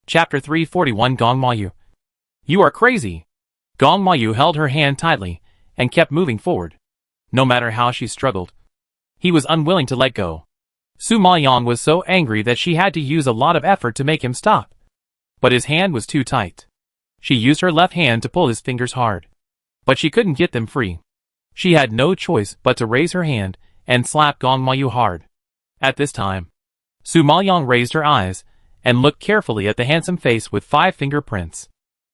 Chapter 341 Gong Mayu. You are crazy. Gong Mayu held her hand tightly, and kept moving forward. No matter how she struggled, he was unwilling to let go. Su Maoyang was so angry that she had to use a lot of effort to make him stop. But his hand was too tight. She used her left hand to pull his fingers hard. But she couldn't get them free. She had no choice but to raise her hand and slap Gong Mayu hard. At this time, Su Maoyang raised her eyes and looked carefully at the handsome face with 5 fingerprints.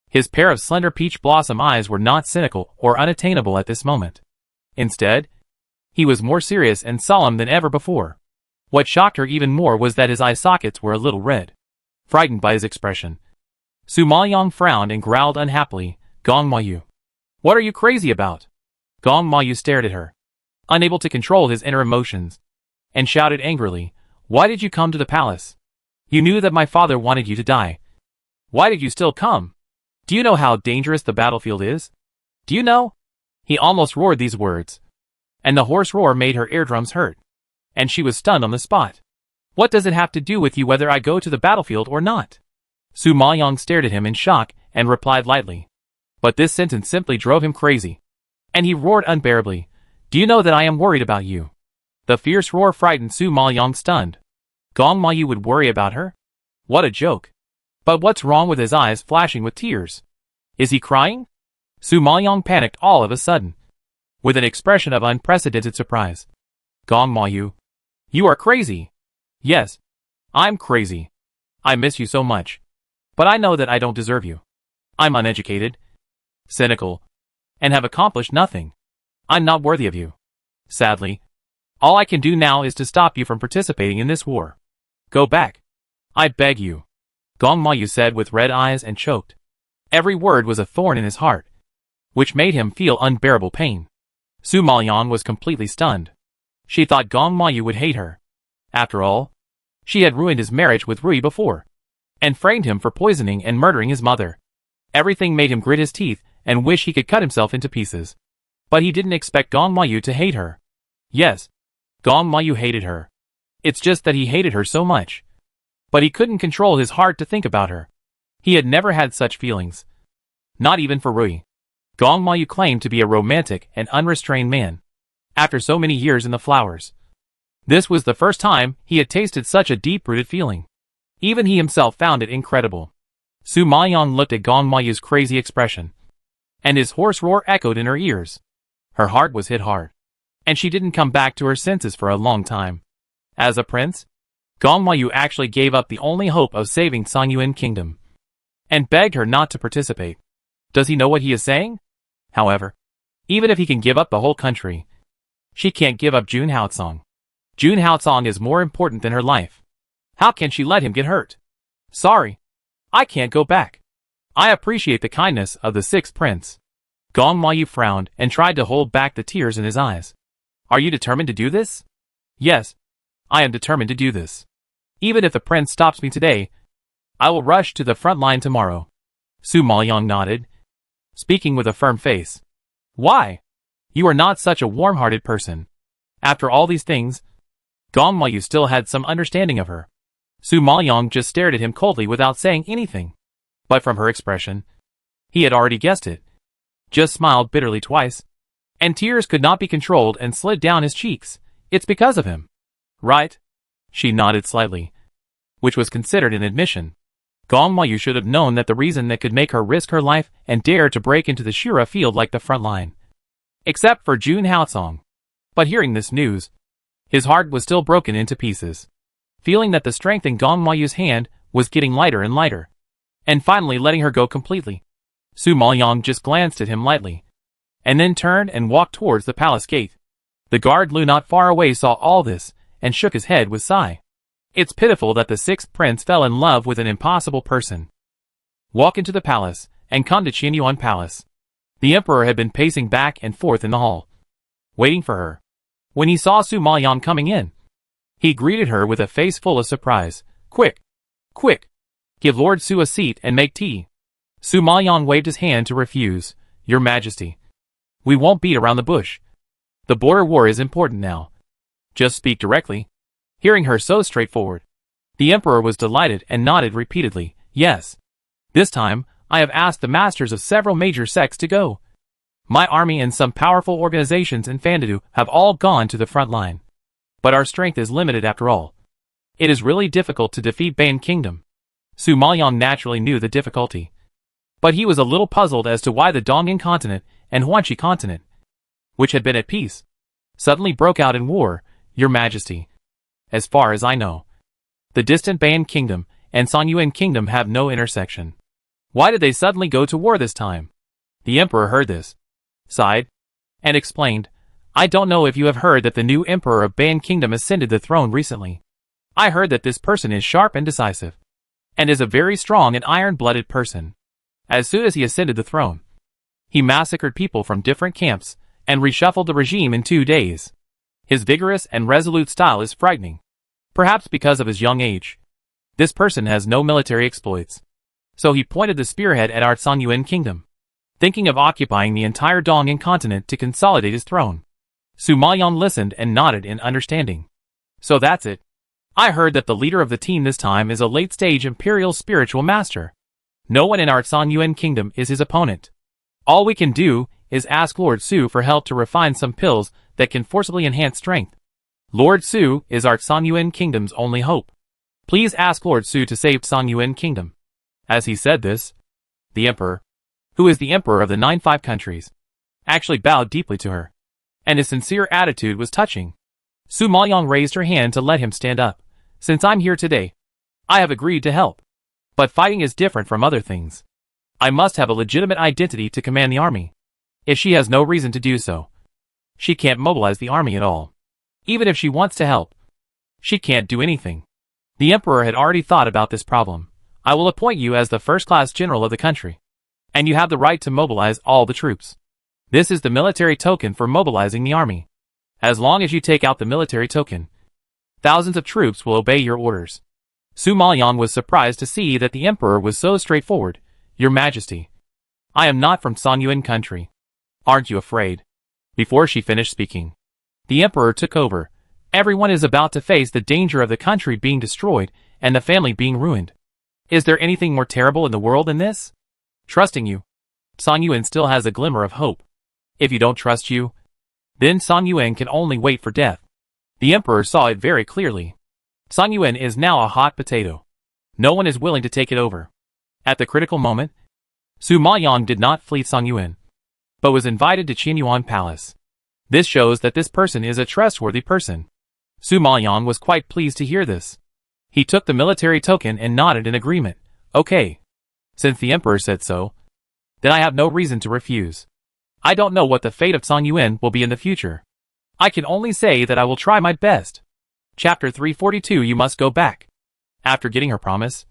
His pair of slender peach blossom eyes were not cynical or unattainable at this moment. Instead, he was more serious and solemn than ever before. What shocked her even more was that his eye sockets were a little red. Frightened by his expression, Su Maoyang frowned and growled unhappily, "Gong Mayu, what are you crazy about?" Gong Mayu stared at her, unable to control his inner emotions, and shouted angrily, "Why did you come to the palace? You knew that my father wanted you to die. Why did you still come? Do you know how dangerous the battlefield is? Do you know?" He almost roared these words, and the hoarse roar made her eardrums hurt, and she was stunned on the spot. "What does it have to do with you whether I go to the battlefield or not?" Su Maoyang stared at him in shock and replied lightly. But this sentence simply drove him crazy, and he roared unbearably, "Do you know that I am worried about you?" The fierce roar frightened Su Maoyang stunned. Gong Mayu would worry about her? What a joke. But what's wrong with his eyes flashing with tears? Is he crying? Su Maoyang panicked all of a sudden, with an expression of unprecedented surprise. "Gong Mayu, you are crazy." "Yes, I'm crazy. I miss you so much. But I know that I don't deserve you. I'm uneducated, cynical, and have accomplished nothing. I'm not worthy of you. Sadly, all I can do now is to stop you from participating in this war. Go back. I beg you," Gong Mayu said with red eyes and choked. Every word was a thorn in his heart, which made him feel unbearable pain. Su Maoyang was completely stunned. She thought Gong Mayu would hate her. After all, she had ruined his marriage with Rui before, and framed him for poisoning and murdering his mother. Everything made him grit his teeth and wish he could cut himself into pieces. But he didn't expect Gong Mayu to hate her. Yes, Gong Mayu hated her. It's just that he hated her so much. But he couldn't control his heart to think about her. He had never had such feelings. Not even for Rui. Gong Mayu claimed to be a romantic and unrestrained man. After so many years in the flowers, this was the first time he had tasted such a deep-rooted feeling. Even he himself found it incredible. Su Maoyang looked at Gong Mayu's crazy expression, and his hoarse roar echoed in her ears. Her heart was hit hard, and she didn't come back to her senses for a long time. As a prince, Gong Mayu actually gave up the only hope of saving Songyuan Kingdom, and begged her not to participate. Does he know what he is saying? However, even if he can give up the whole country, she can't give up Jun Haocong. Jun Haocong is more important than her life. How can she let him get hurt? "Sorry, I can't go back. I appreciate the kindness of the 6th prince." Gong Mayu frowned and tried to hold back the tears in his eyes. "Are you determined to do this?" "Yes, I am determined to do this. Even if the prince stops me today, I will rush to the front line tomorrow." Su Maoyang nodded, speaking with a firm face. "Why? You are not such a warm-hearted person." After all these things, Gong Mayu still had some understanding of her. Su Maoyang just stared at him coldly without saying anything. But from her expression, he had already guessed it. Just smiled bitterly twice, and tears could not be controlled and slid down his cheeks. "It's because of him, right?" She nodded slightly, which was considered an admission. Gong Mayu should have known that the reason that could make her risk her life and dare to break into the Shura field like the front line. Except for Jun Haocong. But hearing this news, his heart was still broken into pieces. Feeling that the strength in Gong Mayu's hand was getting lighter and lighter, and finally letting her go completely, Su Maoyang just glanced at him lightly, and then turned and walked towards the palace gate. The guard Lu not far away saw all this, and shook his head with a sigh. It's pitiful that the 6th prince fell in love with an impossible person. Walk into the palace, and come to Qianyuan Palace. The emperor had been pacing back and forth in the hall, waiting for her. When he saw Su Maoyang coming in, he greeted her with a face full of surprise. "Quick! Quick! Give Lord Su a seat and make tea." Su Maoyang waved his hand to refuse. "Your Majesty, we won't beat around the bush. The border war is important now. Just speak directly." Hearing her so straightforward, the emperor was delighted and nodded repeatedly, Yes. This time, I have asked the masters of several major sects to go. My army and some powerful organizations in Fandu have all gone to the front line. But our strength is limited after all. It is really difficult to defeat Ban Kingdom. Su Maoyang naturally knew the difficulty. But he was a little puzzled as to why the Dongyan continent and Huanxi continent, which had been at peace, suddenly broke out in war, Your Majesty. As far as I know, the distant Ban Kingdom and Songyuan Kingdom have no intersection. Why did they suddenly go to war this time? The Emperor heard this, sighed, and explained, I don't know if you have heard that the new Emperor of Ban Kingdom ascended the throne recently. I heard that this person is sharp and decisive, and is a very strong and iron-blooded person. As soon as he ascended the throne, he massacred people from different camps, and reshuffled the regime in 2 days. His vigorous and resolute style is frightening. Perhaps because of his young age. This person has no military exploits. So he pointed the spearhead at our Songyuan Kingdom, thinking of occupying the entire Dongyan continent to consolidate his throne. Su Maoyang listened and nodded in understanding. So that's it. I heard that the leader of the team this time is a late-stage imperial spiritual master. No one in our Songyuan Kingdom is his opponent. All we can do is ask Lord Su for help to refine some pills that can forcibly enhance strength. Lord Su is our Songyuan Kingdom's only hope. Please ask Lord Su to save Songyuan Kingdom. As he said this, the Emperor, who is the Emperor of the 9-5 countries, actually bowed deeply to her, and his sincere attitude was touching. Su Maoyang raised her hand to let him stand up. Since I'm here today, I have agreed to help. But fighting is different from other things. I must have a legitimate identity to command the army. If she has no reason to do so, she can't mobilize the army at all. Even if she wants to help, she can't do anything. The Emperor had already thought about this problem. I will appoint you as the first-class general of the country, and you have the right to mobilize all the troops. This is the military token for mobilizing the army. As long as you take out the military token, thousands of troops will obey your orders. Su Maoyang was surprised to see that the Emperor was so straightforward. Your Majesty, I am not from Songyuan country. Aren't you afraid? Before she finished speaking, the Emperor took over. Everyone is about to face the danger of the country being destroyed and the family being ruined. Is there anything more terrible in the world than this? Trusting you, Songyuan still has a glimmer of hope. If you don't trust you, then Songyuan can only wait for death. The Emperor saw it very clearly. Songyuan is now a hot potato. No one is willing to take it over. At the critical moment, Su Maoyang did not flee Songyuan, but was invited to Qinyuan Palace. This shows that this person is a trustworthy person. Su Maoyang was quite pleased to hear this. He took the military token and nodded in agreement. Okay. Since the Emperor said so, then I have no reason to refuse. I don't know what the fate of Songyuan will be in the future. I can only say that I will try my best. Chapter 342 You must go back. After getting her promise,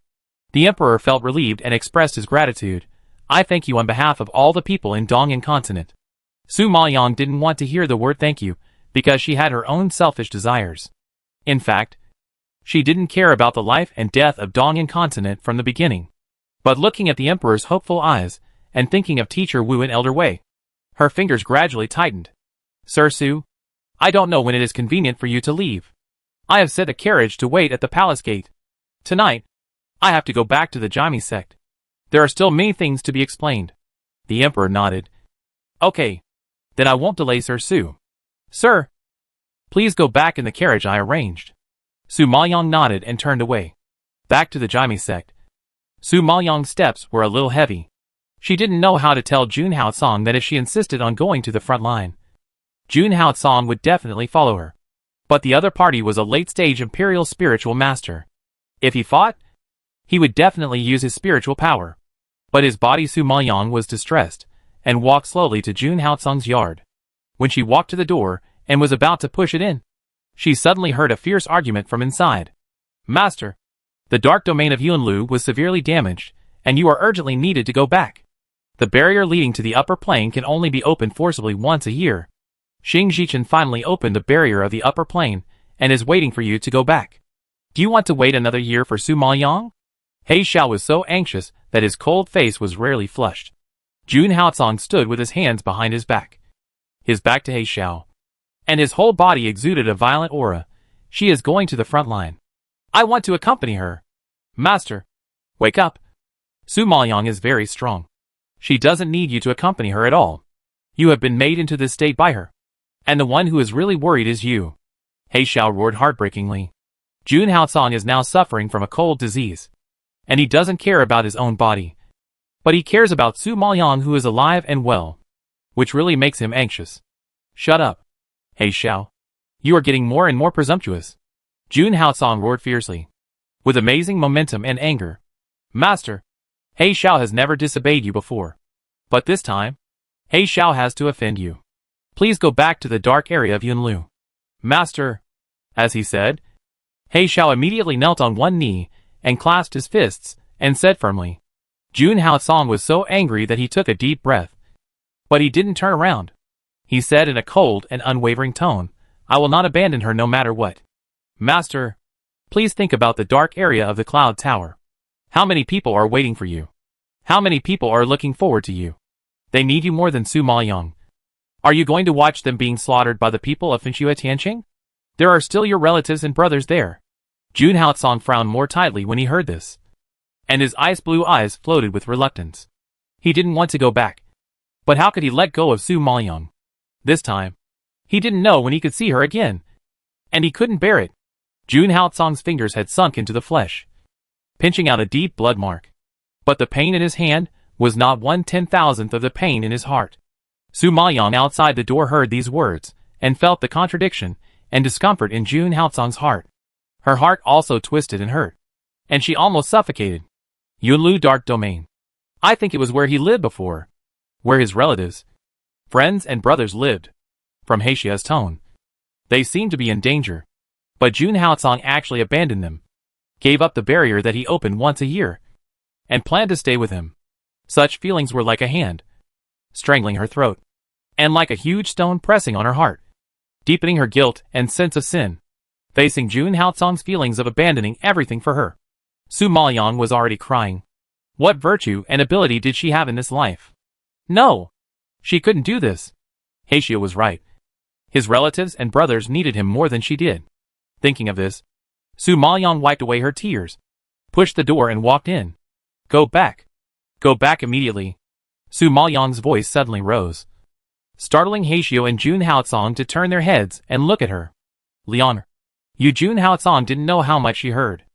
the Emperor felt relieved and expressed his gratitude. I thank you on behalf of all the people in Dongyan continent. Su Maoyang didn't want to hear the word thank you, because she had her own selfish desires. In fact, she didn't care about the life and death of Dongyan continent from the beginning. But looking at the Emperor's hopeful eyes, and thinking of Teacher Wu and Elder Wei, her fingers gradually tightened. Sir Su, I don't know when it is convenient for you to leave. I have set a carriage to wait at the palace gate. Tonight, I have to go back to the Jaime sect. There are still many things to be explained. The Emperor nodded. Okay. Then I won't delay Sir Su. Sir, please go back in the carriage I arranged. Su Maoyang nodded and turned away. Back to the Jaime sect. Su Maoyang's steps were a little heavy. She didn't know how to tell Jun Haotsong that if she insisted on going to the front line, Jun Haotsong would definitely follow her. But the other party was a late-stage imperial spiritual master. If he fought, he would definitely use his spiritual power. But his body Su Maoyang was distressed, and walked slowly to Jun Haotsong's yard. When she walked to the door, and was about to push it in, she suddenly heard a fierce argument from inside. Master, the dark domain of Yunlu was severely damaged, and you are urgently needed to go back. The barrier leading to the upper plane can only be opened forcibly once a year. Xing Zhichen finally opened the barrier of the upper plane, and is waiting for you to go back. Do you want to wait another year for Su Maoyang? He Xiao was so anxious that his cold face was rarely flushed. Jun Haotsong stood with his hands behind his back to He Xiao, and his whole body exuded a violent aura. She is going to the front line. I want to accompany her. Master, wake up, Su Maoyang is very strong. She doesn't need you to accompany her at all. You have been made into this state by her. And the one who is really worried is you. He Xiao roared heartbreakingly. Jun Haocang is now suffering from a cold disease. And he doesn't care about his own body. But he cares about Su Maoyang, who is alive and well. Which really makes him anxious. Shut up. He Xiao. You are getting more and more presumptuous. Jun Haocang roared fiercely. With amazing momentum and anger. Master. He Xiao has never disobeyed you before. But this time, He Xiao has to offend you. Please go back to the dark area of Yunlu. Master. As he said, He Xiao immediately knelt on one knee, and clasped his fists, and said firmly. Jun Haocang was so angry that he took a deep breath. But he didn't turn around. He said in a cold and unwavering tone, I will not abandon her no matter what. Master. Please think about the dark area of the Cloud Tower. How many people are waiting for you? How many people are looking forward to you? They need you more than Su Maoyang. Are you going to watch them being slaughtered by the people of Finshua Tianqing? There are still your relatives and brothers there. Jun Haocang frowned more tightly when he heard this. And his ice blue eyes floated with reluctance. He didn't want to go back. But how could he let go of Su Maoyang? This time, he didn't know when he could see her again. And he couldn't bear it. Jun Haocang's fingers had sunk into the flesh, pinching out a deep blood mark. But the pain in his hand was not 1/10,000th of the pain in his heart. Su Maoyang outside the door heard these words, and felt the contradiction and discomfort in Jun Haocang's heart. Her heart also twisted and hurt. And she almost suffocated. Yunlu Dark Domain. I think it was where he lived before. Where his relatives, friends and brothers lived. From He Xiao's tone, they seemed to be in danger. But Jun Haocang actually abandoned them. Gave up the barrier that he opened once a year. And planned to stay with him. Such feelings were like a hand strangling her throat. And like a huge stone pressing on her heart. Deepening her guilt and sense of sin. Facing Jun Haocang's feelings of abandoning everything for her. Su Maoyang was already crying. What virtue and ability did she have in this life? No! She couldn't do this. He Xiao was right. His relatives and brothers needed him more than she did. Thinking of this, Su Maoyang wiped away her tears, pushed the door and walked in. Go back. Go back immediately. Su Maoyang's voice suddenly rose, startling He Xiao and Jun Haocang to turn their heads and look at her. Leon. Jun Haocang didn't know how much she heard,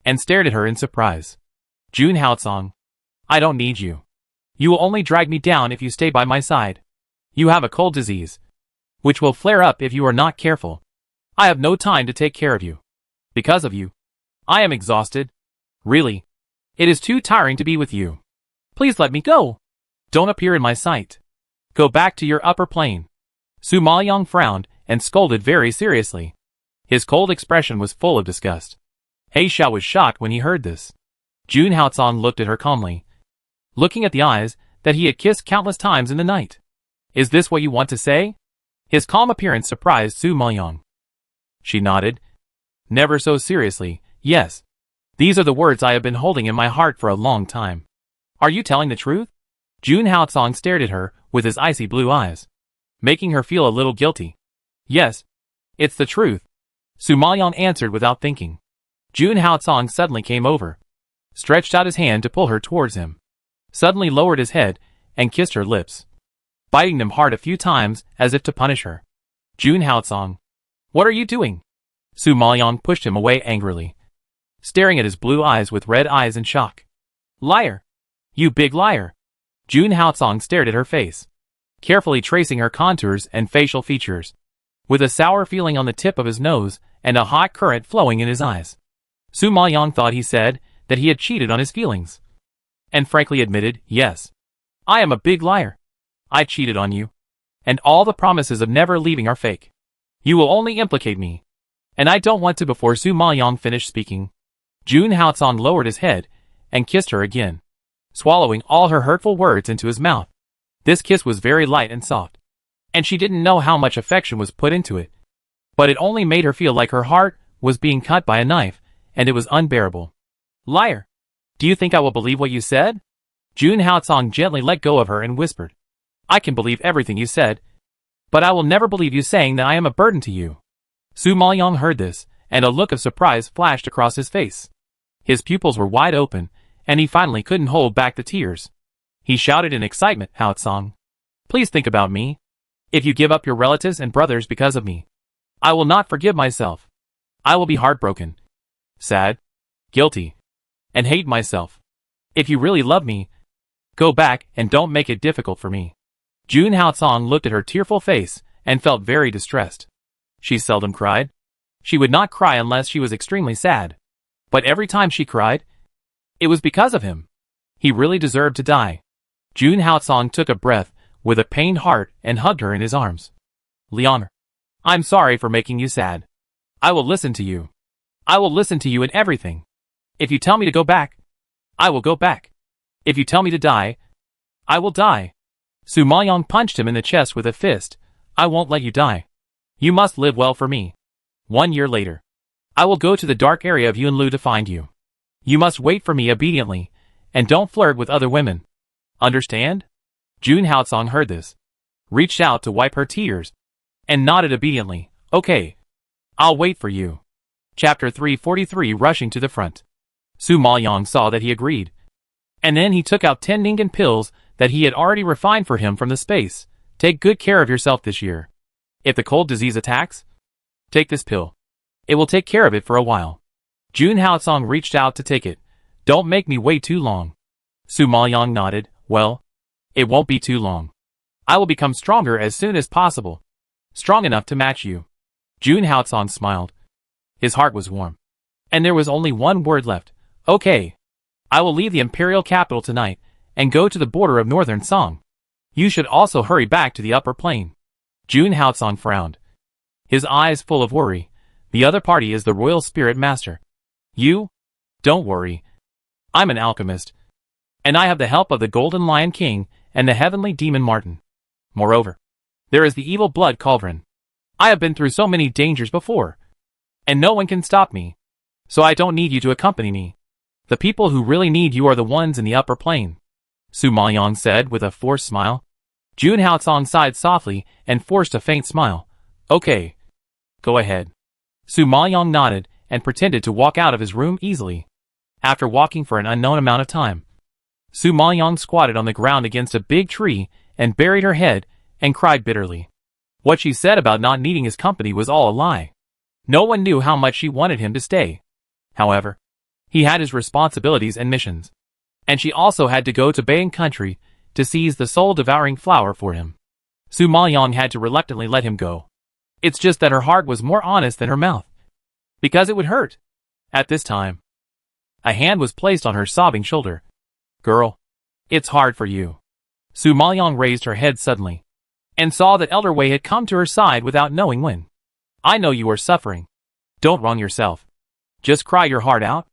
and stared at her in surprise. Jun Haocang. I don't need you. You will only drag me down if you stay by my side. You have a cold disease, which will flare up if you are not careful. I have no time to take care of you. Because of you, I am exhausted. Really. It is too tiring to be with you. Please let me go. Don't appear in my sight. Go back to your upper plane. Su Maoyang frowned and scolded very seriously. His cold expression was full of disgust. He Xiao was shocked when he heard this. Jun Haocang looked at her calmly, looking at the eyes that he had kissed countless times in the night. Is this what you want to say? His calm appearance surprised Su Maoyang. She nodded, never so seriously. Yes. These are the words I have been holding in my heart for a long time. Are you telling the truth? Jun Haocang stared at her with his icy blue eyes, making her feel a little guilty. Yes. It's the truth. Su Maoyang answered without thinking. Jun Haocang suddenly came over, stretched out his hand to pull her towards him, suddenly lowered his head and kissed her lips, biting them hard a few times as if to punish her. Jun Haocang. What are you doing? Su Maoyang pushed him away angrily, staring at his blue eyes with red eyes in shock. Liar! You big liar! Jun Haocang stared at her face, carefully tracing her contours and facial features, with a sour feeling on the tip of his nose and a hot current flowing in his eyes. Su Maoyang thought he said that he had cheated on his feelings, and frankly admitted, yes. I am a big liar. I cheated on you. And all the promises of never leaving are fake. You will only implicate me. And I don't want to. Before Su Maoyang finished speaking, Jun Haocang lowered his head and kissed her again, swallowing all her hurtful words into his mouth. This kiss was very light and soft, and she didn't know how much affection was put into it. But it only made her feel like her heart was being cut by a knife, and it was unbearable. Liar! Do you think I will believe what you said? Jun Haocang gently let go of her and whispered. I can believe everything you said, but I will never believe you saying that I am a burden to you. Su Maoyang heard this, and a look of surprise flashed across his face. His pupils were wide open, and he finally couldn't hold back the tears. He shouted in excitement, Hao Tsong. Please think about me. If you give up your relatives and brothers because of me, I will not forgive myself. I will be heartbroken, sad, guilty, and hate myself. If you really love me, go back and don't make it difficult for me. June Hao Tsong looked at her tearful face and felt very distressed. She seldom cried. She would not cry unless she was extremely sad. But every time she cried, it was because of him. He really deserved to die. June Hao Tsong took a breath with a pained heart and hugged her in his arms. Leonor, I'm sorry for making you sad. I will listen to you. I will listen to you in everything. If you tell me to go back, I will go back. If you tell me to die, I will die. Su Maoyong punched him in the chest with a fist. I won't let you die. You must live well for me. 1 year later, I will go to the dark area of Yunlu to find you. You must wait for me obediently, and don't flirt with other women. Understand? June Hao Tsong heard this, reached out to wipe her tears, and nodded obediently. Okay. I'll wait for you. Chapter 343 Rushing to the front. Su Maoyong saw that he agreed. And then he took out 10 Ningen pills that he had already refined for him from the space. Take good care of yourself this year. If the cold disease attacks, take this pill. It will take care of it for a while. June Hao Tsong reached out to take it. Don't make me wait too long. Su Maoyong nodded. Well, it won't be too long. I will become stronger as soon as possible. Strong enough to match you. June Hao Tsong smiled. His heart was warm. And there was only one word left. Okay. I will leave the imperial capital tonight and go to the border of northern Song. You should also hurry back to the upper plain. June Hao Tsong frowned, his eyes full of worry. The other party is the royal spirit master. You? Don't worry. I'm an alchemist, and I have the help of the Golden Lion King and the Heavenly Demon Martin. Moreover, there is the evil blood cauldron. I have been through so many dangers before, and no one can stop me, so I don't need you to accompany me. The people who really need you are the ones in the upper plain, Su Maoyong said with a forced smile. June Hao Tsong sighed softly and forced a faint smile. Okay. Go ahead. Su Maoyong nodded and pretended to walk out of his room easily. After walking for an unknown amount of time, Su Maoyong squatted on the ground against a big tree and buried her head and cried bitterly. What she said about not needing his company was all a lie. No one knew how much she wanted him to stay. However, he had his responsibilities and missions, and she also had to go to Bayan country to seize the soul-devouring flower for him. Su Maoyong had to reluctantly let him go. It's just that her heart was more honest than her mouth, because it would hurt. At this time, a hand was placed on her sobbing shoulder. Girl, it's hard for you. Su Maoyong raised her head suddenly, and saw that Elder Wei had come to her side without knowing when. I know you are suffering. Don't wrong yourself. Just cry your heart out.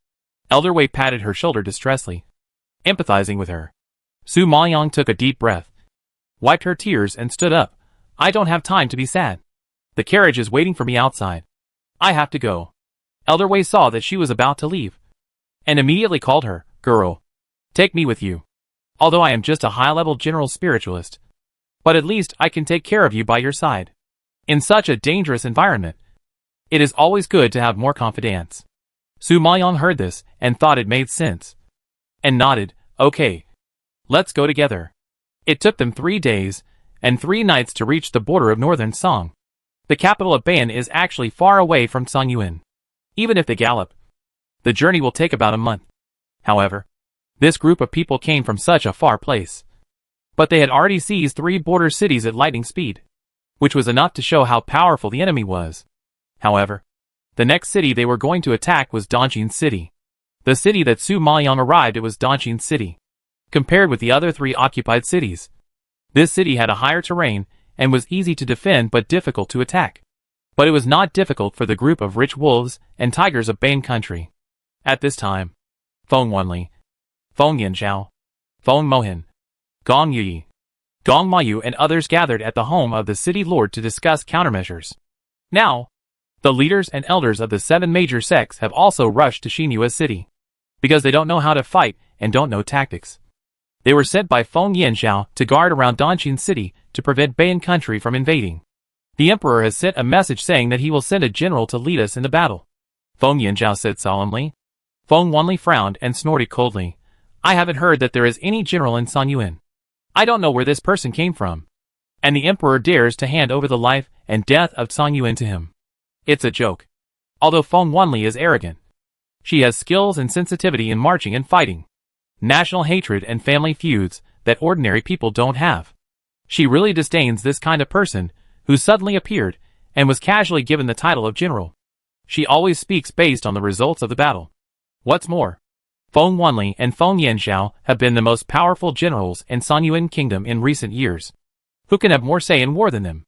Elder Wei patted her shoulder distressfully, empathizing with her. Su Maoyong took a deep breath, wiped her tears and stood up. I don't have time to be sad. The carriage is waiting for me outside. I have to go. Elder Wei saw that she was about to leave, and immediately called her, Girl, take me with you. Although I am just a high-level general spiritualist, but at least I can take care of you by your side. In such a dangerous environment, it is always good to have more confidence. Su Maoyong heard this and thought it made sense, and nodded. Okay. Let's go together. It took them 3 days and 3 nights to reach the border of northern Song. The capital of Bayan is actually far away from Songyuan. Even if they gallop, the journey will take about a month. However, this group of people came from such a far place, but they had already seized 3 border cities at lightning speed, which was enough to show how powerful the enemy was. However, the next city they were going to attack was Dongjin City. The city that Su Maoyong arrived at was Dongjin City. Compared with the other 3 occupied cities, this city had a higher terrain and was easy to defend but difficult to attack. But it was not difficult for the group of rich wolves and tigers of Bayan country. At this time, Feng Wanli, Feng Yanzhao, Feng Mohin, Gong Yi, Gong Mayu and others gathered at the home of the city lord to discuss countermeasures. Now, the leaders and elders of the 7 major sects have also rushed to Xinyue City, because they don't know how to fight and don't know tactics. They were sent by Feng Yanzhao to guard around Dongjin City to prevent Bayan country from invading. The emperor has sent a message saying that he will send a general to lead us in the battle, Feng Yanzhao said solemnly. Feng Wanli frowned and snorted coldly. I haven't heard that there is any general in San Yuan. I don't know where this person came from. And the emperor dares to hand over the life and death of San Yuan to him. It's a joke. Although Feng Wanli is arrogant, she has skills and sensitivity in marching and fighting, national hatred and family feuds that ordinary people don't have. She really disdains this kind of person who suddenly appeared and was casually given the title of general. She always speaks based on the results of the battle. What's more, Feng Wanli and Feng Yanxiao have been the most powerful generals in San Yuan Kingdom in recent years. Who can have more say in war than them?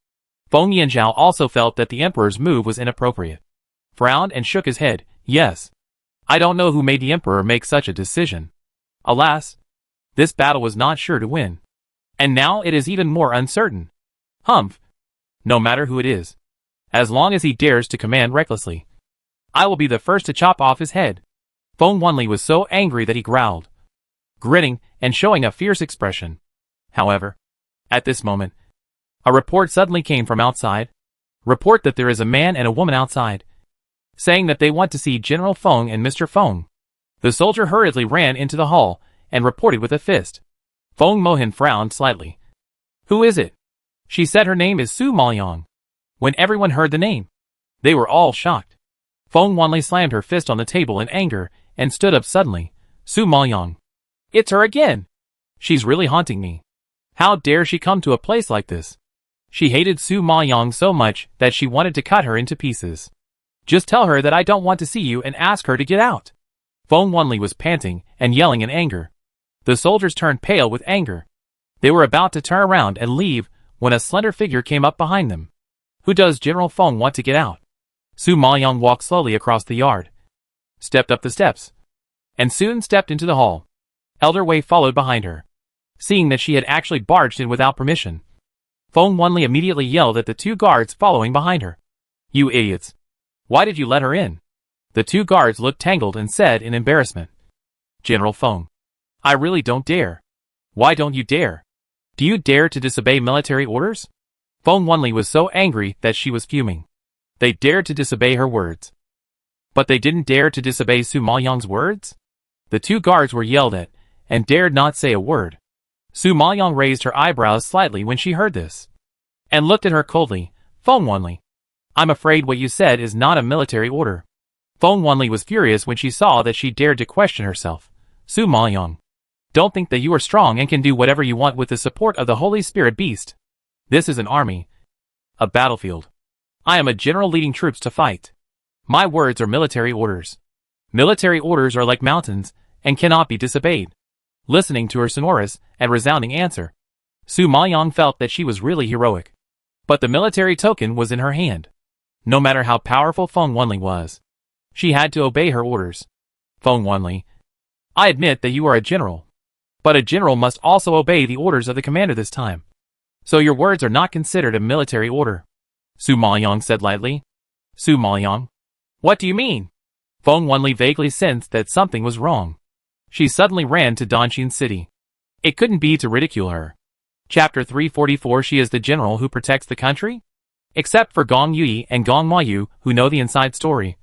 Feng Yanxiao also felt that the emperor's move was inappropriate, frowned and shook his head. Yes. I don't know who made the emperor make such a decision. Alas, this battle was not sure to win. And now it is even more uncertain. Humph. No matter who it is. As long as he dares to command recklessly, I will be the first to chop off his head. Feng Wanli was so angry that he growled, grinning and showing a fierce expression. However, at this moment, a report suddenly came from outside. Report that there is a man and a woman outside, saying that they want to see General Feng and Mr. Feng. The soldier hurriedly ran into the hall and reported with a fist. Feng Mohan frowned slightly. Who is it? She said her name is Su Maoyang. When everyone heard the name, they were all shocked. Feng Wanli slammed her fist on the table in anger and stood up suddenly. Su Maoyang. It's her again. She's really haunting me. How dare she come to a place like this? She hated Su Maoyang so much that she wanted to cut her into pieces. Just tell her that I don't want to see you and ask her to get out. Feng Wanli was panting and yelling in anger. The soldiers turned pale with anger. They were about to turn around and leave when a slender figure came up behind them. Who does General Feng want to get out? Su Maoyang walked slowly across the yard, stepped up the steps, and soon stepped into the hall. Elder Wei followed behind her. Seeing that she had actually barged in without permission, Feng Wanli immediately yelled at the two guards following behind her. You idiots! Why did you let her in? The two guards looked tangled and said in embarrassment. General Feng, I really don't dare. Why don't you dare? Do you dare to disobey military orders? Feng Wanli was so angry that she was fuming. They dared to disobey her words. But they didn't dare to disobey Su Maoyang's words? The two guards were yelled at, and dared not say a word. Su Maoyang raised her eyebrows slightly when she heard this, and looked at her coldly. Feng Wanli, I'm afraid what you said is not a military order. Feng Wanli was furious when she saw that she dared to question herself. Su Maoyang, don't think that you are strong and can do whatever you want with the support of the Holy Spirit Beast. This is an army. A battlefield. I am a general leading troops to fight. My words are military orders. Military orders are like mountains, and cannot be disobeyed. Listening to her sonorous and resounding answer, Su Maoyang felt that she was really heroic. But the military token was in her hand. No matter how powerful Feng Wanli was, she had to obey her orders. Feng Wanli, I admit that you are a general. But a general must also obey the orders of the commander this time. So your words are not considered a military order. Su Maoyang said lightly. Su Maoyang? What do you mean? Feng Wanli vaguely sensed that something was wrong. She suddenly ran to Dongjin City. It couldn't be to ridicule her. Chapter 344. She is the general who protects the country? Except for Gong Yui and Gong Mayu, who know the inside story.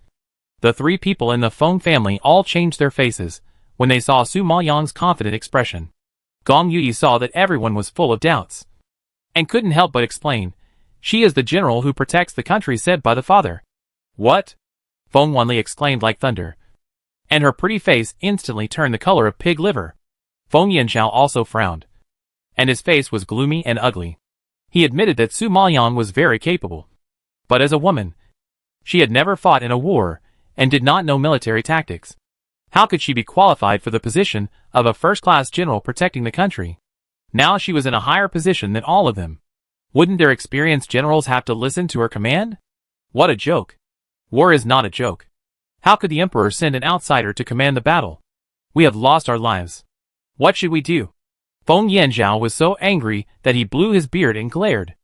The three people in the Feng family all changed their faces when they saw Su Maoyang's confident expression. Gong Yui saw that everyone was full of doubts, and couldn't help but explain. She is the general who protects the country said by the father. What? Feng Wanli exclaimed like thunder, and her pretty face instantly turned the color of pig liver. Feng Yanxiao also frowned, and his face was gloomy and ugly. He admitted that Su Maoyang was very capable, but as a woman, she had never fought in a war and did not know military tactics. How could she be qualified for the position of a first-class general protecting the country? Now she was in a higher position than all of them. Wouldn't their experienced generals have to listen to her command? What a joke. War is not a joke. How could the emperor send an outsider to command the battle? We have lost our lives. What should we do? Feng Yanxiao was so angry that he blew his beard and glared.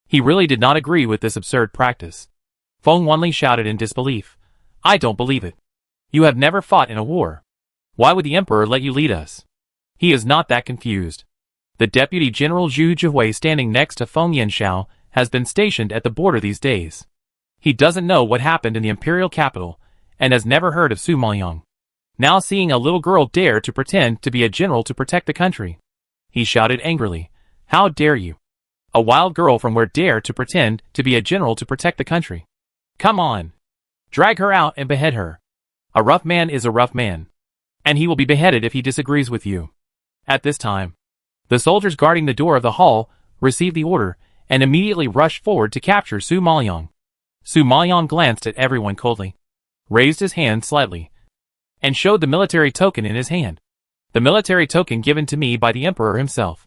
He really did not agree with this absurd practice. Feng Wanli shouted in disbelief. I don't believe it. You have never fought in a war. Why would the emperor let you lead us? He is not that confused. The Deputy General Zhu Jihui standing next to Feng Yanxiao has been stationed at the border these days. He doesn't know what happened in the imperial capital and has never heard of Su Maoyang. Now seeing a little girl dare to pretend to be a general to protect the country. He shouted angrily, "How dare you? A wild girl from where dare to pretend to be a general to protect the country? Come on! Drag her out and behead her. A rough man is a rough man. And he will be beheaded if he disagrees with you." At this time, the soldiers guarding the door of the hall received the order and immediately rushed forward to capture Su Maoyong. Su Maoyong glanced at everyone coldly, raised his hand slightly, and showed the military token in his hand. "The military token given to me by the emperor himself.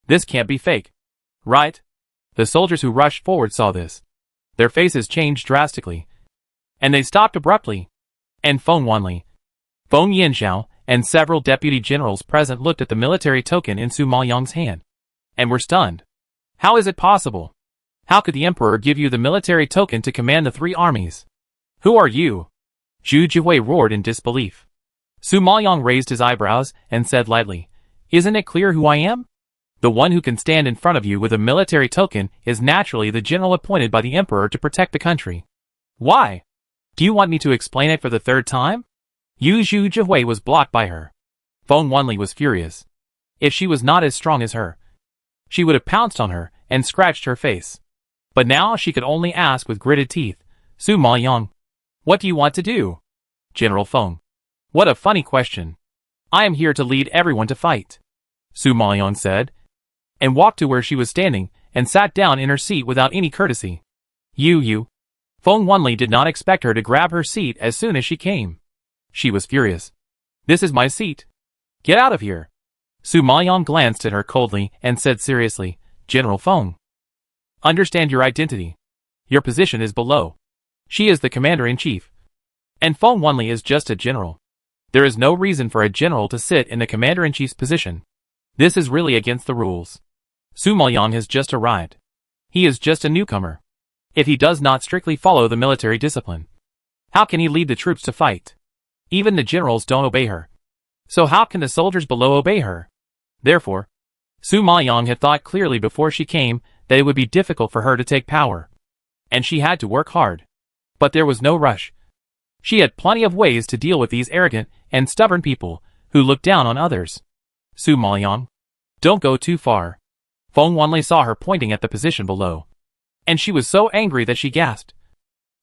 This can't be fake, right?" The soldiers who rushed forward saw this. Their faces changed drastically, and they stopped abruptly. And Feng Wanli, Feng Yanxiao, and several deputy generals present looked at the military token in Su Maoyong's hand, and were stunned. "How is it possible? How could the emperor give you the military token to command the 3 armies? Who are you?" Zhu Jihui roared in disbelief. Su Maoyong raised his eyebrows and said lightly, "Isn't it clear who I am? The one who can stand in front of you with a military token is naturally the general appointed by the emperor to protect the country. Why? Do you want me to explain it for the 3rd time?" Zhu Jihui was blocked by her. Feng Wanli was furious. If she was not as strong as her, she would have pounced on her and scratched her face. But now she could only ask with gritted teeth, "Su Maoyong, what do you want to do?" "General Feng, what a funny question. I am here to lead everyone to fight," Su Maoyong said, and walked to where she was standing and sat down in her seat without any courtesy. You. Feng Wanli did not expect her to grab her seat as soon as she came. She was furious. "This is my seat. Get out of here." Su Maoyong glanced at her coldly and said seriously, "General Feng, understand your identity. Your position is below. She is the commander-in-chief. And Feng Wanli is just a general. There is no reason for a general to sit in the commander-in-chief's position. This is really against the rules. Su Maoyong has just arrived. He is just a newcomer. If he does not strictly follow the military discipline, how can he lead the troops to fight? Even the generals don't obey her. So how can the soldiers below obey her?" Therefore, Su Maoyong had thought clearly before she came that it would be difficult for her to take power, and she had to work hard. But there was no rush. She had plenty of ways to deal with these arrogant and stubborn people who looked down on others. "Su Maoyong, don't go too far." Feng Wanli saw her pointing at the position below, and she was so angry that she gasped.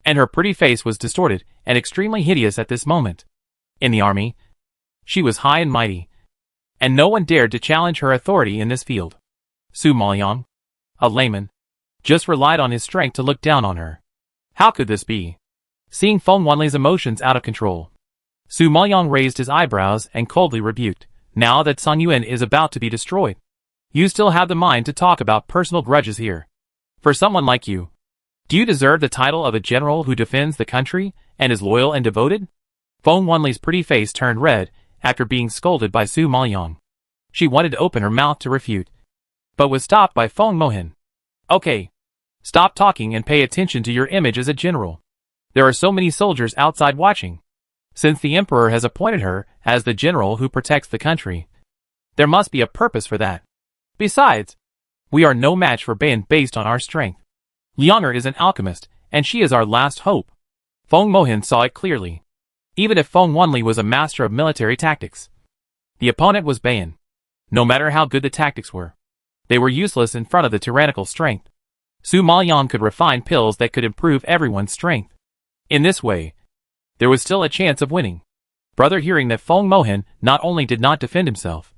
And her pretty face was distorted and extremely hideous at this moment. In the army, she was high and mighty, and no one dared to challenge her authority in this field. Su Maoyong, a layman, just relied on his strength to look down on her. How could this be? Seeing Feng Wanli's emotions out of control, Su Maoyong raised his eyebrows and coldly rebuked, "Now that Song Yuan is about to be destroyed, you still have the mind to talk about personal grudges here. For someone like you, do you deserve the title of a general who defends the country and is loyal and devoted?" Feng Wanli's pretty face turned red after being scolded by Su Maoyong. She wanted to open her mouth to refute, but was stopped by Feng Mohan. "Okay. Stop talking and pay attention to your image as a general. There are so many soldiers outside watching. Since the emperor has appointed her as the general who protects the country, there must be a purpose for that. Besides, we are no match for Bayan based on our strength. Lianger is an alchemist, and she is our last hope." Feng Mohan saw it clearly. Even if Feng Wanli was a master of military tactics, the opponent was Bayan. No matter how good the tactics were, they were useless in front of the tyrannical strength. Su Maoyong could refine pills that could improve everyone's strength. In this way, there was still a chance of winning. Brother, hearing that Feng Mohan not only did not defend himself,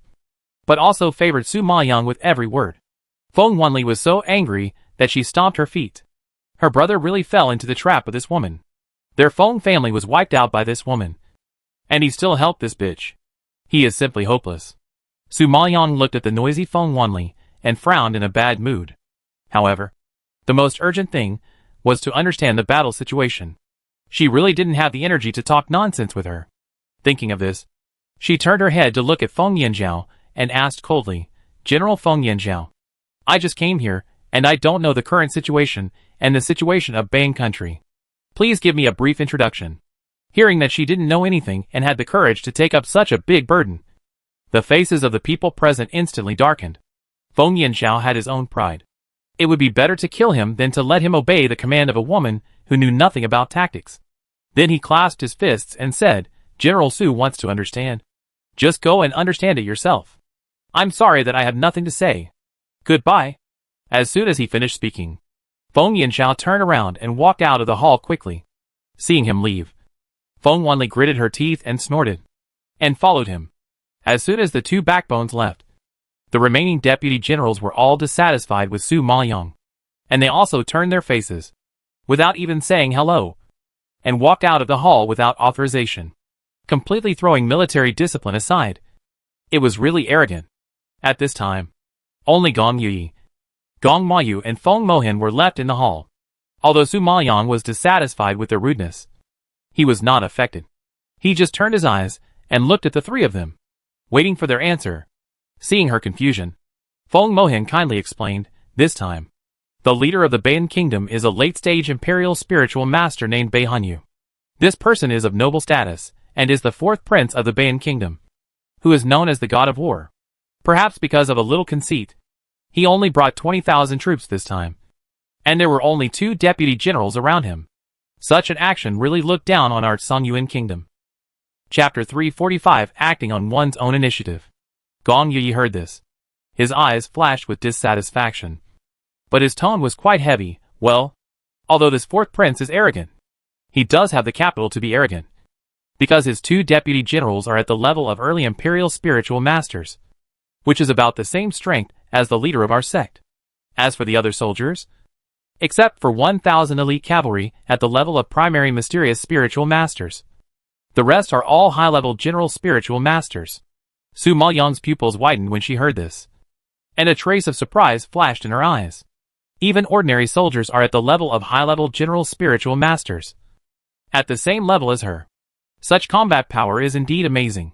but also favored Su Maoyong with every word. Feng Wanli was so angry that she stomped her feet. Her brother really fell into the trap of this woman. Their Feng family was wiped out by this woman, and he still helped this bitch. He is simply hopeless. Su Maoyong looked at the noisy Feng Wanli and frowned in a bad mood. However, the most urgent thing was to understand the battle situation. She really didn't have the energy to talk nonsense with her. Thinking of this, she turned her head to look at Feng Yanxiao and asked coldly, "General Feng Yanxiao, I just came here, and I don't know the current situation and the situation of Bayan country. Please give me a brief introduction." Hearing that she didn't know anything and had the courage to take up such a big burden, the faces of the people present instantly darkened. Feng Yanxiao had his own pride. It would be better to kill him than to let him obey the command of a woman who knew nothing about tactics. Then he clasped his fists and said, General Su wants to understand. Just go and understand it yourself. I'm sorry that I have nothing to say. Goodbye. As soon as he finished speaking, Feng Yanxiao turned around and walked out of the hall quickly. Seeing him leave, Feng Wanli gritted her teeth and snorted, and followed him. As soon as the two backbones left, the remaining deputy generals were all dissatisfied with Su Maoyang, and they also turned their faces, without even saying hello, and walked out of the hall without authorization, completely throwing military discipline aside. It was really arrogant. At this time, only Gong Yi, Gong Mayu and Feng Mohin were left in the hall. Although Su Maoyang was dissatisfied with their rudeness, he was not affected. He just turned his eyes and looked at the three of them, waiting for their answer. Seeing her confusion, Feng Mohin kindly explained, this time, the leader of the Beian kingdom is a late-stage imperial spiritual master named Bei Hanyu. This person is of noble status, and is the fourth prince of the Beian kingdom, who is known as the god of war. Perhaps because of a little conceit, he only brought 20,000 troops this time, and there were only 2 deputy generals around him. Such an action really looked down on our Songyuan kingdom. Chapter 345 Acting on one's own initiative. Gong Yi heard this. His eyes flashed with dissatisfaction, but his tone was quite heavy. Well, although this fourth prince is arrogant, he does have the capital to be arrogant, because his 2 deputy generals are at the level of early imperial spiritual masters, which is about the same strength as the leader of our sect. As for the other soldiers, except for 1,000 elite cavalry at the level of primary mysterious spiritual masters, the rest are all high-level general spiritual masters. Su Maoyang's pupils widened when she heard this, and a trace of surprise flashed in her eyes. Even ordinary soldiers are at the level of high-level general spiritual masters, at the same level as her. Such combat power is indeed amazing.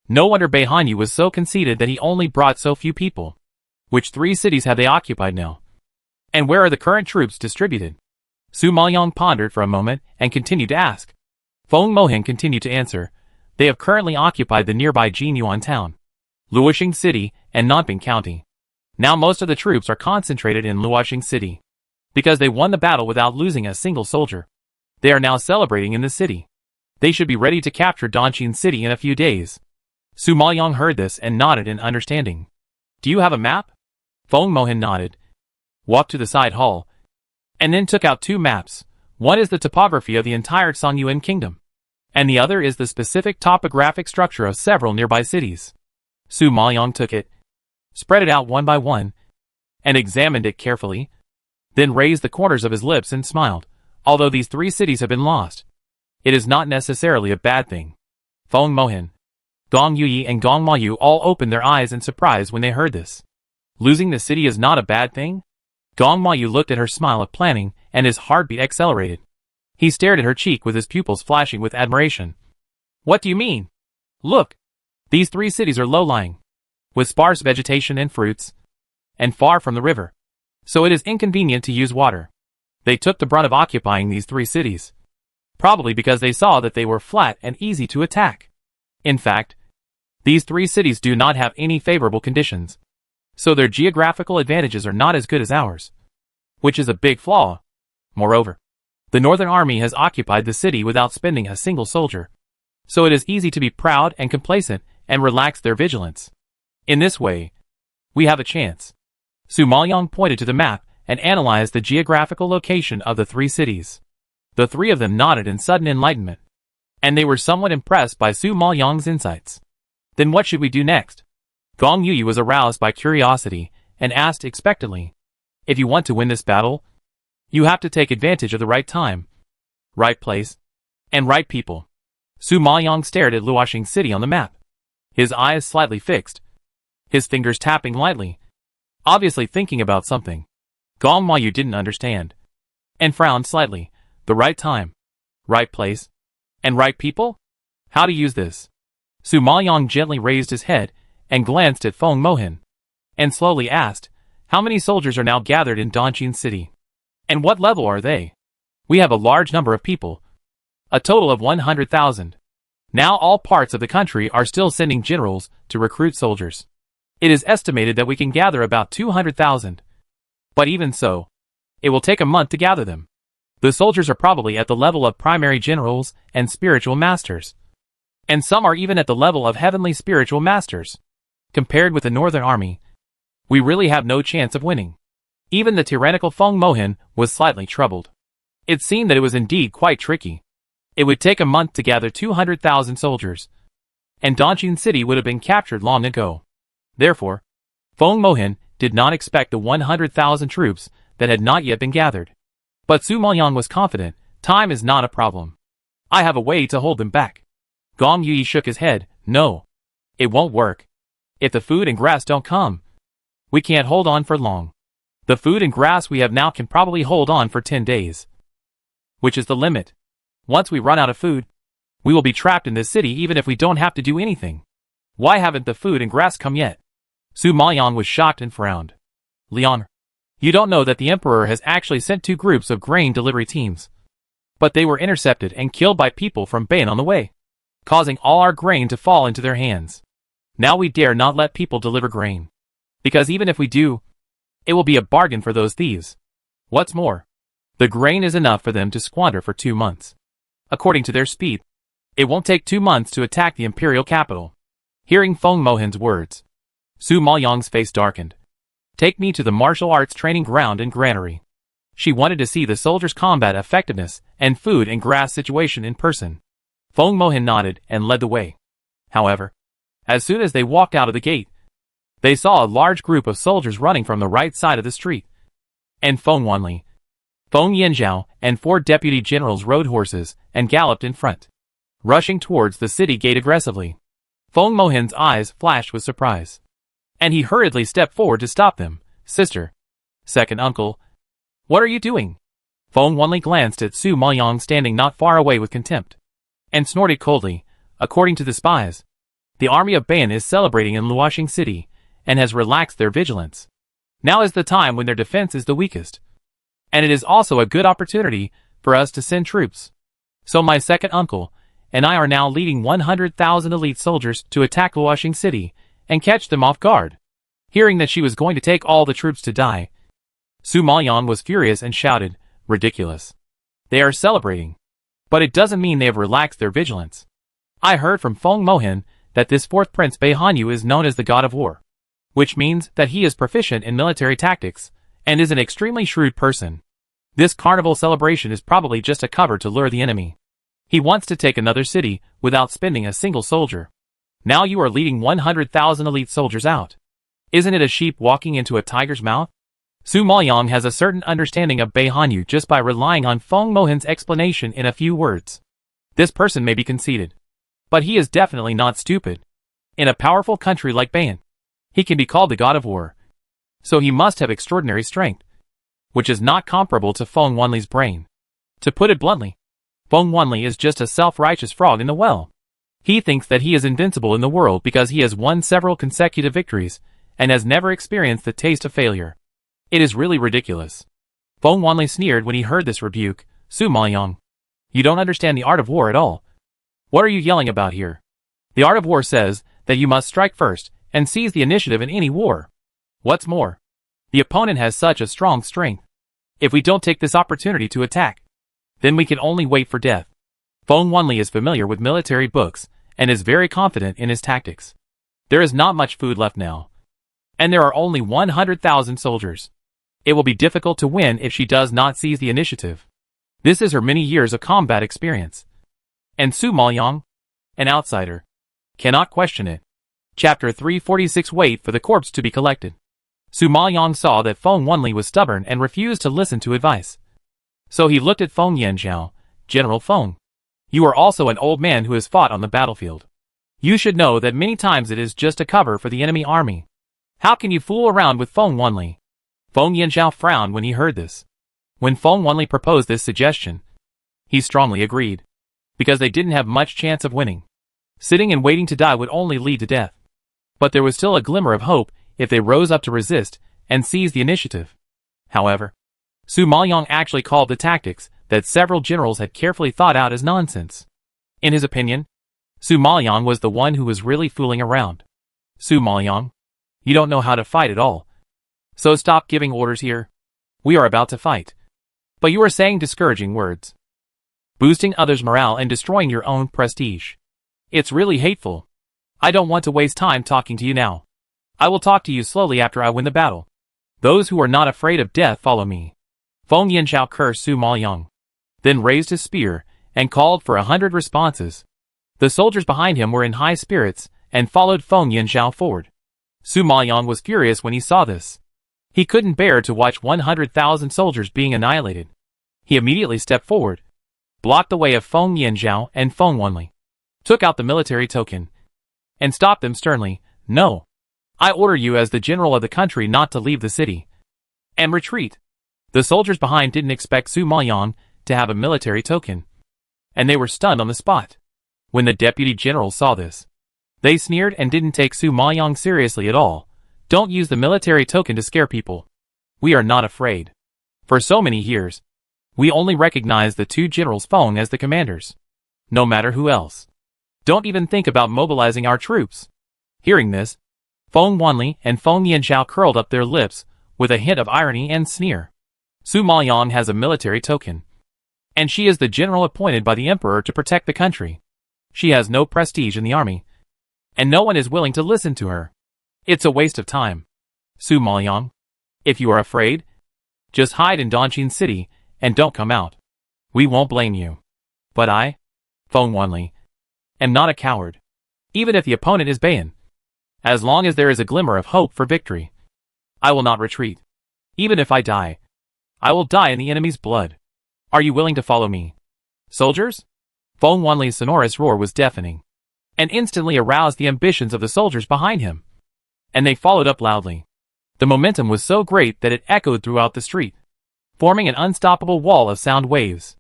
No wonder Bei Hanyu was so conceited that he only brought so few people. Which 3 cities have they occupied now? And where are the current troops distributed? Su Maoyang pondered for a moment and continued to ask. Feng Mohin continued to answer. They have currently occupied the nearby Jinyuan town, Luoxing City, and Nanping County. Now most of the troops are concentrated in Luoxing City, because they won the battle without losing a single soldier. They are now celebrating in the city. They should be ready to capture Dongjin City in a few days. Su Maoyang heard this and nodded in understanding. Do you have a map? Feng Mohin nodded, walked to the side hall, and then took out 2 maps. One is the topography of the entire Songyuan kingdom, and the other is the specific topographic structure of several nearby cities. Su Maoyang took it, spread it out one by one, and examined it carefully, then raised the corners of his lips and smiled. Although these 3 cities have been lost, it is not necessarily a bad thing. Feng Mohin, Gong Yi and Gong Mayu all opened their eyes in surprise when they heard this. Losing the city is not a bad thing? Gong Mayu looked at her smile of planning, and his heartbeat accelerated. He stared at her cheek with his pupils flashing with admiration. What do you mean? Look! These 3 cities are low-lying, with sparse vegetation and fruits, and far from the river, so it is inconvenient to use water. They took the brunt of occupying these 3 cities, probably because they saw that they were flat and easy to attack. In fact, these 3 cities do not have any favorable conditions, so their geographical advantages are not as good as ours, which is a big flaw. Moreover, the Northern Army has occupied the city without spending a single soldier, so it is easy to be proud and complacent and relax their vigilance. In this way, we have a chance. Su Maoyang pointed to the map and analyzed the geographical location of the 3 cities. The 3 of them nodded in sudden enlightenment, and they were somewhat impressed by Su Maoyang's insights. Then what should we do next? Gong Yu was aroused by curiosity and asked expectantly. If you want to win this battle, you have to take advantage of the right time, right place, and right people. Su Maoyang stared at Luoxing City on the map, his eyes slightly fixed, his fingers tapping lightly, obviously thinking about something. Gong Mayu didn't understand, and frowned slightly. The right time, right place, and right people? How to use this? Su Maoyang gently raised his head and glanced at Feng Mohin, and slowly asked, how many soldiers are now gathered in Dongjin City? And what level are they? We have a large number of people, a total of 100,000. Now all parts of the country are still sending generals to recruit soldiers. It is estimated that we can gather about 200,000. But even so, it will take a month to gather them. The soldiers are probably at the level of primary generals and spiritual masters. and some are even at the level of heavenly spiritual masters. Compared with the Northern Army, we really have no chance of winning. Even the tyrannical Feng Mohin was slightly troubled. It seemed that it was indeed quite tricky. It would take a month to gather 200,000 soldiers, and Dongjin City would have been captured long ago. Therefore, Feng Mohin did not expect the 100,000 troops that had not yet been gathered. But Su Maoyang was confident, time is not a problem. I have a way to hold them back. Gong Yi shook his head, no. It won't work. If the food and grass don't come, we can't hold on for long. The food and grass we have now can probably hold on for 10 days. Which is the limit. Once we run out of food, we will be trapped in this city even if we don't have to do anything. Why haven't the food and grass come yet? Su Maoyang was shocked and frowned. Leon, you don't know that the Emperor has actually sent 2 groups of grain delivery teams. But they were intercepted and killed by people from Bayan on the way, causing all our grain to fall into their hands. Now we dare not let people deliver grain. Because even if we do, it will be a bargain for those thieves. What's more, the grain is enough for them to squander for 2 months. According to their speed, it won't take 2 months to attack the imperial capital. Hearing Feng Mohin's words, Su Maoyang's face darkened. Take me to the martial arts training ground and granary. She wanted to see the soldiers' combat effectiveness and food and grass situation in person. Feng Mohin nodded and led the way. However, as soon as they walked out of the gate, they saw a large group of soldiers running from the right side of the street. And Feng Wanli, Feng Yanzhao, and 4 deputy generals rode horses and galloped in front, rushing towards the city gate aggressively. Feng Mohin's eyes flashed with surprise, and he hurriedly stepped forward to stop them. Sister, second uncle, what are you doing? Feng Wanli glanced at Su Maoyang standing not far away with contempt, and snorted coldly. According to the spies, the army of Bayan is celebrating in Luoxing City, and has relaxed their vigilance. Now is the time when their defense is the weakest. And it is also a good opportunity for us to send troops. So my second uncle and I are now leading 100,000 elite soldiers to attack Luoxing City and catch them off guard. Hearing that she was going to take all the troops to die, Su Maoyang was furious and shouted, ridiculous. They are celebrating. But it doesn't mean they have relaxed their vigilance. I heard from Feng Mohin that this 4th Prince Bei Hanyu is known as the God of War, which means that he is proficient in military tactics and is an extremely shrewd person. This carnival celebration is probably just a cover to lure the enemy. He wants to take another city without spending a single soldier. Now you are leading 100,000 elite soldiers out. Isn't it a sheep walking into a tiger's mouth? Su Maoyang has a certain understanding of Bei Hanyu just by relying on Feng Mohin's explanation in a few words. This person may be conceited, but he is definitely not stupid. In a powerful country like Bayan, he can be called the God of War. So he must have extraordinary strength, which is not comparable to Feng Wanli's brain. To put it bluntly, Feng Wanli is just a self-righteous frog in the well. He thinks that he is invincible in the world because he has won several consecutive victories and has never experienced the taste of failure. It is really ridiculous. Feng Wanli sneered when he heard this rebuke. Su Maoyang, you don't understand the art of war at all. What are you yelling about here? The art of war says that you must strike first and seize the initiative in any war. What's more, the opponent has such a strong strength. If we don't take this opportunity to attack, then we can only wait for death. Feng Wanli is familiar with military books and is very confident in his tactics. There is not much food left now, and there are only 100,000 soldiers. It will be difficult to win if she does not seize the initiative. This is her many years of combat experience. And Su Maoyang, an outsider, cannot question it. Chapter 346. Wait for the corpse to be collected. Su Maoyang saw that Feng Wanli was stubborn and refused to listen to advice. So he looked at Feng Yanzhao. General Feng, you are also an old man who has fought on the battlefield. You should know that many times it is just a cover for the enemy army. How can you fool around with Feng Wanli? Feng Yanzhao frowned when he heard this. When Feng Wanli proposed this suggestion, he strongly agreed, because they didn't have much chance of winning. Sitting and waiting to die would only lead to death. But there was still a glimmer of hope if they rose up to resist and seize the initiative. However, Su Maoyang actually called the tactics that several generals had carefully thought out as nonsense. In his opinion, Su Maoyang was the one who was really fooling around. Su Maoyang, you don't know how to fight at all. So stop giving orders here. We are about to fight. But you are saying discouraging words, boosting others' morale and destroying your own prestige. It's really hateful. I don't want to waste time talking to you now. I will talk to you slowly after I win the battle. Those who are not afraid of death follow me. Feng Yanzhao cursed Su Maoyang, then raised his spear and called for 100 responses. The soldiers behind him were in high spirits and followed Feng Yanzhao forward. Su Maoyang was furious when he saw this. He couldn't bear to watch 100,000 soldiers being annihilated. He immediately stepped forward, blocked the way of Feng Yanzhao and Feng Wanli, took out the military token, and stopped them sternly. No. I order you as the general of the country not to leave the city. And retreat. The soldiers behind didn't expect Su Maoyang to have a military token, and they were stunned on the spot. When the deputy general saw this, they sneered and didn't take Su Maoyang seriously at all. Don't use the military token to scare people. We are not afraid. For so many years, we only recognized the two generals Feng as the commanders. No matter who else. Don't even think about mobilizing our troops. Hearing this, Feng Wanli and Feng Yanzhao curled up their lips with a hint of irony and sneer. Su Maoyang has a military token, and she is the general appointed by the emperor to protect the country. She has no prestige in the army, and no one is willing to listen to her. It's a waste of time. Su Maoyang, if you are afraid, just hide in Dongqing City and don't come out. We won't blame you. But I, Feng Wanli, am not a coward. Even if the opponent is Bayan. As long as there is a glimmer of hope for victory, I will not retreat. Even if I die, I will die in the enemy's blood. Are you willing to follow me? Soldiers? Feng Wanli's sonorous roar was deafening, and instantly aroused the ambitions of the soldiers behind him. And they followed up loudly. The momentum was so great that it echoed throughout the street, forming an unstoppable wall of sound waves.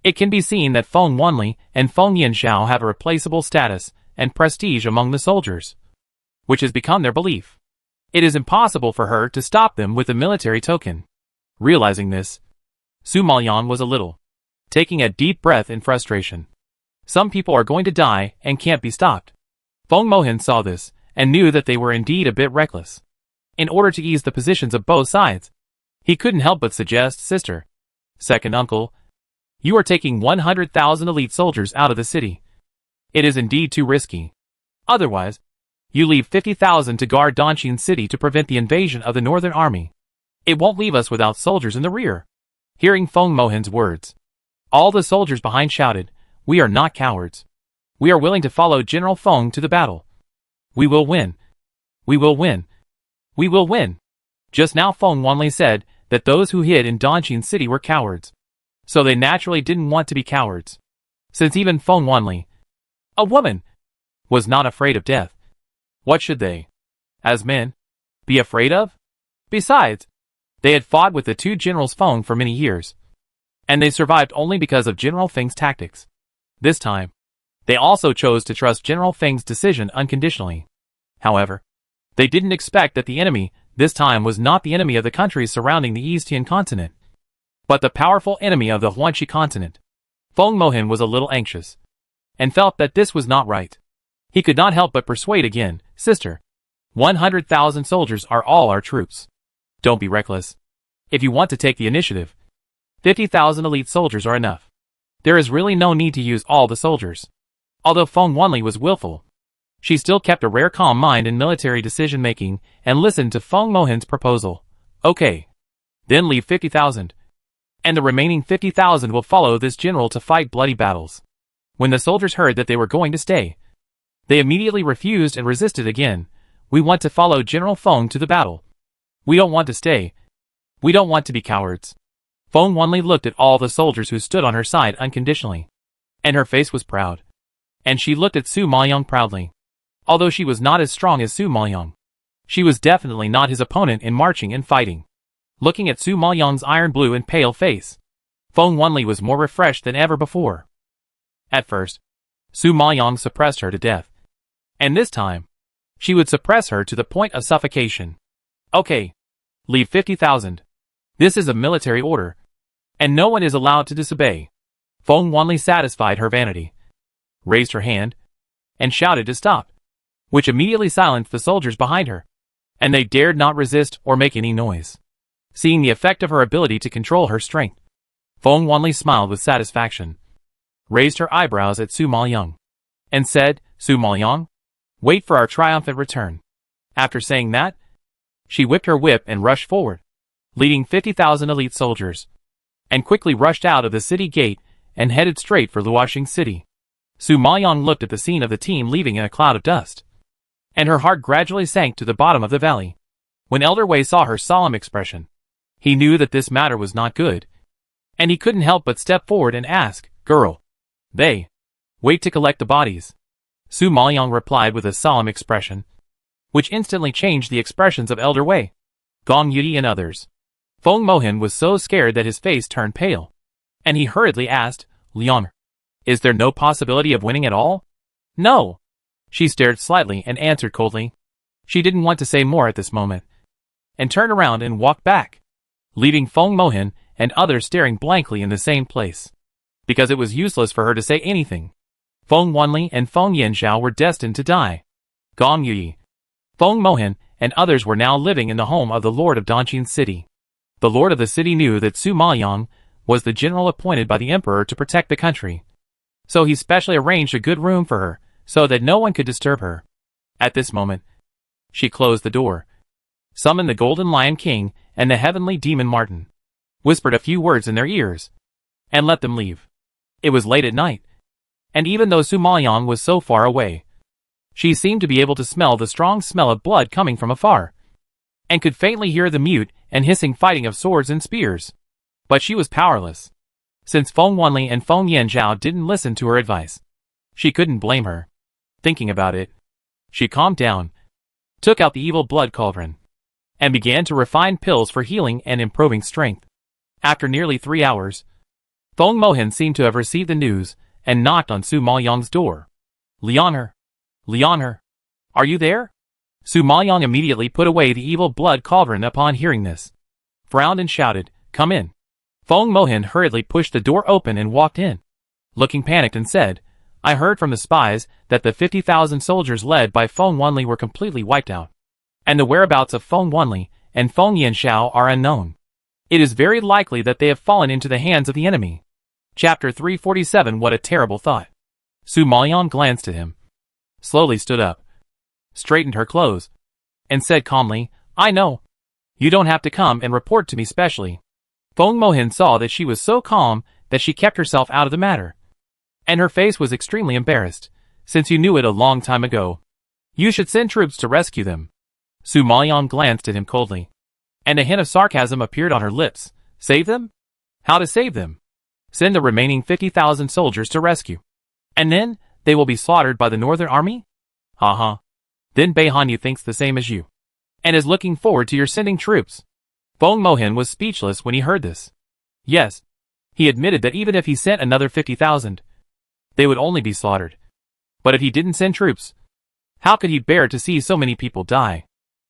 It can be seen that Feng Wanli and Feng Yanzhao have a replaceable status and prestige among the soldiers, which has become their belief. It is impossible for her to stop them with the military token. Realizing this, Su Maoyang was a little, taking a deep breath in frustration. Some people are going to die and can't be stopped. Feng Mohan saw this and knew that they were indeed a bit reckless. In order to ease the positions of both sides, he couldn't help but suggest, sister, second uncle, you are taking 100,000 elite soldiers out of the city. It is indeed too risky. Otherwise, you leave 50,000 to guard Dongqing City to prevent the invasion of the Northern Army. It won't leave us without soldiers in the rear. Hearing Feng Mohan's words, all the soldiers behind shouted, we are not cowards. We are willing to follow General Feng to the battle. We will win. We will win. We will win. Just now Feng Wanli said that those who hid in Dongqing City were cowards. So they naturally didn't want to be cowards. Since even Feng Wanli, a woman, was not afraid of death. What should they, as men, be afraid of? Besides, they had fought with the two generals Feng for many years, and they survived only because of General Feng's tactics. This time, they also chose to trust General Feng's decision unconditionally. However, they didn't expect that the enemy this time was not the enemy of the countries surrounding the East Tian continent, but the powerful enemy of the Huanxi continent. Feng Mohan was a little anxious, and felt that this was not right. He could not help but persuade again, sister, 100,000 soldiers are all our troops. Don't be reckless. If you want to take the initiative, 50,000 elite soldiers are enough. There is really no need to use all the soldiers. Although Feng Wanli was willful, she still kept a rare calm mind in military decision-making and listened to Feng Mohan's proposal. Okay. Then leave 50,000. And the remaining 50,000 will follow this general to fight bloody battles. When the soldiers heard that they were going to stay, they immediately refused and resisted again. We want to follow General Feng to the battle. We don't want to stay. We don't want to be cowards. Feng Wanli looked at all the soldiers who stood on her side unconditionally, and her face was proud. And she looked at Su Maoyang proudly. Although she was not as strong as Su Maoyang, she was definitely not his opponent in marching and fighting. Looking at Su Maoyang's iron blue and pale face, Feng Wanli was more refreshed than ever before. At first, Su Maoyang suppressed her to death. And this time, she would suppress her to the point of suffocation. Okay. Leave 50,000. This is a military order, and no one is allowed to disobey. Feng Wanli satisfied her vanity, raised her hand, and shouted to stop, which immediately silenced the soldiers behind her, and they dared not resist or make any noise. Seeing the effect of her ability to control her strength, Feng Wanli smiled with satisfaction, raised her eyebrows at Su Maoyang, and said, Su Maoyang, wait for our triumphant return. After saying that, she whipped her whip and rushed forward, leading 50,000 elite soldiers, and quickly rushed out of the city gate and headed straight for Luoxing City. Su Maoyang looked at the scene of the team leaving in a cloud of dust, and her heart gradually sank to the bottom of the valley. When Elder Wei saw her solemn expression, he knew that this matter was not good, and he couldn't help but step forward and ask, Girl, they wait to collect the bodies. Su Maoyang replied with a solemn expression, which instantly changed the expressions of Elder Wei, Gong Yudi and others. Feng Mohan was so scared that his face turned pale, and he hurriedly asked, Lian, is there no possibility of winning at all? No. She stared slightly and answered coldly. She didn't want to say more at this moment, and turned around and walked back, leaving Feng Mohan and others staring blankly in the same place, because it was useless for her to say anything. Feng Wanli and Feng Yanxiao were destined to die. Gong Yi, Feng Mohan, and others were now living in the home of the Lord of Dongqing City. The Lord of the city knew that Su Maoyang was the general appointed by the Emperor to protect the country, so he specially arranged a good room for her, so that no one could disturb her. At this moment, she closed the door, summoned the Golden Lion King and the Heavenly Demon Martin, whispered a few words in their ears, and let them leave. It was late at night, and even though Su Maoyang was so far away, she seemed to be able to smell the strong smell of blood coming from afar, and could faintly hear the mute and hissing fighting of swords and spears. But she was powerless. Since Feng Wanli and Feng Yanxiao didn't listen to her advice, she couldn't blame her. Thinking about it, she calmed down, took out the evil blood cauldron, and began to refine pills for healing and improving strength. After nearly 3 hours, Feng Mohan seemed to have received the news and knocked on Su Maoyang's door. Lian'er, are you there? Su Maoyang immediately put away the evil blood cauldron upon hearing this, frowned and shouted, Come in. Feng Mohan hurriedly pushed the door open and walked in, looking panicked, and said, I heard from the spies that the 50,000 soldiers led by Feng Wanli were completely wiped out, and the whereabouts of Feng Wanli and Feng Yanxiao are unknown. It is very likely that they have fallen into the hands of the enemy. Chapter 347. What a terrible thought. Su Maoyang glanced at him, slowly stood up, straightened her clothes, and said calmly, I know. You don't have to come and report to me specially. Feng Mohan saw that she was so calm that she kept herself out of the matter, and her face was extremely embarrassed, since you knew it a long time ago. You should send troops to rescue them. Su Maoyang glanced at him coldly, and a hint of sarcasm appeared on her lips. Save them? How to save them? Send the remaining 50,000 soldiers to rescue, and then they will be slaughtered by the Northern Army? Ha. Then Beihanyu thinks the same as you, and is looking forward to your sending troops. Feng Mohan was speechless when he heard this. Yes, he admitted that even if he sent another 50,000, they would only be slaughtered. But if he didn't send troops, how could he bear to see so many people die?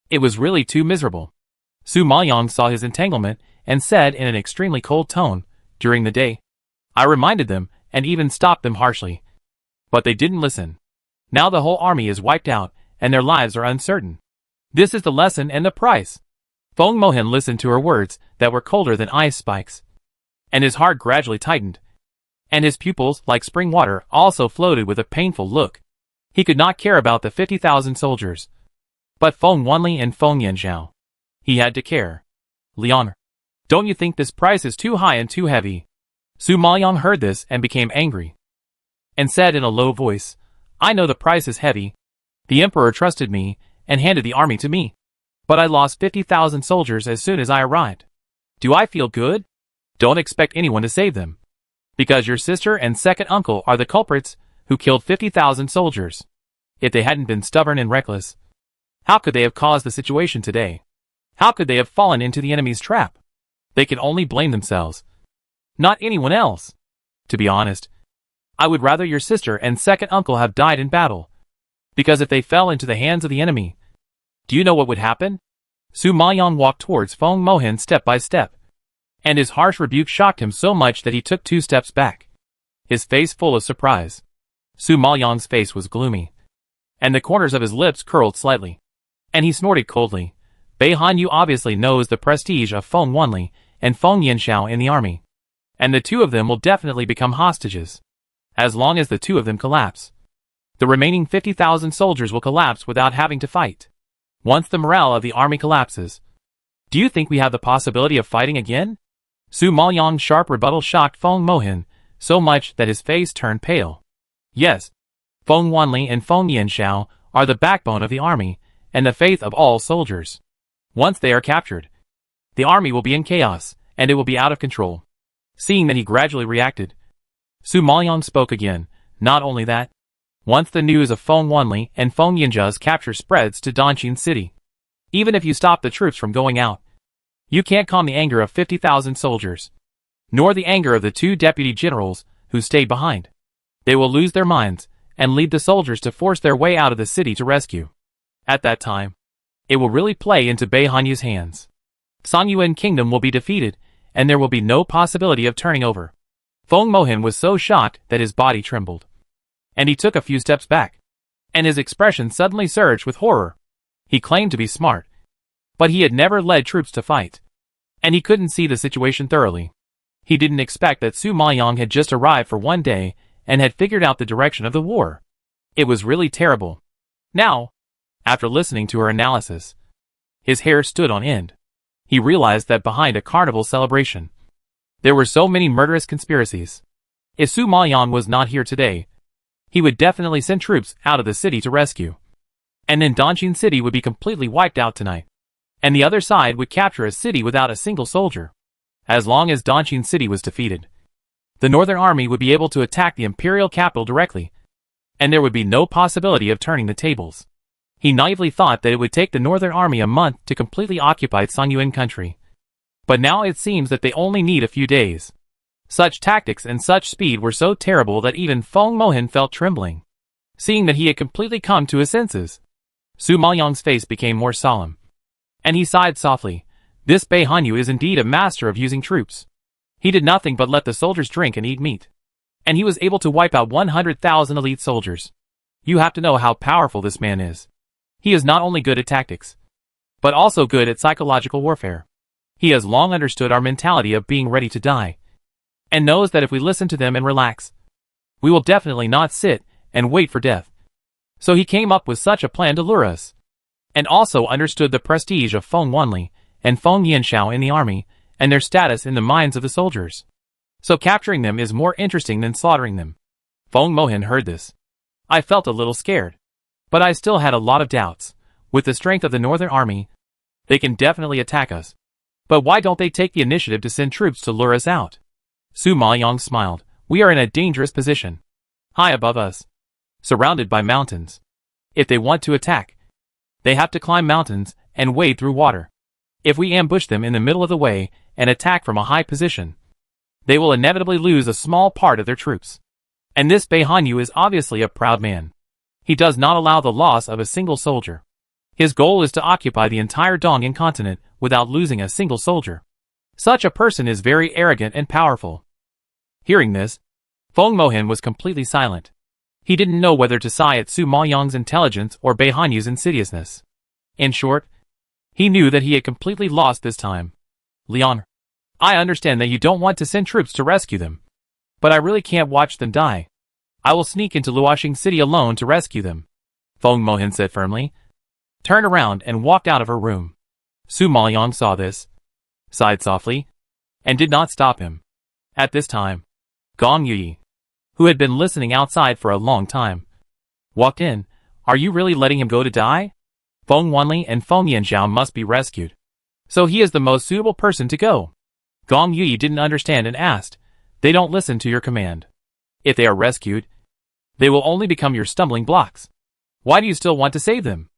It was really too miserable. Su Maoyang saw his entanglement and said in an extremely cold tone, During the day, I reminded them and even stopped them harshly, but they didn't listen. Now the whole army is wiped out, and their lives are uncertain. This is the lesson and the price. Feng Mohan listened to her words that were colder than ice spikes, and his heart gradually tightened, and his pupils, like spring water, also floated with a painful look. He could not care about the 50,000 soldiers, but Feng Wanli and Feng Yanxiao. He had to care. Lian'er, don't you think this price is too high and too heavy? Su Maoyang heard this and became angry, and said in a low voice, I know the price is heavy. The Emperor trusted me and handed the army to me, but I lost 50,000 soldiers as soon as I arrived. Do I feel good? Don't expect anyone to save them, because your sister and second uncle are the culprits who killed 50,000 soldiers. If they hadn't been stubborn and reckless, how could they have caused the situation today? How could they have fallen into the enemy's trap? They can only blame themselves, not anyone else. To be honest, I would rather your sister and second uncle have died in battle, because if they fell into the hands of the enemy, do you know what would happen? Su Maoyang walked towards Feng Mohan step by step, and his harsh rebuke shocked him so much that he took 2 steps back, his face full of surprise. Su Maoyang's face was gloomy, and the corners of his lips curled slightly, and he snorted coldly. Beihanyu obviously knows the prestige of Feng Wanli and Feng Yanxiao in the army, and the 2 of them will definitely become hostages, as long as the 2 of them collapse. The remaining 50,000 soldiers will collapse without having to fight. Once the morale of the army collapses, do you think we have the possibility of fighting again? Su Maoyang's sharp rebuttal shocked Feng Mohin so much that his face turned pale. Yes, Feng Wanli and Feng Yanxiao are the backbone of the army and the faith of all soldiers. Once they are captured, the army will be in chaos, and it will be out of control. Seeing that he gradually reacted, Su Maoyang spoke again. Not only that, once the news of Feng Wanli and Feng Yanxiao's capture spreads to Dongjin City, even if you stop the troops from going out, you can't calm the anger of 50,000 soldiers, nor the anger of the 2 deputy generals who stayed behind. They will lose their minds and lead the soldiers to force their way out of the city to rescue. At that time, it will really play into Bei Hanyu's hands. Songyuan Kingdom will be defeated, and there will be no possibility of turning over. Feng Mohin was so shocked that his body trembled, and he took a few steps back, and his expression suddenly surged with horror. He claimed to be smart, but he had never led troops to fight, and he couldn't see the situation thoroughly. He didn't expect that Su Maoyang had just arrived for one day and had figured out the direction of the war. It was really terrible. Now, after listening to her analysis, his hair stood on end. He realized that behind a carnival celebration, there were so many murderous conspiracies. If Su Maoyang was not here today, he would definitely send troops out of the city to rescue. And then Dongjin City would be completely wiped out tonight, and the other side would capture a city without a single soldier. As long as Dongjin City was defeated, the Northern Army would be able to attack the imperial capital directly, and there would be no possibility of turning the tables. He naively thought that it would take the Northern Army a month to completely occupy Songyuan country. But now it seems that they only need a few days. Such tactics and such speed were so terrible that even Feng Mohin felt trembling. Seeing that he had completely come to his senses, Su Maoyang's face became more solemn, and he sighed softly. This Bei Hanyu is indeed a master of using troops. He did nothing but let the soldiers drink and eat meat, and he was able to wipe out 100,000 elite soldiers. You have to know how powerful this man is. He is not only good at tactics, but also good at psychological warfare. He has long understood our mentality of being ready to die, and knows that if we listen to them and relax, we will definitely not sit and wait for death. So he came up with such a plan to lure us, and also understood the prestige of Feng Wanli and Feng Yanxiao in the army, and their status in the minds of the soldiers. So capturing them is more interesting than slaughtering them. Feng Mohin heard this. I felt a little scared, but I still had a lot of doubts. With the strength of the Northern Army, they can definitely attack us. But why don't they take the initiative to send troops to lure us out? Su Maoyang smiled. We are in a dangerous position, high above us, surrounded by mountains. If they want to attack, they have to climb mountains and wade through water. If we ambush them in the middle of the way and attack from a high position, they will inevitably lose a small part of their troops. And this Bei Hanyu is obviously a proud man. He does not allow the loss of a single soldier. His goal is to occupy the entire Dongjin continent without losing a single soldier. Such a person is very arrogant and powerful. Hearing this, Feng Mohin was completely silent. He didn't know whether to sigh at Su Maoyang's intelligence or Bei Hanyu's insidiousness. In short, he knew that he had completely lost this time. Leon, I understand that you don't want to send troops to rescue them, but I really can't watch them die. I will sneak into Luoxing City alone to rescue them, Feng Mohin said firmly, turned around and walked out of her room. Su Maoyang saw this, sighed softly, and did not stop him. At this time, Gong Yi, who had been listening outside for a long time, walked in. Are you really letting him go to die? Feng Wanli and Feng Yanxiao must be rescued, so he is the most suitable person to go. Gong Yi didn't understand and asked, they don't listen to your command. If they are rescued, they will only become your stumbling blocks. Why do you still want to save them?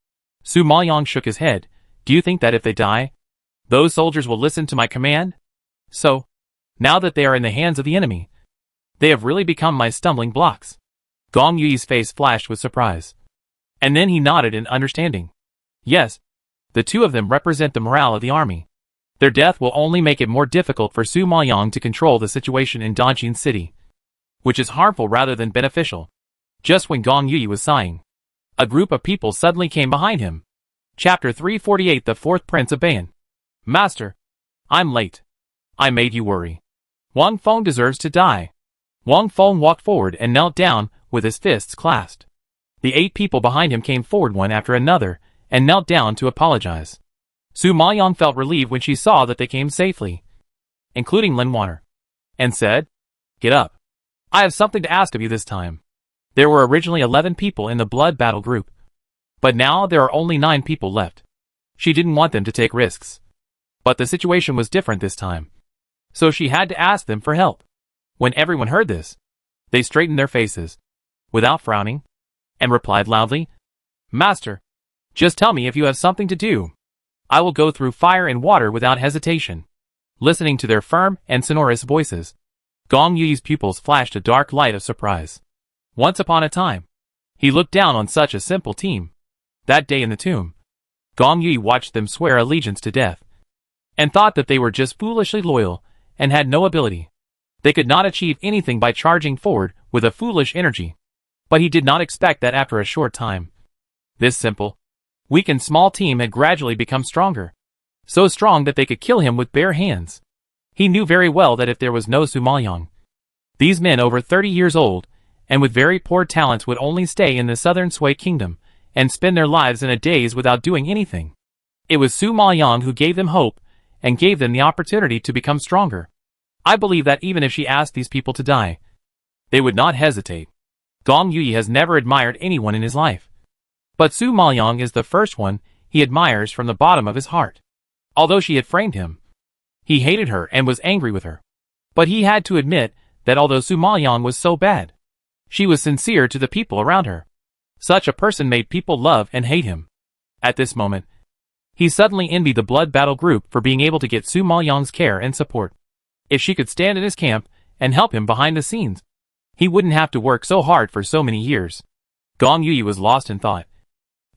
Su Maoyang shook his head. Do you think that if they die, those soldiers will listen to my command? So, now that they are in the hands of the enemy, they have really become my stumbling blocks. Gong Yi's face flashed with surprise, and then he nodded in understanding. Yes, the two of them represent the morale of the army. Their death will only make it more difficult for Su Maoyang to control the situation in Dongjin City, which is harmful rather than beneficial. Just when Gong Yi was sighing, a group of people suddenly came behind him. Chapter 348. The Fourth Prince of Bayan. Master, I'm late. I made you worry. Wang Feng deserves to die. Wang Feng walked forward and knelt down with his fists clasped. The 8 people behind him came forward one after another and knelt down to apologize. Su Maoyang felt relieved when she saw that they came safely, including Lin Water, and said, "Get up. I have something to ask of you this time." There were originally 11 people in the blood battle group, but now there are only 9 people left. She didn't want them to take risks, but the situation was different this time, so she had to ask them for help. When everyone heard this, they straightened their faces, without frowning, and replied loudly, "Master, just tell me if you have something to do. I will go through fire and water without hesitation." Listening to their firm and sonorous voices, Gong Yui's pupils flashed a dark light of surprise. Once upon a time, he looked down on such a simple team. That day in the tomb, Gong Yui watched them swear allegiance to death, and thought that they were just foolishly loyal and had no ability. They could not achieve anything by charging forward with a foolish energy. But he did not expect that after a short time, this simple, weak and small team had gradually become stronger. So strong that they could kill him with bare hands. He knew very well that if there was no Su Maoyang, these men over 30 years old, and with very poor talents would only stay in the southern Sui kingdom, and spend their lives in a daze without doing anything. It was Su Maoyang who gave them hope, and gave them the opportunity to become stronger. I believe that even if she asked these people to die, they would not hesitate. Gong Yui has never admired anyone in his life, but Su Maoyang is the first one he admires from the bottom of his heart. Although she had framed him, he hated her and was angry with her. But he had to admit that although Su Maoyang was so bad, she was sincere to the people around her. Such a person made people love and hate him. At this moment, he suddenly envied the blood battle group for being able to get Su Maoyang's care and support. If she could stand in his camp and help him behind the scenes, he wouldn't have to work so hard for so many years. Gong Yui was lost in thought,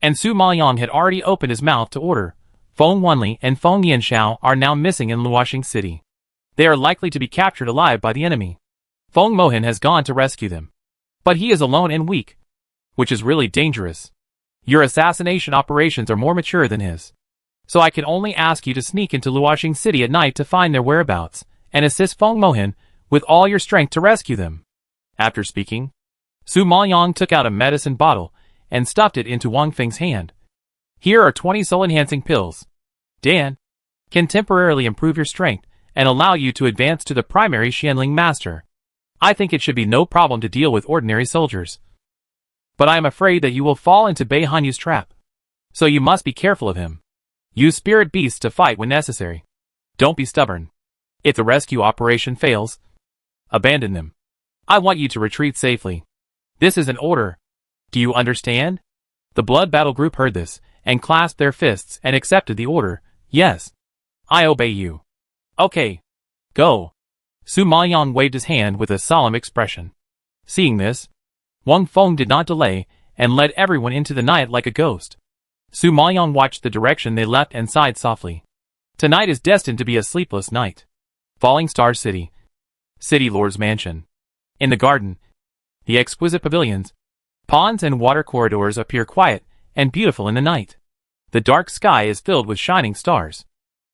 and Su Maoyang had already opened his mouth to order. Feng Wanli and Feng Yanxiao are now missing in Luoxing City. They are likely to be captured alive by the enemy. Feng Mohan has gone to rescue them, but he is alone and weak, which is really dangerous. Your assassination operations are more mature than his, so I can only ask you to sneak into Luoxing City at night to find their whereabouts, and assist Feng Mohan with all your strength to rescue them. After speaking, Su Maoyang took out a medicine bottle and stuffed it into Wang Feng's hand. Here are 20 soul-enhancing pills. Dan can temporarily improve your strength and allow you to advance to the primary Xianling master. I think it should be no problem to deal with ordinary soldiers. But I am afraid that you will fall into Bai Hanyu's trap. So you must be careful of him. Use spirit beasts to fight when necessary. Don't be stubborn. If the rescue operation fails, abandon them. I want you to retreat safely. This is an order. Do you understand? The blood battle group heard this, and clasped their fists and accepted the order. Yes. I obey you. Okay. Go. Su Maoyang waved his hand with a solemn expression. Seeing this, Wang Feng did not delay, and led everyone into the night like a ghost. Su Maoyang watched the direction they left and sighed softly. Tonight is destined to be a sleepless night. Falling Star City. City Lord's Mansion. In the garden, the exquisite pavilions, ponds and water corridors appear quiet and beautiful in the night. The dark sky is filled with shining stars.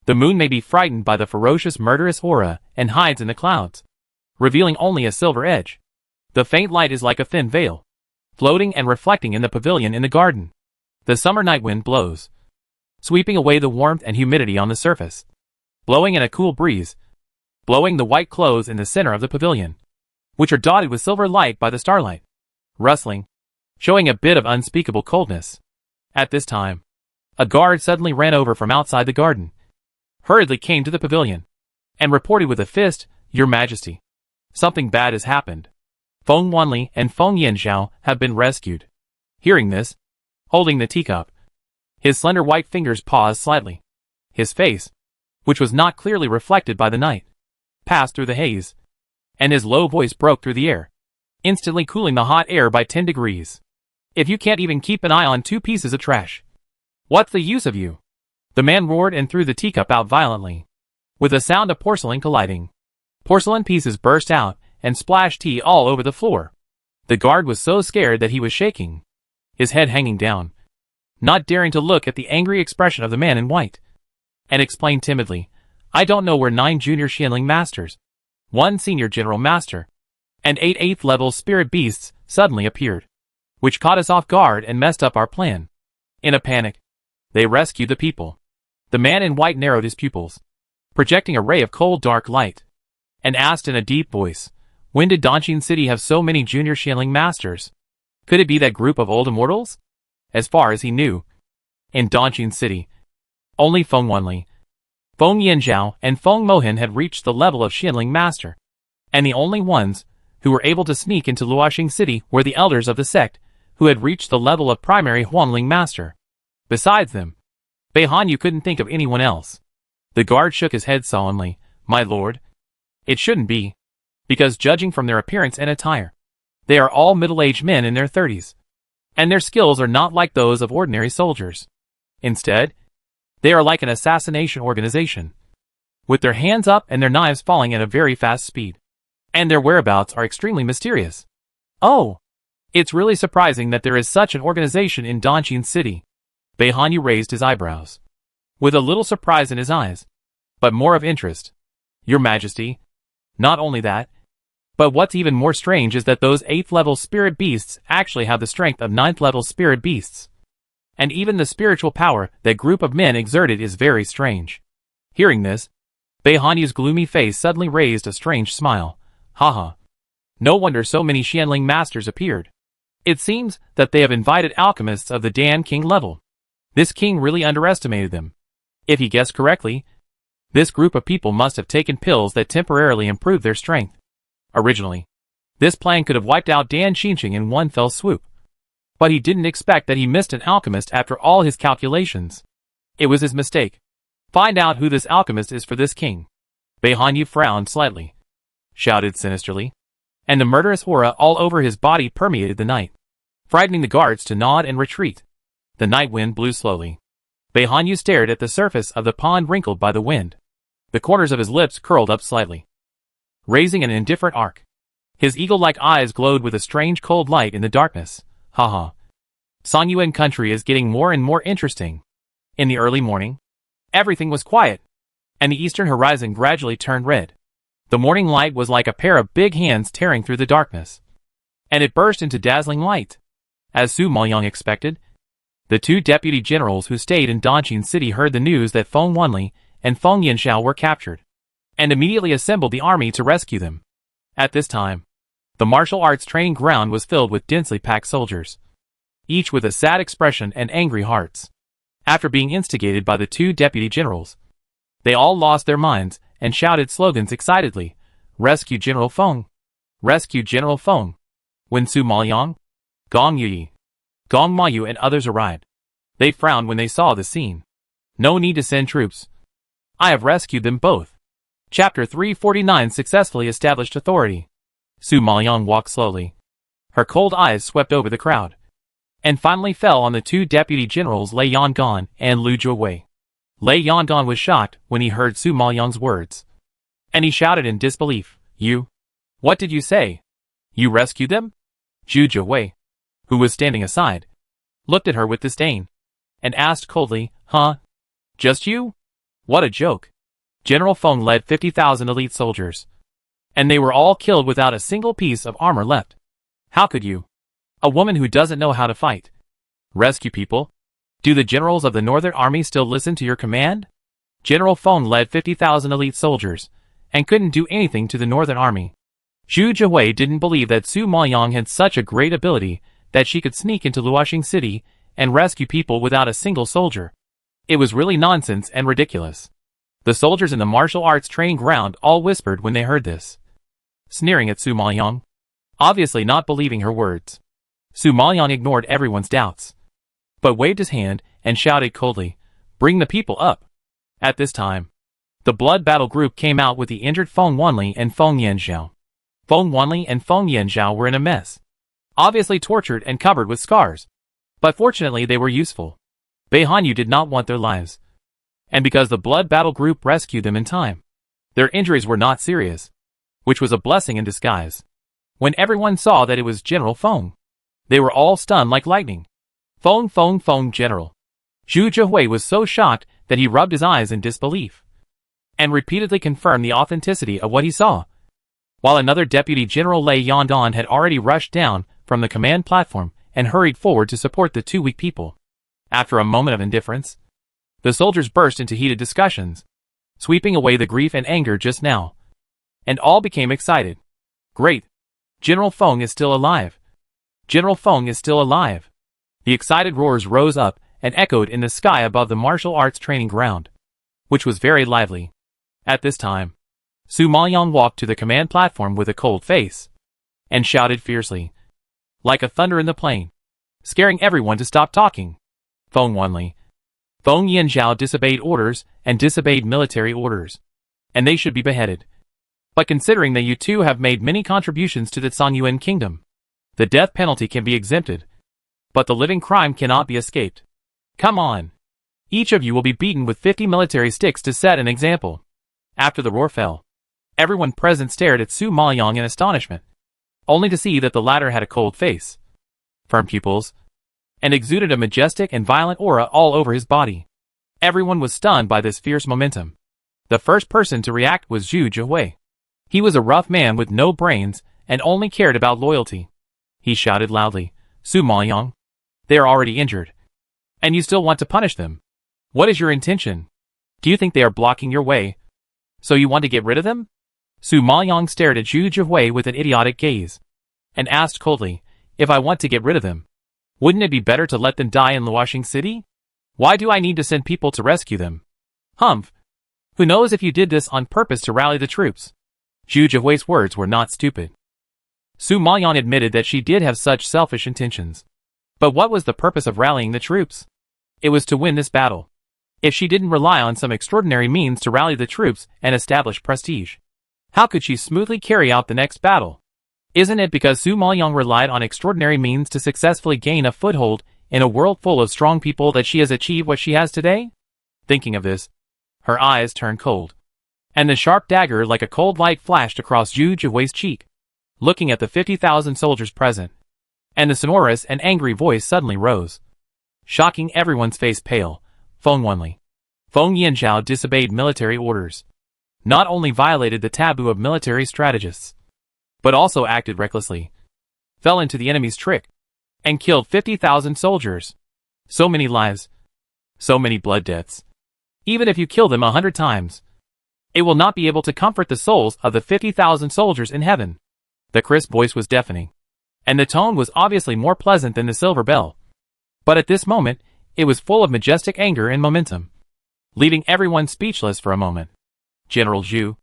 The moon may be frightened by the ferocious murderous aura and hides in the clouds, revealing only a silver edge. The faint light is like a thin veil, floating and reflecting in the pavilion in the garden. The summer night wind blows, sweeping away the warmth and humidity on the surface, blowing in a cool breeze, blowing the white clothes in the center of the pavilion, which are dotted with silver light by the starlight, rustling, showing a bit of unspeakable coldness. At this time, a guard suddenly ran over from outside the garden, hurriedly came to the pavilion, and reported with a fist, "Your Majesty, something bad has happened. Feng Wanli and Feng Yanxiao have been rescued." Hearing this, holding the teacup, his slender white fingers paused slightly. His face, which was not clearly reflected by the night, passed through the haze, and his low voice broke through the air, instantly cooling the hot air by 10 degrees. "If you can't even keep an eye on 2 pieces of trash, what's the use of you?" The man roared and threw the teacup out violently, with a sound of porcelain colliding. Porcelain pieces burst out and splashed tea all over the floor. The guard was so scared that he was shaking, his head hanging down, not daring to look at the angry expression of the man in white, and explained timidly, "I don't know where 9 junior Xianling masters, 1 senior general master, and 8 8th level spirit beasts suddenly appeared. which caught us off guard and messed up our plan. In a panic, they rescued the people. The man in white narrowed his pupils, projecting a ray of cold dark light, and asked in a deep voice, when did Donjin City have so many junior Xianling masters? Could it be that group of old immortals? As far as he knew, in Donjin City, only Feng Wanli, Feng Yanzhao, and Feng Mohan had reached the level of Xianling master, and the only ones who were able to sneak into Luoxing City were the elders of the sect, who had reached the level of primary Huanling master. Besides them, Bei Hanyu couldn't think of anyone else. The guard shook his head solemnly. My lord, it shouldn't be, because judging from their appearance and attire, they are all middle-aged men in their 30s, and their skills are not like those of ordinary soldiers. Instead, they are like an assassination organization, with their hands up and their knives falling at a very fast speed, and their whereabouts are extremely mysterious. Oh, it's really surprising that there is such an organization in Donjin City. Bei Hanyu raised his eyebrows, with a little surprise in his eyes, but more of interest. Your Majesty, not only that, but what's even more strange is that those 8th-level spirit beasts actually have the strength of 9th-level spirit beasts. And even the spiritual power that group of men exerted is very strange. Hearing this, Bei Hanyu's gloomy face suddenly raised a strange smile. Haha. No wonder so many Xianling masters appeared. It seems that they have invited alchemists of the Dan King level. This king really underestimated them. If he guessed correctly, this group of people must have taken pills that temporarily improved their strength. Originally, this plan could have wiped out Dan Xinqing in one fell swoop. But he didn't expect that he missed an alchemist after all his calculations. It was his mistake. Find out who this alchemist is for this king. Bei Hanyu frowned slightly, shouted sinisterly, and the murderous aura all over his body permeated the night, frightening the guards to nod and retreat. The night wind blew slowly. Bei Hanyu stared at the surface of the pond wrinkled by the wind. The corners of his lips curled up slightly, raising an indifferent arc. His eagle-like eyes glowed with a strange cold light in the darkness. Haha. Songyuan country is getting more and more interesting. In the early morning, everything was quiet, and the eastern horizon gradually turned red. The morning light was like a pair of big hands tearing through the darkness, and it burst into dazzling light. As Su Maoyang expected, the 2 deputy generals who stayed in Donjin City heard the news that Feng Wanli and Feng Yanzhao were captured, and immediately assembled the army to rescue them. At this time, the martial arts training ground was filled with densely packed soldiers, each with a sad expression and angry hearts. After being instigated by the 2 deputy generals, they all lost their minds and shouted slogans excitedly. Rescue General Feng! Rescue General Feng! When Su Maoyang, Gong Yi, Gong Mayu and others arrived, they frowned when they saw the scene. No need to send troops. I have rescued them both. Chapter 349 Successfully Established Authority. Su Maoyang walked slowly. Her cold eyes swept over the crowd, and finally fell on the 2 deputy generals Lei Yongan and Lu Jiawei. Lei Yongan was shocked when he heard Su Maoyang's words, and he shouted in disbelief, You? What did you say? You rescued them? Zhu Jiawei, who was standing aside, looked at her with disdain, and asked coldly, Huh? Just you? What a joke. General Feng led 50,000 elite soldiers, and they were all killed without a single piece of armor left. How could you? A woman who doesn't know how to fight. Rescue people? Do the generals of the Northern Army still listen to your command? General Feng led 50,000 elite soldiers, and couldn't do anything to the Northern Army. Zhu Jiawei didn't believe that Su Maoyang had such a great ability that she could sneak into Luoxing City and rescue people without a single soldier. It was really nonsense and ridiculous. The soldiers in the martial arts training ground all whispered when they heard this, sneering at Su Maoyang, obviously not believing her words. Su Maoyang ignored everyone's doubts, but waved his hand and shouted coldly, Bring the people up. At this time, the blood battle group came out with the injured Feng Wanli and Feng Yanzhao. Feng Wanli and Feng Yanzhao were in a mess, obviously tortured and covered with scars, but fortunately they were useful. Bei Hanyu did not want their lives, and because the blood battle group rescued them in time, their injuries were not serious, which was a blessing in disguise. When everyone saw that it was General Feng, they were all stunned like lightning. Feng, General. Zhu Jiawei was so shocked that he rubbed his eyes in disbelief, and repeatedly confirmed the authenticity of what he saw, while another deputy general Lei Yondan had already rushed down from the command platform and hurried forward to support the two weak people. After a moment of indifference, the soldiers burst into heated discussions, sweeping away the grief and anger just now. And all became excited. Great! General Feng is still alive! General Feng is still alive! The excited roars rose up and echoed in the sky above the martial arts training ground, which was very lively. At this time, Su Maoyang walked to the command platform with a cold face, and shouted fiercely, like a thunder in the plain, scaring everyone to stop talking. Feng Wanli, Feng Yanzhao disobeyed orders and disobeyed military orders, and they should be beheaded. But considering that you two have made many contributions to the Songyuan kingdom, the death penalty can be exempted, but the living crime cannot be escaped. Come on! Each of you will be beaten with 50 military sticks to set an example. After the roar fell, everyone present stared at Su Maoyang in astonishment, only to see that the latter had a cold face, firm pupils, and exuded a majestic and violent aura all over his body. Everyone was stunned by this fierce momentum. The first person to react was Zhu Jihui. He was a rough man with no brains and only cared about loyalty. He shouted loudly, Su Maoyang, they are already injured, and you still want to punish them. What is your intention? Do you think they are blocking your way, so you want to get rid of them? Su Maoyang stared at Zhu Jihui with an idiotic gaze, and asked coldly, if I want to get rid of them, wouldn't it be better to let them die in Luoxing City? Why do I need to send people to rescue them? Humph! Who knows if you did this on purpose to rally the troops? Zhu Jihui's words were not stupid. Su Maoyang admitted that she did have such selfish intentions. But what was the purpose of rallying the troops? It was to win this battle. If she didn't rely on some extraordinary means to rally the troops and establish prestige, how could she smoothly carry out the next battle? Isn't it because Su Maoyang relied on extraordinary means to successfully gain a foothold in a world full of strong people that she has achieved what she has today? Thinking of this, her eyes turned cold, and the sharp dagger like a cold light flashed across Zhu Jihui's cheek. Looking at the 50,000 soldiers present, and the sonorous and angry voice suddenly rose, shocking everyone's face pale. Feng Wanli, Feng Yanzhao disobeyed military orders, not only violated the taboo of military strategists, but also acted recklessly, fell into the enemy's trick, and killed 50,000 soldiers. So many lives, so many blood deaths. Even if you kill them 100 times, it will not be able to comfort the souls of the 50,000 soldiers in heaven. The crisp voice was deafening, and the tone was obviously more pleasant than the silver bell. But at this moment, it was full of majestic anger and momentum, leaving everyone speechless for a moment. General Zhu,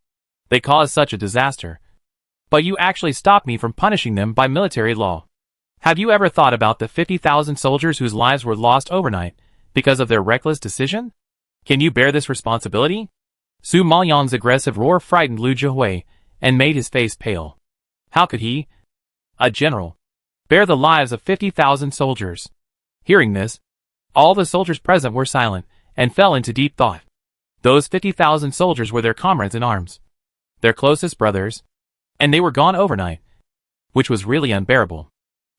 they caused such a disaster, but you actually stopped me from punishing them by military law. Have you ever thought about the 50,000 soldiers whose lives were lost overnight because of their reckless decision? Can you bear this responsibility? Su Maoyang's aggressive roar frightened Lu Jihui and made his face pale. How could he, a general, bear the lives of 50,000 soldiers? Hearing this, all the soldiers present were silent and fell into deep thought. Those 50,000 soldiers were their comrades in arms, their closest brothers, and they were gone overnight, which was really unbearable.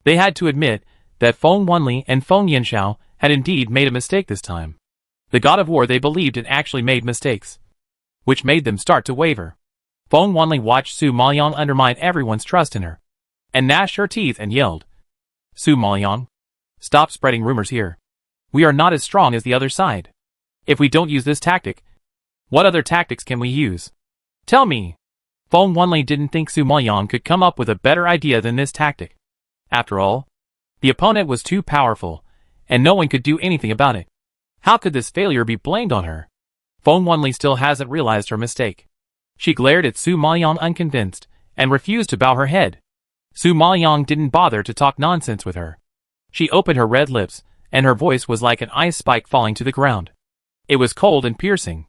They had to admit that Feng Wanli and Feng Yanzhao had indeed made a mistake this time. The god of war they believed in actually made mistakes, which made them start to waver. Feng Wanli watched Su Maoyang undermine everyone's trust in her, and gnashed her teeth and yelled, Su Maoyang, stop spreading rumors here. We are not as strong as the other side. If we don't use this tactic, what other tactics can we use? Tell me. Feng Wanli didn't think Su Maoyang could come up with a better idea than this tactic. After all, the opponent was too powerful, and no one could do anything about it. How could this failure be blamed on her? Feng Wanli still hasn't realized her mistake. She glared at Su Maoyang unconvinced, and refused to bow her head. Su Maoyang didn't bother to talk nonsense with her. She opened her red lips, and her voice was like an ice spike falling to the ground. It was cold and piercing.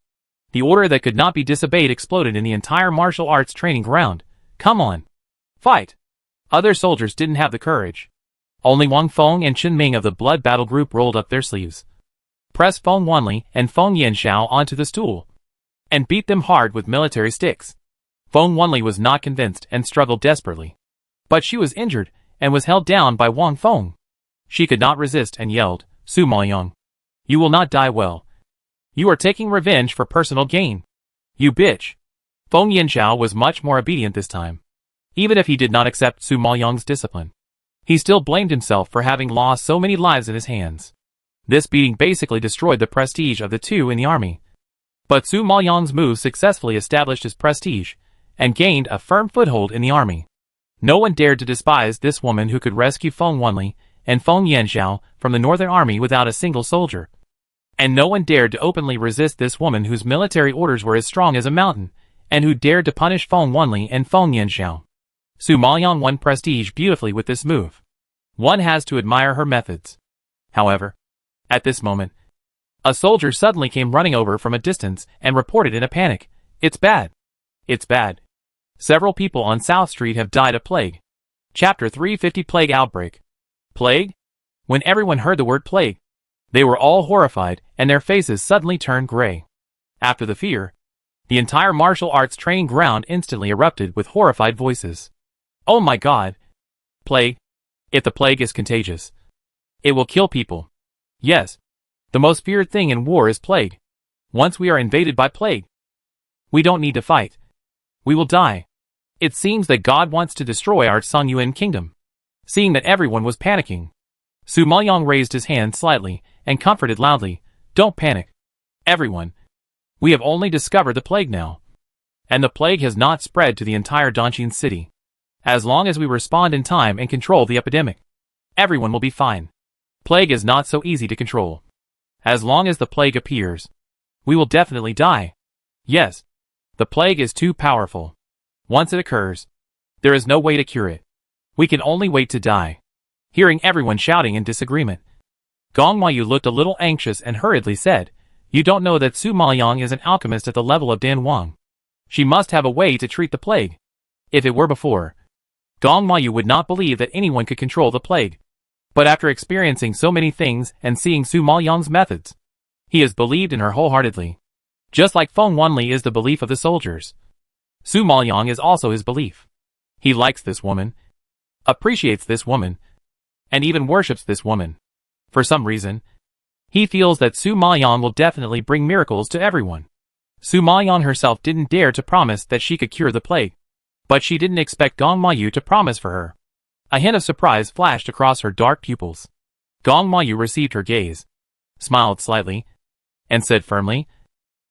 The order that could not be disobeyed exploded in the entire martial arts training ground. Come on. Fight. Other soldiers didn't have the courage. Only Wang Feng and Chen Ming of the Blood Battle Group rolled up their sleeves, pressed Feng Wanli and Feng Yanzhao onto the stool, and beat them hard with military sticks. Feng Wanli was not convinced and struggled desperately. But she was injured and was held down by Wang Feng. She could not resist and yelled, Su Maoyang, you will not die well. You are taking revenge for personal gain. You bitch. Feng Yanzhao was much more obedient this time, even if he did not accept Su Maoyang's discipline. He still blamed himself for having lost so many lives in his hands. This beating basically destroyed the prestige of the two in the army. But Su Maoyang's move successfully established his prestige, and gained a firm foothold in the army. No one dared to despise this woman who could rescue Feng Wanli and Feng Yanxiao from the northern army without a single soldier. And no one dared to openly resist this woman whose military orders were as strong as a mountain, and who dared to punish Feng Wanli and Feng Yanxiao. Su Maoyang won prestige beautifully with this move. One has to admire her methods. However, at this moment, a soldier suddenly came running over from a distance and reported in a panic, "It's bad. It's bad. Several people on South Street have died of plague." Chapter 350 Plague Outbreak. Plague? When everyone heard the word plague, they were all horrified and their faces suddenly turned gray. After the fear, the entire martial arts training ground instantly erupted with horrified voices. "Oh my God! Plague! If the plague is contagious, it will kill people. Yes, the most feared thing in war is plague. Once we are invaded by plague, we don't need to fight. We will die. It seems that God wants to destroy our Songyuan kingdom." Seeing that everyone was panicking, Su Maoyang raised his hand slightly and comforted loudly, "Don't panic, everyone. We have only discovered the plague now. And the plague has not spread to the entire Dongjin city. As long as we respond in time and control the epidemic, everyone will be fine. Plague is not so easy to control. As long as the plague appears, we will definitely die. Yes, the plague is too powerful. Once it occurs, there is no way to cure it. We can only wait to die." Hearing everyone shouting in disagreement, Gong Mayu looked a little anxious and hurriedly said, "You don't know that Su Maoyang is an alchemist at the level of Dan Wang. She must have a way to treat the plague. If it were before, Gong Mayu would not believe that anyone could control the plague. But after experiencing so many things and seeing Su Maoyang's methods, he has believed in her wholeheartedly. Just like Feng Wanli is the belief of the soldiers, Su Maoyang is also his belief. He likes this woman, appreciates this woman, and even worships this woman. For some reason, he feels that Su Maoyang will definitely bring miracles to everyone. Su Maoyang herself didn't dare to promise that she could cure the plague, but she didn't expect Gong Mayu to promise for her. A hint of surprise flashed across her dark pupils. Gong Mayu received her gaze, smiled slightly, and said firmly,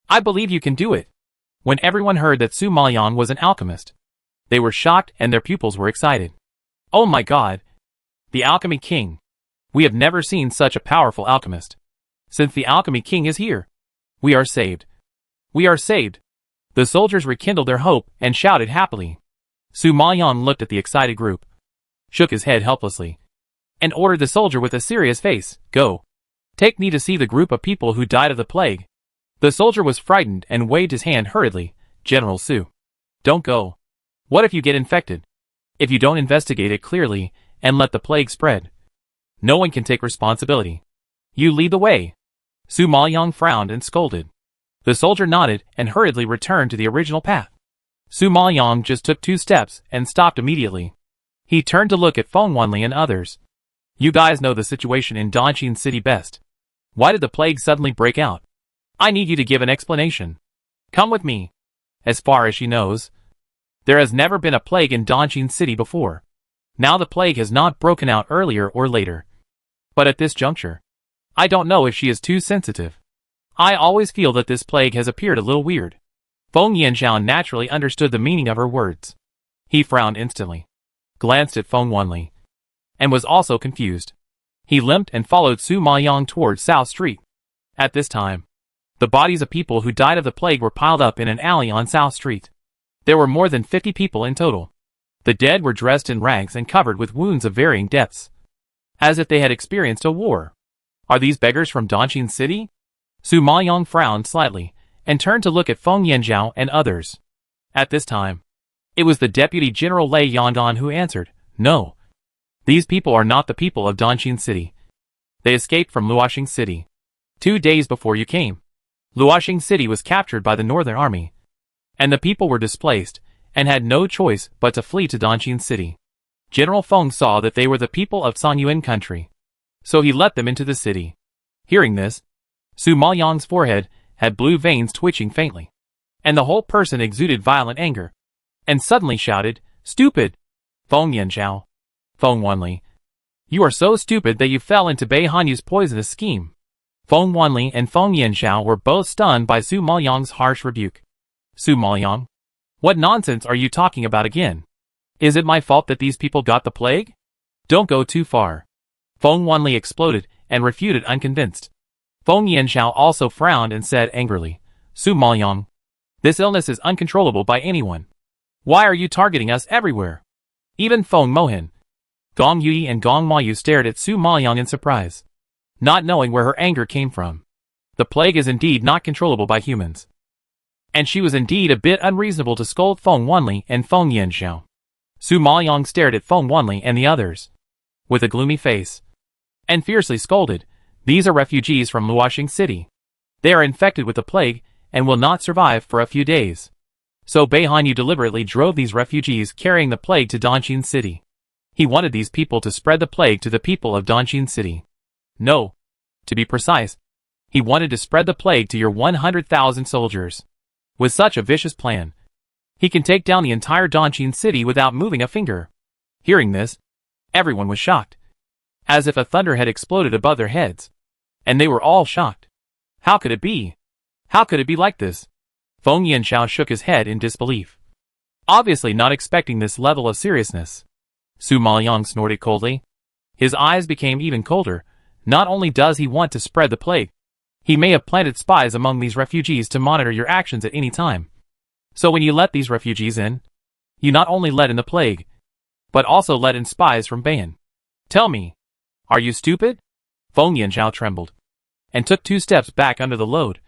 "I believe you can do it." When everyone heard that Su Maoyang was an alchemist, they were shocked and their pupils were excited. "Oh my God! The Alchemy King! We have never seen such a powerful alchemist. Since the Alchemy King is here, we are saved. We are saved." The soldiers rekindled their hope and shouted happily. Su Maoyang looked at the excited group, shook his head helplessly, and ordered the soldier with a serious face, "Go. Take me to see the group of people who died of the plague." The soldier was frightened and waved his hand hurriedly, "General Su, don't go. What if you get infected? If you don't investigate it clearly and let the plague spread, no one can take responsibility. You lead the way." Su Maoyang frowned and scolded. The soldier nodded and hurriedly returned to the original path. Su Maoyang just took 2 steps and stopped immediately. He turned to look at Feng Wanli and others. "You guys know the situation in Dongjin City best. Why did the plague suddenly break out? I need you to give an explanation. Come with me." As far as she knows, there has never been a plague in Dongjin City before. Now the plague has not broken out earlier or later. But at this juncture, I don't know if she is too sensitive. I always feel that this plague has appeared a little weird. Feng Yanxiao naturally understood the meaning of her words. He frowned instantly, glanced at Feng Wanli, and was also confused. He limped and followed Su Maoyang towards South Street. At this time, the bodies of people who died of the plague were piled up in an alley on South Street. There were more than 50 people in total. The dead were dressed in rags and covered with wounds of varying depths, as if they had experienced a war. Are these beggars from Dongjin City? Su Maoyang frowned slightly and turned to look at Feng Yanxiao and others. At this time, it was the Deputy General Lei Yongdan who answered, "No. These people are not the people of Dongjin City. They escaped from Luoxing City 2 days before you came. Luoxing City was captured by the Northern Army, and the people were displaced and had no choice but to flee to Dongjin City. General Feng saw that they were the people of Songyuan country, so he let them into the city." Hearing this, Su Maoyang's forehead had blue veins twitching faintly, and the whole person exuded violent anger, and suddenly shouted, "Stupid! Feng Yanxiao, Feng Wanli, You are so stupid that you fell into Bai Hanyu's poisonous scheme. Feng Wanli and Feng Yanxiao were both stunned by Su Maoyang's harsh rebuke. Su Maoyang? What nonsense are you talking about again? Is it my fault that these people got the plague? Don't go too far. Feng Wanli exploded and refuted unconvinced. Feng Yanxiao also frowned and said angrily, Su Maoyang, this illness is uncontrollable by anyone. Why are you targeting us everywhere? Even Feng Mohan, Gong Yui and Gong Mayu stared at Su Maoyang in surprise, not knowing where her anger came from. The plague is indeed not controllable by humans. And she was indeed a bit unreasonable to scold Feng Wanli and Feng Yanxiao. Su Maoyang stared at Feng Wanli and the others with a gloomy face and fiercely scolded, these are refugees from Luoxing City. They are infected with the plague and will not survive for a few days. So Bai Hanyu deliberately drove these refugees carrying the plague to Dongqing City. He wanted these people to spread the plague to the people of Dongqing City. No. To be precise, he wanted to spread the plague to your 100,000 soldiers. With such a vicious plan, he can take down the entire Dongqing City without moving a finger. Hearing this, everyone was shocked, as if a thunder had exploded above their heads. And they were all shocked. How could it be? How could it be like this? Feng Yanxiao shook his head in disbelief, obviously not expecting this level of seriousness. Su Maoyang snorted coldly. His eyes became even colder. Not only does he want to spread the plague, he may have planted spies among these refugees to monitor your actions at any time. So when you let these refugees in, you not only let in the plague, but also let in spies from Baiyan. Tell me, are you stupid? Feng Yanxiao trembled and took 2 steps back under the load,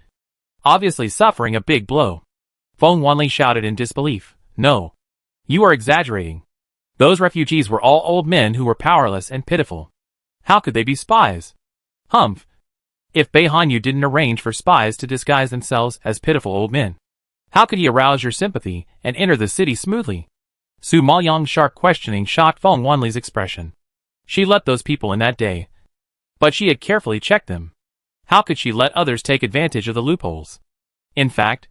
obviously suffering a big blow. Feng Wanli shouted in disbelief, no. You are exaggerating. Those refugees were all old men who were powerless and pitiful. How could they be spies? Humph. If Bai Hanyu didn't arrange for spies to disguise themselves as pitiful old men, how could he arouse your sympathy and enter the city smoothly? Su Maoyang's sharp questioning shocked Feng Wanli's expression. She let those people in that day, but she had carefully checked them. How could she let others take advantage of the loopholes? In fact,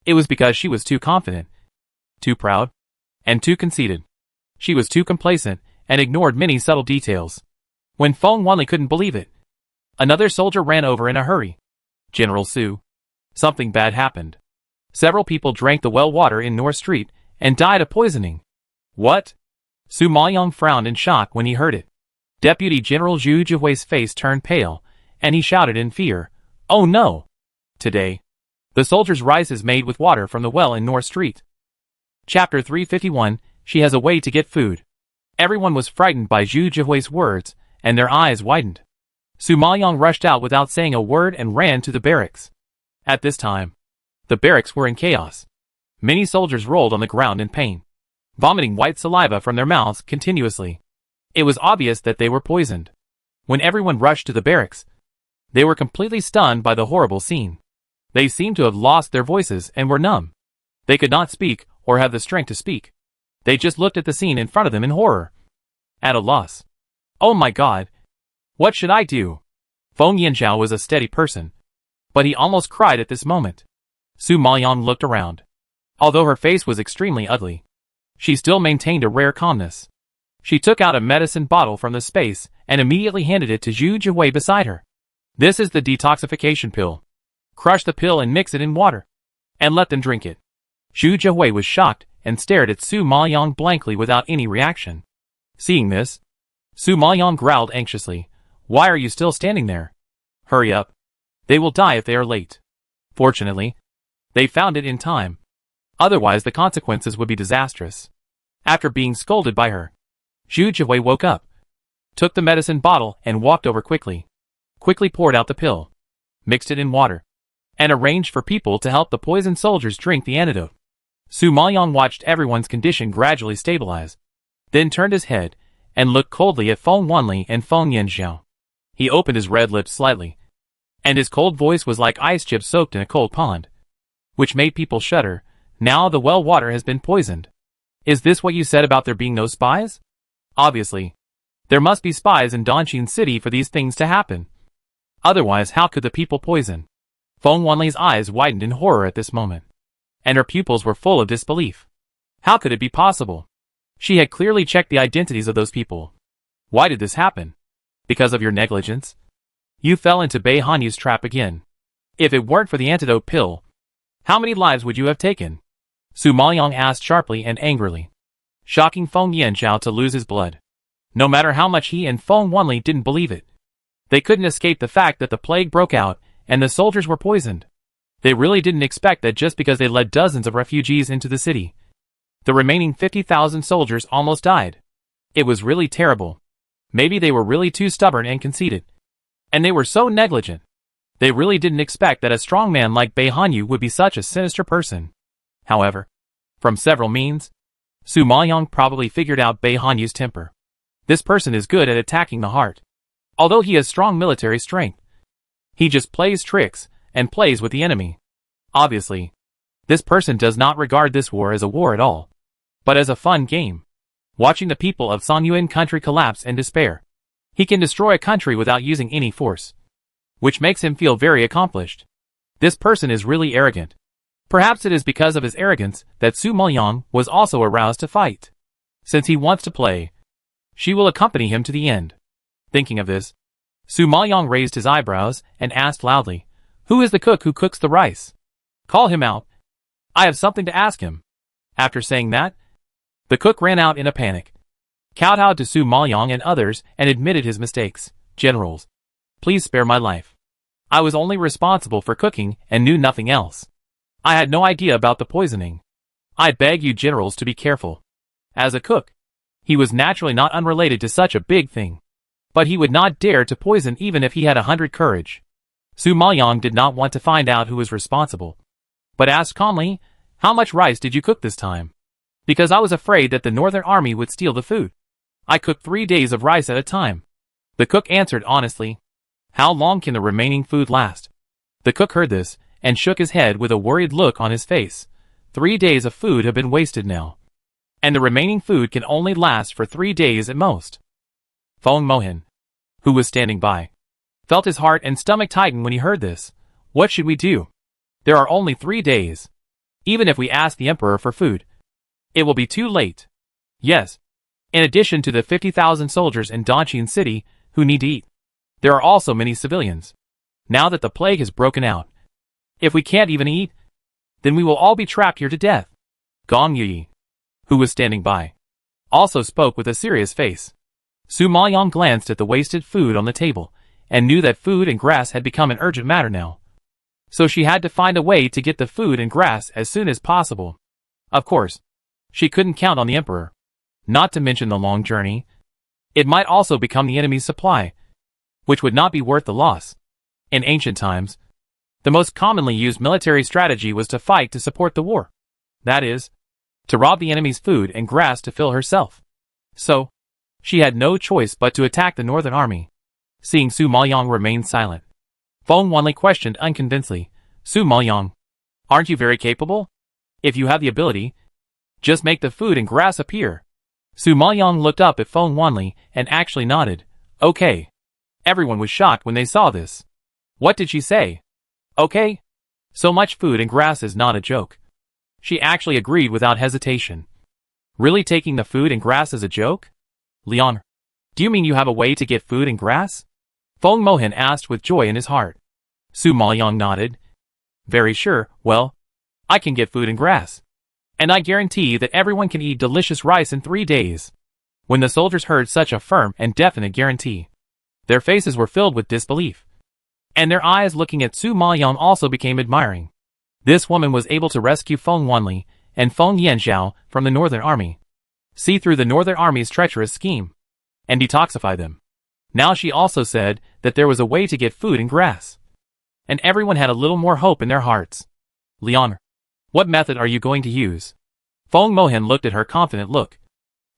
it was because she was too confident, too proud, and too conceited. She was too complacent and ignored many subtle details. When Feng Wanli couldn't believe it, another soldier ran over in a hurry. General Su, something bad happened. Several people drank the well water in North Street and died of poisoning. What? Su Maoyang frowned in shock when he heard it. Deputy General Zhu Jihui's face turned pale, and he shouted in fear, oh no! Today, the soldier's rice is made with water from the well in North Street. Chapter 351, She has a way to get food. Everyone was frightened by Zhu Jihui's words, and their eyes widened. Su Maoyang rushed out without saying a word and ran to the barracks. At this time, the barracks were in chaos. Many soldiers rolled on the ground in pain, vomiting white saliva from their mouths continuously. It was obvious that they were poisoned. When everyone rushed to the barracks, they were completely stunned by the horrible scene. They seemed to have lost their voices and were numb. They could not speak or have the strength to speak. They just looked at the scene in front of them in horror. At a loss. Oh my God! What should I do? Feng Yanxiao was a steady person, but he almost cried at this moment. Su Maoyang looked around. Although her face was extremely ugly, she still maintained a rare calmness. She took out a medicine bottle from the space and immediately handed it to Zhu Jihui beside her. This is the detoxification pill. Crush the pill and mix it in water, and let them drink it. Zhu Jihui was shocked and stared at Su Maoyang blankly without any reaction. Seeing this, Su Maoyang growled anxiously, why are you still standing there? Hurry up. They will die if they are late. Fortunately, they found it in time. Otherwise the consequences would be disastrous. After being scolded by her, Zhu Jihui woke up, took the medicine bottle and walked over quickly poured out the pill, mixed it in water, and arranged for people to help the poisoned soldiers drink the antidote. Su Maoyang watched everyone's condition gradually stabilize, then turned his head and looked coldly at Feng Wanli and Feng Yanxiao. He opened his red lips slightly, and his cold voice was like ice chips soaked in a cold pond, which made people shudder. Now the well water has been poisoned. Is this what you said about there being no spies? Obviously, there must be spies in Dongqing City for these things to happen. Otherwise, how could the people poison? Feng Wanli's eyes widened in horror at this moment, and her pupils were full of disbelief. How could it be possible? She had clearly checked the identities of those people. Why did this happen? Because of your negligence? You fell into Bei Hanyu's trap again. If it weren't for the antidote pill, how many lives would you have taken? Su Maoyang asked sharply and angrily, shocking Feng Yanzhao to lose his blood. No matter how much he and Feng Wanli didn't believe it, they couldn't escape the fact that the plague broke out and the soldiers were poisoned. They really didn't expect that just because they led dozens of refugees into the city, the remaining 50,000 soldiers almost died. It was really terrible. Maybe they were really too stubborn and conceited. And they were so negligent. They really didn't expect that a strong man like Bei Hanyu would be such a sinister person. However, from several means, Su Maoyang probably figured out Bei Hanyu's temper. This person is good at attacking the heart. Although he has strong military strength, he just plays tricks and plays with the enemy. Obviously, this person does not regard this war as a war at all, but as a fun game. Watching the people of Sanyuan country collapse in despair. He can destroy a country without using any force, which makes him feel very accomplished. This person is really arrogant. Perhaps it is because of his arrogance that Su Maoyang was also aroused to fight. Since he wants to play, she will accompany him to the end. Thinking of this, Su Maoyang raised his eyebrows and asked loudly, "Who is the cook who cooks the rice? Call him out. I have something to ask him." After saying that, the cook ran out in a panic, kowtowed to Su Maoyang and others, and admitted his mistakes. "Generals, please spare my life. I was only responsible for cooking and knew nothing else. I had no idea about the poisoning. I beg you generals to be careful." As a cook, he was naturally not unrelated to such a big thing. But he would not dare to poison even if he had 100 courage. Su Maoyang did not want to find out who was responsible, but asked calmly, "How much rice did you cook this time?" "Because I was afraid that the Northern Army would steal the food. I cooked 3 days of rice at a time." The cook answered honestly. "How long can the remaining food last?" The cook heard this and shook his head with a worried look on his face. 3 days of food have been wasted now, and the remaining food can only last for 3 days at most. Feng Mohan, who was standing by, felt his heart and stomach tighten when he heard this. What should we do? There are only 3 days. Even if we ask the emperor for food, it will be too late. Yes. In addition to the 50,000 soldiers in Dongqing City who need to eat, there are also many civilians. Now that the plague has broken out, if we can't even eat, then we will all be trapped here to death. Gong Yi, who was standing by, also spoke with a serious face. Su Maoyang glanced at the wasted food on the table, and knew that food and grass had become an urgent matter now. So she had to find a way to get the food and grass as soon as possible. Of course, she couldn't count on the emperor. Not to mention the long journey. It might also become the enemy's supply, which would not be worth the loss. In ancient times, the most commonly used military strategy was to fight to support the war. That is, to rob the enemy's food and grass to fill herself. So, she had no choice but to attack the Northern Army. Seeing Su Maoyang remain silent, Feng Wanli questioned unconvincedly, "Su Maoyang, aren't you very capable? If you have the ability, just make the food and grass appear." Su Maoyang looked up at Feng Wanli and actually nodded. "Okay." Everyone was shocked when they saw this. What did she say? Okay. So much food and grass is not a joke. She actually agreed without hesitation. Really taking the food and grass as a joke? Leon, do you mean you have a way to get food and grass? Feng Mohan asked with joy in his heart. Su Maoyang nodded. Very sure. Well, I can get food and grass. And I guarantee that everyone can eat delicious rice in 3 days. When the soldiers heard such a firm and definite guarantee, their faces were filled with disbelief. And their eyes looking at Su Maoyang also became admiring. This woman was able to rescue Feng Wanli and Feng Yanzhao from the Northern Army, see through the Northern Army's treacherous scheme, and detoxify them. Now she also said that there was a way to get food and grass. And everyone had a little more hope in their hearts. Leon, what method are you going to use? Feng Mohan looked at her confident look,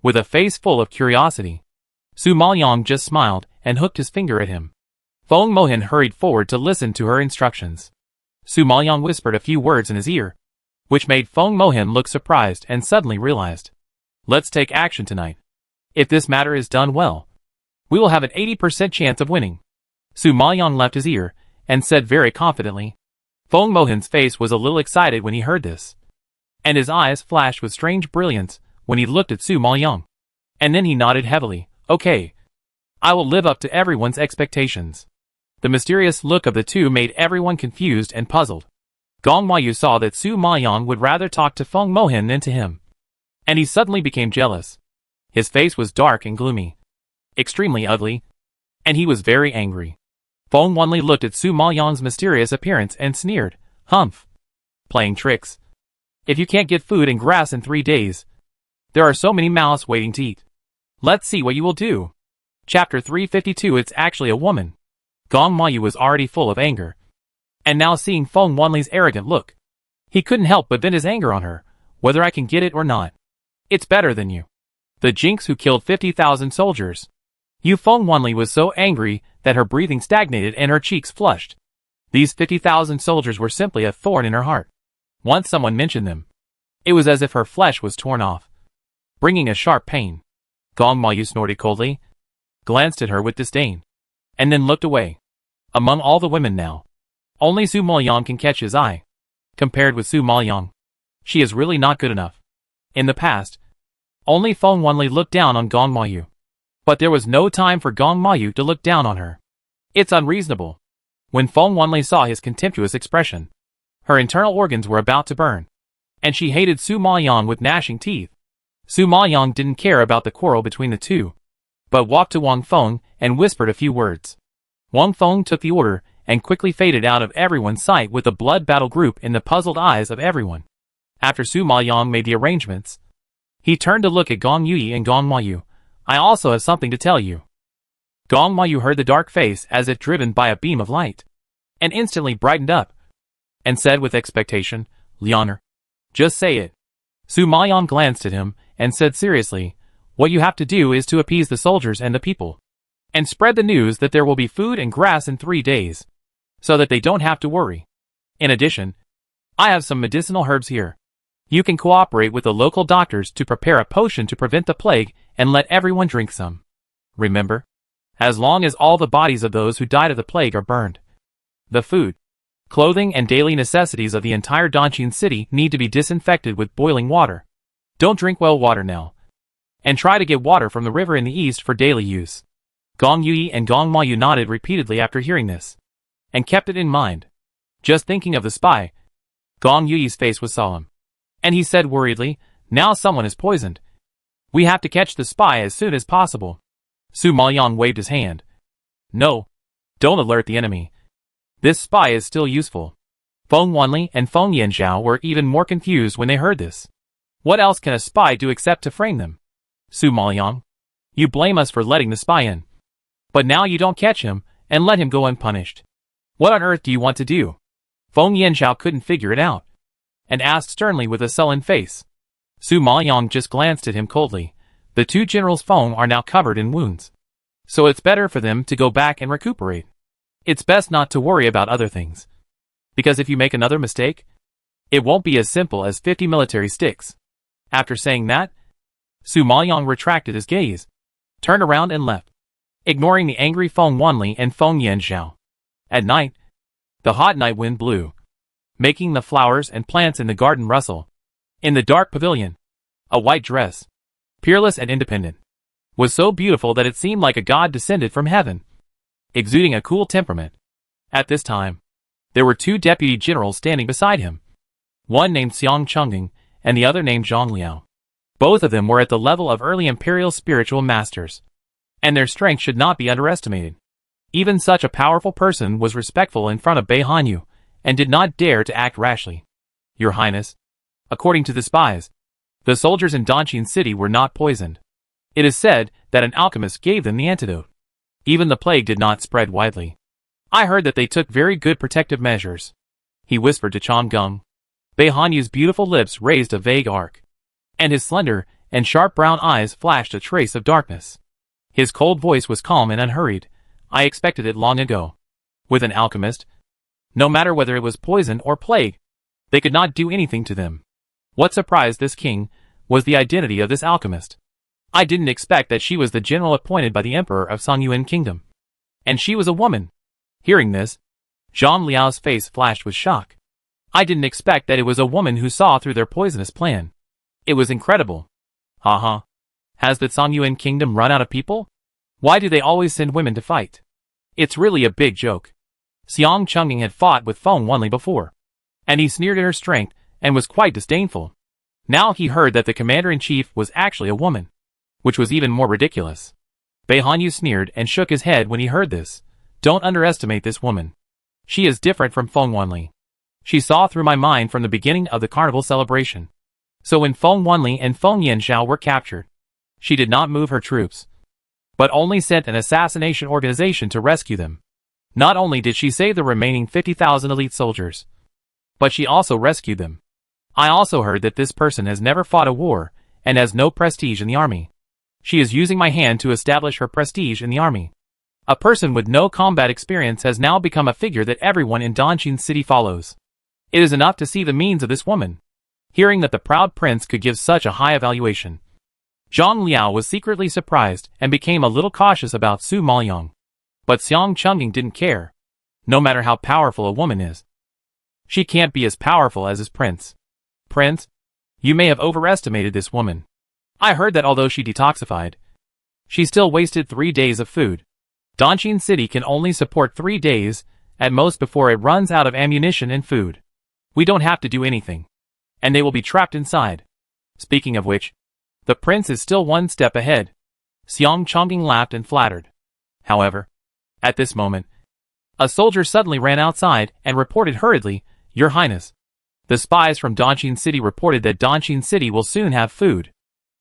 with a face full of curiosity. Su Maoyang just smiled and hooked his finger at him. Feng Mohan hurried forward to listen to her instructions. Su Maoyang whispered a few words in his ear, which made Feng Mohan look surprised and suddenly realized. Let's take action tonight. If this matter is done well, we will have an 80% chance of winning. Su Maoyang left his ear and said very confidently. Feng Mohan's face was a little excited when he heard this, and his eyes flashed with strange brilliance when he looked at Su Maoyang. And then he nodded heavily. Okay. I will live up to everyone's expectations. The mysterious look of the two made everyone confused and puzzled. Gong Mayu saw that Su Maoyang would rather talk to Feng Mohin than to him. And he suddenly became jealous. His face was dark and gloomy. Extremely ugly. And he was very angry. Feng Wanli looked at Su Maoyang's mysterious appearance and sneered, "Humph. Playing tricks. If you can't get food and grass in 3 days, there are so many mouths waiting to eat. Let's see what you will do." Chapter 352. It's actually a woman. Gong Mayu was already full of anger. And now seeing Feng Wanli's arrogant look, he couldn't help but vent his anger on her, whether I can get it or not. It's better than you. The jinx who killed 50,000 soldiers. You. Feng Wanli was so angry that her breathing stagnated and her cheeks flushed. These 50,000 soldiers were simply a thorn in her heart. Once someone mentioned them, it was as if her flesh was torn off, bringing a sharp pain. Gong Mayu snorted coldly, glanced at her with disdain, and then looked away. Among all the women now, only Su Maoyang can catch his eye. Compared with Su Maoyang, she is really not good enough. In the past, only Feng Wanli looked down on Gong Mayu. But there was no time for Gong Mayu to look down on her. It's unreasonable. When Feng Wanli saw his contemptuous expression, her internal organs were about to burn. And she hated Su Maoyang with gnashing teeth. Su Maoyang didn't care about the quarrel between the two, but walked to Wang Feng and whispered a few words. Wang Feng took the order and quickly faded out of everyone's sight with the blood battle group in the puzzled eyes of everyone. After Su Maoyang made the arrangements, he turned to look at Gong Yui and Gong Mayu. "I also have something to tell you." Gong Mayu heard the dark face as if driven by a beam of light, and instantly brightened up, and said with expectation, "Lianer, just say it." Su Maoyang glanced at him and said seriously, "What you have to do is to appease the soldiers and the people, and spread the news that there will be food and grass in 3 days, so that they don't have to worry. In addition, I have some medicinal herbs here. You can cooperate with the local doctors to prepare a potion to prevent the plague and let everyone drink some. Remember, as long as all the bodies of those who died of the plague are burned, the food, clothing and daily necessities of the entire Dongjin city need to be disinfected with boiling water. Don't drink well water now, and try to get water from the river in the east for daily use." Gong Yui and Gong Mayu nodded repeatedly after hearing this, and kept it in mind. Just thinking of the spy, Gong Yui's face was solemn, and he said worriedly, "Now someone is poisoned. We have to catch the spy as soon as possible." Su Maoyang waved his hand. "No, don't alert the enemy. This spy is still useful." Feng Wanli and Feng Yanzhao were even more confused when they heard this. What else can a spy do except to frame them? Su Maoyang, you blame us for letting the spy in, but now you don't catch him and let him go unpunished. What on earth do you want to do? Feng Yanzhao couldn't figure it out, and asked sternly with a sullen face. Su Maoyang just glanced at him coldly. The two generals Feng are now covered in wounds, so it's better for them to go back and recuperate. It's best not to worry about other things, because if you make another mistake, it won't be as simple as 50 military sticks. After saying that, Su Maoyang retracted his gaze, turned around and left, ignoring the angry Feng Wanli and Feng Yanzhao. At night, the hot night wind blew, making the flowers and plants in the garden rustle. In the dark pavilion, a white dress, peerless and independent, was so beautiful that it seemed like a god descended from heaven, exuding a cool temperament. At this time, there were two deputy generals standing beside him, one named Xiang Chungang and the other named Zhang Liao. Both of them were at the level of early imperial spiritual masters, and their strength should not be underestimated. Even such a powerful person was respectful in front of Bei Hanyu, and did not dare to act rashly. Your Highness, according to the spies, the soldiers in Dongjin City were not poisoned. It is said that an alchemist gave them the antidote. Even the plague did not spread widely. I heard that they took very good protective measures, he whispered to Chong Gung. Bei Hanyu's beautiful lips raised a vague arc, and his slender and sharp brown eyes flashed a trace of darkness. His cold voice was calm and unhurried. I expected it long ago. With an alchemist, no matter whether it was poison or plague, they could not do anything to them. What surprised this king was the identity of this alchemist. I didn't expect that she was the general appointed by the emperor of Songyuan Kingdom. And she was a woman. Hearing this, Zhang Liao's face flashed with shock. I didn't expect that it was a woman who saw through their poisonous plan. It was incredible. Haha. Has the Songyuan Kingdom run out of people? Why do they always send women to fight? It's really a big joke. Xiang Chungying had fought with Feng Wanli before, and he sneered at her strength and was quite disdainful. Now he heard that the commander-in-chief was actually a woman, which was even more ridiculous. Bei Hanyu sneered and shook his head when he heard this. Don't underestimate this woman. She is different from Feng Wanli. She saw through my mind from the beginning of the carnival celebration. So when Feng Wanli and Feng Yanxiao were captured, she did not move her troops, but only sent an assassination organization to rescue them. Not only did she save the remaining 50,000 elite soldiers, but she also rescued them. I also heard that this person has never fought a war and has no prestige in the army. She is using my hand to establish her prestige in the army. A person with no combat experience has now become a figure that everyone in Dongjin City follows. It is enough to see the means of this woman. Hearing that the proud prince could give such a high evaluation, Zhang Liao was secretly surprised and became a little cautious about Su Maoyong. But Xiang Chungying didn't care. No matter how powerful a woman is, she can't be as powerful as his prince. Prince, you may have overestimated this woman. I heard that although she detoxified, she still wasted 3 days of food. Dongjin City can only support 3 days, at most, before it runs out of ammunition and food. We don't have to do anything, and they will be trapped inside. Speaking of which, the prince is still 1 step ahead. Xiang Chungying laughed and flattered. However, at this moment, a soldier suddenly ran outside and reported hurriedly, Your Highness, the spies from Dongjin City reported that Dongjin City will soon have food.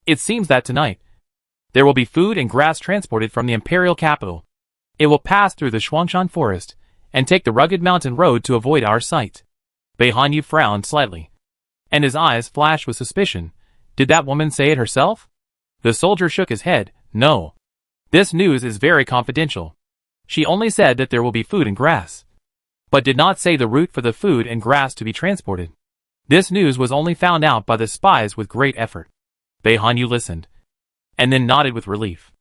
It seems that tonight, there will be food and grass transported from the imperial capital. It will pass through the Shuangshan forest and take the rugged mountain road to avoid our sight. Bei Hanyu frowned slightly, and his eyes flashed with suspicion. Did that woman say it herself? The soldier shook his head. No. This news is very confidential. She only said that there will be food and grass, but did not say the route for the food and grass to be transported. This news was only found out by the spies with great effort. Bei Hanyu listened, and then nodded with relief.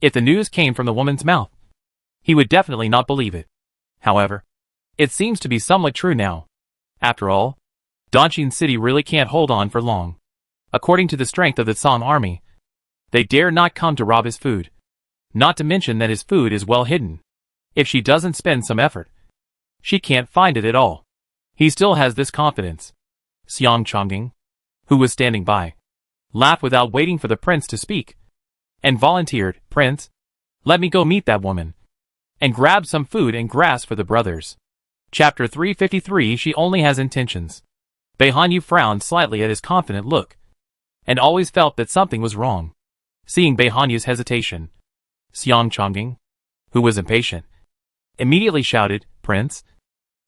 If the news came from the woman's mouth, he would definitely not believe it. However, it seems to be somewhat true now. After all, Dongjin City really can't hold on for long. According to the strength of the Song army, they dare not come to rob his food. Not to mention that his food is well hidden. If she doesn't spend some effort, she can't find it at all. He still has this confidence. Xiang Chungying, who was standing by, laughed without waiting for the prince to speak, and volunteered, Prince, let me go meet that woman, and grab some food and grass for the brothers. Chapter 353. She only has intentions. Bei Hanyu frowned slightly at his confident look, and always felt that something was wrong. Seeing Bei Hanyu's hesitation, Xiang Chungying, who was impatient, immediately shouted, Prince,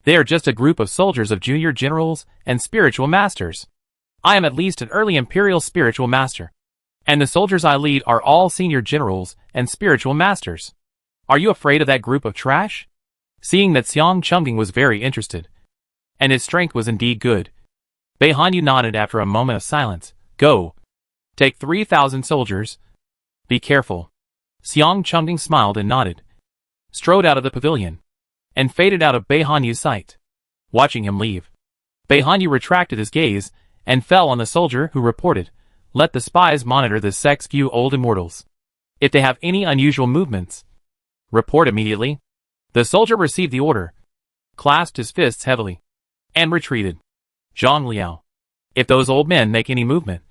they are just a group of soldiers of junior generals and spiritual masters. I am at least an early imperial spiritual master, and the soldiers I lead are all senior generals and spiritual masters. Are you afraid of that group of trash? Seeing that Xiang Chungying was very interested, and his strength was indeed good, Bei Hanyu nodded after a moment of silence. Go. Take 3,000 soldiers. Be careful. Xiang Chungying smiled and nodded, strode out of the pavilion, and faded out of Bei Hanyu's sight. Watching him leave, Bei Hanyu retracted his gaze and fell on the soldier who reported, let the spies monitor the Sex Few Old Immortals. If they have any unusual movements, report immediately. The soldier received the order, clasped his fists heavily, and retreated. Zhang Liao, if those old men make any movement,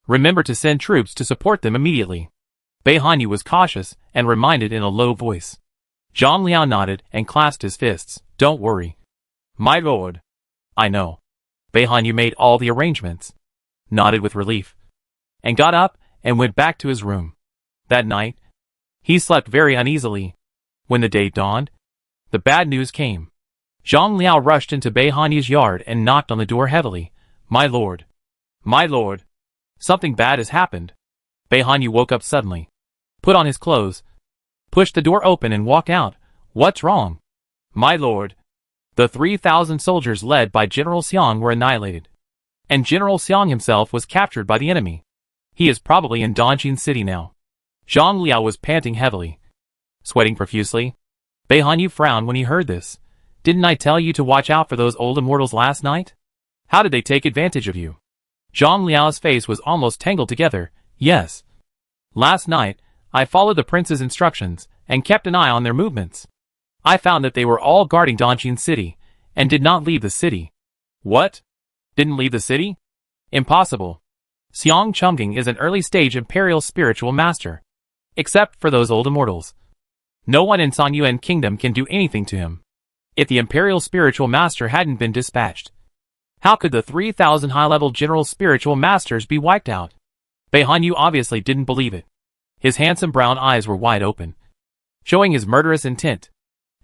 remember to send troops to support them immediately. Bei Hanyu was cautious and reminded in a low voice. Zhang Liao nodded and clasped his fists. Don't worry, my lord. I know. Bei Hanyu made all the arrangements, nodded with relief, and got up and went back to his room. That night, he slept very uneasily. When the day dawned, the bad news came. Zhang Liao rushed into Bei Hanyu's yard and knocked on the door heavily. My lord. My lord. Something bad has happened. Bei Hanyu woke up suddenly, put on his clothes, pushed the door open and walked out. What's wrong? My lord. The 3,000 soldiers led by General Xiang were annihilated, and General Xiang himself was captured by the enemy. He is probably in Dongjin City now. Zhang Liao was panting heavily, sweating profusely. Bei Hanyu frowned when he heard this. Didn't I tell you to watch out for those old immortals last night? How did they take advantage of you? Zhang Liao's face was almost tangled together. Yes. Last night, I followed the prince's instructions and kept an eye on their movements. I found that they were all guarding Dongjin City and did not leave the city. What? Didn't leave the city? Impossible. Xiang Chungjing is an early-stage imperial spiritual master. Except for those old immortals. No one in Sanyuan Kingdom can do anything to him. If the imperial spiritual master hadn't been dispatched, how could the 3,000 high-level general spiritual masters be wiped out? Bei Hanyu obviously didn't believe it. His handsome brown eyes were wide open, showing his murderous intent.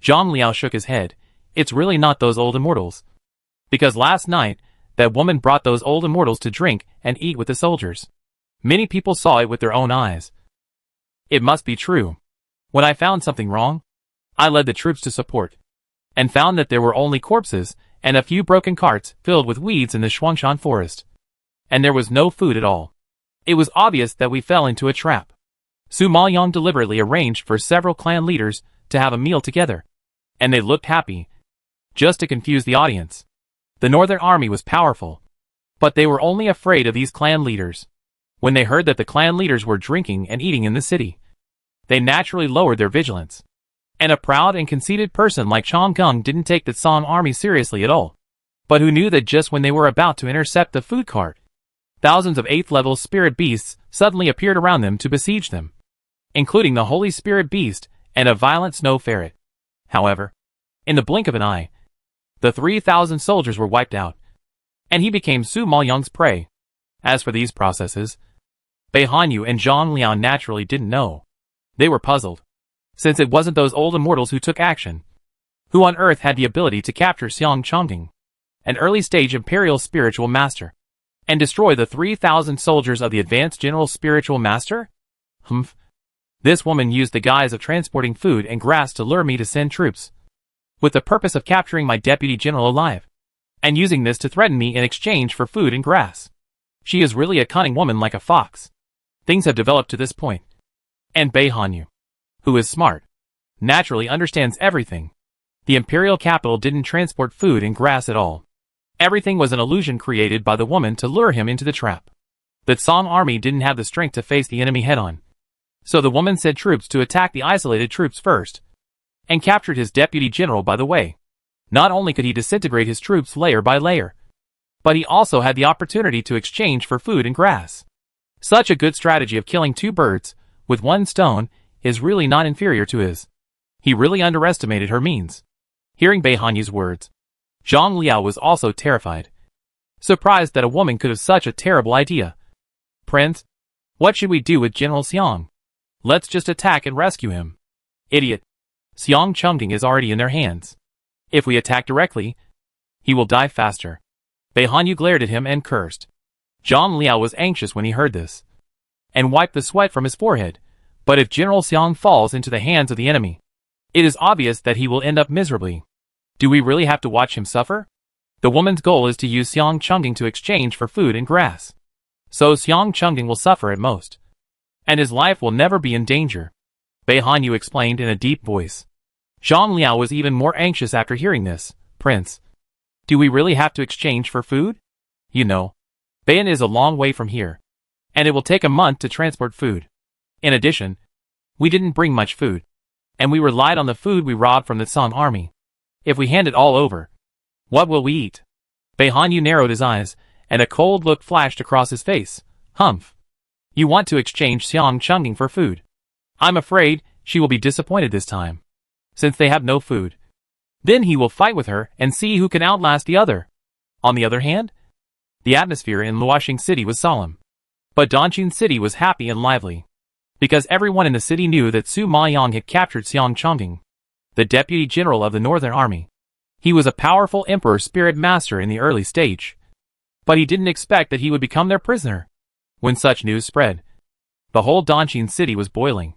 Zhang Liao shook his head. It's really not those old immortals. Because last night, that woman brought those old immortals to drink and eat with the soldiers. Many people saw it with their own eyes. It must be true. When I found something wrong, I led the troops to support, and found that there were only corpses and a few broken carts filled with weeds in the Shuangshan forest. And there was no food at all. It was obvious that we fell into a trap. Su Maoyang deliberately arranged for several clan leaders to have a meal together, and they looked happy, just to confuse the audience. The Northern Army was powerful, but they were only afraid of these clan leaders. When they heard that the clan leaders were drinking and eating in the city, they naturally lowered their vigilance. And a proud and conceited person like Chong Kung didn't take the Song army seriously at all, but who knew that just when they were about to intercept the food cart, thousands of 8th level spirit beasts suddenly appeared around them to besiege them, including the Holy Spirit Beast and a violent snow ferret. However, in the blink of an eye, the 3,000 soldiers were wiped out, and he became Su Maoyang's prey. As for these processes, Bei Hanyu and Zhang Liao naturally didn't know. They were puzzled, since it wasn't those old immortals who took action. Who on earth had the ability to capture Xiang Chungjing, an early-stage imperial spiritual master, and destroy the 3,000 soldiers of the advanced general spiritual master? Humph. This woman used the guise of transporting food and grass to lure me to send troops, with the purpose of capturing my deputy general alive, and using this to threaten me in exchange for food and grass. She is really a cunning woman like a fox. Things have developed to this point. And Bei Hanyu, who is smart, naturally understands everything. The imperial capital didn't transport food and grass at all. Everything was an illusion created by the woman to lure him into the trap. The Song army didn't have the strength to face the enemy head-on. So the woman sent troops to attack the isolated troops first, and captured his deputy general by the way. Not only could he disintegrate his troops layer by layer, but he also had the opportunity to exchange for food and grass. Such a good strategy of killing two birds with one stone is really not inferior to his. He really underestimated her means. Hearing Bei Hanyu's words, Zhang Liao was also terrified, surprised that a woman could have such a terrible idea. Prince, what should we do with General Xiang? Let's just attack and rescue him. Idiot. Xiang Chungjing is already in their hands. If we attack directly, he will die faster. Bei Hanyu glared at him and cursed. Zhang Liao was anxious when he heard this, and wiped the sweat from his forehead. But if General Xiang falls into the hands of the enemy, it is obvious that he will end up miserably. Do we really have to watch him suffer? The woman's goal is to use Xiang Chungjing to exchange for food and grass. So Xiang Chungjing will suffer at most, and his life will never be in danger, Bei Hanyu explained in a deep voice. Zhang Liao was even more anxious after hearing this. Prince, do we really have to exchange for food? You know, Bayan is a long way from here, and it will take a month to transport food. In addition, we didn't bring much food, and we relied on the food we robbed from the Song army. If we hand it all over, what will we eat? Bei Hanyu narrowed his eyes, and a cold look flashed across his face. Humph. You want to exchange Xiang Chungjing for food. I'm afraid she will be disappointed this time, since they have no food. Then he will fight with her and see who can outlast the other. On the other hand, the atmosphere in Luoxing City was solemn, but Dongjin City was happy and lively, because everyone in the city knew that Su Maoyang had captured Xiang Chungjing, the deputy general of the Northern Army. He was a powerful emperor spirit master in the early stage, but he didn't expect that he would become their prisoner. When such news spread, the whole Dongjin City was boiling.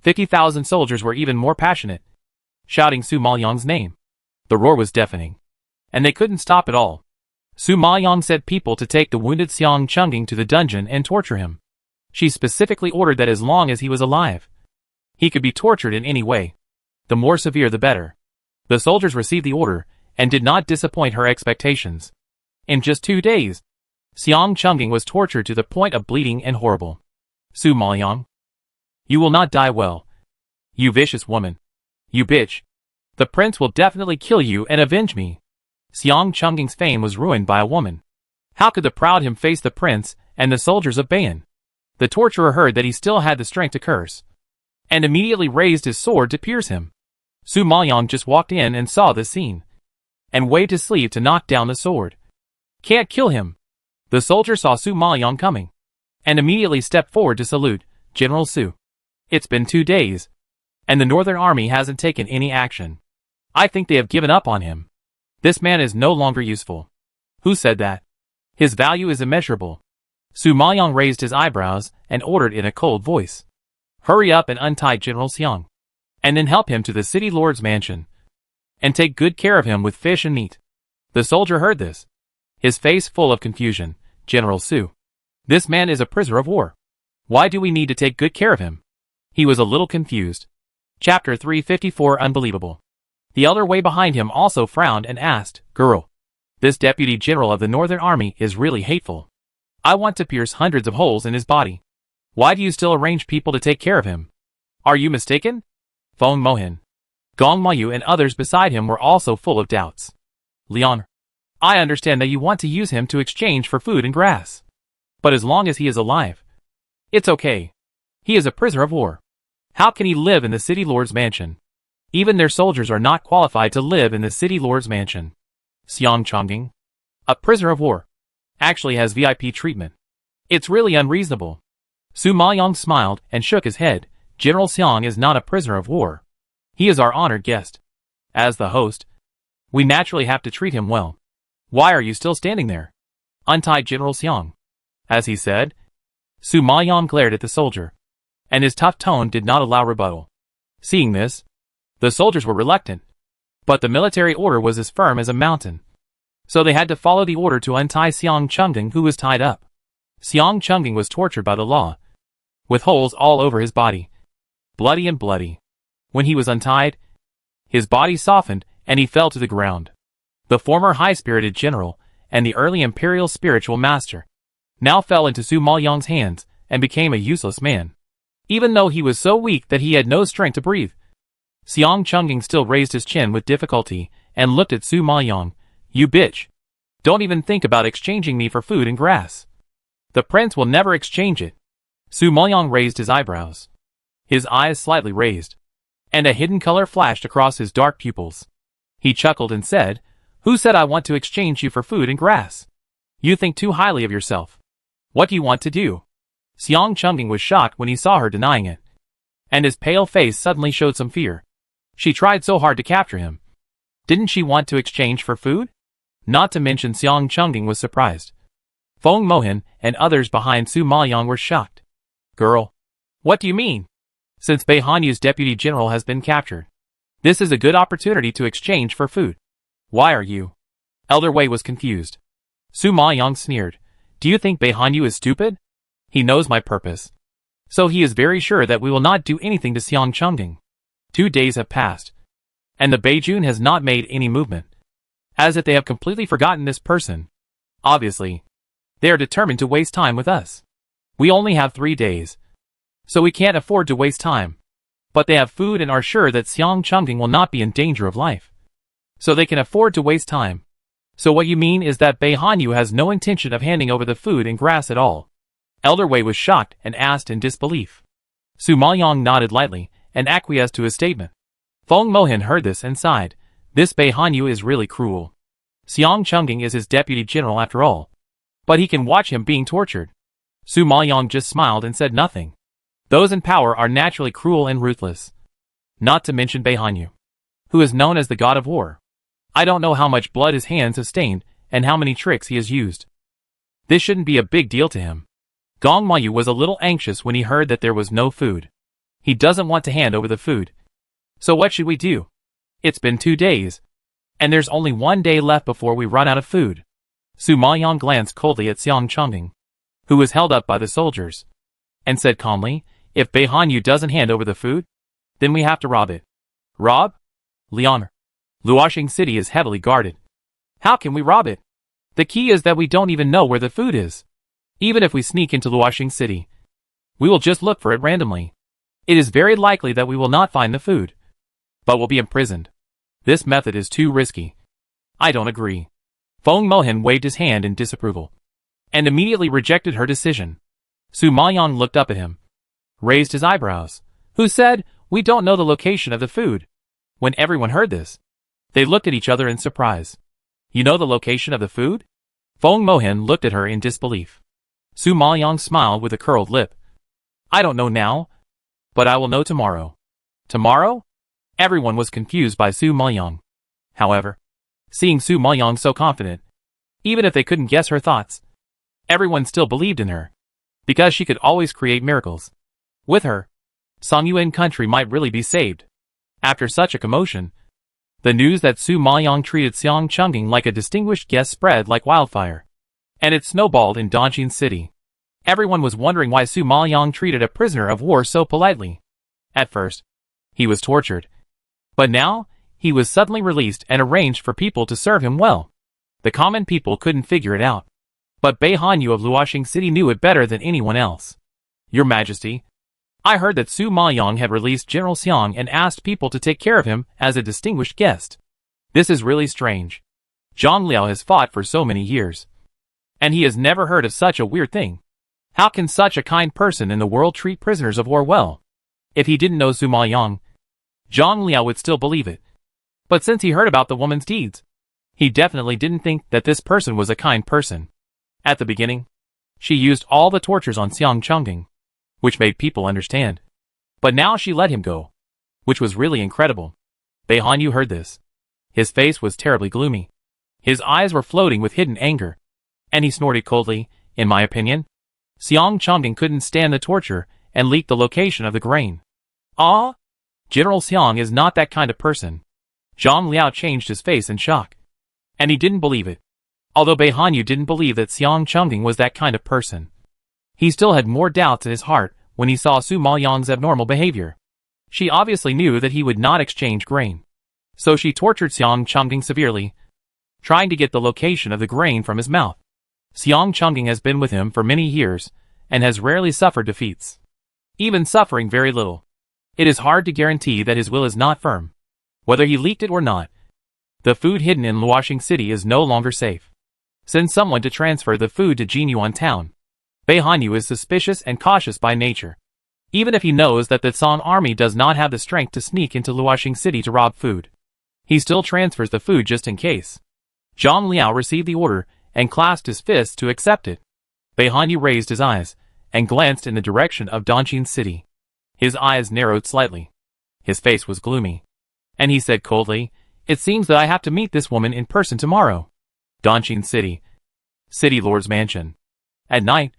50,000 soldiers were even more passionate, shouting Su Maoyang's name. The roar was deafening, and they couldn't stop at all. Su Maoyang sent people to take the wounded Xiang Chungjing to the dungeon and torture him. She specifically ordered that as long as he was alive, he could be tortured in any way. The more severe the better. The soldiers received the order, and did not disappoint her expectations. In just 2 days, Xiang Chungjing was tortured to the point of bleeding and horrible. Su Maoyang, You will not die well. You vicious woman. You bitch. The prince will definitely kill you and avenge me. Xiang Chungging's fame was ruined by a woman. How could the proud him face the prince and the soldiers of Bayan? The torturer heard that he still had the strength to curse, and immediately raised his sword to pierce him. Su Maoyang just walked in and saw this scene, and waved his sleeve to knock down the sword. Can't kill him. The soldier saw Su Maoyang coming, and immediately stepped forward to salute. General Su. It's been 2 days, and the Northern Army hasn't taken any action. I think they have given up on him. This man is no longer useful. Who said that? His value is immeasurable. Su Maoyang raised his eyebrows and ordered in a cold voice. Hurry up and untie General Xiang, and then help him to the city lord's mansion, and take good care of him with fish and meat. The soldier heard this, his face full of confusion. General Su. This man is a prisoner of war. Why do we need to take good care of him? He was a little confused. Chapter 354 Unbelievable. The elder Wei behind him also frowned and asked, Girl, this deputy general of the Northern Army is really hateful. I want to pierce hundreds of holes in his body. Why do you still arrange people to take care of him? Are you mistaken? Feng Mohin, Gong Mayu and others beside him were also full of doubts. Leon, I understand that you want to use him to exchange for food and grass. But as long as he is alive, it's okay. He is a prisoner of war. How can he live in the city lord's mansion? Even their soldiers are not qualified to live in the city lord's mansion. Xiang Chongging, a prisoner of war, actually has VIP treatment. It's really unreasonable. Su Maoyang smiled and shook his head. General Xiang is not a prisoner of war. He is our honored guest. As the host, we naturally have to treat him well. Why are you still standing there? Untie General Xiang. As he said, Su Maoyang glared at the soldier, and his tough tone did not allow rebuttal. Seeing this, the soldiers were reluctant, but the military order was as firm as a mountain. So they had to follow the order to untie Xiang Chungging, who was tied up. Xiang Chungging was tortured by the law, with holes all over his body, bloody and bloody. When he was untied, his body softened and he fell to the ground. The former high-spirited general and the early imperial spiritual master now fell into Su Maoyang's hands and became a useless man, even though he was so weak that he had no strength to breathe. Xiang Chungging still raised his chin with difficulty and looked at Su Maoyang. You bitch. Don't even think about exchanging me for food and grass. The prince will never exchange it. Su Maoyang raised his eyebrows, his eyes slightly raised, and a hidden color flashed across his dark pupils. He chuckled and said, Who said I want to exchange you for food and grass? You think too highly of yourself. What do you want to do? Xiang Chungging was shocked when he saw her denying it, and his pale face suddenly showed some fear. She tried so hard to capture him. Didn't she want to exchange for food? Not to mention Xiang Chungging was surprised. Feng Mohin and others behind Su Maoyang were shocked. Girl, what do you mean? Since Bei Hanyu's deputy general has been captured, this is a good opportunity to exchange for food. Why are you? Elder Wei was confused. Su Maoyang sneered. Do you think Bei Hanyu is stupid? He knows my purpose. So he is very sure that we will not do anything to Xiang Chungging. 2 days have passed, and the Beijun has not made any movement, as if they have completely forgotten this person. Obviously, they are determined to waste time with us. We only have 3 days, so we can't afford to waste time. But they have food and are sure that Xiang Chungging will not be in danger of life, so they can afford to waste time. So what you mean is that Bei Hanyu has no intention of handing over the food and grass at all? Elder Wei was shocked and asked in disbelief. Su Maoyang nodded lightly and acquiesced to his statement. Feng Mohin heard this and sighed. This Bei Hanyu is really cruel. Xiang Chungging is his deputy general after all, but he can watch him being tortured. Su Maoyang just smiled and said nothing. Those in power are naturally cruel and ruthless. Not to mention Bei Hanyu, who is known as the god of war. I don't know how much blood his hands have stained and how many tricks he has used. This shouldn't be a big deal to him. Gong Mayu was a little anxious when he heard that there was no food. He doesn't want to hand over the food. So what should we do? It's been 2 days, and there's only 1 day left before we run out of food. Su Maoyang glanced coldly at Xiang Chungging, who was held up by the soldiers, and said calmly, If Bei Hanyu doesn't hand over the food, then we have to rob it. Rob? Leon, Luoxing City is heavily guarded. How can we rob it? The key is that we don't even know where the food is. Even if we sneak into Luoxing City, we will just look for it randomly. It is very likely that we will not find the food, but will be imprisoned. This method is too risky. I don't agree. Feng Mohan waved his hand in disapproval, and immediately rejected her decision. Su Maoyang looked up at him, raised his eyebrows. Who said, we don't know the location of the food? When everyone heard this, they looked at each other in surprise. You know the location of the food? Feng Mohan looked at her in disbelief. Su Maoyang smiled with a curled lip. I don't know now, but I will know tomorrow. Tomorrow? Everyone was confused by Su Maoyang. However, seeing Su Maoyang so confident, even if they couldn't guess her thoughts, everyone still believed in her, because she could always create miracles. With her, Songyuan country might really be saved. After such a commotion, the news that Su Maoyang treated Xiang Chungjing like a distinguished guest spread like wildfire, and it snowballed in Dongjin City. Everyone was wondering why Su Maoyang treated a prisoner of war so politely. At first, he was tortured, but now, he was suddenly released and arranged for people to serve him well. The common people couldn't figure it out, but Bei Hanyu of Luoxing City knew it better than anyone else. Your Majesty, I heard that Su Maoyang had released General Xiang and asked people to take care of him as a distinguished guest. This is really strange. Zhang Liao has fought for so many years, and he has never heard of such a weird thing. How can such a kind person in the world treat prisoners of war well? If he didn't know Su Maoyang, Zhang Liao would still believe it. But since he heard about the woman's deeds, he definitely didn't think that this person was a kind person. At the beginning, she used all the tortures on Xiang Chungjing, which made people understand. But now she let him go, which was really incredible. Bei Hanyu heard this. His face was terribly gloomy. His eyes were floating with hidden anger, and he snorted coldly, in my opinion, Xiang Chungjing couldn't stand the torture and leaked the location of the grain. Ah? General Xiang is not that kind of person. Zhang Liao changed his face in shock, and he didn't believe it. Although Bei Hanyu didn't believe that Xiang Chungjing was that kind of person, he still had more doubts in his heart when he saw Su Maoyang's abnormal behavior. She obviously knew that he would not exchange grain, so she tortured Xiang Chungjing severely, trying to get the location of the grain from his mouth. Xiang Chungjing has been with him for many years, and has rarely suffered defeats, even suffering very little. It is hard to guarantee that his will is not firm, whether he leaked it or not. The food hidden in Luoxing City is no longer safe. Send someone to transfer the food to Jinyuan town. Bei Hanyu is suspicious and cautious by nature. Even if he knows that the Song army does not have the strength to sneak into Luoxing City to rob food, he still transfers the food just in case. Zhang Liao received the order and clasped his fists to accept it. Bei Hanyu raised his eyes and glanced in the direction of Dongjin City. His eyes narrowed slightly. His face was gloomy, and he said coldly, "It seems that I have to meet this woman in person tomorrow." Dongjin City, City Lord's mansion. At night,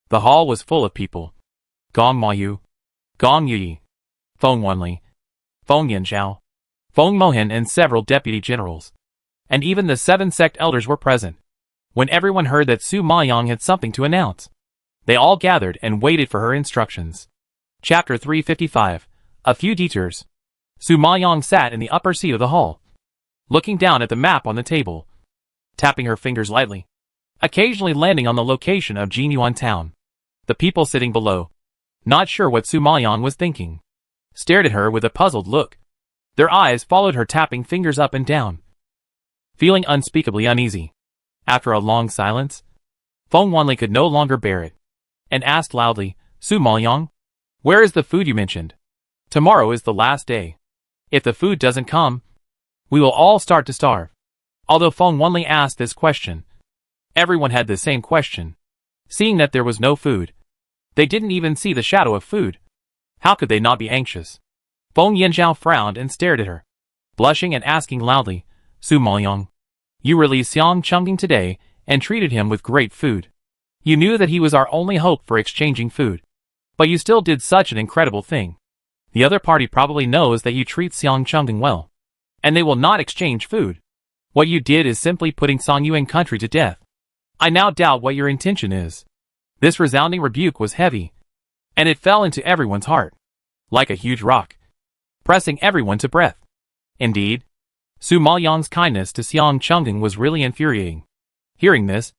the hall was full of people. Gong Mayu, Gong Yi, Feng Wanli, Feng Yanzhao, Feng Mohan and several deputy generals, and even the 7 sect elders were present. When everyone heard that Su Maoyang had something to announce, they all gathered and waited for her instructions. Chapter 355. A few detours. Su Maoyang sat in the upper seat of the hall, looking down at the map on the table, tapping her fingers lightly, occasionally landing on the location of Jinyuan town. The people sitting below, not sure what Su Maoyang was thinking, stared at her with a puzzled look. Their eyes followed her tapping fingers up and down, feeling unspeakably uneasy. After a long silence, Feng Wanli could no longer bear it, and asked loudly, "Su Maoyang, where is the food you mentioned? Tomorrow is the last day. If the food doesn't come, we will all start to starve." Although Feng Wanli asked this question, everyone had the same question. Seeing that there was no food, they didn't even see the shadow of food. How could they not be anxious? Feng Yanzhao frowned and stared at her, blushing and asking loudly, "Su Maoyang, you released Xiang Chungjing today and treated him with great food. You knew that he was our only hope for exchanging food, but you still did such an incredible thing. The other party probably knows that you treat Xiang Chungjing well, and they will not exchange food. What you did is simply putting Songyuan country to death. I now doubt what your intention is." This resounding rebuke was heavy, and it fell into everyone's heart, like a huge rock, pressing everyone to breath. Indeed, Su Maoyang's kindness to Xiang Chungjing was really infuriating. Hearing this,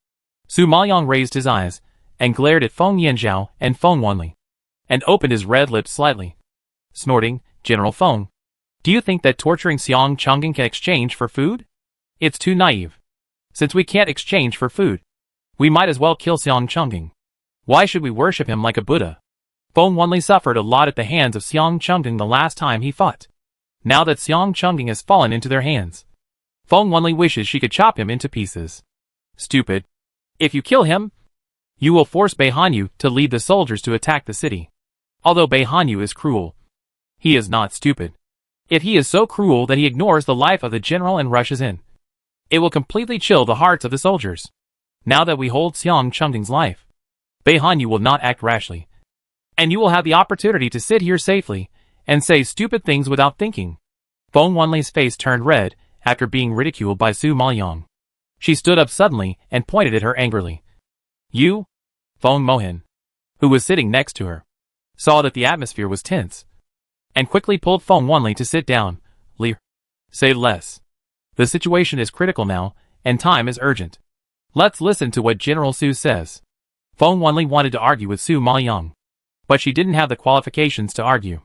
Su Maoyang raised his eyes and glared at Feng Yanzhao and Feng Wanli, and opened his red lips slightly. Snorting, General Feng. Do you think that torturing Xiang Changing can exchange for food? It's too naive. Since we can't exchange for food, we might as well kill Xiang Changing. Why should we worship him like a Buddha? Feng Wanli suffered a lot at the hands of Xiang Changing the last time he fought. Now that Xiang Changing has fallen into their hands, Feng Wanli wishes she could chop him into pieces. Stupid. If you kill him, you will force Bei Hanyu to lead the soldiers to attack the city. Although Bei Hanyu is cruel, he is not stupid. If he is so cruel that he ignores the life of the general and rushes in, it will completely chill the hearts of the soldiers. Now that we hold Xiang Changing's life, Bei Hanyu will not act rashly, and you will have the opportunity to sit here safely and say stupid things without thinking. Feng Wanli's face turned red after being ridiculed by Su Maoyang. She stood up suddenly and pointed at her angrily. You? Feng Mohan, who was sitting next to her, saw that the atmosphere was tense, and quickly pulled Feng Wanli to sit down. Li, say less. The situation is critical now, and time is urgent. Let's listen to what General Su says. Feng Wanli wanted to argue with Su Maoyang, but she didn't have the qualifications to argue,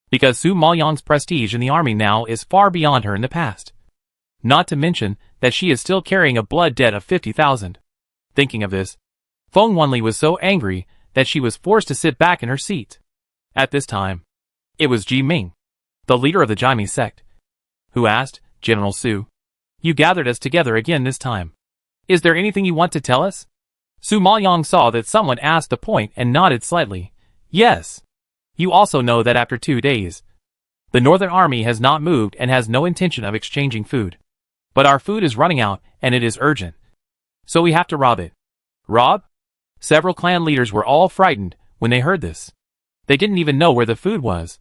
because Su Maoyang's prestige in the army now is far beyond her in the past. Not to mention that she is still carrying a blood debt of 50,000. Thinking of this, Feng Wanli was so angry that she was forced to sit back in her seat. At this time, it was Ji Ming, the leader of the Jaime sect, who asked, General Su, you gathered us together again this time. Is there anything you want to tell us? Su Maoyang saw that someone asked the point and nodded slightly. Yes. You also know that after 2 days, the Northern Army has not moved and has no intention of exchanging food. But our food is running out and it is urgent. So we have to rob it. Rob? Several clan leaders were all frightened when they heard this. They didn't even know where the food was.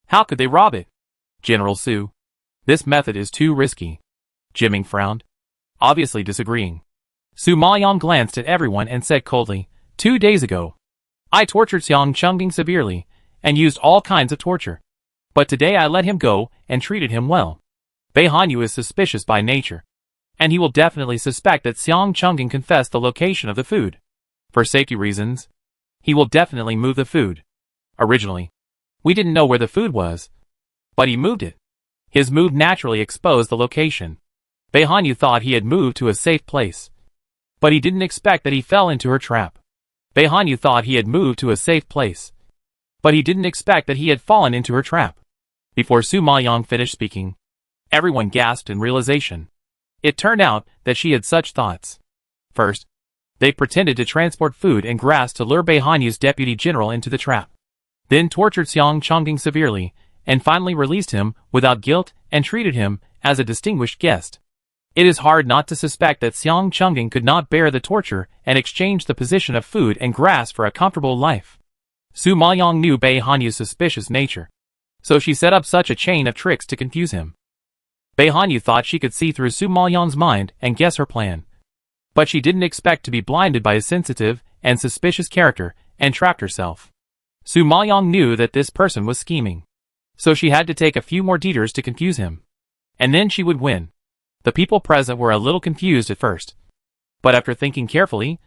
How could they rob it? General Su, this method is too risky. Jiming frowned, obviously disagreeing. Su Maoyang glanced at everyone and said coldly, 2 days ago, I tortured Xiang Changing severely and used all kinds of torture. But today I let him go and treated him well. Bei Hanyu is suspicious by nature, and he will definitely suspect that Xiang Changing confessed the location of the food. For safety reasons, he will definitely move the food. Originally, we didn't know where the food was, but he moved it. His move naturally exposed the location. Bei Hanyu thought he had moved to a safe place, but he didn't expect that he fell into her trap. Bei Hanyu thought he had moved to a safe place, but he didn't expect that he had fallen into her trap. Before Su Maoyang finished speaking, everyone gasped in realization. It turned out that she had such thoughts. First, they pretended to transport food and grass to lure Bei Hanyu's deputy general into the trap, then tortured Xiang Changing severely, and finally released him without guilt and treated him as a distinguished guest. It is hard not to suspect that Xiang Changing could not bear the torture and exchange the position of food and grass for a comfortable life. Su Maoyang knew Bei Hanyu's suspicious nature, so she set up such a chain of tricks to confuse him. Bei Hanyu thought she could see through Su Maoyang's mind and guess her plan, but she didn't expect to be blinded by his sensitive and suspicious character and trapped herself. Su Maoyang knew that this person was scheming, so she had to take a few more detours to confuse him, and then she would win. The people present were a little confused at first, but after thinking carefully,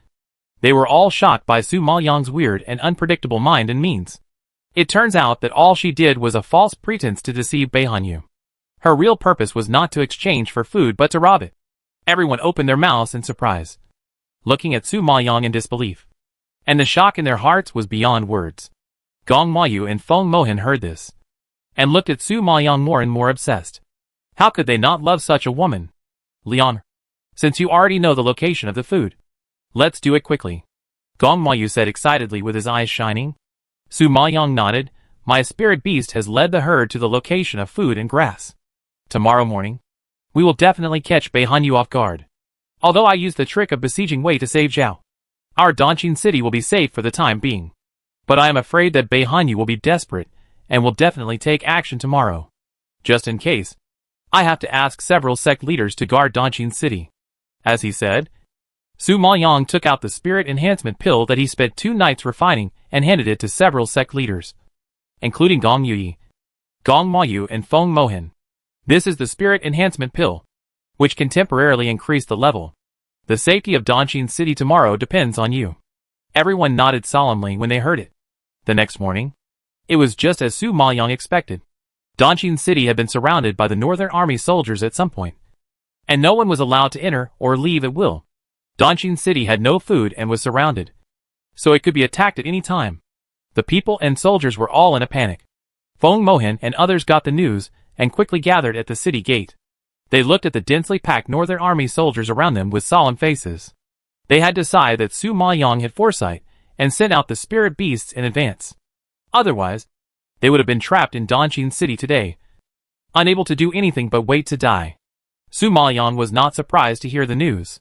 they were all shocked by Su Maoyang's weird and unpredictable mind and means. It turns out that all she did was a false pretense to deceive Bei Hanyu. Her real purpose was not to exchange for food but to rob it. Everyone opened their mouths in surprise, looking at Su Maoyang in disbelief, and the shock in their hearts was beyond words. Gong Mayu and Feng Mohan heard this, and looked at Su Maoyang more and more obsessed. How could they not love such a woman? Leon, since you already know the location of the food, let's do it quickly. Gong Mayu said excitedly with his eyes shining. Su Maoyang nodded. My spirit beast has led the herd to the location of food and grass. Tomorrow morning, we will definitely catch Bei Hanyu off guard. Although I used the trick of besieging Wei to save Zhao, our Dongqing city will be safe for the time being. But I am afraid that Bei Hanyu will be desperate and will definitely take action tomorrow. Just in case, I have to ask several sect leaders to guard Dongqing city. As he said, Su Maoyang took out the spirit enhancement pill that he spent 2 nights refining and handed it to several sect leaders, including Gong Yuyi, Gong Mayu and Feng Mohan. This is the spirit enhancement pill, which can temporarily increase the level. The safety of Dongqing city tomorrow depends on you. Everyone nodded solemnly when they heard it. The next morning, It was just as Su Maoyang expected. Dongqing City had been surrounded by the Northern Army soldiers at some point, and no one was allowed to enter or leave at will. Dongqing City had no food and was surrounded, so it could be attacked at any time. The people and soldiers were all in a panic. Feng Mohan and others got the news and quickly gathered at the city gate. They looked at the densely packed Northern Army soldiers around them with solemn faces. They had decided that Su Maoyang had foresight and sent out the spirit beasts in advance. Otherwise, they would have been trapped in Dongqing City today, unable to do anything but wait to die. Su Maoyang was not surprised to hear the news.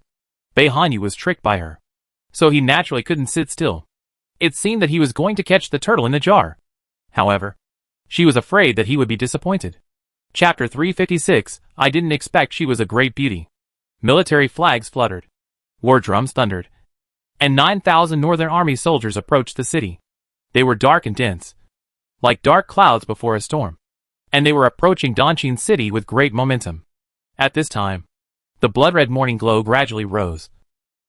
Bei Hanyu was tricked by her, so he naturally couldn't sit still. It seemed that he was going to catch the turtle in the jar. However, she was afraid that he would be disappointed. Chapter 356, I didn't expect she was a great beauty. Military flags fluttered. War drums thundered. And 9,000 Northern Army soldiers approached the city. They were dark and dense, like dark clouds before a storm. And they were approaching Dongqing City with great momentum. At this time, the blood-red morning glow gradually rose,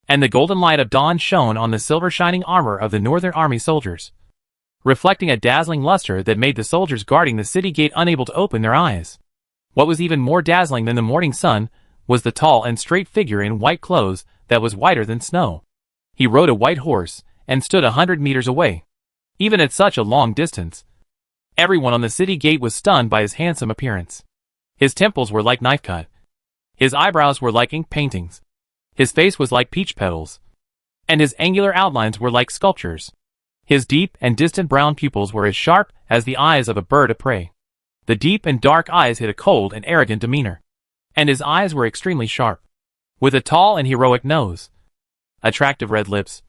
and the golden light of dawn shone on the silver-shining armor of the Northern Army soldiers, reflecting a dazzling luster that made the soldiers guarding the city gate unable to open their eyes. What was even more dazzling than the morning sun was the tall and straight figure in white clothes that was whiter than snow. He rode a white horse and stood 100 meters away. Even at such a long distance, everyone on the city gate was stunned by his handsome appearance. His temples were like knife cut. His eyebrows were like ink paintings. His face was like peach petals, and his angular outlines were like sculptures. His deep and distant brown pupils were as sharp as the eyes of a bird of prey. The deep and dark eyes hid a cold and arrogant demeanor, and his eyes were extremely sharp, with a tall and heroic nose, attractive red lips,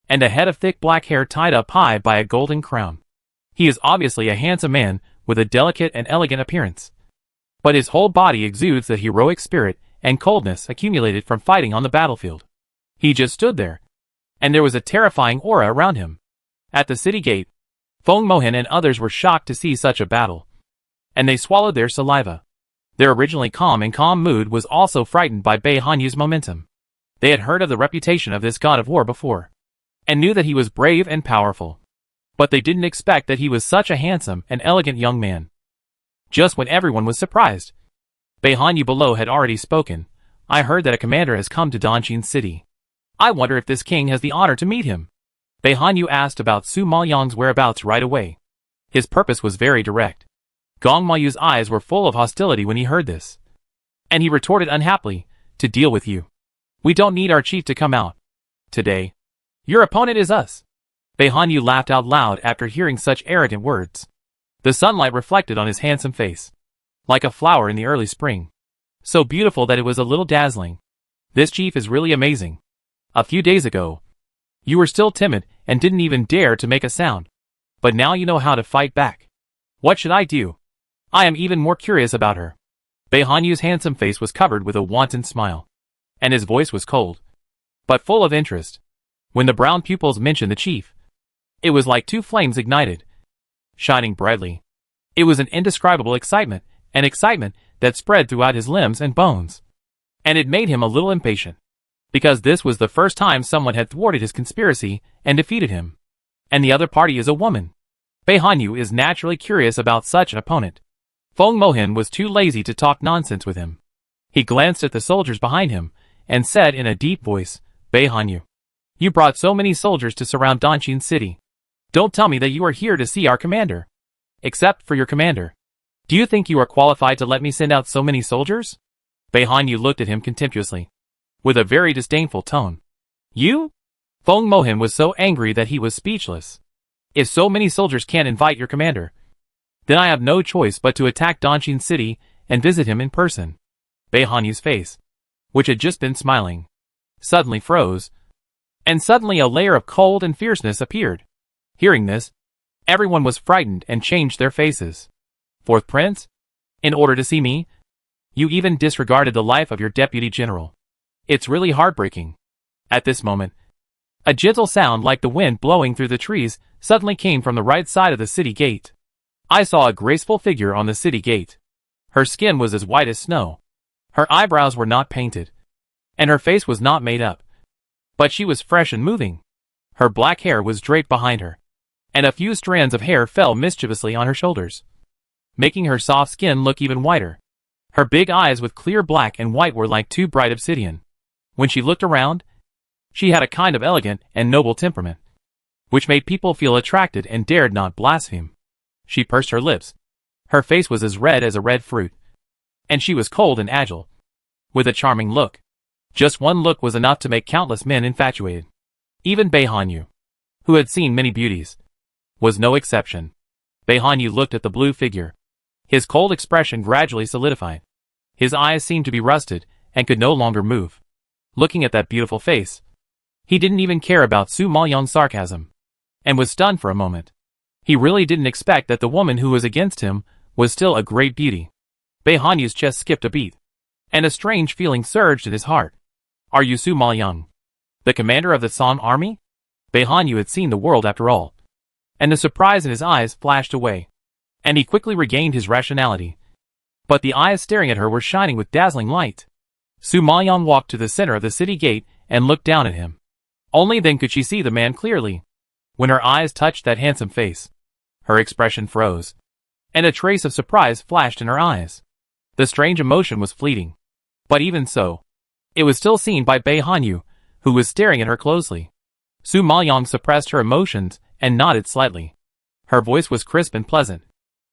and a head of thick black hair tied up high by a golden crown. He is obviously a handsome man with a delicate and elegant appearance, but his whole body exudes the heroic spirit and coldness accumulated from fighting on the battlefield. He just stood there, and there was a terrifying aura around him. At the city gate, Feng Mohan and others were shocked to see such a battle, and they swallowed their saliva. Their originally calm mood was also frightened by Bei Hanyu's momentum. They had heard of the reputation of this god of war before, and knew that he was brave and powerful. But they didn't expect that he was such a handsome and elegant young man. Just when everyone was surprised, Bei Hanyu below had already spoken. I heard that a commander has come to Dongqing City. I wonder if this king has the honor to meet him. Bei Hanyu asked about Su Maoyang's whereabouts right away. His purpose was very direct. Gong Mayu's eyes were full of hostility when he heard this, and he retorted unhappily, to deal with you. We don't need our chief to come out today. Your opponent is us. Bei Hanyu laughed out loud after hearing such arrogant words. The sunlight reflected on his handsome face, like a flower in the early spring, so beautiful that it was a little dazzling. This chief is really amazing. A few days ago, you were still timid and didn't even dare to make a sound, but now you know how to fight back. What should I do? I am even more curious about her. Bei Hanyu's handsome face was covered with a wanton smile, and his voice was cold, but full of interest. When the brown pupils mentioned the chief, it was like two flames ignited, shining brightly. It was an indescribable excitement, an excitement that spread throughout his limbs and bones. And it made him a little impatient, because this was the first time someone had thwarted his conspiracy and defeated him. And the other party is a woman. Bei Hanyu is naturally curious about such an opponent. Feng Mohan was too lazy to talk nonsense with him. He glanced at the soldiers behind him and said in a deep voice, Bei Hanyu, you brought so many soldiers to surround Dongqing City. Don't tell me that you are here to see our commander. Except for your commander. Do you think you are qualified to let me send out so many soldiers? Bei Hanyu looked at him contemptuously, with a very disdainful tone. You? Feng Mohan was so angry that he was speechless. If so many soldiers can't invite your commander, then I have no choice but to attack Dongqing City and visit him in person. Bei Hanyu's face, which had just been smiling, suddenly froze, and suddenly a layer of cold and fierceness appeared. Hearing this, everyone was frightened and changed their faces. Fourth Prince? In order to see me? You even disregarded the life of your deputy general. It's really heartbreaking. At this moment, a gentle sound like the wind blowing through the trees suddenly came from the right side of the city gate. I saw a graceful figure on the city gate. Her skin was as white as snow. Her eyebrows were not painted, and her face was not made up. But she was fresh and moving. Her black hair was draped behind her, and a few strands of hair fell mischievously on her shoulders, making her soft skin look even whiter. Her big eyes with clear black and white were like two bright obsidian. When she looked around, she had a kind of elegant and noble temperament, which made people feel attracted and dared not blaspheme. She pursed her lips. Her face was as red as a red fruit, and she was cold and agile, with a charming look. Just one look was enough to make countless men infatuated. Even Beihanyu, who had seen many beauties, was no exception. Beihanyu looked at the blue figure. His cold expression gradually solidified. His eyes seemed to be rusted and could no longer move. Looking at that beautiful face, he didn't even care about Su Maoyang's sarcasm, and was stunned for a moment. He really didn't expect that the woman who was against him was still a great beauty. Beihanyu's chest skipped a beat, and a strange feeling surged in his heart. Are you Su Maoyang, the commander of the Song army? Beihanyu had seen the world after all, and the surprise in his eyes flashed away, and he quickly regained his rationality. But the eyes staring at her were shining with dazzling light. Su Maoyang walked to the center of the city gate and looked down at him. Only then could she see the man clearly. When her eyes touched that handsome face, her expression froze, and a trace of surprise flashed in her eyes. The strange emotion was fleeting, but even so, it was still seen by Beihanyu, who was staring at her closely. Su Maoyang suppressed her emotions and nodded slightly. Her voice was crisp and pleasant,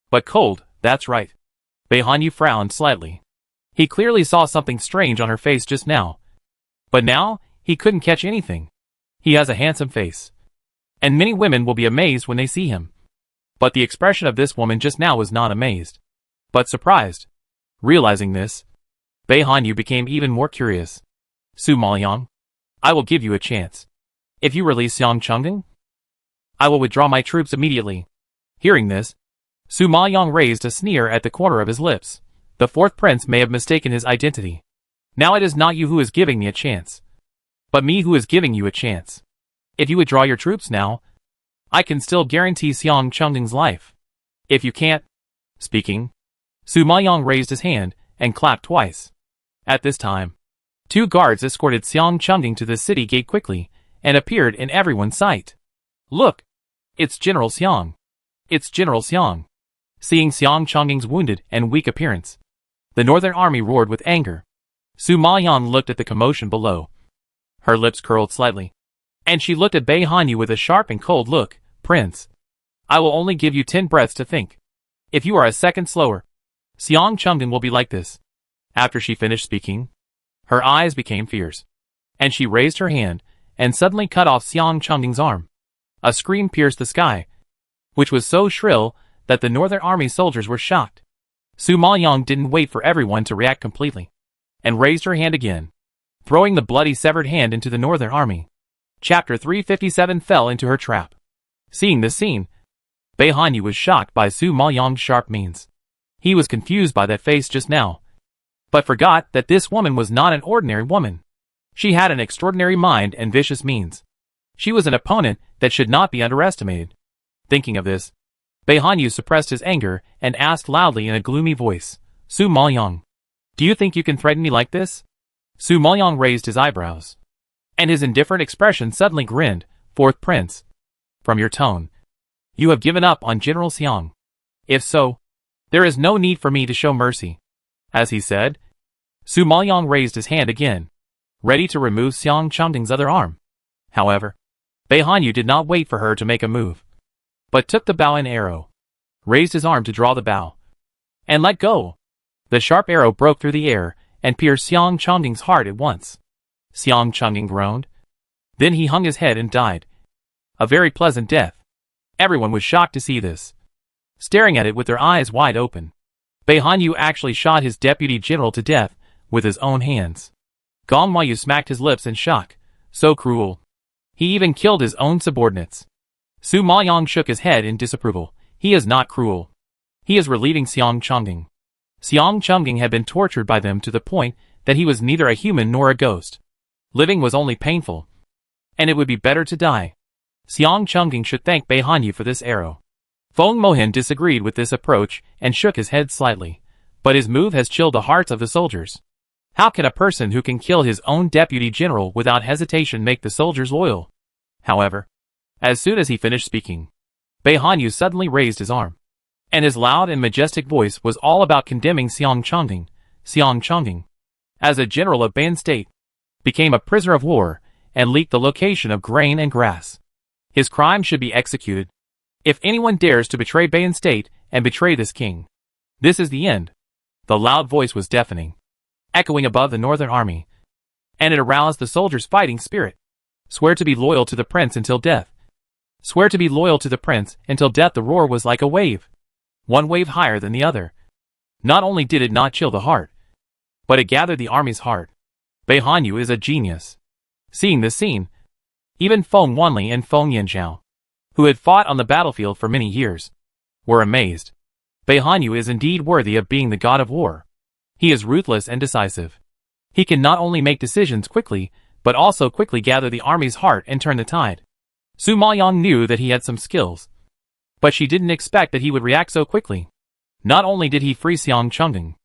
but cold. That's right. Beihanyu frowned slightly. He clearly saw something strange on her face just now, but now he couldn't catch anything. He has a handsome face, and many women will be amazed when they see him. But the expression of this woman just now was not amazed, but surprised. Realizing this, Beihanyu became even more curious. Su Maoyang, I will give you a chance. If you release Xiang Chengding, I will withdraw my troops immediately. Hearing this, Su Maoyang raised a sneer at the corner of his lips. The fourth prince may have mistaken his identity. Now it is not you who is giving me a chance, but me who is giving you a chance. If you withdraw your troops now, I can still guarantee Xiang Chengding's life. If you can't, speaking, Su Maoyang raised his hand and clapped twice. At this time, 2 guards escorted Xiang Chengding to the city gate quickly and appeared in everyone's sight. Look! It's General Xiang. It's General Xiang. Seeing Xiang Chengding's wounded and weak appearance, the northern army roared with anger. Su Maoyang looked at the commotion below. Her lips curled slightly, and she looked at Beihanyu with a sharp and cold look. Prince, I will only give you 10 breaths to think. If you are a second slower, Xiang Chengding will be like this. After she finished speaking, her eyes became fierce, and she raised her hand and suddenly cut off Xiang Chengding's arm. A scream pierced the sky, which was so shrill that the northern army soldiers were shocked. Su Maoyang didn't wait for everyone to react completely, and raised her hand again, throwing the bloody severed hand into the northern army. Chapter 357 fell into her trap. Seeing this scene, Beihanyu was shocked by Su Maoyang's sharp means. He was confused by that face just now, but forgot that this woman was not an ordinary woman. She had an extraordinary mind and vicious means. She was an opponent that should not be underestimated. Thinking of this, Beihanyu suppressed his anger and asked loudly in a gloomy voice, Su Maoyang, do you think you can threaten me like this? Su Maoyang raised his eyebrows, and his indifferent expression suddenly grinned. Fourth prince, from your tone, you have given up on General Xiang. If so, there is no need for me to show mercy. As he said, Su Maoyang raised his hand again, ready to remove Xiang Chengding's other arm. However, Beihanyu did not wait for her to make a move, but took the bow and arrow, raised his arm to draw the bow, and let go. The sharp arrow broke through the air and pierced Xiang Chengding's heart at once. Xiang Chengding groaned. Then he hung his head and died. A very pleasant death. Everyone was shocked to see this, staring at it with their eyes wide open. Beihanyu actually shot his deputy general to death with his own hands. Gong Mayu smacked his lips in shock. So cruel. He even killed his own subordinates. Su Maoyang shook his head in disapproval. He is not cruel. He is relieving Xiang Chengding. Xiang Chengding had been tortured by them to the point that he was neither a human nor a ghost. Living was only painful, and it would be better to die. Xiang Chengding should thank Beihanyu for this arrow. Feng Mohin disagreed with this approach and shook his head slightly, but his move has chilled the hearts of the soldiers. How can a person who can kill his own deputy general without hesitation make the soldiers loyal? However, as soon as he finished speaking, Bei Hanyu suddenly raised his arm, and his loud and majestic voice was all about condemning Xiang Chongqing, as a general of Ban State, became a prisoner of war, and leaked the location of grain and grass. His crime should be executed. If anyone dares to betray Ban State and betray this king, this is the end. The loud voice was deafening, echoing above the northern army, and it aroused the soldiers' fighting spirit. Swear to be loyal to the prince until death. Swear to be loyal to the prince until death. The roar was like a wave, one wave higher than the other. Not only did it not chill the heart, but it gathered the army's heart. Bei Hanyu is a genius. Seeing this scene, even Feng Wanli and Feng Yanzhao, who had fought on the battlefield for many years, were amazed. Bei Hanyu is indeed worthy of being the god of war. He is ruthless and decisive. He can not only make decisions quickly, but also quickly gather the army's heart and turn the tide. Su Maoyang knew that he had some skills, but she didn't expect that he would react so quickly. Not only did he free Xiang Chongqing,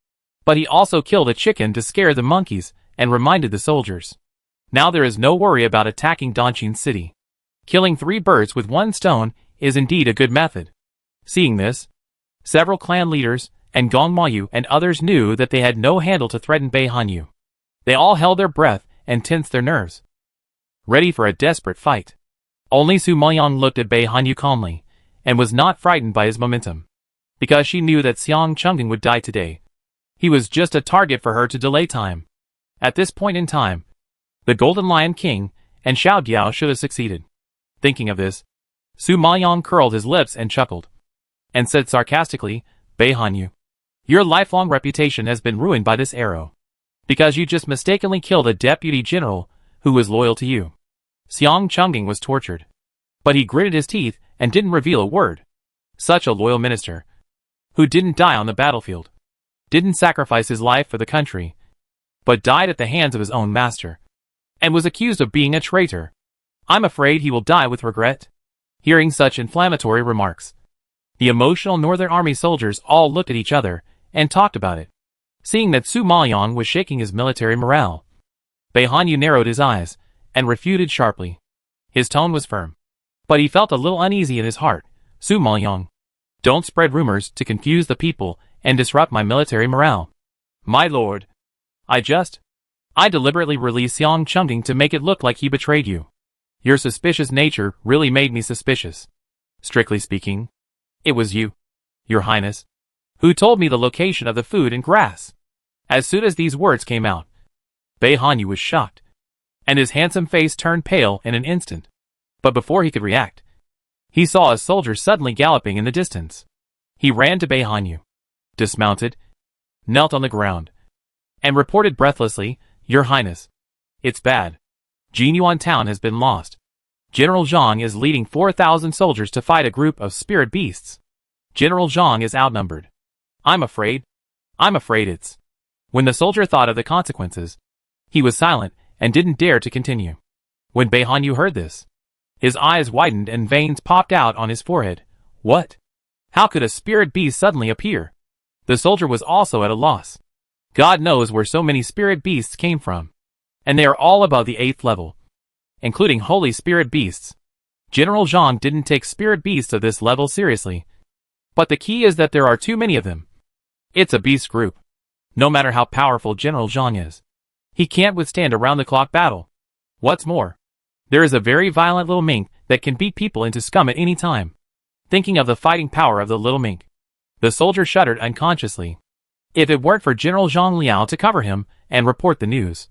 but he also killed a chicken to scare the monkeys and reminded the soldiers. Now there is no worry about attacking Dongqing City. Killing 3 birds with 1 stone is indeed a good method. Seeing this, several clan leaders and Gong Mayu and others knew that they had no handle to threaten Bei Hanyu. They all held their breath and tensed their nerves, ready for a desperate fight. Only Su Maoyang looked at Bei Hanyu calmly, and was not frightened by his momentum, because she knew that Xiang Chongqing would die today. He was just a target for her to delay time. At this point in time, the Golden Lion King and Xiao Diao should have succeeded. Thinking of this, Su Maoyang curled his lips and chuckled, and said sarcastically, Bei Hanyu, your lifelong reputation has been ruined by this arrow, because you just mistakenly killed a deputy general who was loyal to you. Xiang Chongqing was tortured, but he gritted his teeth and didn't reveal a word. Such a loyal minister, who didn't die on the battlefield, didn't sacrifice his life for the country, but died at the hands of his own master, and was accused of being a traitor. I'm afraid he will die with regret. Hearing such inflammatory remarks, the emotional Northern Army soldiers all looked at each other and talked about it. Seeing that Su Maoyang was shaking his military morale, Bei Hanyu narrowed his eyes and refuted sharply. His tone was firm, but he felt a little uneasy in his heart. Su Maoyang, don't spread rumors to confuse the people and disrupt my military morale. My lord, I deliberately released Xiang Chongqing to make it look like he betrayed you. Your suspicious nature really made me suspicious. Strictly speaking, it was you, your highness, who told me the location of the food and grass. As soon as these words came out, Bei Hanyu was shocked, and his handsome face turned pale in an instant. But before he could react, he saw a soldier suddenly galloping in the distance. He ran to Bei Hanyu, dismounted, knelt on the ground, and reported breathlessly, Your Highness, it's bad. Jinyuan town has been lost. General Zhang is leading 4,000 soldiers to fight a group of spirit beasts. General Zhang is outnumbered. I'm afraid it's... When the soldier thought of the consequences, he was silent and didn't dare to continue. When Bei Hanyu heard this, his eyes widened and veins popped out on his forehead. What? How could a spirit beast suddenly appear? The soldier was also at a loss. God knows where so many spirit beasts came from, and they are all above the 8th level, including holy spirit beasts. General Zhang didn't take spirit beasts of this level seriously, but the key is that there are too many of them. It's a beast group. No matter how powerful General Zhang is, he can't withstand a round-the-clock battle. What's more, there is a very violent little mink that can beat people into scum at any time. Thinking of the fighting power of the little mink, the soldier shuddered unconsciously. If it weren't for General Zhang Liao to cover him and report the news,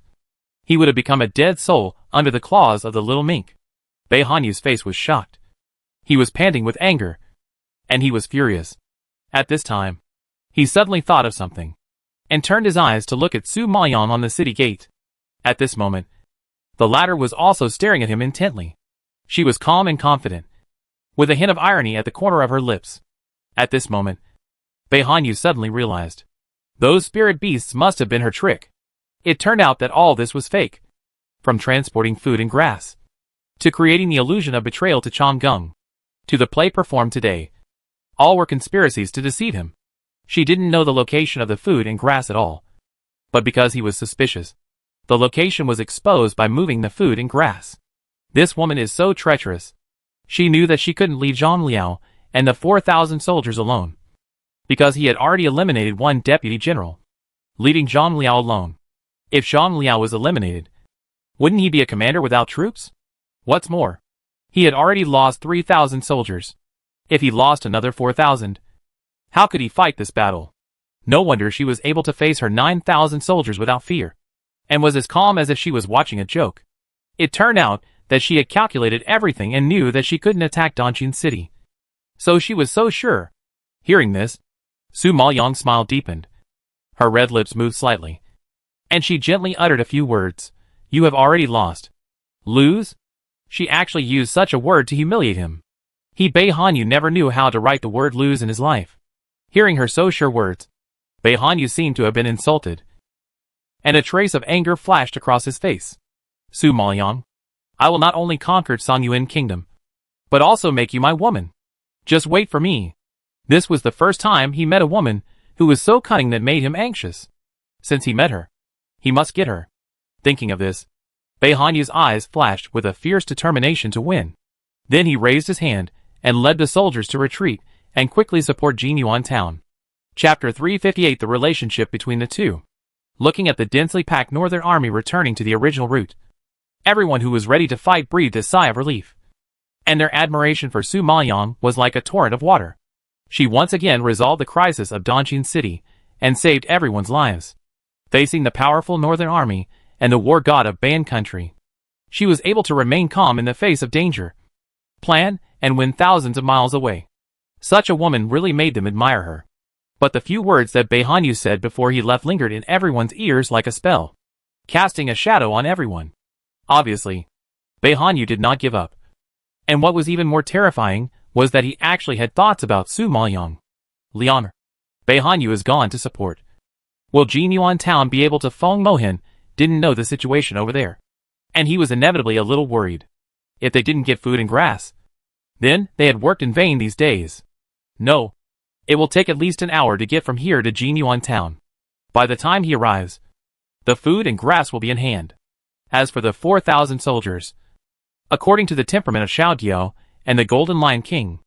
he would have become a dead soul under the claws of the little mink. Bei Hanyu's face was shocked. He was panting with anger, and he was furious. At this time, he suddenly thought of something, and turned his eyes to look at Su Maoyang on the city gate. At this moment, the latter was also staring at him intently. She was calm and confident, with a hint of irony at the corner of her lips. At this moment, Bei Hanyu suddenly realized, those spirit beasts must have been her trick. It turned out that all this was fake. From transporting food and grass, to creating the illusion of betrayal to Changgung, to the play performed today, all were conspiracies to deceive him. She didn't know the location of the food and grass at all, but because he was suspicious, the location was exposed by moving the food and grass. This woman is so treacherous. She knew that she couldn't leave Zhang Liao and the 4,000 soldiers alone. Because he had already eliminated one deputy general, leaving Zhang Liao alone. If Zhang Liao was eliminated, wouldn't he be a commander without troops? What's more, he had already lost 3,000 soldiers. If he lost another 4,000, how could he fight this battle? No wonder she was able to face her 9,000 soldiers without fear, and was as calm as if she was watching a joke. It turned out that she had calculated everything and knew that she couldn't attack Dongjin City. So she was so sure. Hearing this, Su Maoyang smile deepened. Her red lips moved slightly, and she gently uttered a few words. You have already lost. Lose? She actually used such a word to humiliate him. Bei Hanyu never knew how to write the word lose in his life. Hearing her so sure words, Bei Hanyu seemed to have been insulted, and a trace of anger flashed across his face. Su Maoyang, I will not only conquer Songyuan Kingdom, but also make you my woman. Just wait for me. This was the first time he met a woman who was so cunning that made him anxious. Since he met her, he must get her. Thinking of this, Bei Hanyu's eyes flashed with a fierce determination to win. Then he raised his hand and led the soldiers to retreat and quickly support Jinyuan town. Chapter 358. The relationship between the two. Looking at the densely packed northern army returning to the original route, everyone who was ready to fight breathed a sigh of relief. And their admiration for Su Maoyang was like a torrent of water. She once again resolved the crisis of Dongjin City and saved everyone's lives. Facing the powerful northern army and the war god of Ban country, she was able to remain calm in the face of danger, plan, and win thousands of miles away. Such a woman really made them admire her. But the few words that Bei Hanyu said before he left lingered in everyone's ears like a spell, casting a shadow on everyone. Obviously, Bei Hanyu did not give up. And what was even more terrifying was that he actually had thoughts about Su Maoyang. Lian, Bei Hanyu is gone to support. Will Jinyuan town be able to? Feng Mohin didn't know the situation over there, and he was inevitably a little worried. If they didn't get food and grass, then they had worked in vain these days. No, it will take at least an hour to get from here to Jinyuan town. By the time he arrives, the food and grass will be in hand. As for the 4,000 soldiers, according to the temperament of Xiao Diao and the Golden Lion King,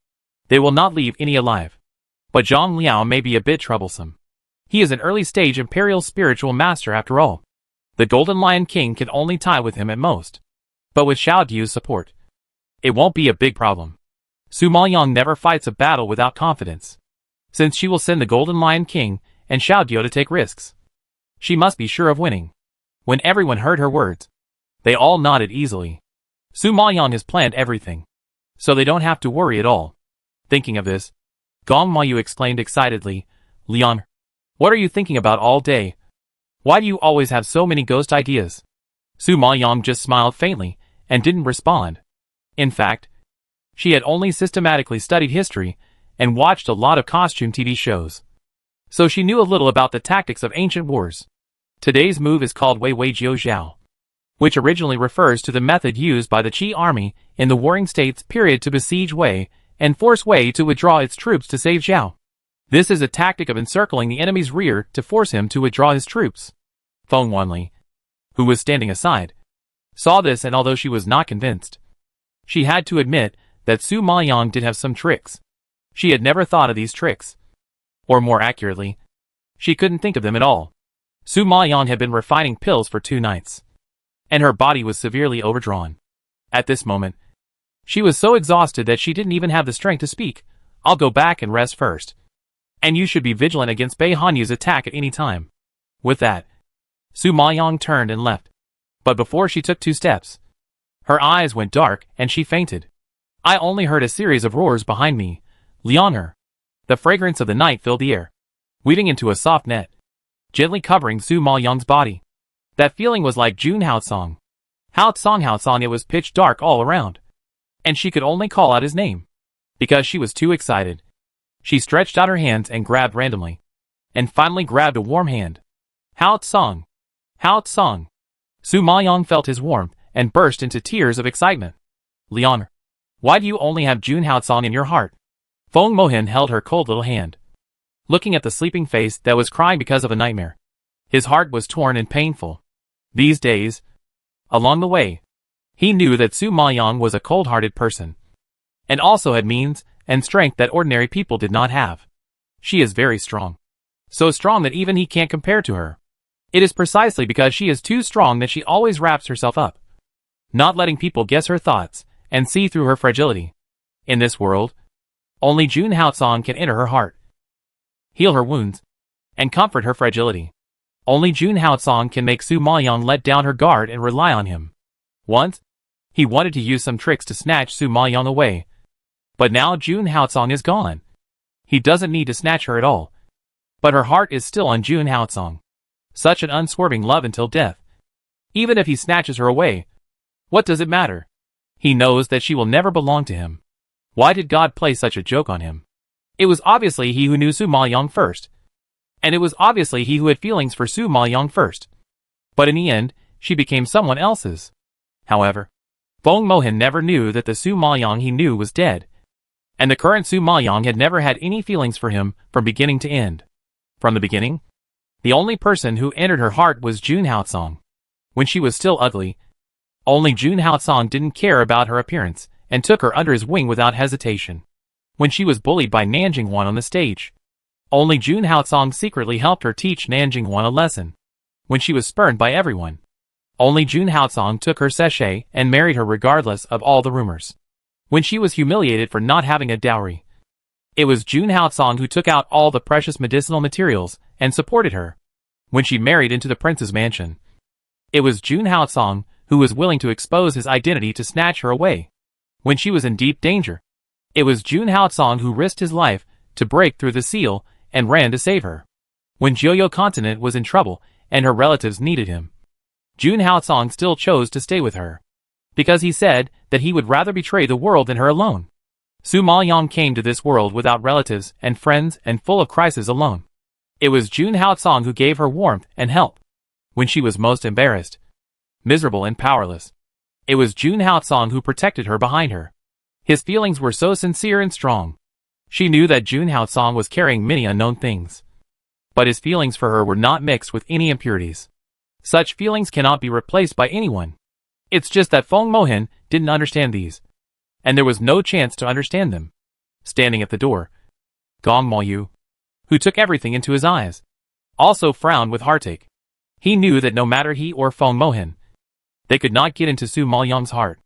they will not leave any alive. But Zhang Liao may be a bit troublesome. He is an early-stage imperial spiritual master after all. The Golden Lion King can only tie with him at most. But with Xiao Diao's support, it won't be a big problem. Su Maoyang never fights a battle without confidence, since she will send the Golden Lion King and Xiao Diao to take risks. She must be sure of winning. When everyone heard her words, they all nodded easily. Su Maoyang has planned everything, so they don't have to worry at all. Thinking of this, Gong Mayu exclaimed excitedly, Lian, what are you thinking about all day? Why do you always have so many ghost ideas? Su Maoyang just smiled faintly and didn't respond. In fact, she had only systematically studied history and watched a lot of costume TV shows, so she knew a little about the tactics of ancient wars. Today's move is called Wei Wei Jiu Zhao, which originally refers to the method used by the Qi army in the Warring States period to besiege Wei and force Wei to withdraw its troops to save Zhao. This is a tactic of encircling the enemy's rear to force him to withdraw his troops. Feng Wanli, who was standing aside, saw this, and although she was not convinced, she had to admit that Su Maoyang did have some tricks. She had never thought of these tricks. Or more accurately, she couldn't think of them at all. Su Maoyang had been refining pills for 2 nights, and her body was severely overdrawn. At this moment, she was so exhausted that she didn't even have the strength to speak. I'll go back and rest first. And you should be vigilant against Bei Hanyu's attack at any time. With that, Su Maoyang turned and left. But before she took 2 steps, her eyes went dark and she fainted. I only heard a series of roars behind me. Lianer. The fragrance of the night filled the air, weaving into a soft net, gently covering Su Maoyang's body. That feeling was like June Haotsong. Haotsong, it was pitch dark all around, and she could only call out his name, because she was too excited. She stretched out her hands and grabbed randomly, and finally grabbed a warm hand. Haotsong. Haotsong. Su Maoyang felt his warmth and burst into tears of excitement. Lianer, why do you only have June Haotsong in your heart? Feng Mohin held her cold little hand, looking at the sleeping face that was crying because of a nightmare. His heart was torn and painful. These days, along the way, he knew that Su Maoyang was a cold-hearted person, and also had means and strength that ordinary people did not have. She is very strong. So strong that even he can't compare to her. It is precisely because she is too strong that she always wraps herself up, not letting people guess her thoughts and see through her fragility. In this world, only Jun Haotsong can enter her heart, heal her wounds, and comfort her fragility. Only Jun Haotsong can make Su Maoyang let down her guard and rely on him. Once, he wanted to use some tricks to snatch Su Maoyang away, but now Jun Haotsong is gone. He doesn't need to snatch her at all, but her heart is still on Jun Haotsong. Such an unswerving love until death. Even if he snatches her away, what does it matter? He knows that she will never belong to him. Why did God play such a joke on him? It was obviously he who knew Su Maoyang first. And it was obviously he who had feelings for Su Maoyang first. But in the end, she became someone else's. However, Feng Mohan never knew that the Su Maoyang he knew was dead. And the current Su Maoyang had never had any feelings for him from beginning to end. From the beginning, the only person who entered her heart was Jun Haotsong. When she was still ugly, only Jun Haotsong didn't care about her appearance and took her under his wing without hesitation. When she was bullied by Nanjing-wan on the stage, only Jun Haotsong secretly helped her teach Nanjing-wan a lesson. When she was spurned by everyone, only Jun Haotsong took her sachet and married her regardless of all the rumors. When she was humiliated for not having a dowry, it was Jun Haotsong who took out all the precious medicinal materials and supported her. When she married into the prince's mansion, it was Jun Haotsong who was willing to expose his identity to snatch her away. When she was in deep danger, it was Jun Haotsong who risked his life to break through the seal and ran to save her. When Joyo Continent was in trouble and her relatives needed him, Jun Haotsong still chose to stay with her, because he said that he would rather betray the world than her alone. Su Maoyang came to this world without relatives and friends and full of crises alone. It was Jun Haotsong who gave her warmth and help. When she was most embarrassed, miserable and powerless, it was Jun Haotsong who protected her behind her. His feelings were so sincere and strong. She knew that Jun Haotsong was carrying many unknown things, but his feelings for her were not mixed with any impurities. Such feelings cannot be replaced by anyone. It's just that Feng Mohan didn't understand these, and there was no chance to understand them. Standing at the door, Gong Maoyu, who took everything into his eyes, also frowned with heartache. He knew that no matter he or Feng Mohan, they could not get into Su Maoyang's heart,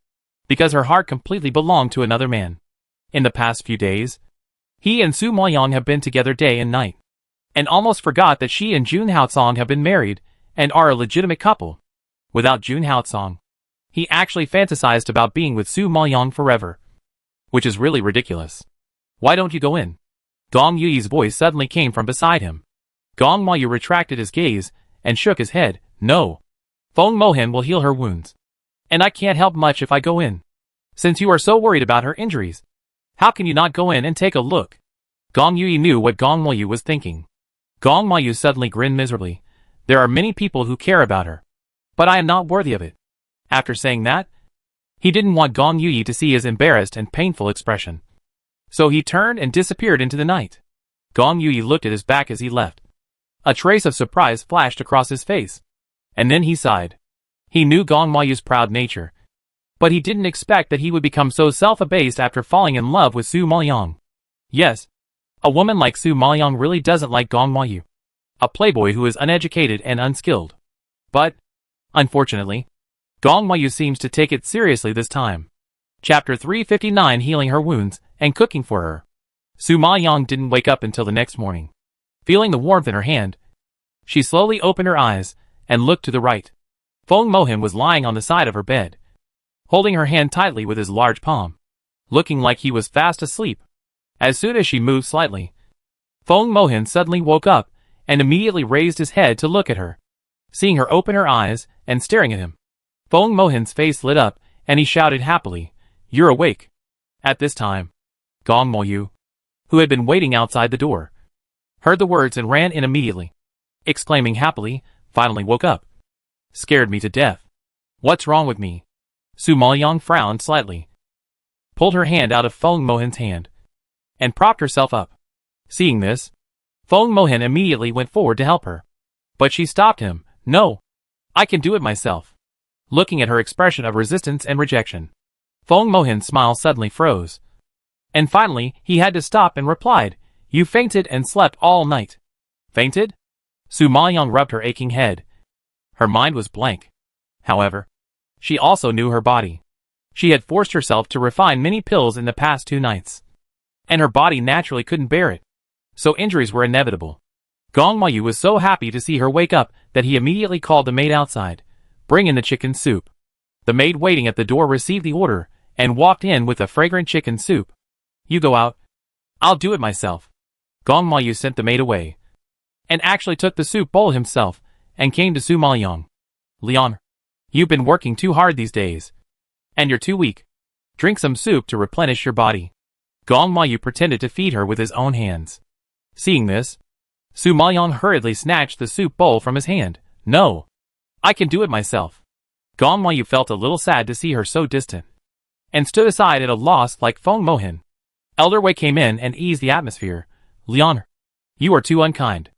because her heart completely belonged to another man. In the past few days, he and Su Maoyang have been together day and night, and almost forgot that she and Jun Haotsong have been married and are a legitimate couple. Without Jun Haotsong, he actually fantasized about being with Su Maoyang forever, which is really ridiculous. Why don't you go in? Gong Yuyi's voice suddenly came from beside him. Gong Maoyu retracted his gaze and shook his head. No. Feng Mohan will heal her wounds, and I can't help much if I go in. Since you are so worried about her injuries, how can you not go in and take a look? Gong Yuyi knew what Gong Maoyu was thinking. Gong Maoyu suddenly grinned miserably. There are many people who care about her, but I am not worthy of it. After saying that, he didn't want Gong Yuyi to see his embarrassed and painful expression. So he turned and disappeared into the night. Gong Yuyi looked at his back as he left. A trace of surprise flashed across his face, and then he sighed. He knew Gong Maoyu's proud nature, but he didn't expect that he would become so self-abased after falling in love with Su Maoyang. Yes, a woman like Su Maoyang really doesn't like Gong Maoyu, a playboy who is uneducated and unskilled. But, unfortunately, Gong Maoyu seems to take it seriously this time. Chapter 359, Healing her wounds and cooking for her. Su Maoyang didn't wake up until the next morning. Feeling the warmth in her hand, she slowly opened her eyes and looked to the right. Feng Mohan was lying on the side of her bed, holding her hand tightly with his large palm, looking like he was fast asleep. As soon as she moved slightly, Feng Mohan suddenly woke up and immediately raised his head to look at her. Seeing her open her eyes and staring at him, Feng Mohan's face lit up and he shouted happily, "You're awake." At this time, Gong Maoyu, who had been waiting outside the door, heard the words and ran in immediately, exclaiming happily, "Finally woke up. Scared me to death. What's wrong with me?" Su Maoyang frowned slightly, pulled her hand out of Feng Mohan's hand, and propped herself up. Seeing this, Feng Mohan immediately went forward to help her. But she stopped him. "No. I can do it myself." Looking at her expression of resistance and rejection, Feng Mohan's smile suddenly froze. And finally, he had to stop and replied, "You fainted and slept all night." Fainted? Su Maoyang rubbed her aching head. Her mind was blank. However, she also knew her body. She had forced herself to refine many pills in the past 2 nights. And her body naturally couldn't bear it. So injuries were inevitable. Gong Mayu was so happy to see her wake up that he immediately called the maid outside. "Bring in the chicken soup." The maid waiting at the door received the order and walked in with the fragrant chicken soup. "You go out. I'll do it myself." Gong Mayu sent the maid away. And actually took the soup bowl himself and came to Su Maoyang. "Leon, you've been working too hard these days. And you're too weak. Drink some soup to replenish your body." Gong Mayu pretended to feed her with his own hands. Seeing this, Su Maoyang hurriedly snatched the soup bowl from his hand. "No. I can do it myself." Gong Mayu felt a little sad to see her so distant, and stood aside at a loss like Feng Mohin. Elder Wei came in and eased the atmosphere. "Leon, you are too unkind.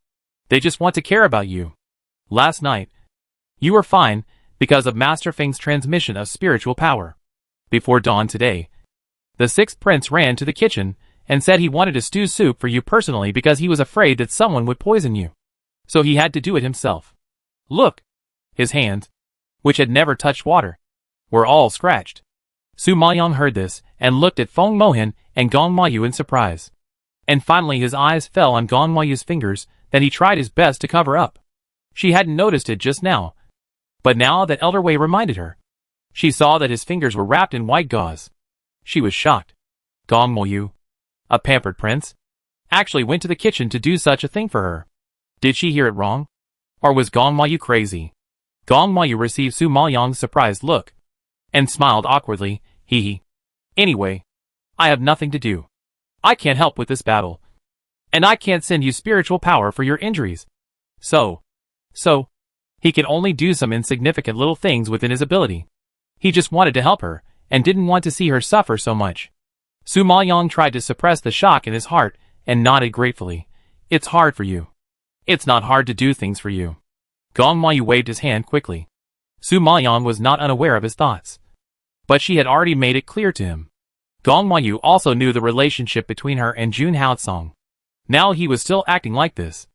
They just want to care about you. Last night, you were fine because of Master Feng's transmission of spiritual power. Before dawn today, the 6th prince ran to the kitchen and said he wanted to stew soup for you personally because he was afraid that someone would poison you. So he had to do it himself. Look!" His hands, which had never touched water, were all scratched. Su Maoyang heard this and looked at Feng Mohin and Gong Mayu in surprise. And finally his eyes fell on Gong Mayu's fingers that he tried his best to cover up. She hadn't noticed it just now. But now that Elder Wei reminded her, she saw that his fingers were wrapped in white gauze. She was shocked. Gong Mayu, a pampered prince, actually went to the kitchen to do such a thing for her. Did she hear it wrong? Or was Gong Mayu crazy? Gong Mayu received Su Maoyang's surprised look, and smiled awkwardly. Hee. "Anyway, I have nothing to do. I can't help with this battle. And I can't send you spiritual power for your injuries. So, he can only do some insignificant little things within his ability. He just wanted to help her, and didn't want to see her suffer so much." Su Maoyang tried to suppress the shock in his heart, and nodded gratefully. "It's hard for you. It's not hard to do things for you." Gong Mayu waved his hand quickly. Su Maoyang was not unaware of his thoughts. But she had already made it clear to him. Gong Mayu also knew the relationship between her and Jun Haotsong. Now he was still acting like this.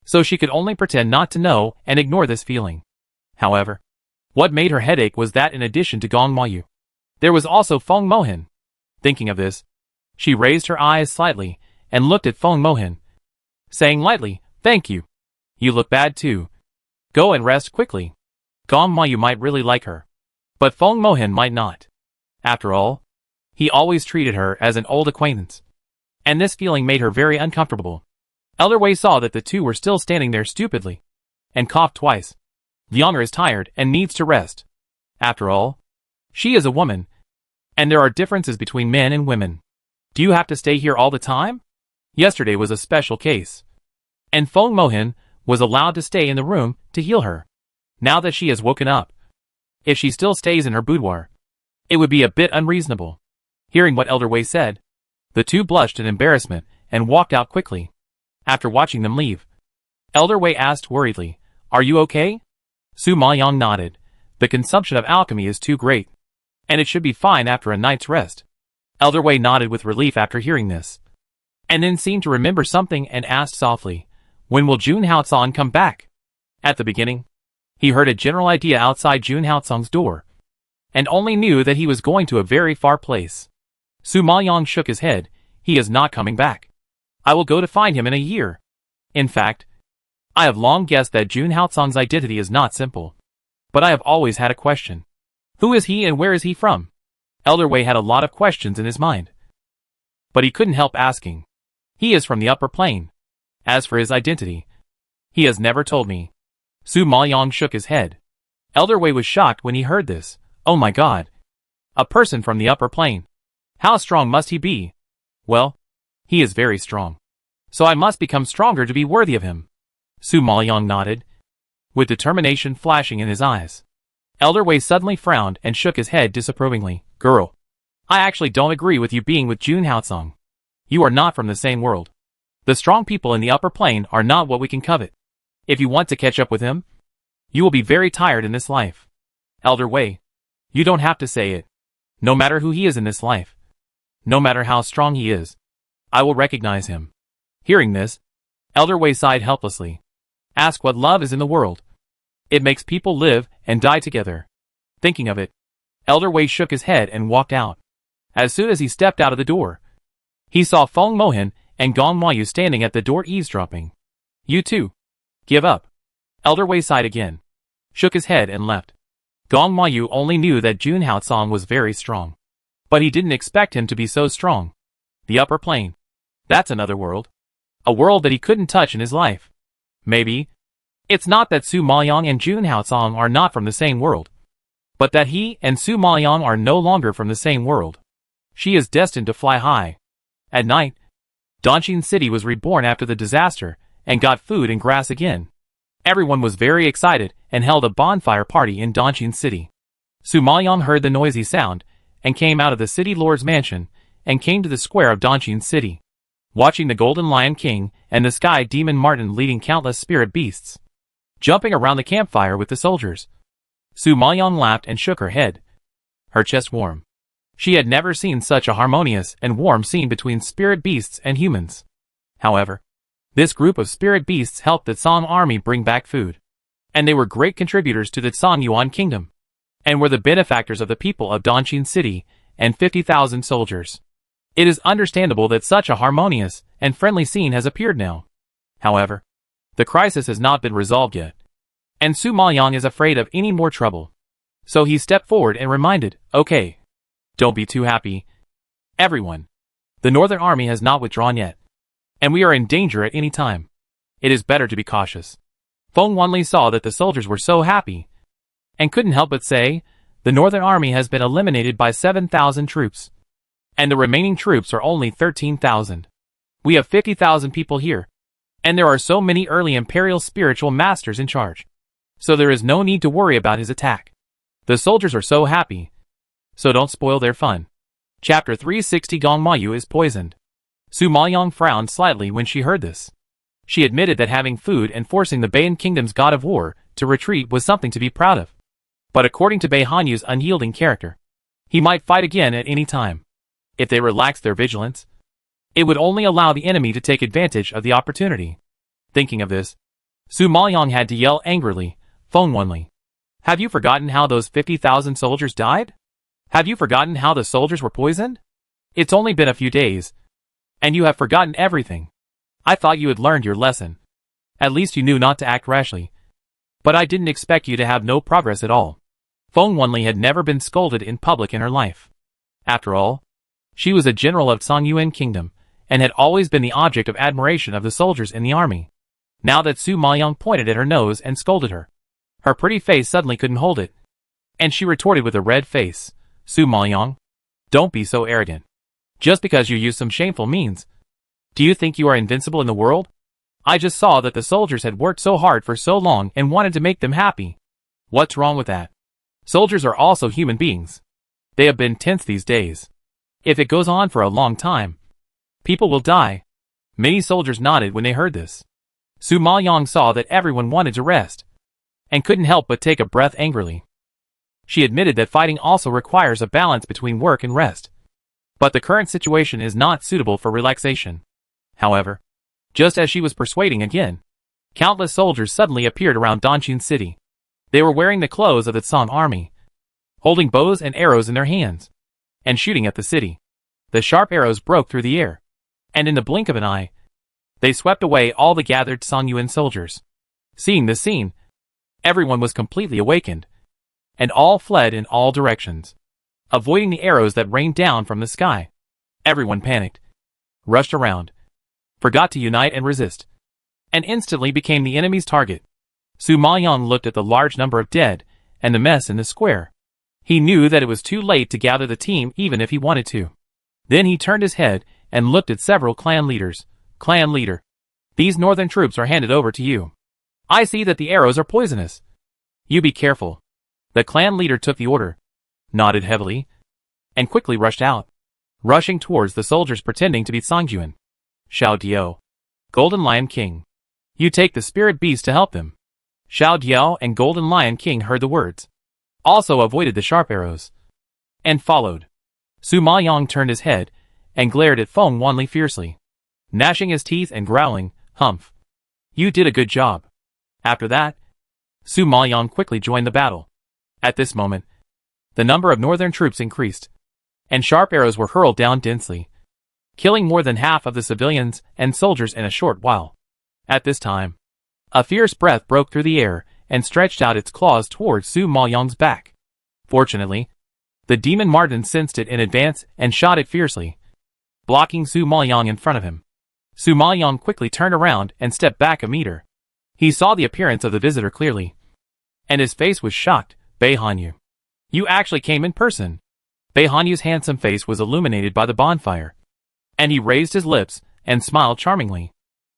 So she could only pretend not to know and ignore this feeling. However, what made her headache was that in addition to Gong Mayu, there was also Feng Mohin. Thinking of this, she raised her eyes slightly and looked at Feng Mohin, saying lightly, "Thank you. You look bad too. Go and rest quickly." Gong Mayu might really like her, but Feng Mohin might not. After all, he always treated her as an old acquaintance. And this feeling made her very uncomfortable. Elder Wei saw that the two were still standing there stupidly, and coughed twice. Leonor is tired and needs to rest. After all, she is a woman, and there are differences between men and women. Do you have to stay here all the time? Yesterday was a special case. And Feng Mohin was allowed to stay in the room to heal her. Now that she has woken up, if she still stays in her boudoir, it would be a bit unreasonable. Hearing what Elder Wei said, the two blushed in embarrassment and walked out quickly. After watching them leave, Elder Wei asked worriedly, "Are you okay?" Su Maoyang nodded. "The consumption of alchemy is too great, and it should be fine after a night's rest." Elder Wei nodded with relief after hearing this, and then seemed to remember something and asked softly, "When will Jun Haotsong come back?" At the beginning, he heard a general idea outside Jun Haotsong's door, and only knew that he was going to a very far place. Su Maoyang shook his head. "He is not coming back. I will go to find him in a year. In fact, I have long guessed that Jun Haotsong's identity is not simple. But I have always had a question. Who is he and where is he from?" Elder Wei had a lot of questions in his mind, but he couldn't help asking. "He is from the upper plane. As for his identity, he has never told me." Su Maoyang shook his head. Elder Wei was shocked when he heard this. Oh my god. A person from the upper plane. How strong must he be? Well, he is very strong. So I must become stronger to be worthy of him. Su Maoyang nodded, with determination flashing in his eyes. Elder Wei suddenly frowned and shook his head disapprovingly. "Girl, I actually don't agree with you being with Jun Haotsong. You are not from the same world. The strong people in the upper plane are not what we can covet. If you want to catch up with him, you will be very tired in this life. Elder Wei, you don't have to say it. No matter who he is in this life, No matter how strong he is, I will recognize him. Hearing this, Elder Wei sighed helplessly. Ask what love is in the world. It makes people live and die together. Thinking of it, Elder Wei shook his head and walked out. As soon as he stepped out of the door, he saw Feng Mohan and Gong Mayu standing at the door eavesdropping. You too. Give up. Elder Wei sighed again, shook his head and left. Gong Mayu only knew that Jun Haotsong was very strong. But he didn't expect him to be so strong. The upper plane. That's another world. A world that he couldn't touch in his life. Maybe. It's not that Su Maoyang and Jun Haotsong are not from the same world, but that he and Su Maoyang are no longer from the same world. She is destined to fly high. At night, Dongjin City was reborn after the disaster and got food and grass again. Everyone was very excited and held a bonfire party in Dongjin City. Su Maoyang heard the noisy sound and came out of the city lord's mansion and came to the square of Dongjin City, watching the Golden Lion King and the Sky Demon Martin leading countless spirit beasts, jumping around the campfire with the soldiers. Su Maoyang laughed and shook her head, her chest warm. She had never seen such a harmonious and warm scene between spirit beasts and humans. However, this group of spirit beasts helped the Song army bring back food, and they were great contributors to the Song Yuan kingdom, and were the benefactors of the people of Dongjin City and 50,000 soldiers. It is understandable that such a harmonious and friendly scene has appeared now. However, the crisis has not been resolved yet, and Su Maoyang is afraid of any more trouble. So he stepped forward and reminded, okay, don't be too happy, everyone. The Northern Army has not withdrawn yet, and we are in danger at any time. It is better to be cautious. Feng Wanli saw that the soldiers were so happy, and couldn't help but say, the Northern Army has been eliminated by 7,000 troops, and the remaining troops are only 13,000. We have 50,000 people here, and there are so many early imperial spiritual masters in charge. So there is no need to worry about his attack. The soldiers are so happy, so don't spoil their fun. Chapter 360 Gong Mayu is poisoned. Su Maoyang frowned slightly when she heard this. She admitted that having food and forcing the Baiyan Kingdom's god of war to retreat was something to be proud of. But according to Bei Hanyu's unyielding character, he might fight again at any time. If they relaxed their vigilance, it would only allow the enemy to take advantage of the opportunity. Thinking of this, Su Maoyang had to yell angrily, Feng Wanli, have you forgotten how those 50,000 soldiers died? Have you forgotten how the soldiers were poisoned? It's only been a few days, and you have forgotten everything. I thought you had learned your lesson. At least you knew not to act rashly. But I didn't expect you to have no progress at all. Feng Wanli had never been scolded in public in her life. After all, she was a general of Song Yuan Kingdom, and had always been the object of admiration of the soldiers in the army. Now that Su Maoyang pointed at her nose and scolded her, her pretty face suddenly couldn't hold it, and she retorted with a red face, Su Maoyang, don't be so arrogant. Just because you use some shameful means, do you think you are invincible in the world? I just saw that the soldiers had worked so hard for so long and wanted to make them happy. What's wrong with that? Soldiers are also human beings. They have been tense these days. If it goes on for a long time, people will die. Many soldiers nodded when they heard this. Su Maoyang saw that everyone wanted to rest, and couldn't help but take a breath angrily. She admitted that fighting also requires a balance between work and rest. But the current situation is not suitable for relaxation. However, just as she was persuading again, countless soldiers suddenly appeared around Dongjin City. They were wearing the clothes of the Song army, holding bows and arrows in their hands, and shooting at the city. The sharp arrows broke through the air, and in the blink of an eye, they swept away all the gathered Song Yuan soldiers. Seeing this scene, everyone was completely awakened, and all fled in all directions, avoiding the arrows that rained down from the sky. Everyone panicked, rushed around, forgot to unite and resist, and instantly became the enemy's target. Su Maoyang looked at the large number of dead and the mess in the square. He knew that it was too late to gather the team even if he wanted to. Then he turned his head and looked at several clan leaders. Clan leader, these northern troops are handed over to you. I see that the arrows are poisonous. You be careful. The clan leader took the order, nodded heavily, and quickly rushed out, rushing towards the soldiers pretending to be Songjuan. Xiao Diao, Golden Lion King, you take the spirit beast to help them. Xiao Diao and Golden Lion King heard the words, also avoided the sharp arrows, and followed. Su Maoyang turned his head and glared at Feng Wanli fiercely, gnashing his teeth and growling, "Humph! You did a good job." After that, Su Maoyang quickly joined the battle. At this moment, the number of northern troops increased, and sharp arrows were hurled down densely, killing more than half of the civilians and soldiers in a short while. At this time, a fierce breath broke through the air and stretched out its claws towards Su Maoyang's back. Fortunately, the demon Marten sensed it in advance and shot it fiercely, blocking Su Maoyang in front of him. Su Maoyang quickly turned around and stepped back a meter. He saw the appearance of the visitor clearly, and his face was shocked. "Bei Hanyu, you actually came in person." Bei Hanyu's handsome face was illuminated by the bonfire, and he raised his lips and smiled charmingly.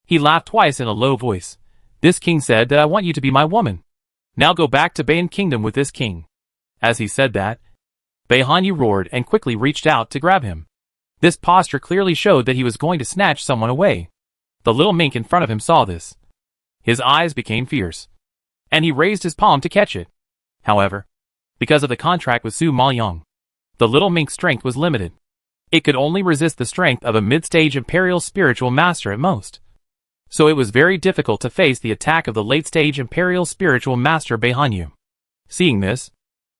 He laughed twice in a low voice. "This king said that I want you to be my woman. Now go back to Bayan Kingdom with this king." As he said that, Bei Hanyu roared and quickly reached out to grab him. This posture clearly showed that he was going to snatch someone away. The little mink in front of him saw this. His eyes became fierce, and he raised his palm to catch it. However, because of the contract with Su Maoyang, the little mink's strength was limited. It could only resist the strength of a mid-stage imperial spiritual master at most. So it was very difficult to face the attack of the late-stage imperial spiritual master Bei Hanyu. Seeing this,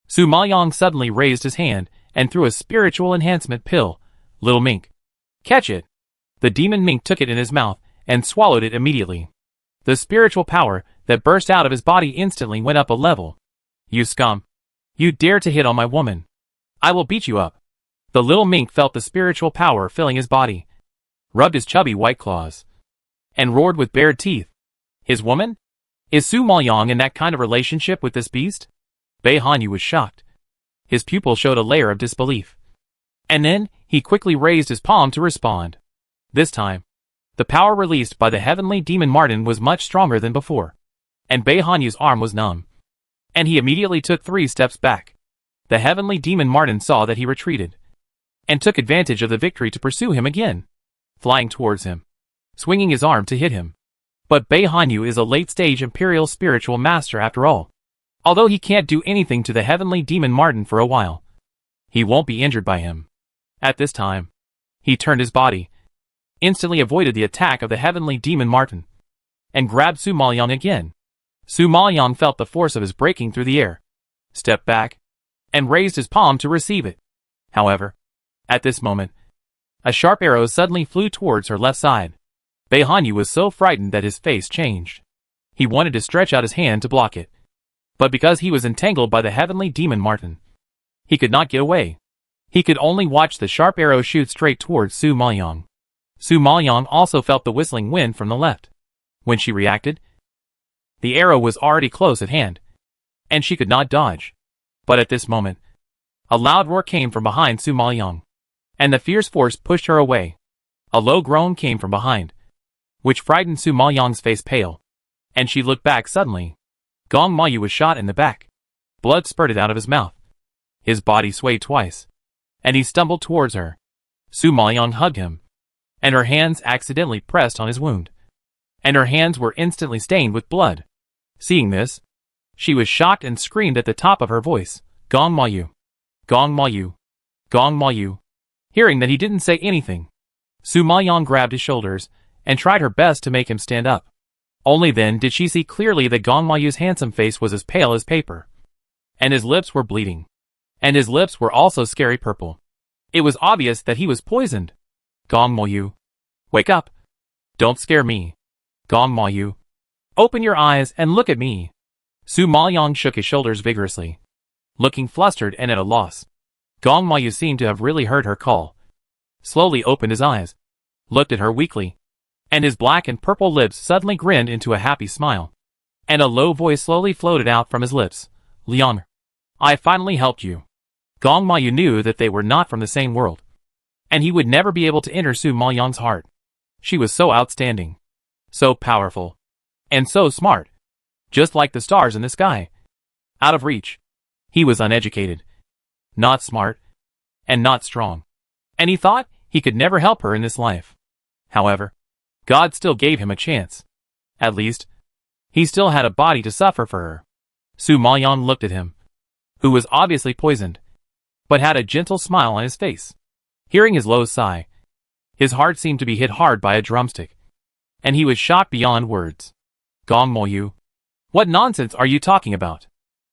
Su Maoyang suddenly raised his hand and threw a spiritual enhancement pill. "Little mink, catch it." The demon mink took it in his mouth and swallowed it immediately. The spiritual power that burst out of his body instantly went up a level. "You scum! You dare to hit on my woman! I will beat you up!" The little mink felt the spiritual power filling his body, rubbed his chubby white claws, and roared with bared teeth. His woman? Is Su Maoyang in that kind of relationship with this beast? Bei Hanyu was shocked. His pupil showed a layer of disbelief. And then, he quickly raised his palm to respond. This time, the power released by the heavenly demon Marten was much stronger than before, and Bei Hanyu's arm was numb, and he immediately took 3 steps back. The heavenly demon Marten saw that he retreated, and took advantage of the victory to pursue him again, flying towards him, swinging his arm to hit him. But Bei Hanyu is a late-stage imperial spiritual master after all. Although he can't do anything to the heavenly demon Marten for a while, he won't be injured by him. At this time, he turned his body, instantly avoided the attack of the heavenly demon Marten, and grabbed Su Maoyang again. Su Maoyang felt the force of his breaking through the air, stepped back, and raised his palm to receive it. However, at this moment, a sharp arrow suddenly flew towards her left side. Bei Hanyu was so frightened that his face changed. He wanted to stretch out his hand to block it, but because he was entangled by the heavenly demon Marten, he could not get away. He could only watch the sharp arrow shoot straight towards Su Maoyang. Su Maoyang also felt the whistling wind from the left. When she reacted, the arrow was already close at hand, and she could not dodge. But at this moment, a loud roar came from behind Su Maoyang, and the fierce force pushed her away. A low groan came from behind, which frightened Su Maoyang's face pale, and she looked back suddenly. Gong Mayu was shot in the back. Blood spurted out of his mouth. His body swayed twice, and he stumbled towards her. Su Maoyang hugged him, and her hands accidentally pressed on his wound, and her hands were instantly stained with blood. Seeing this, she was shocked and screamed at the top of her voice, "Gong Mayu! Gong Mayu! Gong Mayu!" Hearing that he didn't say anything, Su Maoyang grabbed his shoulders and tried her best to make him stand up. Only then did she see clearly that Gong Mayu's handsome face was as pale as paper, and his lips were bleeding, and his lips were also scary purple. It was obvious that he was poisoned. "Gong Mayu, wake up! Don't scare me! Gong Mayu, open your eyes and look at me!" Su Maoyang shook his shoulders vigorously, looking flustered and at a loss. Gong Mayu seemed to have really heard her call, slowly opened his eyes, looked at her weakly, and his black and purple lips suddenly grinned into a happy smile, and a low voice slowly floated out from his lips, "Liang, I finally helped you." Gong Mayu knew that they were not from the same world, and he would never be able to enter Su Maoyang's heart. She was so outstanding, so powerful, and so smart, just like the stars in the sky. Out of reach. He was uneducated, not smart, and not strong, and he thought he could never help her in this life. However, God still gave him a chance. At least, he still had a body to suffer for her. Su Maoyang looked at him, who was obviously poisoned, but had a gentle smile on his face. Hearing his low sigh, His heart seemed to be hit hard by a drumstick. And he was shocked beyond words. Gong Moyu. What nonsense are you talking about?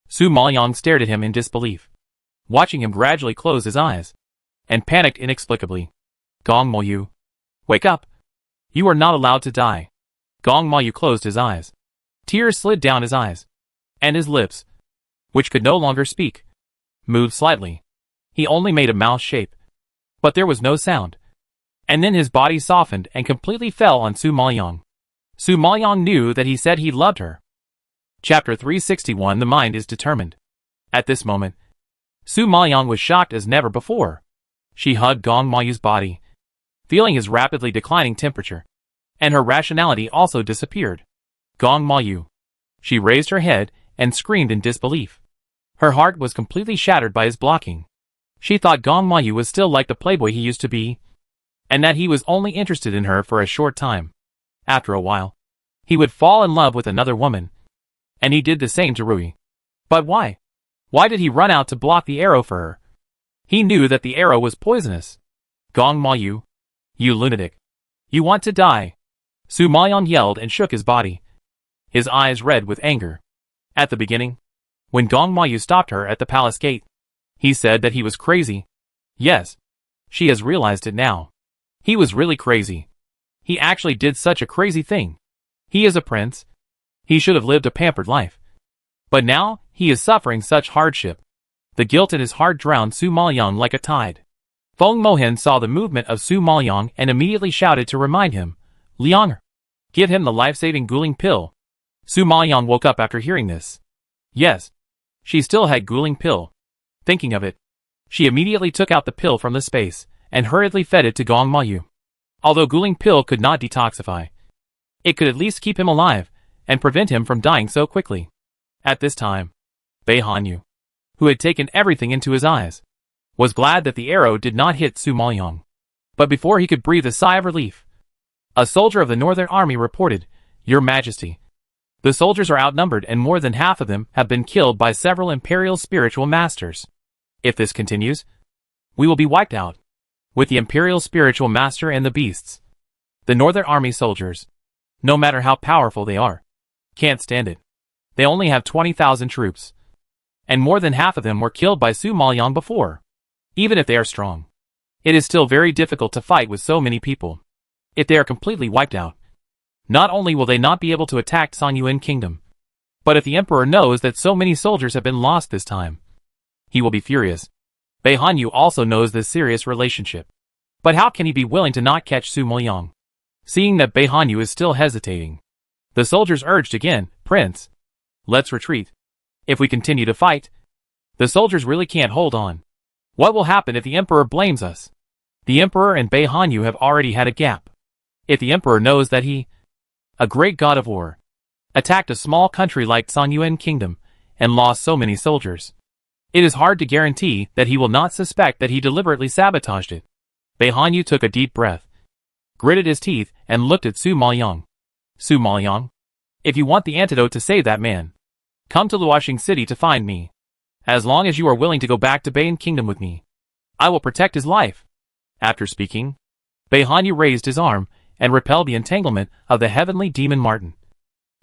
Su Maoyong stared at him in disbelief, watching him gradually close his eyes, and panicked inexplicably. Gong Moyu. Wake up. You are not allowed to die. Gong Moyu closed his eyes. Tears slid down his eyes. And his lips, which could no longer speak, moved slightly. He only made a mouth shape. But there was no sound. And then his body softened and completely fell on Su Maoyong. Su Maoyong knew that he said he loved her. Chapter 361. The mind is determined. At this moment, Su Maoyong was shocked as never before. She hugged Gong Moyu's body, feeling his rapidly declining temperature, and her rationality also disappeared. Gong Moyu. She raised her head and screamed in disbelief. Her heart was completely shattered by his blocking. She thought Gong Moyu was still like the playboy he used to be, and that he was only interested in her for a short time. After a while, he would fall in love with another woman, and he did the same to Rui. But why? Why did he run out to block the arrow for her? He knew that the arrow was poisonous. Gong Moyu. You lunatic. You want to die. Su Maoyong yelled and shook his body, his eyes red with anger. At the beginning, when Gong Moyu stopped her at the palace gate, he said that he was crazy. Yes, she has realized it now. He was really crazy. He actually did such a crazy thing. He is a prince. He should have lived a pampered life. But now, he is suffering such hardship. The guilt in his heart drowned Su Maoyong like a tide. Feng Mohen saw the movement of Su Maoyong and immediately shouted to remind him, Liang, give him the life-saving Guling pill. Su Maoyong woke up after hearing this. Yes, she still had Guling pill. Thinking of it, she immediately took out the pill from the space and hurriedly fed it to Gong Moyu. Although Guling pill could not detoxify, it could at least keep him alive and prevent him from dying so quickly. At this time, Bei Hanyu, who had taken everything into his eyes, was glad that the arrow did not hit Su Maoyong. But before he could breathe a sigh of relief, a soldier of the Northern Army reported, Your Majesty, the soldiers are outnumbered and more than half of them have been killed by several imperial spiritual masters. If this continues, we will be wiped out. With the imperial spiritual master and the beasts, the Northern Army soldiers, no matter how powerful they are, can't stand it. They only have 20,000 troops, and more than half of them were killed by Su Maoyong before. Even if they are strong, it is still very difficult to fight with so many people. If they are completely wiped out, not only will they not be able to attack Sanyuan Kingdom, but if the Emperor knows that so many soldiers have been lost this time, he will be furious. Bei Hanyu also knows this serious relationship. But how can he be willing to not catch Su Maoyong? Seeing that Bei Hanyu is still hesitating, the soldiers urged again, Prince, let's retreat. If we continue to fight, the soldiers really can't hold on. What will happen if the Emperor blames us? The Emperor and Bei Hanyu have already had a gap. If the Emperor knows that he, a great god of war, attacked a small country like Sanyuan Kingdom and lost so many soldiers, it is hard to guarantee that he will not suspect that he deliberately sabotaged it. Bei Hanyu took a deep breath, gritted his teeth, and looked at Su Maoyong. Su Maoyong, if you want the antidote to save that man, come to Luoxing City to find me. As long as you are willing to go back to Baiyan Kingdom with me, I will protect his life. After speaking, Bei Hanyu raised his arm and repelled the entanglement of the heavenly demon Martin,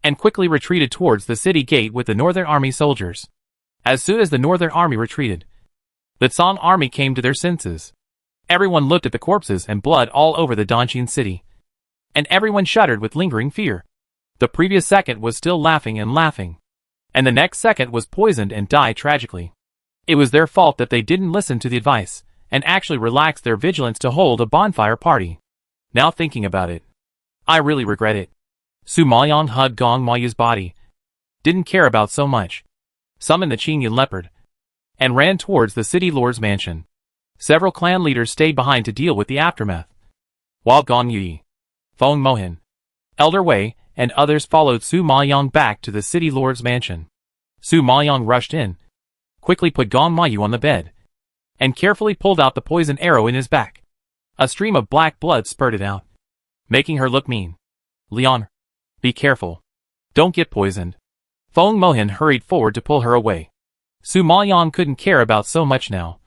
and quickly retreated towards the city gate with the Northern Army soldiers. As soon as the Northern Army retreated, the Tsang Army came to their senses. Everyone looked at the corpses and blood all over the Dongjin city, and everyone shuddered with lingering fear. The previous second was still laughing, and the next second was poisoned and died tragically. It was their fault that they didn't listen to the advice and actually relaxed their vigilance to hold a bonfire party. Now thinking about it, I really regret it. Su Maoyong hugged Gong Moyu's body, didn't care about so much, summoned the Qingyun leopard, and ran towards the city lord's mansion. Several clan leaders stayed behind to deal with the aftermath, while Gong Yi, Feng Mohen, Elder Wei, and others followed Su Maoyong back to the city lord's mansion. Su Maoyong rushed in, quickly put Gong Moyu on the bed, and carefully pulled out the poison arrow in his back. A stream of black blood spurted out, making her look mean. Leon, be careful. Don't get poisoned. Feng Mohen hurried forward to pull her away. Su Maoyong couldn't care about so much now,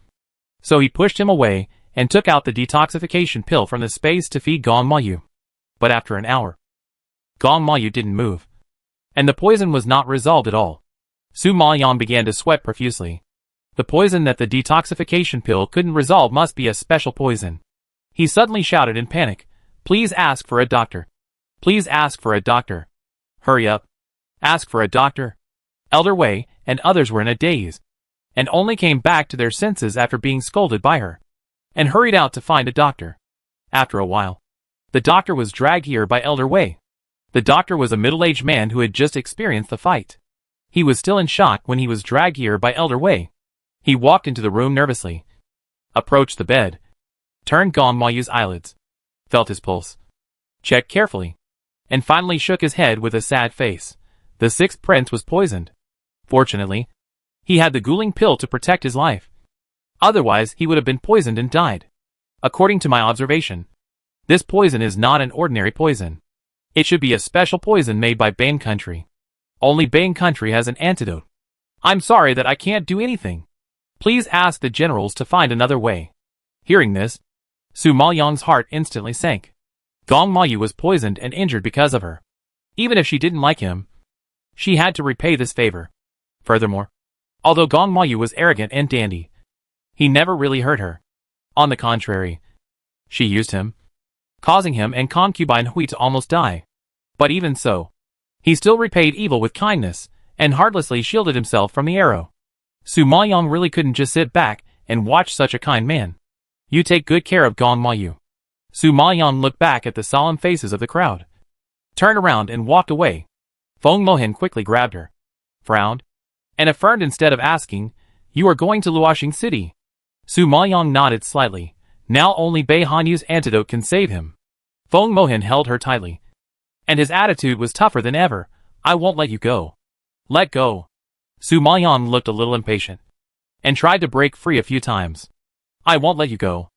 so he pushed him away and took out the detoxification pill from the space to feed Gong Mayu. But after an hour, Gong Mayu didn't move, and the poison was not resolved at all. Su Mayan began to sweat profusely. The poison that the detoxification pill couldn't resolve must be a special poison. He suddenly shouted in panic, "Please ask for a doctor. Please ask for a doctor. Hurry up. Ask for a doctor." Elder Wei and others were in a daze, and only came back to their senses after being scolded by her, and hurried out to find a doctor. After a while, the doctor was dragged here by Elder Wei. The doctor was a middle-aged man who had just experienced the fight. He was still in shock when he was dragged here by Elder Wei. He walked into the room nervously, approached the bed, turned Gong Mayu's eyelids, felt his pulse, checked carefully, and finally shook his head with a sad face. The sixth prince was poisoned. Fortunately, he had the Guling pill to protect his life. Otherwise, he would have been poisoned and died. According to my observation, this poison is not an ordinary poison. It should be a special poison made by Bane Country. Only Bane Country has an antidote. I'm sorry that I can't do anything. Please ask the generals to find another way. Hearing this, Su Maoyang's heart instantly sank. Gong Mayu was poisoned and injured because of her. Even if she didn't like him, she had to repay this favor. Furthermore, although Gong Mayu was arrogant and dandy, he never really hurt her. On the contrary, she used him, causing him and Concubine Hui to almost die. But even so, he still repaid evil with kindness, and heartlessly shielded himself from the arrow. Su Maoyang really couldn't just sit back and watch such a kind man. You take good care of Gong Mayu. Su Maoyang looked back at the solemn faces of the crowd, turned around and walked away. Feng Mohin quickly grabbed her, frowned, and affirmed instead of asking, "You are going to Luoxing City?" Su Maoyang nodded slightly. Now only Bei Hanyu's antidote can save him. Feng Mohin held her tightly, and his attitude was tougher than ever. "I won't let you go." "Let go." Su Maoyang looked a little impatient, and tried to break free a few times. "I won't let you go.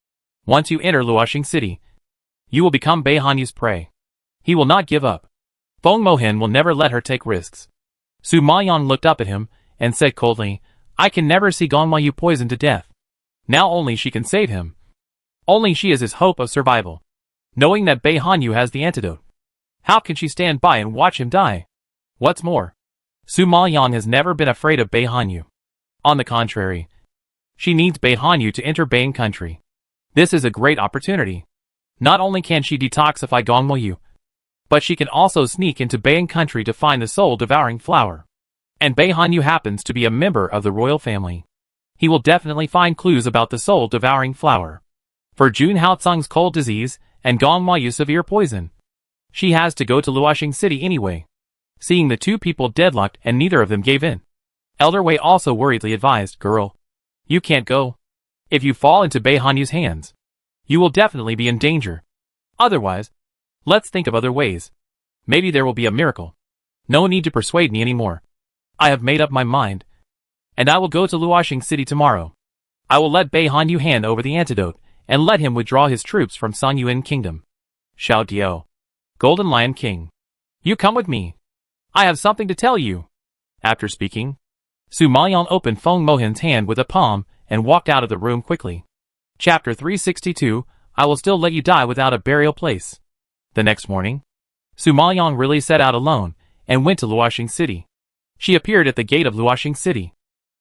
Once you enter Luoxing City, you will become Bei Hanyu's prey. He will not give up. Feng Mohin will never let her take risks." Su Maoyang looked up at him, and said coldly, "I can never see Gong Mayu poisoned to death. Now only she can save him. Only she is his hope of survival. Knowing that Bei Hanyu has the antidote, how can she stand by and watch him die? What's more, Su Maoyang has never been afraid of Bei Hanyu. On the contrary, she needs Bei Hanyu to enter Bane Country. This is a great opportunity. Not only can she detoxify Gong Mayu, but she can also sneak into Bane Country to find the soul-devouring flower. And Bei Hanyu happens to be a member of the royal family. He will definitely find clues about the soul-devouring flower. For Jun Haotsung's cold disease and Gong Mayu's severe poison, she has to go to Luoxing City anyway." Seeing the two people deadlocked and neither of them gave in, Elder Wei also worriedly advised, "Girl, you can't go. If you fall into Bei Hanyu's hands, you will definitely be in danger. Otherwise, let's think of other ways. Maybe there will be a miracle. No need to persuade me anymore. I have made up my mind, and I will go to Luoxing City tomorrow. I will let Bei Hanyu hand over the antidote, and let him withdraw his troops from Songyuan Kingdom." Xiao Diao, Golden Lion King, you come with me. I have something to tell you. After speaking, Su Maoyang opened Feng Mohin's hand with a palm and walked out of the room quickly. Chapter 362, I will still let you die without a burial place. The next morning, Su Maoyang really set out alone and went to Luoxing City. She appeared at the gate of Luoxing City.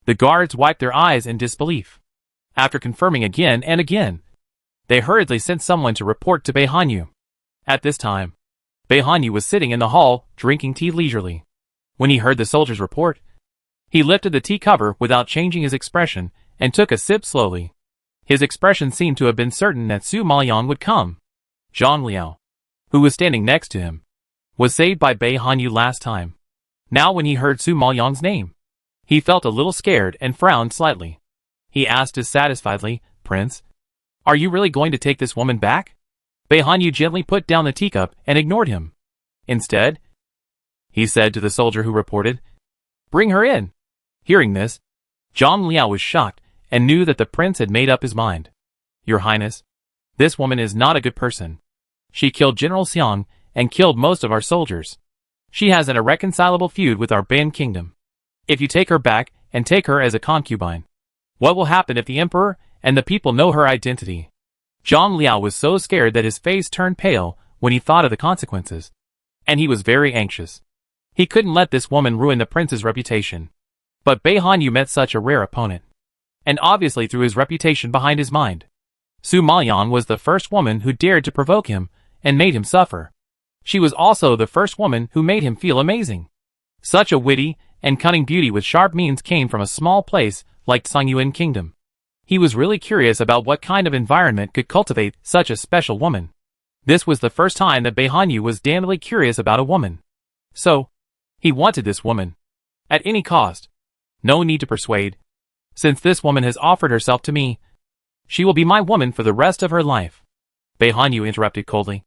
The guards wiped their eyes in disbelief. After confirming again and again, they hurriedly sent someone to report to Bei Hanyu. At this time, Bei Hanyu was sitting in the hall, drinking tea leisurely. When he heard the soldier's report, he lifted the tea cover without changing his expression and took a sip slowly. His expression seemed to have been certain that Su Maoyang would come. Zhang Liao, who was standing next to him, was saved by Bei Hanyu last time. Now when he heard Su Maoyang's name, he felt a little scared and frowned slightly. He asked dissatisfiedly, "Prince, are you really going to take this woman back?" Bei Hanyu gently put down the teacup and ignored him. Instead, he said to the soldier who reported, "Bring her in." Hearing this, Zhang Liao was shocked and knew that the prince had made up his mind. "Your Highness, this woman is not a good person. She killed General Xiang and killed most of our soldiers. She has an irreconcilable feud with our Ban Kingdom. If you take her back and take her as a concubine, what will happen if the emperor and the people know her identity? Zhang Liao was so scared that his face turned pale when he thought of the consequences. And he was very anxious. He couldn't let this woman ruin the prince's reputation. But Bei Hanyu met such a rare opponent. And obviously threw his reputation behind his mind. Su Maoyang was the first woman who dared to provoke him and made him suffer. She was also the first woman who made him feel amazing. Such a witty and cunning beauty with sharp means came from a small place like Songyuan Kingdom. He was really curious about what kind of environment could cultivate such a special woman. This was the first time that Bei Hanyu was damnably curious about a woman. So, he wanted this woman. At any cost. No need to persuade. Since this woman has offered herself to me, she will be my woman for the rest of her life. Bei Hanyu interrupted coldly,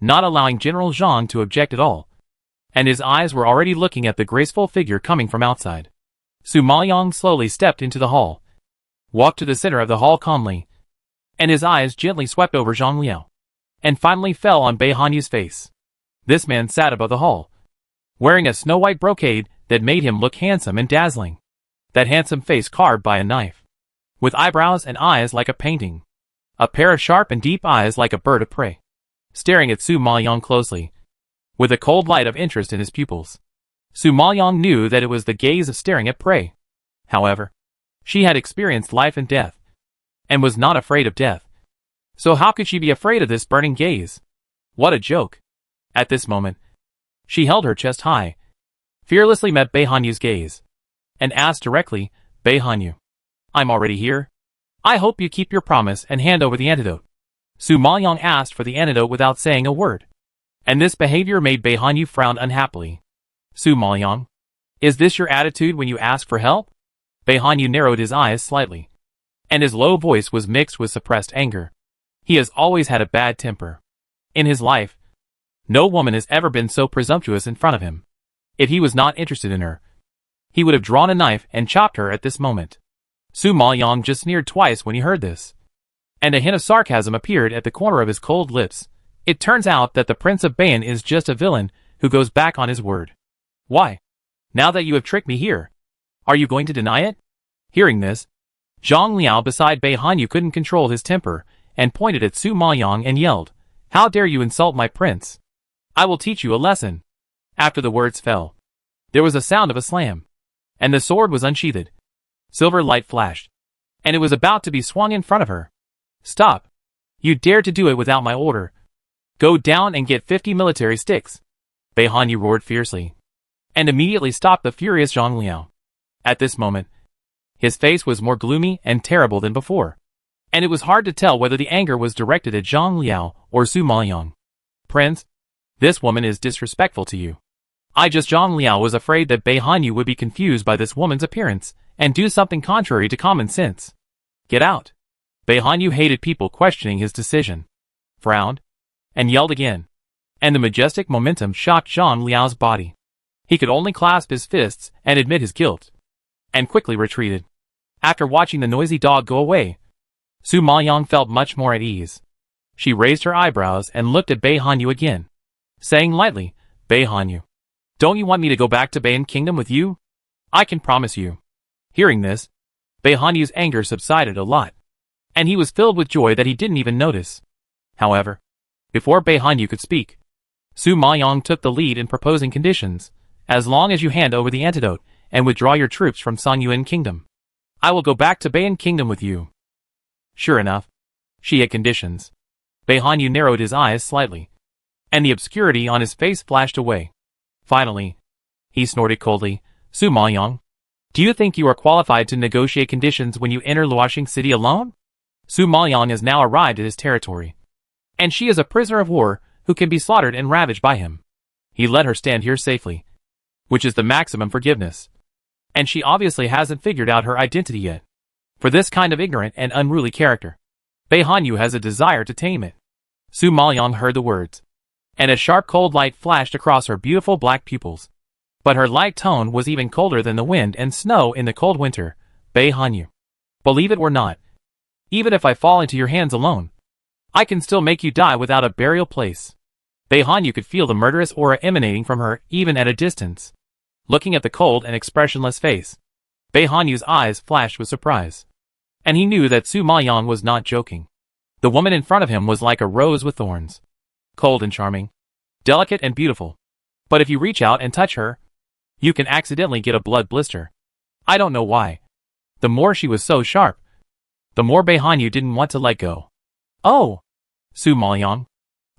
not allowing General Zhang to object at all. And his eyes were already looking at the graceful figure coming from outside. Su Maoyang slowly stepped into the hall, walked to the center of the hall calmly, and his eyes gently swept over Zhang Liao, and finally fell on Bei Hanyu's face. This man sat above the hall, wearing a snow-white brocade that made him look handsome and dazzling. That handsome face carved by a knife, with eyebrows and eyes like a painting. A pair of sharp and deep eyes like a bird of prey, staring at Su Maoyang closely, with a cold light of interest in his pupils. Su Maoyang knew that it was the gaze of staring at prey. However, she had experienced life and death, and was not afraid of death. So how could she be afraid of this burning gaze? What a joke! At this moment, she held her chest high, fearlessly met Bei Hanyu's gaze, and asked directly, Bei Hanyu, I'm already here. I hope you keep your promise and hand over the antidote. Su Maoyang asked for the antidote without saying a word. And this behavior made Bei Hanyu frown unhappily. Su Maoyang, is this your attitude when you ask for help? Bei Hanyu narrowed his eyes slightly, and his low voice was mixed with suppressed anger. He has always had a bad temper. In his life, no woman has ever been so presumptuous in front of him. If he was not interested in her, he would have drawn a knife and chopped her at this moment. Su Maoyang just sneered twice when he heard this, and a hint of sarcasm appeared at the corner of his cold lips. It turns out that the Prince of Bayan is just a villain who goes back on his word. Why? Now that you have tricked me here, are you going to deny it? Hearing this, Zhang Liao beside Bei Hanyu couldn't control his temper and pointed at Su Maoyang and yelled, How dare you insult my prince? I will teach you a lesson. After the words fell, there was a sound of a slam, and the sword was unsheathed. Silver light flashed, and it was about to be swung in front of her. Stop! You dare to do it without my order. Go down and get 50 military sticks. Bei Hanyu roared fiercely, and immediately stopped the furious Zhang Liao. At this moment, his face was more gloomy and terrible than before, and it was hard to tell whether the anger was directed at Zhang Liao or Su Maoyang. Prince, this woman is disrespectful to you. Zhang Liao was afraid that Bei Hanyu would be confused by this woman's appearance and do something contrary to common sense. Get out. Bei Hanyu hated people questioning his decision, frowned, and yelled again. And the majestic momentum shocked Zhang Liao's body. He could only clasp his fists and admit his guilt, and quickly retreated. After watching the noisy dog go away, Su Maoyang felt much more at ease. She raised her eyebrows and looked at Bei Hanyu again, saying lightly, Bei Hanyu, don't you want me to go back to Bayan Kingdom with you? I can promise you. Hearing this, Bei Hanyu's anger subsided a lot, and he was filled with joy that he didn't even notice. However, before Bei Hanyu could speak, Su Maoyang took the lead in proposing conditions. As long as you hand over the antidote and withdraw your troops from Songyuan Kingdom, I will go back to Bayan Kingdom with you. Sure enough, she had conditions. Bei Hanyu narrowed his eyes slightly, and the obscurity on his face flashed away. Finally, he snorted coldly, Su Maoyang, do you think you are qualified to negotiate conditions when you enter Luoxing City alone? Su Maoyang has now arrived at his territory, and she is a prisoner of war who can be slaughtered and ravaged by him. He let her stand here safely, which is the maximum forgiveness. And she obviously hasn't figured out her identity yet. For this kind of ignorant and unruly character, Bei Hanyu has a desire to tame it. Su Maoyang heard the words, and a sharp cold light flashed across her beautiful black pupils. But her light tone was even colder than the wind and snow in the cold winter. Bei Hanyu, believe it or not, even if I fall into your hands alone, I can still make you die without a burial place. Bei Hanyu could feel the murderous aura emanating from her even at a distance. Looking at the cold and expressionless face, Bei Hanyu's eyes flashed with surprise, and he knew that Su Maoyang was not joking. The woman in front of him was like a rose with thorns. Cold and charming. Delicate and beautiful. But if you reach out and touch her, you can accidentally get a blood blister. I don't know why. The more she was so sharp, the more Beihanyu didn't want to let go. Oh! Su Maoyang.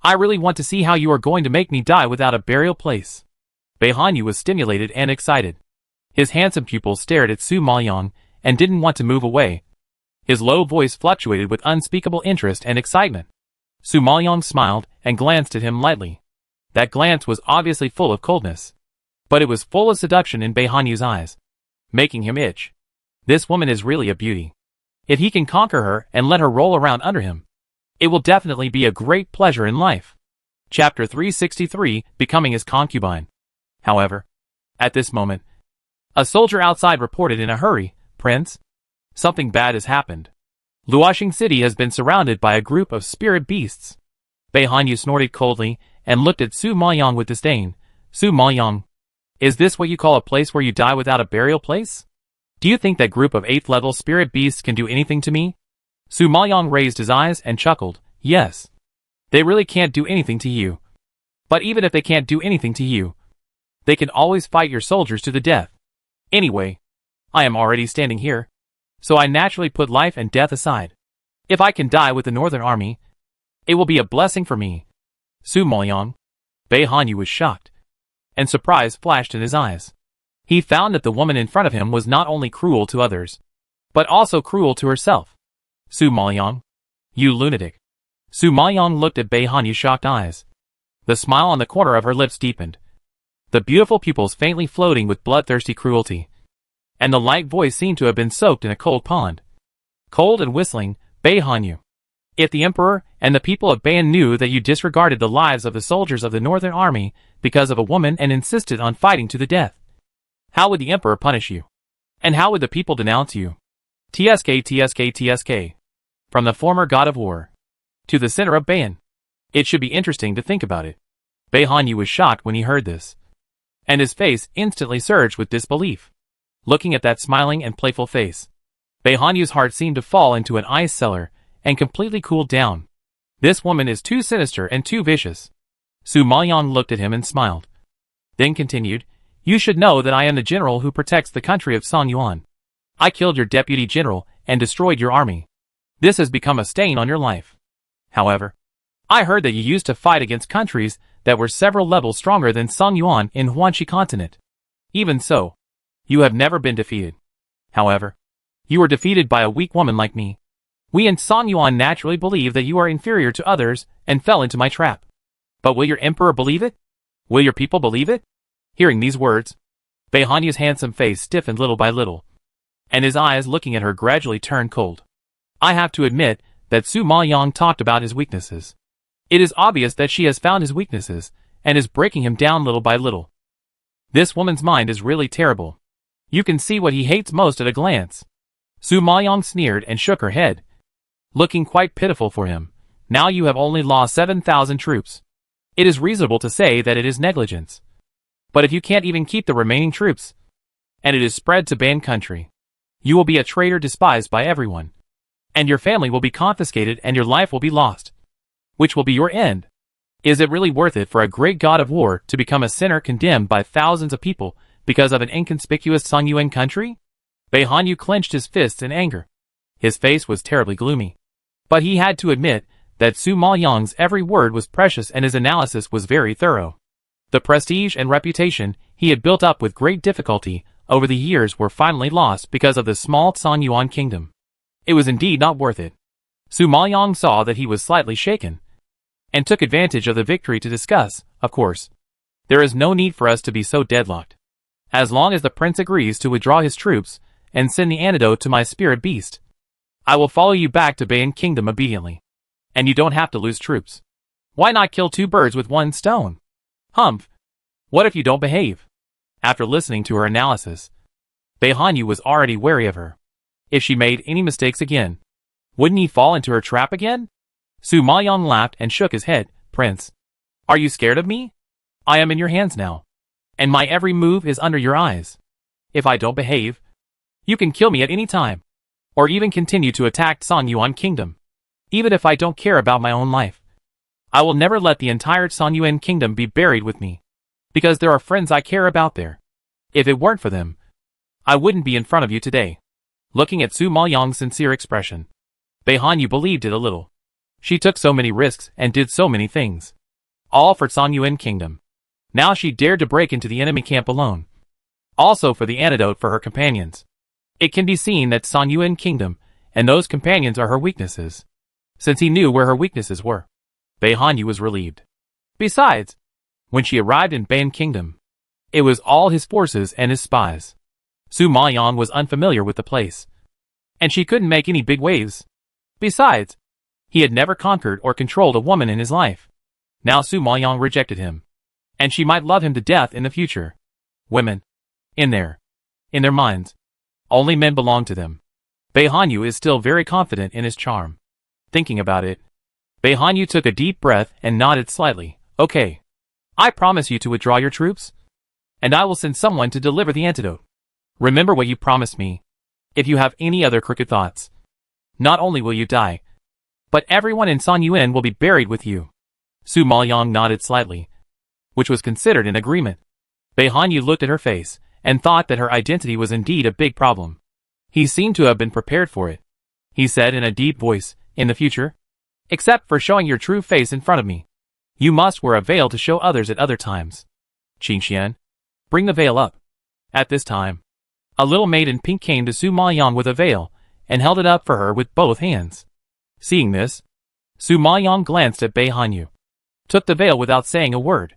I really want to see how you are going to make me die without a burial place. Beihanyu was stimulated and excited. His handsome pupils stared at Su Maoyang and didn't want to move away. His low voice fluctuated with unspeakable interest and excitement. Su Maoyang smiled and glanced at him lightly. That glance was obviously full of coldness, but it was full of seduction in Beihanyu's eyes, making him itch. This woman is really a beauty. If he can conquer her and let her roll around under him, it will definitely be a great pleasure in life. Chapter 363, Becoming his Concubine. However, at this moment, a soldier outside reported in a hurry, "Prince, something bad has happened. Luoxing City has been surrounded by a group of spirit beasts." Beihanyu snorted coldly and looked at Su Maoyang with disdain. "Su Maoyang, is this what you call a place where you die without a burial place? Do you think that group of 8th level spirit beasts can do anything to me?" Su Maoyang raised his eyes and chuckled. "Yes. They really can't do anything to you. But even if they can't do anything to you, they can always fight your soldiers to the death. Anyway, I am already standing here, so I naturally put life and death aside. If I can die with the Northern Army, it will be a blessing for me." Su Maoyang. Beihanyu was shocked, and surprise flashed in his eyes. He found that the woman in front of him was not only cruel to others, but also cruel to herself. "Su Maoyang, you lunatic." Su Maoyang looked at Beihanyu's shocked eyes. The smile on the corner of her lips deepened, the beautiful pupils faintly floating with bloodthirsty cruelty, and the light voice seemed to have been soaked in a cold pond. Cold and whistling, "Beihanyu, if the Emperor and the people of Beian knew that you disregarded the lives of the soldiers of the Northern Army because of a woman and insisted on fighting to the death, how would the Emperor punish you? And how would the people denounce you? TSK. From the former god of war to the center of Beian. It should be interesting to think about it." Beihanyu was shocked when he heard this, and his face instantly surged with disbelief. Looking at that smiling and playful face, Beihanyu's heart seemed to fall into an ice cellar and completely cooled down. This woman is too sinister and too vicious. Su Maoyang looked at him and smiled, then continued, "You should know that I am the general who protects the country of Songyuan. I killed your deputy general and destroyed your army. This has become a stain on your life. However, I heard that you used to fight against countries that were several levels stronger than Songyuan in Huanxi continent. Even so, you have never been defeated. However, you were defeated by a weak woman like me. We in Songyuan naturally believe that you are inferior to others and fell into my trap. But will your emperor believe it? Will your people believe it?" Hearing these words, Beihanyu's handsome face stiffened little by little, and his eyes looking at her gradually turned cold. I have to admit that Su Maoyang talked about his weaknesses. It is obvious that she has found his weaknesses and is breaking him down little by little. This woman's mind is really terrible. You can see what he hates most at a glance. Su Maoyang sneered and shook her head, looking quite pitiful for him. "Now you have only lost 7,000 troops. It is reasonable to say that it is negligence. But if you can't even keep the remaining troops, and it is spread to Ban country, you will be a traitor despised by everyone. And your family will be confiscated and your life will be lost. Which will be your end? Is it really worth it for a great god of war to become a sinner condemned by thousands of people because of an inconspicuous Songyuan country?" Beihanyu clenched his fists in anger. His face was terribly gloomy. But he had to admit that Su Maoyang's every word was precious and his analysis was very thorough. The prestige and reputation he had built up with great difficulty over the years were finally lost because of the small Songyuan kingdom. It was indeed not worth it. Su Maoyang saw that he was slightly shaken, and took advantage of the victory to discuss, "Of course, there is no need for us to be so deadlocked. As long as the prince agrees to withdraw his troops and send the antidote to my spirit beast, I will follow you back to Beian Kingdom obediently. And you don't have to lose troops. Why not kill two birds with one stone? Humph! What if you don't behave?" After listening to her analysis, Beihanyu was already wary of her. If she made any mistakes again, wouldn't he fall into her trap again? Su Maoyang laughed and shook his head. "Prince, are you scared of me? I am in your hands now, and my every move is under your eyes. If I don't behave, you can kill me at any time, or even continue to attack Songyuan Kingdom. Even if I don't care about my own life, I will never let the entire Sanyuan kingdom be buried with me. Because there are friends I care about there. If it weren't for them, I wouldn't be in front of you today. Looking at Su Maoyang's sincere expression, Bei Hanyu believed it a little. She took so many risks and did so many things. All for Sanyuan kingdom. Now she dared to break into the enemy camp alone. Also for the antidote for her companions. It can be seen that Sanyuan kingdom and those companions are her weaknesses. Since he knew where her weaknesses were, Bei Hanyu was relieved. Besides, when she arrived in Ban kingdom, it was all his forces and his spies. Su Maoyang was unfamiliar with the place, and she couldn't make any big waves. Besides, he had never conquered or controlled a woman in his life. Now Su Maoyang rejected him, and she might love him to death in the future. Women, in their minds, only men belong to them. Bei Hanyu is still very confident in his charm. Thinking about it, Bei Hanyu took a deep breath and nodded slightly. Okay. I promise you to withdraw your troops, and I will send someone to deliver the antidote. Remember what you promised me. If you have any other crooked thoughts, not only will you die, but everyone in Sanyuan will be buried with you. Su Maoyang nodded slightly, which was considered an agreement. Bei Hanyu looked at her face and thought that her identity was indeed a big problem. He seemed to have been prepared for it. He said in a deep voice, in the future, except for showing your true face in front of me, you must wear a veil to show others at other times. Qingxian, bring the veil up. At this time, a little maid in pink came to Su Maoyang with a veil and held it up for her with both hands. Seeing this, Su Maoyang glanced at Bei Hanyu, took the veil without saying a word,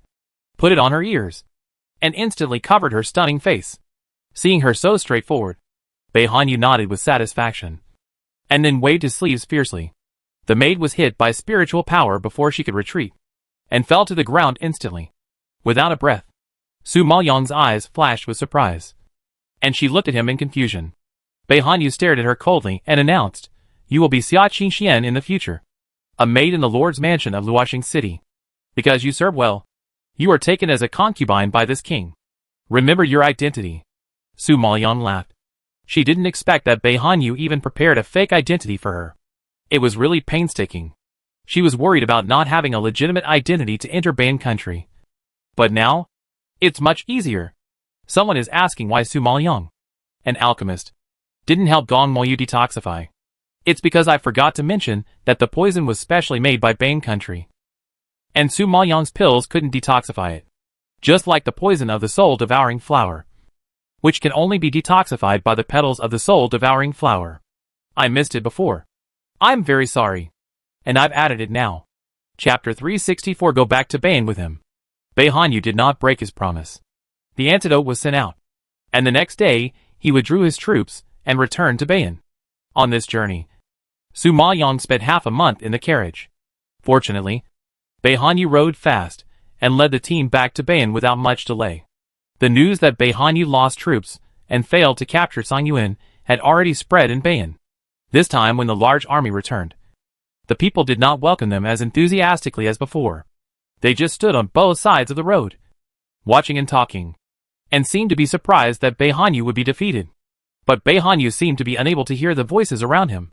put it on her ears, and instantly covered her stunning face. Seeing her so straightforward, Bei Hanyu nodded with satisfaction, and then waved his sleeves fiercely. The maid was hit by spiritual power before she could retreat, and fell to the ground instantly. Without a breath, Su Maoyang's eyes flashed with surprise, and she looked at him in confusion. Bei Hanyu stared at her coldly and announced, you will be Xia Qingxian in the future, a maid in the Lord's mansion of Luoxing City. Because you serve well, you are taken as a concubine by this king. Remember your identity. Su Maoyang laughed. She didn't expect that Bei Hanyu even prepared a fake identity for her. It was really painstaking. She was worried about not having a legitimate identity to enter Ban country. But now, it's much easier. Someone is asking why Su Maoyang, an alchemist, didn't help Gong Moyu detoxify. It's because I forgot to mention that the poison was specially made by Ban country, and Su Maoyang's pills couldn't detoxify it. Just like the poison of the soul-devouring flower, which can only be detoxified by the petals of the soul-devouring flower. I missed it before. I'm very sorry. And I've added it now. Chapter 364. Go back to Ban with him. Bei Hanyu did not break his promise. The antidote was sent out, and the next day, he withdrew his troops and returned to Ban. On this journey, Su Maoyang spent half a month in the carriage. Fortunately, Bei Hanyu rode fast and led the team back to Ban without much delay. The news that Bei Hanyu lost troops and failed to capture Sanyuan had already spread in Ban. This time when the large army returned, the people did not welcome them as enthusiastically as before. They just stood on both sides of the road, watching and talking, and seemed to be surprised that Bei Hanyu would be defeated. But Bei Hanyu seemed to be unable to hear the voices around him.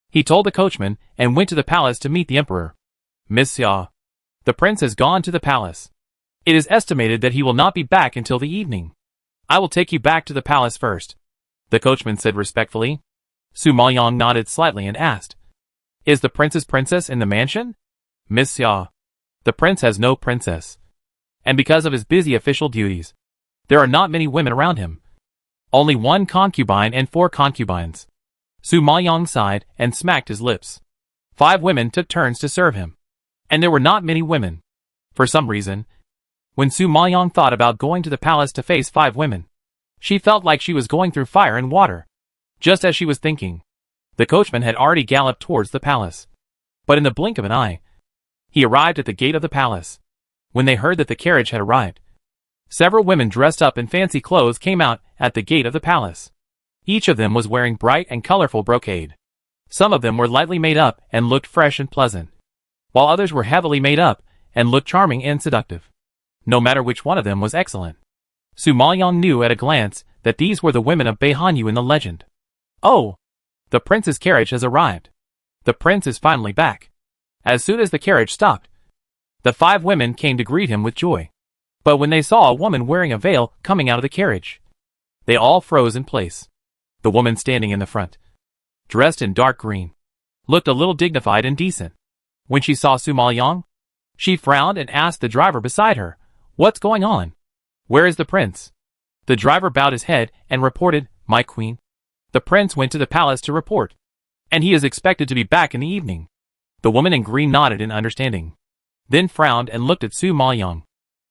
He told the coachman and went to the palace to meet the emperor. Miss Xia, the prince has gone to the palace. It is estimated that he will not be back until the evening. I will take you back to the palace first, the coachman said respectfully. Su Maoyang nodded slightly and asked, is the princess in the mansion? Miss Xia, the prince has no princess, and because of his busy official duties, there are not many women around him. Only one concubine and 4 concubines. Su Maoyang sighed and smacked his lips. 5 women took turns to serve him, and there were not many women. For some reason, when Su Maoyang thought about going to the palace to face 5 women, she felt like she was going through fire and water. Just as she was thinking, the coachman had already galloped towards the palace. But in the blink of an eye, he arrived at the gate of the palace. When they heard that the carriage had arrived, several women dressed up in fancy clothes came out at the gate of the palace. Each of them was wearing bright and colorful brocade. Some of them were lightly made up and looked fresh and pleasant, while others were heavily made up and looked charming and seductive. No matter which one of them was excellent. Su Maoyang knew at a glance that these were the women of Bei Hanyu in the legend. Oh! The prince's carriage has arrived. The prince is finally back. As soon as the carriage stopped, the 5 women came to greet him with joy. But when they saw a woman wearing a veil coming out of the carriage, they all froze in place. The woman standing in the front, dressed in dark green, looked a little dignified and decent. When she saw Su Maoyang, she frowned and asked the driver beside her, "What's going on? Where is the prince?" The driver bowed his head and reported, "My queen, the prince went to the palace to report, and he is expected to be back in the evening." The woman in green nodded in understanding, then frowned and looked at Su Maoyang.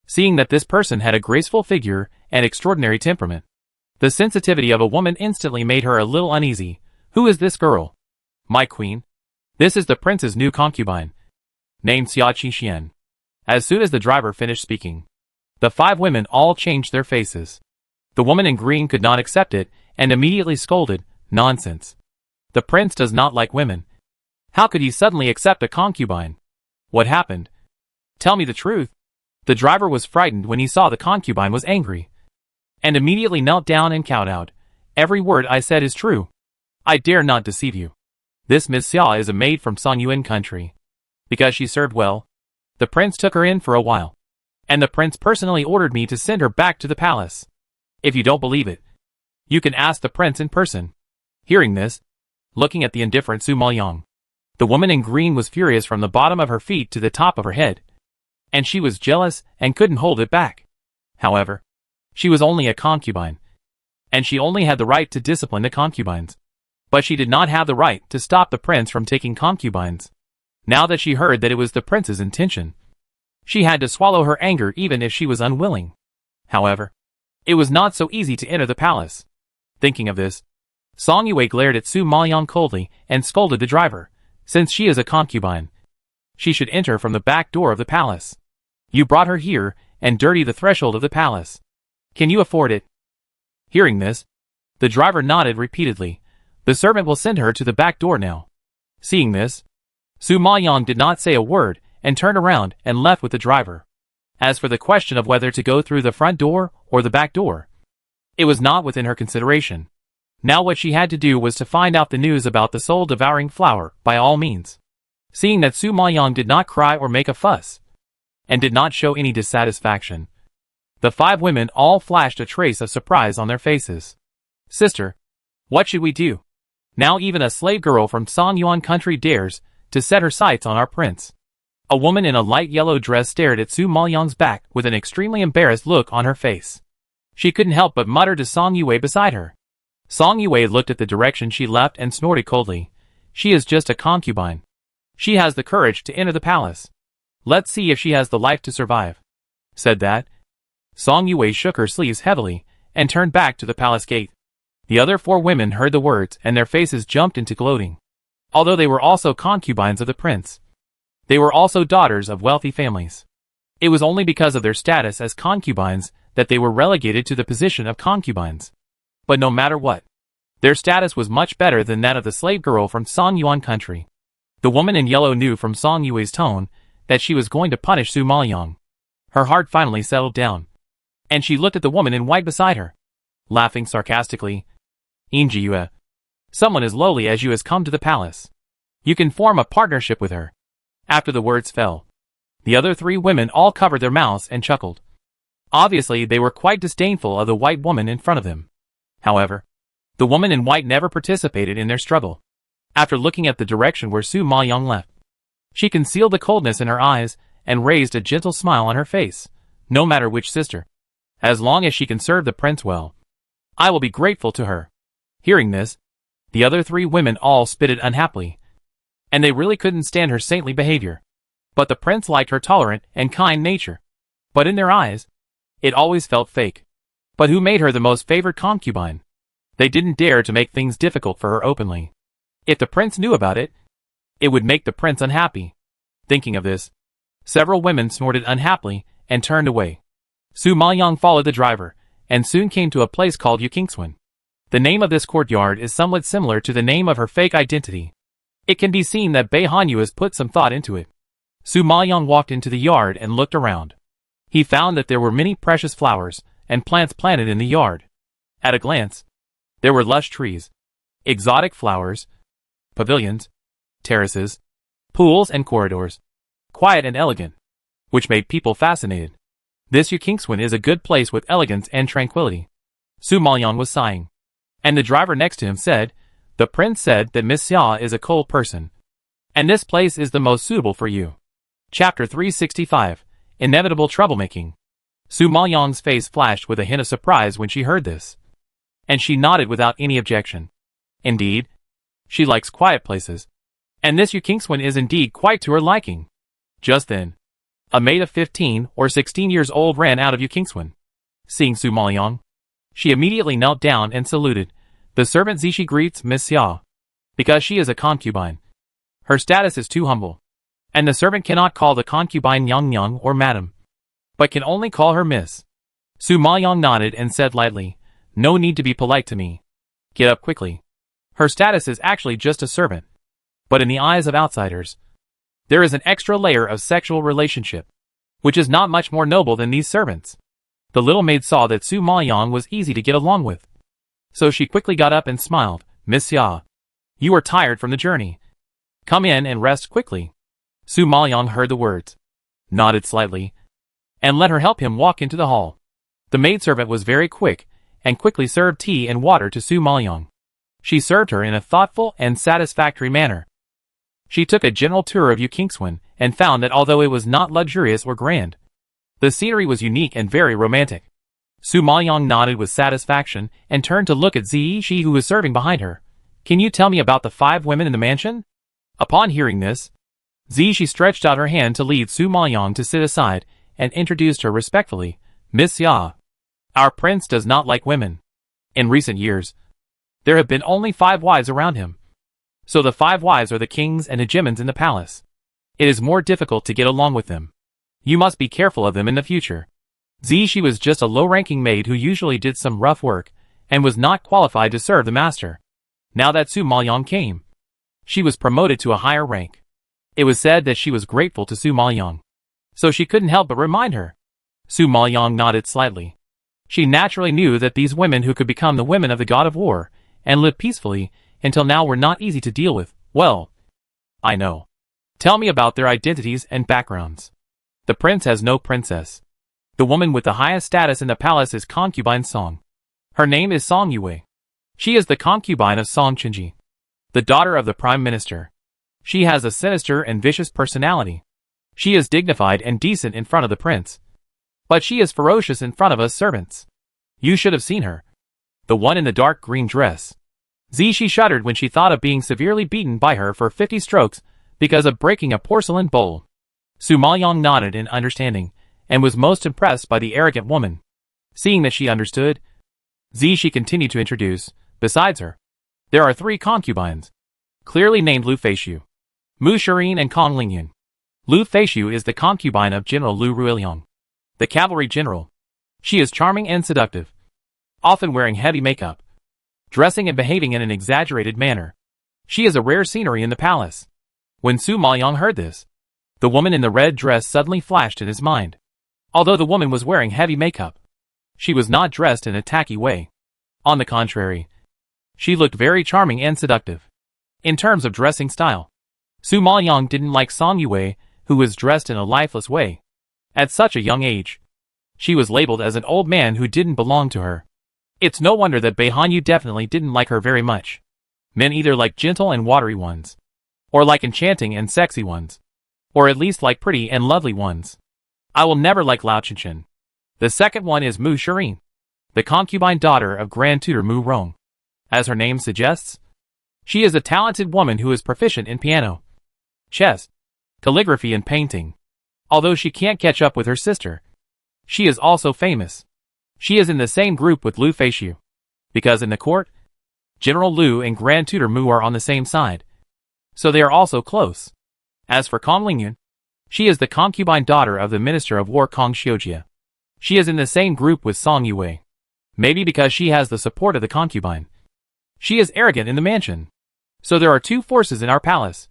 Seeing that this person had a graceful figure and extraordinary temperament, the sensitivity of a woman instantly made her a little uneasy. "Who is this girl?" "My queen, this is the prince's new concubine, named Xia Qixian." As soon as the driver finished speaking, the 5 women all changed their faces. The woman in green could not accept it and immediately scolded, "Nonsense. The prince does not like women. How could he suddenly accept a concubine? What happened? Tell me the truth." The driver was frightened when he saw the concubine was angry, and immediately knelt down and kowtowed. "Every word I said is true. I dare not deceive you. This Miss Xia is a maid from Songyuan country. Because she served well, the prince took her in for a while, and the prince personally ordered me to send her back to the palace. If you don't believe it, you can ask the prince in person." Hearing this, looking at the indifferent Su Maoyang, the woman in green was furious from the bottom of her feet to the top of her head, and she was jealous and couldn't hold it back. However, she was only a concubine, and she only had the right to discipline the concubines. But she did not have the right to stop the prince from taking concubines. Now that she heard that it was the prince's intention, she had to swallow her anger even if she was unwilling. However, it was not so easy to enter the palace. Thinking of this, Song Yue glared at Su Maoyang coldly and scolded the driver. "Since she is a concubine, she should enter from the back door of the palace. You brought her here and dirty the threshold of the palace. Can you afford it?" Hearing this, the driver nodded repeatedly. "The servant will send her to the back door now." Seeing this, Su Maoyang did not say a word and turned around and left with the driver. As for the question of whether to go through the front door or the back door, it was not within her consideration. Now what she had to do was to find out the news about the soul-devouring flower by all means. Seeing that Su Maoyang did not cry or make a fuss, and did not show any dissatisfaction, the 5 women all flashed a trace of surprise on their faces. "Sister, what should we do? Now even a slave girl from Songyuan country dares to set her sights on our prince." A woman in a light yellow dress stared at Su Maoyang's back with an extremely embarrassed look on her face. She couldn't help but mutter to Song Yue beside her. Song Yue looked at the direction she left and snorted coldly. "She is just a concubine. She has the courage to enter the palace. Let's see if she has the life to survive." Said that, Song Yue shook her sleeves heavily and turned back to the palace gate. The other 4 women heard the words and their faces jumped into gloating. Although they were also concubines of the prince, they were also daughters of wealthy families. It was only because of their status as concubines that they were relegated to the position of concubines. But no matter what, their status was much better than that of the slave girl from Songyuan country. The woman in yellow knew from Song Yue's tone that she was going to punish Su Maoyang. Her heart finally settled down, and she looked at the woman in white beside her, laughing sarcastically. "Inji Yue, someone as lowly as you has come to the palace. You can form a partnership with her." After the words fell, the other 3 women all covered their mouths and chuckled. Obviously, they were quite disdainful of the white woman in front of them. However, the woman in white never participated in their struggle. After looking at the direction where Su Maoyang left, she concealed the coldness in her eyes and raised a gentle smile on her face. "No matter which sister, as long as she can serve the prince well, I will be grateful to her." Hearing this, the other 3 women all spitted unhappily, and they really couldn't stand her saintly behavior. But the prince liked her tolerant and kind nature. But in their eyes, it always felt fake. But who made her the most favored concubine? They didn't dare to make things difficult for her openly. If the prince knew about it, it would make the prince unhappy. Thinking of this, several women snorted unhappily and turned away. Su Maoyang followed the driver, and soon came to a place called Yukingswan. The name of this courtyard is somewhat similar to the name of her fake identity. It can be seen that Bei Hanyu has put some thought into it. Su Maoyang walked into the yard and looked around. He found that there were many precious flowers and plants planted in the yard. At a glance, there were lush trees, exotic flowers, pavilions, terraces, pools and corridors, quiet and elegant, which made people fascinated. This Yukingswan is a good place with elegance and tranquility. Su Maoyang was sighing. And the driver next to him said, "The prince said that Miss Xia is a cold person. And this place is the most suitable for you." Chapter 365, Inevitable Troublemaking. Su Maoyang's face flashed with a hint of surprise when she heard this. And she nodded without any objection. Indeed, she likes quiet places. And this Yukingswan is indeed quite to her liking. Just then, a maid of 15 or 16 years old ran out of Yukingswan. Seeing Su Maoyang, she immediately knelt down and saluted. "The servant Zishi greets Miss Xia. Because she is a concubine, her status is too humble. And the servant cannot call the concubine Yang or Madam, but can only call her Miss." Su Maoyang nodded and said lightly, "No need to be polite to me. Get up quickly. Her status is actually just a servant. But in the eyes of outsiders, there is an extra layer of sexual relationship, which is not much more noble than these servants." The little maid saw that Su Maoyang was easy to get along with. So she quickly got up and smiled. "Miss Xia, you are tired from the journey. Come in and rest quickly." Su Maoyang heard the words, nodded slightly, and let her help him walk into the hall. The maidservant was very quick, and quickly served tea and water to Su Maoyang. She served her in a thoughtful and satisfactory manner. She took a general tour of Yukingswan, and found that although it was not luxurious or grand, the scenery was unique and very romantic. Su Maoyang nodded with satisfaction, and turned to look at Zishi who was serving behind her. "Can you tell me about the 5 women in the mansion?" Upon hearing this, Zishi stretched out her hand to lead Su Maoyang to sit aside, and introduced her respectfully. "Miss Xia, our prince does not like women. In recent years, there have been only 5 wives around him. So the 5 wives are the kings and hegemons in the palace. It is more difficult to get along with them. You must be careful of them in the future." Zishi was just a low-ranking maid who usually did some rough work, and was not qualified to serve the master. Now that Su Maoyang came, she was promoted to a higher rank. It was said that she was grateful to Su Maoyang, so she couldn't help but remind her. Su Maoyang nodded slightly. She naturally knew that these women who could become the women of the god of war, and live peacefully, until now were not easy to deal with. "Well, I know. Tell me about their identities and backgrounds." "The prince has no princess. The woman with the highest status in the palace is Concubine Song. Her name is Song Yue. She is the concubine of Song Chenji, the daughter of the prime minister. She has a sinister and vicious personality. She is dignified and decent in front of the prince, but she is ferocious in front of us servants. You should have seen her. The one in the dark green dress." Zishi shuddered when she thought of being severely beaten by her for 50 strokes because of breaking a porcelain bowl. Su Maoyang nodded in understanding, and was most impressed by the arrogant woman. Seeing that she understood, Zishi continued to introduce, besides her, there are 3 concubines, clearly named Lu Feishu, Mu Shirin and Kong Lingyun. Lu Feishu is the concubine of General Lu Ruiliang, the cavalry general. She is charming and seductive, often wearing heavy makeup, dressing and behaving in an exaggerated manner. She is a rare scenery in the palace. When Su Maoyang heard this, the woman in the red dress suddenly flashed in his mind. Although the woman was wearing heavy makeup, she was not dressed in a tacky way. On the contrary, she looked very charming and seductive. In terms of dressing style, Su Maoyang didn't like Song Yue, who was dressed in a lifeless way. At such a young age, she was labeled as an old man who didn't belong to her. It's no wonder that Bai Hanyu definitely didn't like her very much. Men either like gentle and watery ones, or like enchanting and sexy ones, or at least like pretty and lovely ones. I will never like Lao Chenchen. The second one is Mu Shirin, the concubine daughter of Grand Tutor Mu Rong. As her name suggests, she is a talented woman who is proficient in piano, chess, calligraphy and painting. Although she can't catch up with her sister, she is also famous. She is in the same group with Lu Feishu, because in the court, General Lu and Grand Tutor Mu are on the same side, so they are also close. As for Kong Lingyun, she is the concubine daughter of the Minister of War Kong Xiujia. She is in the same group with Song Yue, maybe because she has the support of the concubine. She is arrogant in the mansion. So there are 2 forces in our palace.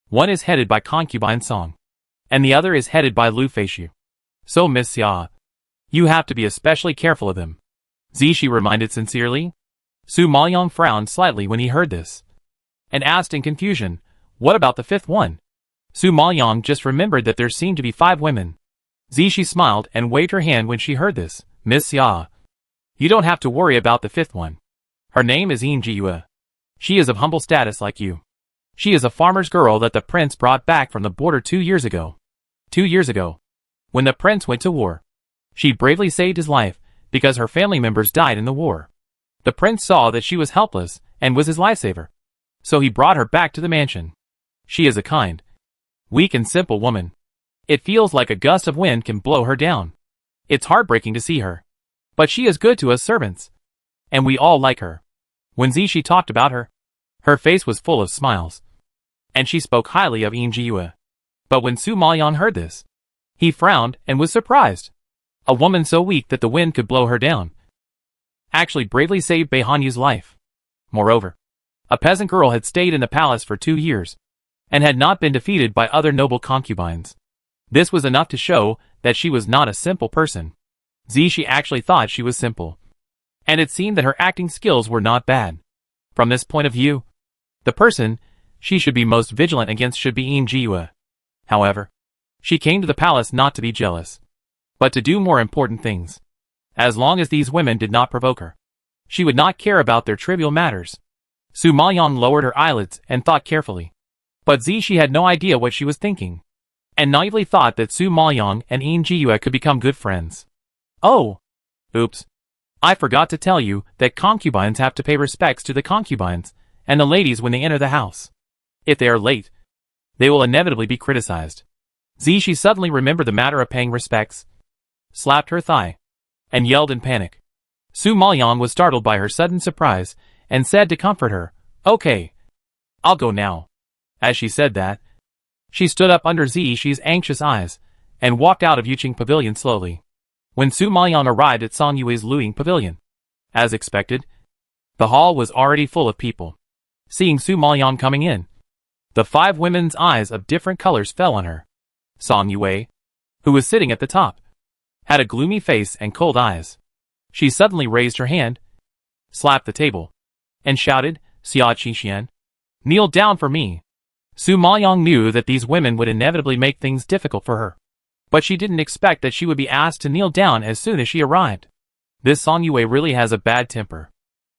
One is headed by Concubine Song, and the other is headed by Lu Feishu. So Miss Xia, you have to be especially careful of them. Zishi reminded sincerely. Su Maoyang frowned slightly when he heard this, and asked in confusion, What about the fifth one? Su Maoyang just remembered that there seemed to be 5 women. She smiled and waved her hand when she heard this. Miss Xia. You don't have to worry about the 5th one. Her name is Yin Jiyue. She is of humble status like you. She is a farmer's girl that the prince brought back from the border 2 years ago. 2 years ago. When the prince went to war. She bravely saved his life, because her family members died in the war. The prince saw that she was helpless, and was his lifesaver. So he brought her back to the mansion. She is a kind, weak and simple woman. It feels like a gust of wind can blow her down. It's heartbreaking to see her. But she is good to us servants. And we all like her. When Zishi talked about her, her face was full of smiles. And she spoke highly of Yin Jiyue. But when Su Maoyang heard this, he frowned and was surprised. A woman so weak that the wind could blow her down actually bravely saved Bei Hanyu's life. Moreover, a peasant girl had stayed in the palace for 2 years, and had not been defeated by other noble concubines. This was enough to show that she was not a simple person. Zishi actually thought she was simple. And it seemed that her acting skills were not bad. From this point of view, the person she should be most vigilant against should be Yin Jiyue. However, she came to the palace not to be jealous, but to do more important things. As long as these women did not provoke her, she would not care about their trivial matters. Su Maoyang lowered her eyelids and thought carefully. But Zishi had no idea what she was thinking, and naively thought that Su Maoyang and Yin Jiyue could become good friends. Oh! Oops. I forgot to tell you that concubines have to pay respects to the concubines and the ladies when they enter the house. If they are late, they will inevitably be criticized. Zishi suddenly remembered the matter of paying respects, slapped her thigh, and yelled in panic. Su Maoyang was startled by her sudden surprise, and said to comfort her, "Okay, I'll go now." As she said that, she stood up under Zishi's anxious eyes, and walked out of Yuqing Pavilion slowly. When Su Maoyang arrived at Song Yue's Luing Pavilion, as expected, the hall was already full of people. Seeing Su Maoyang coming in, the 5 women's eyes of different colors fell on her. Song Yue, who was sitting at the top, had a gloomy face and cold eyes. She suddenly raised her hand, slapped the table, and shouted, "Xia Qixian, kneel down for me." Su Maoyang knew that these women would inevitably make things difficult for her, but she didn't expect that she would be asked to kneel down as soon as she arrived. This Song Yue really has a bad temper.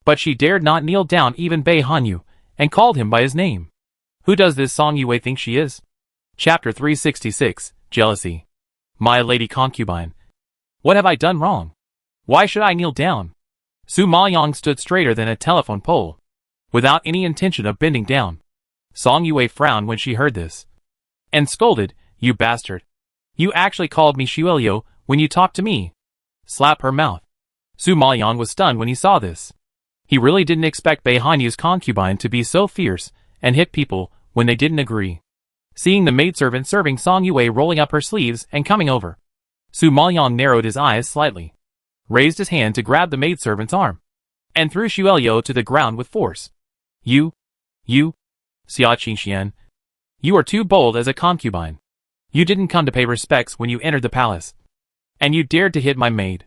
But she dared not kneel down even Bei Hanyu, and called him by his name. Who does this Song Yue think she is? Chapter 366, Jealousy. My lady concubine. What have I done wrong? Why should I kneel down? Su Maoyang stood straighter than a telephone pole, without any intention of bending down. Song Yue frowned when she heard this, and scolded, "You bastard. You actually called me Xuelio when you talked to me." Slap her mouth. Su Maoyang was stunned when he saw this. He really didn't expect Bei Hanyu's concubine to be so fierce and hit people when they didn't agree. Seeing the maidservant serving Song Yue rolling up her sleeves and coming over, Su Maoyang narrowed his eyes slightly, raised his hand to grab the maidservant's arm, and threw Xuelio to the ground with force. You, Xia Qixian, you are too bold as a concubine. You didn't come to pay respects when you entered the palace, and you dared to hit my maid.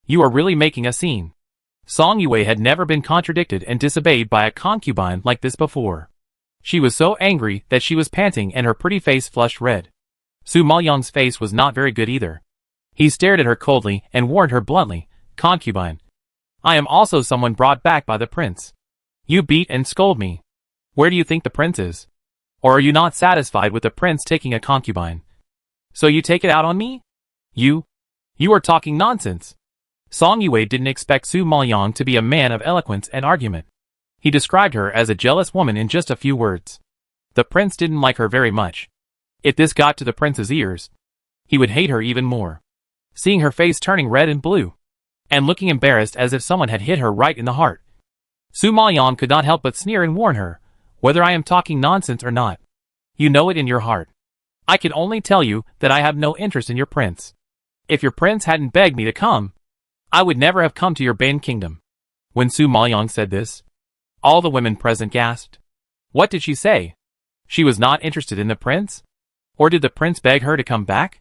You are really making a scene." Song Yue had never been contradicted and disobeyed by a concubine like this before. She was so angry that she was panting and her pretty face flushed red. Su Maoyang's face was not very good either. He stared at her coldly and warned her bluntly, "Concubine, I am also someone brought back by the prince. You beat and scold me. Where do you think the prince is? Or are you not satisfied with the prince taking a concubine? So you take it out on me? You are talking nonsense." Song Yue didn't expect Su Maoyang to be a man of eloquence and argument. He described her as a jealous woman in just a few words. The prince didn't like her very much. If this got to the prince's ears, he would hate her even more. Seeing her face turning red and blue, and looking embarrassed as if someone had hit her right in the heart, Su Maoyang could not help but sneer and warn her, "Whether I am talking nonsense or not, you know it in your heart. I can only tell you that I have no interest in your prince. If your prince hadn't begged me to come, I would never have come to your Bain kingdom." When Su Maoyang said this, all the women present gasped. What did she say? She was not interested in the prince? Or did the prince beg her to come back?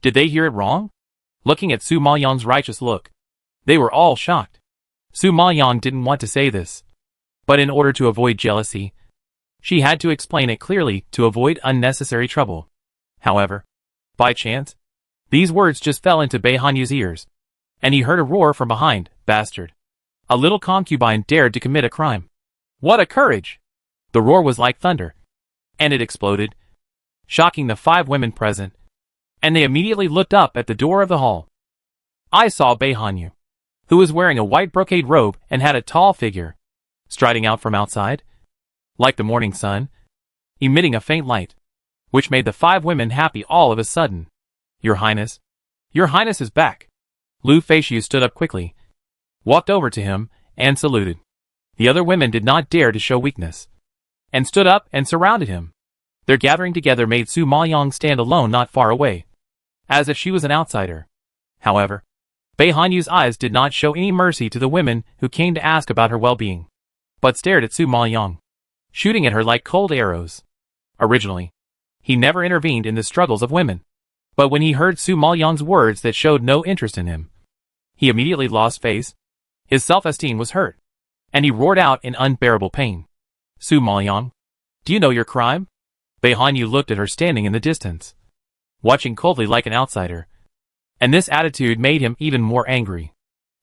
Did they hear it wrong? Looking at Su Maoyang's righteous look, they were all shocked. Su Maoyang didn't want to say this, but in order to avoid jealousy, She had to explain it clearly to avoid unnecessary trouble. However, by chance, these words just fell into Beihanyu's ears, and he heard a roar from behind. Bastard! A little concubine dared to commit a crime. What a courage! The roar was like thunder, and it exploded, shocking the 5 women present, and they immediately looked up at the door of the hall. I saw Beihanyu, who was wearing a white brocade robe and had a tall figure, striding out from outside, like the morning sun, emitting a faint light, which made the 5 women happy all of a sudden. Your Highness is back. Lu Feishu stood up quickly, walked over to him, and saluted. The other women did not dare to show weakness, and stood up and surrounded him. Their gathering together made Su Maoyong stand alone not far away, as if she was an outsider. However, Beihanyu's eyes did not show any mercy to the women who came to ask about her well-being, but stared at Su Maoyong, shooting at her like cold arrows. Originally, he never intervened in the struggles of women, but when he heard Su Maoyong's words that showed no interest in him, he immediately lost face. His self-esteem was hurt, and he roared out in unbearable pain. Su Maoyong, do you know your crime? Beihanyu looked at her standing in the distance, watching coldly like an outsider, and this attitude made him even more angry.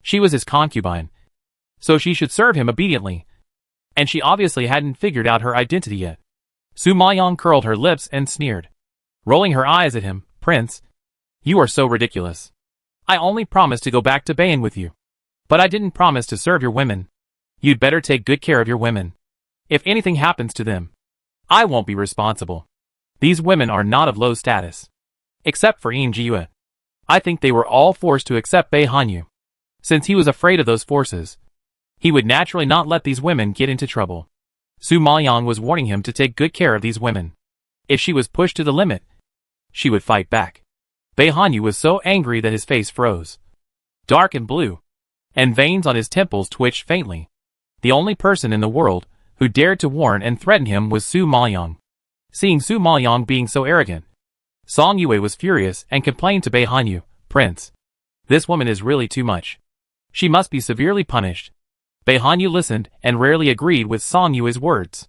She was his concubine, so she should serve him obediently, and she obviously hadn't figured out her identity yet. Su Maoyong curled her lips and sneered, rolling her eyes at him. Prince, you are so ridiculous. I only promised to go back to Bayan with you, but I didn't promise to serve your women. You'd better take good care of your women. If anything happens to them, I won't be responsible. These women are not of low status, except for Yin Jiyue. I think they were all forced to accept Beihanyu. Since he was afraid of those forces, he would naturally not let these women get into trouble. Su Maoyong was warning him to take good care of these women. If she was pushed to the limit, she would fight back. Beihanyu was so angry that his face froze, dark and blue, and veins on his temples twitched faintly. The only person in the world who dared to warn and threaten him was Su Maoyong. Seeing Su Maoyong being so arrogant, Song Yue was furious and complained to Beihanyu, Prince, this woman is really too much. She must be severely punished. Beihanyu listened and rarely agreed with Song Yue's words.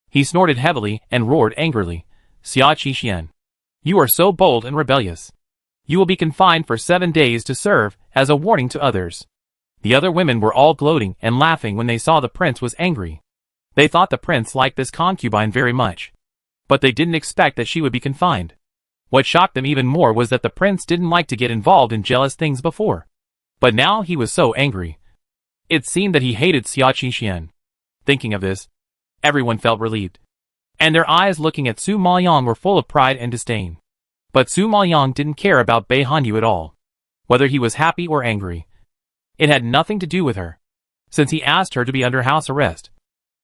He snorted heavily and roared angrily, Xia Qixuan, you are so bold and rebellious. You will be confined for 7 days to serve as a warning to others. The other women were all gloating and laughing when they saw the prince was angry. They thought the prince liked this concubine very much, but they didn't expect that she would be confined. What shocked them even more was that the prince didn't like to get involved in jealous things before, but now he was so angry. It seemed that he hated Xia Qixuan. Thinking of this, everyone felt relieved, and their eyes looking at Su Maoyong were full of pride and disdain. But Su Maoyong didn't care about Beihanyu at all, whether he was happy or angry. It had nothing to do with her, since he asked her to be under house arrest.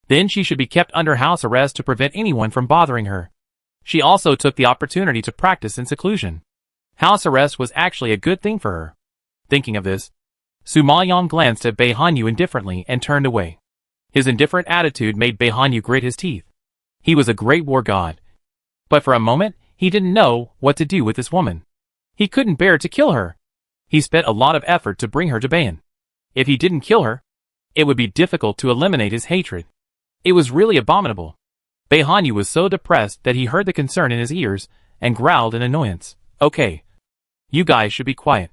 Then she should be kept under house arrest to prevent anyone from bothering her. She also took the opportunity to practice in seclusion. House arrest was actually a good thing for her. Thinking of this, Su Maoyong glanced at Beihanyu indifferently and turned away. His indifferent attitude made Beihanyu grit his teeth. He was a great war god, but for a moment, he didn't know what to do with this woman. He couldn't bear to kill her. He spent a lot of effort to bring her to Bayan. If he didn't kill her, it would be difficult to eliminate his hatred. It was really abominable. Beihanyu was so depressed that he heard the concern in his ears and growled in annoyance. Okay. You guys should be quiet.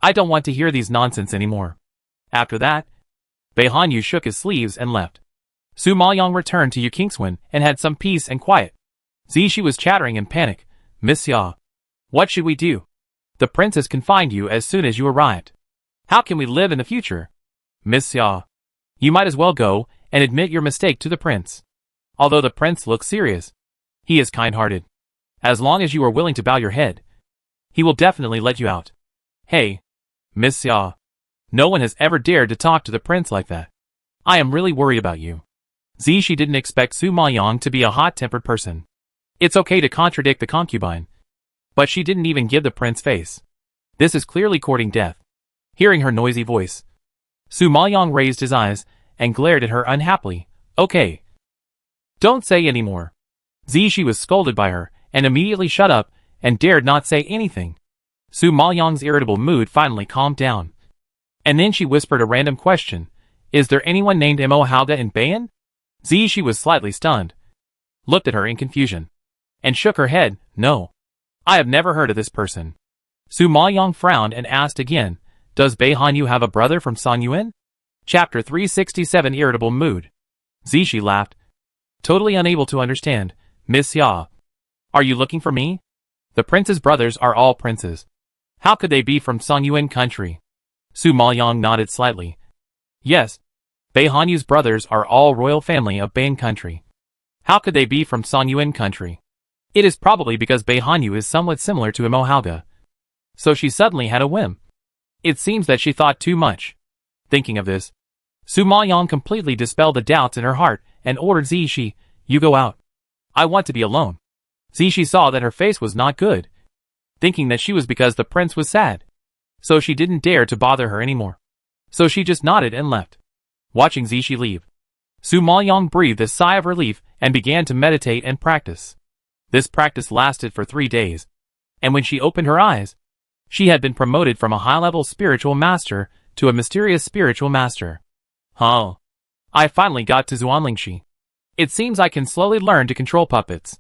I don't want to hear these nonsense anymore. After that, Beihanyu shook his sleeves and left. Su Maoyong returned to Yukingswen and had some peace and quiet. Zishi was chattering in panic. Miss Xia, what should we do? The prince has confined you as soon as you arrived. How can we live in the future? Miss Xia, you might as well go and admit your mistake to the prince. Although the prince looks serious, he is kind-hearted. As long as you are willing to bow your head, he will definitely let you out. Hey, Miss Xia, no one has ever dared to talk to the prince like that. I am really worried about you. Zishi didn't expect Su Maoyong to be a hot-tempered person. It's okay to contradict the concubine, but she didn't even give the prince face. This is clearly courting death. Hearing her noisy voice, Su Maoyong raised his eyes and glared at her unhappily. Okay. Don't say any more. Zishi was scolded by her and immediately shut up and dared not say anything. Su Maoyong's irritable mood finally calmed down. And then she whispered a random question. Is there anyone named Mo Hauga in Bayan? Zishi was slightly stunned. looked at her in confusion, and shook her head. No. I have never heard of this person. Su Maoyong frowned and asked again, does Bei Hanyu have a brother from Song Yuan? Chapter 367 Irritable Mood. Zishi laughed, totally unable to understand. Miss Xia, are you looking for me? The prince's brothers are all princes. How could they be from Song Yuan country? Su Maoyong nodded slightly. Yes. Bei Hanyu's brothers are all royal family of Bang country. How could they be from Song Yuan country? It is probably because Bei Hanyu is somewhat similar to Imohauga. So she suddenly had a whim. It seems that she thought too much. Thinking of this, Su Maoyong completely dispelled the doubts in her heart and ordered Zishi, you go out. I want to be alone. Zishi saw that her face was not good, thinking that she was because the prince was sad. So she didn't dare to bother her anymore. So she just nodded and left. Watching Zishi leave, Su Maoyong breathed a sigh of relief and began to meditate and practice. This practice lasted for 3 days, and when she opened her eyes, she had been promoted from a high-level spiritual master to a mysterious spiritual master. Huh. I finally got to Zuanlingshi. It seems I can slowly learn to control puppets.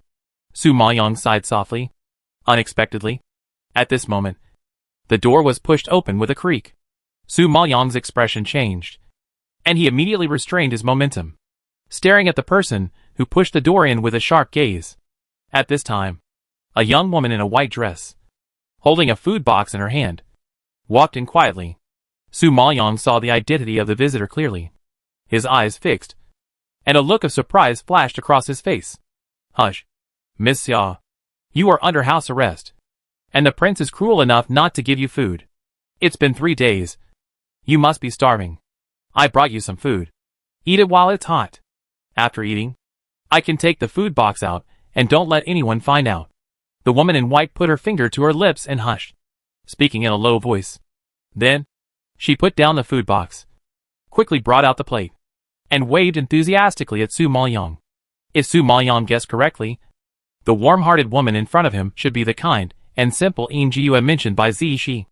Su Maoyong sighed softly. Unexpectedly, at this moment, the door was pushed open with a creak. Su Maoyong's expression changed, and he immediately restrained his momentum, staring at the person who pushed the door in with a sharp gaze. At this time, a young woman in a white dress, holding a food box in her hand, walked in quietly. Su Maoyong saw the identity of the visitor clearly. His eyes fixed, and a look of surprise flashed across his face. Hush. Miss Xia, you are under house arrest, and the prince is cruel enough not to give you food. It's been 3 days. You must be starving. I brought you some food. Eat it while it's hot. After eating, I can take the food box out, and don't let anyone find out. The woman in white put her finger to her lips and hushed, speaking in a low voice. Then, she put down the food box, quickly brought out the plate, and waved enthusiastically at Su Maoyong. If Su Maoyong guessed correctly, the warm-hearted woman in front of him should be the kind and simple Yue mentioned by Zishi.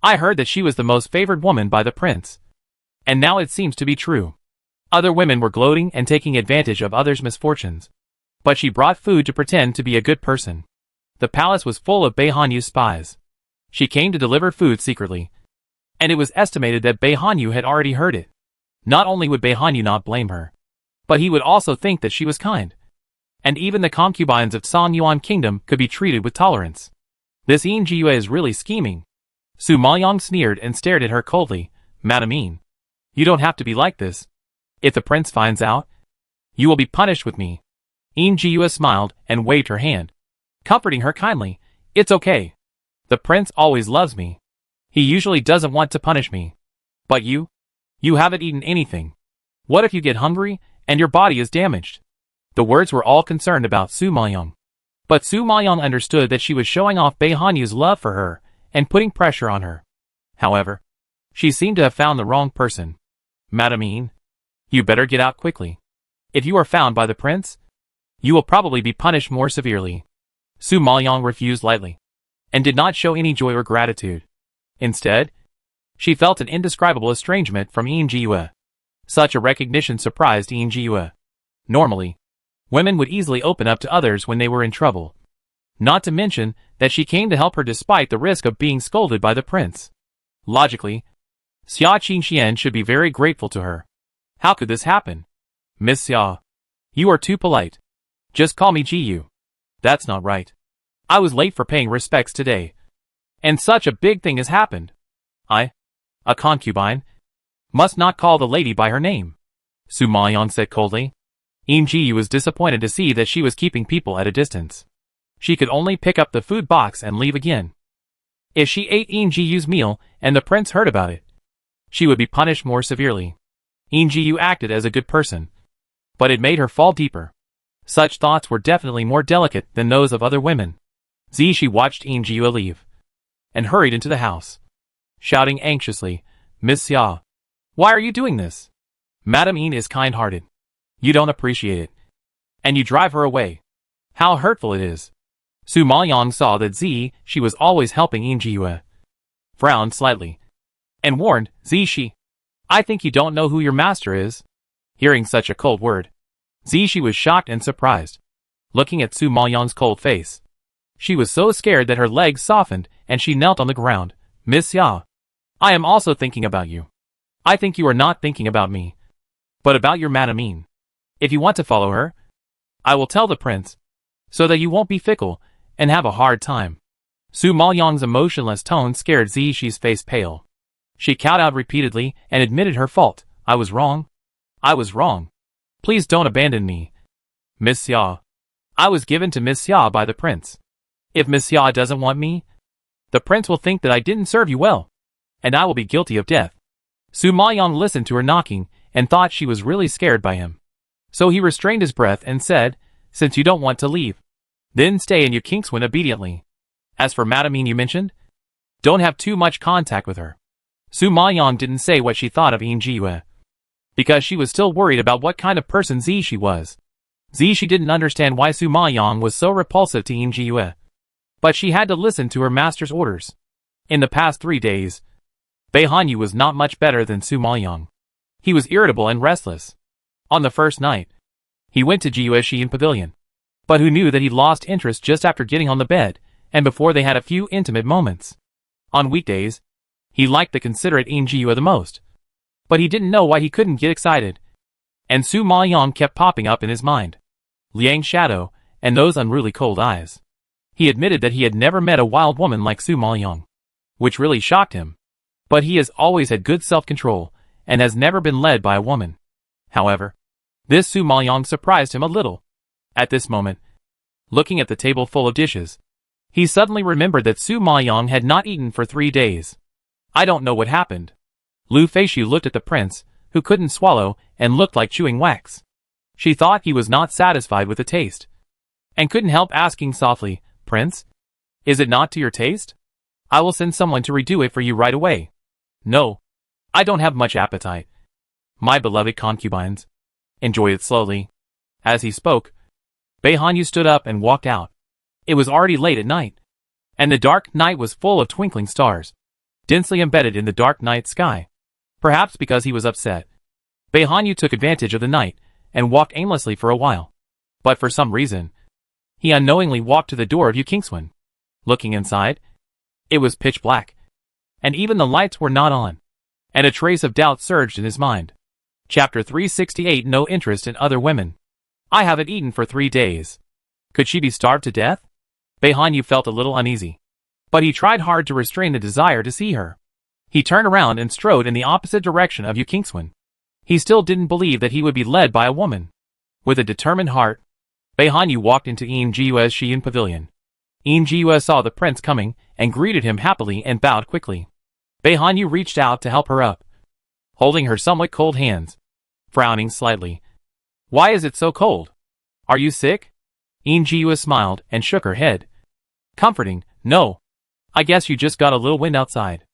I heard that she was the most favored woman by the prince, and now it seems to be true. Other women were gloating and taking advantage of others' misfortunes, but she brought food to pretend to be a good person. The palace was full of Bei Hanyu's spies. She came to deliver food secretly, and it was estimated that Bei Hanyu had already heard it. Not only would Bei Hanyu not blame her, but he would also think that she was kind. And even the concubines of Song Yuan Kingdom could be treated with tolerance. This Yue is really scheming. Su Maoyong sneered and stared at her coldly. Madame, you don't have to be like this. If the prince finds out, you will be punished with me. Yue smiled and waved her hand, comforting her kindly. It's okay. The prince always loves me. He usually doesn't want to punish me. But you haven't eaten anything. What if you get hungry and your body is damaged? The words were all concerned about Su Maoyong. But Su Maoyong understood that she was showing off Bei Hanyu's love for her and putting pressure on her. However, she seemed to have found the wrong person. Madame, you better get out quickly. If you are found by the prince, you will probably be punished more severely. Su Maoyong refused lightly, and did not show any joy or gratitude. Instead, she felt an indescribable estrangement from Yue. Such a recognition surprised Yue. Normally, women would easily open up to others when they were in trouble. Not to mention that she came to help her despite the risk of being scolded by the prince. Logically, Xia Qingxian should be very grateful to her. How could this happen? Miss Xia, you are too polite. Just call me Jiyu. That's not right. I was late for paying respects today, and such a big thing has happened. I, a concubine, must not call the lady by her name, Su Maoyong said coldly. Ji was disappointed to see that she was keeping people at a distance. She could only pick up the food box and leave again. If she ate Jiu's meal and the prince heard about it, she would be punished more severely. Jiu acted as a good person, but it made her fall deeper. Such thoughts were definitely more delicate than those of other women. Zishi watched Jiu leave, and hurried into the house, shouting anxiously, Miss Xia, why are you doing this? Madame is kind-hearted. You don't appreciate it, and you drive her away. How hurtful it is. Su Maoyong saw that she was always helping Yue, frowned slightly, and warned, Zishi, I think you don't know who your master is. Hearing such a cold word, Zishi was shocked and surprised. looking at Su Maoyang's cold face. She was so scared that her legs softened and she knelt on the ground. Miss Xia, I am also thinking about you. I think you are not thinking about me, but about your Madamine. If you want to follow her, I will tell the prince, so that you won't be fickle and have a hard time. Su Maoyang's emotionless tone scared Zixi face pale. She cowed out repeatedly and admitted her fault. I was wrong. I was wrong. Please don't abandon me. Miss Xia. I was given to Miss Xia by the prince. If Miss Xia doesn't want me, the prince will think that I didn't serve you well, and I will be guilty of death. Su Maoyang listened to her knocking and thought she was really scared by him. So he restrained his breath and said, since you don't want to leave, then stay in your Kingswind obediently. As for Madamine you mentioned, don't have too much contact with her. Su Maoyang didn't say what she thought of Yue, because she was still worried about what kind of person Zixi was. Zixi didn't understand why Su Maoyang was so repulsive to Yue, but she had to listen to her master's orders. In the past 3 days, Bei Hanyu was not much better than Su Maoyang. He was irritable and restless. On the first night, he went to Jiuexian Pavilion, but who knew that he lost interest just after getting on the bed, and before they had a few intimate moments. On weekdays, he liked the considerate Yue the most, but he didn't know why he couldn't get excited. And Su Maoyang kept popping up in his mind. Liang's shadow, and those unruly cold eyes. He admitted that he had never met a wild woman like Su Maoyang, which really shocked him. But he has always had good self-control, and has never been led by a woman. However, this Su Maoyang surprised him a little. At this moment, looking at the table full of dishes, he suddenly remembered that Su Maoyang had not eaten for 3 days. I don't know what happened. Lu Feishu looked at the prince, who couldn't swallow and looked like chewing wax. She thought he was not satisfied with the taste, and couldn't help asking softly, Prince, is it not to your taste? I will send someone to redo it for you right away. No, I don't have much appetite. My beloved concubines, enjoy it slowly. As he spoke, Bei Hanyu stood up and walked out. It was already late at night, and the dark night was full of twinkling stars, densely embedded in the dark night sky. Perhaps because he was upset, Bei Hanyu took advantage of the night and walked aimlessly for a while. But for some reason, he unknowingly walked to the door of Yu Kingswind. Looking inside, it was pitch black, and even the lights were not on, and a trace of doubt surged in his mind. Chapter 368. No interest in other women. I haven't eaten for 3 days. Could she be starved to death? Bei Hanyu felt a little uneasy, but he tried hard to restrain the desire to see her. He turned around and strode in the opposite direction of Yu Kingswind. He still didn't believe that he would be led by a woman. With a determined heart, Bei Hanyu walked into Jiue's Xian Pavilion. Jiue saw the prince coming and greeted him happily and bowed quickly. Bei Hanyu reached out to help her up, holding her somewhat cold hands, frowning slightly. Why is it so cold? Are you sick? Jiue smiled and shook her head. Comforting, no. I guess you just got a little wind outside.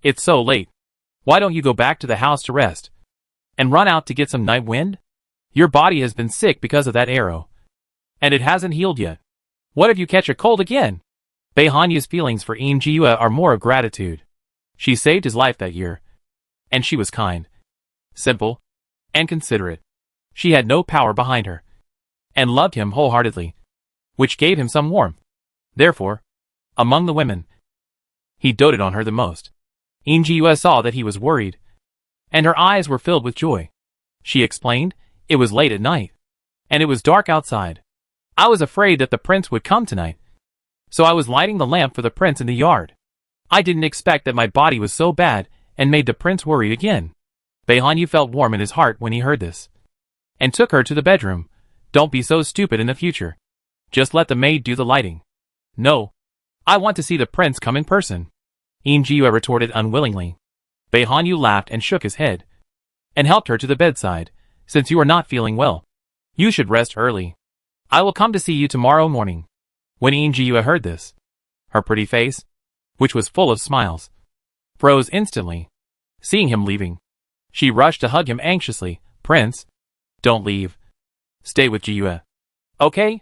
It's so late. Why don't you go back to the house to rest, and run out to get some night wind? Your body has been sick because of that arrow, and it hasn't healed yet. What if you catch a cold again? Bei Hanyu's feelings for Jiue are more of gratitude. She saved his life that year, and she was kind, simple, and considerate. She had no power behind her, and loved him wholeheartedly, which gave him some warmth. Therefore, among the women, he doted on her the most. Jiue saw that he was worried, and her eyes were filled with joy. She explained, it was late at night, and it was dark outside. I was afraid that the prince would come tonight, so I was lighting the lamp for the prince in the yard. I didn't expect that my body was so bad and made the prince worried again. Bei Hanyu felt warm in his heart when he heard this, and took her to the bedroom. Don't be so stupid in the future. Just let the maid do the lighting. No, I want to see the prince come in person. Jiue retorted unwillingly. Bei Hanyu laughed and shook his head, and helped her to the bedside. Since you are not feeling well, you should rest early. I will come to see you tomorrow morning. When Jiue heard this, her pretty face, which was full of smiles, froze instantly. Seeing him leaving, she rushed to hug him anxiously. Prince, don't leave. Stay with Jiue. Okay?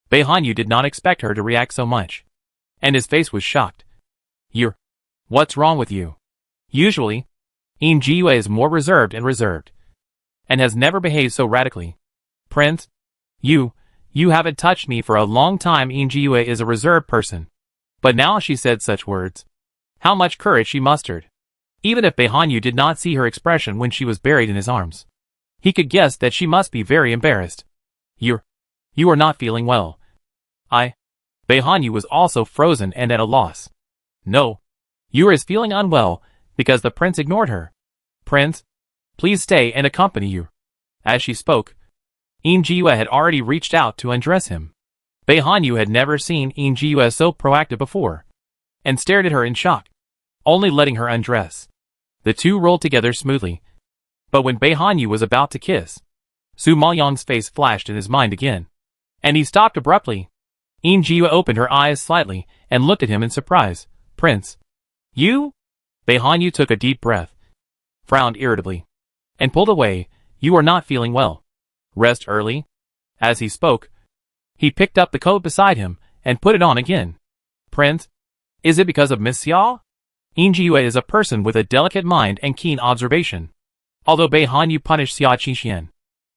Bei Hanyu did not expect her to react so much, and his face was shocked. What's wrong with you? Usually, Jiue is more reserved, and has never behaved so radically. Prince, you You haven't touched me for a long time. Injue is a reserved person. But now she said such words. How much courage she mustered. Even if Behanyu did not see her expression when she was buried in his arms, he could guess that she must be very embarrassed. You are not feeling well. Behanyu was also frozen and at a loss. No. Yura is feeling unwell, because the prince ignored her. Prince, please stay and accompany you. As she spoke, Injue had already reached out to undress him. Behanyu had never seen Injue so proactive before, and stared at her in shock, only letting her undress. The two rolled together smoothly. But when Behanyu was about to kiss, Su Maoyang's face flashed in his mind again, and he stopped abruptly. Injue opened her eyes slightly and looked at him in surprise. Prince, you? Behanyu took a deep breath, frowned irritably, and pulled away. You are not feeling well. Rest early? As he spoke, he picked up the coat beside him and put it on again. Prince, is it because of Miss Xia? Injue is a person with a delicate mind and keen observation. Although Behanyu punished Xia Qingxian,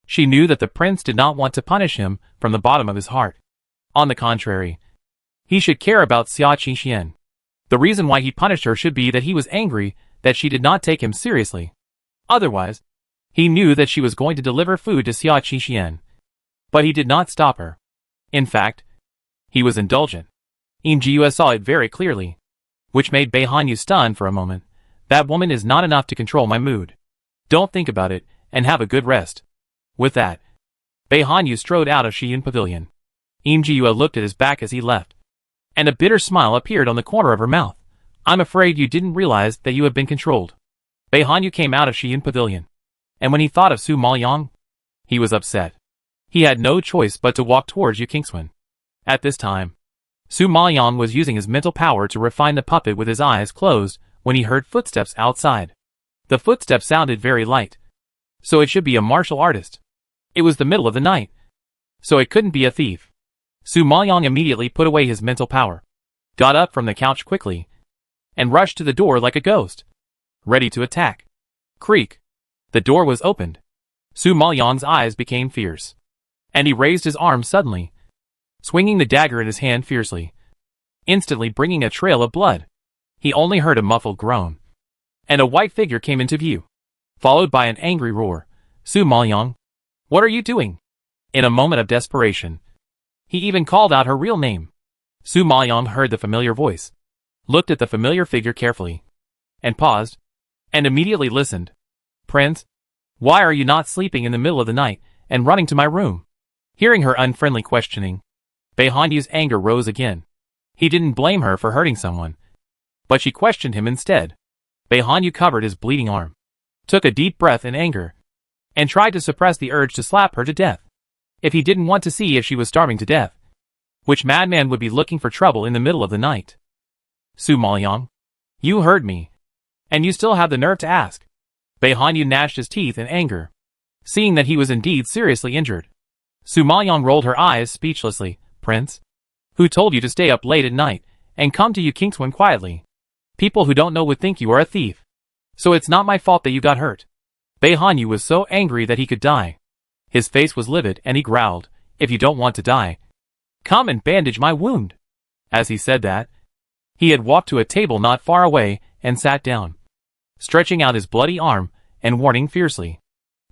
she knew that the prince did not want to punish him from the bottom of his heart. On the contrary, he should care about Xia Qingxian. The reason why he punished her should be that he was angry that she did not take him seriously. Otherwise, he knew that she was going to deliver food to Xia Qingxian. But he did not stop her. In fact, he was indulgent. Injue saw it very clearly, which made Behanyu stun for a moment. That woman is not enough to control my mood. Don't think about it, and have a good rest. With that, Behanyu strode out of Xiyin Pavilion. Injue looked at his back as he left, and a bitter smile appeared on the corner of her mouth. I'm afraid you didn't realize that you had been controlled. Behanyu came out of Xiyin Pavilion, and when he thought of Su Maoyang, he was upset. He had no choice but to walk towards Yu Kingswan. At this time, Su Maoyang was using his mental power to refine the puppet with his eyes closed when he heard footsteps outside. The footsteps sounded very light, so it should be a martial artist. It was the middle of the night, so it couldn't be a thief. Su Maoyang immediately put away his mental power, got up from the couch quickly, and rushed to the door like a ghost, ready to attack. Creak! The door was opened. Su Maoyang's eyes became fierce, and he raised his arm suddenly, swinging the dagger in his hand fiercely, instantly bringing a trail of blood. He only heard a muffled groan, and a white figure came into view, followed by an angry roar. Su Maoyang, what are you doing? In a moment of desperation, he even called out her real name. Su Maoyang heard the familiar voice, looked at the familiar figure carefully, and paused, and immediately listened. Prince, why are you not sleeping in the middle of the night and running to my room? Hearing her unfriendly questioning, Beihanyu's anger rose again. He didn't blame her for hurting someone, but she questioned him instead. Beihanyu covered his bleeding arm, took a deep breath in anger, and tried to suppress the urge to slap her to death. If he didn't want to see if she was starving to death, which madman would be looking for trouble in the middle of the night? Su Maoyang, you heard me, and you still have the nerve to ask. Beihanyu gnashed his teeth in anger, seeing that he was indeed seriously injured. Su Maoyang rolled her eyes speechlessly. Prince, who told you to stay up late at night and come to Yu Kingswan quietly? People who don't know would think you are a thief. So it's not my fault that you got hurt. Beihanyu was so angry that he could die. His face was livid and he growled, if you don't want to die, come and bandage my wound. As he said that, he had walked to a table not far away and sat down, stretching out his bloody arm and warning fiercely.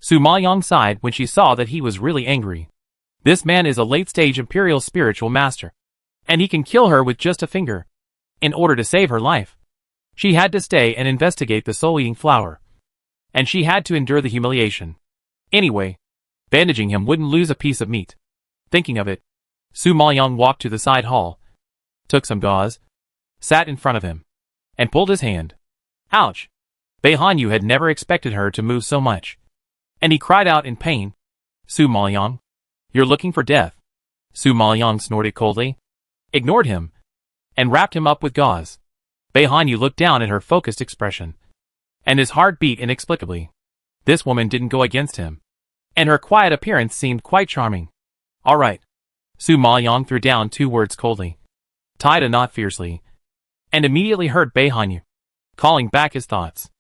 Su Maoyang sighed when she saw that he was really angry. This man is a late-stage imperial spiritual master, and he can kill her with just a finger. In order to save her life, she had to stay and investigate the soul-eating flower, and she had to endure the humiliation. Anyway, bandaging him wouldn't lose a piece of meat. Thinking of it, Su Maoyang walked to the side hall, took some gauze, sat in front of him, and pulled his hand. Ouch! Beihanyu had never expected her to move so much, and he cried out in pain. Su Maoyang, you're looking for death. Su Maoyang snorted coldly, ignored him, and wrapped him up with gauze. Beihanyu looked down at her focused expression, and his heart beat inexplicably. This woman didn't go against him, and her quiet appearance seemed quite charming. All right. Su Maoyang threw down 2 words coldly, tied a knot fiercely, and immediately heard Beihanyu calling back his thoughts.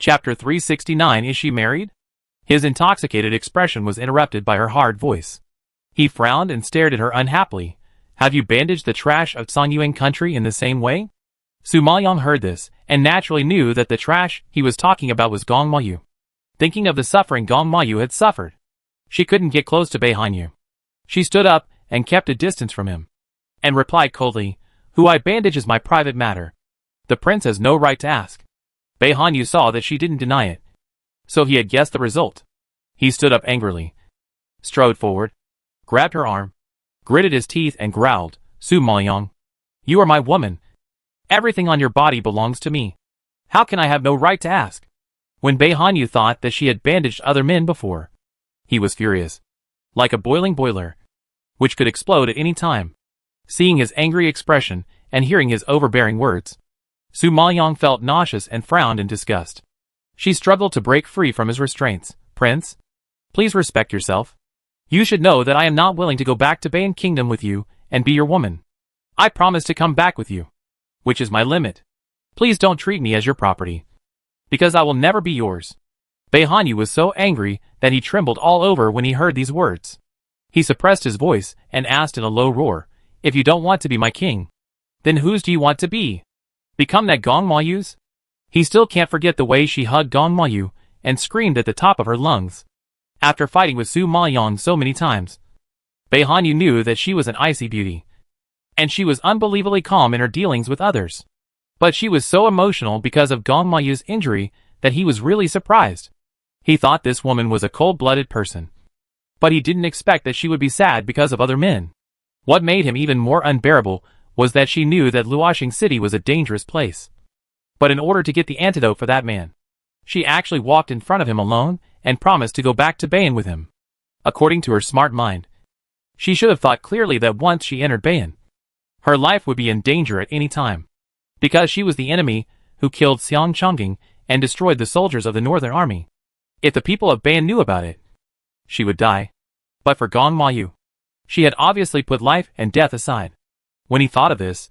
Chapter 369. Is she married? His intoxicated expression was interrupted by her hard voice. He frowned and stared at her unhappily. Have you bandaged the trash of Sanyuan country in the same way? Su Maoyang heard this, and naturally knew that the trash he was talking about was Gong Mayu. Thinking of the suffering Gong Mayu had suffered, she couldn't get close to Bei Hanyu. She stood up and kept a distance from him, and replied coldly, "Who I bandage is my private matter. The prince has no right to ask." Bei Hanyu saw that she didn't deny it, so he had guessed the result. He stood up angrily, strode forward, grabbed her arm, gritted his teeth and growled, "Su Maoyang, you are my woman. Everything on your body belongs to me. How can I have no right to ask?" When Bei Hanyu thought that she had bandaged other men before, he was furious, like a boiling boiler, which could explode at any time. Seeing his angry expression and hearing his overbearing words, Su Maoyang felt nauseous and frowned in disgust. She struggled to break free from his restraints. "Prince, please respect yourself. You should know that I am not willing to go back to Bayan Kingdom with you and be your woman. I promise to come back with you, which is my limit. Please don't treat me as your property, because I will never be yours." Bei Hanyu was so angry that he trembled all over when he heard these words. He suppressed his voice and asked in a low roar, "If you don't want to be my king, then whose do you want to be? Become that Gong Mayu's?" He still can't forget the way she hugged Gong Mayu and screamed at the top of her lungs. After fighting with Su Maoyang so many times, Bei Hanyu knew that she was an icy beauty, and she was unbelievably calm in her dealings with others. But she was so emotional because of Gong Mayu's injury that he was really surprised. He thought this woman was a cold-blooded person, but he didn't expect that she would be sad because of other men. What made him even more unbearable was that she knew that Luoxing City was a dangerous place. But in order to get the antidote for that man, she actually walked in front of him alone and promised to go back to Bayan with him. According to her smart mind, she should have thought clearly that once she entered Bayan, her life would be in danger at any time, because she was the enemy who killed Xiang Chongjing and destroyed the soldiers of the Northern Army. If the people of Bayan knew about it, she would die. But for Gong Mayu, she had obviously put life and death aside. When he thought of this,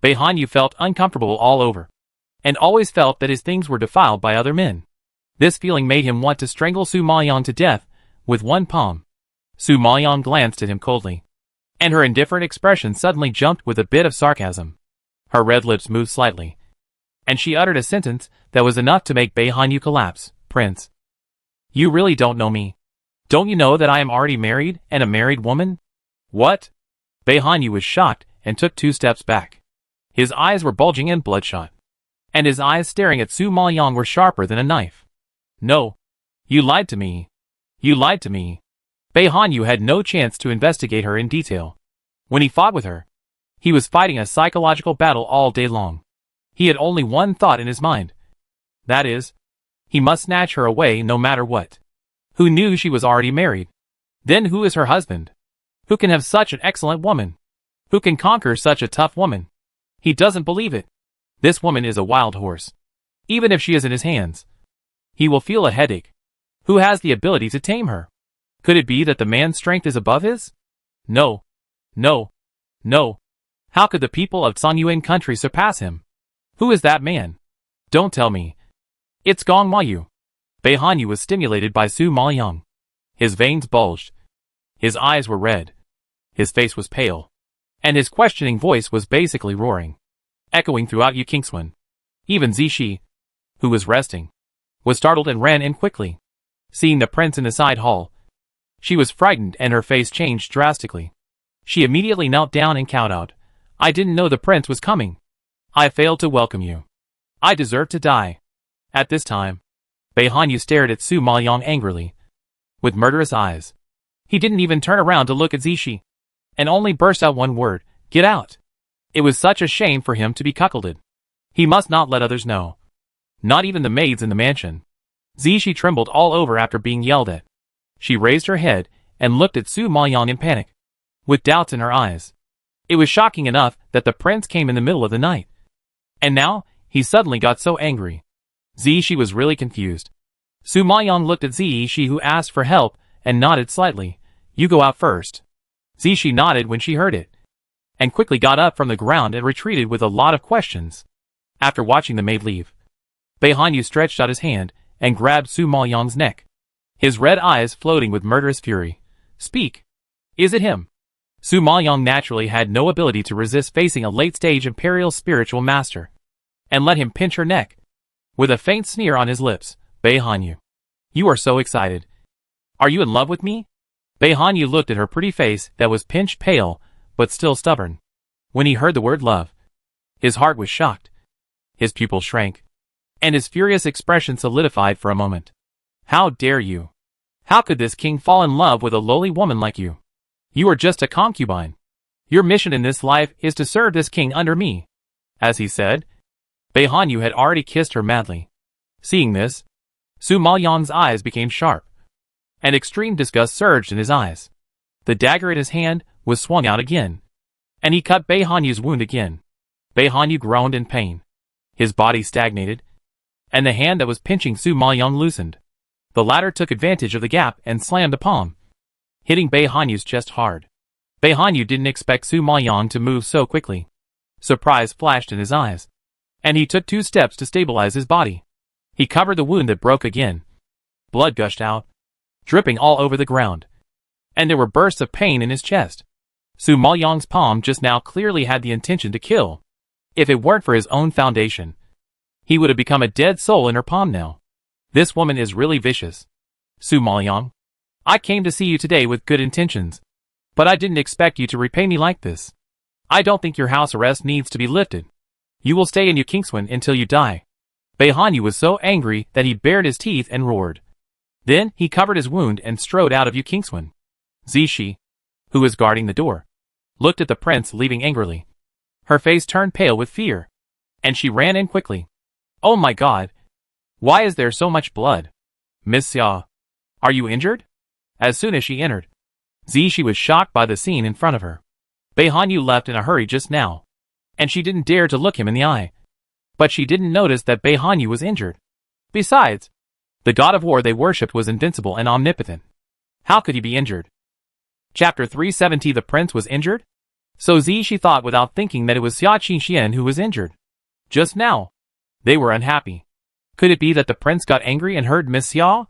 Bei Hanyu felt uncomfortable all over, and always felt that his things were defiled by other men. This feeling made him want to strangle Su Maoyang to death with one palm. Su Maoyang glanced at him coldly, and her indifferent expression suddenly jumped with a bit of sarcasm. Her red lips moved slightly, and she uttered a sentence that was enough to make Bei Hanyu collapse. "Prince, you really don't know me. Don't you know that I am already married and a married woman?" "What?" Bei Hanyu was shocked and took 2 steps back. His eyes were bulging and bloodshot, and his eyes staring at Su Maoyang were sharper than a knife. "No. You lied to me. You lied to me." Bei Hanyu had no chance to investigate her in detail. When he fought with her, he was fighting a psychological battle all day long. He had only one thought in his mind. That is, he must snatch her away no matter what. Who knew she was already married? Then who is her husband? Who can have such an excellent woman? Who can conquer such a tough woman? He doesn't believe it. This woman is a wild horse. Even if she is in his hands, he will feel a headache. Who has the ability to tame her? Could it be that the man's strength is above his? No. No. No. How could the people of Sanyuan country surpass him? Who is that man? Don't tell me. It's Gong Mayu. Bei Hanyu was stimulated by Su Maoyang. His veins bulged. His eyes were red. His face was pale. And his questioning voice was basically roaring, echoing throughout Yukingswan. Even Zishi, who was resting, was startled and ran in quickly. Seeing the prince in the side hall, she was frightened and her face changed drastically. She immediately knelt down and cowed out, "I didn't know the prince was coming. I failed to welcome you. I deserve to die." At this time, Bei Hanyu stared at Su Maoyang angrily, with murderous eyes. He didn't even turn around to look at Zishi, and only burst out one word, "Get out." It was such a shame for him to be cuckolded. He must not let others know. Not even the maids in the mansion. Zishi trembled all over after being yelled at. She raised her head and looked at Su Maoyang in panic, with doubts in her eyes. It was shocking enough that the prince came in the middle of the night, and now he suddenly got so angry. Zishi was really confused. Su Maoyang looked at Zishi, who asked for help, and nodded slightly. "You go out first." Zishi nodded when she heard it, and quickly got up from the ground and retreated with a lot of questions. After watching the maid leave, Bei Hanyu stretched out his hand and grabbed Su Maoyang's neck, his red eyes floating with murderous fury. "Speak. Is it him? Su Maoyong naturally had no ability to resist facing a late-stage imperial spiritual master, and let him pinch her neck. With a faint sneer on his lips, Bei Hanyu. You are so excited. Are you in love with me? Bei Hanyu looked at her pretty face that was pinched pale, but still stubborn. When he heard the word love, his heart was shocked. His pupils shrank, and his furious expression solidified for a moment. How dare you? How could this king fall in love with a lowly woman like you? You are just a concubine. Your mission in this life is to serve this king under me. As he said, Bei Hanyu had already kissed her madly. Seeing this, Su Maoyong's eyes became sharp, and extreme disgust surged in his eyes. The dagger in his hand was swung out again, and he cut Bei Hanyu's wound again. Bei Hanyu groaned in pain. His body stagnated, and the hand that was pinching Su Maoyong loosened. The latter took advantage of the gap and slammed the palm, hitting Bei Hanyu's chest hard. Bei Hanyu didn't expect Su Maoyong to move so quickly. Surprise flashed in his eyes, and he took 2 steps to stabilize his body. He covered the wound that broke again. Blood gushed out, dripping all over the ground, and there were bursts of pain in his chest. Su Maoyong's palm just now clearly had the intention to kill. If it weren't for his own foundation, he would have become a dead soul in her palm now. This woman is really vicious. Su Maoyong, I came to see you today with good intentions, but I didn't expect you to repay me like this. I don't think your house arrest needs to be lifted. You will stay in Yukingswan until you die. Bei Hanyu was so angry that he bared his teeth and roared. Then he covered his wound and strode out of Yukingswan. Zishi, who was guarding the door, looked at the prince leaving angrily. Her face turned pale with fear, and she ran in quickly. Oh my god! Why is there so much blood? Miss Xia, are you injured? As soon as she entered, Zishi was shocked by the scene in front of her. Bei Hanyu left in a hurry just now, and she didn't dare to look him in the eye. But she didn't notice that Bei Hanyu was injured. Besides, the god of war they worshipped was invincible and omnipotent. How could he be injured? Chapter 370. The prince was injured? So Zishi thought without thinking that it was Xia Qingxian who was injured. Just now, they were unhappy. Could it be that the prince got angry and hurt Miss Xia?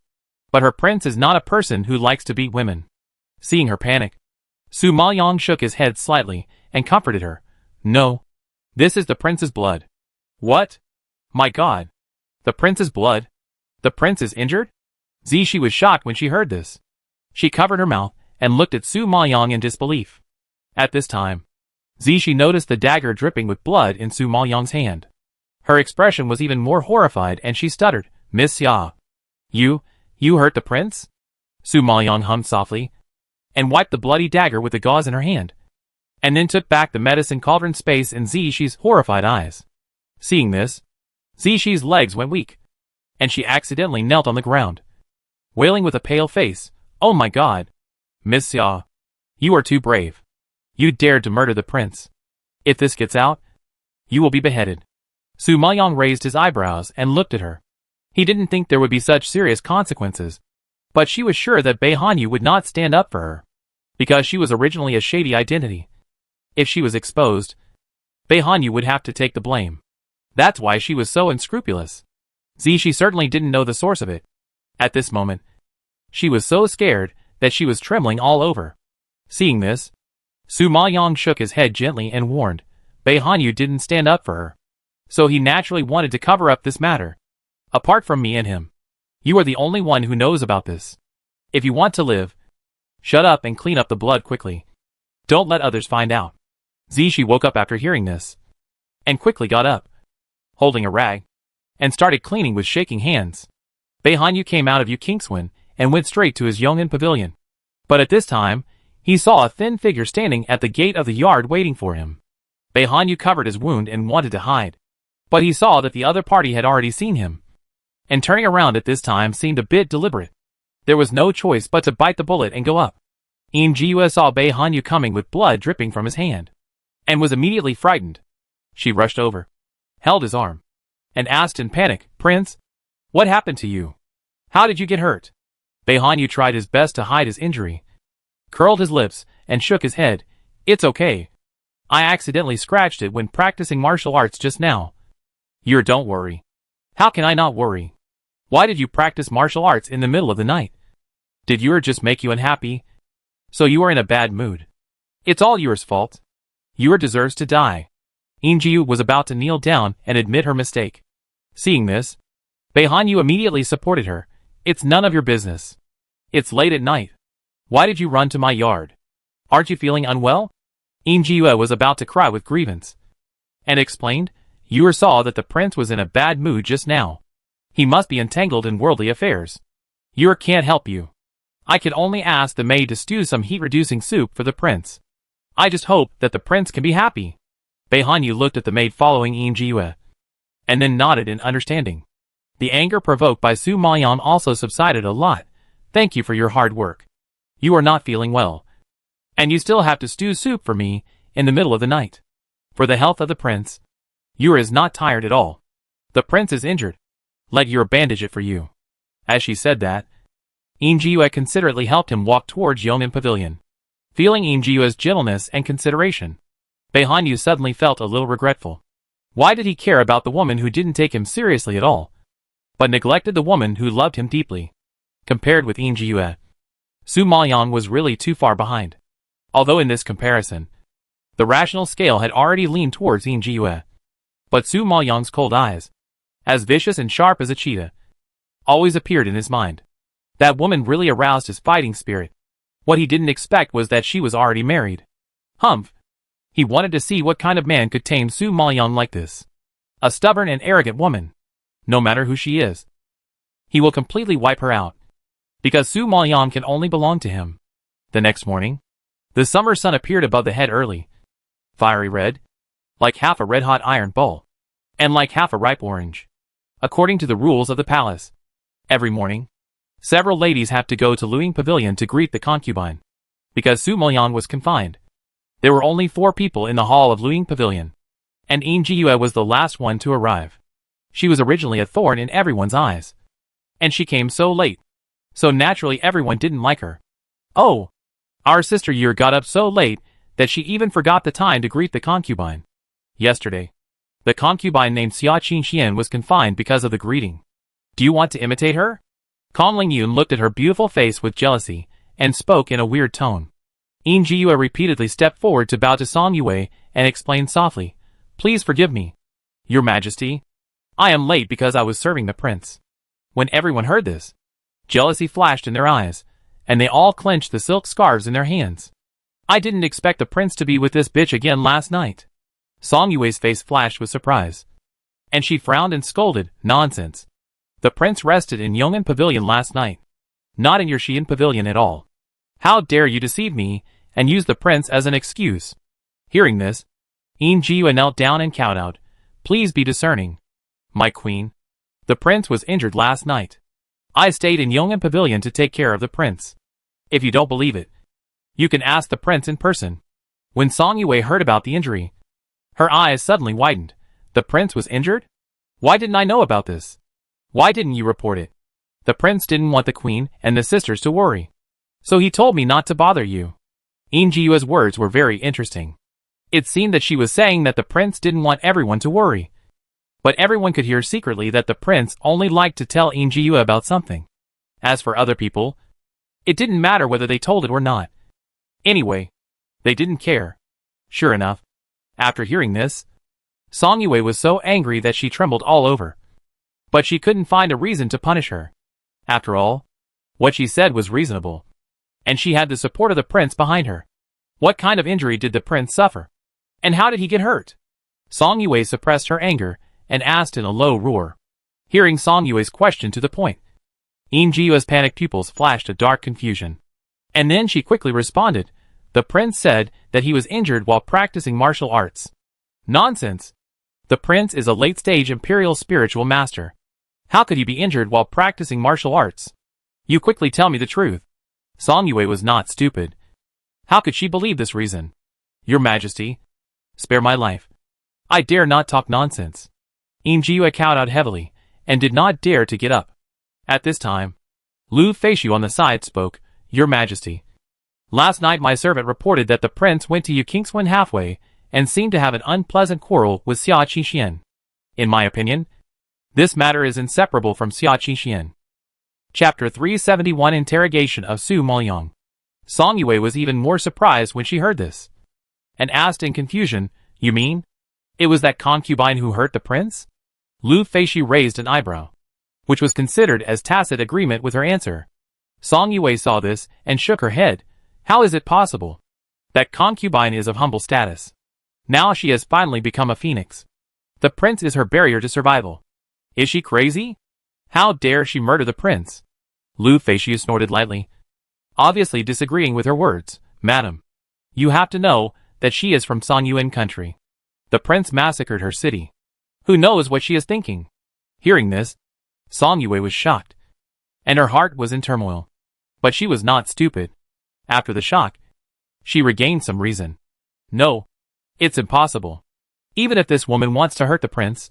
But her prince is not a person who likes to beat women. Seeing her panic, Su Maoyong shook his head slightly and comforted her. No. This is the prince's blood. What? My god. The prince's blood? The prince is injured? Zishi was shocked when she heard this. She covered her mouth and looked at Su Maoyong in disbelief. At this time, Zishi noticed the dagger dripping with blood in Su Maoyong's hand. Her expression was even more horrified and she stuttered, Miss Xia. You hurt the prince? Su Maoyong hummed softly, and wiped the bloody dagger with the gauze in her hand, and then took back the medicine cauldron space in Zishi's horrified eyes. Seeing this, Zishi's legs went weak, and she accidentally knelt on the ground, wailing with a pale face, Oh my god! Miss Xia, you are too brave. You dared to murder the prince. If this gets out, you will be beheaded. Su Maoyong raised his eyebrows and looked at her. He didn't think there would be such serious consequences, but she was sure that Bei Hanyu would not stand up for her, because she was originally a shady identity. If she was exposed, Bei Hanyu would have to take the blame. That's why she was so unscrupulous. Zishi certainly didn't know the source of it. At this moment, she was so scared that she was trembling all over. Seeing this, Su Maoyong shook his head gently and warned, Bei Hanyu didn't stand up for her, so he naturally wanted to cover up this matter. Apart from me and him, you are the only one who knows about this. If you want to live, shut up and clean up the blood quickly. Don't let others find out. Zishi woke up after hearing this, and quickly got up, holding a rag, and started cleaning with shaking hands. Bei Hanyu came out of Yukingswan and went straight to his Yong'an pavilion. But at this time, he saw a thin figure standing at the gate of the yard waiting for him. Bei Hanyu covered his wound and wanted to hide, but he saw that the other party had already seen him, and turning around at this time seemed a bit deliberate. There was no choice but to bite the bullet and go up. Jiu saw Bei Hanyu coming with blood dripping from his hand, and was immediately frightened. She rushed over, held his arm, and asked in panic, Prince, what happened to you? How did you get hurt? Bei Hanyu tried his best to hide his injury, curled his lips, and shook his head. It's okay. I accidentally scratched it when practicing martial arts just now. Don't worry. How can I not worry? Why did you practice martial arts in the middle of the night? Did your just make you unhappy? So you are in a bad mood. It's all yours fault. You deserves to die. Injiu was about to kneel down and admit her mistake. Seeing this, Beihanyu immediately supported her. It's none of your business. It's late at night. Why did you run to my yard? Aren't you feeling unwell? Injiu was about to cry with grievance. And explained, you saw that the prince was in a bad mood just now. He must be entangled in worldly affairs. You can't help you. I could only ask the maid to stew some heat-reducing soup for the prince. I just hope that the prince can be happy. Beihanyu looked at the maid following Injiu, and then nodded in understanding. The anger provoked by Su Mayan also subsided a lot. Thank you for your hard work. You are not feeling well. And you still have to stew soup for me, in the middle of the night. For the health of the prince. You is not tired at all. The prince is injured. Let your bandage it for you. As she said that, Injiu considerately helped him walk towards Yong'an Pavilion. Feeling Injiu's gentleness and consideration, Beihanyu suddenly felt a little regretful. Why did he care about the woman who didn't take him seriously at all, but neglected the woman who loved him deeply? Compared with Injiu, Su Mayan was really too far behind. Although in this comparison, the rational scale had already leaned towards Injiu. But Su Mayan's cold eyes, as vicious and sharp as a cheetah, always appeared in his mind. That woman really aroused his fighting spirit. What he didn't expect was that she was already married. Humph. He wanted to see what kind of man could tame Su Mayan like this. A stubborn and arrogant woman. No matter who she is, he will completely wipe her out. Because Su Mayan can only belong to him. The next morning, the summer sun appeared above the head early. Fiery red, like half a red-hot iron bowl, and like half a ripe orange. According to the rules of the palace, every morning, several ladies have to go to Luing Pavilion to greet the concubine. Because Su Mayan was confined, there were only 4 people in the hall of Luing Pavilion, and Injiu was the last one to arrive. She was originally a thorn in everyone's eyes, and she came so late, so naturally everyone didn't like her. Oh, our sister Yer got up so late that she even forgot the time to greet the concubine. Yesterday, the concubine named Xia Qingxian was confined because of the greeting. Do you want to imitate her? Kong Lingyun looked at her beautiful face with jealousy, and spoke in a weird tone. Injiu repeatedly stepped forward to bow to Song Yue, and explained softly, Please forgive me, Your Majesty. I am late because I was serving the prince. When everyone heard this, jealousy flashed in their eyes, and they all clenched the silk scarves in their hands. I didn't expect the prince to be with this bitch again last night. Song Yue's face flashed with surprise, and she frowned and scolded, Nonsense. The prince rested in Yong'an Pavilion last night, not in your Xi'an Pavilion at all. How dare you deceive me, and use the prince as an excuse? Hearing this, Injiu knelt down and kowtowed. Please be discerning, my queen. The prince was injured last night. I stayed in Yong'an Pavilion to take care of the prince. If you don't believe it, you can ask the prince in person. When Song Yue heard about the injury, her eyes suddenly widened. The prince was injured? Why didn't I know about this? Why didn't you report it? The prince didn't want the queen and the sisters to worry, so he told me not to bother you. Injiu's words were very interesting. It seemed that she was saying that the prince didn't want everyone to worry. But everyone could hear secretly that the prince only liked to tell Injiu about something. As for other people, it didn't matter whether they told it or not. Anyway, they didn't care. Sure enough, after hearing this, Song Yue was so angry that she trembled all over. But she couldn't find a reason to punish her. After all, what she said was reasonable, and she had the support of the prince behind her. What kind of injury did the prince suffer? And how did he get hurt? Song Yue suppressed her anger and asked in a low roar. Hearing Song Yue's question to the point, Injiu's panicked pupils flashed a dark confusion. And then she quickly responded. The prince said that he was injured while practicing martial arts. Nonsense! The prince is a late-stage imperial spiritual master. How could he be injured while practicing martial arts? You quickly tell me the truth. Song Yue was not stupid. How could she believe this reason? Your Majesty, spare my life. I dare not talk nonsense. Injiu kowtowed heavily, and did not dare to get up. At this time, Lu Feishu on the side spoke, Your Majesty. Last night my servant reported that the prince went to Yukingswen halfway, and seemed to have an unpleasant quarrel with Xia Qingxian. In my opinion, this matter is inseparable from Xia Qingxian. Chapter 371 Interrogation of Su Maoyang. Song Yue was even more surprised when she heard this, and asked in confusion, "You mean it was that concubine who hurt the prince?" Lu Feishi raised an eyebrow, which was considered as tacit agreement with her answer. Song Yue saw this and shook her head. How is it possible? That concubine is of humble status. Now she has finally become a phoenix. The prince is her barrier to survival. Is she crazy? How dare she murder the prince? Lu Feishi snorted lightly, obviously disagreeing with her words. Madam, you have to know that she is from Songyuan country. The prince massacred her city. Who knows what she is thinking? Hearing this, Song Yue was shocked, and her heart was in turmoil. But she was not stupid. After the shock, she regained some reason. No, it's impossible. Even if this woman wants to hurt the prince,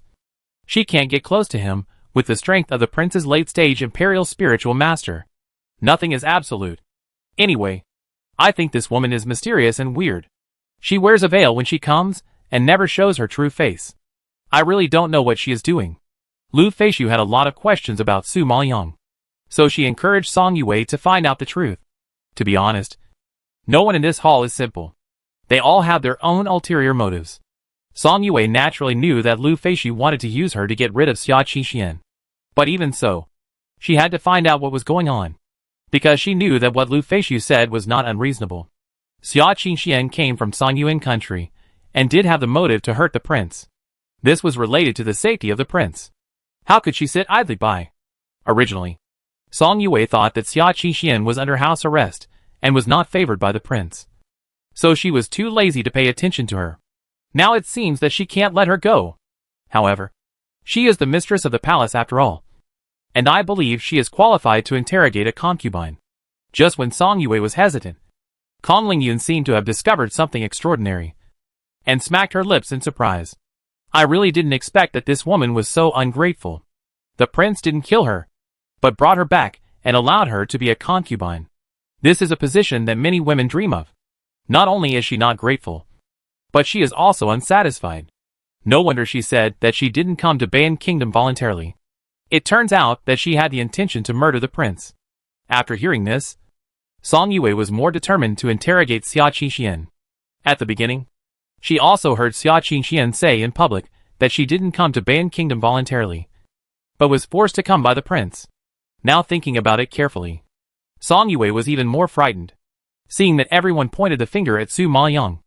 she can't get close to him with the strength of the prince's late-stage imperial spiritual master. Nothing is absolute. Anyway, I think this woman is mysterious and weird. She wears a veil when she comes and never shows her true face. I really don't know what she is doing. Lu Feishu had a lot of questions about Su Maoyang, so she encouraged Song Yue to find out the truth. To be honest, no one in this hall is simple. They all have their own ulterior motives. Song Yue naturally knew that Lu Feishi wanted to use her to get rid of Xia Qingxian. But even so, she had to find out what was going on, because she knew that what Lu Feishi said was not unreasonable. Xia Qingxian came from Songyuan country, and did have the motive to hurt the prince. This was related to the safety of the prince. How could she sit idly by? Originally, Song Yue thought that Xia Qingxian was under house arrest, and was not favored by the prince. So she was too lazy to pay attention to her. Now it seems that she can't let her go. However, she is the mistress of the palace after all, and I believe she is qualified to interrogate a concubine. Just when Song Yue was hesitant, Kong Lingyun seemed to have discovered something extraordinary, and smacked her lips in surprise. I really didn't expect that this woman was so ungrateful. The prince didn't kill her, but brought her back and allowed her to be a concubine. This is a position that many women dream of. Not only is she not grateful, but she is also unsatisfied. No wonder she said that she didn't come to Bayan Kingdom voluntarily. It turns out that she had the intention to murder the prince. After hearing this, Song Yue was more determined to interrogate Xia Qingxian. At the beginning, she also heard Xia Qingxian say in public that she didn't come to Bayan Kingdom voluntarily, but was forced to come by the prince. Now thinking about it carefully, Song Yue was even more frightened, seeing that everyone pointed the finger at Su Maoyang.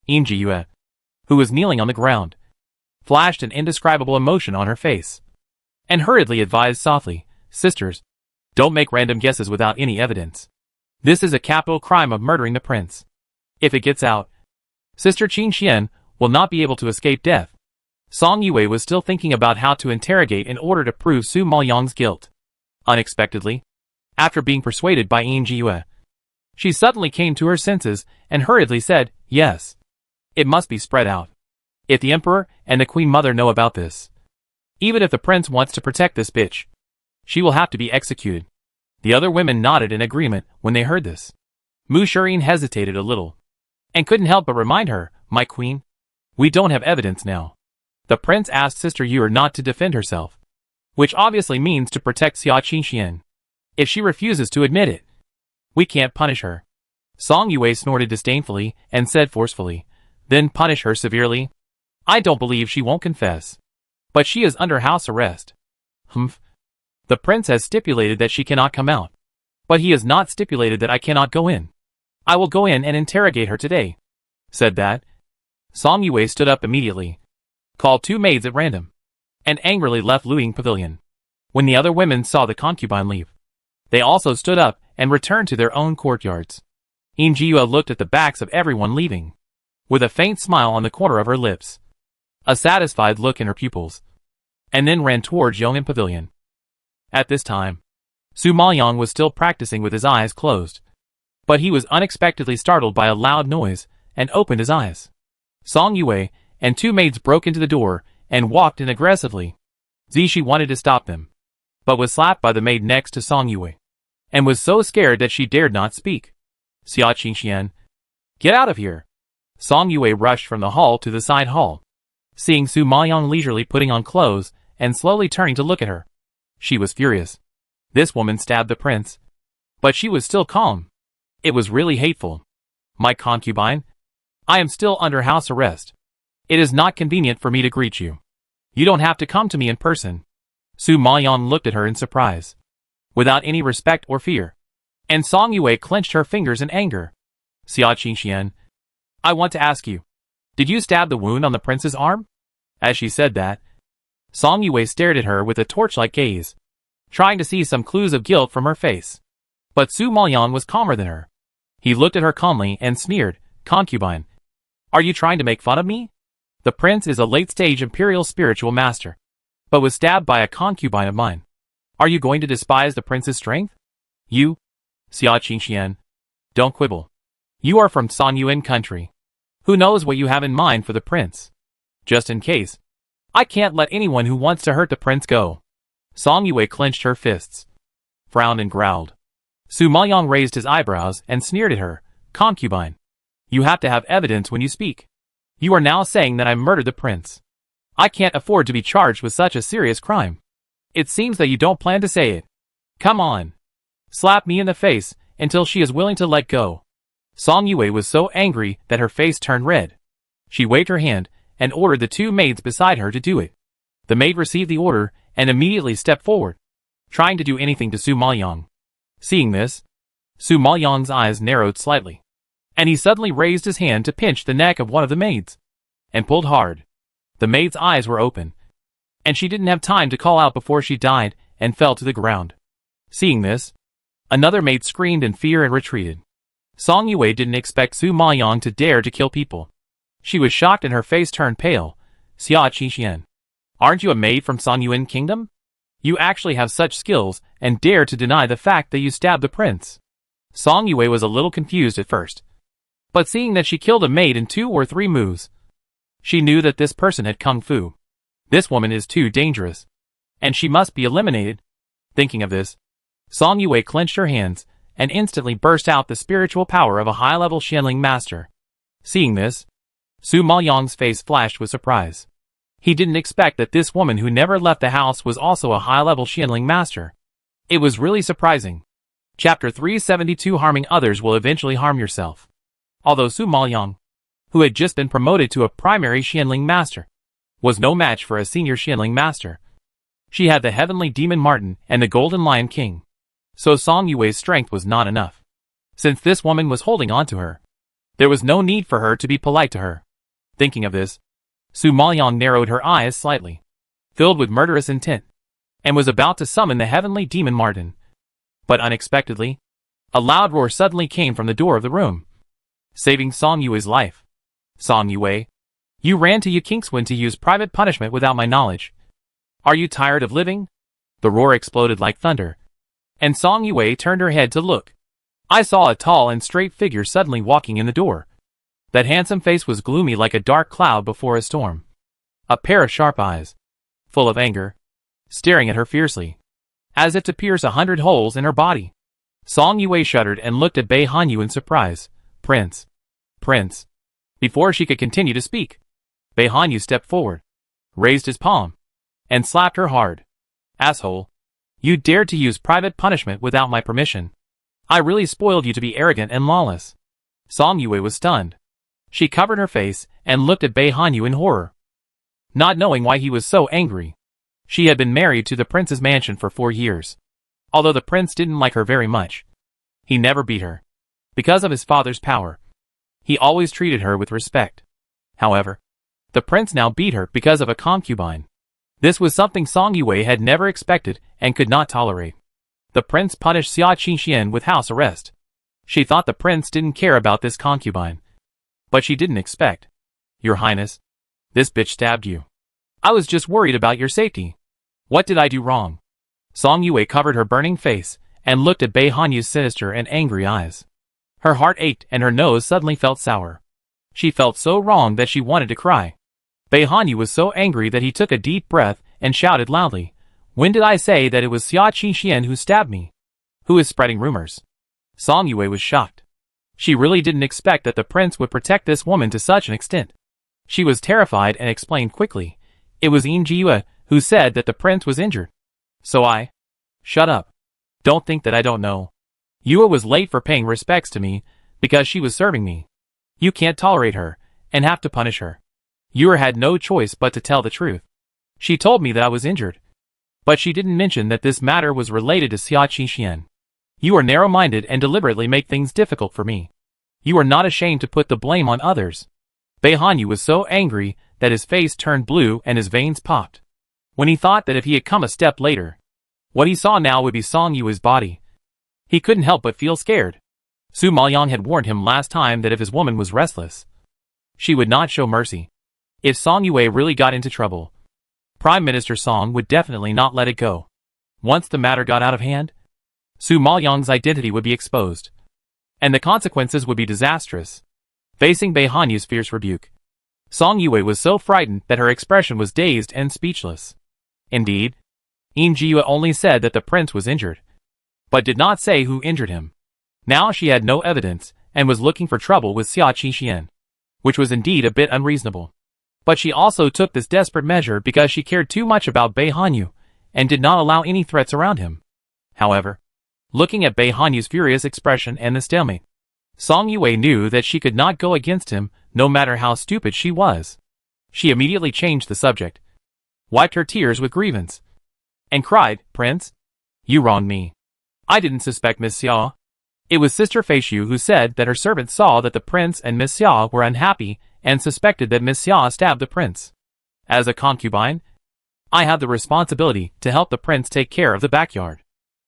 Yinji Yue, who was kneeling on the ground, flashed an indescribable emotion on her face, and hurriedly advised softly, "Sisters, don't make random guesses without any evidence. This is a capital crime of murdering the prince. If it gets out, Sister Qingxian will not be able to escape death." Song Yue was still thinking about how to interrogate in order to prove Su Maoyang's guilt. Unexpectedly, after being persuaded by Yinji Yue, she suddenly came to her senses and hurriedly said, "Yes. It must be spread out. If the emperor and the queen mother know about this, even if the prince wants to protect this bitch, she will have to be executed." The other women nodded in agreement when they heard this. Mu Shirin hesitated a little, and couldn't help but remind her, "My queen, we don't have evidence now. The prince asked Sister Yue not to defend herself, which obviously means to protect Xia Qingxian. If she refuses to admit it, we can't punish her." Song Yue snorted disdainfully and said forcefully, "Then punish her severely? I don't believe she won't confess. But she is under house arrest." "Humph. The prince has stipulated that she cannot come out, but he has not stipulated that I cannot go in. I will go in and interrogate her today." Said that, Song Yue stood up immediately, called two maids at random, and angrily left Luing Pavilion. When the other women saw the concubine leave, they also stood up and returned to their own courtyards. Yinji Yue looked at the backs of everyone leaving, with a faint smile on the corner of her lips, a satisfied look in her pupils, and then ran towards Yong'an Pavilion. At this time, Su Maoyang was still practicing with his eyes closed, but he was unexpectedly startled by a loud noise and opened his eyes. Song Yue and two maids broke into the door and walked in aggressively. Zishi wanted to stop them, but was slapped by the maid next to Song Yue, and was so scared that she dared not speak. "Xia Qingxian, get out of here!" Song Yue rushed from the hall to the side hall, seeing Su Maoyang leisurely putting on clothes and slowly turning to look at her. She was furious. This woman stabbed the prince, but she was still calm. It was really hateful. My concubine? I am still under house arrest. It is not convenient for me to greet you. You don't have to come to me in person. Su Mayan looked at her in surprise, without any respect or fear. And Song Yue clenched her fingers in anger. Xia Qingxian, I want to ask you, did you stab the wound on the prince's arm? As she said that, Song Yue stared at her with a torch-like gaze, trying to see some clues of guilt from her face. But Su Mayan was calmer than her. He looked at her calmly and sneered, Concubine, are you trying to make fun of me? The prince is a late-stage imperial spiritual master, but was stabbed by a concubine of mine. Are you going to despise the prince's strength? You, Xia Qingxian, don't quibble. You are from San Yuan country. Who knows what you have in mind for the prince? Just in case, I can't let anyone who wants to hurt the prince go. Song Yue clenched her fists, frowned and growled. Su Mayan raised his eyebrows and sneered at her, Concubine, you have to have evidence when you speak. You are now saying that I murdered the prince. I can't afford to be charged with such a serious crime. It seems that you don't plan to say it. Come on. Slap me in the face until she is willing to let go. Song Yue was so angry that her face turned red. She waved her hand and ordered the two maids beside her to do it. The maid received the order and immediately stepped forward, trying to do anything to Su Mayan. Seeing this, Su Mayan's eyes narrowed slightly, and he suddenly raised his hand to pinch the neck of one of the maids, and pulled hard. The maid's eyes were open, and she didn't have time to call out before she died and fell to the ground. Seeing this, another maid screamed in fear and retreated. Song Yue didn't expect Su Mayan to dare to kill people. She was shocked and her face turned pale. Xia Qingxian, aren't you a maid from San Yuan Kingdom? You actually have such skills and dare to deny the fact that you stabbed the prince. Song Yue was a little confused at first, but seeing that she killed a maid in 2 or 3 moves, she knew that this person had kung fu. This woman is too dangerous, and she must be eliminated. Thinking of this, Song Yue clenched her hands and instantly burst out the spiritual power of a high-level Xianling master. Seeing this, Su Mayan's face flashed with surprise. He didn't expect that this woman who never left the house was also a high-level Xianling master. It was really surprising. Chapter 372 Harming others will eventually harm yourself. Although Su Mayan, who had just been promoted to a primary Xianling master, was no match for a senior Xianling master. She had the heavenly demon Martin and the golden lion king. So Song Yue's strength was not enough. Since this woman was holding on to her, there was no need for her to be polite to her. Thinking of this, Su Mayan narrowed her eyes slightly, filled with murderous intent, and was about to summon the heavenly demon Martin. But unexpectedly, a loud roar suddenly came from the door of the room, saving Song Yue's life. Song Yue, you ran to Yikingswen to use private punishment without my knowledge. Are you tired of living? The roar exploded like thunder, and Song Yue turned her head to look. I saw a tall and straight figure suddenly walking in the door. That handsome face was gloomy like a dark cloud before a storm. A pair of sharp eyes, full of anger, staring at her fiercely, as if to pierce 100 holes in her body. Song Yue shuddered and looked at Bei Hanyu in surprise. Prince. Prince. Before she could continue to speak, Bei Hanyu stepped forward, raised his palm, and slapped her hard. Asshole. You dared to use private punishment without my permission. I really spoiled you to be arrogant and lawless. Song Yue was stunned. She covered her face and looked at Bei Hanyu in horror, not knowing why he was so angry. She had been married to the prince's mansion for 4 years. Although the prince didn't like her very much, he never beat her. Because of his father's power, he always treated her with respect. However, the prince now beat her because of a concubine. This was something Song Yue had never expected and could not tolerate. The prince punished Xia Qingxian with house arrest. She thought the prince didn't care about this concubine, but she didn't expect. Your Highness, this bitch stabbed you. I was just worried about your safety. What did I do wrong? Song Yue covered her burning face and looked at Bei Hanyu's sinister and angry eyes. Her heart ached and her nose suddenly felt sour. She felt so wrong that she wanted to cry. Bei Hanyu was so angry that he took a deep breath and shouted loudly, When did I say that it was Xia Qingxian who stabbed me? Who is spreading rumors? Song Yue was shocked. She really didn't expect that the prince would protect this woman to such an extent. She was terrified and explained quickly. It was Yin Jiyue who said that the prince was injured. So I... Shut up. Don't think that I don't know. Yua was late for paying respects to me because she was serving me. You can't tolerate her and have to punish her. Yua had no choice but to tell the truth. She told me that I was injured, but she didn't mention that this matter was related to Xia Qixian. You are narrow-minded and deliberately make things difficult for me. You are not ashamed to put the blame on others. Bei Hanyu was so angry that his face turned blue and his veins popped. When he thought that if he had come a step later, what he saw now would be Song Yue's body. He couldn't help but feel scared. Su Maoyang had warned him last time that if his woman was restless, she would not show mercy. If Song Yue really got into trouble, Prime Minister Song would definitely not let it go. Once the matter got out of hand, Su Maoyang's identity would be exposed, and the consequences would be disastrous. Facing Bei Hanyu's fierce rebuke, Song Yue was so frightened that her expression was dazed and speechless. Indeed, Yue only said that the prince was injured, but did not say who injured him. Now she had no evidence and was looking for trouble with Xia Qixian, which was indeed a bit unreasonable. But she also took this desperate measure because she cared too much about Bei Hanyu and did not allow any threats around him. However, looking at Bei Hanyu's furious expression and the stalemate, Song Yue knew that she could not go against him no matter how stupid she was. She immediately changed the subject, wiped her tears with grievance, and cried, "Prince, you wronged me. I didn't suspect Miss Xia. It was Sister Feishu who said that her servant saw that the prince and Miss Xia were unhappy and suspected that Miss Xia stabbed the prince. As a concubine, I have the responsibility to help the prince take care of the backyard."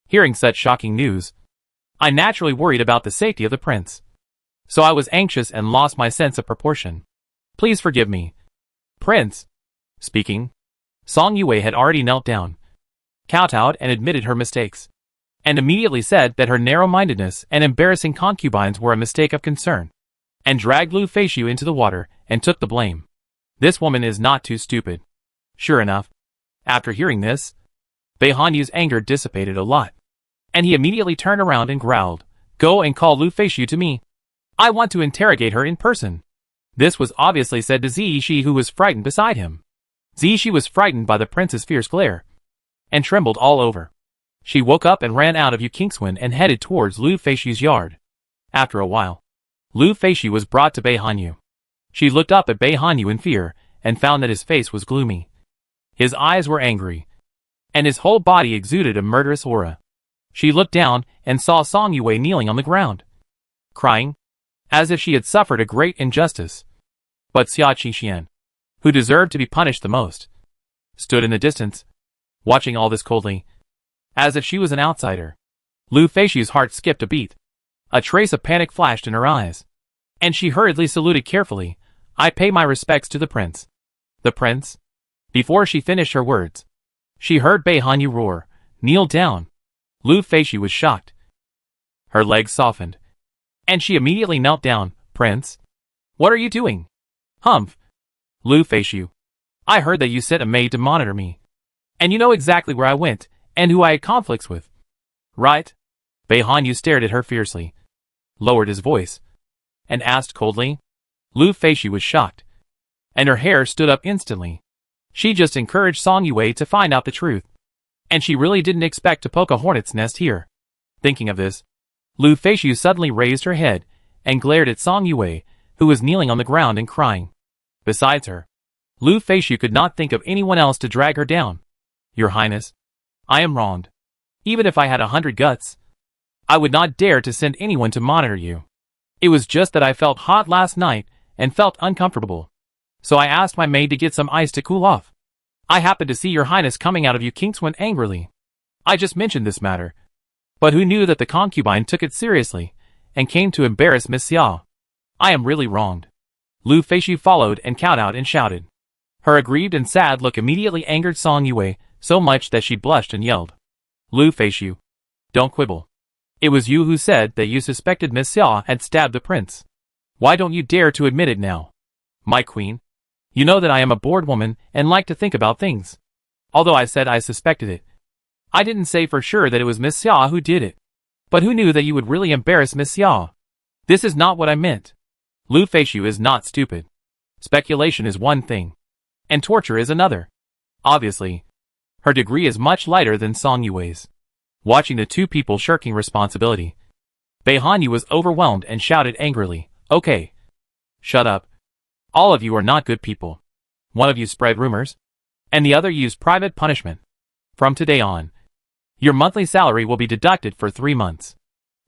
Hearing such shocking news, I naturally worried about the safety of the prince. So I was anxious and lost my sense of proportion. Please forgive me. Prince. Speaking, Song Yue had already knelt down, kowtowed and admitted her mistakes, and immediately said that her narrow-mindedness and embarrassing concubines were a mistake of concern, and dragged Lu Feishu into the water and took the blame. This woman is not too stupid. Sure enough, after hearing this, Bei Hanyu's anger dissipated a lot, and he immediately turned around and growled, "Go and call Lu Feishu to me. I want to interrogate her in person." This was obviously said to Ziyi, who was frightened beside him. Ziyi was frightened by the prince's fierce glare, and trembled all over. She woke up and ran out of Yu Kingswan and headed towards Lu Feishu's yard. After a while, Lu Feishu was brought to Bei Hanyu. She looked up at Bei Hanyu in fear, and found that his face was gloomy. His eyes were angry, and his whole body exuded a murderous aura. She looked down and saw Song Yue kneeling on the ground, crying, as if she had suffered a great injustice. But Xia Qixian, who deserved to be punished the most, stood in the distance, watching all this coldly, as if she was an outsider. Lu Feishu's heart skipped a beat. A trace of panic flashed in her eyes, and she hurriedly saluted carefully, "I pay my respects to the prince." The prince? Before she finished her words, she heard Bei Hanyu roar, "Kneel down." Lu Feishu was shocked. Her legs softened, and she immediately knelt down. "Prince? What are you doing?" "Humph. Lu Feishu, I heard that you sent a maid to monitor me, and you know exactly where I went and who I had conflicts with, right?" Bei Hanyu stared at her fiercely, lowered his voice, and asked coldly. Lu Feishu was shocked, and her hair stood up instantly. She just encouraged Song Yue to find out the truth, and she really didn't expect to poke a hornet's nest here. Thinking of this, Lu Feishu suddenly raised her head and glared at Song Yue, who was kneeling on the ground and crying. Besides her, Lu Feishu could not think of anyone else to drag her down. "Your Highness, I am wronged. Even if I had 100 guts, I would not dare to send anyone to monitor you. It was just that I felt hot last night and felt uncomfortable, so I asked my maid to get some ice to cool off. I happened to see your Highness coming out of Yu Kingswan angrily. I just mentioned this matter, but who knew that the concubine took it seriously and came to embarrass Miss Xia? I am really wronged." Lu Feishu followed and kowtowed and shouted. Her aggrieved and sad look immediately angered Song Yue so much that she blushed and yelled, "Lu Feishu, don't quibble. It was you who said that you suspected Miss Xia had stabbed the prince. Why don't you dare to admit it now? My queen, you know that I am a bored woman and like to think about things. Although I said I suspected it, I didn't say for sure that it was Miss Xia who did it. But who knew that you would really embarrass Miss Xia? This is not what I meant. Lu Feishu is not stupid. Speculation is one thing, and torture is another. Obviously, her degree is much lighter than Song Yue's." Watching the two people shirking responsibility, Bei Hanyu was overwhelmed and shouted angrily, "Okay. Shut up. All of you are not good people. One of you spread rumors, and the other used private punishment. From today on, your monthly salary will be deducted for 3 months.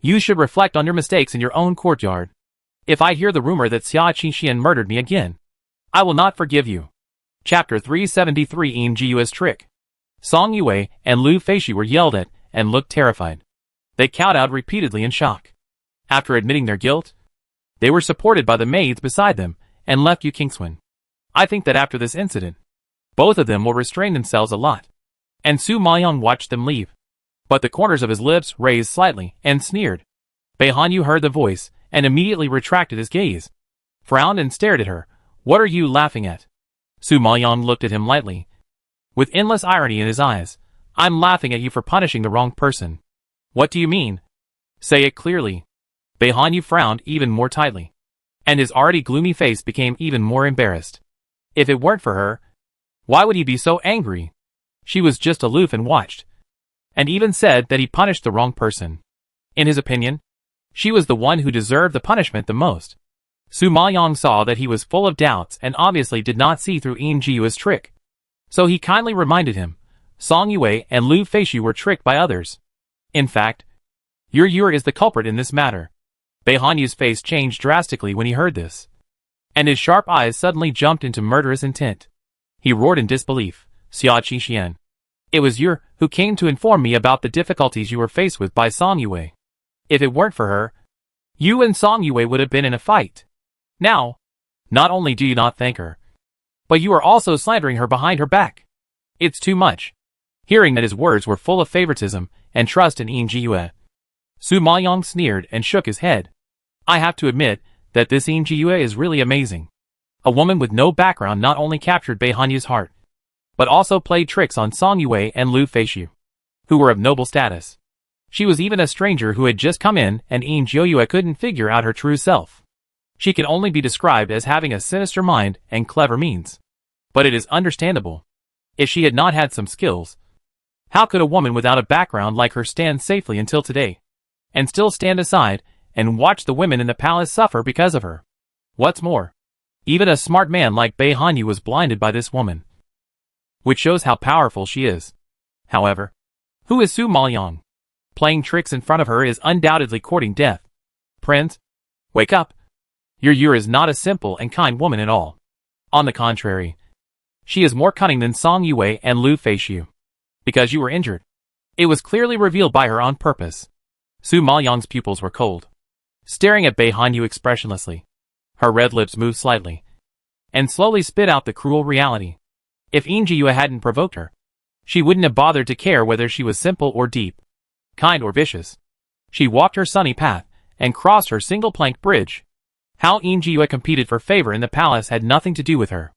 You should reflect on your mistakes in your own courtyard. If I hear the rumor that Xia Qingxian murdered me again, I will not forgive you." Chapter 373 Yin Jiyue's Trick. Song Yue and Lu Feishi were yelled at and looked terrified. They kowtowed repeatedly in shock. After admitting their guilt, they were supported by the maids beside them and left Yu Kingswan. I think that after this incident, both of them will restrain themselves a lot. And Su Maoyang watched them leave. But the corners of his lips raised slightly and sneered. Bei Hanyu heard the voice and immediately retracted his gaze, frowned and stared at her. "What are you laughing at?" Su Maoyang looked at him lightly, with endless irony in his eyes. "I'm laughing at you for punishing the wrong person." "What do you mean? Say it clearly." Bei Hanyu frowned even more tightly, and his already gloomy face became even more embarrassed. If it weren't for her, why would he be so angry? She was just aloof and watched, and even said that he punished the wrong person. In his opinion, she was the one who deserved the punishment the most. Su Maoyang saw that he was full of doubts and obviously did not see through Yin Jiyue's trick. So he kindly reminded him, Song Yue and Lu Feishi were tricked by others. In fact, Yue is the culprit in this matter. Bei Hanyu's face changed drastically when he heard this, and his sharp eyes suddenly jumped into murderous intent. He roared in disbelief, "Xia Qingxian, it was Yue who came to inform me about the difficulties you were faced with by Song Yue. If it weren't for her, you and Song Yue would have been in a fight. Now, not only do you not thank her, but you are also slandering her behind her back. It's too much." Hearing that his words were full of favoritism and trust in Yin Jiyue, Su Maoyang sneered and shook his head. "I have to admit that this Yin Jiyue is really amazing. A woman with no background not only captured Bei Hanyu's heart, but also played tricks on Song Yue and Lu Feishi, who were of noble status. She was even a stranger who had just come in, and Yin Jiyue couldn't figure out her true self. She can only be described as having a sinister mind and clever means. But it is understandable. If she had not had some skills, how could a woman without a background like her stand safely until today, and still stand aside and watch the women in the palace suffer because of her? What's more, even a smart man like Bei Hanyu was blinded by this woman, which shows how powerful she is. However, who is Su Maoyang? Playing tricks in front of her is undoubtedly courting death. Prince, wake up. Yue is not a simple and kind woman at all. On the contrary, she is more cunning than Song Yue and Lu Feishi. Because you were injured, it was clearly revealed by her on purpose. Su Maoyang's pupils were cold, staring at Bei Hanyu expressionlessly. Her red lips moved slightly, and slowly spit out the cruel reality. If Yin Jiyue hadn't provoked her, she wouldn't have bothered to care whether she was simple or deep, kind or vicious. She walked her sunny path, and crossed her single-plank bridge. How Yin Jiyue competed for favor in the palace had nothing to do with her,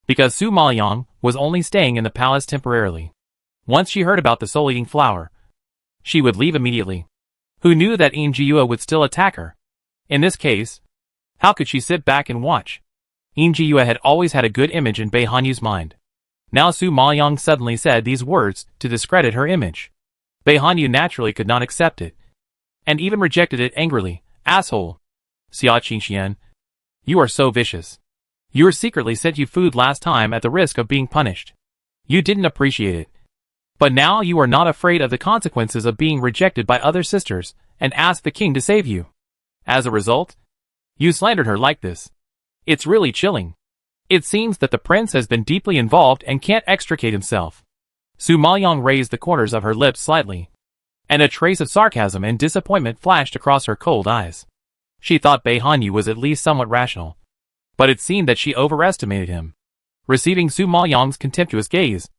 because Su Maoyang was only staying in the palace temporarily. Once she heard about the soul-eating flower, she would leave immediately. Who knew that Yin Jiyue would still attack her? In this case, how could she sit back and watch? Yin Jiyue had always had a good image in Bei Hanyu's mind. Now Su Maoyang suddenly said these words to discredit her image. Bei Hanyu naturally could not accept it, and even rejected it angrily. "Asshole! Xia Qingxian, you are so vicious. Yue secretly sent you food last time at the risk of being punished. You didn't appreciate it. But now you are not afraid of the consequences of being rejected by other sisters, and ask the king to save you. As a result, you slandered her like this. It's really chilling. It seems that the prince has been deeply involved and can't extricate himself." Su Maoyang raised the corners of her lips slightly, and a trace of sarcasm and disappointment flashed across her cold eyes. She thought Bei Hanyu was at least somewhat rational, but it seemed that she overestimated him. Receiving Su Maoyang's contemptuous gaze,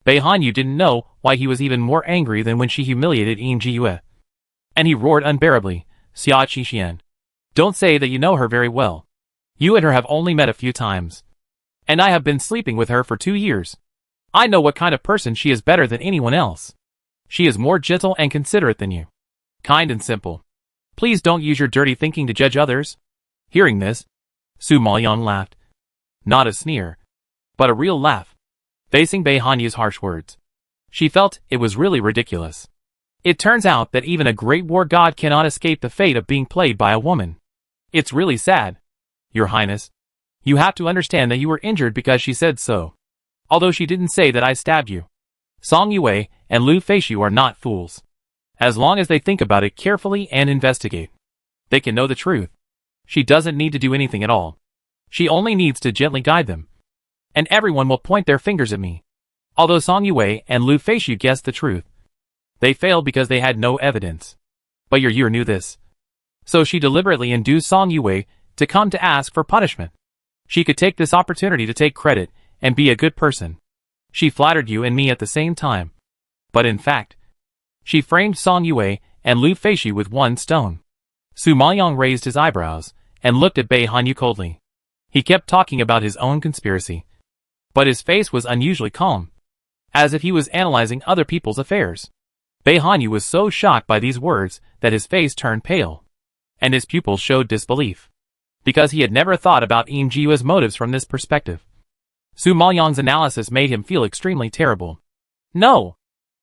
Bei Hanyu didn't know why he was even more angry than when she humiliated Yin Jiyue. And he roared unbearably, "Xia Qingxian, don't say that you know her very well. You and her have only met a few times, and I have been sleeping with her for 2 years. I know what kind of person she is better than anyone else. She is more gentle and considerate than you. Kind and simple. Please don't use your dirty thinking to judge others." Hearing this, Su Maoyang laughed. Not a sneer, but a real laugh. Facing Bei Hanyu's harsh words, she felt it was really ridiculous. It turns out that even a great war god cannot escape the fate of being played by a woman. It's really sad. Your Highness, you have to understand that you were injured because she said so. Although she didn't say that I stabbed you. Song Yue and Lu Feishu are not fools. As long as they think about it carefully and investigate, they can know the truth. She doesn't need to do anything at all. She only needs to gently guide them. And everyone will point their fingers at me. Although Song Yue and Lu Feishu guessed the truth, they failed because they had no evidence. But your Yue knew this. So she deliberately induced Song Yue to come to ask for punishment. She could take this opportunity to take credit and be a good person. She flattered you and me at the same time. But in fact, she framed Song Yue and Lu Feishu with one stone. Su Maoyang raised his eyebrows and looked at Bei Hanyu coldly. He kept talking about his own conspiracy. But his face was unusually calm, as if he was analyzing other people's affairs. Bei Hanyu was so shocked by these words that his face turned pale, and his pupils showed disbelief, because he had never thought about Im Jiu's motives from this perspective. Su Maoyang's analysis made him feel extremely terrible. No!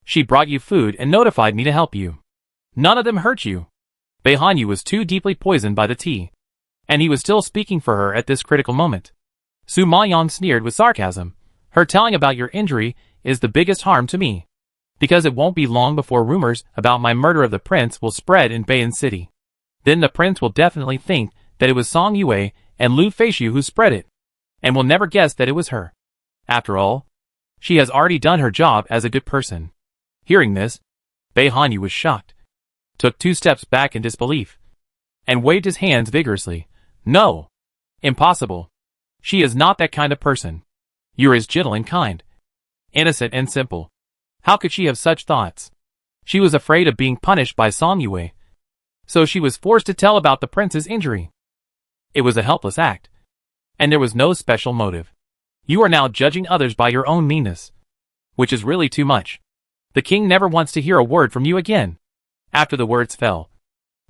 She brought you food and notified me to help you. None of them hurt you. Bei Hanyu was too deeply poisoned by the tea, and he was still speaking for her at this critical moment. Su Maoyang sneered with sarcasm. Her telling about your injury is the biggest harm to me, because it won't be long before rumors about my murder of the prince will spread in Bei'an City. Then the prince will definitely think that it was Song Yue and Lu Feishu who spread it, and will never guess that it was her. After all, she has already done her job as a good person. Hearing this, Bei Hanyu was shocked, took 2 steps back in disbelief, and waved his hands vigorously. No! Impossible. She is not that kind of person. You're as gentle and kind, innocent and simple. How could she have such thoughts? She was afraid of being punished by Song Yue, so she was forced to tell about the prince's injury. It was a helpless act, and there was no special motive. You are now judging others by your own meanness, which is really too much. The king never wants to hear a word from you again. After the words fell,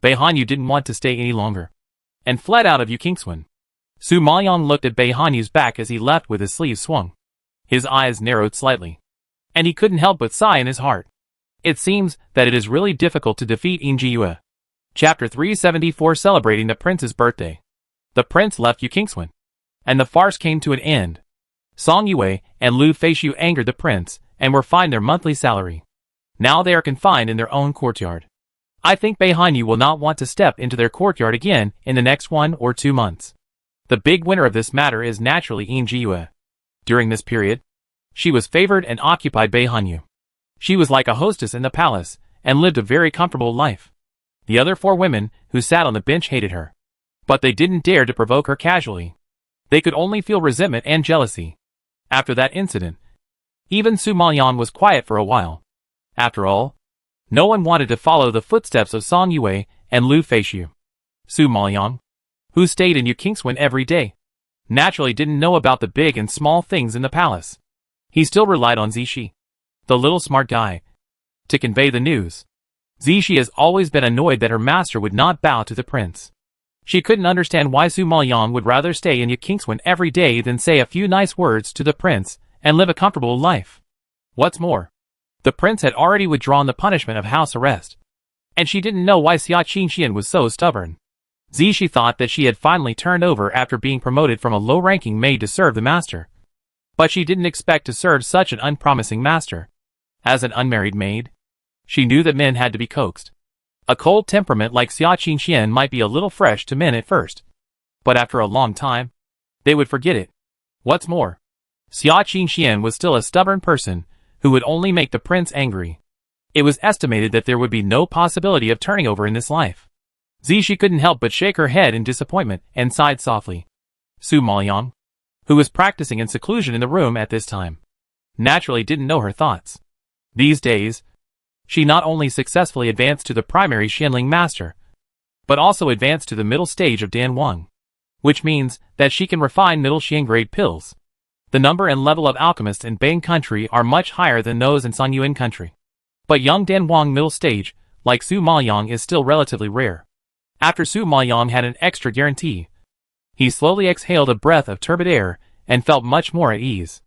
Bei Hanyu didn't want to stay any longer, and fled out of Yukingswan. Su Maoyang looked at Bei Hanyu's back as he left with his sleeve swung. His eyes narrowed slightly, and he couldn't help but sigh in his heart. It seems that it is really difficult to defeat Im Jiu. Chapter 374 Celebrating the Prince's Birthday. The prince left Yukingswan, and the farce came to an end. Song Yue and Lu Feishu angered the prince, and were fined their monthly salary. Now they are confined in their own courtyard. I think Bei Hanyu will not want to step into their courtyard again in the next 1 or 2 months. The big winner of this matter is naturally Im Jiu. During this period, she was favored and occupied Bei Hanyu. She was like a hostess in the palace, and lived a very comfortable life. The other 4 women who sat on the bench hated her, but they didn't dare to provoke her casually. They could only feel resentment and jealousy. After that incident, even Su Maoyang was quiet for a while. After all, no one wanted to follow the footsteps of Song Yue and Lu Feishu. Su Maoyang, who stayed in Yukingswan every day, naturally didn't know about the big and small things in the palace. He still relied on Zishi, the little smart guy, to convey the news. Zishi has always been annoyed that her master would not bow to the prince. She couldn't understand why Su Maoyang would rather stay in Yukingswan every day than say a few nice words to the prince and live a comfortable life. What's more, the prince had already withdrawn the punishment of house arrest, and she didn't know why Xia Qingxian was so stubborn. Zishi thought that she had finally turned over after being promoted from a low-ranking maid to serve the master. But she didn't expect to serve such an unpromising master. As an unmarried maid, she knew that men had to be coaxed. A cold temperament like Xia Qingxian might be a little fresh to men at first, but after a long time, they would forget it. What's more, Xia Qingxian was still a stubborn person who would only make the prince angry. It was estimated that there would be no possibility of turning over in this life. Zishi couldn't help but shake her head in disappointment and sighed softly. Su Maoyang, who was practicing in seclusion in the room at this time, naturally didn't know her thoughts. These days, she not only successfully advanced to the primary Xianling master, but also advanced to the middle stage of Danwang, which means that she can refine middle Xian-grade pills. The number and level of alchemists in Bang country are much higher than those in Sanyuan country. But young Danwang middle stage, like Su Maoyang, is still relatively rare. After Su Maoyang had an extra guarantee, he slowly exhaled a breath of turbid air and felt much more at ease.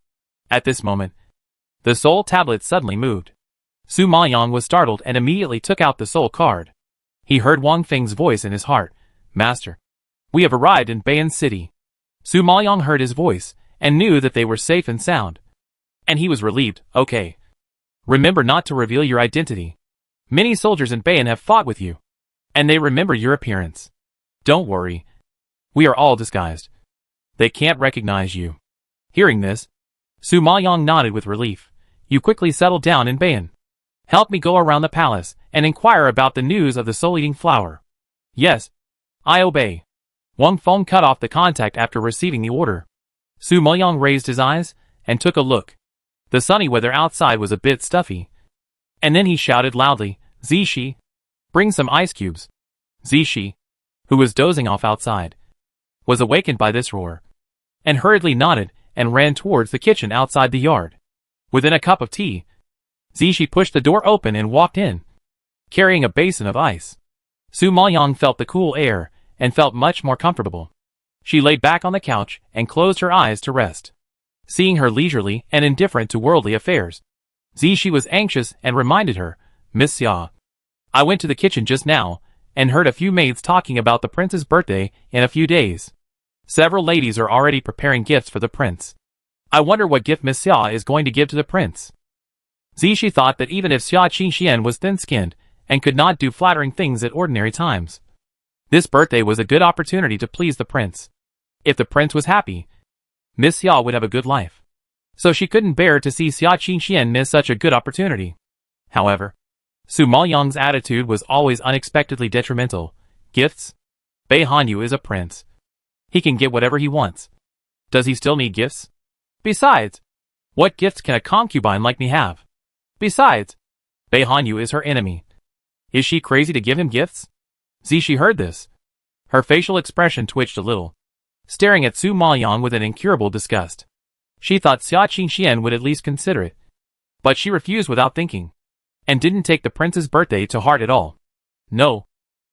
At this moment, the soul tablet suddenly moved. Su Maoyang was startled and immediately took out the soul card. He heard Wang Feng's voice in his heart. Master, we have arrived in Bei'an City. Su Maoyang heard his voice and knew that they were safe and sound. And he was relieved. Okay. Remember not to reveal your identity. Many soldiers in Bei'an have fought with you, and they remember your appearance. Don't worry. We are all disguised. They can't recognize you. Hearing this, Su Maoyang nodded with relief. You quickly settled down in Bei'an. Help me go around the palace and inquire about the news of the soul-eating flower. Yes, I obey. Wang Feng cut off the contact after receiving the order. Su Maoyang raised his eyes and took a look. The sunny weather outside was a bit stuffy. And then he shouted loudly, Zishi, bring some ice cubes. Zishi, who was dozing off outside, was awakened by this roar, and hurriedly nodded and ran towards the kitchen outside the yard. Within a cup of tea, Zishi pushed the door open and walked in, carrying a basin of ice. Su Maoyang felt the cool air and felt much more comfortable. She lay back on the couch and closed her eyes to rest. Seeing her leisurely and indifferent to worldly affairs, Zishi was anxious and reminded her, Miss Xia, I went to the kitchen just now and heard a few maids talking about the prince's birthday in a few days. Several ladies are already preparing gifts for the prince. I wonder what gift Miss Xia is going to give to the prince. Zishi thought that even if Xia Qingxian was thin-skinned and could not do flattering things at ordinary times, this birthday was a good opportunity to please the prince. If the prince was happy, Miss Xia would have a good life. So she couldn't bear to see Xia Qingxian miss such a good opportunity. However, Su Maoyang's attitude was always unexpectedly detrimental. Gifts? Bei Hanyu is a prince. He can get whatever he wants. Does he still need gifts? Besides, what gifts can a concubine like me have? Besides, Bei Hanyu is her enemy. Is she crazy to give him gifts? Zishi heard this. Her facial expression twitched a little, staring at Su Maoyang with an incurable disgust. She thought Xia Qingxian would at least consider it. But she refused without thinking, and didn't take the prince's birthday to heart at all. No,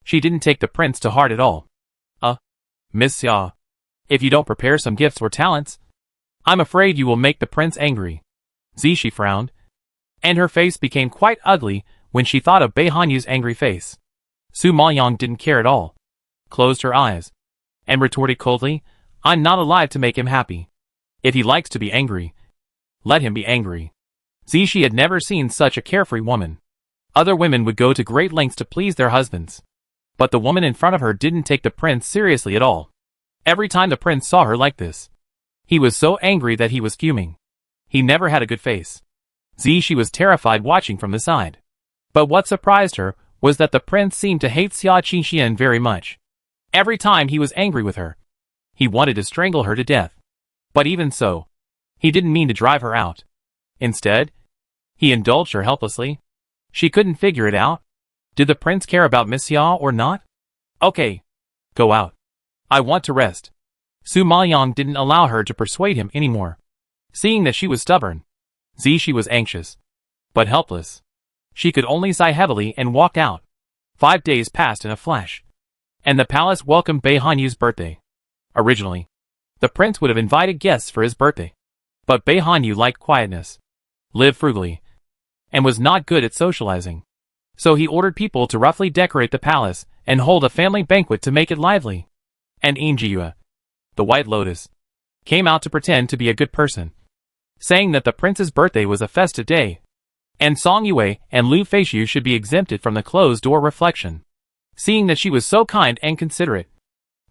she didn't take the prince to heart at all. Miss Xia, if you don't prepare some gifts or talents, I'm afraid you will make the prince angry. Zishi frowned, and her face became quite ugly when she thought of Bei Hanyu's angry face. Su Maoyang didn't care at all, closed her eyes, and retorted coldly, I'm not alive to make him happy. If he likes to be angry, let him be angry. Zishi had never seen such a carefree woman. Other women would go to great lengths to please their husbands, but the woman in front of her didn't take the prince seriously at all. Every time the prince saw her like this, he was so angry that he was fuming. He never had a good face. Zishi was terrified watching from the side. But what surprised her was that the prince seemed to hate Xia Qingxian very much. Every time he was angry with her, he wanted to strangle her to death. But even so, he didn't mean to drive her out. Instead, he indulged her helplessly. She couldn't figure it out. Did the prince care about Miss Xia or not? Okay, go out. I want to rest. Su Maoyang didn't allow her to persuade him anymore. Seeing that she was stubborn, Zishi was anxious, but helpless. She could only sigh heavily and walk out. 5 days passed in a flash, and the palace welcomed Bei Hanyu's birthday. Originally, the prince would have invited guests for his birthday, but Bei Hanyu liked quietness, lived frugally, and was not good at socializing. So he ordered people to roughly decorate the palace and hold a family banquet to make it lively. And Yinjiyue, the White Lotus, came out to pretend to be a good person, saying that the prince's birthday was a festive day, and Song Yue and Lu Feishu should be exempted from the closed-door reflection. Seeing that she was so kind and considerate,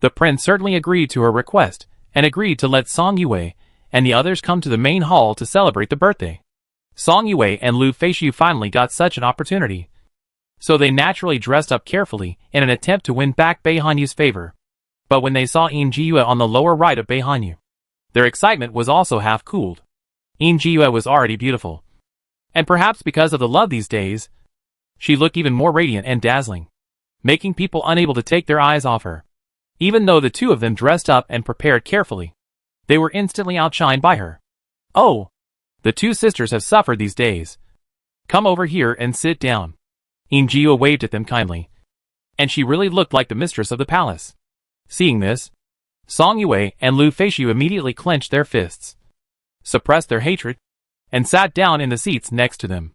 the prince certainly agreed to her request and agreed to let Song Yue and the others come to the main hall to celebrate the birthday. Song Yue and Lu Feishu finally got such an opportunity, so they naturally dressed up carefully in an attempt to win back Bei Hanyu's favor. But when they saw Yinjiyue on the lower right of Bei Hanyu, their excitement was also half cooled. Yinjiyue was already beautiful, and perhaps because of the love these days, she looked even more radiant and dazzling, making people unable to take their eyes off her. Even though the two of them dressed up and prepared carefully, they were instantly outshined by her. Oh, the two sisters have suffered these days. Come over here and sit down. Yinjiyue waved at them kindly, and she really looked like the mistress of the palace. Seeing this, Song Yue and Lu Feishu immediately clenched their fists, suppressed their hatred, and sat down in the seats next to them.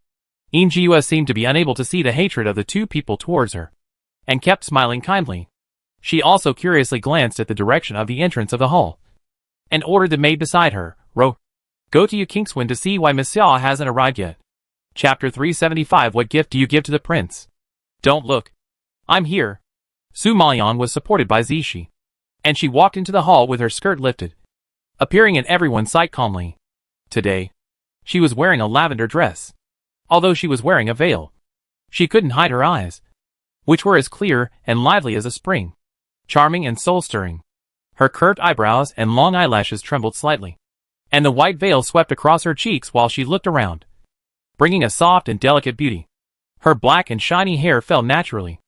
Injua seemed to be unable to see the hatred of the two people towards her, and kept smiling kindly. She also curiously glanced at the direction of the entrance of the hall, and ordered the maid beside her, Go to Kingswind to see why Monsieur hasn't arrived yet. Chapter 375. What gift do you give to the prince? Don't look. I'm here. Su Maoyang was supported by Zishi, and she walked into the hall with her skirt lifted, appearing in everyone's sight calmly. Today, she was wearing a lavender dress. Although she was wearing a veil, she couldn't hide her eyes, which were as clear and lively as a spring, charming and soul-stirring. Her curved eyebrows and long eyelashes trembled slightly, and the white veil swept across her cheeks while she looked around, bringing a soft and delicate beauty. Her black and shiny hair fell naturally,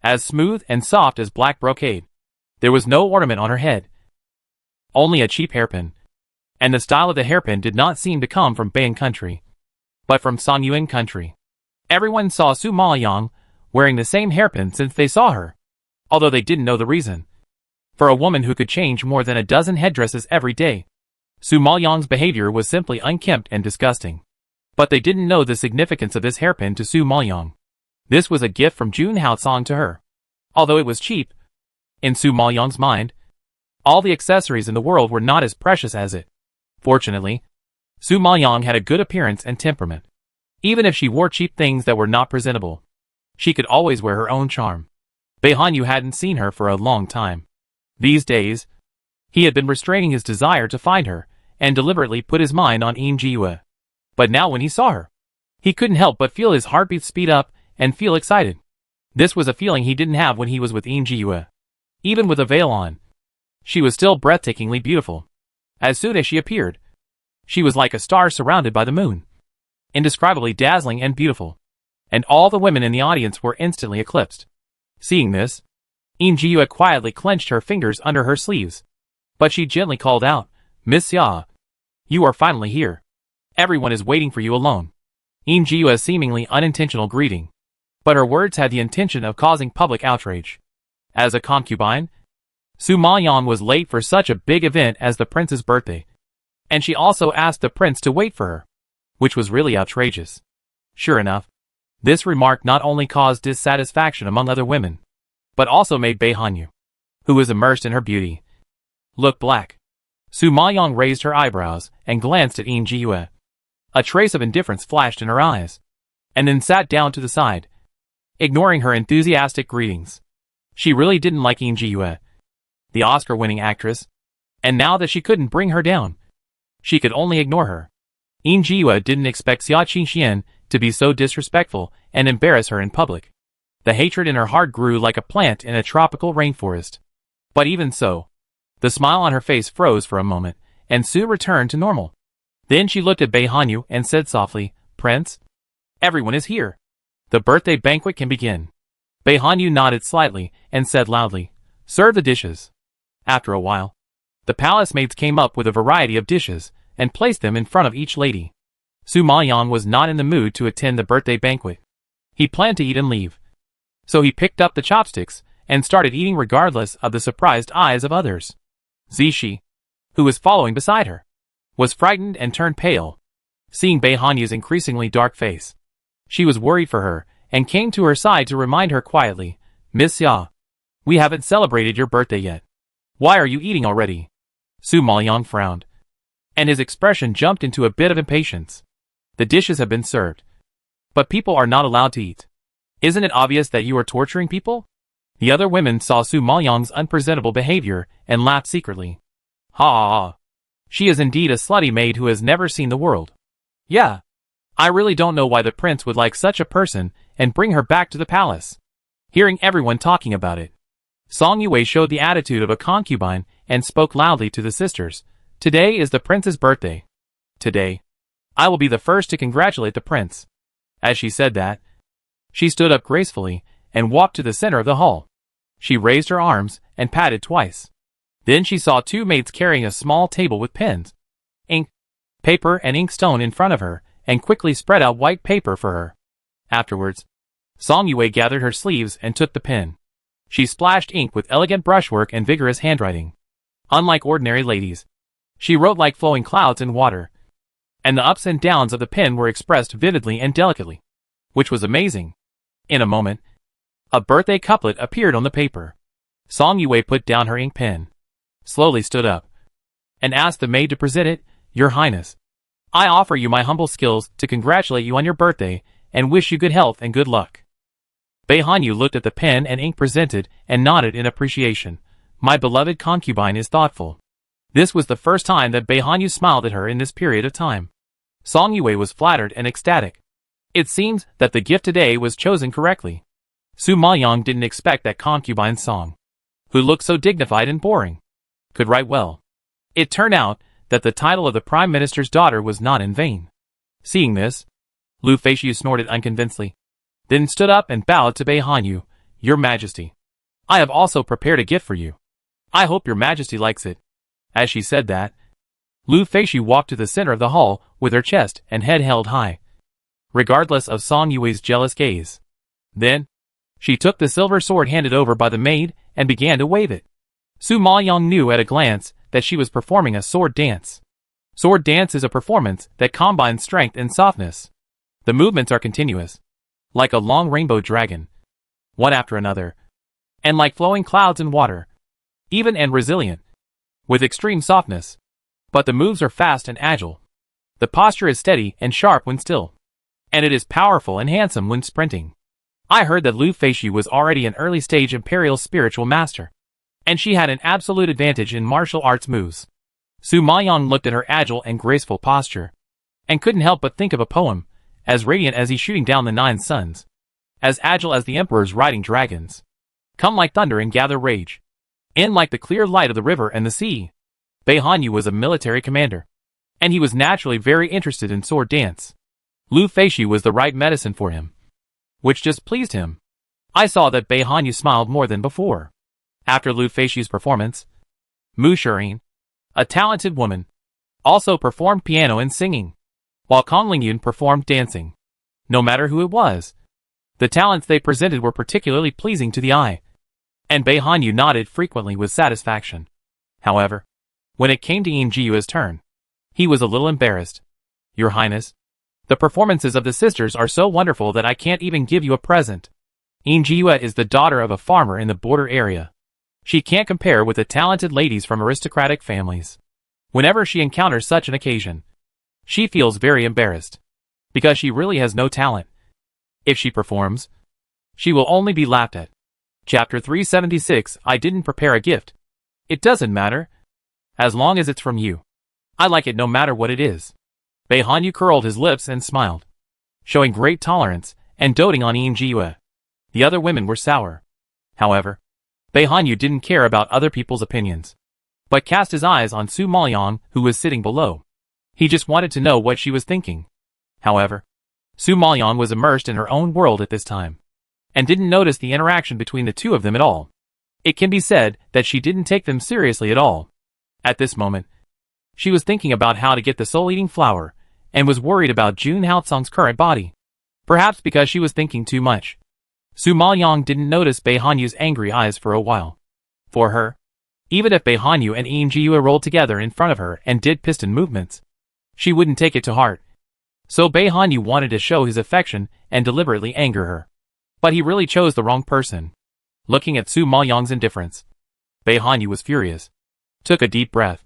as smooth and soft as black brocade. There was no ornament on her head, only a cheap hairpin, and the style of the hairpin did not seem to come from Bayan country, but from Songyuan country. Everyone saw Su Maoyang wearing the same hairpin since they saw her, although they didn't know the reason. For a woman who could change more than a dozen headdresses every day, Su Maoyang's behavior was simply unkempt and disgusting. But they didn't know the significance of this hairpin to Su Maoyang. This was a gift from Jun Haosong to her. Although it was cheap, in Su Maoyang's mind, all the accessories in the world were not as precious as it. Fortunately, Su Maoyang had a good appearance and temperament. Even if she wore cheap things that were not presentable, she could always wear her own charm. Bai Hanyu hadn't seen her for a long time. These days, he had been restraining his desire to find her, and deliberately put his mind on Yin Jiyue. But now when he saw her, he couldn't help but feel his heartbeat speed up and feel excited. This was a feeling he didn't have when he was with Yin Jiyue. Even with a veil on, she was still breathtakingly beautiful. As soon as she appeared, she was like a star surrounded by the moon, indescribably dazzling and beautiful, and all the women in the audience were instantly eclipsed. Seeing this, Yin Jiyue quietly clenched her fingers under her sleeves, but she gently called out, Miss Ya, you are finally here. Everyone is waiting for you alone. Yin Jiyue's seemingly unintentional greeting, but her words had the intention of causing public outrage. As a concubine, Su Maoyang was late for such a big event as the prince's birthday, and she also asked the prince to wait for her, which was really outrageous. Sure enough, this remark not only caused dissatisfaction among other women, but also made Bai Hanyu, who was immersed in her beauty, look black. Su Maoyang raised her eyebrows and glanced at Yin Jiyue. A trace of indifference flashed in her eyes, and then sat down to the side, ignoring her enthusiastic greetings. She really didn't like Yin Jiyue, the Oscar-winning actress, and now that she couldn't bring her down, she could only ignore her. Yin Jiyue didn't expect Xia Qingxian to be so disrespectful and embarrass her in public. The hatred in her heart grew like a plant in a tropical rainforest. But even so, the smile on her face froze for a moment, and soon returned to normal. Then she looked at Bai Hanyu and said softly, Prince, everyone is here. The birthday banquet can begin. Bai Hanyu nodded slightly and said loudly, serve the dishes. After a while, the palace maids came up with a variety of dishes and placed them in front of each lady. Su Maoyang was not in the mood to attend the birthday banquet. He planned to eat and leave. So he picked up the chopsticks and started eating regardless of the surprised eyes of others. Zishi, who was following beside her, was frightened and turned pale, seeing Bai Hanyu's increasingly dark face. She was worried for her and came to her side to remind her quietly, Miss Ya, we haven't celebrated your birthday yet. Why are you eating already? Su Maoyang frowned, and his expression jumped into a bit of impatience. The dishes have been served, but people are not allowed to eat. Isn't it obvious that you are torturing people? The other women saw Su Maoyang's unpresentable behavior and laughed secretly. Ha ha ha. She is indeed a slutty maid who has never seen the world. Yeah. I really don't know why the prince would like such a person and bring her back to the palace. Hearing everyone talking about it, Song Yue showed the attitude of a concubine and spoke loudly to the sisters. Today is the prince's birthday. Today, I will be the first to congratulate the prince. As she said that, she stood up gracefully and walked to the center of the hall. She raised her arms and patted twice. Then she saw two maids carrying a small table with pens, ink, paper and inkstone in front of her and quickly spread out white paper for her. Afterwards, Song Yue gathered her sleeves and took the pen. She splashed ink with elegant brushwork and vigorous handwriting. Unlike ordinary ladies, she wrote like flowing clouds in water, and the ups and downs of the pen were expressed vividly and delicately. which was amazing. In a moment, a birthday couplet appeared on the paper. Song Yue put down her ink pen, slowly stood up, and asked the maid to present it. Your Highness, I offer you my humble skills to congratulate you on your birthday and wish you good health and good luck. Bei Hanyu looked at the pen and ink presented and nodded in appreciation. My beloved concubine is thoughtful. This was the first time that Bei Hanyu smiled at her in this period of time. Song Yue was flattered and ecstatic. It seems that the gift today was chosen correctly. Su Maoyang didn't expect that concubine Song, who looked so dignified and boring, could write well. It turned out that the title of the Prime Minister's daughter was not in vain. Seeing this, Lu Feixiu snorted unconvincedly, then stood up and bowed to Bei Hanyu. Your Majesty, I have also prepared a gift for you. I hope your Majesty likes it. As she said that, Lu Feixiu walked to the center of the hall with her chest and head held high, regardless of Song Yue's jealous gaze. Then, she took the silver sword handed over by the maid and began to wave it. Su Maoyang knew at a glance that she was performing a sword dance. Sword dance is a performance that combines strength and softness. The movements are continuous, like a long rainbow dragon, one after another, and like flowing clouds in water, even and resilient, with extreme softness. But the moves are fast and agile. The posture is steady and sharp when still, and it is powerful and handsome when sprinting. I heard that Lu Feixiu was already an early-stage imperial spiritual master, and she had an absolute advantage in martial arts moves. Su Maoyang looked at her agile and graceful posture, and couldn't help but think of a poem, as radiant as he shooting down the 9 suns, as agile as the emperors riding dragons. Come like thunder and gather rage, in like the clear light of the river and the sea. Bei Hanyu was a military commander, and he was naturally very interested in sword dance. Lu Feixiu was the right medicine for him, which just pleased him. I saw that Bei Hanyu smiled more than before. After Lu Feixiu's performance, Mu Shirin, a talented woman, also performed piano and singing, while Kong Lingyun performed dancing. No matter who it was, the talents they presented were particularly pleasing to the eye, and Bei Hanyu nodded frequently with satisfaction. However, when it came to Yin Jiyue's turn, he was a little embarrassed. Your Highness, the performances of the sisters are so wonderful that I can't even give you a present. Yin Jiyue is the daughter of a farmer in the border area. She can't compare with the talented ladies from aristocratic families. Whenever she encounters such an occasion, she feels very embarrassed, because she really has no talent. If she performs, she will only be laughed at. Chapter 376. I didn't prepare a gift. It doesn't matter, as long as it's from you. I like it no matter what it is. Bei Hanyu curled his lips and smiled, showing great tolerance and doting on Yin Jiyue. The other women were sour. However, Bei Hanyu didn't care about other people's opinions, but cast his eyes on Su Maoyang, who was sitting below. He just wanted to know what she was thinking. However, Su Maoyang was immersed in her own world at this time, and didn't notice the interaction between the two of them at all. It can be said that she didn't take them seriously at all. At this moment, she was thinking about how to get the soul-eating flower, and was worried about Jun Haotsong's current body. Perhaps because she was thinking too much. Su Maoyang didn't notice Bei Hanyu's angry eyes for a while. For her, even if Bei Hanyu and Yin Jiyue rolled together in front of her and did piston movements, she wouldn't take it to heart. So Bei Hanyu wanted to show his affection and deliberately anger her. But he really chose the wrong person. Looking at Su Maoyang's indifference, Bei Hanyu was furious, took a deep breath,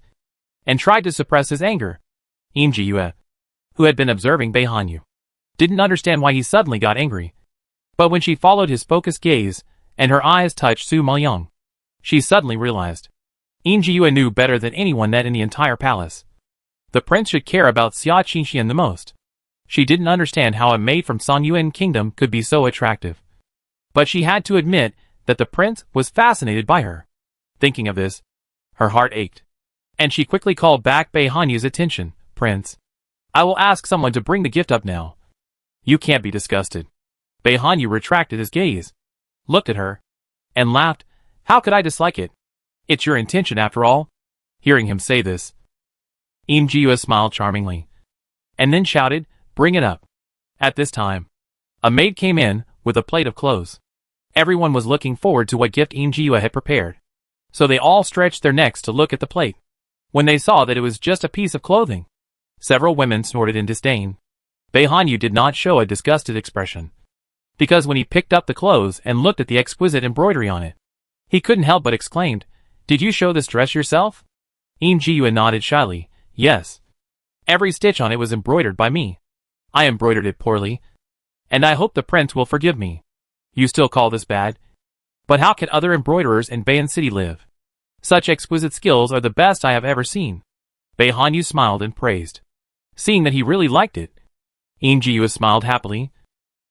and tried to suppress his anger. Yin Jiyue, who had been observing Bei Hanyu, didn't understand why he suddenly got angry. But when she followed his focused gaze, and her eyes touched Su Maoyang, she suddenly realized. Yin Jiyue knew better than anyone that in the entire palace, the prince should care about Xia Qingxian the most. She didn't understand how a maid from Songyuan Kingdom could be so attractive. But she had to admit that the prince was fascinated by her. Thinking of this, her heart ached, and she quickly called back Bei Hanyu's attention. Prince, I will ask someone to bring the gift up now. You can't be disgusted. Bei Hanyu retracted his gaze, looked at her, and laughed. How could I dislike it? It's your intention after all. Hearing him say this, Yin Jiyue smiled charmingly, and then shouted, bring it up. At this time, a maid came in with a plate of clothes. Everyone was looking forward to what gift Yin Jiyue had prepared, so they all stretched their necks to look at the plate. When they saw that it was just a piece of clothing, several women snorted in disdain. Bei Hanyu did not show a disgusted expression, because when he picked up the clothes and looked at the exquisite embroidery on it, he couldn't help but exclaimed, "Did you sew this dress yourself?" Im Ji-yue nodded shyly, "Yes. Every stitch on it was embroidered by me. I embroidered it poorly, and I hope the prince will forgive me." "You still call this bad? But how can other embroiderers in Bayan City live? Such exquisite skills are the best I have ever seen." Bei Hanyu smiled and praised, seeing that he really liked it. Im Ji-yue smiled happily.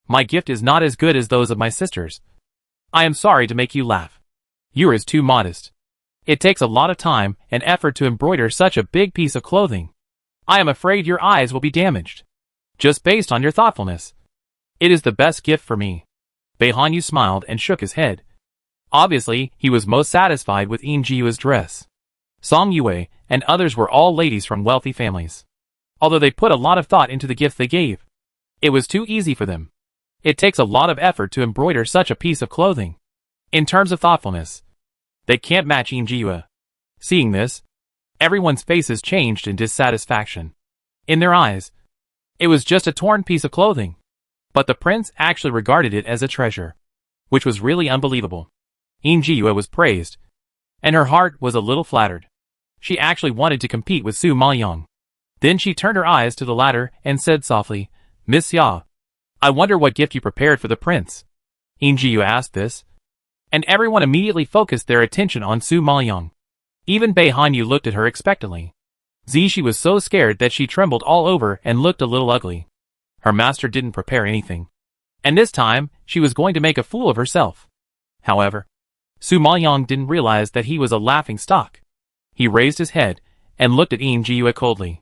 "My gift is not as good as those of my sisters. I am sorry to make you laugh. Yours is too modest. It takes a lot of time and effort to embroider such a big piece of clothing. I am afraid your eyes will be damaged, just based on your thoughtfulness. It is the best gift for me." Bei Hanyu smiled and shook his head. Obviously, he was most satisfied with Im Ji-yue's dress. Song Yue and others were all ladies from wealthy families. Although they put a lot of thought into the gift they gave, it was too easy for them. It takes a lot of effort to embroider such a piece of clothing. In terms of thoughtfulness, they can't match Im Ji-yue. Seeing this, everyone's faces changed in dissatisfaction. In their eyes, it was just a torn piece of clothing. But the prince actually regarded it as a treasure, which was really unbelievable. Im Ji-yue was praised, and her heart was a little flattered. She actually wanted to compete with Su Ma-young. Then she turned her eyes to the latter and said softly, "Miss Ya, I wonder what gift you prepared for the prince." Im Ji-yue asked this, and everyone immediately focused their attention on Su Ma-young. Even Bei Hanyu looked at her expectantly. She was so scared that she trembled all over and looked a little ugly. Her master didn't prepare anything, and this time she was going to make a fool of herself. However, Su Ma-young didn't realize that he was a laughing stock. He raised his head and looked at Im Ji-yue coldly.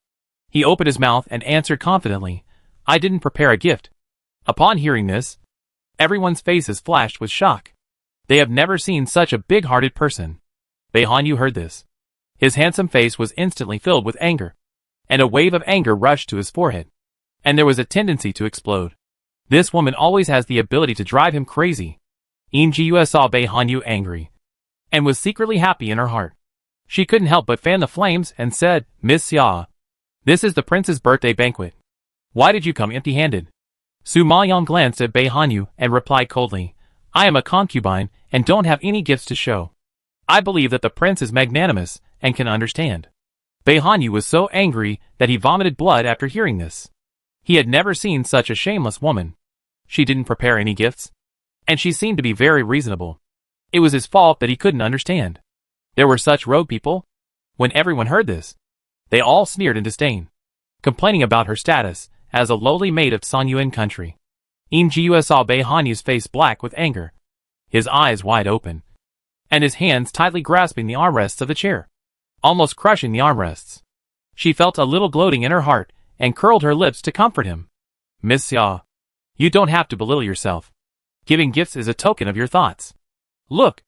He opened his mouth and answered confidently, "I didn't prepare a gift." Upon hearing this, everyone's faces flashed with shock. They have never seen such a big-hearted person. Bei Hanyu heard this. His handsome face was instantly filled with anger, and a wave of anger rushed to his forehead, and there was a tendency to explode. This woman always has the ability to drive him crazy. Im Ji-yue saw Bei Hanyu angry, and was secretly happy in her heart. She couldn't help but fan the flames and said, "Miss Ya, this is the prince's birthday banquet. Why did you come empty-handed?" Su Ma-young glanced at Bei Hanyu and replied coldly, "I am a concubine and don't have any gifts to show. I believe that the prince is magnanimous and can understand." Bei Hanyu was so angry that he vomited blood after hearing this. He had never seen such a shameless woman. She didn't prepare any gifts, and she seemed to be very reasonable. It was his fault that he couldn't understand. There were such rogue people. When everyone heard this, they all sneered in disdain, complaining about her status as a lowly maid of Sonyuan country. Im Ji-yue saw Bei Hanyu's face black with anger, his eyes wide open, and his hands tightly grasping the armrests of the chair, almost crushing the armrests. She felt a little gloating in her heart and curled her lips to comfort him. "Miss Ya, you don't have to belittle yourself. Giving gifts is a token of your thoughts. Look,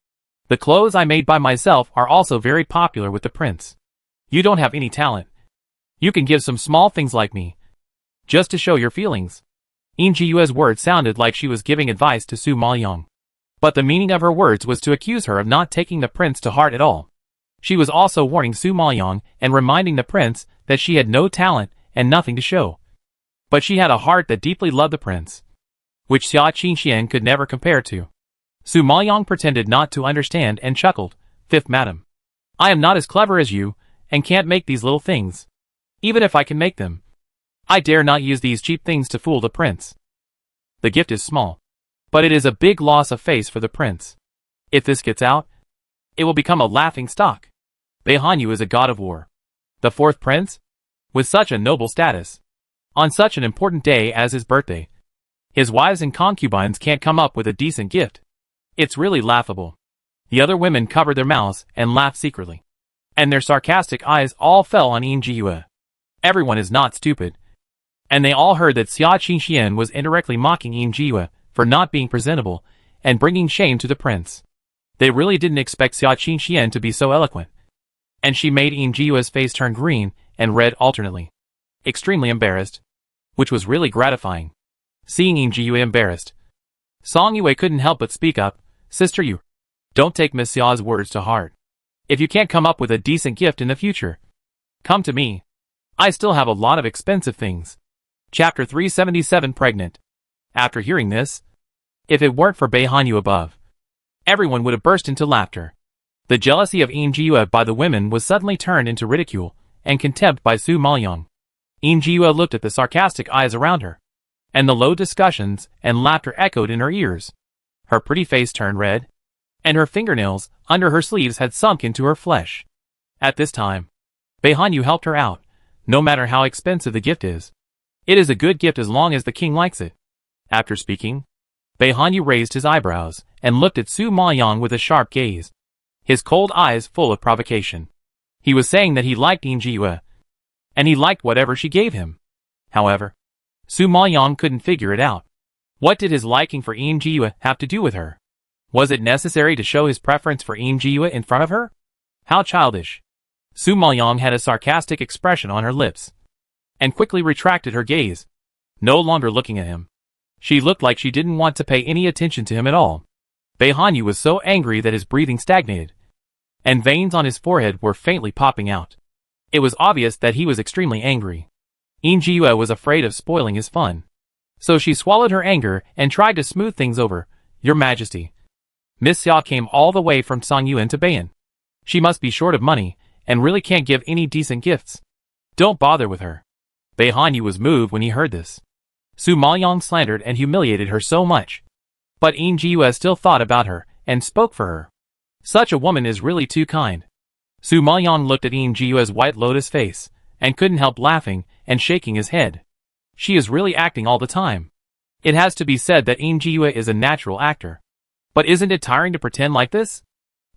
the clothes I made by myself are also very popular with the prince. You don't have any talent. You can give some small things like me, just to show your feelings." Im Ji-yue's words sounded like she was giving advice to Su Ma-young, but the meaning of her words was to accuse her of not taking the prince to heart at all. She was also warning Su Ma-young and reminding the prince that she had no talent and nothing to show. But she had a heart that deeply loved the prince, which Xia Qingxian could never compare to. Su Ma-young pretended not to understand and chuckled, "Fifth madam, I am not as clever as you, and can't make these little things. Even if I can make them, I dare not use these cheap things to fool the prince. The gift is small, but it is a big loss of face for the prince. If this gets out, it will become a laughing stock. Bei Hanyu is a god of war, the fourth prince, with such a noble status. On such an important day as his birthday, his wives and concubines can't come up with a decent gift. It's really laughable." The other women covered their mouths and laughed secretly, and their sarcastic eyes all fell on Im Ji-yue. Everyone is not stupid, and they all heard that Xia Qingxian was indirectly mocking Im Ji-yue for not being presentable and bringing shame to the prince. They really didn't expect Xia Qingxian to be so eloquent, and she made Im Ji-yue's face turn green and red alternately, extremely embarrassed, which was really gratifying. Seeing Im Ji-yue embarrassed, Song Yue couldn't help but speak up, "Sister Yu, don't take Miss Xia's words to heart. If you can't come up with a decent gift in the future, come to me. I still have a lot of expensive things." Chapter 377 Pregnant. After hearing this, if it weren't for Bei Hanyu above, everyone would have burst into laughter. The jealousy of Yin Jiyue by the women was suddenly turned into ridicule and contempt by Su Maoyang. Yin Jiyue looked at the sarcastic eyes around her, and the low discussions and laughter echoed in her ears. Her pretty face turned red, and her fingernails under her sleeves had sunk into her flesh. At this time, Bei Hanyu helped her out, no matter how expensive the gift is. It is a good gift as long as the king likes it. After speaking, Bei Hanyu raised his eyebrows and looked at Su Maoyang with a sharp gaze, his cold eyes full of provocation. He was saying that he liked Yin Jiyue, and he liked whatever she gave him. However, Su Maoyang couldn't figure it out. What did his liking for Yin Jiyue have to do with her? Was it necessary to show his preference for Yin Jiyue in front of her? How childish. Su Maoyang had a sarcastic expression on her lips, and quickly retracted her gaze, no longer looking at him. She looked like she didn't want to pay any attention to him at all. Bei Hanyu was so angry that his breathing stagnated, and veins on his forehead were faintly popping out. It was obvious that he was extremely angry. Yin Jiyue was afraid of spoiling his fun, so she swallowed her anger and tried to smooth things over. Your Majesty, Miss Xia came all the way from Songyuan to Bei'an. She must be short of money, and really can't give any decent gifts. Don't bother with her. Bei Hanyu was moved when he heard this. Su Maoyang slandered and humiliated her so much. But Yin Jiyue still thought about her, and spoke for her. Such a woman is really too kind. Su Maoyang looked at Yin Jiyue's white lotus face, and couldn't help laughing and shaking his head. She is really acting all the time. It has to be said that Yin Jiyue is a natural actor. But isn't it tiring to pretend like this?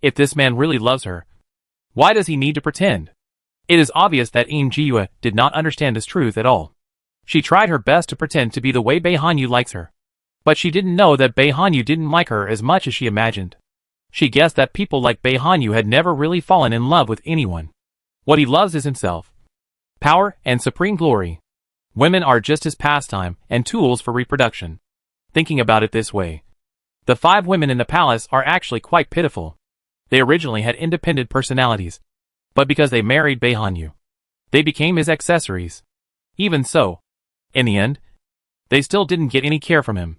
If this man really loves her, why does he need to pretend? It is obvious that Yin Jiyue did not understand this truth at all. She tried her best to pretend to be the way Bei Hanyu likes her. But she didn't know that Bei Hanyu didn't like her as much as she imagined. She guessed that people like Bei Hanyu had never really fallen in love with anyone. What he loves is himself. Power and supreme glory. Women are just his pastime and tools for reproduction. Thinking about it this way, the 5 women in the palace are actually quite pitiful. They originally had independent personalities, but because they married Bei Hanyu, they became his accessories. Even so, in the end, they still didn't get any care from him.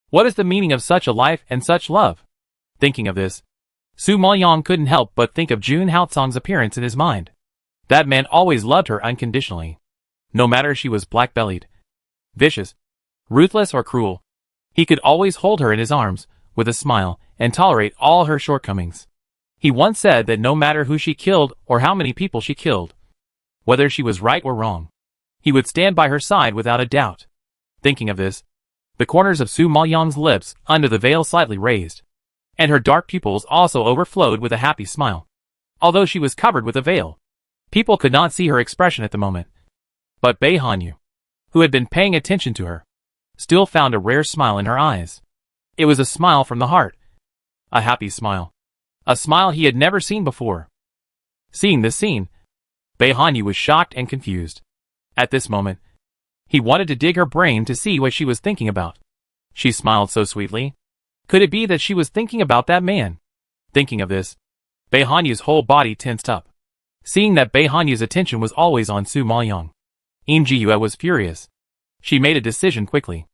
What is the meaning of such a life and such love? Thinking of this, Su Maoyang couldn't help but think of Jun Haotsong's appearance in his mind. That man always loved her unconditionally. No matter if she was black-bellied, vicious, ruthless or cruel, he could always hold her in his arms, with a smile, and tolerate all her shortcomings. He once said that no matter who she killed or how many people she killed, whether she was right or wrong, he would stand by her side without a doubt. Thinking of this, the corners of Su Maoyang's lips under the veil slightly raised, and her dark pupils also overflowed with a happy smile. Although she was covered with a veil, people could not see her expression at the moment. But Bei Hanyu, who had been paying attention to her, still found a rare smile in her eyes. It was a smile from the heart. A happy smile. A smile he had never seen before. Seeing this scene, Bei Hanyu was shocked and confused. At this moment, he wanted to dig her brain to see what she was thinking about. She smiled so sweetly. Could it be that she was thinking about that man? Thinking of this, Bei Hanyu's whole body tensed up. Seeing that Bei Hanyu's attention was always on Su Maoyang, Yin Jiyue was furious. She made a decision quickly.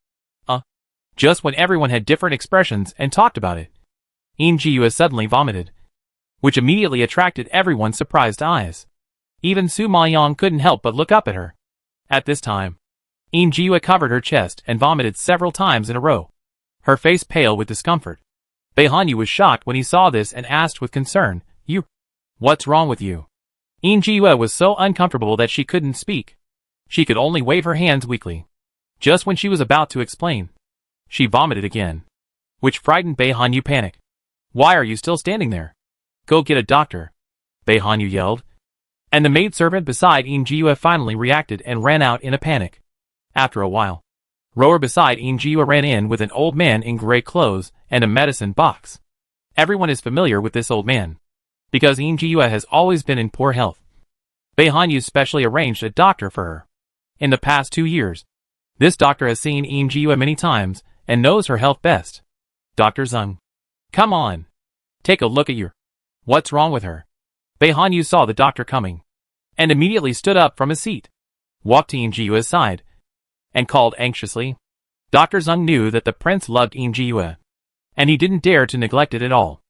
Just when everyone had different expressions and talked about it, Yin Jiyue suddenly vomited, which immediately attracted everyone's surprised eyes. Even Su Maoyang couldn't help but look up at her. At this time, Yin Jiyue covered her chest and vomited several times in a row, her face pale with discomfort. Bei Hanyu was shocked when he saw this and asked with concern, What's wrong with you? Yin Jiyue was so uncomfortable that she couldn't speak. She could only wave her hands weakly. Just when she was about to explain, she vomited again, which frightened Bei Hanyu panic. Why are you still standing there? Go get a doctor, Bei Hanyu yelled. And the maidservant beside Yin Jiyue finally reacted and ran out in a panic. After a while, rower beside Yin Jiyue ran in with an old man in gray clothes and a medicine box. Everyone is familiar with this old man, because Yin Jiyue has always been in poor health. Bei Hanyu specially arranged a doctor for her. In the past 2 years, this doctor has seen Yin Jiyue many times and knows her health best. Dr. Zeng. Come on. Take a look at your. What's wrong with her? Bei Hanyu saw the doctor coming, and immediately stood up from his seat, walked to Yin Jiyue's side, and called anxiously. Dr. Zeng knew that the prince loved Yue, and he didn't dare to neglect it at all.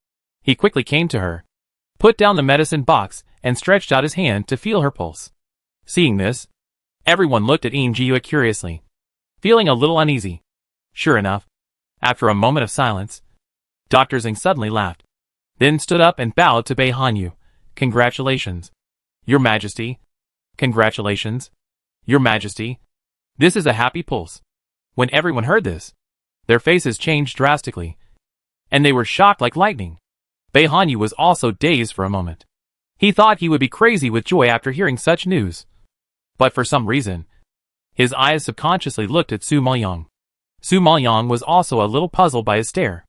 He quickly came to her, put down the medicine box, and stretched out his hand to feel her pulse. Seeing this, everyone looked at Yue curiously, feeling a little uneasy. Sure enough, after a moment of silence, Dr. Zeng suddenly laughed, then stood up and bowed to Yu. Congratulations, Your Majesty. Congratulations, Your Majesty. This is a happy pulse. When everyone heard this, their faces changed drastically, and they were shocked like lightning. Yu was also dazed for a moment. He thought he would be crazy with joy after hearing such news. But for some reason, his eyes subconsciously looked at Su Maoyang. Su Maoyang was also a little puzzled by his stare.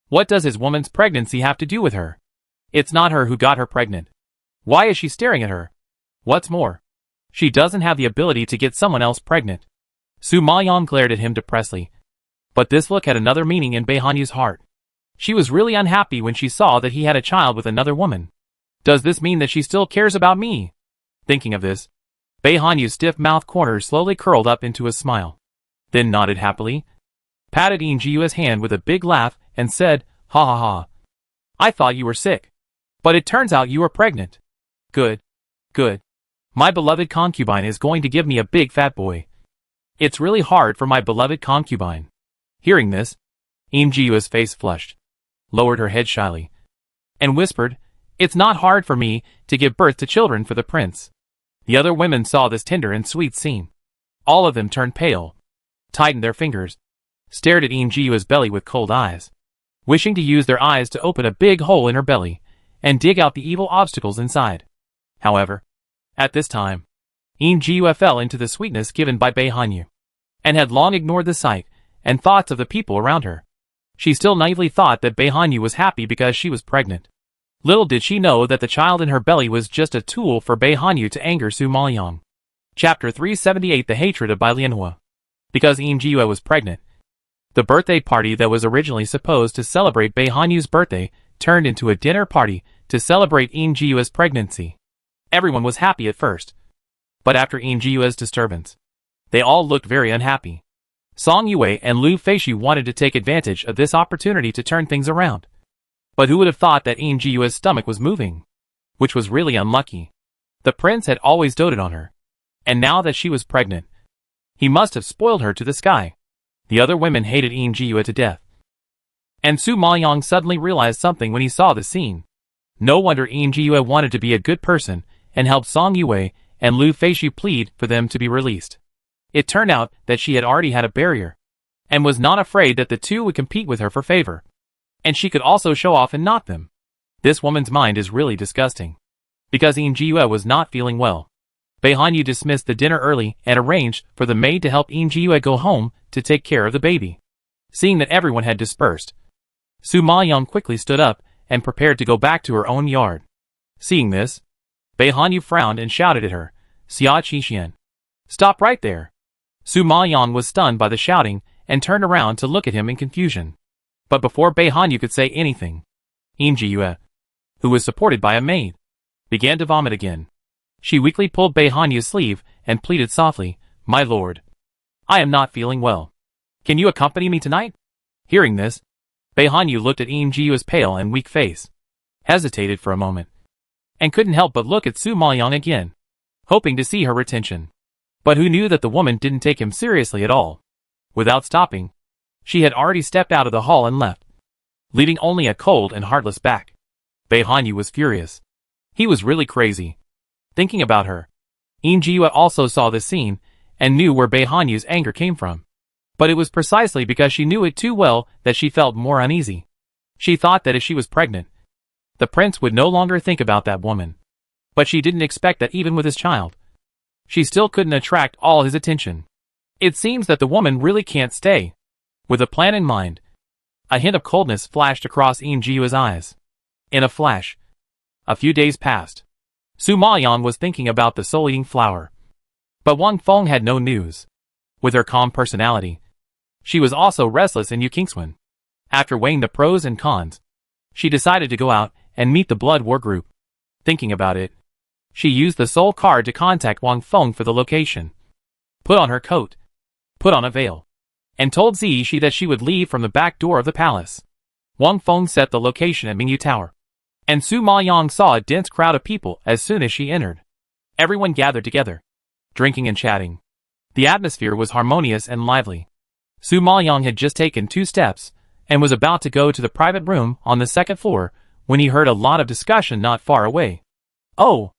What does his woman's pregnancy have to do with her? It's not her who got her pregnant. Why is she staring at her? What's more, she doesn't have the ability to get someone else pregnant. Su Maoyang glared at him depressedly. But this look had another meaning in Yu's heart. She was really unhappy when she saw that he had a child with another woman. Does this mean that she still cares about me? Thinking of this, Yu's stiff mouth corners slowly curled up into a smile. Then nodded happily, patted Yu's hand with a big laugh, and said, "Ha ha ha. I thought you were sick. But it turns out you are pregnant. Good. Good. My beloved concubine is going to give me a big fat boy. It's really hard for my beloved concubine." Hearing this, Yu's face flushed, lowered her head shyly, and whispered, "It's not hard for me to give birth to children for the prince." The other women saw this tender and sweet scene. All of them turned pale, tightened their fingers, stared at Yu's belly with cold eyes, wishing to use their eyes to open a big hole in her belly and dig out the evil obstacles inside. However, at this time, Yue fell into the sweetness given by Yu, and had long ignored the sight and thoughts of the people around her. She still naively thought that Yu was happy because she was pregnant. Little did she know that the child in her belly was just a tool for Yu to anger Su Maoyang. Chapter 378: The Hatred of Lianhua. Because Yue was pregnant, the birthday party that was originally supposed to celebrate Yu's birthday turned into a dinner party to celebrate Yu's pregnancy. Everyone was happy at first, but after Yu's disturbance, they all looked very unhappy. Song Yue and Lu Feishi wanted to take advantage of this opportunity to turn things around. But who would have thought that Yu's stomach was moving? Which was really unlucky. The prince had always doted on her, and now that she was pregnant, he must have spoiled her to the sky. The other women hated Yue to death. And Su Maoyang suddenly realized something when he saw the scene. No wonder Yue wanted to be a good person and help Song Yue and Lu Feishi plead for them to be released. It turned out that she had already had a barrier, and was not afraid that the two would compete with her for favor. And she could also show off and not them. This woman's mind is really disgusting. Because Yue was not feeling well, Yu dismissed the dinner early and arranged for the maid to help Yue go home to take care of the baby. Seeing that everyone had dispersed, Su Maoyang quickly stood up and prepared to go back to her own yard. Seeing this, Yu frowned and shouted at her, "Xia Qixian, stop right there." Su Maoyang was stunned by the shouting and turned around to look at him in confusion. But before Yu could say anything, Yue, who was supported by a maid, began to vomit again. She weakly pulled Yu's sleeve and pleaded softly, "My lord, I am not feeling well. Can you accompany me tonight?" Hearing this, Yu looked at Yu's pale and weak face, hesitated for a moment, and couldn't help but look at Su Maoyang again, hoping to see her retention. But who knew that the woman didn't take him seriously at all? Without stopping, she had already stepped out of the hall and left, leaving only a cold and heartless back. Yu was furious. He was really crazy, thinking about her. Yue also saw this scene, and knew where Yu's anger came from. But it was precisely because she knew it too well that she felt more uneasy. She thought that if she was pregnant, the prince would no longer think about that woman. But she didn't expect that even with his child, she still couldn't attract all his attention. It seems that the woman really can't stay. With a plan in mind, a hint of coldness flashed across Yu's eyes. In a flash, a few days passed. Su Maoyang was thinking about the soul-eating flower. But Wang Feng had no news. With her calm personality, she was also restless in Yukingswan. After weighing the pros and cons, she decided to go out and meet the Blood War group. Thinking about it, she used the soul card to contact Wang Feng for the location. Put on her coat, put on a veil, and told Zishi that she would leave from the back door of the palace. Wang Feng set the location at Mingyu Tower, and Su Maoyang saw a dense crowd of people as soon as she entered. Everyone gathered together, drinking and chatting. The atmosphere was harmonious and lively. Su Maoyang had just taken 2 steps, and was about to go to the private room on the 2nd floor, when he heard a lot of discussion not far away. "Oh,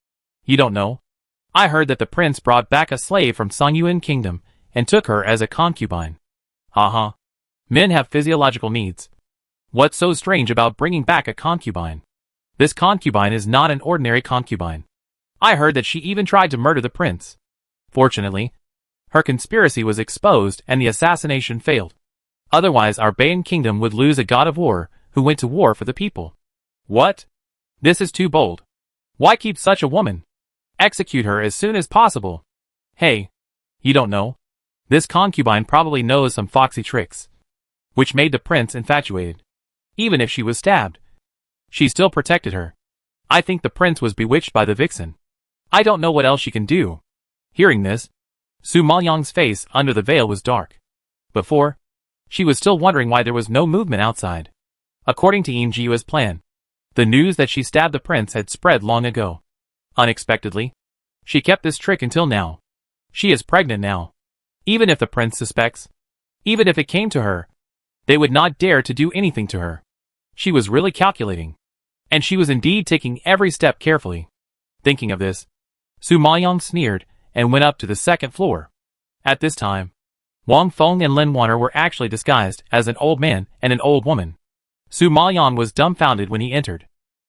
you don't know? I heard that the prince brought back a slave from Songyuan Kingdom, and took her as a concubine." "Haha. Men have physiological needs. What's so strange about bringing back a concubine? This concubine is not an ordinary concubine. I heard that she even tried to murder the prince. Fortunately, her conspiracy was exposed and the assassination failed. Otherwise our Bayan kingdom would lose a god of war who went to war for the people." "What? This is too bold. Why keep such a woman? Execute her as soon as possible." "Hey, you don't know? This concubine probably knows some foxy tricks, which made the prince infatuated. Even if she was stabbed, she still protected her. I think the prince was bewitched by the vixen. I don't know what else she can do." Hearing this, Su Maoyang's face under the veil was dark. Before, she was still wondering why there was no movement outside. According to Imjiu's plan, the news that she stabbed the prince had spread long ago. Unexpectedly, she kept this trick until now. She is pregnant now. Even if the prince suspects, even if it came to her, they would not dare to do anything to her. She was really calculating. And she was indeed taking every step carefully. Thinking of this, Su Maoyang sneered and went up to the 2nd floor. At this time, Wang Feng and Lin Wanner were actually disguised as an old man and an old woman. Su Maoyang was dumbfounded when he entered.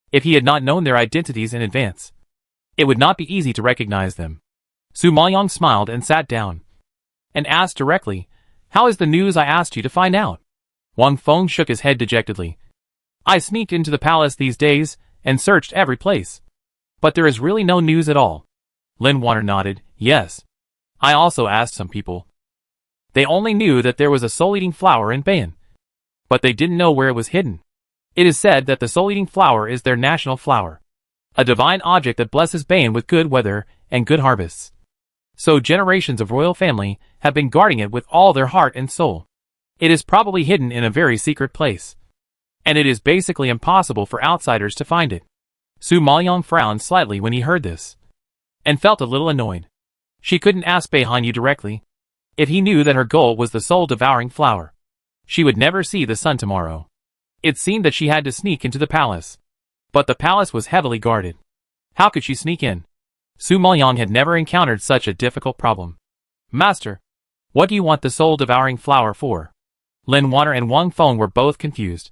If he had not known their identities in advance, it would not be easy to recognize them. Su Maoyang smiled and sat down, and asked directly, "How is the news I asked you to find out?" Wang Feng shook his head dejectedly. "I sneaked into the palace these days, and searched every place. But there is really no news at all." Lin Wanner nodded. "Yes. I also asked some people. They only knew that there was a soul-eating flower in Bayan, but they didn't know where it was hidden. It is said that the soul-eating flower is their national flower, a divine object that blesses Bayan with good weather and good harvests. So generations of royal family have been guarding it with all their heart and soul. It is probably hidden in a very secret place, and it is basically impossible for outsiders to find it." Su Maoyang frowned slightly when he heard this, and felt a little annoyed. She couldn't ask Bai Hanyu directly. If he knew that her goal was the soul-devouring flower, she would never see the sun tomorrow. It seemed that she had to sneak into the palace. But the palace was heavily guarded. How could she sneak in? Su Maoyang had never encountered such a difficult problem. "Master, what do you want the soul-devouring flower for?" Lin Wanner and Wang Feng were both confused.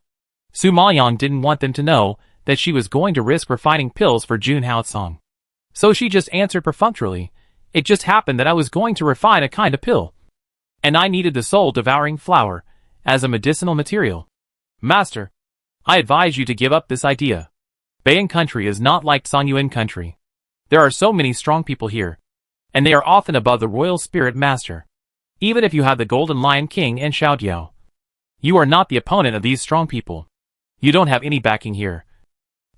Su Maoyang didn't want them to know that she was going to risk refining pills for Jun Haocong. So she just answered perfunctorily, "It just happened that I was going to refine a kind of pill, and I needed the soul-devouring flower as a medicinal material. Master, I advise you to give up this idea. Bayan country is not like Songyuan country. There are so many strong people here, and they are often above the royal spirit master. Even if you have the Golden Lion King and Xiaodiao, you are not the opponent of these strong people. You don't have any backing here,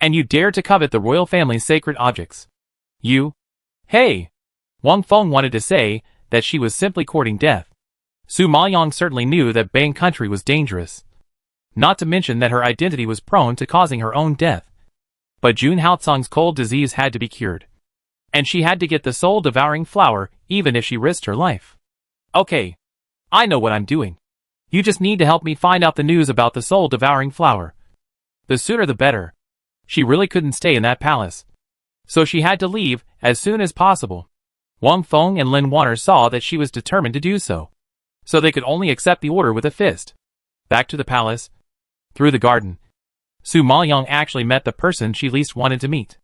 and you dare to covet the royal family's sacred objects. You? Hey!" Wang Feng wanted to say that she was simply courting death. Su Maoyang certainly knew that Bayan country was dangerous, not to mention that her identity was prone to causing her own death. But Jun Haocong's cold disease had to be cured, and she had to get the soul-devouring flower even if she risked her life. "Okay, I know what I'm doing. You just need to help me find out the news about the soul-devouring flower. The sooner the better." She really couldn't stay in that palace, so she had to leave as soon as possible. Wang Feng and Lin Wanner saw that she was determined to do so, so they could only accept the order with a fist. Back to the palace, through the garden, Su Maoyang actually met the person she least wanted to meet.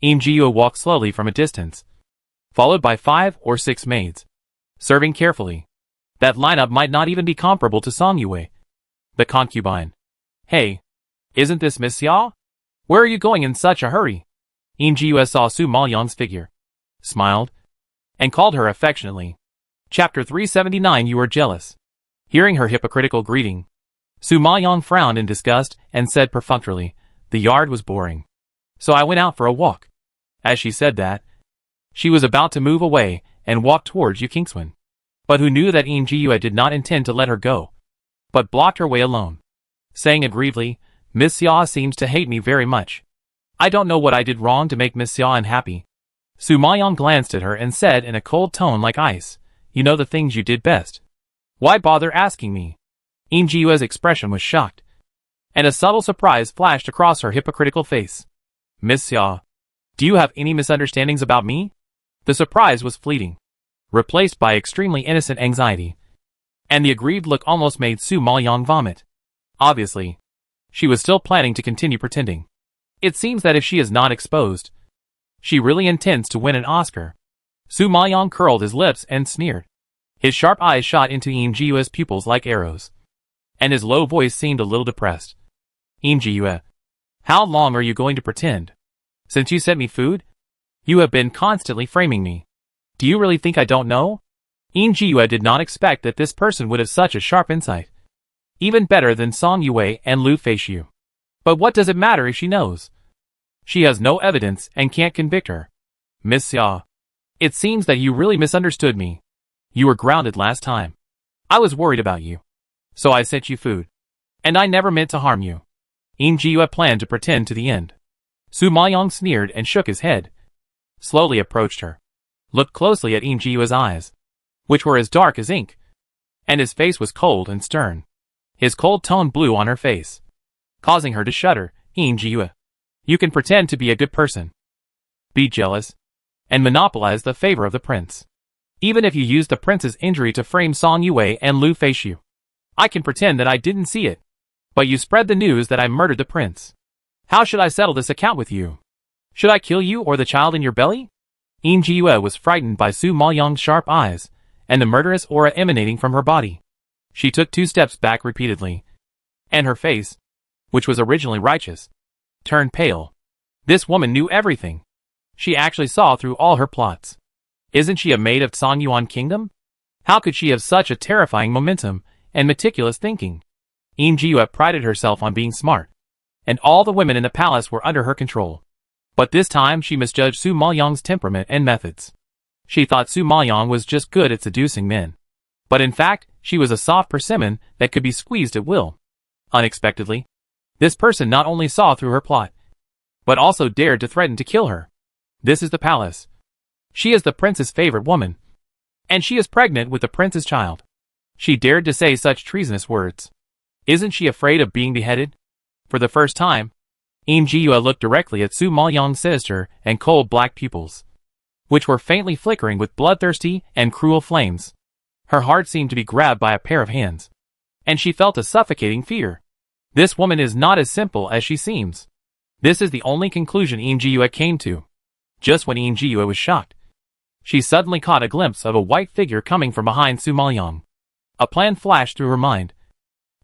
Imjiu walked slowly from a distance, followed by 5 or 6 maids, serving carefully. That lineup might not even be comparable to Song Yue, the concubine. "Hey, isn't this Miss Xia? Where are you going in such a hurry?" Imjiu saw Su Maoyang's figure, smiled, and called her affectionately. Chapter 379. You are jealous. Hearing her hypocritical greeting, Su Maoyang frowned in disgust and said perfunctorily, "The yard was boring, so I went out for a walk." As she said that, she was about to move away and walk towards Yu Kingswan. but who knew that Yue did not intend to let her go, but blocked her way alone, saying aggrievedly, "Miss Xia seems to hate me very much. I don't know what I did wrong to make Miss Xia unhappy." Su Maoyang glanced at her and said in a cold tone like ice, "You know the things you did best. Why bother asking me?" Yue's expression was shocked, and a subtle surprise flashed across her hypocritical face. "Miss Xia, do you have any misunderstandings about me?" The surprise was fleeting, replaced by extremely innocent anxiety, and the aggrieved look almost made Su Maoyang vomit. Obviously, she was still planning to continue pretending. It seems that if she is not exposed, she really intends to win an Oscar. Su Maoyang curled his lips and sneered. His sharp eyes shot into Yue's pupils like arrows, and his low voice seemed a little depressed. "Yue, how long are you going to pretend? Since you sent me food, you have been constantly framing me. Do you really think I don't know?" Yue did not expect that this person would have such a sharp insight. Even better than Song Yue and Lu Feixiu. But what does it matter if she knows? She has no evidence and can't convict her. "Miss Xia, it seems that you really misunderstood me. You were grounded last time. I was worried about you, so I sent you food. And I never meant to harm you." Yue planned to pretend to the end. Su Maoyang sneered and shook his head, slowly approached her, looked closely at Yue's eyes, which were as dark as ink, and his face was cold and stern. His cold tone blew on her face, causing her to shudder. "Yue, you can pretend to be a good person, be jealous, and monopolize the favor of the prince. Even if you use the prince's injury to frame Song Yue and Lu Feixiu, I can pretend that I didn't see it. But you spread the news that I murdered the prince. How should I settle this account with you? Should I kill you or the child in your belly?" Yue was frightened by Su Maoyang's sharp eyes and the murderous aura emanating from her body. She took 2 steps back repeatedly, and her face, which was originally righteous, turned pale. This woman knew everything. She actually saw through all her plots. Isn't she a maid of Songyuan Kingdom? How could she have such a terrifying momentum and meticulous thinking? Yue prided herself on being smart, and all the women in the palace were under her control. But this time she misjudged Su Maoyang's temperament and methods. She thought Su Maoyang was just good at seducing men. But in fact, she was a soft persimmon that could be squeezed at will. Unexpectedly, this person not only saw through her plot, but also dared to threaten to kill her. This is the palace. She is the prince's favorite woman, and she is pregnant with the prince's child. She dared to say such treasonous words. Isn't she afraid of being beheaded? For the first time, Yue looked directly at Su Maoyang's sinister and cold black pupils, which were faintly flickering with bloodthirsty and cruel flames. Her heart seemed to be grabbed by a pair of hands, and she felt a suffocating fear. This woman is not as simple as she seems. This is the only conclusion Yue came to. Just when Yue was shocked, she suddenly caught a glimpse of a white figure coming from behind Su Maoyang. A plan flashed through her mind,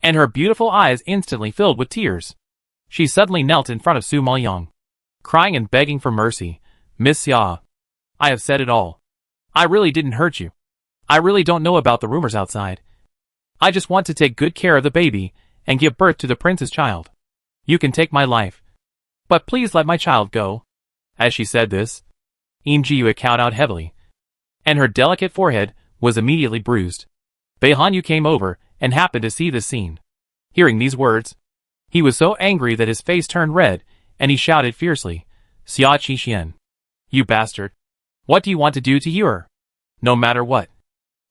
and her beautiful eyes instantly filled with tears. She suddenly knelt in front of Su Maoyang, crying and begging for mercy. "Miss Xia, I have said it all. I really didn't hurt you. I really don't know about the rumors outside. I just want to take good care of the baby and give birth to the prince's child. You can take my life, but please let my child go." As she said this, Yue cowed out heavily, and her delicate forehead was immediately bruised. Beihanyu came over and happened to see this scene. Hearing these words, he was so angry that his face turned red, and he shouted fiercely, "Xia Qixian, you bastard! What do you want to do to Yue? No matter what.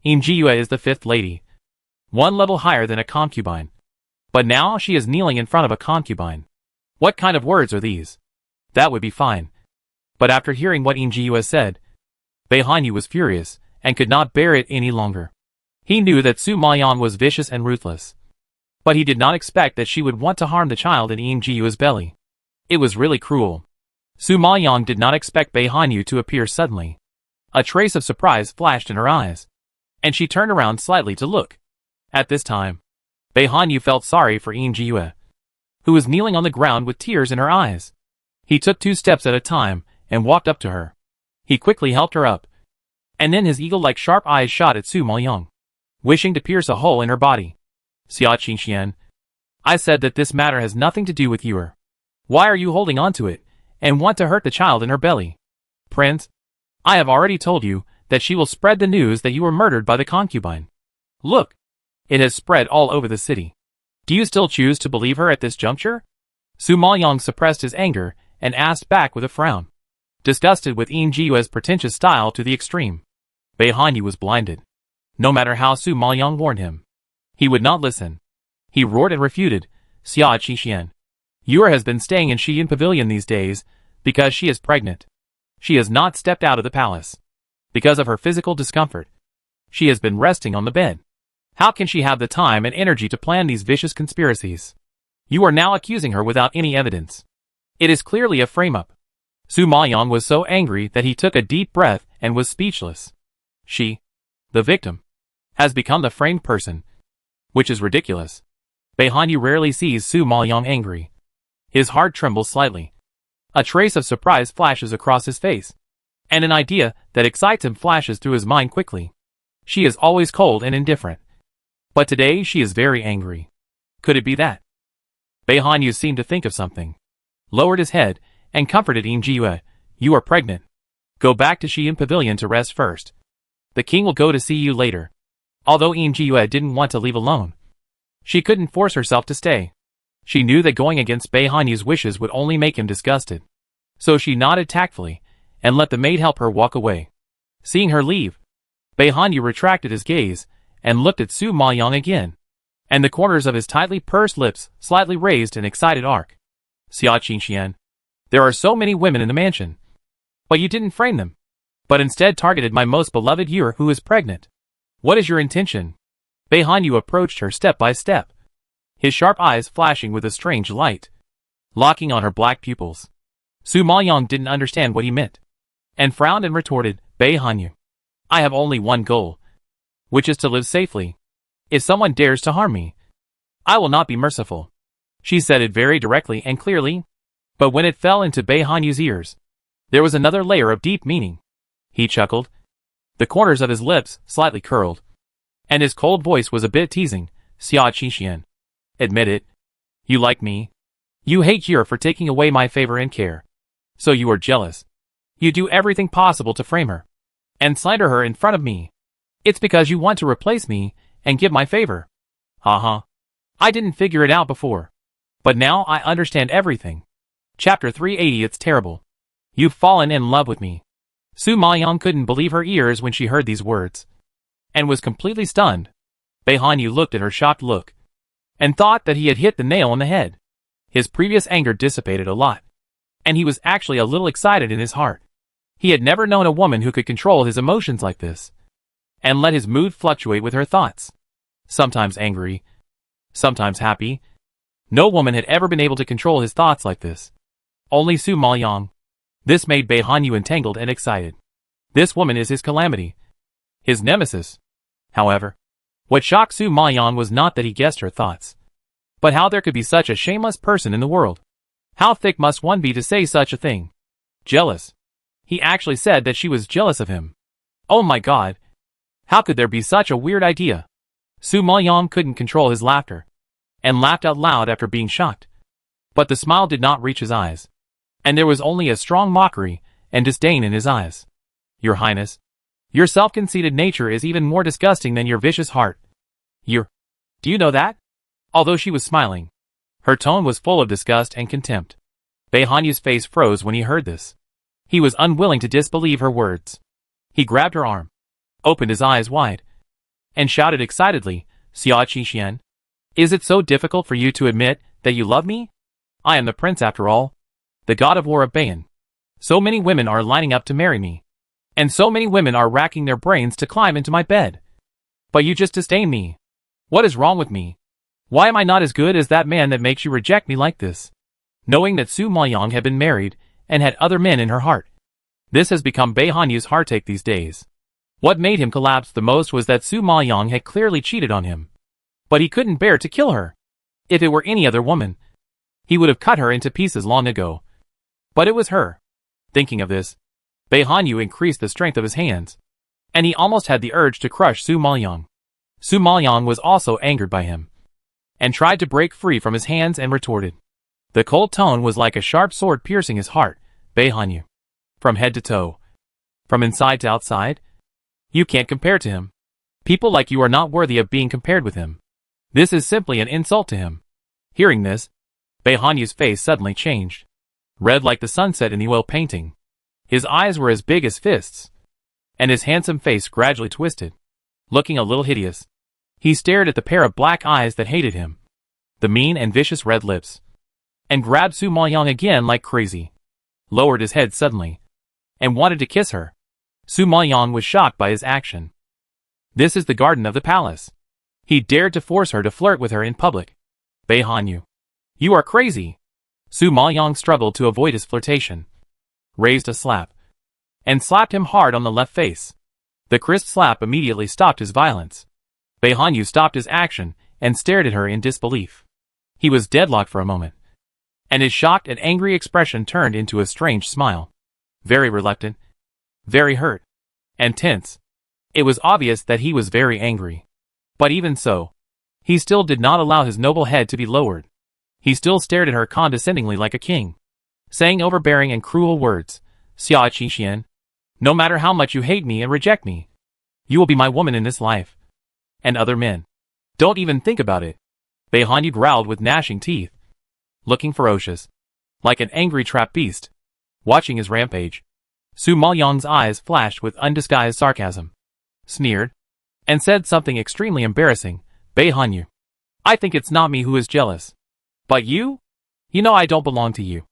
Yue is the 5th lady, 1 level higher than a concubine. But now she is kneeling in front of a concubine. What kind of words are these? That would be fine." But after hearing what Yue said, Beihanyu was furious and could not bear it any longer. He knew that Su Maoyang was vicious and ruthless, but he did not expect that she would want to harm the child in Yue's belly. It was really cruel. Su Maoyang did not expect Beihanyu to appear suddenly. A trace of surprise flashed in her eyes, and she turned around slightly to look. At this time, Beihanyu felt sorry for Yue, who was kneeling on the ground with tears in her eyes. He took 2 steps at a time and walked up to her. He quickly helped her up, and then his eagle-like sharp eyes shot at Su Maoyang, wishing to pierce a hole in her body. "Xia Qixian, I said that this matter has nothing to do with Yue. Why are you holding on to it and want to hurt the child in her belly? Prince, I have already told you that she will spread the news that you were murdered by the concubine. Look, it has spread all over the city. Do you still choose to believe her at this juncture? Su Maoyang suppressed his anger and asked back with a frown, disgusted with Yin Jiue's pretentious style to the extreme. Bei Hanyu was blinded. No matter how Su Maoyang warned him, he would not listen. He roared and refuted, Xia Qixuan. Yura has been staying in Xiyin Pavilion these days because she is pregnant. She has not stepped out of the palace. Because of her physical discomfort, she has been resting on the bed. How can she have the time and energy to plan these vicious conspiracies? You are now accusing her without any evidence. It is clearly a frame-up. Su Maoyang was so angry that he took a deep breath and was speechless. She, the victim, has become the framed person, which is ridiculous. Bei Hanyu rarely sees Su Maoyang angry. His heart trembles slightly. A trace of surprise flashes across his face, and an idea that excites him flashes through his mind quickly. She is always cold and indifferent, but today she is very angry. Could it be that? Bei Hanyu seemed to think of something, lowered his head, and comforted Yin Jiue. You are pregnant. Go back to Xiyin Pavilion to rest first. The king will go to see you later. Although Yin Jiue didn't want to leave alone, she couldn't force herself to stay. She knew that going against Bei Hanyu's wishes would only make him disgusted. So she nodded tactfully, and let the maid help her walk away. Seeing her leave, Bei Hanyu retracted his gaze, and looked at Su Maoyang again, and the corners of his tightly pursed lips slightly raised an excited arc. Xia Qixuan, there are so many women in the mansion, but you didn't frame them, but instead targeted my most beloved Yura who is pregnant. What is your intention? Bei Hanyu approached her step by step, his sharp eyes flashing with a strange light, locking on her black pupils. Su Maoyang didn't understand what he meant, and frowned and retorted, Bei Hanyu, I have only one goal, which is to live safely. If someone dares to harm me, I will not be merciful. She said it very directly and clearly, but when it fell into Bei Hanyu's ears, there was another layer of deep meaning. He chuckled, the corners of his lips slightly curled, and his cold voice was a bit teasing, Xia Qixuan, admit it. You like me. You hate Yura for taking away my favor and care. So you are jealous. You do everything possible to frame her, and slander her in front of me. It's because you want to replace me and give my favor. Haha. I didn't figure it out before, but now I understand everything. Chapter 380. It's terrible. You've fallen in love with me. Su Maoyang couldn't believe her ears when she heard these words, and was completely stunned. Bei Hanyu looked at her shocked look, and thought that he had hit the nail on the head. His previous anger dissipated a lot, and he was actually a little excited in his heart. He had never known a woman who could control his emotions like this, and let his mood fluctuate with her thoughts. Sometimes angry, sometimes happy. No woman had ever been able to control his thoughts like this. Only Su Maoyang. This made Bei Hanyu entangled and excited. This woman is his calamity, his nemesis. However, what shocked Su Maoyang was not that he guessed her thoughts, but how there could be such a shameless person in the world. How thick must one be to say such a thing? Jealous. He actually said that she was jealous of him. Oh my god. How could there be such a weird idea? Su Maoyang couldn't control his laughter, and laughed out loud after being shocked. But the smile did not reach his eyes, and there was only a strong mockery and disdain in his eyes. Your Highness, your self-conceited nature is even more disgusting than your vicious heart. Do you know that? Although she was smiling, her tone was full of disgust and contempt. Bei Hanyu's face froze when he heard this. He was unwilling to disbelieve her words. He grabbed her arm, opened his eyes wide, and shouted excitedly, Xia Qixuan, is it so difficult for you to admit that you love me? I am the prince after all, the god of war of Bayan. So many women are lining up to marry me, and so many women are racking their brains to climb into my bed. But you just disdain me. What is wrong with me? Why am I not as good as that man that makes you reject me like this? Knowing that Su Maoyang had been married and had other men in her heart, this has become Bei Hanyu's heartache these days. What made him collapse the most was that Su Maoyang had clearly cheated on him. But he couldn't bear to kill her. If it were any other woman, he would have cut her into pieces long ago. But it was her. Thinking of this, Bei Hanyu increased the strength of his hands, and he almost had the urge to crush Su Maoyang. Su Maoyang was also angered by him, and tried to break free from his hands and retorted. The cold tone was like a sharp sword piercing his heart. Bei Hanyu. From head to toe. From inside to outside. You can't compare to him. People like you are not worthy of being compared with him. This is simply an insult to him. Hearing this, Bei Hanyu's face suddenly changed. Red like the sunset in the oil painting. His eyes were as big as fists. And his handsome face gradually twisted. Looking a little hideous. He stared at the pair of black eyes that hated him. The mean and vicious red lips. And grabbed Su Maoyang again like crazy. Lowered his head suddenly. And wanted to kiss her. Su Maoyang was shocked by his action. This is the garden of the palace. He dared to force her to flirt with her in public. Bei Hanyu. You are crazy. Su Maoyang struggled to avoid his flirtation. Raised a slap. And slapped him hard on the left face. The crisp slap immediately stopped his violence. Bei Hanyu stopped his action and stared at her in disbelief. He was deadlocked for a moment. And his shocked and angry expression turned into a strange smile. Very reluctant. Very hurt. And tense. It was obvious that he was very angry. But even so, he still did not allow his noble head to be lowered. He still stared at her condescendingly like a king, saying overbearing and cruel words, Xia Qixuan, no matter how much you hate me and reject me, you will be my woman in this life. And other men. Don't even think about it. Bei Hanyu growled with gnashing teeth. Looking ferocious. Like an angry trapped beast. Watching his rampage. Su Maoyang's eyes flashed with undisguised sarcasm. Sneered. And said something extremely embarrassing. Bei Hanyu. I think it's not me who is jealous. But you? You know I don't belong to you.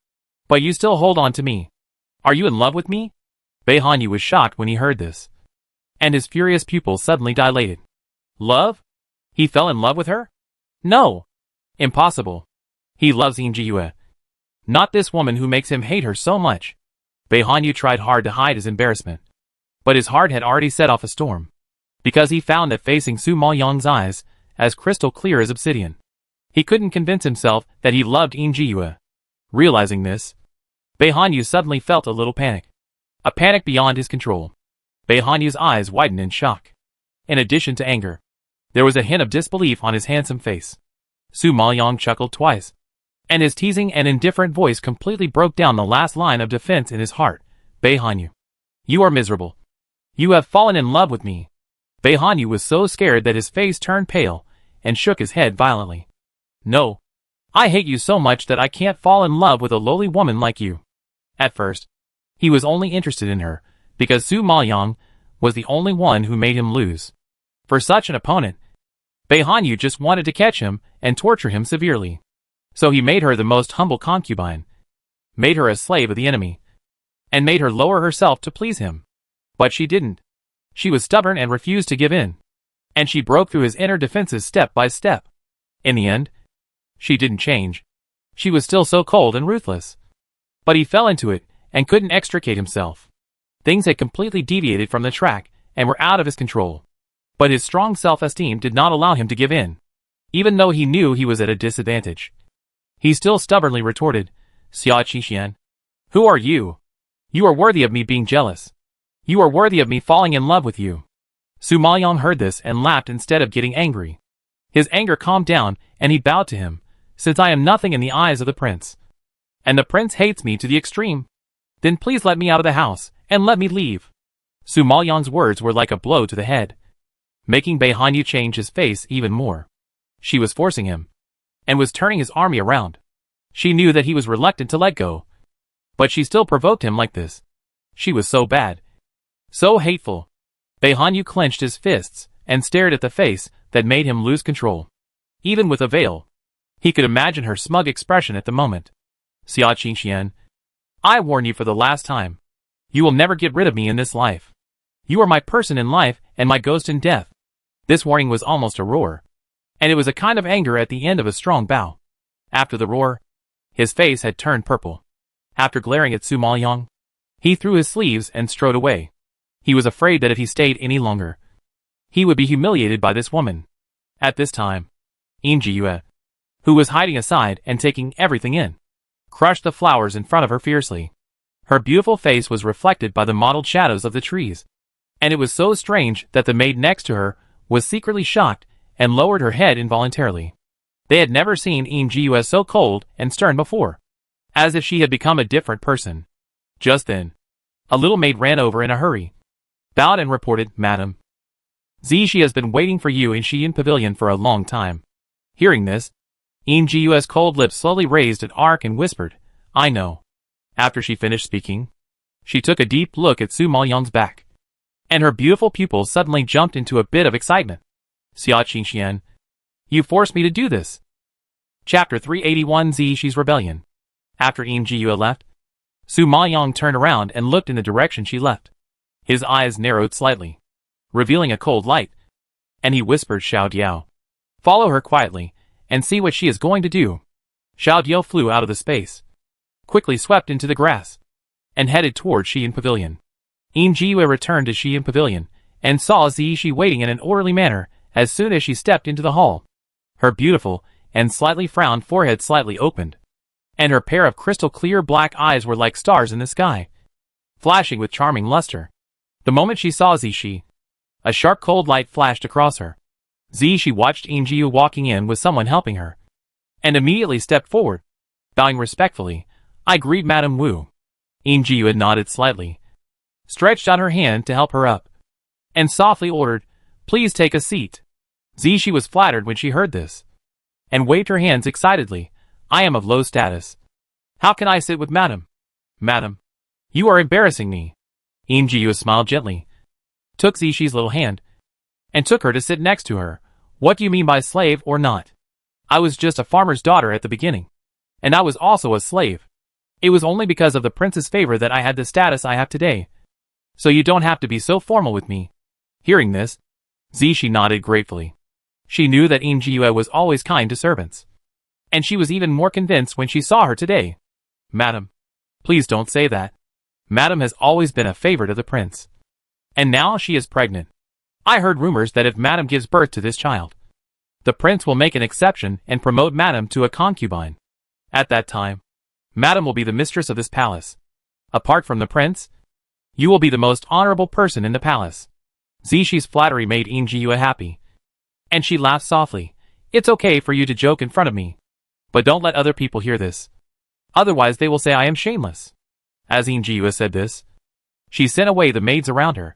But you still hold on to me. Are you in love with me? Bei Hanyu was shocked when he heard this. And his furious pupils suddenly dilated. Love? He fell in love with her? No. Impossible. He loves Yue. Not this woman who makes him hate her so much. Bei Hanyu tried hard to hide his embarrassment. But his heart had already set off a storm. Because he found that facing Su Maoyang's eyes, as crystal clear as obsidian, he couldn't convince himself that he loved Yue. Realizing this, Bei Hanyu suddenly felt a little panic. A panic beyond his control. Bei Hanyu's eyes widened in shock. In addition to anger, there was a hint of disbelief on his handsome face. Su Maoyang chuckled twice. And his teasing and indifferent voice completely broke down the last line of defense in his heart. Bei Hanyu. You are miserable. You have fallen in love with me. Bei Hanyu was so scared that his face turned pale, and shook his head violently. No. I hate you so much that I can't fall in love with a lowly woman like you. At first, he was only interested in her, because Su Maoyang was the only one who made him lose. For such an opponent, Bei Hanyu just wanted to catch him and torture him severely. So he made her the most humble concubine, made her a slave of the enemy, and made her lower herself to please him. But she didn't. She was stubborn and refused to give in. And she broke through his inner defenses step by step. In the end, she didn't change. She was still so cold and ruthless. But he fell into it, and couldn't extricate himself. Things had completely deviated from the track, and were out of his control. But his strong self-esteem did not allow him to give in. Even though he knew he was at a disadvantage. He still stubbornly retorted, Xia Qixuan. Who are you? You are worthy of me being jealous. You are worthy of me falling in love with you. Su Maoyang heard this and laughed instead of getting angry. His anger calmed down, and he bowed to him, since I am nothing in the eyes of the prince. And the prince hates me to the extreme. Then please let me out of the house, and let me leave. Su Maoyang's words were like a blow to the head, making Bei Hanyu change his face even more. She was forcing him, and was turning his army around. She knew that he was reluctant to let go. But she still provoked him like this. She was so bad. So hateful. Bei Hanyu clenched his fists, and stared at the face that made him lose control. Even with a veil, he could imagine her smug expression at the moment. Xia Qixuan, I warn you for the last time. You will never get rid of me in this life. You are my person in life, and my ghost in death. This warning was almost a roar. And it was a kind of anger at the end of a strong bow. After the roar, his face had turned purple. After glaring at Su Maoyang, he threw his sleeves and strode away. He was afraid that if he stayed any longer, he would be humiliated by this woman. At this time, Yue, who was hiding aside and taking everything in, crushed the flowers in front of her fiercely. Her beautiful face was reflected by the mottled shadows of the trees. And it was so strange that the maid next to her was secretly shocked and lowered her head involuntarily. They had never seen Yue so cold and stern before, as if she had become a different person. Just then, a little maid ran over in a hurry. bowed and reported, "Madam, Zishi has been waiting for you in Xi'an Pavilion for a long time." Hearing this, Injiu's cold lips slowly raised an arc and whispered, "I know." After she finished speaking, she took a deep look at Su Maoyang's back, and her beautiful pupils suddenly jumped into a bit of excitement. "Xia Qingxian, you forced me to do this." Chapter 381 Zishi's Rebellion. After Injiyue left, Su Maoyang turned around and looked in the direction she left. His eyes narrowed slightly, revealing a cold light, and he whispered Xiao Diao, "Follow her quietly, and see what she is going to do." Xiao Diao flew out of the space, quickly swept into the grass, and headed toward Xi'an Pavilion. Injiyue returned to Xi'an Pavilion, and saw Zishi waiting in an orderly manner as soon as she stepped into the hall. Her beautiful and slightly frowned forehead slightly opened, and her pair of crystal-clear black eyes were like stars in the sky, flashing with charming luster. The moment she saw Zishi, a sharp cold light flashed across her. Zishi watched Injiyue walking in with someone helping her, and immediately stepped forward, bowing respectfully. "I greet Madame Wu." Injiyue nodded slightly, stretched out her hand to help her up, and softly ordered, "Please take a seat." Zishi was flattered when she heard this, and waved her hands excitedly. "I am of low status. How can I sit with Madame?" "Madame, you are embarrassing me." Injiyue smiled gently, took Zishi's little hand, and took her to sit next to her. "What do you mean by slave or not? I was just a farmer's daughter at the beginning, and I was also a slave. It was only because of the prince's favor that I had the status I have today, so you don't have to be so formal with me." Hearing this, Zishi nodded gratefully. She knew that Injiyue was always kind to servants, and she was even more convinced when she saw her today. "Madam, please don't say that. Madam has always been a favorite of the prince, and now she is pregnant. I heard rumors that if Madam gives birth to this child, the prince will make an exception and promote Madam to a concubine. At that time, Madam will be the mistress of this palace. Apart from the prince, you will be the most honorable person in the palace." Zishi's flattery made Injiyue happy, and she laughed softly. "It's okay for you to joke in front of me, but don't let other people hear this. Otherwise they will say I am shameless." As Injiyue said this, she sent away the maids around her,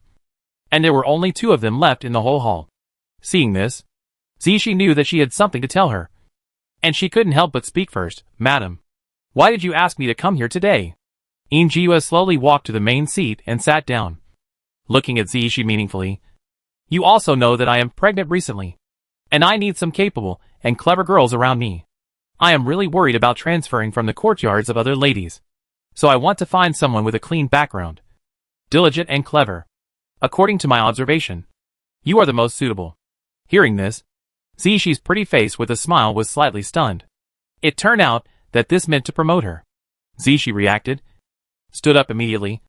and there were only 2 of them left in the whole hall. Seeing this, Zishi knew that she had something to tell her, and she couldn't help but speak first. "Madam, why did you ask me to come here today?" Injiyue slowly walked to the main seat and sat down, looking at Zishi meaningfully. "You also know that I am pregnant recently, and I need some capable and clever girls around me. I am really worried about transferring from the courtyards of other ladies, so I want to find someone with a clean background, diligent and clever. According to my observation, you are the most suitable." Hearing this, Zishi's pretty face with a smile was slightly stunned. It turned out that this meant to promote her. Zishi reacted, stood up immediately,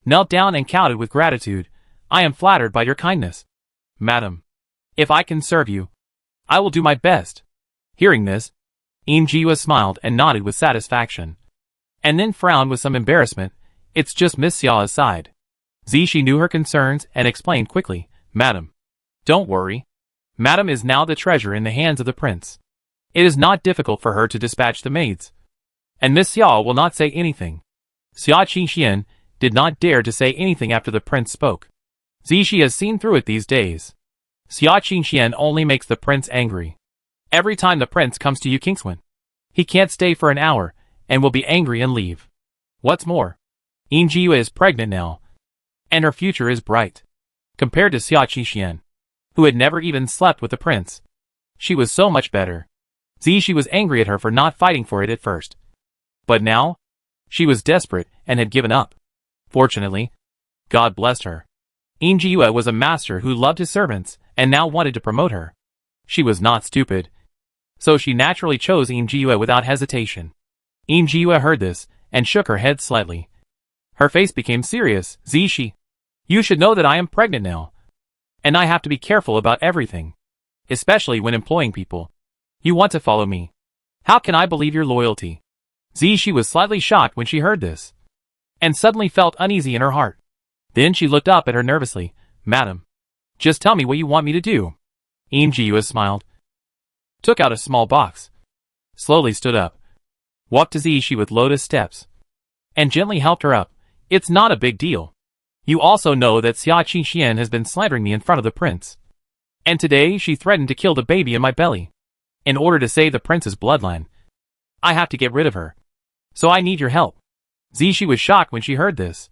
knelt down and counted with gratitude. "I am flattered by your kindness. Madam, if I can serve you, I will do my best." Hearing this, Injiyue smiled and nodded with satisfaction, and then frowned with some embarrassment. "It's just Miss Xiao's side." Zishi knew her concerns and explained quickly, "Madam, don't worry. Madam is now the treasure in the hands of the prince. It is not difficult for her to dispatch the maids, and Miss Xiao will not say anything." Xia Qingxian did not dare to say anything after the prince spoke. Zishi has seen through it these days. Xia Qingxian only makes the prince angry. Every time the prince comes to Kingswan, he can't stay for an hour and will be angry and leave. What's more, Injiyue is pregnant now, and her future is bright. Compared to Xia Qingxian, who had never even slept with the prince, she was so much better. Zishi was angry at her for not fighting for it at first, but now, she was desperate and had given up. Fortunately, God blessed her. Injiyue was a master who loved his servants and now wanted to promote her. She was not stupid, so she naturally chose Injiyue without hesitation. Injiyue heard this and shook her head slightly. Her face became serious. "Zishi, you should know that I am pregnant now, and I have to be careful about everything, especially when employing people. You want to follow me. How can I believe your loyalty?" Zishi was slightly shocked when she heard this, and suddenly felt uneasy in her heart. Then she looked up at her nervously. "Madam, just tell me what you want me to do." Injiyue smiled, took out a small box, slowly stood up, walked to Zishi with lotus steps, and gently helped her up. "It's not a big deal. You also know that Xia Qingxian has been slandering me in front of the prince. And today she threatened to kill the baby in my belly. In order to save the prince's bloodline, I have to get rid of her. So I need your help. Zishi was shocked when she heard this,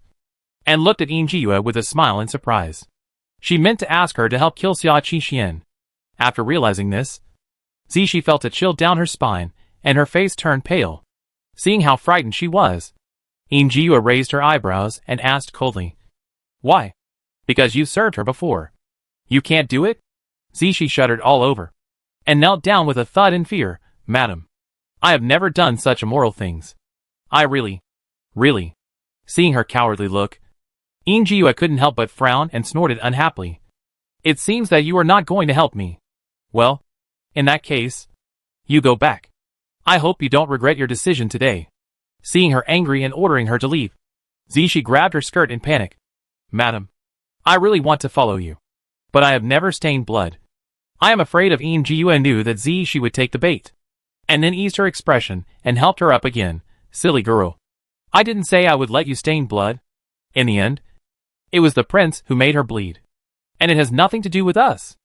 and looked at Yin Jiyue with a smile in surprise. She meant to ask her to help kill Xia Qingxian. After realizing this, Zishi felt a chill down her spine, and her face turned pale. Seeing how frightened she was, Yin Jiyue raised her eyebrows and asked coldly, "Why?" "Because you served her before. You can't do it?" Zishi shuddered all over, and knelt down with a thud in fear. "Madam, I have never done such immoral things. I really. Seeing her cowardly look, Yin Jiyue couldn't help but frown and snorted unhappily. "It seems that you are not going to help me. Well, in that case, you go back. I hope you don't regret your decision today." Seeing her angry and ordering her to leave, Zishi grabbed her skirt in panic. "Madam, I really want to follow you, but I have never stained blood." I am afraid of Yin Jiyue knew that Zishi would take the bait, and then eased her expression and helped her up again. "Silly girl. I didn't say I would let you stain blood. In the end, it was the prince who made her bleed. And it has nothing to do with us.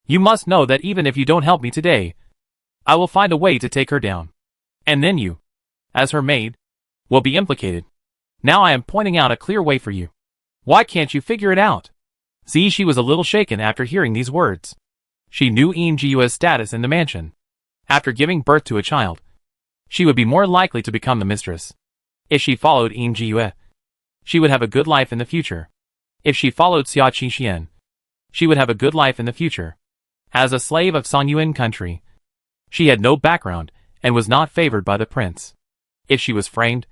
You must know that even if you don't help me today, I will find a way to take her down. And then you, as her maid, will be implicated. Now I am pointing out a clear way for you. Why can't you figure it out?" Zishi was a little shaken after hearing these words. She knew Yin Jiyue's status in the mansion. After giving birth to a child, she would be more likely to become the mistress. If she followed Yin Jiyue, she would have a good life in the future. If she followed Xia Qingxian, she would have a good life in the future. As a slave of Songyuan country, she had no background and was not favored by the prince. If she was framed,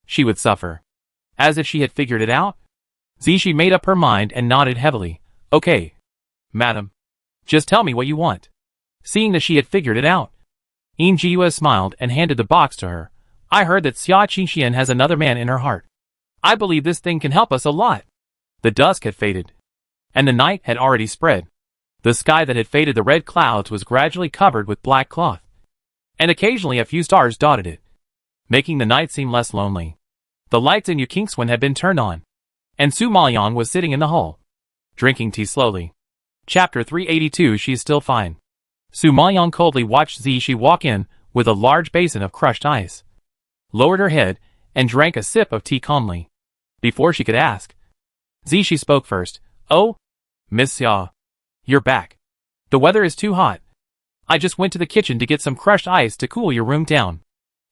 she would suffer. As if she had figured it out, Zishi made up her mind and nodded heavily. "Okay, madam. Just tell me what you want." Seeing that she had figured it out, Yin Jiyue smiled and handed the box to her. "I heard that Xia Qingxian has another man in her heart. I believe this thing can help us a lot." The dusk had faded, and the night had already spread. The sky that had faded the red clouds was gradually covered with black cloth, and occasionally a few stars dotted it, making the night seem less lonely. The lights in Yukingswan had been turned on, and Su Maoyan was sitting in the hall, drinking tea slowly. Chapter 382. She's still fine. Su Maoyan coldly watched Zishi walk in with a large basin of crushed ice, lowered her head, and drank a sip of tea calmly. Before she could ask, Zishi spoke first. "Oh, Miss Xia, you're back. The weather is too hot. I just went to the kitchen to get some crushed ice to cool your room down."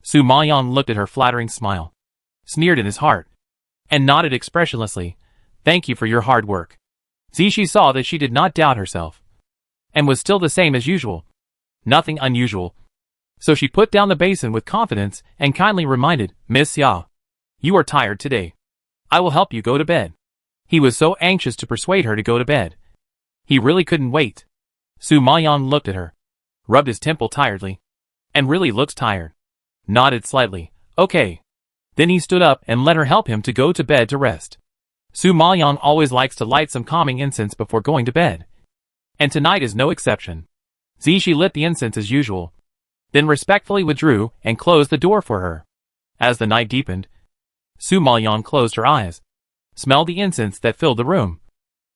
Su Maoyan looked at her flattering smile, sneered in his heart, and nodded expressionlessly. "Thank you for your hard work." Zishi saw that she did not doubt herself, and was still the same as usual. Nothing unusual. So she put down the basin with confidence and kindly reminded, "Miss Xia, you are tired today. I will help you go to bed." He was so anxious to persuade her to go to bed. He really couldn't wait. Su Maoyan looked at her, rubbed his temple tiredly, and really looks tired. Nodded slightly. "Okay." Then he stood up and let her help him to go to bed to rest. Su Maoyan always likes to light some calming incense before going to bed, and tonight is no exception. Zishi lit the incense as usual, then respectfully withdrew and closed the door for her. As the night deepened, Su Maoyan closed her eyes, smelled the incense that filled the room,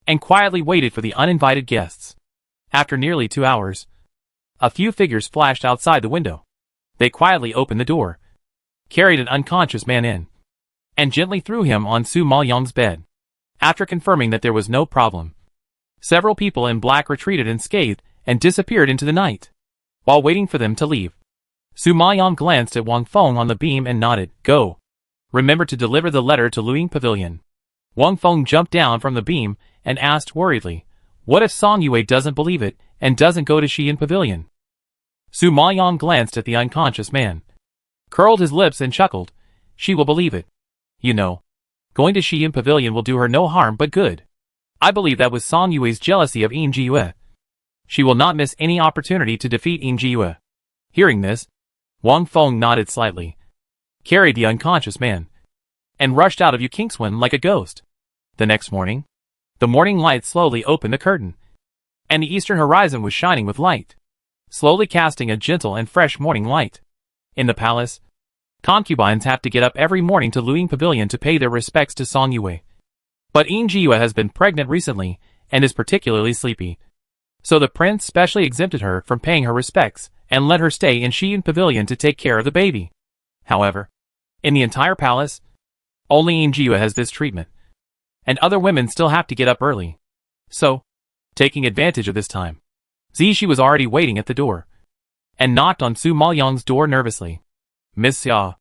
and quietly waited for the uninvited guests. After nearly 2 hours, a few figures flashed outside the window. They quietly opened the door, carried an unconscious man in, and gently threw him on Su Maoyan's bed. After confirming that there was no problem, several people in black retreated unscathed and disappeared into the night. While waiting for them to leave, Su Maoyan glanced at Wang Feng on the beam and nodded. "Go. Remember to deliver the letter to Luing Pavilion." Wang Feng jumped down from the beam and asked worriedly, "What if Song Yue doesn't believe it and doesn't go to Xi'an Pavilion?" Su Maoyan glanced at the unconscious man, curled his lips and chuckled. "She will believe it. You know, going to Xi'an Pavilion will do her no harm but good. I believe that was Song Yue's jealousy of Yin Jiyue. She will not miss any opportunity to defeat Yin Jiyue." Hearing this, Wang Feng nodded slightly, carried the unconscious man, and rushed out of Yukingswan like a ghost. The next morning, the morning light slowly opened the curtain, and the eastern horizon was shining with light, slowly casting a gentle and fresh morning light. In the palace, concubines have to get up every morning to Luing Pavilion to pay their respects to Song Yue. But Injua has been pregnant recently and is particularly sleepy. So the prince specially exempted her from paying her respects and let her stay in Xian Pavilion to take care of the baby. However, in the entire palace, only Injua has this treatment, and other women still have to get up early. So, taking advantage of this time, Zishi was already waiting at the door, and knocked on Su Maoyang's door nervously. Miss Xia.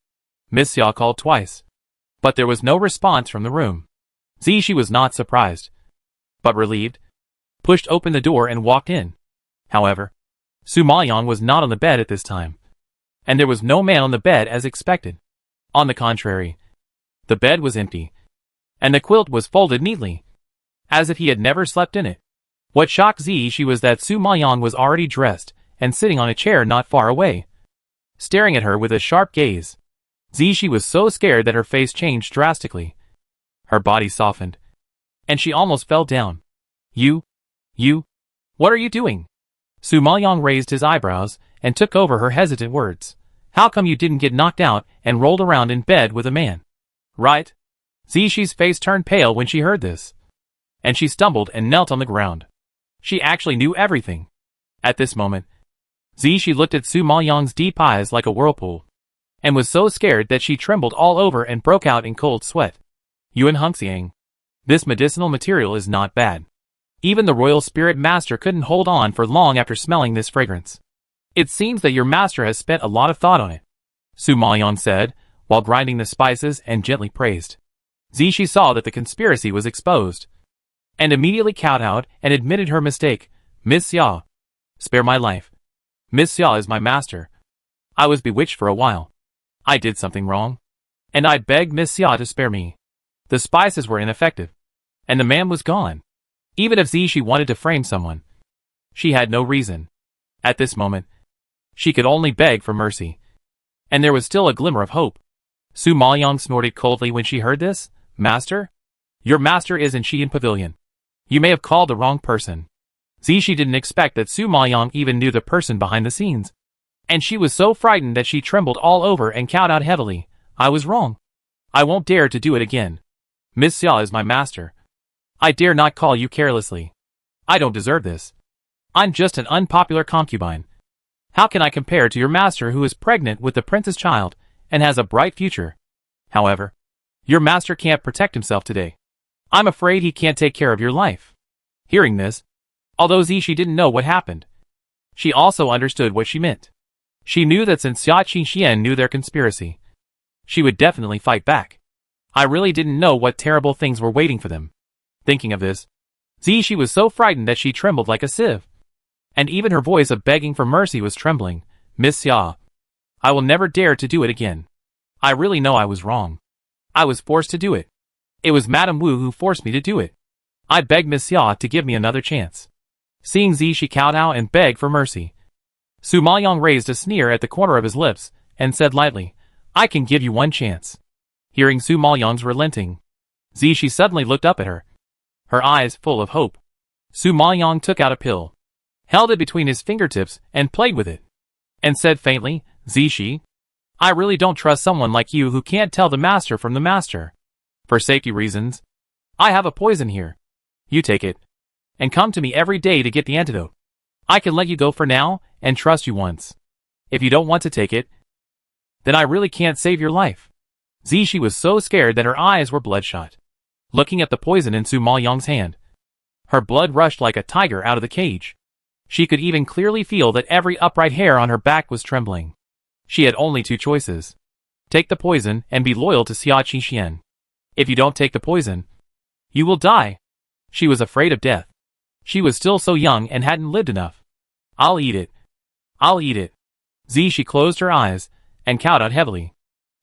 Miss Xia called twice, but there was no response from the room. Zishi was not surprised, but relieved, pushed open the door and walked in. However, Su Maoyang was not on the bed at this time, and there was no man on the bed as expected. On the contrary, the bed was empty, and the quilt was folded neatly, as if he had never slept in it. What shocked Zishi was that Su Maoyang was already dressed and sitting on a chair not far away, staring at her with a sharp gaze. Zishi was so scared that her face changed drastically. Her body softened, and she almost fell down. You, what are you doing? Su Maoyang raised his eyebrows and took over her hesitant words. How come you didn't get knocked out and rolled around in bed with a man? Right? Zishi's face turned pale when she heard this, and she stumbled and knelt on the ground. She actually knew everything. At this moment, Zishi looked at Su Maoyang's deep eyes like a whirlpool, and was so scared that she trembled all over and broke out in cold sweat. Yuan Hengxiang, this medicinal material is not bad. Even the royal spirit master couldn't hold on for long after smelling this fragrance. It seems that your master has spent a lot of thought on it, Su Maoyang said, while grinding the spices and gently praised. Zishi saw that the conspiracy was exposed, and immediately kowtowed and admitted her mistake. Miss Xia, spare my life. Miss Xia is my master. I was bewitched for a while. I did something wrong, and I begged Miss Xia to spare me. The spices were ineffective, and the man was gone. Even if Zishi wanted to frame someone, she had no reason. At this moment, she could only beg for mercy, and there was still a glimmer of hope. Su Maoyang snorted coldly when she heard this. Master? Your master is in Xian Pavilion. You may have called the wrong person. Zishi didn't expect that Su Maoyang even knew the person behind the scenes, and she was so frightened that she trembled all over and kowtowed heavily. I was wrong. I won't dare to do it again. Miss Xia is my master. I dare not call you carelessly. I don't deserve this. I'm just an unpopular concubine. How can I compare to your master who is pregnant with the prince's child and has a bright future? However, your master can't protect himself today. I'm afraid he can't take care of your life. Hearing this, although Zishi didn't know what happened, she also understood what she meant. She knew that since Xia Qingxian knew their conspiracy, she would definitely fight back. I really didn't know what terrible things were waiting for them. Thinking of this, Zishi was so frightened that she trembled like a sieve, and even her voice of begging for mercy was trembling. Miss Xia, I will never dare to do it again. I really know I was wrong. I was forced to do it. It was Madame Wu who forced me to do it. I beg Miss Xia to give me another chance. Seeing Zishi kowtow and beg for mercy, Su Maoyang raised a sneer at the corner of his lips and said lightly, I can give you one chance. Hearing Su Maoyang's relenting, Zishi suddenly looked up at her, her eyes full of hope. Su Maoyang took out a pill, held it between his fingertips and played with it, and said faintly, Zishi, I really don't trust someone like you who can't tell the master from the master. For safety reasons, I have a poison here. You take it, and come to me every day to get the antidote. I can let you go for now and trust you once. If you don't want to take it, then I really can't save your life. Zishi was so scared that her eyes were bloodshot. Looking at the poison in Su Maoyang's hand, her blood rushed like a tiger out of the cage. She could even clearly feel that every upright hair on her back was trembling. She had only two choices. Take the poison and be loyal to Xia Qingxian. If you don't take the poison, you will die. She was afraid of death. She was still so young and hadn't lived enough. I'll eat it. I'll eat it. Zishi closed her eyes and kowtowed heavily.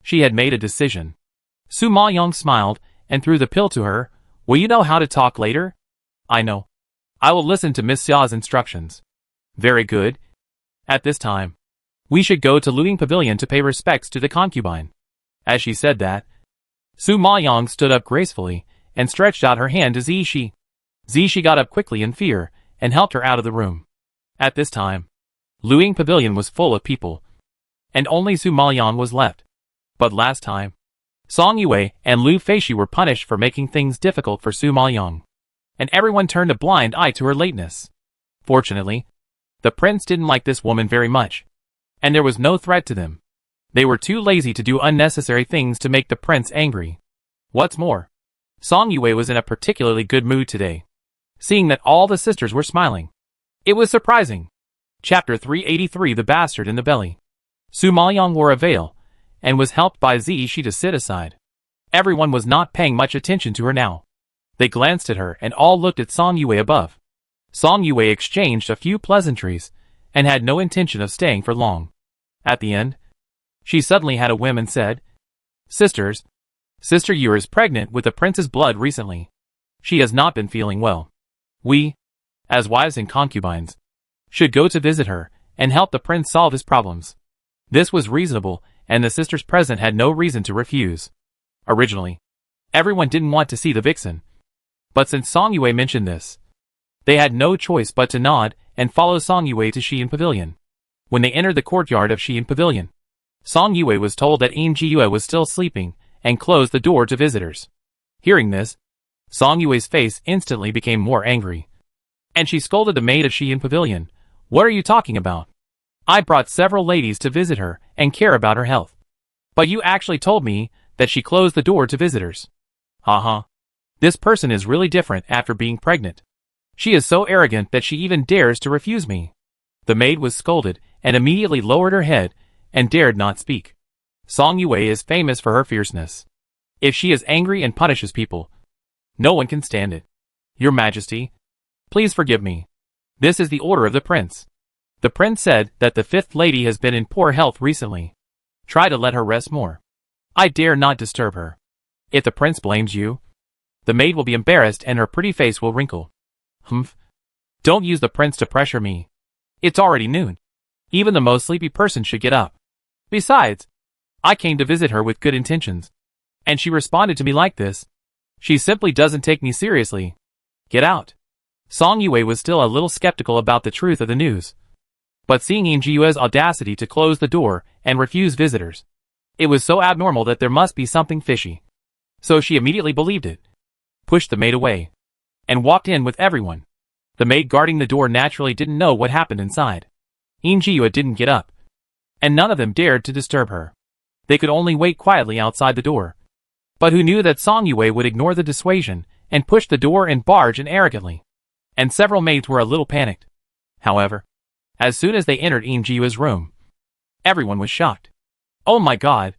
She had made a decision. Su Maoyang smiled and threw the pill to her. Will you know how to talk later? I know. I will listen to Miss Xia's instructions. Very good. At this time, we should go to Luing Pavilion to pay respects to the concubine. As she said that, Su Maoyang stood up gracefully and stretched out her hand to Zishi. Zishi got up quickly in fear and helped her out of the room. At this time, Luing Pavilion was full of people, and only Su Maoyang was left. But last time, Song Yue and Lu Feishi were punished for making things difficult for Su Maoyang, and everyone turned a blind eye to her lateness. Fortunately, the prince didn't like this woman very much, and there was no threat to them. They were too lazy to do unnecessary things to make the prince angry. What's more, Song Yue was in a particularly good mood today, seeing that all the sisters were smiling. It was surprising. Chapter 383 The Bastard in the Belly. Su Maoyang wore a veil, and was helped by Zishi to sit aside. Everyone was not paying much attention to her now. They glanced at her and all looked at Song Yue above. Song Yue exchanged a few pleasantries, and had no intention of staying for long. At the end, she suddenly had a whim and said, "Sisters, Sister Yue is pregnant with the prince's blood recently. She has not been feeling well. We, as wives and concubines, should go to visit her and help the prince solve his problems." This was reasonable, and the sisters present had no reason to refuse. Originally, everyone didn't want to see the vixen, but since Song Yue mentioned this, they had no choice but to nod and follow Song Yue to Xian Pavilion. When they entered the courtyard of Xian Pavilion, Song Yue was told that Yin Jiyue was still sleeping and closed the door to visitors. Hearing this, Song Yue's face instantly became more angry, and she scolded the maid of Xian Pavilion. "What are you talking about? I brought several ladies to visit her and care about her health. But you actually told me that she closed the door to visitors. Haha. This person is really different after being pregnant. She is so arrogant that she even dares to refuse me." The maid was scolded and immediately lowered her head and dared not speak. Song Yue is famous for her fierceness. If she is angry and punishes people, no one can stand it. "Your Majesty, please forgive me. This is the order of the prince. The prince said that the fifth lady has been in poor health recently. Try to let her rest more. I dare not disturb her. If the prince blames you, the maid will be embarrassed and her pretty face will wrinkle." "Humph. Don't use the prince to pressure me. It's already noon. Even the most sleepy person should get up. Besides, I came to visit her with good intentions, and she responded to me like this. She simply doesn't take me seriously. Get out." Song Yue was still a little skeptical about the truth of the news, but seeing Yin Jiyue's audacity to close the door and refuse visitors, it was so abnormal that there must be something fishy. So she immediately believed it, pushed the maid away, and walked in with everyone. The maid guarding the door naturally didn't know what happened inside. Yin Jiyue didn't get up, and none of them dared to disturb her. They could only wait quietly outside the door. But who knew that Song Yue would ignore the dissuasion and push the door and barge in arrogantly? And several maids were a little panicked. However, as soon as they entered Yin Jiyue's room, everyone was shocked. "Oh my god!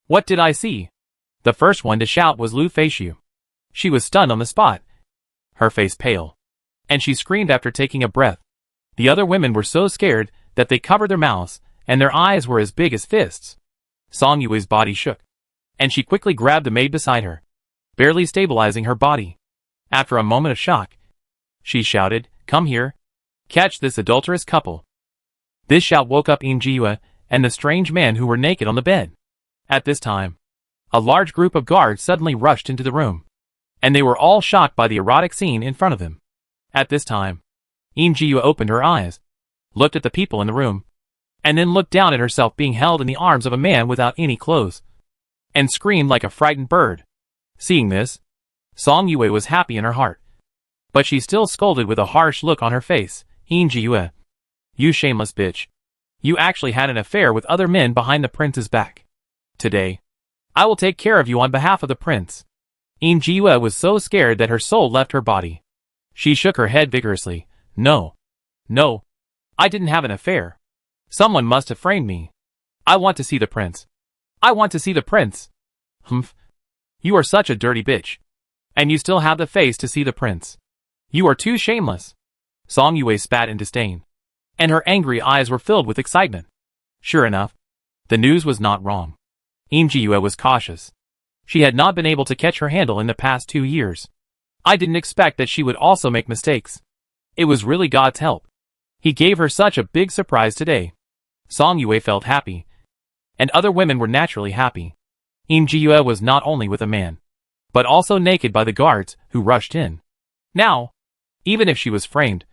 What did I see?" The first one to shout was Lu Feishi. She was stunned on the spot, her face pale, and she screamed after taking a breath. The other women were so scared that they covered their mouths, and their eyes were as big as fists. Song Yue's body shook, and she quickly grabbed the maid beside her, barely stabilizing her body. After a moment of shock, she shouted, "Come here! Catch this adulterous couple!" This shout woke up Yin Jiyue and the strange man who were naked on the bed. At this time, a large group of guards suddenly rushed into the room, and they were all shocked by the erotic scene in front of them. At this time, Yin Jiyue opened her eyes, looked at the people in the room, and then looked down at herself being held in the arms of a man without any clothes, and screamed like a frightened bird. Seeing this, Song Yue was happy in her heart, but she still scolded with a harsh look on her face. "Yin Jiyue, you shameless bitch. You actually had an affair with other men behind the prince's back. Today, I will take care of you on behalf of the prince." Yin Jiyue was so scared that her soul left her body. She shook her head vigorously. No, I didn't have an affair. Someone must have framed me. I want to see the prince. I want to see the prince." "Humph. You are such a dirty bitch. And you still have the face to see the prince. You are too shameless." Song Yue spat in disdain, and her angry eyes were filled with excitement. Sure enough, the news was not wrong. Yin Jiyue was cautious. She had not been able to catch her handle in the past 2 years. I didn't expect that she would also make mistakes. It was really God's help. He gave her such a big surprise today. Song Yue felt happy, and other women were naturally happy. Yin Jiyue was not only with a man, but also naked by the guards who rushed in. Now, even if she was framed,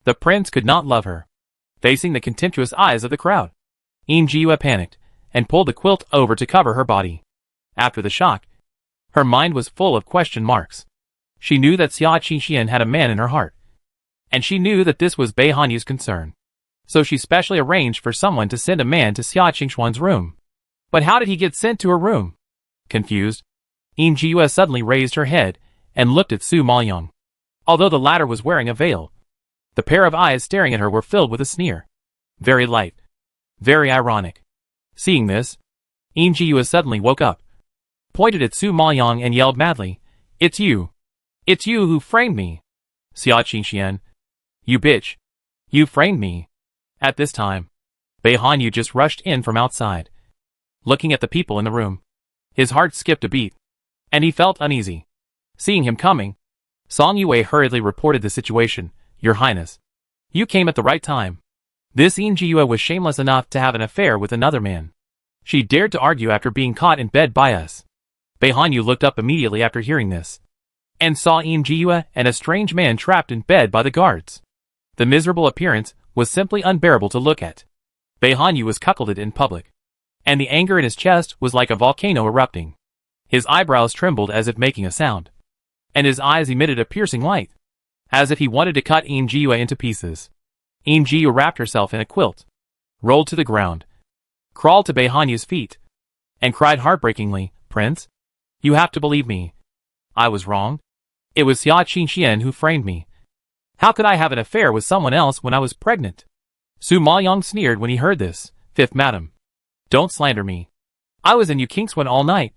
the prince could not love her. Facing the contemptuous eyes of the crowd, Yin Jiyue panicked and pulled the quilt over to cover her body. After the shock, her mind was full of question marks. She knew that Xia Qingxian had a man in her heart, and she knew that this was Bei Hanyu's concern. So she specially arranged for someone to send a man to Xia Qingxuan's room. But how did he get sent to her room? Confused, Yin Jiyue suddenly raised her head and looked at Su Maoyang. Although the latter was wearing a veil, the pair of eyes staring at her were filled with a sneer. Very light. Very ironic. Seeing this, Yin Jiyue suddenly woke up, pointed at Su Maoyang and yelled madly, "It's you! It's you who framed me! Xia Qingxian! You bitch! You framed me!" At this time, Bei Hanyu just rushed in from outside. Looking at the people in the room, his heart skipped a beat, and he felt uneasy. Seeing him coming, Song Yue hurriedly reported the situation. "Your Highness, you came at the right time. This Yin Jiyue was shameless enough to have an affair with another man. She dared to argue after being caught in bed by us." Bei Hanyu looked up immediately after hearing this, and saw Yin Jiyue and a strange man trapped in bed by the guards. The miserable appearance was simply unbearable to look at. Bei Hanyu was cuckolded in public, and the anger in his chest was like a volcano erupting. His eyebrows trembled as if making a sound, and his eyes emitted a piercing light, as if he wanted to cut Yin Jiyue into pieces. Yin Jiyue wrapped herself in a quilt, rolled to the ground, crawled to Bei Hanyu's feet, and cried heartbreakingly, "Prince, you have to believe me. I was wrong. It was Xia Qingxian who framed me. How could I have an affair with someone else when I was pregnant?" Su Maoyang sneered when he heard this. "Fifth madam, don't slander me. I was in Yu Kingswan all night,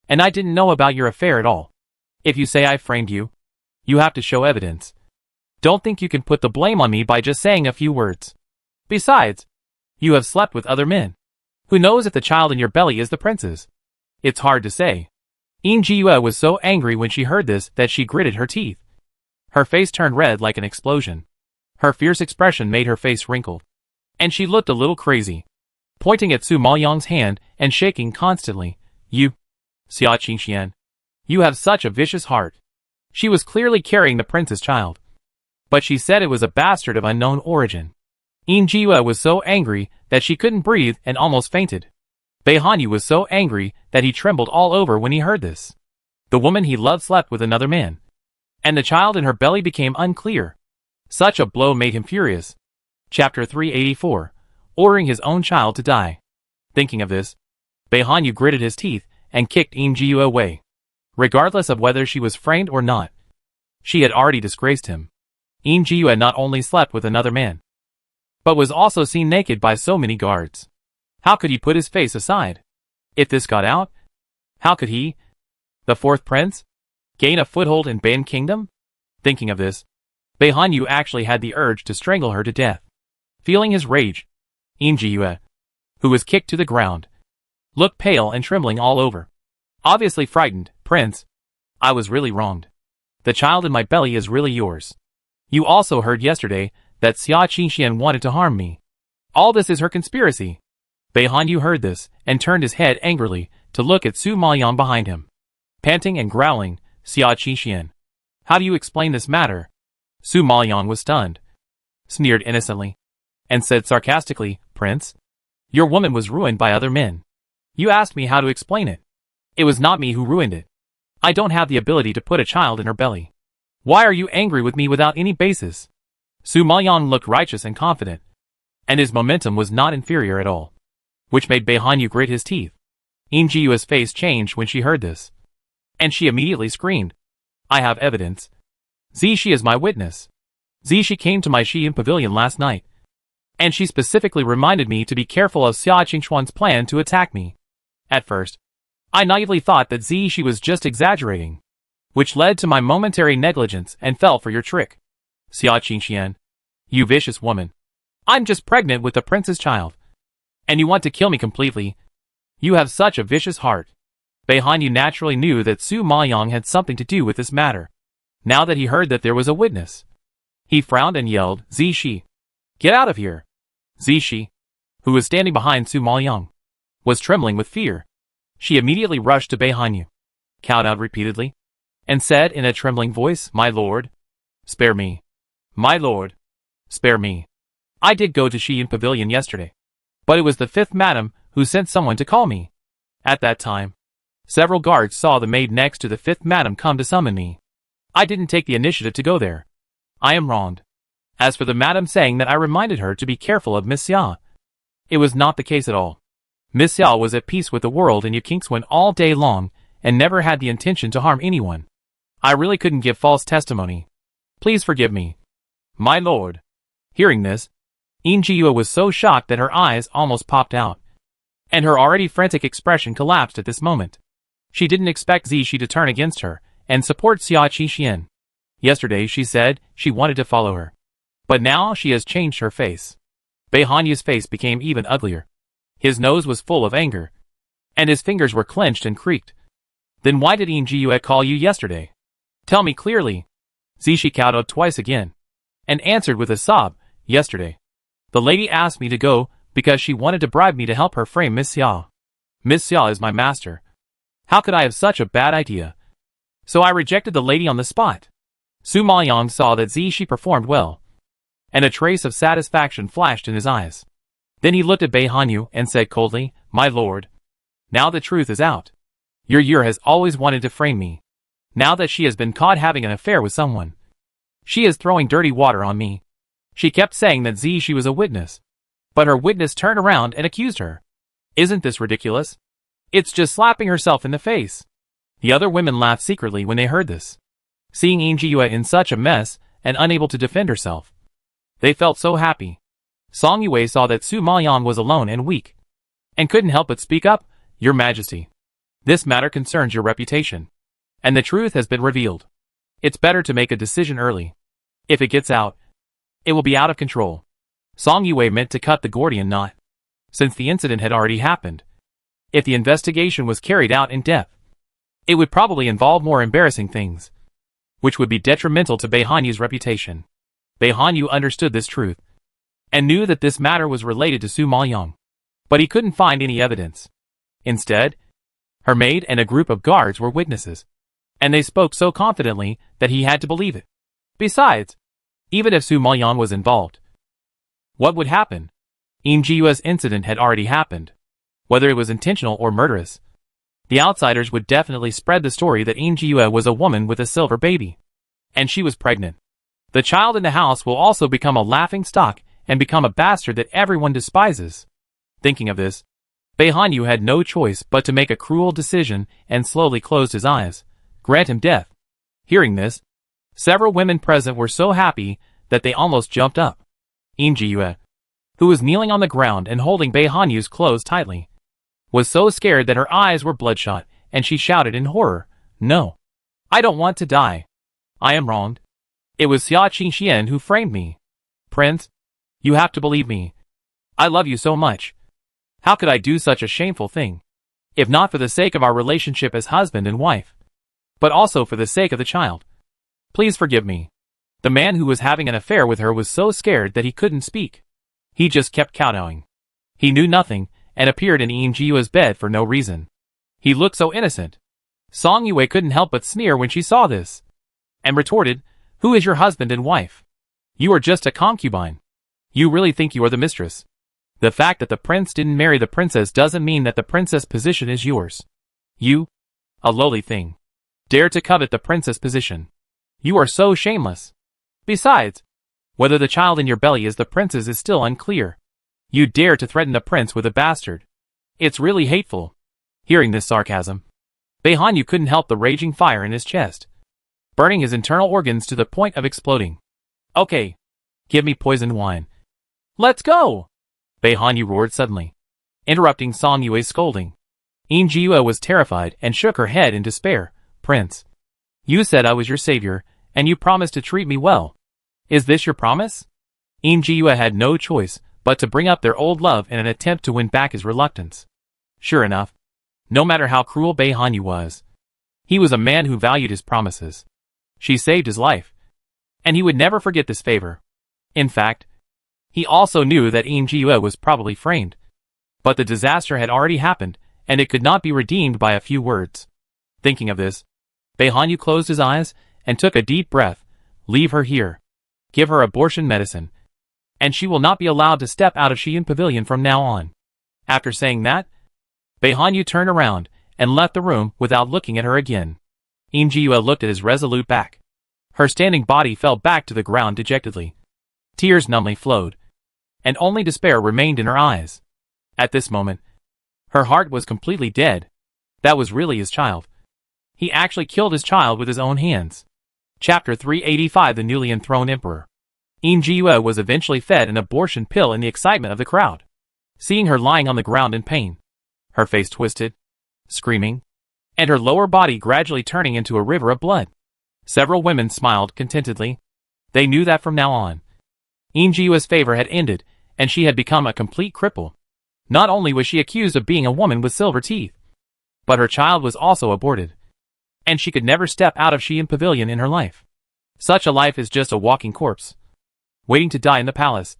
and I didn't know about your affair at all. If you say I framed you, you have to show evidence. Don't think you can put the blame on me by just saying a few words. Besides, you have slept with other men. Who knows if the child in your belly is the prince's? It's hard to say." Yin Jiyue was so angry when she heard this that she gritted her teeth. Her face turned red like an explosion. Her fierce expression made her face wrinkle, and she looked a little crazy, pointing at Su Maoyang's hand and shaking constantly. "You, Xia Qingxian, you have such a vicious heart." She was clearly carrying the prince's child, but she said it was a bastard of unknown origin. Yin Jiyue was so angry that she couldn't breathe and almost fainted. Bei Hanyu was so angry that he trembled all over when he heard this. The woman he loved slept with another man, and the child in her belly became unclear. Such a blow made him furious. Chapter 384, ordering his own child to die. Thinking of this, Bei Hanyu gritted his teeth and kicked Yin Jiyue away. Regardless of whether she was framed or not, she had already disgraced him. Yin Jiyue not only slept with another man, but was also seen naked by so many guards. How could he put his face aside? If this got out, how could he, the fourth prince, gain a foothold in Ban Kingdom? Thinking of this, Bei Hanyu actually had the urge to strangle her to death. Feeling his rage, Yin Jiyue, who was kicked to the ground, looked pale and trembling all over. Obviously frightened. "Prince, I was really wronged. The child in my belly is really yours. You also heard yesterday that Xia Qingxian wanted to harm me. All this is her conspiracy." Bei Hanyu heard this and turned his head angrily to look at Su Maoyang behind him. Panting and growling, "Xia Qingxian, how do you explain this matter?" Su Maoyang was stunned, sneered innocently, and said sarcastically, "Prince, your woman was ruined by other men. You asked me how to explain it. It was not me who ruined it. I don't have the ability to put a child in her belly. Why are you angry with me without any basis?" Su Maoyang looked righteous and confident, and his momentum was not inferior at all, which made Bei Hanyu grit his teeth. Yin Jiyue's face changed when she heard this, and she immediately screamed, "I have evidence. Zishi is my witness. Zishi came to my Xiyin pavilion last night, and she specifically reminded me to be careful of Xia Qingxuan's plan to attack me. At first, I naively thought that Zishi was just exaggerating, which led to my momentary negligence and fell for your trick. Xia Qingxian, you vicious woman. I'm just pregnant with the prince's child, and you want to kill me completely. You have such a vicious heart." Bei Hanyu naturally knew that Su Maoyang had something to do with this matter. Now that he heard that there was a witness, he frowned and yelled, "Zishi, get out of here!" Zishi, who was standing behind Su Maoyang, was trembling with fear. She immediately rushed to Bei Hanyu, kowtowed repeatedly, and said in a trembling voice, "My lord, spare me. My lord, spare me. I did go to Xiyin Pavilion yesterday, but it was the fifth madam who sent someone to call me. At that time, Several guards saw the maid next to the fifth madam come to summon me. I didn't take the initiative to go there. I am wronged. As for the madam saying that I reminded her to be careful of Miss Xia, it was not the case at all. Miss Xia was at peace with the world and you kinks went all day long and never had the intention to harm anyone. I really couldn't give false testimony. Please forgive me. My lord. Hearing this, Yue was so shocked that her eyes almost popped out, and her already frantic expression collapsed at this moment. She didn't expect Zishi to turn against her and support Xia Qixin. Yesterday she said she wanted to follow her, but now she has changed her face. Bei Hanyu's face became even uglier. His nose was full of anger, and his fingers were clenched and creaked. Then why did Yue call you yesterday? Tell me clearly. Zishi kowtowed twice again, and answered with a sob, yesterday. The lady asked me to go because she wanted to bribe me to help her frame Miss Xia. Miss Xia is my master. How could I have such a bad idea? So I rejected the lady on the spot. Su Maoyang saw that Zishi performed well, and a trace of satisfaction flashed in his eyes. Then he looked at Bei Hanyu and said coldly, My lord, now the truth is out. Your Yue has always wanted to frame me. Now that she has been caught having an affair with someone, she is throwing dirty water on me. She kept saying that Zishi was a witness, but her witness turned around and accused her. Isn't this ridiculous? It's just slapping herself in the face. The other women laughed secretly when they heard this. Seeing Yue in such a mess and unable to defend herself, they felt so happy. Song Yue saw that Su Maoyang was alone and weak, and couldn't help but speak up, Your Majesty. This matter concerns your reputation, and the truth has been revealed. It's better to make a decision early. If it gets out, it will be out of control. Song Yue meant to cut the Gordian knot, since the incident had already happened. If the investigation was carried out in depth, it would probably involve more embarrassing things, which would be detrimental to Bei Hanyu's reputation. Bei Hanyu understood this truth, and knew that this matter was related to Su Maoyang, but he couldn't find any evidence. Instead, her maid and a group of guards were witnesses, and they spoke so confidently that he had to believe it. Besides, even if Su Maoyang was involved, what would happen? Yue's incident had already happened. Whether it was intentional or murderous, the outsiders would definitely spread the story that Yue was a woman with a silver baby, and she was pregnant. The child in the house will also become a laughing stock and become a bastard that everyone despises. Thinking of this, Bei Hanyu had no choice but to make a cruel decision and slowly closed his eyes. Grant him death. Hearing this, several women present were so happy that they almost jumped up. Yue, who was kneeling on the ground and holding Bei Hanyu's clothes tightly, was so scared that her eyes were bloodshot, and she shouted in horror, No! I don't want to die. I am wronged. It was Xia Qixin who framed me. Prince, you have to believe me. I love you so much. How could I do such a shameful thing? If not for the sake of our relationship as husband and wife, but also for the sake of the child. Please forgive me. The man who was having an affair with her was so scared that he couldn't speak. He just kept kowtowing. He knew nothing, and appeared in Yue's bed for no reason. He looked so innocent. Song Yue couldn't help but sneer when she saw this, and retorted, Who is your husband and wife? You are just a concubine. You really think you are the mistress. The fact that the prince didn't marry the princess doesn't mean that the princess position is yours. You, a lowly thing, dare to covet the princess position. You are so shameless. Besides, whether the child in your belly is the prince's is still unclear. You dare to threaten the prince with a bastard. It's really hateful. Hearing this sarcasm, Bei Hanyu couldn't help the raging fire in his chest, burning his internal organs to the point of exploding. Okay, give me poisoned wine. Let's go! Bei Hanyu roared suddenly, interrupting Song Yue's scolding. Yue was terrified and shook her head in despair. Prince, you said I was your savior, and you promised to treat me well. Is this your promise? Yue had no choice but to bring up their old love in an attempt to win back his reluctance. Sure enough, no matter how cruel Bei Hanyu was, he was a man who valued his promises. She saved his life, and he would never forget this favor. In fact, he also knew that Yue was probably framed, but the disaster had already happened, and it could not be redeemed by a few words. Thinking of this, Bei Hanyu closed his eyes and took a deep breath. Leave her here. Give her abortion medicine, and she will not be allowed to step out of Xian Pavilion from now on. After saying that, Bei Hanyu turned around and left the room without looking at her again. Injiyue looked at his resolute back. Her standing body fell back to the ground dejectedly. Tears numbly flowed, and only despair remained in her eyes. At this moment, her heart was completely dead. That was really his child. He actually killed his child with his own hands. Chapter 385: The Newly Enthroned Emperor. Injiyue was eventually fed an abortion pill in the excitement of the crowd. Seeing her lying on the ground in pain, her face twisted, screaming, and her lower body gradually turning into a river of blood, several women smiled contentedly. They knew that from now on, Injiyue's favor had ended, and she had become a complete cripple. Not only was she accused of being a woman with silver teeth, but her child was also aborted, and she could never step out of Xi'an Pavilion in her life. Such a life is just a walking corpse, waiting to die in the palace,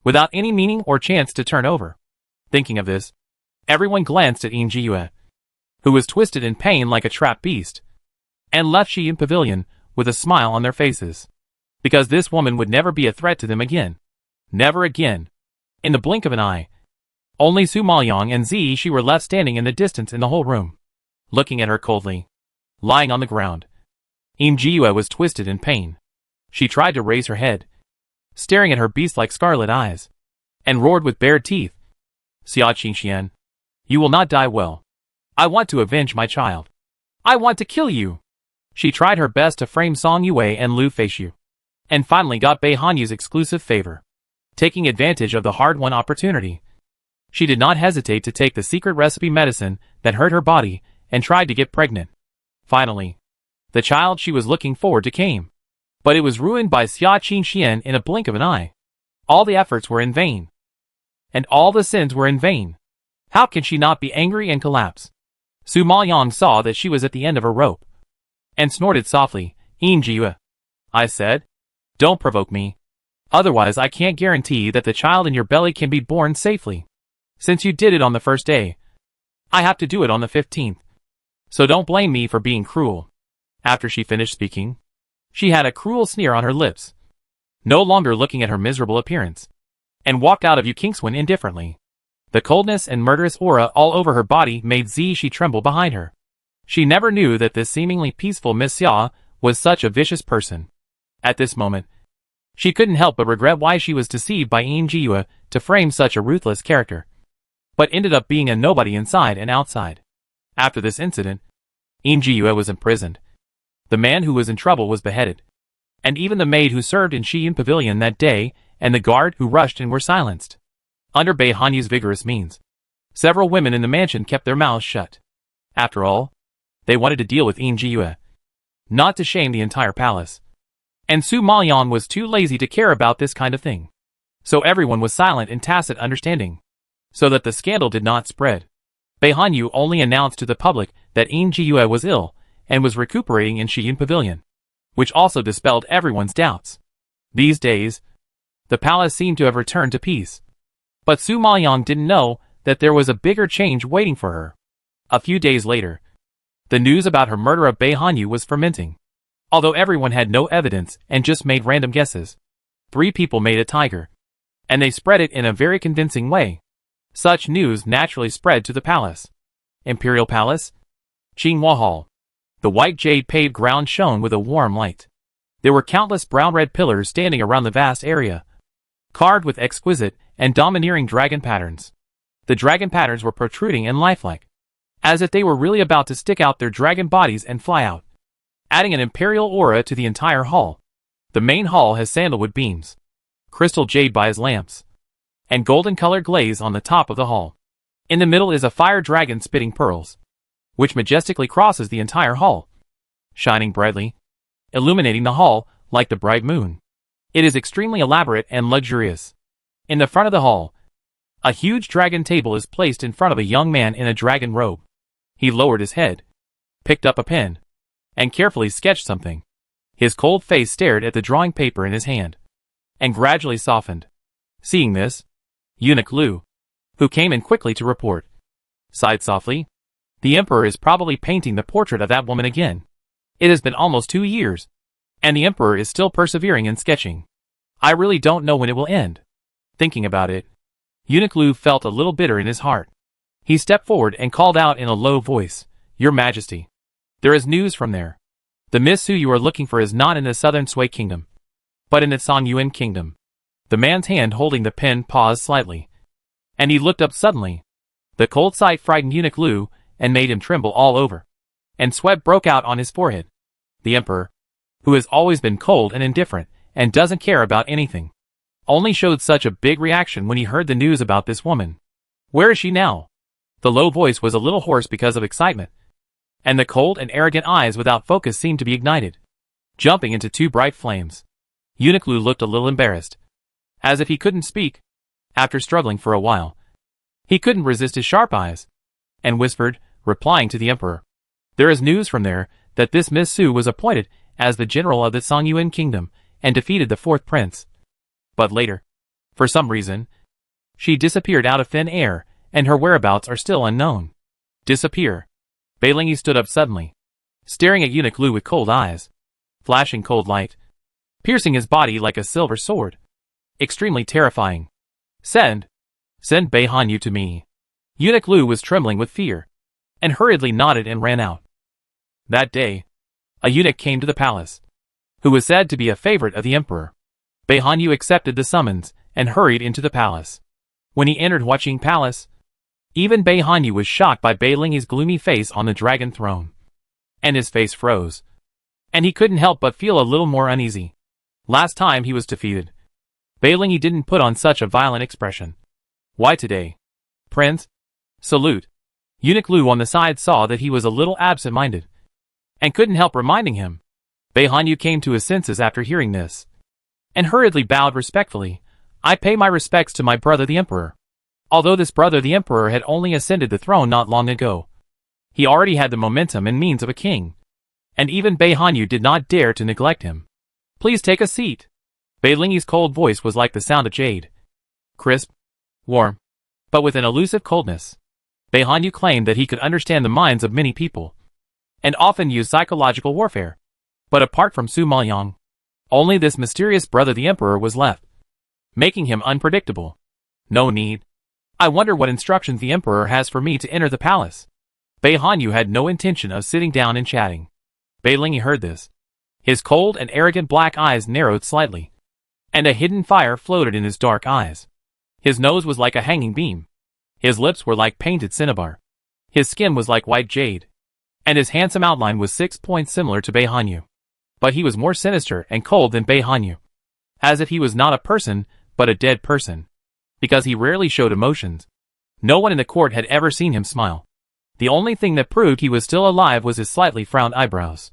without any meaning or chance to turn over. Thinking of this, everyone glanced at Injiyue, who was twisted in pain like a trapped beast, and left Xi'an Pavilion with a smile on their faces, because this woman would never be a threat to them again. Never again. In the blink of an eye, only Su Maoyang and Ziyi were left standing in the distance in the whole room, looking at her coldly, lying on the ground. Injiyue was twisted in pain. She tried to raise her head, staring at her beast-like scarlet eyes, and roared with bared teeth, "Xia Qingxian, you will not die well. I want to avenge my child. I want to kill you." She tried her best to frame Song Yue and Lu Feishu, and finally got Bei Hanyu's exclusive favor. Taking advantage of the hard-won opportunity, she did not hesitate to take the secret recipe medicine that hurt her body and tried to get pregnant. Finally, the child she was looking forward to came. But it was ruined by Xia Qingxian in a blink of an eye. All the efforts were in vain. And all the sins were in vain. How can she not be angry and collapse? Su Maoyang saw that she was at the end of her rope, and snorted softly, "Injiyue," I said, "don't provoke me. Otherwise I can't guarantee that the child in your belly can be born safely. Since you did it on the first day, I have to do it on the 15th. So don't blame me for being cruel." After she finished speaking, she had a cruel sneer on her lips, no longer looking at her miserable appearance, and walked out of Yukingswan indifferently. The coldness and murderous aura all over her body made Ziyi tremble behind her. She never knew that this seemingly peaceful Miss Xia was such a vicious person. At this moment, she couldn't help but regret why she was deceived by Injiyue to frame such a ruthless character, but ended up being a nobody inside and outside. After this incident, Injiyue was imprisoned. The man who was in trouble was beheaded, and even the maid who served in Xi'an Pavilion that day and the guard who rushed in were silenced. Under Bei Hanyu's vigorous means, several women in the mansion kept their mouths shut. After all, they wanted to deal with Injiyue, not to shame the entire palace. And Su Maoyang was too lazy to care about this kind of thing. So everyone was silent in tacit understanding, so that the scandal did not spread. Bei Hanyu only announced to the public that Injiyue was ill and was recuperating in Xi'an Pavilion, which also dispelled everyone's doubts. These days, the palace seemed to have returned to peace. But Su Maoyang didn't know that there was a bigger change waiting for her. A few days later, the news about her murder of Bei Hanyu was fermenting. Although everyone had no evidence and just made random guesses, 3 people made a tiger, and they spread it in a very convincing way. Such news naturally spread to the palace. Imperial Palace, Qinghua Hall. The white jade paved ground shone with a warm light. There were countless brown-red pillars standing around the vast area, carved with exquisite and domineering dragon patterns. The dragon patterns were protruding and lifelike, as if they were really about to stick out their dragon bodies and fly out, adding an imperial aura to the entire hall. The main hall has sandalwood beams, crystal jade by its lamps, and golden-colored glaze on the top of the hall. In the middle is a fire dragon spitting pearls, which majestically crosses the entire hall, shining brightly, illuminating the hall like the bright moon. It is extremely elaborate and luxurious. In the front of the hall, a huge dragon table is placed in front of a young man in a dragon robe. He lowered his head, picked up a pen, and carefully sketched something. His cold face stared at the drawing paper in his hand, and gradually softened. Seeing this, Eunuch Lu, who came in quickly to report, sighed softly. The Emperor is probably painting the portrait of that woman again. It has been almost 2 years, and the Emperor is still persevering in sketching. I really don't know when it will end. Thinking about it, Eunuch Lu felt a little bitter in his heart. He stepped forward and called out in a low voice, Your Majesty, there is news from there. The Miss Su you are looking for is not in the southern Sui kingdom, but in the Songyuan kingdom. The man's hand holding the pen paused slightly, and he looked up suddenly. The cold sight frightened Eunuch Lu and made him tremble all over, and sweat broke out on his forehead. The emperor, who has always been cold and indifferent and doesn't care about anything, only showed such a big reaction when he heard the news about this woman. Where is she now? The low voice was a little hoarse because of excitement, and the cold and arrogant eyes without focus seemed to be ignited, jumping into two bright flames. Eunuch Lu looked a little embarrassed, as if he couldn't speak. After struggling for a while, he couldn't resist his sharp eyes, and whispered, replying to the emperor, there is news from there that this Miss Su was appointed as the general of the Songyuan kingdom and defeated the fourth prince. But later, for some reason, she disappeared out of thin air, and her whereabouts are still unknown. Disappear. Beilingi stood up suddenly, staring at Eunuch Lu with cold eyes, flashing cold light, piercing his body like a silver sword. Extremely terrifying. Send Bei Hanyu to me. Eunuch Lu was trembling with fear, and hurriedly nodded and ran out. That day, a eunuch came to the palace, who was said to be a favorite of the emperor. Bei Hanyu accepted the summons and hurried into the palace. When he entered Huaqing Palace, even Bei Hanyu was shocked by Beilingi's gloomy face on the dragon throne, and his face froze, and he couldn't help but feel a little more uneasy. Last time he was defeated, Beilingi didn't put on such a violent expression. Why today? Prince? Salute. Eunuch Lu on the side saw that he was a little absent-minded, and couldn't help reminding him. Bei Hanyu came to his senses after hearing this, and hurriedly bowed respectfully. I pay my respects to my brother the emperor. Although this brother the emperor had only ascended the throne not long ago, he already had the momentum and means of a king, and even Bei Hanyu did not dare to neglect him. Please take a seat. Beilingi's cold voice was like the sound of jade. Crisp, warm, but with an elusive coldness. Bei Hanyu claimed that he could understand the minds of many people, and often used psychological warfare. But apart from Su Maoyang, only this mysterious brother the emperor was left, making him unpredictable. No need. I wonder what instructions the emperor has for me to enter the palace. Bei Hanyu had no intention of sitting down and chatting. Beilingi heard this. His cold and arrogant black eyes narrowed slightly, and a hidden fire floated in his dark eyes. His nose was like a hanging beam. His lips were like painted cinnabar. His skin was like white jade, and his handsome outline was 6 points similar to Bei Hanyu. But he was more sinister and cold than Bei Hanyu, as if he was not a person, but a dead person, because he rarely showed emotions. No one in the court had ever seen him smile. The only thing that proved he was still alive was his slightly frowned eyebrows,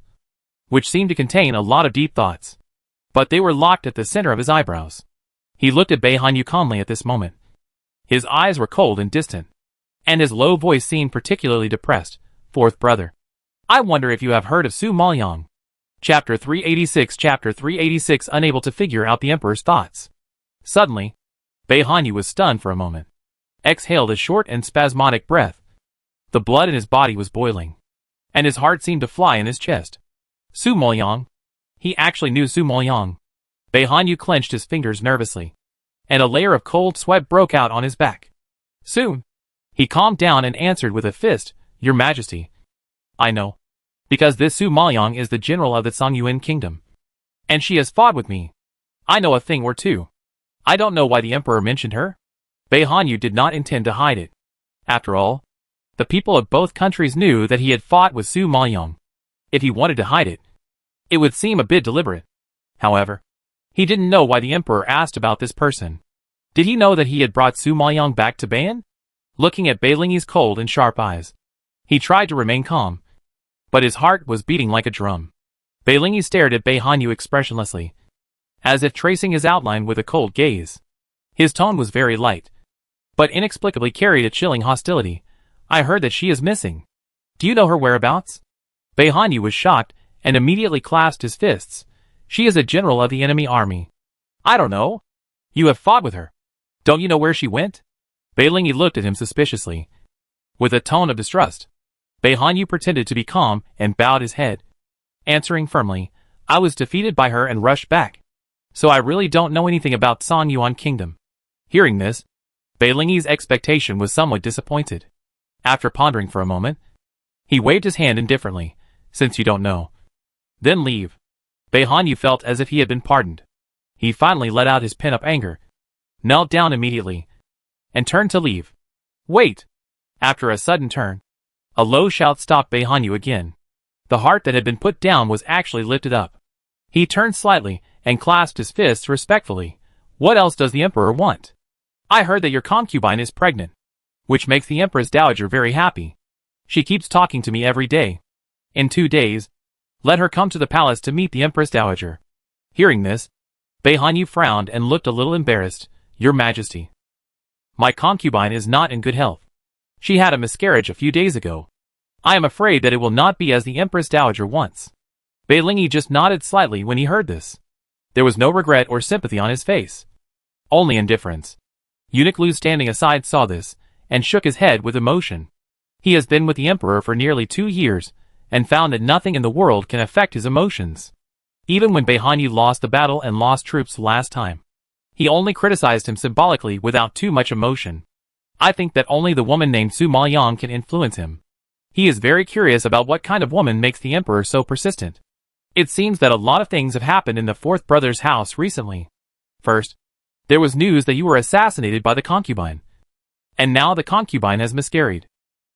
which seemed to contain a lot of deep thoughts. But they were locked at the center of his eyebrows. He looked at Bei Hanyu calmly at this moment. His eyes were cold and distant, and his low voice seemed particularly depressed. Fourth brother, I wonder if you have heard of Su Maoyang. Chapter 386. Chapter 386. Unable to figure out the emperor's thoughts. Suddenly, Bei Hanyu was stunned for a moment, exhaled a short and spasmodic breath. The blood in his body was boiling, and his heart seemed to fly in his chest. Su Maoyang. He actually knew Su Maoyang. Bei Hanyu clenched his fingers nervously, and a layer of cold sweat broke out on his back. Soon, he calmed down and answered with a fist, Your Majesty. I know, because this Su Maoyang is the general of the Songyuan kingdom, and she has fought with me. I know a thing or two. I don't know why the emperor mentioned her. Bei Hanyu did not intend to hide it. After all, the people of both countries knew that he had fought with Su Maoyang. If he wanted to hide it, it would seem a bit deliberate. However, he didn't know why the emperor asked about this person. Did he know that he had brought Su Maoyang back to Beian? Looking at Beilingi's cold and sharp eyes, he tried to remain calm, but his heart was beating like a drum. Beilingi stared at Bei Hanyu expressionlessly, as if tracing his outline with a cold gaze. His tone was very light, but inexplicably carried a chilling hostility. I heard that she is missing. Do you know her whereabouts? Bei Hanyu was shocked and immediately clasped his fists. She is a general of the enemy army. I don't know. You have fought with her. Don't you know where she went? Beilingi looked at him suspiciously, with a tone of distrust. Bei Hanyu pretended to be calm and bowed his head, answering firmly, I was defeated by her and rushed back, so I really don't know anything about Songyuan kingdom. Hearing this, Beilingi's expectation was somewhat disappointed. After pondering for a moment, He waved his hand indifferently. Since you don't know, then leave. Bei Hanyu felt as if he had been pardoned. He finally let out his pent-up anger, knelt down immediately, and turned to leave. Wait! After a sudden turn, a low shout stopped Bei Hanyu again. The heart that had been put down was actually lifted up. He turned slightly and clasped his fists respectfully. What else does the emperor want? I heard that your concubine is pregnant, which makes the empress dowager very happy. She keeps talking to me every day. In 2 days, let her come to the palace to meet the empress dowager. Hearing this, Bei Hanyu frowned and looked a little embarrassed. Your Majesty, my concubine is not in good health. She had a miscarriage a few days ago. I am afraid that it will not be as the empress dowager wants. Bei Lingyi just nodded slightly when he heard this. There was no regret or sympathy on his face, only indifference. Eunuch Lu standing aside saw this, and shook his head with emotion. He has been with the emperor for nearly 2 years, and found that nothing in the world can affect his emotions. Even when Bei Hanyu lost the battle and lost troops last time, he only criticized him symbolically without too much emotion. I think that only the woman named Su Maoyang can influence him. He is very curious about what kind of woman makes the emperor so persistent. It seems that a lot of things have happened in the fourth brother's house recently. First, there was news that you were assassinated by the concubine. And now the concubine has miscarried.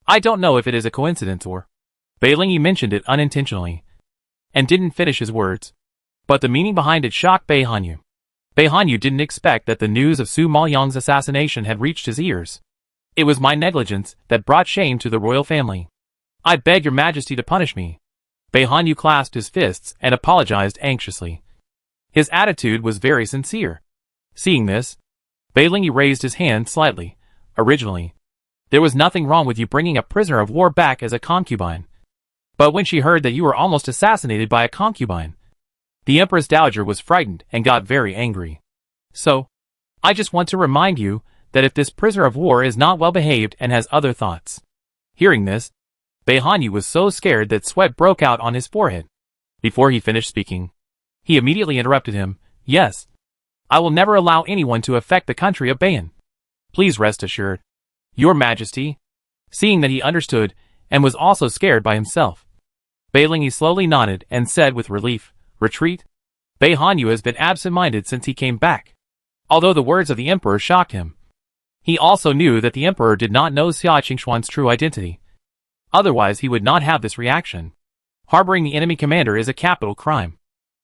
I don't know if it is a coincidence or... Bei Lingyi mentioned it unintentionally, and didn't finish his words. But the meaning behind it shocked Bei Hanyu. Bei Hanyu didn't expect that the news of Su Maoyang's assassination had reached his ears. It was my negligence that brought shame to the royal family. I beg your Majesty to punish me. Bei Hanyu clasped his fists and apologized anxiously. His attitude was very sincere. Seeing this, Bei Lingyi raised his hand slightly. Originally, there was nothing wrong with you bringing a prisoner of war back as a concubine. But when she heard that you were almost assassinated by a concubine, the Empress Dowager was frightened and got very angry. So, I just want to remind you that if this prisoner of war is not well behaved and has other thoughts. Hearing this, Bei Hanyu was so scared that sweat broke out on his forehead. Before he finished speaking, he immediately interrupted him. Yes, I will never allow anyone to affect the country of Baian. Please rest assured, Your Majesty. Seeing that he understood and was also scared by himself, Bei Lingyi slowly nodded and said with relief, Retreat? Bei Hanyu has been absent-minded since he came back. Although the words of the emperor shocked him, he also knew that the emperor did not know Xia Qingshuan's true identity. Otherwise he would not have this reaction. Harboring the enemy commander is a capital crime.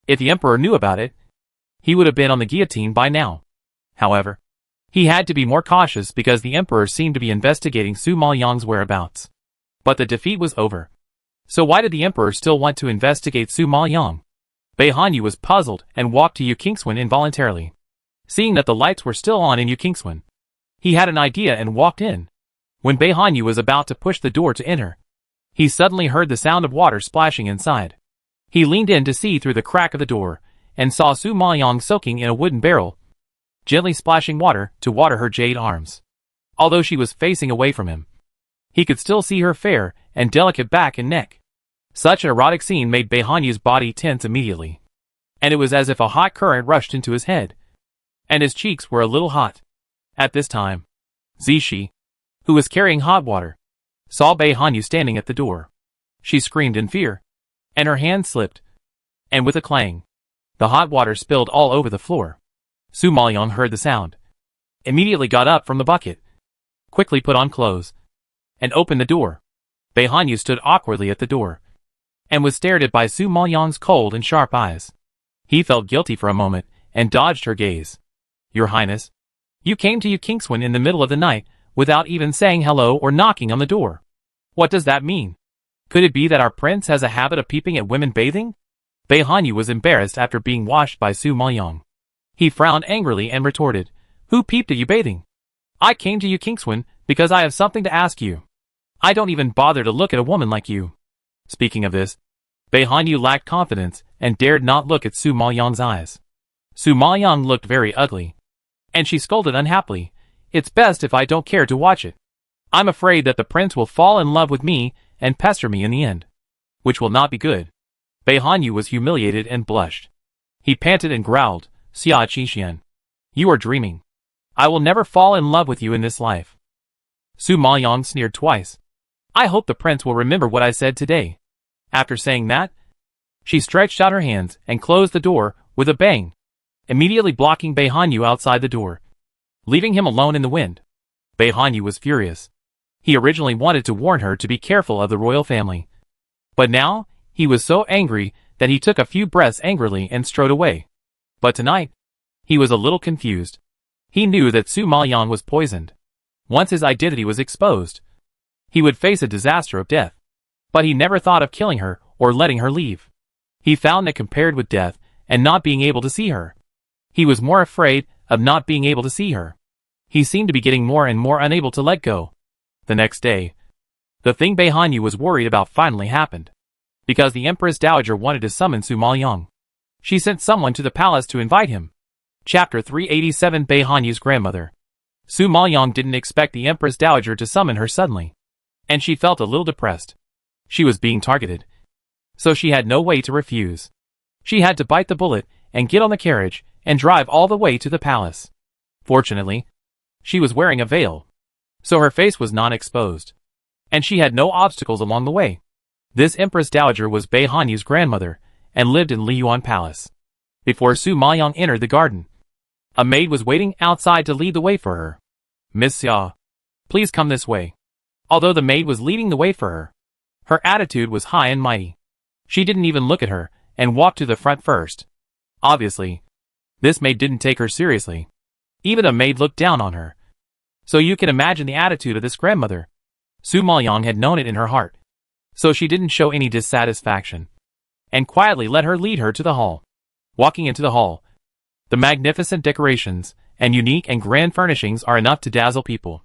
If the emperor knew about it, he would have been on the guillotine by now. However, he had to be more cautious because the emperor seemed to be investigating Su Maoyang's whereabouts. But the defeat was over. So why did the emperor still want to investigate Su Maoyang? Bei Hanyu was puzzled and walked to Yu Qingswen involuntarily. Seeing that the lights were still on in Yu Qingswen, he had an idea and walked in. When Bei Hanyu was about to push the door to enter, he suddenly heard the sound of water splashing inside. He leaned in to see through the crack of the door, and saw Su Maoyang soaking in a wooden barrel, gently splashing water to water her jade arms. Although she was facing away from him, he could still see her fair and delicate back and neck. Such an erotic scene made Bei Hanyu's body tense immediately, and it was as if a hot current rushed into his head, and his cheeks were a little hot. At this time, Zixi, who was carrying hot water, saw Bei Hanyu standing at the door. She screamed in fear, and her hand slipped, and with a clang, the hot water spilled all over the floor. Su Maoyang heard the sound, immediately got up from the bucket, quickly put on clothes, and opened the door. Bei Hanyu stood awkwardly at the door, and was stared at by Su Maoyang's cold and sharp eyes. He felt guilty for a moment, and dodged her gaze. Your Highness, you came to Yu Qingswen in the middle of the night, without even saying hello or knocking on the door. What does that mean? Could it be that our prince has a habit of peeping at women bathing? Bei Hanyu was embarrassed after being washed by Su Maoyang. He frowned angrily and retorted, Who peeped at you bathing? I came to Yu Qingswen because I have something to ask you. I don't even bother to look at a woman like you. Speaking of this, Bei Hanyu lacked confidence and dared not look at Su Maoyang's eyes. Su Maoyang looked very ugly, and she scolded unhappily, It's best if I don't care to watch it. I'm afraid that the prince will fall in love with me and pester me in the end, which will not be good. Bei Hanyu was humiliated and blushed. He panted and growled, Xia Qingshuan, you are dreaming. I will never fall in love with you in this life. Su Maoyang sneered twice. I hope the prince will remember what I said today." After saying that, she stretched out her hands and closed the door with a bang, immediately blocking Beihanyu outside the door, leaving him alone in the wind. Beihanyu was furious. He originally wanted to warn her to be careful of the royal family, but now he was so angry that he took a few breaths angrily and strode away. But tonight, he was a little confused. He knew that Su Maoyang was poisoned. Once his identity was exposed, he would face a disaster of death. But he never thought of killing her or letting her leave. He found that compared with death and not being able to see her, he was more afraid of not being able to see her. He seemed to be getting more and more unable to let go. The next day, the thing Beihanyu was worried about finally happened. Because the Empress Dowager wanted to summon Su Maoyang, she sent someone to the palace to invite him. Chapter 387 Beihanyu's grandmother. Su Maoyang didn't expect the Empress Dowager to summon her suddenly, and she felt a little depressed. She was being targeted, so she had no way to refuse. She had to bite the bullet and get on the carriage and drive all the way to the palace. Fortunately, she was wearing a veil, so her face was not exposed, and she had no obstacles along the way. This Empress Dowager was Beihanyu's grandmother and lived in Liyuan Palace. Before Su Maoyang entered the garden, a maid was waiting outside to lead the way for her. "Miss Xia, please come this way." Although the maid was leading the way for her, her attitude was high and mighty. She didn't even look at her and walked to the front first. Obviously, this maid didn't take her seriously. Even a maid looked down on her. So you can imagine the attitude of this grandmother. Su Maoyang had known it in her heart, so she didn't show any dissatisfaction, and quietly let her lead her to the hall. Walking into the hall, the magnificent decorations and unique and grand furnishings are enough to dazzle people.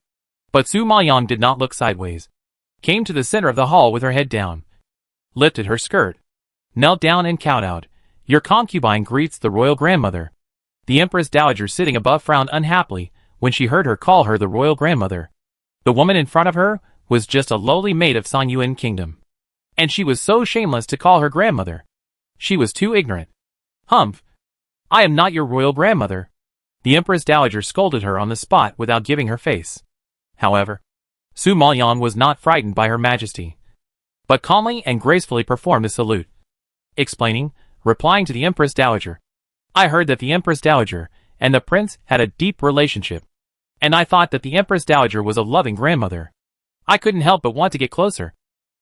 But Su Maoyang did not look sideways. Came to the center of the hall with her head down, lifted her skirt, knelt down and kowtowed. "Your concubine greets the royal grandmother." The Empress Dowager sitting above frowned unhappily when she heard her call her the royal grandmother. The woman in front of her was just a lowly maid of Sanyuan Kingdom, and she was so shameless to call her grandmother. She was too ignorant. "Humph! I am not your royal grandmother." The Empress Dowager scolded her on the spot without giving her face. However, Su Maoyang was not frightened by her majesty, but calmly and gracefully performed a salute, replying to the Empress Dowager. "I heard that the Empress Dowager and the prince had a deep relationship, and I thought that the Empress Dowager was a loving grandmother. I couldn't help but want to get closer,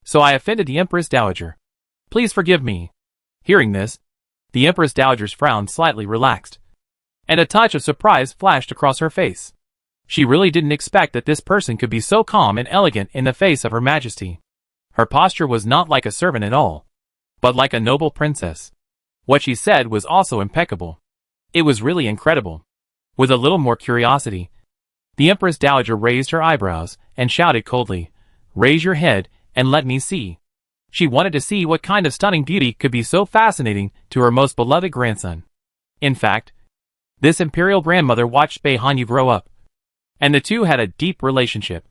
so I offended the Empress Dowager. Please forgive me." Hearing this, the Empress Dowager's frown slightly relaxed, and a touch of surprise flashed across her face. She really didn't expect that this person could be so calm and elegant in the face of her majesty. Her posture was not like a servant at all, but like a noble princess. What she said was also impeccable. It was really incredible. With a little more curiosity, the Empress Dowager raised her eyebrows and shouted coldly, "Raise your head and let me see." She wanted to see what kind of stunning beauty could be so fascinating to her most beloved grandson. In fact, this imperial grandmother watched Beihanyu grow up, and the two had a deep relationship,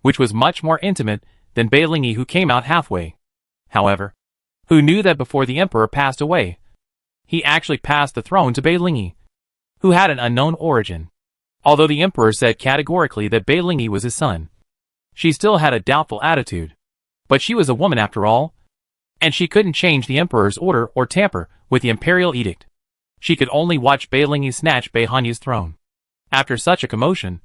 which was much more intimate than Beilingyi, who came out halfway. However, who knew that before the emperor passed away, he actually passed the throne to Beilingyi, who had an unknown origin. Although the emperor said categorically that Beilingyi was his son, she still had a doubtful attitude. But she was a woman after all, and she couldn't change the emperor's order or tamper with the imperial edict. She could only watch Beilingyi snatch Beihanyu's throne. After such a commotion,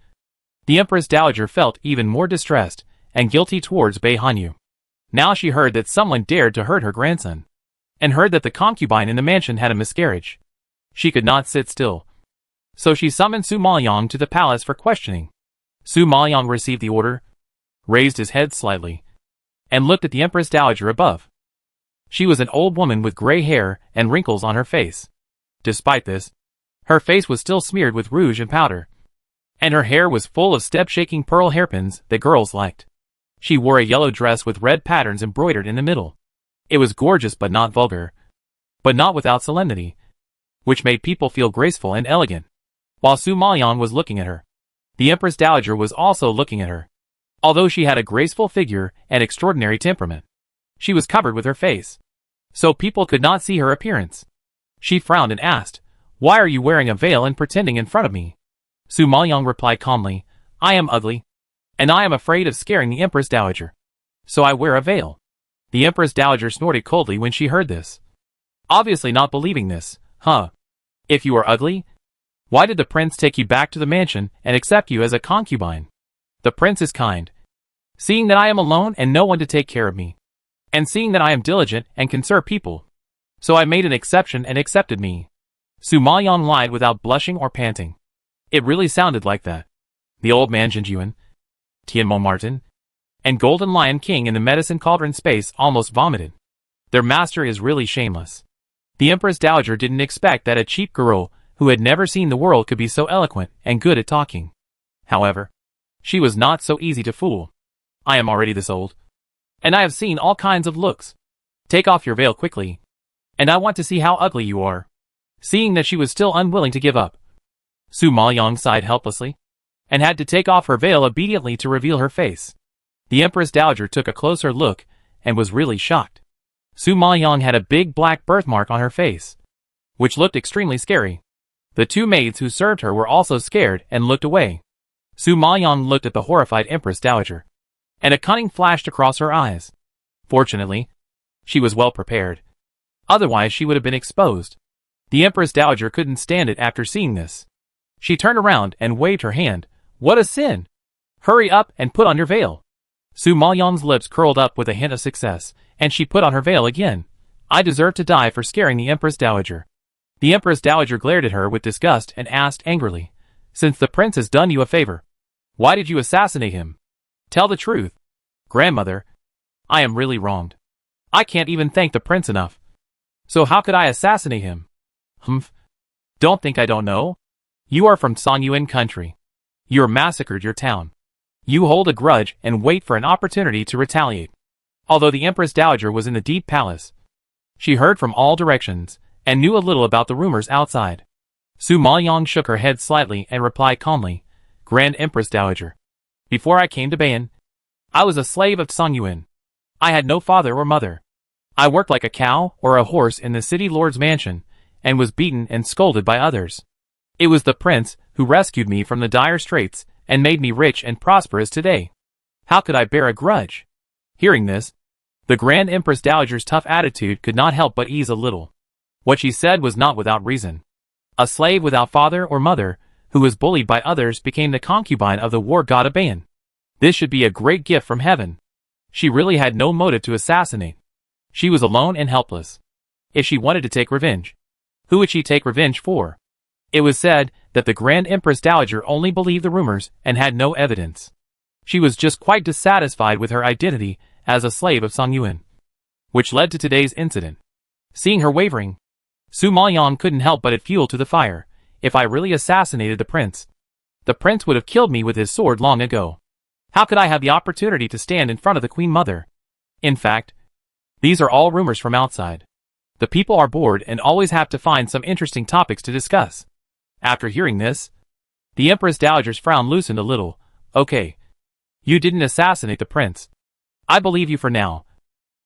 the Empress Dowager felt even more distressed and guilty towards Beihanyu. Now she heard that someone dared to hurt her grandson, and heard that the concubine in the mansion had a miscarriage. She could not sit still, so she summoned Su Maoyang to the palace for questioning. Su Maoyang received the order, raised his head slightly, and looked at the Empress Dowager above. She was an old woman with gray hair and wrinkles on her face. Despite this, her face was still smeared with rouge and powder, and her hair was full of step-shaking pearl hairpins that girls liked. She wore a yellow dress with red patterns embroidered in the middle. It was gorgeous but not vulgar, but not without solemnity, which made people feel graceful and elegant. While Su Maoyang was looking at her, the Empress Dowager was also looking at her. Although she had a graceful figure and extraordinary temperament, she was covered with her face, so people could not see her appearance. She frowned and asked, "Why are you wearing a veil and pretending in front of me?" Su Maoyang replied calmly, "I am ugly, and I am afraid of scaring the Empress Dowager." So I wear a veil. The Empress Dowager snorted coldly when she heard this. Obviously not believing this. Huh? If you are ugly? Why did the prince take you back to the mansion and accept you as a concubine? The prince is kind. Seeing that I am alone and no one to take care of me. And seeing that I am diligent and can serve people. So I made an exception and accepted me. Su Maoyang lied without blushing or panting. It really sounded like that. The old man Jinjuan, Tianmo Martin, and Golden Lion King in the medicine cauldron space almost vomited. Their master is really shameless. The Empress Dowager didn't expect that a cheap girl who had never seen the world could be so eloquent and good at talking. However, she was not so easy to fool. I am already this old. And I have seen all kinds of looks. Take off your veil quickly. And I want to see how ugly you are. Seeing that she was still unwilling to give up, Su Maoyang sighed helplessly, and had to take off her veil obediently to reveal her face. The Empress Dowager took a closer look, and was really shocked. Su Maoyang had a big black birthmark on her face, which looked extremely scary. The two maids who served her were also scared and looked away. Su Maoyang looked at the horrified Empress Dowager, and a cunning flashed across her eyes. Fortunately, she was well prepared. Otherwise she would have been exposed. The Empress Dowager couldn't stand it after seeing this. She turned around and waved her hand. What a sin! Hurry up and put on your veil. Su Maoyang's lips curled up with a hint of success, and she put on her veil again. I deserve to die for scaring the Empress Dowager. The Empress Dowager glared at her with disgust and asked angrily, Since the prince has done you a favor, why did you assassinate him? Tell the truth. Grandmother, I am really wronged. I can't even thank the prince enough. So how could I assassinate him? Humph. Don't think I don't know. You are from Songyuan country. You massacred your town. You hold a grudge and wait for an opportunity to retaliate. Although the Empress Dowager was in the deep palace, she heard from all directions and knew a little about the rumors outside. Su Maoyang shook her head slightly and replied calmly, Grand Empress Dowager, before I came to Baiyan, I was a slave of Songyuan. I had no father or mother. I worked like a cow or a horse in the city lord's mansion, and was beaten and scolded by others. It was the prince who rescued me from the dire straits and made me rich and prosperous today. How could I bear a grudge? Hearing this, the Grand Empress Dowager's tough attitude could not help but ease a little. What she said was not without reason. A slave without father or mother, who was bullied by others, became the concubine of the war god of Baiyan. This should be a great gift from heaven. She really had no motive to assassinate. She was alone and helpless. If she wanted to take revenge, who would she take revenge for? It was said that the Grand Empress Dowager only believed the rumors and had no evidence. She was just quite dissatisfied with her identity as a slave of Songyuan, which led to today's incident. Seeing her wavering, Su Maoyang couldn't help but add fuel to the fire. If I really assassinated the prince would have killed me with his sword long ago. How could I have the opportunity to stand in front of the Queen Mother? In fact, these are all rumors from outside. The people are bored and always have to find some interesting topics to discuss. After hearing this, the Empress Dowager's frown loosened a little. Okay, you didn't assassinate the prince. I believe you for now.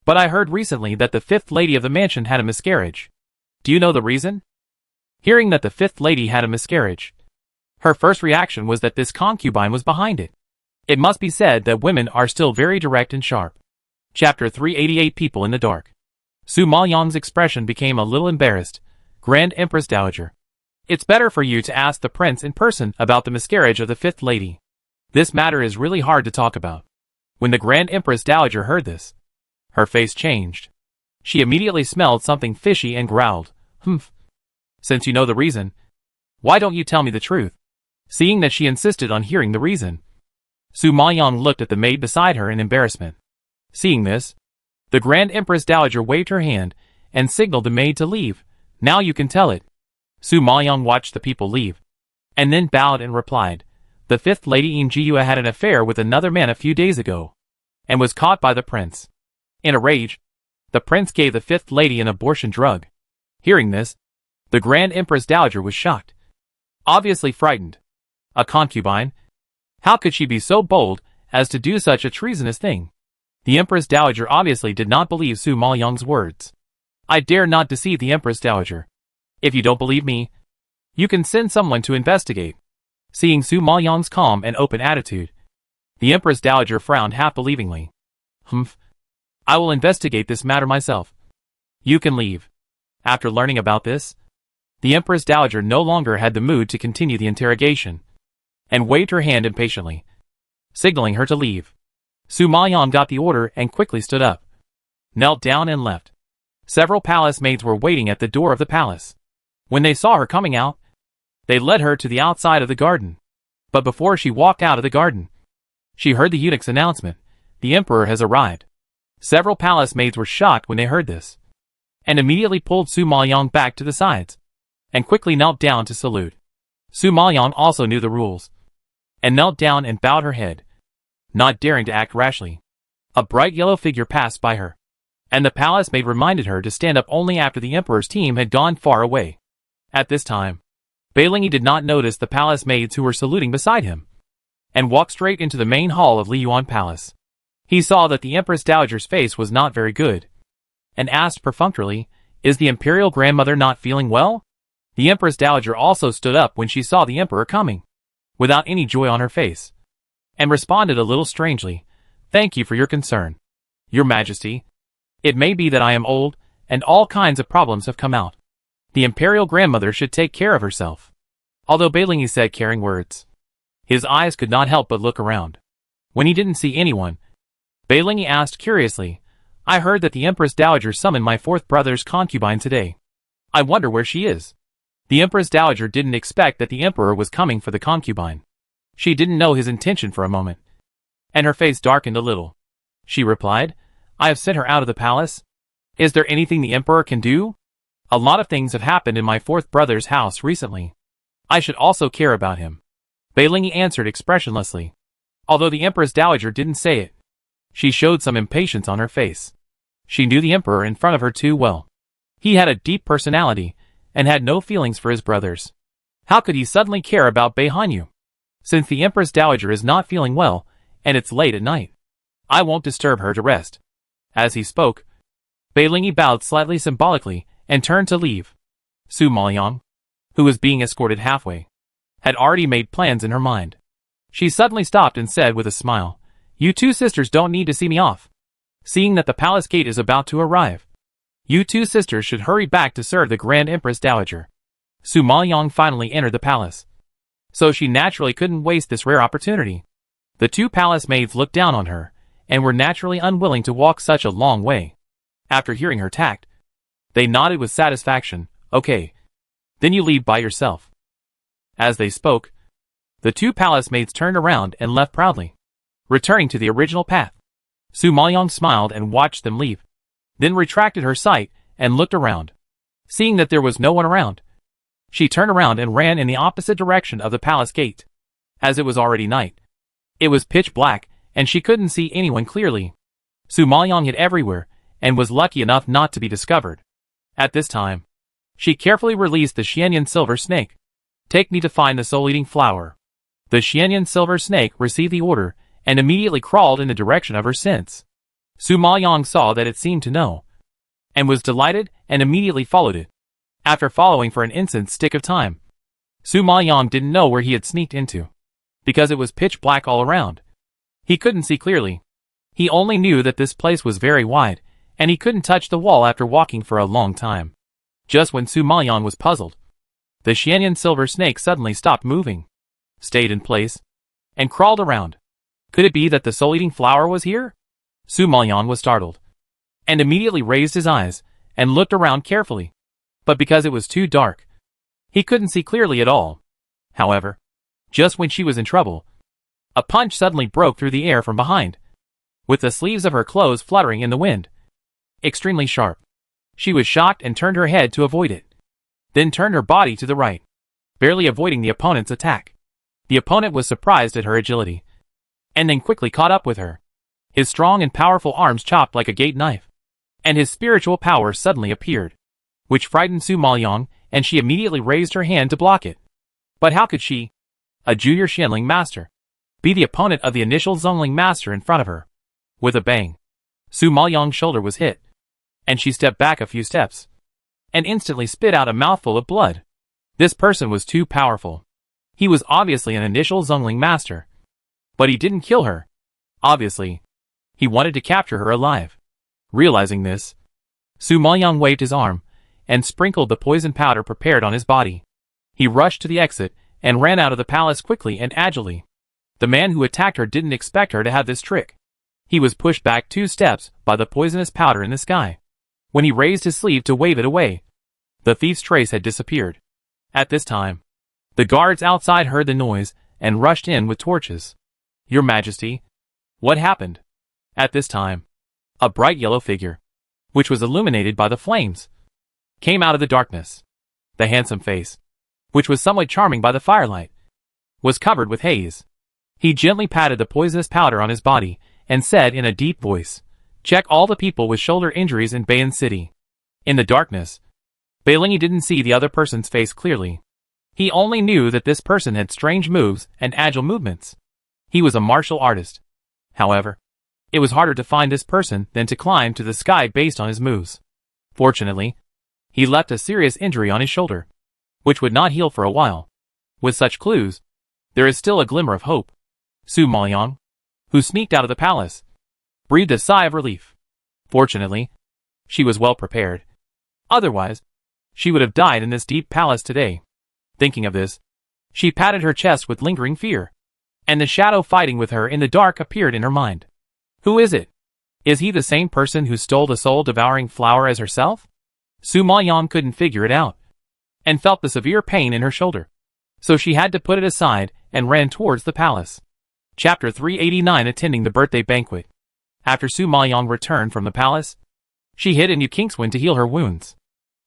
But I heard recently that the fifth lady of the mansion had a miscarriage. Do you know the reason? Hearing that the fifth lady had a miscarriage, her first reaction was that this concubine was behind it. It must be said that women are still very direct and sharp. Chapter 388 People in the Dark. Su Maoyang's expression became a little embarrassed. Grand Empress Dowager, it's better for you to ask the prince in person about the miscarriage of the fifth lady. This matter is really hard to talk about. When the Grand Empress Dowager heard this, her face changed. She immediately smelled something fishy and growled, Humph. Since you know the reason, why don't you tell me the truth? Seeing that she insisted on hearing the reason, Su Maoyang looked at the maid beside her in embarrassment. Seeing this, the Grand Empress Dowager waved her hand and signaled the maid to leave. Now you can tell it. Su Maoyang watched the people leave, and then bowed and replied, The fifth lady Injiyua had an affair with another man a few days ago, and was caught by the prince. In a rage, the prince gave the fifth lady an abortion drug. Hearing this, the Grand Empress Dowager was shocked, obviously frightened. A concubine? How could she be so bold as to do such a treasonous thing? The Empress Dowager obviously did not believe Su Maoyang's words. I dare not deceive the Empress Dowager. If you don't believe me, you can send someone to investigate. Seeing Su Maoyang's calm and open attitude, the Empress Dowager frowned half-believingly. Humph. I will investigate this matter myself. You can leave. After learning about this, the Empress Dowager no longer had the mood to continue the interrogation, and waved her hand impatiently, signaling her to leave. Su Mayan got the order and quickly stood up, knelt down and left. Several palace maids were waiting at the door of the palace. When they saw her coming out, they led her to the outside of the garden. But before she walked out of the garden, she heard the eunuch's announcement, "The emperor has arrived." Several palace maids were shocked when they heard this, and immediately pulled Su Mayan back to the sides, and quickly knelt down to salute. Su Mayan also knew the rules, and knelt down and bowed her head, not daring to act rashly. A bright yellow figure passed by her, and the palace maid reminded her to stand up only after the emperor's team had gone far away. At this time, Beilingi did not notice the palace maids who were saluting beside him, and walked straight into the main hall of Liyuan Palace. He saw that the Empress Dowager's face was not very good, and asked perfunctorily, "Is the imperial grandmother not feeling well?" The Empress Dowager also stood up when she saw the emperor coming, without any joy on her face, and responded a little strangely, "Thank you for your concern, Your Majesty. It may be that I am old, and all kinds of problems have come out. The imperial grandmother should take care of herself." Although Beilingi said caring words, his eyes could not help but look around. When he didn't see anyone, Beilingi asked curiously, "I heard that the Empress Dowager summoned my fourth brother's concubine today. I wonder where she is." The Empress Dowager didn't expect that the emperor was coming for the concubine. She didn't know his intention for a moment, and her face darkened a little. She replied, "I have sent her out of the palace. Is there anything the emperor can do? A lot of things have happened in my fourth brother's house recently. I should also care about him." Beilingi answered expressionlessly. Although the Empress Dowager didn't say it, she showed some impatience on her face. She knew the emperor in front of her too well. He had a deep personality, and had no feelings for his brothers. How could he suddenly care about Beihanyu? Since the Empress Dowager is not feeling well, and it's late at night, I won't disturb her to rest. As he spoke, Beilingi bowed slightly symbolically, and turned to leave. Su Maoyang, who was being escorted halfway, had already made plans in her mind. She suddenly stopped and said with a smile, "You two sisters don't need to see me off. Seeing that the palace gate is about to arrive, you two sisters should hurry back to serve the Grand Empress Dowager." Su Maoyang finally entered the palace, so she naturally couldn't waste this rare opportunity. The two palace maids looked down on her, and were naturally unwilling to walk such a long way. After hearing her tact, they nodded with satisfaction. "Okay. Then you leave by yourself." As they spoke, the two palace maids turned around and left proudly, returning to the original path. Su Maoyang smiled and watched them leave, then retracted her sight and looked around. Seeing that there was no one around, she turned around and ran in the opposite direction of the palace gate. As it was already night, it was pitch black, and she couldn't see anyone clearly. Su Maoyang hid everywhere, and was lucky enough not to be discovered. At this time, she carefully released the Xianyan silver snake. "Take me to find the soul-eating flower." The Xianyan silver snake received the order, and immediately crawled in the direction of her sense. Su Maoyang saw that it seemed to know, and was delighted, and immediately followed it. After following for an instant's stick of time, Su Maoyang didn't know where he had sneaked into, because it was pitch black all around. He couldn't see clearly. He only knew that this place was very wide, and he couldn't touch the wall after walking for a long time. Just when Su Maoyang was puzzled, the Xianyan silver snake suddenly stopped moving, stayed in place, and crawled around. Could it be that the soul-eating flower was here? Su Maoyang was startled, and immediately raised his eyes, and looked around carefully. But because it was too dark, he couldn't see clearly at all. However, just when she was in trouble, a punch suddenly broke through the air from behind, with the sleeves of her clothes fluttering in the wind. Extremely sharp. She was shocked and turned her head to avoid it, then turned her body to the right, barely avoiding the opponent's attack. The opponent was surprised at her agility, and then quickly caught up with her. His strong and powerful arms chopped like a gate knife, and his spiritual power suddenly appeared, which frightened Su Maoyang, and she immediately raised her hand to block it. But how could she, a junior Xianling master, be the opponent of the initial Zhongling master in front of her? With a bang, Su Maoyang's shoulder was hit, and she stepped back a few steps, and instantly spit out a mouthful of blood. This person was too powerful. He was obviously an initial Zhongling master, but he didn't kill her. Obviously, He wanted to capture her alive. Realizing this, Su Maoyang waved his arm and sprinkled the poison powder prepared on his body. He rushed to the exit and ran out of the palace quickly and agilely. The man who attacked her didn't expect her to have this trick. He was pushed back 2 steps by the poisonous powder in the sky. When he raised his sleeve to wave it away, the thief's trace had disappeared. At this time, the guards outside heard the noise and rushed in with torches. "Your Majesty, what happened?" At this time, a bright yellow figure, which was illuminated by the flames, came out of the darkness. The handsome face, which was somewhat charming by the firelight, was covered with haze. He gently patted the poisonous powder on his body and said in a deep voice, "Check all the people with shoulder injuries in Bayan City." In the darkness, Beilingi didn't see the other person's face clearly. He only knew that this person had strange moves and agile movements. He was a martial artist. However, it was harder to find this person than to climb to the sky based on his moves. Fortunately, he left a serious injury on his shoulder, which would not heal for a while. With such clues, there is still a glimmer of hope. Su Maoyang, who sneaked out of the palace, breathed a sigh of relief. Fortunately, she was well prepared. Otherwise, she would have died in this deep palace today. Thinking of this, she patted her chest with lingering fear, and the shadow fighting with her in the dark appeared in her mind. Who is it? Is he the same person who stole the soul-devouring flower as herself? Su Maoyang couldn't figure it out, and felt the severe pain in her shoulder. So she had to put it aside and ran towards the palace. Chapter 389 Attending the Birthday Banquet. After Su Maoyang returned from the palace, she hid in Kingswind to heal her wounds.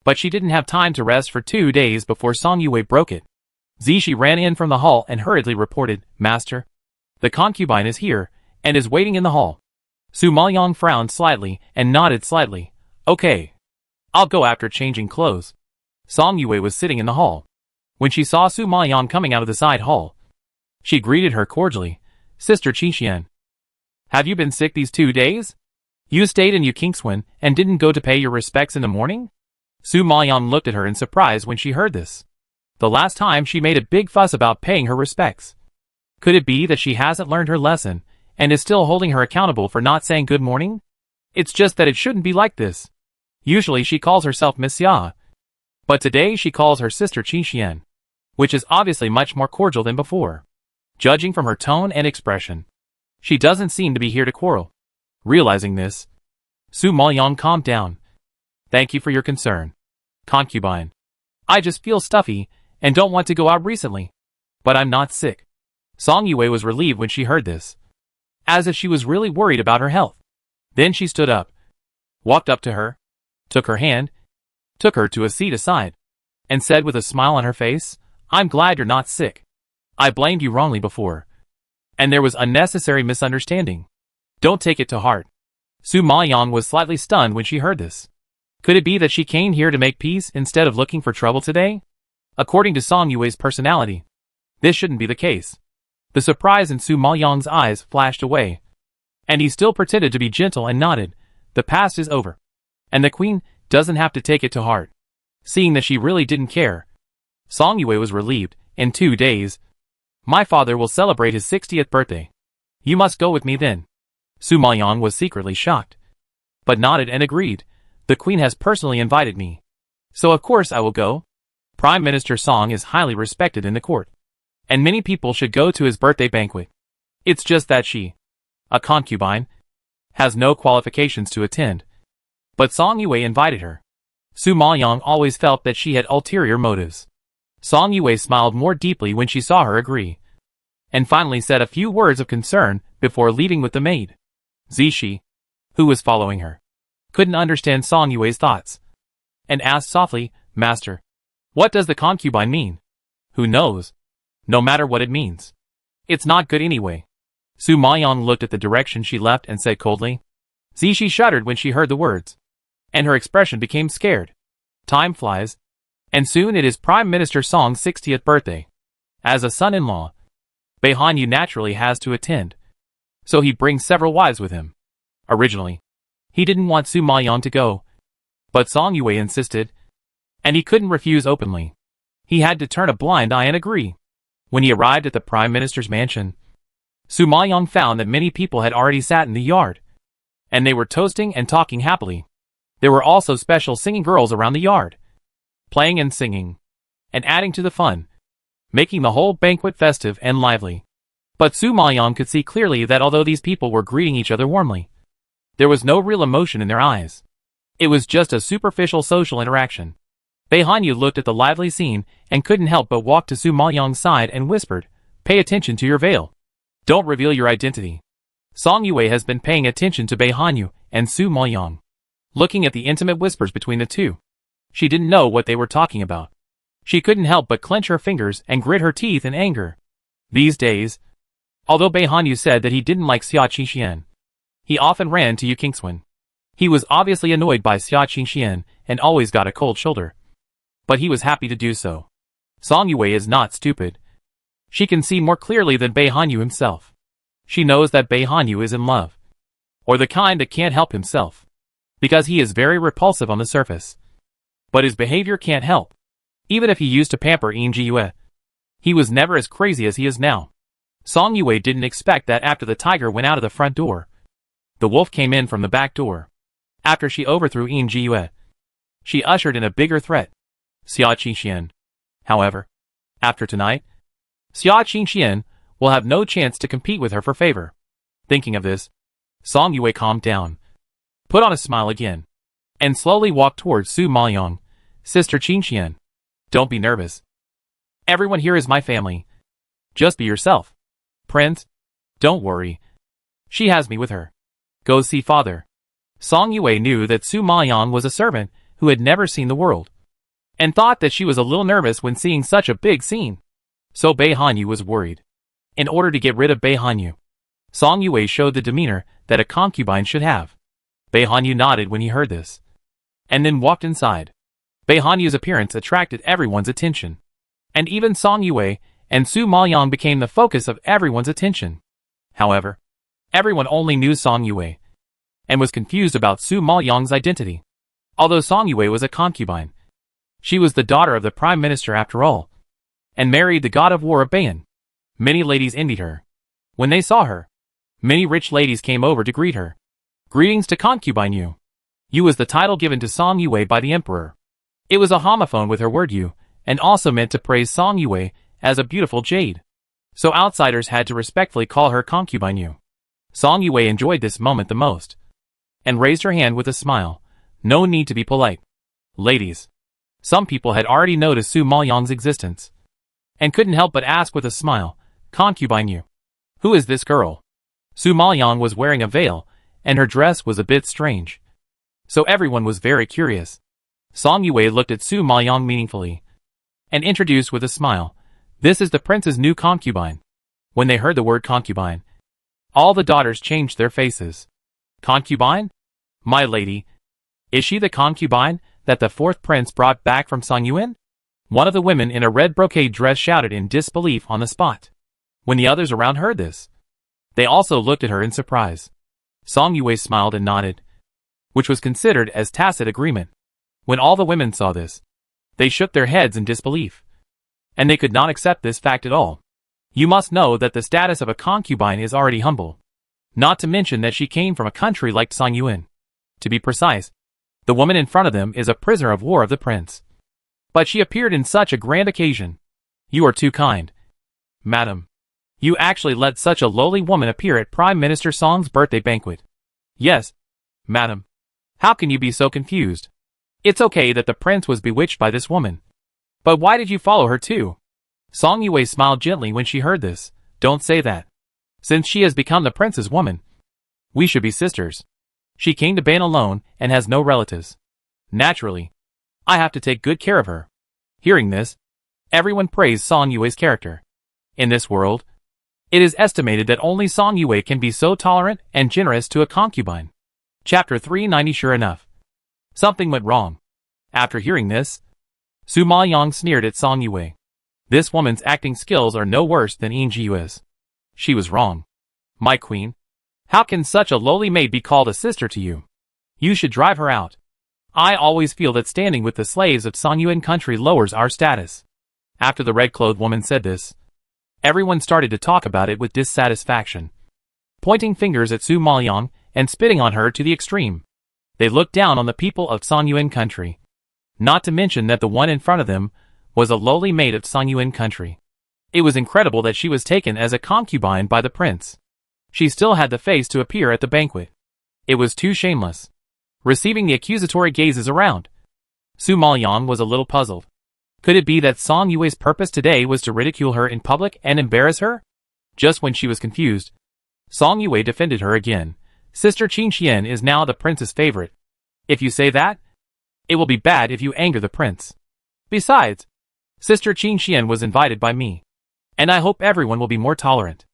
But she didn't have time to rest for 2 days before Song Yue broke it. Zishi ran in from the hall and hurriedly reported, "Master, the concubine is here and is waiting in the hall." Su Maoyang frowned slightly and nodded slightly. "Okay. I'll go after changing clothes." Song Yue was sitting in the hall. When she saw Su Maoyang coming out of the side hall, she greeted her cordially. "Sister Qixian, have you been sick these 2 days? You stayed in Kingswind and didn't go to pay your respects in the morning?" Su Maoyang looked at her in surprise when she heard this. The last time she made a big fuss about paying her respects. Could it be that she hasn't learned her lesson and is still holding her accountable for not saying good morning? It's just that it shouldn't be like this. Usually she calls herself Miss Xia, but today she calls her sister Qixian, which is obviously much more cordial than before. Judging from her tone and expression, she doesn't seem to be here to quarrel. Realizing this, Su Maoyang calmed down. "Thank you for your concern, concubine. I just feel stuffy and don't want to go out recently. But I'm not sick." Song Yue was relieved when she heard this, as if she was really worried about her health. Then she stood up, walked up to her, took her hand, took her to a seat aside, and said with a smile on her face, "I'm glad you're not sick. I blamed you wrongly before, and there was unnecessary misunderstanding. Don't take it to heart." Su Maoyang was slightly stunned when she heard this. Could it be that she came here to make peace instead of looking for trouble today? According to Song Yue's personality, this shouldn't be the case. The surprise in Su Maoyang's eyes flashed away, and he still pretended to be gentle and nodded. The past is over, and the queen doesn't have to take it to heart. Seeing that she really didn't care, Song Yue was relieved. "In 2 days, my father will celebrate his 60th birthday. You must go with me then." Su Maoyang was secretly shocked, but nodded and agreed. "The queen has personally invited me, so of course I will go. Prime Minister Song is highly respected in the court, and many people should go to his birthday banquet. It's just that she, a concubine, has no qualifications to attend." But Song Yue invited her. Su Maoyang always felt that she had ulterior motives. Song Yue smiled more deeply when she saw her agree, and finally said a few words of concern before leaving with the maid. Zishi, who was following her, couldn't understand Song Yue's thoughts, and asked softly, "Master, what does the concubine mean?" "Who knows? No matter what it means, it's not good anyway." Su Maoyang looked at the direction she left and said coldly. Zishi shuddered when she heard the words, and her expression became scared. Time flies, and soon it is Prime Minister Song's 60th birthday. As a son-in-law, Beihan Yu naturally has to attend, so he brings several wives with him. Originally, he didn't want Su Maoyang to go, but Song Yue insisted, and he couldn't refuse openly. He had to turn a blind eye and agree. When he arrived at the Prime Minister's mansion, Su Maoyang found that many people had already sat in the yard, and they were toasting and talking happily. There were also special singing girls around the yard, playing and singing, and adding to the fun, making the whole banquet festive and lively. But Su Maoyang could see clearly that although these people were greeting each other warmly, there was no real emotion in their eyes. It was just a superficial social interaction. Bei Hanyu looked at the lively scene and couldn't help but walk to Su Maoyang's side and whispered, "Pay attention to your veil. Don't reveal your identity." Song Yue has been paying attention to Bei Hanyu and Su Maoyang, looking at the intimate whispers between the two. She didn't know what they were talking about. She couldn't help but clench her fingers and grit her teeth in anger. These days, although Bei Hanyu said that he didn't like Xia Qingxian, he often ran to Yu Kingswen. He was obviously annoyed by Xia Qingxian and always got a cold shoulder. But he was happy to do so. Song Yue is not stupid. She can see more clearly than Bei Hanyu himself. She knows that Bei Hanyu is in love, or the kind that can't help himself, because he is very repulsive on the surface. But his behavior can't help. Even if he used to pamper Yin Jiyue, he was never as crazy as he is now. Song Yue didn't expect that after the tiger went out of the front door, the wolf came in from the back door. After she overthrew Yin Jiyue, she ushered in a bigger threat, Xia Qingxian. However, after tonight, Xia Qingxian will have no chance to compete with her for favor. Thinking of this, Song Yue calmed down, put on a smile again, and slowly walked towards Su Maoyang. "Sister Qingxian, don't be nervous. Everyone here is my family. Just be yourself. Prince, don't worry. She has me with her. Go see father." Song Yue knew that Su Maoyang was a servant who had never seen the world, and thought that she was a little nervous when seeing such a big scene. So Bei Hanyu was worried. In order to get rid of Bei Hanyu, Song Yue showed the demeanor that a concubine should have. Bei Hanyu nodded when he heard this, and then walked inside. Bei Hanyu's appearance attracted everyone's attention, and even Song Yue and Su Maoyang became the focus of everyone's attention. However, everyone only knew Song Yue, and was confused about Su Maoyang's identity. Although Song Yue was a concubine, she was the daughter of the prime minister after all, and married the god of war of Baiyan. Many ladies envied her. When they saw her, many rich ladies came over to greet her. "Greetings to Concubine Yu." Yu was the title given to Song Yue by the emperor. It was a homophone with her word Yu, and also meant to praise Song Yue as a beautiful jade. So outsiders had to respectfully call her Concubine Yu. Song Yue enjoyed this moment the most, and raised her hand with a smile. No need to be polite. Ladies. Some people had already noticed Su Maoyang's existence, and couldn't help but ask with a smile, "Concubine Yu, who is this girl?" Su Maoyang was wearing a veil, and her dress was a bit strange. So everyone was very curious. Song Yue looked at Su Maoyang meaningfully, and introduced with a smile, "This is the prince's new concubine." When they heard the word concubine, all the daughters changed their faces. "Concubine? My lady, is she the concubine that the fourth prince brought back from Songyuan?" One of the women in a red brocade dress shouted in disbelief on the spot. When the others around heard this, they also looked at her in surprise. Song Yue smiled and nodded, which was considered as tacit agreement. When all the women saw this, they shook their heads in disbelief, and they could not accept this fact at all. You must know that the status of a concubine is already humble, not to mention that she came from a country like Songyuan. To be precise, the woman in front of them is a prisoner of war of the prince. But she appeared in such a grand occasion. "You are too kind, madam. You actually let such a lowly woman appear at Prime Minister Song's birthday banquet." "Yes, madam. How can you be so confused? It's okay that the prince was bewitched by this woman. But why did you follow her too?" Song Yue smiled gently when she heard this. "Don't say that. Since she has become the prince's woman, we should be sisters. She came to Baiyan alone and has no relatives. Naturally, I have to take good care of her." Hearing this, everyone praised Song Yue's character. In this world, it is estimated that only Song Yue can be so tolerant and generous to a concubine. Chapter 390. Sure enough, something went wrong. After hearing this, Su Maoyang sneered at Song Yue. This woman's acting skills are no worse than Yin Jiyue's. She was wrong. "My queen, how can such a lowly maid be called a sister to you? You should drive her out. I always feel that standing with the slaves of Songyuan country lowers our status." After the red-clothed woman said this, everyone started to talk about it with dissatisfaction, pointing fingers at Su Maoyang and spitting on her to the extreme. They looked down on the people of Songyuan country. Not to mention that the one in front of them was a lowly maid of Songyuan country. It was incredible that she was taken as a concubine by the prince. She still had the face to appear at the banquet. It was too shameless. Receiving the accusatory gazes around, Su Maoyang was a little puzzled. Could it be that Song Yue's purpose today was to ridicule her in public and embarrass her? Just when she was confused, Song Yue defended her again. Sister Qin Xian is now the prince's favorite. If you say that, it will be bad if you anger the prince. Besides, Sister Qin Xian was invited by me, and I hope everyone will be more tolerant.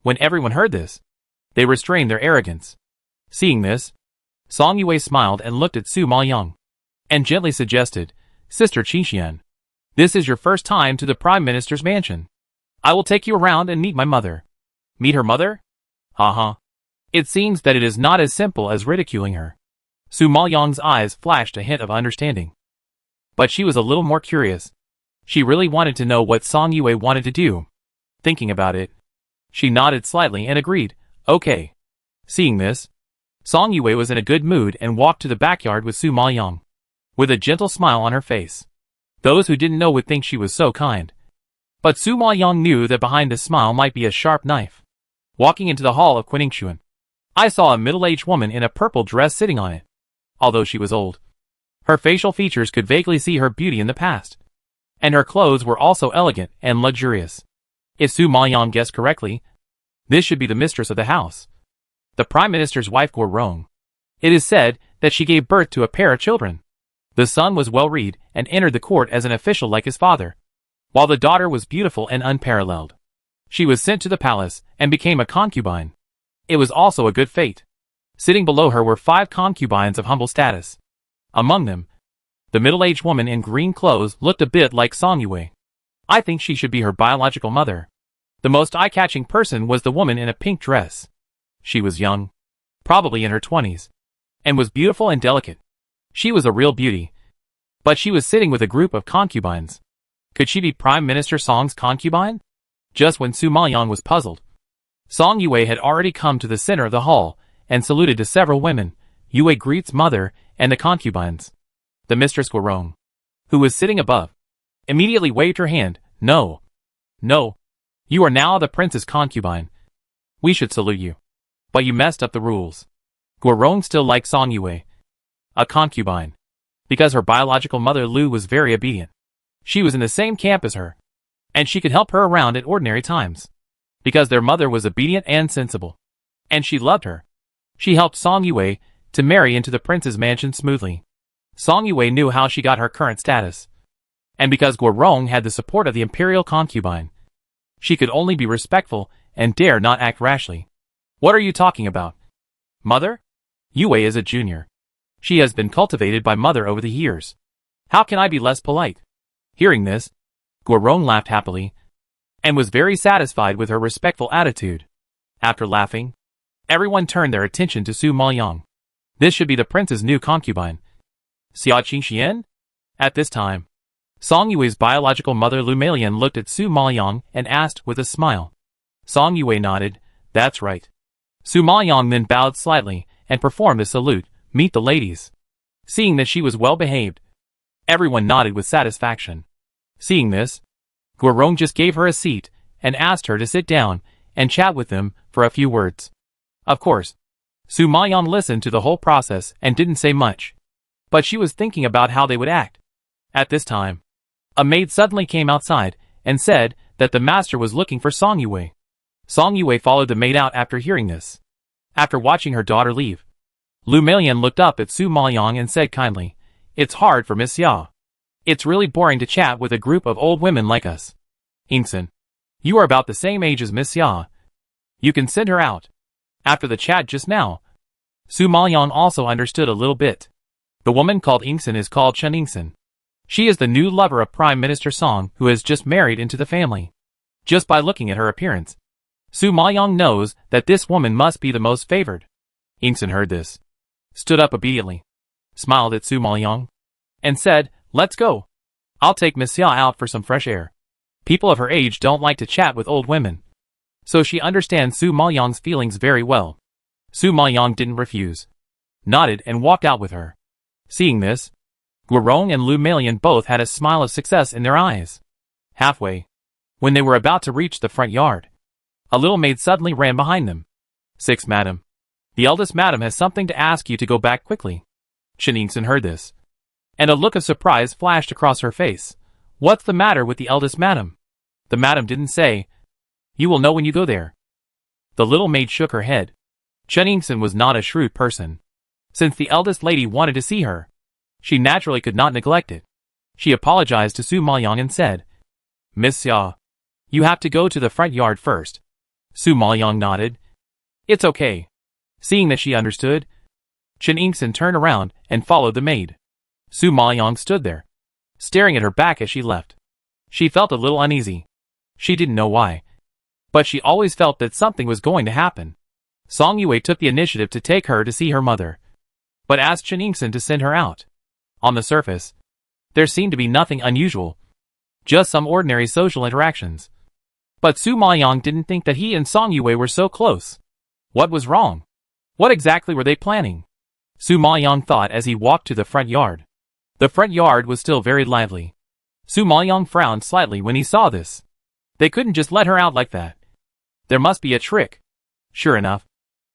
When everyone heard this, they restrained their arrogance. Seeing this, Song Yue smiled and looked at Su Maoyang, and gently suggested, Sister Qin Xian, this is your first time to the Prime Minister's mansion. I will take you around and meet my mother. Meet her mother? Haha. It seems that it is not as simple as ridiculing her. Su Maoyang's eyes flashed a hint of understanding. But she was a little more curious. She really wanted to know what Song Yue wanted to do. Thinking about it, she nodded slightly and agreed, okay. Seeing this, Song Yue was in a good mood and walked to the backyard with Su Maoyang, with a gentle smile on her face. Those who didn't know would think she was so kind. But Su Maoyang knew that behind this smile might be a sharp knife. Walking into the hall of Qiningshuan, I saw a middle-aged woman in a purple dress sitting on it. Although she was old, her facial features could vaguely see her beauty in the past. And her clothes were also elegant and luxurious. If Su Maoyang guessed correctly, this should be the mistress of the house, the Prime Minister's wife Guorong. It is said that she gave birth to a pair of children. The son was well-read and entered the court as an official like his father, while the daughter was beautiful and unparalleled. She was sent to the palace and became a concubine. It was also a good fate. Sitting below her were 5 concubines of humble status. Among them, the middle-aged woman in green clothes looked a bit like Song Yue. I think she should be her biological mother. The most eye-catching person was the woman in a pink dress. She was young, probably in her 20s, and was beautiful and delicate. She was a real beauty. But she was sitting with a group of concubines. Could she be Prime Minister Song's concubine? Just when Su Maoyang was puzzled, Song Yue had already come to the center of the hall and saluted to several women, Yue greets mother and the concubines. The mistress Guorong, who was sitting above, immediately waved her hand. No. No. You are now the prince's concubine. We should salute you. But you messed up the rules. Guorong still liked Song Yue, a concubine, because her biological mother Lu was very obedient. She was in the same camp as her, and she could help her around at ordinary times, because their mother was obedient and sensible, and she loved her. She helped Song Yue to marry into the prince's mansion smoothly. Song Yue knew how she got her current status, and because Guorong had the support of the imperial concubine, she could only be respectful and dare not act rashly. What are you talking about? Mother? Yue is a junior. She has been cultivated by mother over the years. How can I be less polite? Hearing this, Guorong laughed happily, and was very satisfied with her respectful attitude. After laughing, everyone turned their attention to Su Maoyang. This should be the prince's new concubine. Xia Qingxian? At this time, Song Yue's biological mother Lu Meilian looked at Su Maoyang and asked with a smile. Song Yue nodded, that's right. Su Maoyang then bowed slightly and performed the salute, meet the ladies. Seeing that she was well behaved, everyone nodded with satisfaction. Seeing this, Guorong just gave her a seat and asked her to sit down and chat with them for a few words. Of course, Su Maoyang listened to the whole process and didn't say much, but she was thinking about how they would act. At this time, a maid suddenly came outside and said that the master was looking for Song Yue. Song Yue followed the maid out after hearing this. After watching her daughter leave, Lu Meilian looked up at Su Maoyang and said kindly, it's hard for Miss Xia. It's really boring to chat with a group of old women like us. Ingsen, you are about the same age as Miss Xia. You can send her out. After the chat just now, Su Maoyang also understood a little bit. The woman called Ingsen is called Chen Ingsen. She is the new lover of Prime Minister Song who has just married into the family. Just by looking at her appearance, Su Maoyang knows that this woman must be the most favored. Ingsen heard this, stood up obediently, smiled at Su Maoyang, and said, let's go. I'll take Miss Xia out for some fresh air. People of her age don't like to chat with old women. So she understands Su Maoyang's feelings very well. Su Maoyang didn't refuse, nodded and walked out with her. Seeing this, Guorong and Lu Melian both had a smile of success in their eyes. Halfway, when they were about to reach the front yard, a little maid suddenly ran behind them. "Sixth madam. The eldest madam has something to ask you to go back quickly." Chen Yingxin heard this, and a look of surprise flashed across her face. "What's the matter with the eldest madam?" "The madam didn't say. You will know when you go there." The little maid shook her head. Chen Yingxin was not a shrewd person. Since the eldest lady wanted to see her, she naturally could not neglect it. She apologized to Su Maoyang and said, "Miss Xia, you have to go to the front yard first." Su Maoyang nodded. "It's okay." Seeing that she understood, Chen Yingxin turned around and followed the maid. Su Maoyang stood there, staring at her back as she left. She felt a little uneasy. She didn't know why, but she always felt that something was going to happen. Song Yue took the initiative to take her to see her mother, but asked Chen Yingxin to send her out. On the surface, there seemed to be nothing unusual, just some ordinary social interactions. But Su Maoyang didn't think that he and Song Yue were so close. What was wrong? What exactly were they planning? Su Maoyang thought as he walked to the front yard. The front yard was still very lively. Su Maoyang frowned slightly when he saw this. They couldn't just let her out like that. There must be a trick. Sure enough,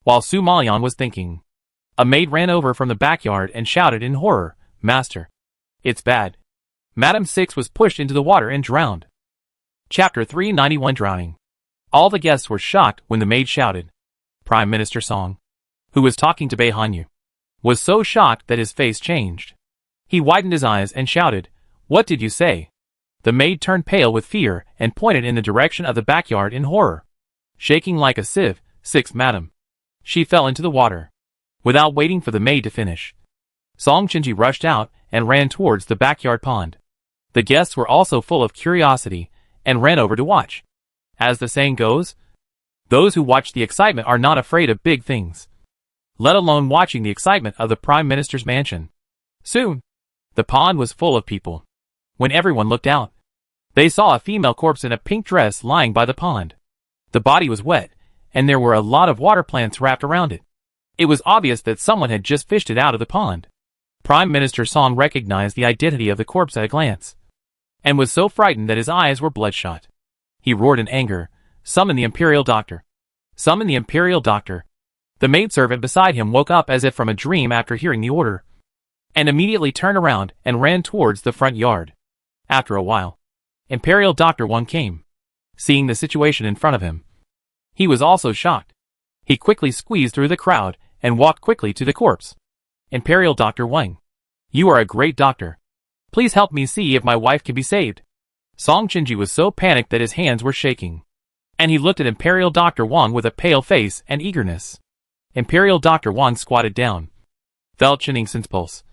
while Su Maoyang was thinking, a maid ran over from the backyard and shouted in horror, "Master, it's bad. Madam Six was pushed into the water and drowned." Chapter 391 Drowning. All the guests were shocked when the maid shouted. Prime Minister Song, who was talking to Bei Hanyu, was so shocked that his face changed. He widened his eyes and shouted, "What did you say?" The maid turned pale with fear and pointed in the direction of the backyard in horror. Shaking like a sieve, "Sixth madam." She fell into the water. Without waiting for the maid to finish, Song Qinji rushed out and ran towards the backyard pond. The guests were also full of curiosity and ran over to watch. As the saying goes, those who watch the excitement are not afraid of big things, let alone watching the excitement of the Prime Minister's mansion. Soon, the pond was full of people. When everyone looked out, they saw a female corpse in a pink dress lying by the pond. The body was wet, and there were a lot of water plants wrapped around it. It was obvious that someone had just fished it out of the pond. Prime Minister Song recognized the identity of the corpse at a glance, and was so frightened that his eyes were bloodshot. He roared in anger, "Summon the Imperial Doctor! Summon the Imperial Doctor!" The maidservant beside him woke up as if from a dream after hearing the order, and immediately turned around and ran towards the front yard. After a while, Imperial Doctor Wang came. Seeing the situation in front of him, he was also shocked. He quickly squeezed through the crowd and walked quickly to the corpse. "Imperial Doctor Wang, you are a great doctor. Please help me see if my wife can be saved." Song Qinji was so panicked that his hands were shaking, and he looked at Imperial Doctor Wang with a pale face and eagerness. Imperial Doctor Wang squatted down, felt Chen Yingxin's pulse,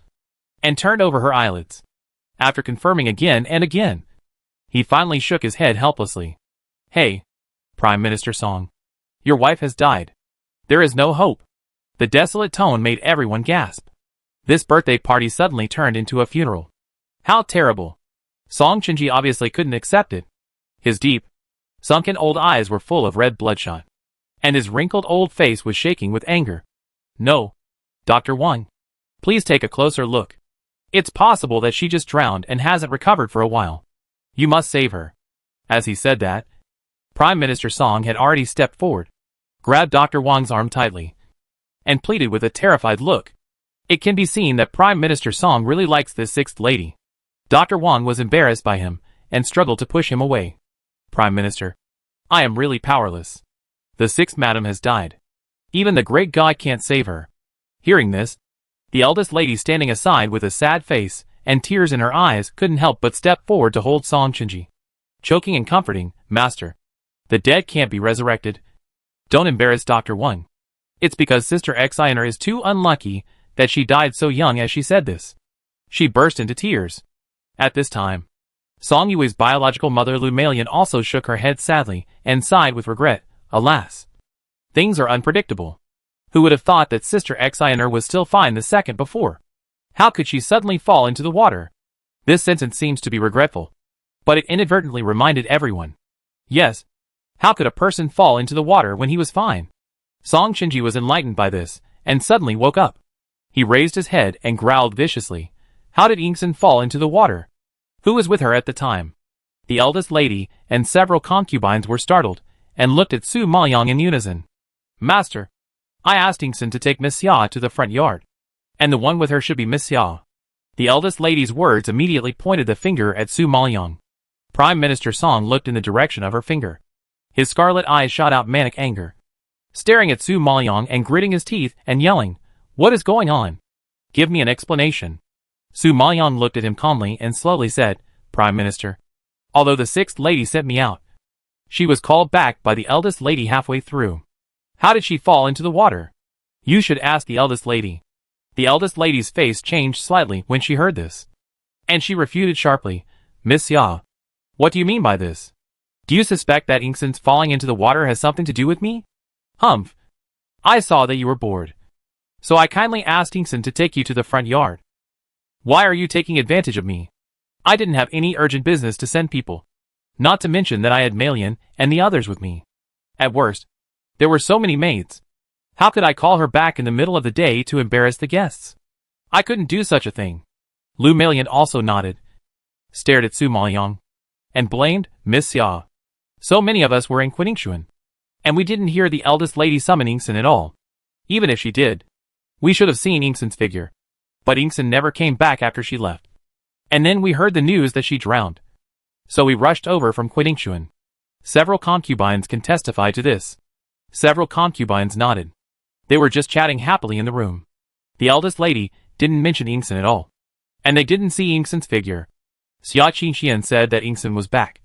and turned over her eyelids. After confirming again and again, he finally shook his head helplessly. "Hey, Prime Minister Song, your wife has died. There is no hope." The desolate tone made everyone gasp. This birthday party suddenly turned into a funeral. How terrible! Song Qinji obviously couldn't accept it. His deep, sunken old eyes were full of red bloodshot, and his wrinkled old face was shaking with anger. "No, Dr. Wang, please take a closer look. It's possible that she just drowned and hasn't recovered for a while. You must save her." As he said that, Prime Minister Song had already stepped forward, grabbed Dr. Wang's arm tightly, and pleaded with a terrified look. It can be seen that Prime Minister Song really likes this sixth lady. Dr. Wang was embarrassed by him and struggled to push him away. "Prime Minister, I am really powerless. The sixth madam has died. Even the great God can't save her." Hearing this, the eldest lady standing aside with a sad face and tears in her eyes couldn't help but step forward to hold Song Qinji, choking and comforting, "Master, the dead can't be resurrected. Don't embarrass Dr. Wang. It's because Sister Xiner is too unlucky that she died so young." As she said this, she burst into tears. At this time, Song Yue's biological mother Lu Melian also shook her head sadly and sighed with regret. Alas, things are unpredictable. Who would have thought that Sister Xiner was still fine the second before? How could she suddenly fall into the water? This sentence seems to be regretful, but it inadvertently reminded everyone. Yes, how could a person fall into the water when he was fine? Song Shinji was enlightened by this, and suddenly woke up. He raised his head and growled viciously. How did Ingsen fall into the water? Who was with her at the time? The eldest lady and several concubines were startled, and looked at Su Maoyang in unison. Master, I asked Ingsen to take Miss Xia to the front yard. And the one with her should be Miss Xia. The eldest lady's words immediately pointed the finger at Su Maoyang. Prime Minister Song looked in the direction of her finger. His scarlet eyes shot out manic anger. Staring at Su Maoyang and gritting his teeth and yelling, What is going on? Give me an explanation. Su Maoyang looked at him calmly and slowly said, Prime Minister, although the sixth lady sent me out, she was called back by the eldest lady halfway through. How did she fall into the water? You should ask the eldest lady. The eldest lady's face changed slightly when she heard this. And she refuted sharply, Miss Xia, what do you mean by this? Do you suspect that Ingsen's falling into the water has something to do with me? Humph. I saw that you were bored. So I kindly asked Ingsen to take you to the front yard. Why are you taking advantage of me? I didn't have any urgent business to send people. Not to mention that I had Malian and the others with me. At worst, there were so many maids. How could I call her back in the middle of the day to embarrass the guests? I couldn't do such a thing. Lu Malian also nodded, stared at Su Maoyang, and blamed Miss Xia. So many of us were in Qiningshuan, and we didn't hear the eldest lady summon Ingsen at all. Even if she did, we should have seen Ingsen's figure. But Ingsen never came back after she left. And then we heard the news that she drowned. So we rushed over from Qiningshuan. Several concubines can testify to this. Several concubines nodded. They were just chatting happily in the room. The eldest lady didn't mention Ingsen at all. And they didn't see Ingsen's figure. Xia Qingxian said that Ingsen was back,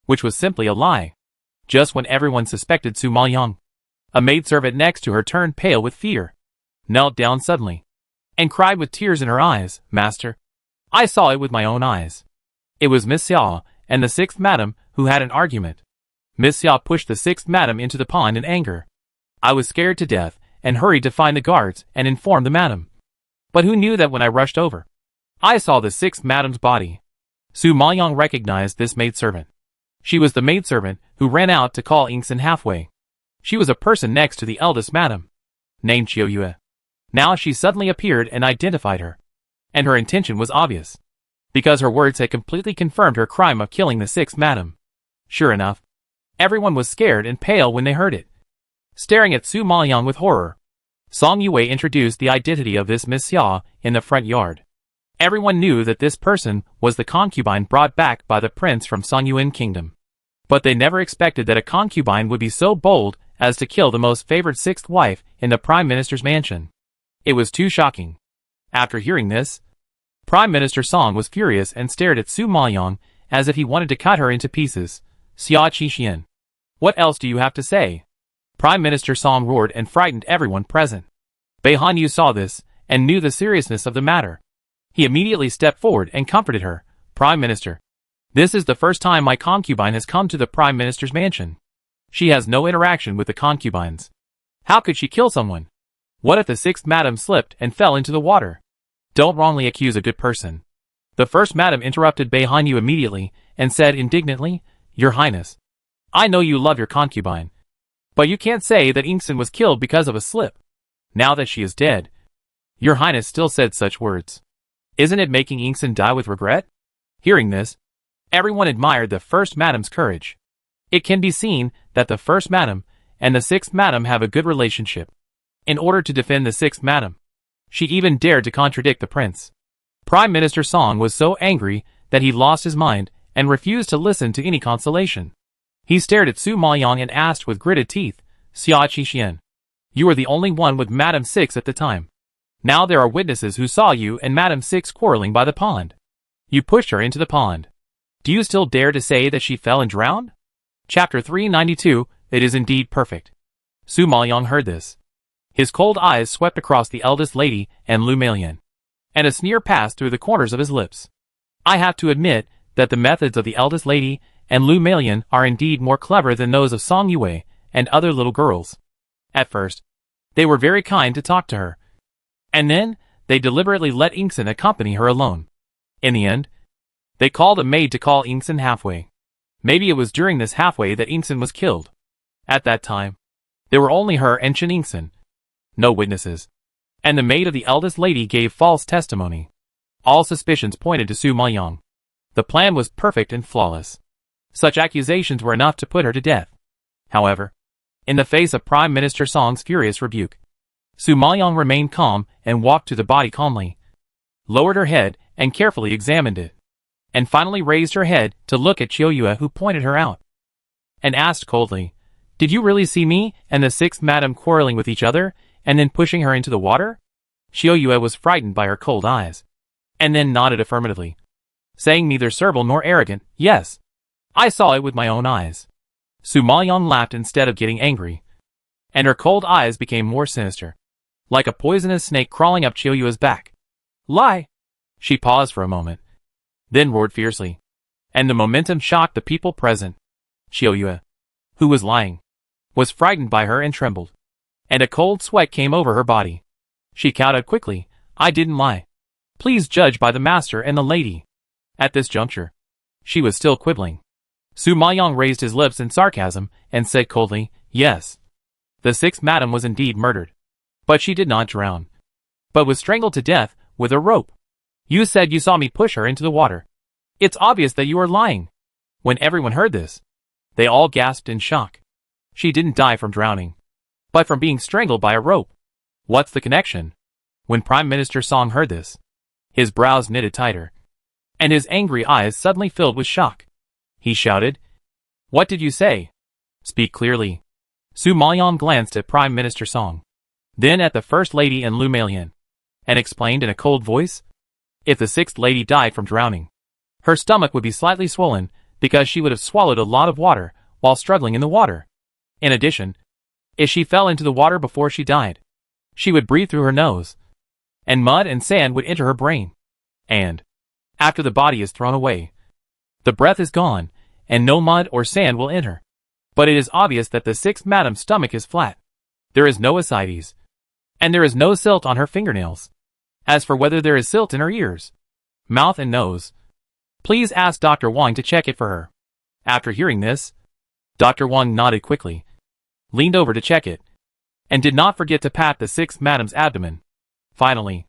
which was simply a lie. Just when everyone suspected Su Maoyang, a maidservant next to her turned pale with fear, knelt down suddenly, and cried with tears in her eyes, Master, I saw it with my own eyes. It was Miss Xia and the sixth madam who had an argument. Miss Xia pushed the sixth madam into the pond in anger. I was scared to death and hurried to find the guards and inform the madam. But who knew that when I rushed over, I saw the sixth madam's body. Su Maoyang recognized this maidservant. She was the maidservant who ran out to call Ingsen halfway. She was a person next to the eldest madam, named Qiu Yue. Now she suddenly appeared and identified her. And her intention was obvious, because her words had completely confirmed her crime of killing the sixth madam. Sure enough, everyone was scared and pale when they heard it. Staring at Su Maoyang with horror, Song Yue introduced the identity of this Miss Xia in the front yard. Everyone knew that this person was the concubine brought back by the prince from Songyuan Kingdom. But they never expected that a concubine would be so bold as to kill the most favored sixth wife in the Prime Minister's mansion. It was too shocking. After hearing this, Prime Minister Song was furious and stared at Su Maoyang as if he wanted to cut her into pieces. Xia Qingxian, what else do you have to say? Prime Minister Song roared and frightened everyone present. Bai Hanyu saw this and knew the seriousness of the matter. He immediately stepped forward and comforted her. Prime Minister, this is the first time my concubine has come to the Prime Minister's mansion. She has no interaction with the concubines. How could she kill someone? What if the sixth madam slipped and fell into the water? Don't wrongly accuse a good person. The first madam interrupted Bai Hanyu immediately and said indignantly, Your Highness, I know you love your concubine, but you can't say that Ingsen was killed because of a slip. Now that she is dead, Your Highness still said such words. Isn't it making Ingsen die with regret? Hearing this, everyone admired the first madam's courage. It can be seen that the first madam and the sixth madam have a good relationship. In order to defend the sixth madam, she even dared to contradict the prince. Prime Minister Song was so angry that he lost his mind and refused to listen to any consolation. He stared at Su Maoyang and asked with gritted teeth, Xia Qingxian, you were the only one with Madam Six at the time. Now there are witnesses who saw you and Madam Six quarreling by the pond. You pushed her into the pond. Do you still dare to say that she fell and drowned? Chapter 392, It is indeed perfect. Su Maoyang heard this. His cold eyes swept across the eldest lady and Lu Malian, and a sneer passed through the corners of his lips. I have to admit that the methods of the eldest lady and Lu Malian are indeed more clever than those of Song Yue and other little girls. At first, they were very kind to talk to her, and then they deliberately let Ingsen accompany her alone. In the end, they called a maid to call Ingsen halfway. Maybe it was during this halfway that Ingsen was killed. At that time, There were only her and Chen Yingxin. No witnesses. And the maid of the eldest lady gave false testimony. All suspicions pointed to Su Maoyang. The plan was perfect and flawless. Such accusations were enough to put her to death. However, in the face of Prime Minister Song's furious rebuke, Su Maoyang remained calm and walked to the body calmly, lowered her head and carefully examined it, and finally raised her head to look at Qiu Yue, who pointed her out, and asked coldly, "Did you really see me and the sixth madam quarreling with each other, and then pushing her into the water?" Qiu Yue was frightened by her cold eyes, and then nodded affirmatively, saying neither servile nor arrogant, "Yes, I saw it with my own eyes." Su Maoyang laughed instead of getting angry, and her cold eyes became more sinister, like a poisonous snake crawling up Qiu Yue's back. "Lie!" She paused for a moment, then roared fiercely, and the momentum shocked the people present. Qiu Yue, who was lying, was frightened by her and trembled, and a cold sweat came over her body. She countered quickly, "I didn't lie. Please judge by the master and the lady." At this juncture, she was still quibbling. Su Maoyang raised his lips in sarcasm and said coldly, "Yes. The sixth madam was indeed murdered. But she did not drown, but was strangled to death with a rope. You said you saw me push her into the water. It's obvious that you are lying." When everyone heard this, they all gasped in shock. She didn't die from drowning, but from being strangled by a rope. What's the connection? When Prime Minister Song heard this, his brows knitted tighter, and his angry eyes suddenly filled with shock. He shouted, "What did you say? Speak clearly." Su Maoyang glanced at Prime Minister Song, then at the First Lady and Lu Meilian, and explained in a cold voice, "If the sixth lady died from drowning, her stomach would be slightly swollen because she would have swallowed a lot of water while struggling in the water. In addition, if she fell into the water before she died, she would breathe through her nose, and mud and sand would enter her brain. And, after the body is thrown away, the breath is gone, and no mud or sand will enter. But it is obvious that the sixth madam's stomach is flat. There is no ascites, and there is no silt on her fingernails. As for whether there is silt in her ears, mouth and nose, please ask Dr. Wang to check it for her." After hearing this, Dr. Wang nodded quickly, leaned over to check it, and did not forget to pat the sixth madam's abdomen. Finally,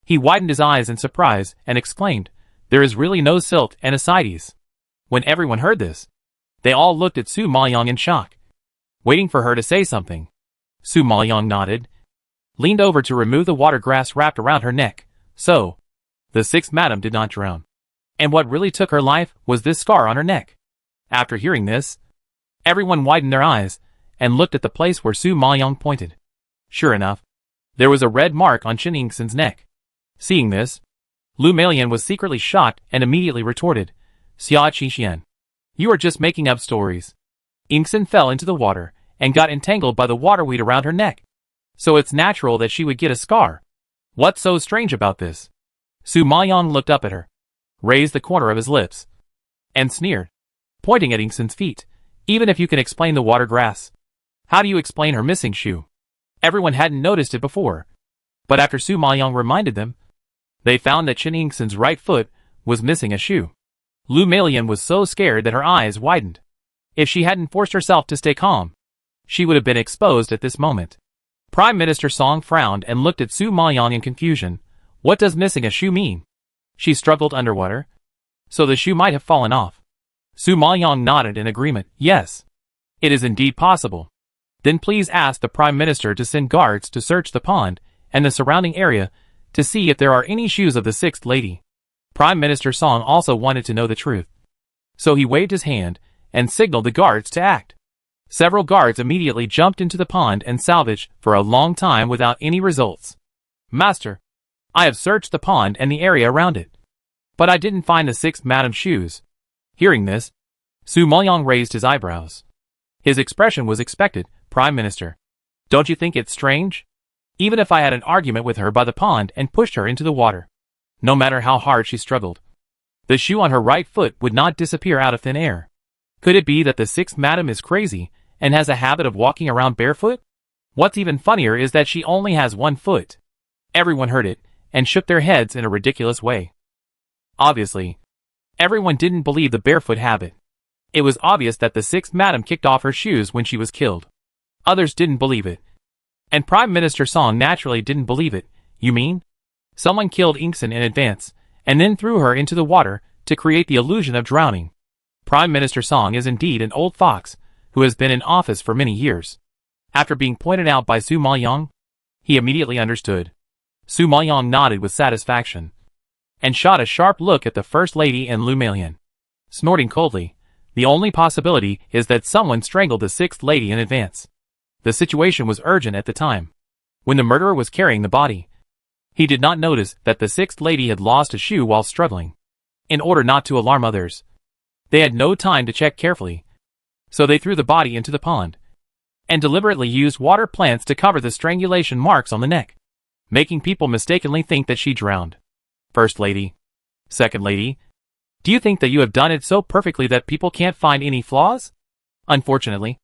he widened his eyes in surprise and exclaimed, "There is really no silt and ascites." When everyone heard this, they all looked at Su Maoyang in shock, waiting for her to say something. Su Maoyang nodded, leaned over to remove the water grass wrapped around her neck. So, the sixth madam did not drown. And what really took her life was this scar on her neck. After hearing this, everyone widened their eyes and looked at the place where Su Maoyang pointed. Sure enough, there was a red mark on Chen Yingxin's neck. Seeing this, Lu Meilian was secretly shocked and immediately retorted, "Xia Qixian, you are just making up stories. Yingxin fell into the water and got entangled by the waterweed around her neck. So it's natural that she would get a scar. What's so strange about this?" Su Maoyang looked up at her, raised the corner of his lips, and sneered, pointing at Yingxin's feet. "Even if you can explain the water grass, how do you explain her missing shoe?" Everyone hadn't noticed it before, but after Su Maoyang reminded them, they found that Chen Yingxin's right foot was missing a shoe. Lu Meilian was so scared that her eyes widened. If she hadn't forced herself to stay calm, she would have been exposed at this moment. Prime Minister Song frowned and looked at Su Maoyang in confusion. What does missing a shoe mean? She struggled underwater, so the shoe might have fallen off. Su Maoyang nodded in agreement. "Yes, it is indeed possible." "Then please ask the Prime Minister to send guards to search the pond and the surrounding area to see if there are any shoes of the sixth lady." Prime Minister Song also wanted to know the truth, so he waved his hand and signaled the guards to act. Several guards immediately jumped into the pond and salvaged for a long time without any results. "Master, I have searched the pond and the area around it, but I didn't find the sixth madam's shoes." Hearing this, Su Maoyang raised his eyebrows. His expression was expected. "Prime Minister, don't you think it's strange? Even if I had an argument with her by the pond and pushed her into the water, no matter how hard she struggled, the shoe on her right foot would not disappear out of thin air. Could it be that the sixth madam is crazy and has a habit of walking around barefoot? What's even funnier is that she only has one foot." Everyone heard it and shook their heads in a ridiculous way. Obviously, everyone didn't believe the barefoot habit. It was obvious that the sixth madam kicked off her shoes when she was killed. Others didn't believe it. And Prime Minister Song naturally didn't believe it. You mean? Someone killed Inkson in advance, and then threw her into the water to create the illusion of drowning. Prime Minister Song is indeed an old fox, who has been in office for many years. After being pointed out by Su Maoyong, he immediately understood. Su Maoyong nodded with satisfaction, and shot a sharp look at the First Lady and Lu Meilan. Snorting coldly, the only possibility is that someone strangled the Sixth Lady in advance. The situation was urgent at the time. When the murderer was carrying the body, he did not notice that the Sixth Lady had lost a shoe while struggling. In order not to alarm others, they had no time to check carefully, so they threw the body into the pond, and deliberately used water plants to cover the strangulation marks on the neck, making people mistakenly think that she drowned. First Lady, Second Lady, do you think that you have done it so perfectly that people can't find any flaws? Unfortunately,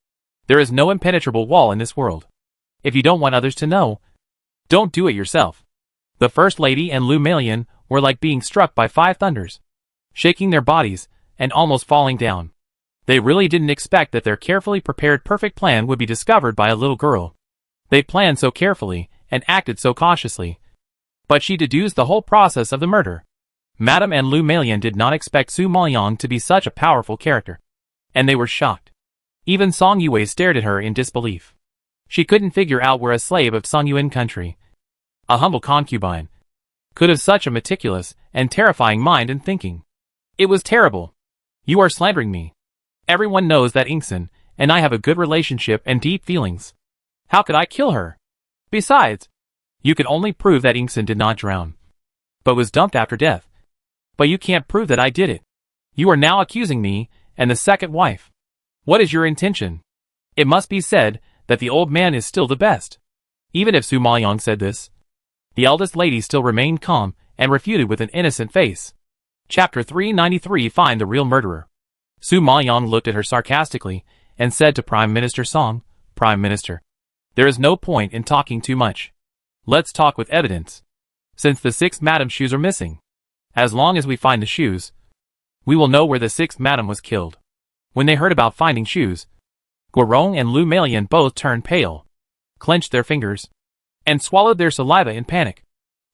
there is no impenetrable wall in this world. If you don't want others to know, don't do it yourself. The First Lady and Lu Meilan were like being struck by 5 thunders, shaking their bodies and almost falling down. They really didn't expect that their carefully prepared perfect plan would be discovered by a little girl. They planned so carefully and acted so cautiously, but she deduced the whole process of the murder. Madame and Lu Meilan did not expect Su Maoyong to be such a powerful character, and they were shocked. Even Song Yue stared at her in disbelief. She couldn't figure out where a slave of Song Yuan country, a humble concubine, could have such a meticulous and terrifying mind and thinking. It was terrible. You are slandering me. Everyone knows that Inkson and I have a good relationship and deep feelings. How could I kill her? Besides, you could only prove that Inkson did not drown, but was dumped after death. But you can't prove that I did it. You are now accusing me and the second wife. What is your intention? It must be said that the old man is still the best. Even if Su Maoyong said this, the eldest lady still remained calm and refuted with an innocent face. Chapter 393 Find the Real Murderer. Su Maoyong looked at her sarcastically and said to Prime Minister Song, Prime Minister, there is no point in talking too much. Let's talk with evidence. Since the 6th Madam's shoes are missing, as long as we find the shoes, we will know where the 6th Madam was killed. When they heard about finding shoes, Guorong and Lu Meilan both turned pale, clenched their fingers, and swallowed their saliva in panic.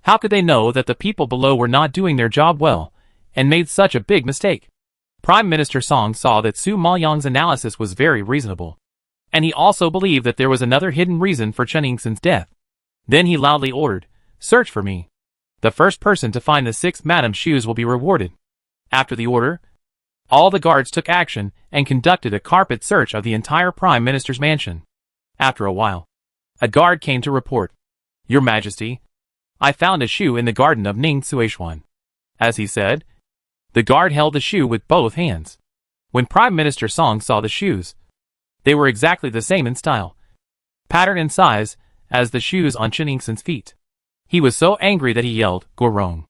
How could they know that the people below were not doing their job well, and made such a big mistake? Prime Minister Song saw that Su Maoyong's analysis was very reasonable, and he also believed that there was another hidden reason for Chen Ingson's death. Then he loudly ordered, search for me. The first person to find the 6th Madam's shoes will be rewarded. After the order, all the guards took action and conducted a carpet search of the entire Prime Minister's mansion. After a while, a guard came to report, Your Majesty, I found a shoe in the garden of Ning Suishuan. As he said, the guard held the shoe with both hands. When Prime Minister Song saw the shoes, they were exactly the same in style, pattern and size as the shoes on Chen Ingson's feet. He was so angry that he yelled, Guorong,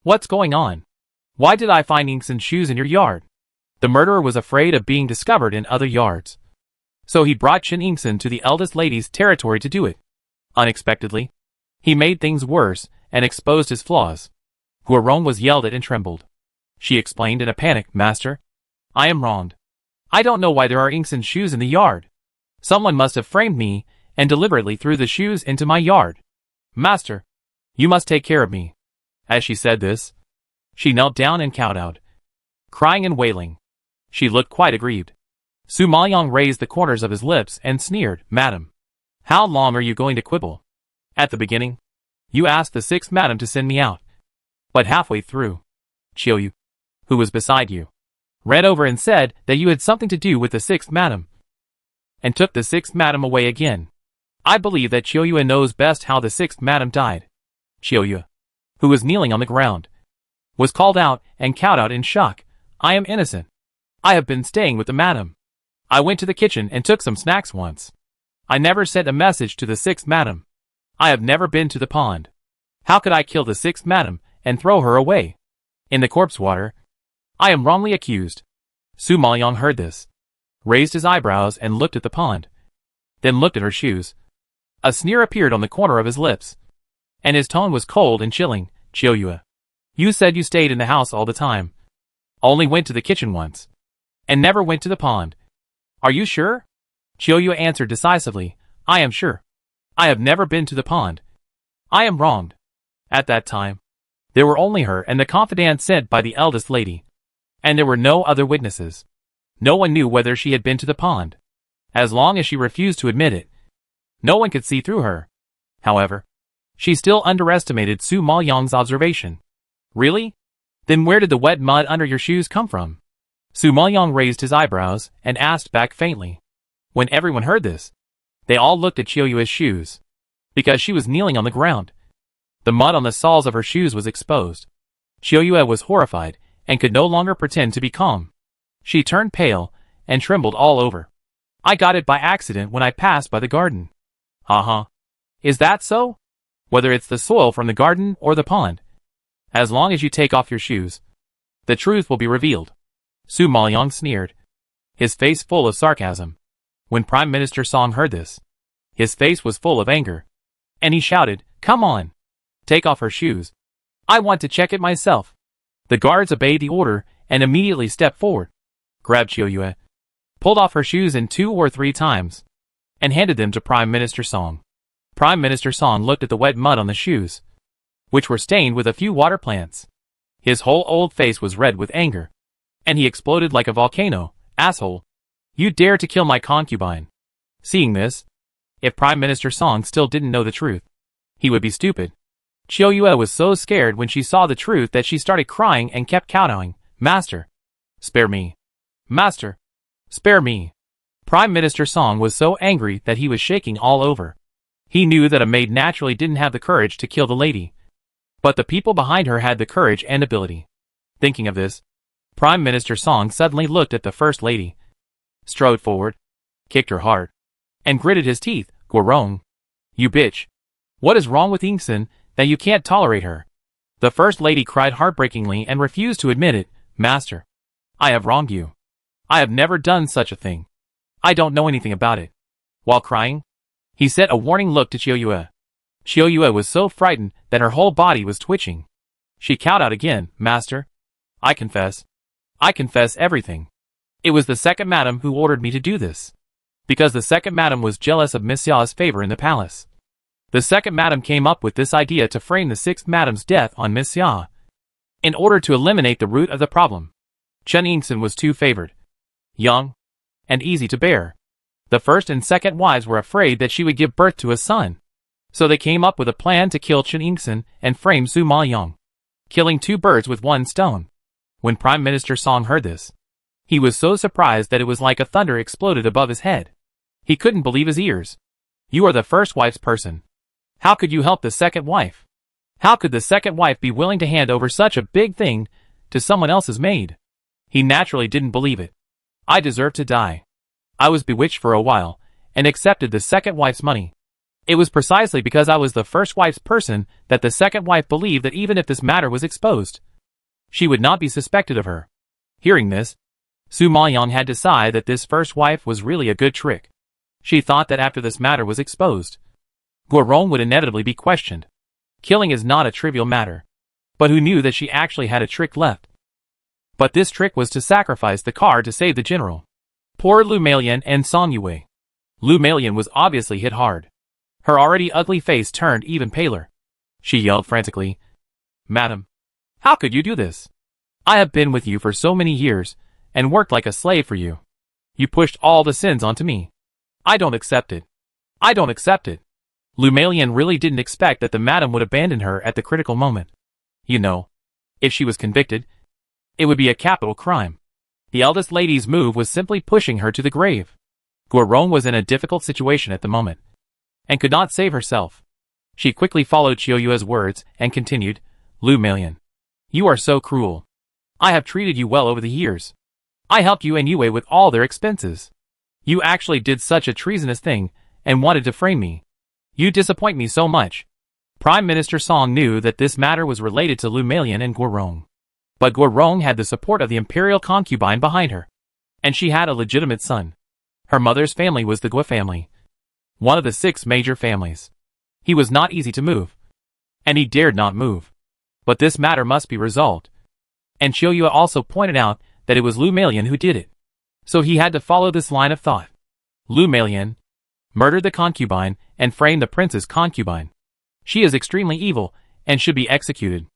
what's going on? Why did I find Ingson's shoes in your yard? The murderer was afraid of being discovered in other yards, so he brought Chen Inkson to the eldest lady's territory to do it. Unexpectedly, he made things worse and exposed his flaws. Guorong was yelled at and trembled. She explained in a panic, Master, I am wronged. I don't know why there are Ingson's shoes in the yard. Someone must have framed me and deliberately threw the shoes into my yard. Master, you must take care of me. As she said this, she knelt down and kowtowed, crying and wailing. She looked quite aggrieved. Su Maoyong raised the corners of his lips and sneered, Madam, how long are you going to quibble? At the beginning, you asked the 6th Madam to send me out, but halfway through, Qiuyu, who was beside you, ran over and said that you had something to do with the 6th Madam, and took the 6th Madam away again. I believe that Qiuyu knows best how the 6th Madam died. Qiuyu, who was kneeling on the ground, was called out and kowtowed in shock. I am innocent. I have been staying with the Madam. I went to the kitchen and took some snacks once. I never sent a message to the 6th Madam. I have never been to the pond. How could I kill the 6th Madam and throw her away in the corpse water? I am wrongly accused. Su Maoyong heard this, raised his eyebrows and looked at the pond, then looked at her shoes. A sneer appeared on the corner of his lips, and his tone was cold and chilling. Qiuyu, you said you stayed in the house all the time, only went to the kitchen once, and never went to the pond. Are you sure? Qiuyu answered decisively, I am sure. I have never been to the pond. I am wronged. At that time, there were only her and the confidant sent by the eldest lady. And there were no other witnesses. No one knew whether she had been to the pond. As long as she refused to admit it, no one could see through her. However, she still underestimated Su Maoyang's observation. Really? Then where did the wet mud under your shoes come from? Su Maoyang raised his eyebrows and asked back faintly. When everyone heard this, they all looked at Qiuyue's shoes, because she was kneeling on the ground. The mud on the soles of her shoes was exposed. Qiuyue was horrified and could no longer pretend to be calm. She turned pale and trembled all over. I got it by accident when I passed by the garden. Is that so? Whether it's the soil from the garden or the pond. As long as you take off your shoes, the truth will be revealed. Su Maoyang sneered, his face full of sarcasm. When Prime Minister Song heard this, his face was full of anger, and he shouted, "Come on! Take off her shoes. I want to check it myself." The guards obeyed the order and immediately stepped forward, grabbed Qiuyue, pulled off her shoes in 2 or 3 times, and handed them to Prime Minister Song. Prime Minister Song looked at the wet mud on the shoes, which were stained with a few water plants. His whole old face was red with anger, and he exploded like a volcano. "Asshole! You dare to kill my concubine!" Seeing this, if Prime Minister Song still didn't know the truth, he would be stupid. Qiuyue was so scared when she saw the truth that she started crying and kept kowtowing. "Master! Spare me! Master! Spare me!" Prime Minister Song was so angry that he was shaking all over. He knew that a maid naturally didn't have the courage to kill the lady, but the people behind her had the courage and ability. Thinking of this, Prime Minister Song suddenly looked at the First Lady, strode forward, kicked her hard, and gritted his teeth. "Guorong, you bitch! What is wrong with Yingxin that you can't tolerate her?" The First Lady cried heartbreakingly and refused to admit it. "Master, I have wronged you. I have never done such a thing. I don't know anything about it." While crying, he set a warning look to Qiuyue. Qiuyue was so frightened that her whole body was twitching. She kowtowed again. "Master, I confess. I confess everything. It was the second madam who ordered me to do this, because the second madam was jealous of Miss Xia's favor in the palace. The second madam came up with this idea to frame the sixth madam's death on Miss Xia, in order to eliminate the root of the problem. Chen Yingxin was too favored, young, and easy to bear. The first and second wives were afraid that she would give birth to a son, so they came up with a plan to kill Chen Yingxin and frame Su Maoyang, killing 2 birds with 1 stone. When Prime Minister Song heard this, he was so surprised that it was like a thunder exploded above his head. He couldn't believe his ears. "You are the first wife's person. How could you help the second wife? How could the second wife be willing to hand over such a big thing to someone else's maid?" He naturally didn't believe it. "I deserve to die. I was bewitched for a while, and accepted the second wife's money. It was precisely because I was the first wife's person that the second wife believed that even if this matter was exposed, she would not be suspected of her." Hearing this, Su Maoyang had to sigh that this first wife was really a good trick. She thought that after this matter was exposed, Guorong would inevitably be questioned. Killing is not a trivial matter, but who knew that she actually had a trick left? But this trick was to sacrifice the car to save the general. Poor Lu Meilian and Song Yue. Lu Meilian was obviously hit hard. Her already ugly face turned even paler. She yelled frantically, "Madam, how could you do this? I have been with you for so many years, and worked like a slave for you. You pushed all the sins onto me. I don't accept it. I don't accept it." Lu Meilian really didn't expect that the madam would abandon her at the critical moment. You know, if she was convicted, it would be a capital crime. The eldest lady's move was simply pushing her to the grave. Guorong was in a difficult situation at the moment, and could not save herself. She quickly followed Qiuyue's words and continued, "Lu Meilian, you are so cruel. I have treated you well over the years. I helped you and Yue with all their expenses. You actually did such a treasonous thing, and wanted to frame me. You disappoint me so much." Prime Minister Song knew that this matter was related to Lu Meilian and Guorong. But Guorong had the support of the imperial concubine behind her, and she had a legitimate son. Her mother's family was the Gua family, one of the 6 major families. He was not easy to move, and he dared not move. But this matter must be resolved. And Qiuyue also pointed out that it was Lu Meilian who did it. So he had to follow this line of thought. Lu Meilian, murdered the concubine, and framed the prince's concubine. She is extremely evil, and should be executed.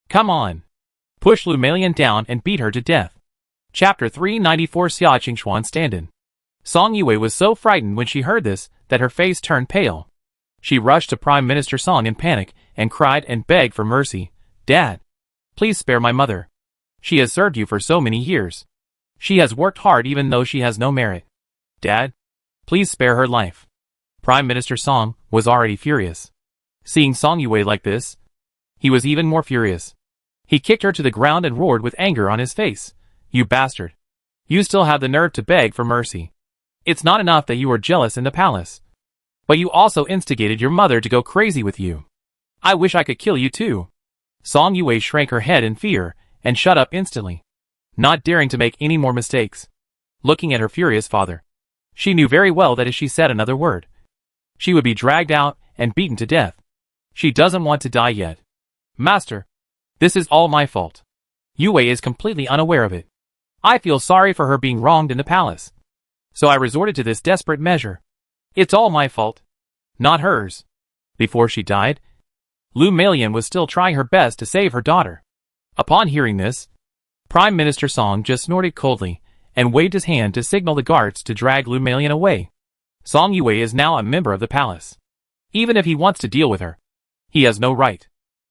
Come on. Push Lu Meilan down and beat her to death. Chapter 394 Xia Qingxuan stand-in. Song Yue was so frightened when she heard this that her face turned pale. She rushed to Prime Minister Song in panic and cried and begged for mercy. Dad, please spare my mother. She has served you for so many years. She has worked hard even though she has no merit. Dad, please spare her life. Prime Minister Song was already furious. Seeing Song Yue like this, he was even more furious. He kicked her to the ground and roared with anger on his face. You bastard. You still have the nerve to beg for mercy. It's not enough that you were jealous in the palace, but you also instigated your mother to go crazy with you. I wish I could kill you too. Song Yue shrank her head in fear and shut up instantly, not daring to make any more mistakes. Looking at her furious father, she knew very well that if she said another word, she would be dragged out and beaten to death. She doesn't want to die yet. Master, this is all my fault. Yue is completely unaware of it. I feel sorry for her being wronged in the palace, so I resorted to this desperate measure. It's all my fault, not hers. Before she died, Lu Meilan was still trying her best to save her daughter. Upon hearing this, Prime Minister Song just snorted coldly and waved his hand to signal the guards to drag Lu Meilan away. Song Yue is now a member of the palace. Even if he wants to deal with her, he has no right.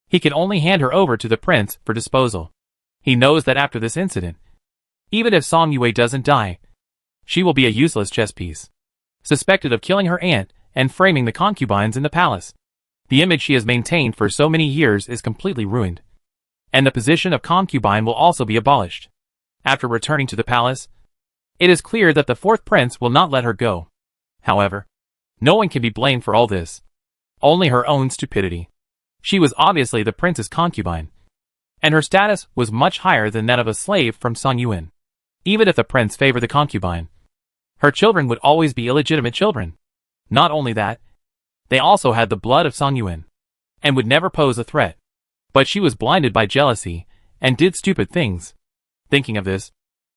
He can only hand her over to the prince for disposal. He knows that after this incident, even if Song Yue doesn't die, she will be a useless chess piece, suspected of killing her aunt and framing the concubines in the palace. The image she has maintained for so many years is completely ruined, and the position of concubine will also be abolished. After returning to the palace, it is clear that the fourth prince will not let her go. However, no one can be blamed for all this, only her own stupidity. She was obviously the prince's concubine, and her status was much higher than that of a slave from Song Yuan. Even if the prince favored the concubine, her children would always be illegitimate children. Not only that, they also had the blood of Song Yuan, and would never pose a threat. But she was blinded by jealousy, and did stupid things. Thinking of this,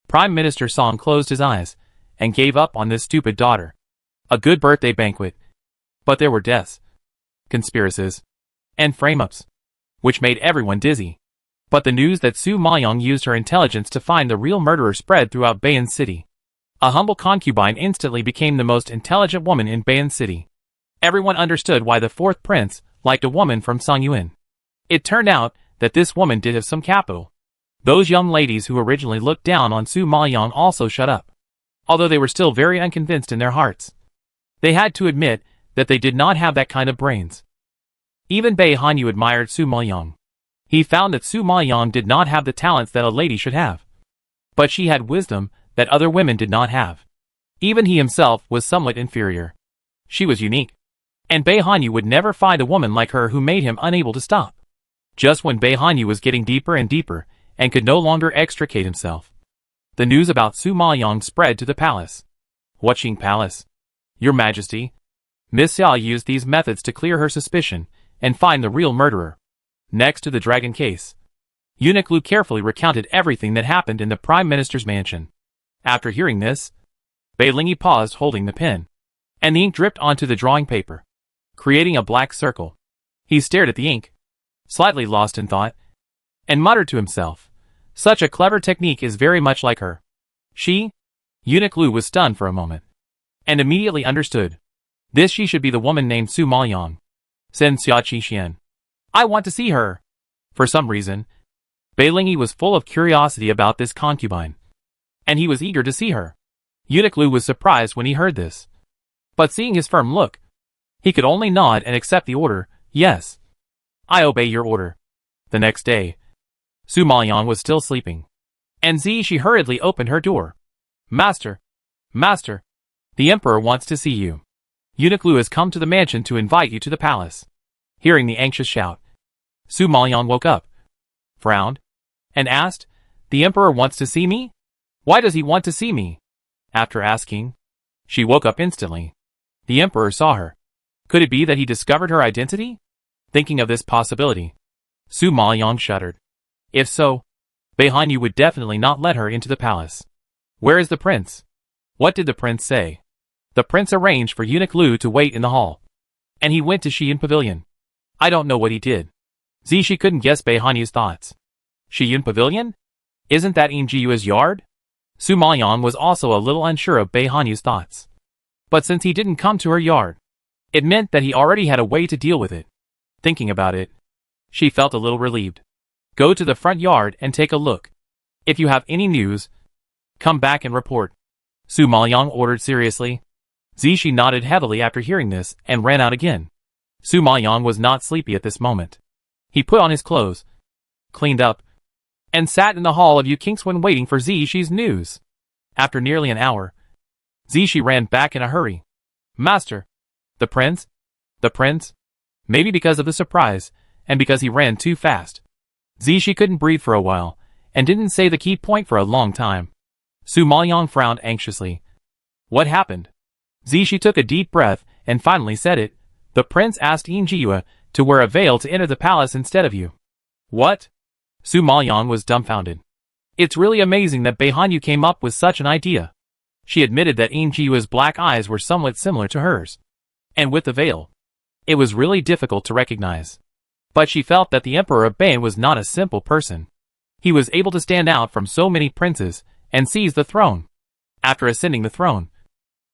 Prime Minister Song closed his eyes, and gave up on this stupid daughter. A good birthday banquet. But there were deaths, conspiracies, and frame-ups, which made everyone dizzy. But the news that Su Maoyong used her intelligence to find the real murderer spread throughout Bayan City. A humble concubine instantly became the most intelligent woman in Bayan City. Everyone understood why the fourth prince liked a woman from Song Yuan. It turned out that this woman did have some capital. Those young ladies who originally looked down on Su Maoyong also shut up, although they were still very unconvinced in their hearts. They had to admit that they did not have that kind of brains. Even Bei Hanyu admired Su Maoyong. He found that Su Maoyong did not have the talents that a lady should have, but she had wisdom that other women did not have. Even he himself was somewhat inferior. She was unique, and Bei Hanyu would never find a woman like her who made him unable to stop. Just when Bei Hanyu was getting deeper and deeper, and could no longer extricate himself, the news about Su Maoyong spread to the palace. Watching Palace. Your Majesty, Miss Xia used these methods to clear her suspicion and find the real murderer. Next to the dragon case, Eunuch Lu carefully recounted everything that happened in the Prime Minister's mansion. After hearing this, Bei Lingyi paused holding the pen, and the ink dripped onto the drawing paper, creating a black circle. He stared at the ink, slightly lost in thought, and muttered to himself, such a clever technique is very much like her. Eunuch Lu was stunned for a moment, and immediately understood. This she should be the woman named Su Maoyong. Sen Xia Qi. I want to see her. For some reason, Bei Lingyi was full of curiosity about this concubine, and he was eager to see her. Eunuch Lu was surprised when he heard this, but seeing his firm look, he could only nod and accept the order. Yes, I obey your order. The next day, Su Maoyong was still sleeping, and she hurriedly opened her door. Master, the emperor wants to see you. Eunuch Lu has come to the mansion to invite you to the palace. Hearing the anxious shout, Su Maoyong woke up, frowned, and asked, the emperor wants to see me? Why does he want to see me? After asking, she woke up instantly. The emperor saw her. Could it be that he discovered her identity? Thinking of this possibility, Su Maoyong shuddered. If so, Bei Hanyu would definitely not let her into the palace. Where is the prince? What did the prince say? The prince arranged for eunuch Lu to wait in the hall. And he went to Xian Pavilion. I don't know what he did. Zishi couldn't guess Bei Hanyu's thoughts. Xian Pavilion? Isn't that Injiua's yard? Su Maoyang was also a little unsure of Bei Hanyu's thoughts. But since he didn't come to her yard, it meant that he already had a way to deal with it. Thinking about it, she felt a little relieved. Go to the front yard and take a look. If you have any news, come back and report. Su Maoyang ordered seriously. Zishi nodded heavily after hearing this and ran out again. Su Maoyang was not sleepy at this moment. He put on his clothes, cleaned up, and sat in the hall of Yu Kingswen waiting for Zishi's news. After nearly an hour, Zishi ran back in a hurry. Master! The prince? The prince? Maybe because of the surprise, and because he ran too fast. Zishi couldn't breathe for a while, and didn't say the key point for a long time. Su Maoyang frowned anxiously. What happened? Zishi took a deep breath, and finally said it. The prince asked Injiua to wear a veil to enter the palace instead of you. What? Su Maoyang was dumbfounded. It's really amazing that Bei Hanyu came up with such an idea. She admitted that Injiua's black eyes were somewhat similar to hers. And with the veil, it was really difficult to recognize. But she felt that the Emperor of Bei was not a simple person. He was able to stand out from so many princes and seize the throne. After ascending the throne,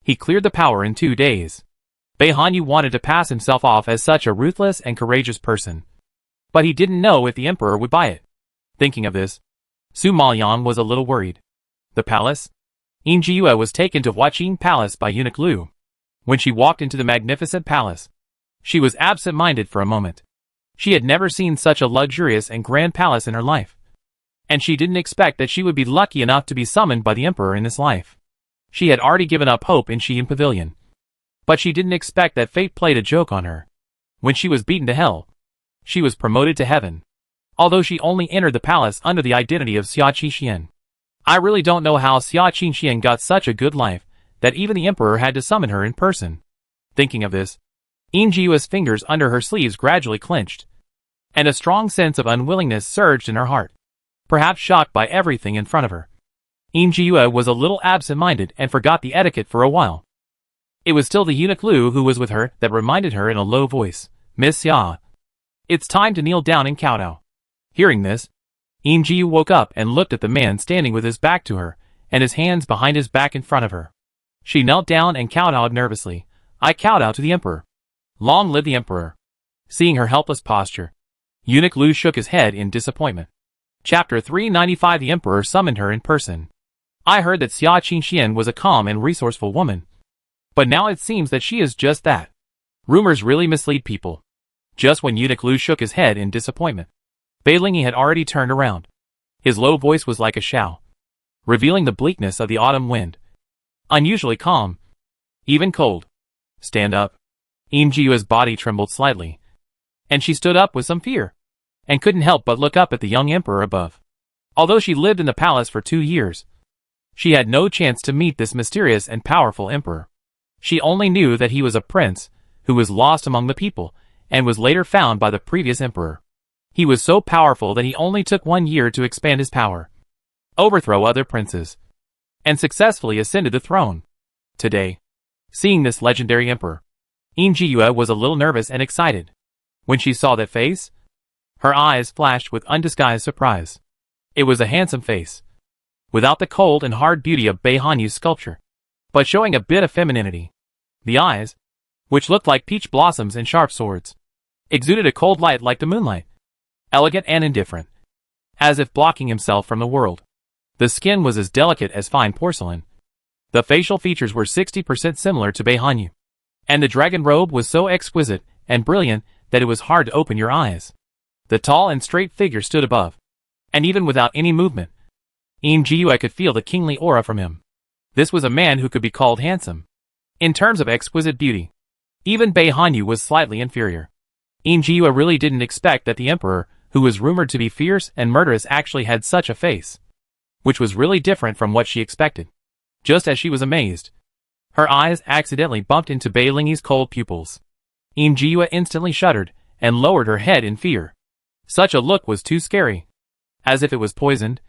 he cleared the power in 2 days. Bei Hanyu wanted to pass himself off as such a ruthless and courageous person. But he didn't know if the Emperor would buy it. Thinking of this, Su Maoyang was a little worried. The palace? Injiua was taken to Huaqin Palace by eunuch Lu. When she walked into the magnificent palace, she was absent-minded for a moment. She had never seen such a luxurious and grand palace in her life. And she didn't expect that she would be lucky enough to be summoned by the Emperor in this life. She had already given up hope in Xian Pavilion. But she didn't expect that fate played a joke on her. When she was beaten to hell, she was promoted to heaven. Although she only entered the palace under the identity of Xia Qingxian. I really don't know how Xia Qingxian got such a good life, that even the Emperor had to summon her in person. Thinking of this, Injiua's fingers under her sleeves gradually clenched. And a strong sense of unwillingness surged in her heart. Perhaps shocked by everything in front of her. Injiua was a little absent-minded and forgot the etiquette for a while. It was still the eunuch Lu who was with her that reminded her in a low voice, Miss Xia. It's time to kneel down and kowtow. Hearing this, Injiu woke up and looked at the man standing with his back to her, and his hands behind his back in front of her. She knelt down and kowtowed nervously. I kowtow to the Emperor. Long live the Emperor. Seeing her helpless posture, eunuch Lu shook his head in disappointment. Chapter 395. The Emperor summoned her in person. I heard that Xia Qingxian was a calm and resourceful woman. But now it seems that she is just that. Rumors really mislead people. Just when eunuch Lu shook his head in disappointment, Bei Lingyi had already turned around. His low voice was like a shout, revealing the bleakness of the autumn wind. Unusually calm. Even cold. Stand up. Injiua's body trembled slightly. And she stood up with some fear, and couldn't help but look up at the young emperor above. Although she lived in the palace for 2 years, she had no chance to meet this mysterious and powerful emperor. She only knew that he was a prince, who was lost among the people, and was later found by the previous emperor. He was so powerful that he only took 1 year to expand his power, overthrow other princes, and successfully ascended the throne. Today, seeing this legendary emperor, Injiua was a little nervous and excited. When she saw that face, her eyes flashed with undisguised surprise. It was a handsome face, without the cold and hard beauty of Bei Hanyu's sculpture, but showing a bit of femininity. The eyes, which looked like peach blossoms and sharp swords, exuded a cold light like the moonlight, elegant and indifferent, as if blocking himself from the world. The skin was as delicate as fine porcelain. The facial features were 60% similar to Bei Hanyu, and the dragon robe was so exquisite and brilliant that it was hard to open your eyes. The tall and straight figure stood above, and even without any movement, Injiua could feel the kingly aura from him. This was a man who could be called handsome. In terms of exquisite beauty, even Bei Hanyu was slightly inferior. Injiua really didn't expect that the emperor, who was rumored to be fierce and murderous, actually had such a face, which was really different from what she expected. Just as she was amazed, her eyes accidentally bumped into Bei Lingyi's cold pupils. Injiua instantly shuddered and lowered her head in fear. Such a look was too scary. As if it was poisoned.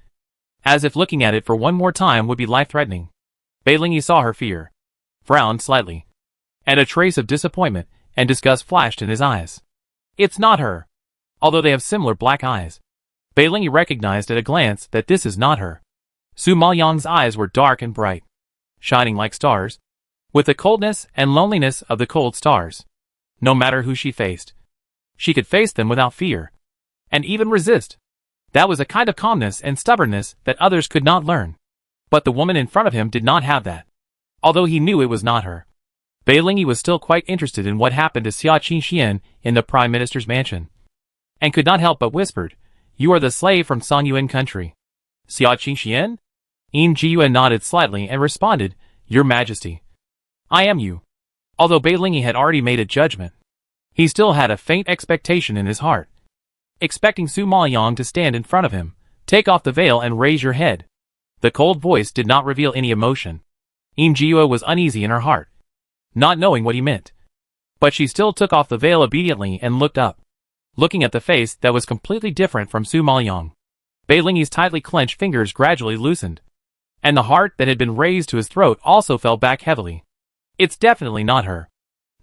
As if looking at it for one more time would be life-threatening. Bei Lingyi saw her fear, frowned slightly, and a trace of disappointment and disgust flashed in his eyes. It's not her. Although they have similar black eyes, Beilingi recognized at a glance that this is not her. Su Maoyang's eyes were dark and bright, shining like stars, with the coldness and loneliness of the cold stars. No matter who she faced, she could face them without fear, and even resist. That was a kind of calmness and stubbornness that others could not learn. But the woman in front of him did not have that. Although he knew it was not her, Beilingi was still quite interested in what happened to Xia Qingxian in the Prime Minister's mansion, and could not help but whispered, "You are the slave from Songyuan country." "Xia Qingxian?" Yin Jiyue nodded slightly and responded, "Your Majesty. I am you." Although Beilingi had already made a judgment, he still had a faint expectation in his heart, expecting Su Maoyang to stand in front of him, "Take off the veil and raise your head." The cold voice did not reveal any emotion. Yin Jiyue was uneasy in her heart, not knowing what he meant. But she still took off the veil obediently and looked up, looking at the face that was completely different from Su Maoyang. Beilingi's tightly clenched fingers gradually loosened, and the heart that had been raised to his throat also fell back heavily. It's definitely not her.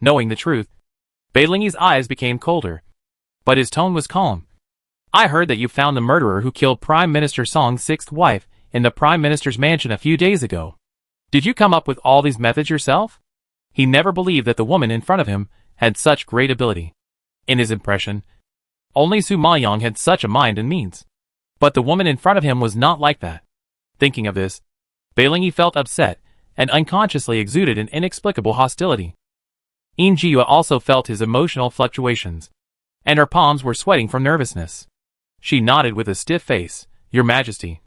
Knowing the truth, Beilingi's eyes became colder, but his tone was calm. "I heard that you found the murderer who killed Prime Minister Song's sixth wife in the Prime Minister's mansion a few days ago. Did you come up with all these methods yourself?" He never believed that the woman in front of him had such great ability. In his impression, only Su Maoyang had such a mind and means. But the woman in front of him was not like that. Thinking of this, Beilingi felt upset and unconsciously exuded an inexplicable hostility. Yin Jiyue also felt his emotional fluctuations, and her palms were sweating from nervousness. She nodded with a stiff face, "Your Majesty.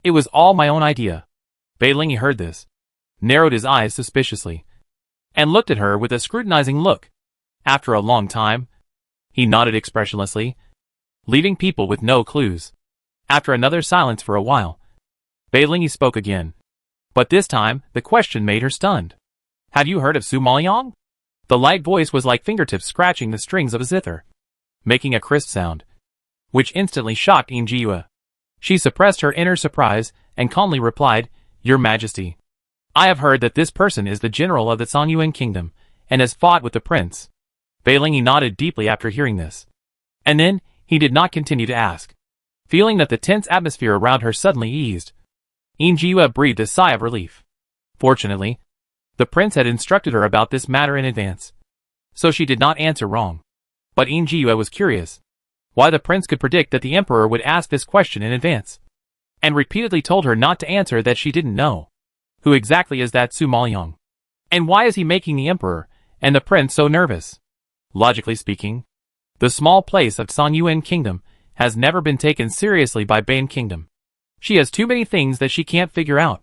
It was all my own idea." Beilingi heard this, narrowed his eyes suspiciously, and looked at her with a scrutinizing look. After a long time, he nodded expressionlessly, leaving people with no clues. After another silence for a while, Beilingi spoke again. But this time, the question made her stunned. "Have you heard of Su Maoyang?" The light voice was like fingertips scratching the strings of a zither, making a crisp sound, which instantly shocked Yin Jiyue. She suppressed her inner surprise and calmly replied, "Your Majesty. I have heard that this person is the general of the Songyuan kingdom and has fought with the prince." Beilingi nodded deeply after hearing this, and then he did not continue to ask. Feeling that the tense atmosphere around her suddenly eased, Yin Jiyue breathed a sigh of relief. Fortunately, the prince had instructed her about this matter in advance, so she did not answer wrong. But Yin Jiyue was curious why the prince could predict that the emperor would ask this question in advance, and repeatedly told her not to answer that she didn't know. Who exactly is that Su Maoyang? And why is he making the emperor and the prince so nervous? Logically speaking, the small place of Songyuan kingdom has never been taken seriously by Bane kingdom. She has too many things that she can't figure out.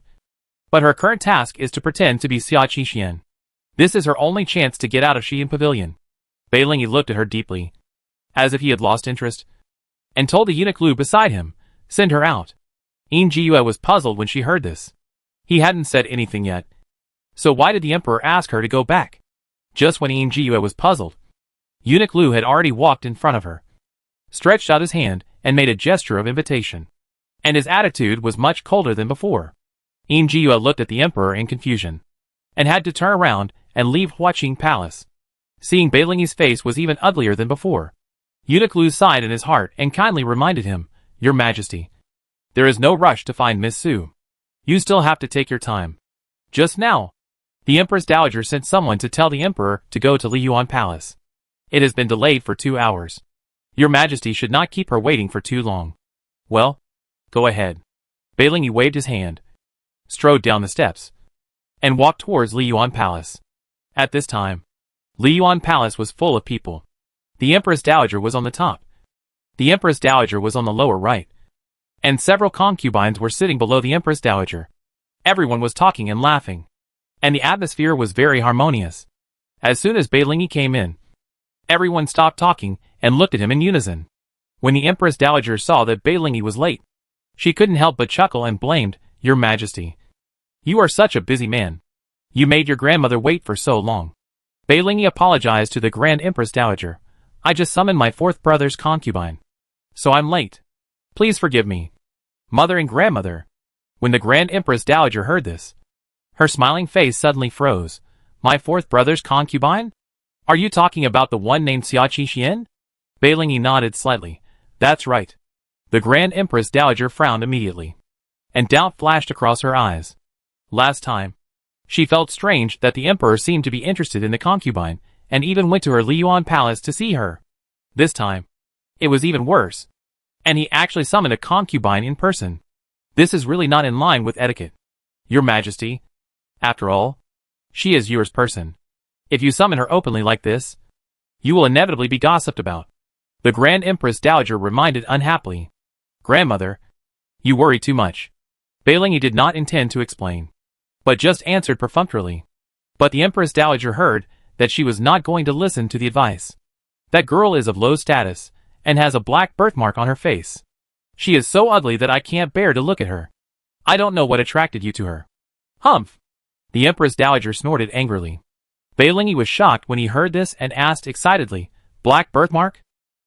But her current task is to pretend to be Xia Qingxian. This is her only chance to get out of Xi'an Pavilion. Beilingi looked at her deeply, as if he had lost interest, and told the eunuch Lu beside him, "Send her out." Yin Jiyue was puzzled when she heard this. He hadn't said anything yet. So why did the emperor ask her to go back? Just when Yin Jiyue was puzzled, eunuch Lu had already walked in front of her, stretched out his hand, and made a gesture of invitation. And his attitude was much colder than before. Yin Jiyue looked at the emperor in confusion, and had to turn around and leave Huaqing Palace. Seeing Beilingi's face was even uglier than before, eunuch Lu sighed in his heart and kindly reminded him, "Your Majesty, there is no rush to find Miss Su. You still have to take your time. Just now, the Empress Dowager sent someone to tell the emperor to go to Liyuan Palace. It has been delayed for 2 hours. Your Majesty should not keep her waiting for too long." "Well, go ahead." Beilingi waved his hand, strode down the steps, and walked towards Liyuan Palace. At this time, Liyuan Palace was full of people. The Empress Dowager was on the top. The Empress Dowager was on the lower right, and several concubines were sitting below the Empress Dowager. Everyone was talking and laughing, and the atmosphere was very harmonious. As soon as Beilingi came in, everyone stopped talking and looked at him in unison. When the Empress Dowager saw that Beilingi was late, she couldn't help but chuckle and blamed, "Your Majesty. You are such a busy man. You made your grandmother wait for so long." Beilingi apologized to the Grand Empress Dowager. "I just summoned my fourth brother's concubine, so I'm late. Please forgive me, mother and grandmother." When the Grand Empress Dowager heard this, her smiling face suddenly froze, My fourth brother's concubine? Are you talking about the one named Xia Qixian? Beilingi nodded slightly. That's right. The Grand Empress Dowager frowned immediately, and doubt flashed across her eyes. Last time, she felt strange that the emperor seemed to be interested in the concubine, and even went to her Liyuan palace to see her. This time, it was even worse, and he actually summoned a concubine in person. This is really not in line with etiquette. Your Majesty, after all, she is yours person. If you summon her openly like this, you will inevitably be gossiped about. The Grand Empress Dowager reminded unhappily. Grandmother, you worry too much. Beilingi did not intend to explain, but just answered perfunctorily. But the Empress Dowager heard that she was not going to listen to the advice. That girl is of low status, and has a black birthmark on her face. She is so ugly that I can't bear to look at her. I don't know what attracted you to her. Humph! The Empress Dowager snorted angrily. Beilingi was shocked when he heard this and asked excitedly, Black birthmark?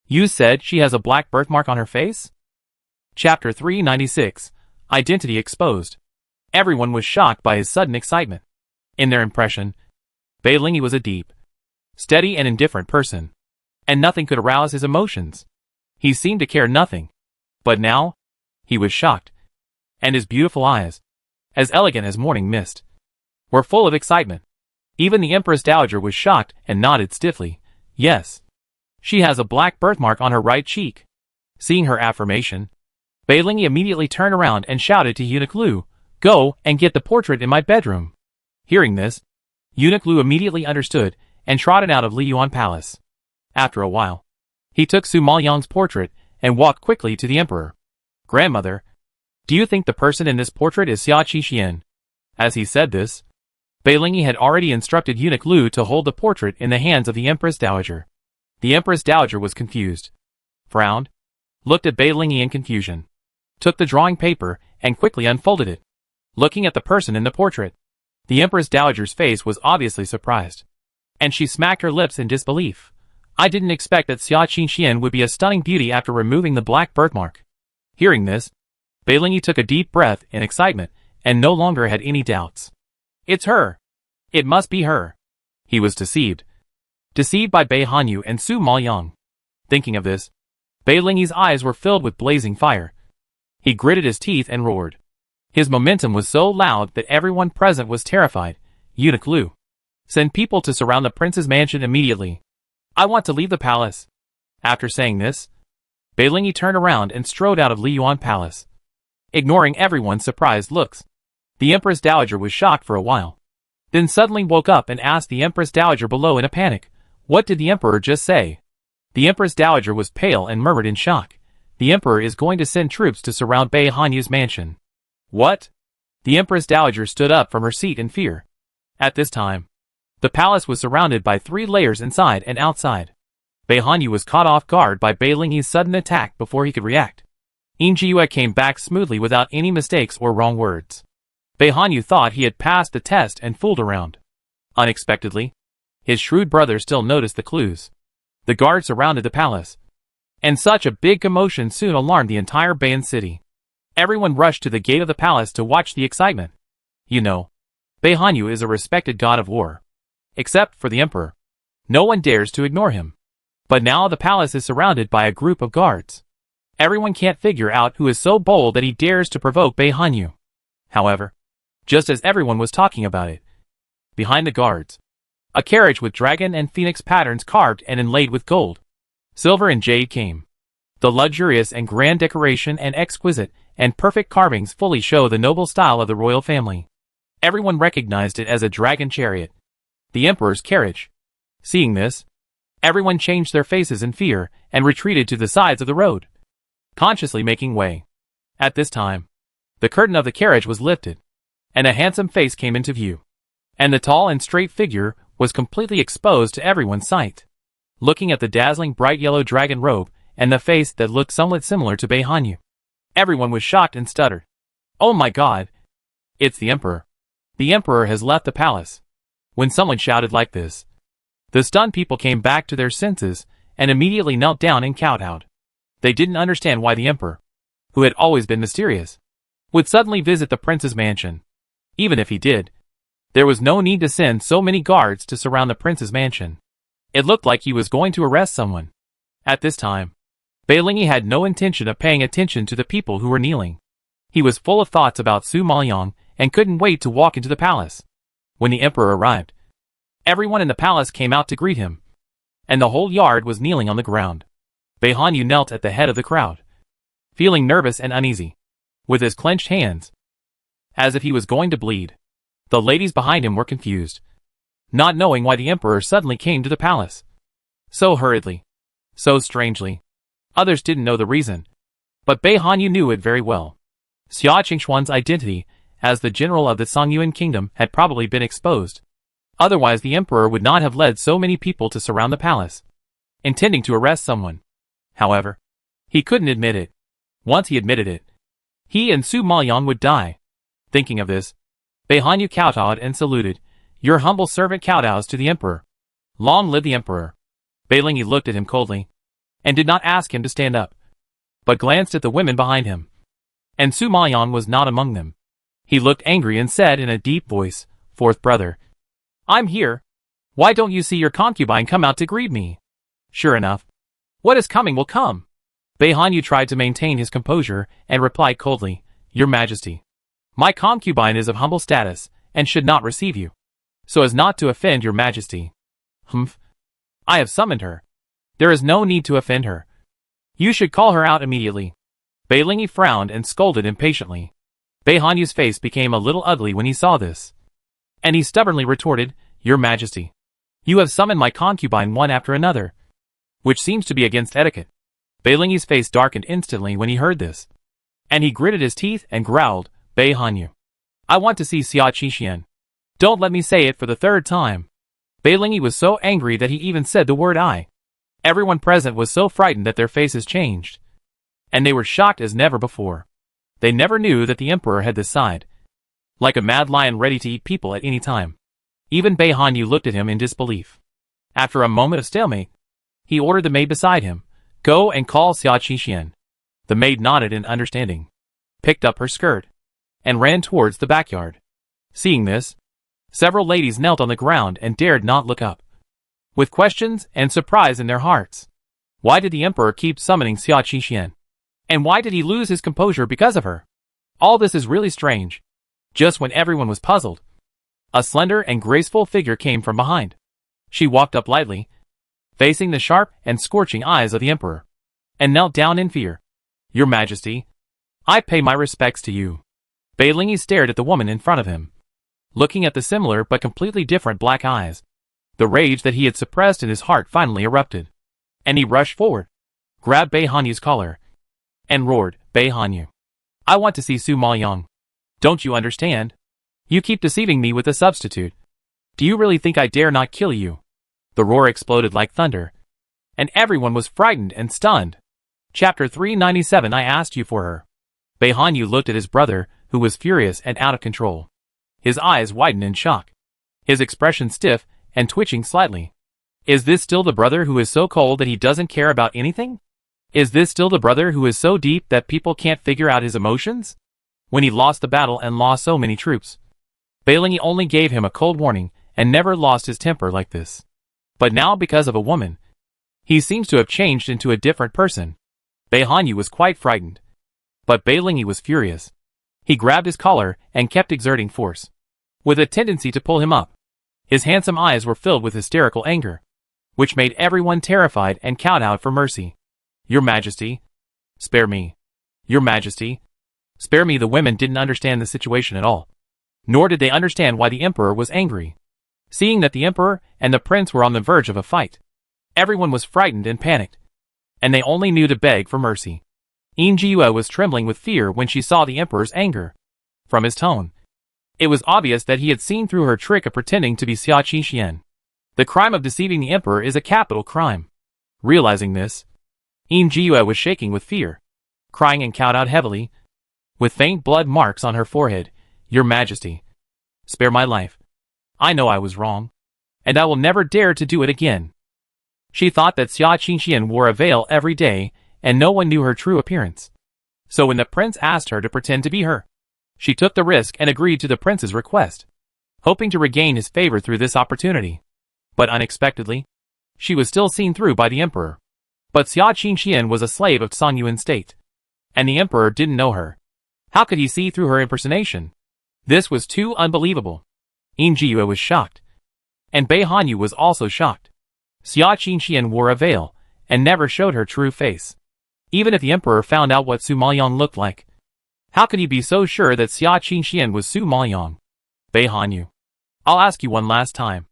You said she has a black birthmark on her face? Chapter 396. Identity Exposed. Everyone was shocked by his sudden excitement. In their impression, Beilingi was a deep, steady and indifferent person, and nothing could arouse his emotions. He seemed to care nothing. But now, he was shocked, and his beautiful eyes, as elegant as morning mist, were full of excitement. Even the Empress Dowager was shocked and nodded stiffly. Yes, she has a black birthmark on her right cheek. Seeing her affirmation, Beilingi immediately turned around and shouted to Eunuch Lu, Go and get the portrait in my bedroom. Hearing this, Eunuch Lu immediately understood and trotted out of Liyuan Palace. After a while, he took Su Maoyang's portrait and walked quickly to the emperor. Grandmother, do you think the person in this portrait is Xia Qixian? As he said this, Beilingi had already instructed Eunuch Lu to hold the portrait in the hands of the Empress Dowager. The Empress Dowager was confused, frowned, looked at Beilingi in confusion, took the drawing paper and quickly unfolded it. Looking at the person in the portrait, the Empress Dowager's face was obviously surprised, and she smacked her lips in disbelief. I didn't expect that Xia Qixian would be a stunning beauty after removing the black birthmark. Hearing this, Beilingi took a deep breath in excitement and no longer had any doubts. It's her. It must be her. He was deceived. Deceived by Bei Hanyu and Su Maoyang. Thinking of this, Beilingi's eyes were filled with blazing fire. He gritted his teeth and roared. His momentum was so loud that everyone present was terrified. Eunuch Lu, send people to surround the prince's mansion immediately. I want to leave the palace. After saying this, Beilingi turned around and strode out of Liyuan Palace, ignoring everyone's surprised looks. The Empress Dowager was shocked for a while, then suddenly woke up and asked the Empress Dowager below in a panic, What did the Emperor just say? The Empress Dowager was pale and murmured in shock, The Emperor is going to send troops to surround Bei Hanyu's mansion. What? The Empress Dowager stood up from her seat in fear. At this time, the palace was surrounded by 3 layers inside and outside. Bei Hanyu was caught off guard by Beilingi's sudden attack before he could react. Yue came back smoothly without any mistakes or wrong words. Bei Hanyu thought he had passed the test and fooled around. Unexpectedly, his shrewd brother still noticed the clues. The guards surrounded the palace, and such a big commotion soon alarmed the entire Beian city. Everyone rushed to the gate of the palace to watch the excitement. You know, Bei Hanyu is a respected god of war. Except for the emperor. No one dares to ignore him. But now the palace is surrounded by a group of guards. Everyone can't figure out who is so bold that he dares to provoke Bei Hanyu. However, just as everyone was talking about it, behind the guards, a carriage with dragon and phoenix patterns carved and inlaid with gold, silver and jade came. The luxurious and grand decoration and exquisite and perfect carvings fully show the noble style of the royal family. Everyone recognized it as a dragon chariot, the emperor's carriage. Seeing this, everyone changed their faces in fear and retreated to the sides of the road, consciously making way. At this time, the curtain of the carriage was lifted, and a handsome face came into view, and the tall and straight figure was completely exposed to everyone's sight. Looking at the dazzling bright yellow dragon robe and the face that looked somewhat similar to Bei Hanyu, everyone was shocked and stuttered. Oh my god! It's the emperor. The emperor has left the palace. When someone shouted like this, the stunned people came back to their senses and immediately knelt down and kowtowed. They didn't understand why the emperor, who had always been mysterious, would suddenly visit the prince's mansion. Even if he did, There was no need to send so many guards to surround the prince's mansion. It looked like he was going to arrest someone. At this time, Beilingi had no intention of paying attention to the people who were kneeling. He was full of thoughts about Su Maoyong and couldn't wait to walk into the palace. When the emperor arrived, everyone in the palace came out to greet him, and the whole yard was kneeling on the ground. Bei Hanyu knelt at the head of the crowd, feeling nervous and uneasy, with his clenched hands, as if he was going to bleed. The ladies behind him were confused, not knowing why the emperor suddenly came to the palace. So hurriedly, so strangely. Others didn't know the reason, but Bei Hanyu knew it very well. Xia Qingshuan's identity as the general of the Songyuan kingdom had probably been exposed. Otherwise the emperor would not have led so many people to surround the palace, intending to arrest someone. However, he couldn't admit it. Once he admitted it, he and Su Maoyong would die. Thinking of this, Bei Hanyu kowtowed and saluted. Your humble servant kowtows to the emperor. Long live the emperor. Beilingi looked at him coldly, and did not ask him to stand up, but glanced at the women behind him. And Su Maoyong was not among them. He looked angry and said in a deep voice, Fourth brother, I'm here. Why don't you see your concubine come out to greet me? Sure enough, what is coming will come. Bei Hanyu tried to maintain his composure and replied coldly, Your Majesty, my concubine is of humble status and should not receive you, so as not to offend your Majesty. Humph. I have summoned her. There is no need to offend her. You should call her out immediately. Beilingi frowned and scolded impatiently. Bei Hanyu's face became a little ugly when he saw this, and he stubbornly retorted, Your Majesty, you have summoned my concubine one after another, which seems to be against etiquette. Beilingi's face darkened instantly when he heard this, and he gritted his teeth and growled, Bei Hanyu, I want to see Xia Qixian. Don't let me say it for the third time. Beilingi was so angry that he even said the word I. Everyone present was so frightened that their faces changed, and they were shocked as never before. They never knew that the emperor had this side, like a mad lion ready to eat people at any time. Even Bei Hanyu looked at him in disbelief. After a moment of stalemate, he ordered the maid beside him, Go and call Xia Qixian. The maid nodded in understanding, picked up her skirt, and ran towards the backyard. Seeing this, several ladies knelt on the ground and dared not look up, with questions and surprise in their hearts. Why did the emperor keep summoning Xia Qixian? And why did he lose his composure because of her? All this is really strange. Just when everyone was puzzled, a slender and graceful figure came from behind. She walked up lightly, facing the sharp and scorching eyes of the emperor, and knelt down in fear. Your Majesty, I pay my respects to you. Beilingi stared at the woman in front of him, looking at the similar but completely different black eyes. The rage that he had suppressed in his heart finally erupted, and he rushed forward, grabbed Bei Hanyu's collar, and roared, Bei Hanyu, I want to see Su Maoyong. Don't you understand? You keep deceiving me with a substitute. Do you really think I dare not kill you? The roar exploded like thunder, and everyone was frightened and stunned. Chapter 397 I asked you for her. Bei Hanyu looked at his brother, who was furious and out of control. His eyes widened in shock, his expression stiff and twitching slightly. Is this still the brother who is so cold that he doesn't care about anything? Is this still the brother who is so deep that people can't figure out his emotions? When he lost the battle and lost so many troops, Beilingi only gave him a cold warning and never lost his temper like this. But now, because of a woman, he seems to have changed into a different person. Bei Hanyu was quite frightened, but Beilingi was furious. He grabbed his collar and kept exerting force, with a tendency to pull him up. His handsome eyes were filled with hysterical anger, which made everyone terrified and kowtowed for mercy. Your Majesty, spare me. Your Majesty, spare me. The women didn't understand the situation at all, nor did they understand why the emperor was angry. Seeing that the emperor and the prince were on the verge of a fight, everyone was frightened and panicked, and they only knew to beg for mercy. Yue was trembling with fear when she saw the emperor's anger. From his tone, it was obvious that he had seen through her trick of pretending to be Xia Qixian. The crime of deceiving the emperor is a capital crime. Realizing this, Yue was shaking with fear, crying and kowtowed heavily, with faint blood marks on her forehead. Your Majesty, spare my life. I know I was wrong, and I will never dare to do it again. She thought that Xia Qixian wore a veil every day, and no one knew her true appearance. So when the prince asked her to pretend to be her, she took the risk and agreed to the prince's request. hoping to regain his favor through this opportunity. But unexpectedly, she was still seen through by the emperor. But Xia Qingxian was a slave of Song Yuan state, and the emperor didn't know her. How could he see through her impersonation? This was too unbelievable. Yin Jiyue was shocked, and Bei Hanyu was also shocked. Xia Qingxian wore a veil, and never showed her true face. Even if the emperor found out what Su Maoyang looked like, how could he be so sure that Xia Qingxian was Su Maoyang? Bei Hanyu, I'll ask you one last time.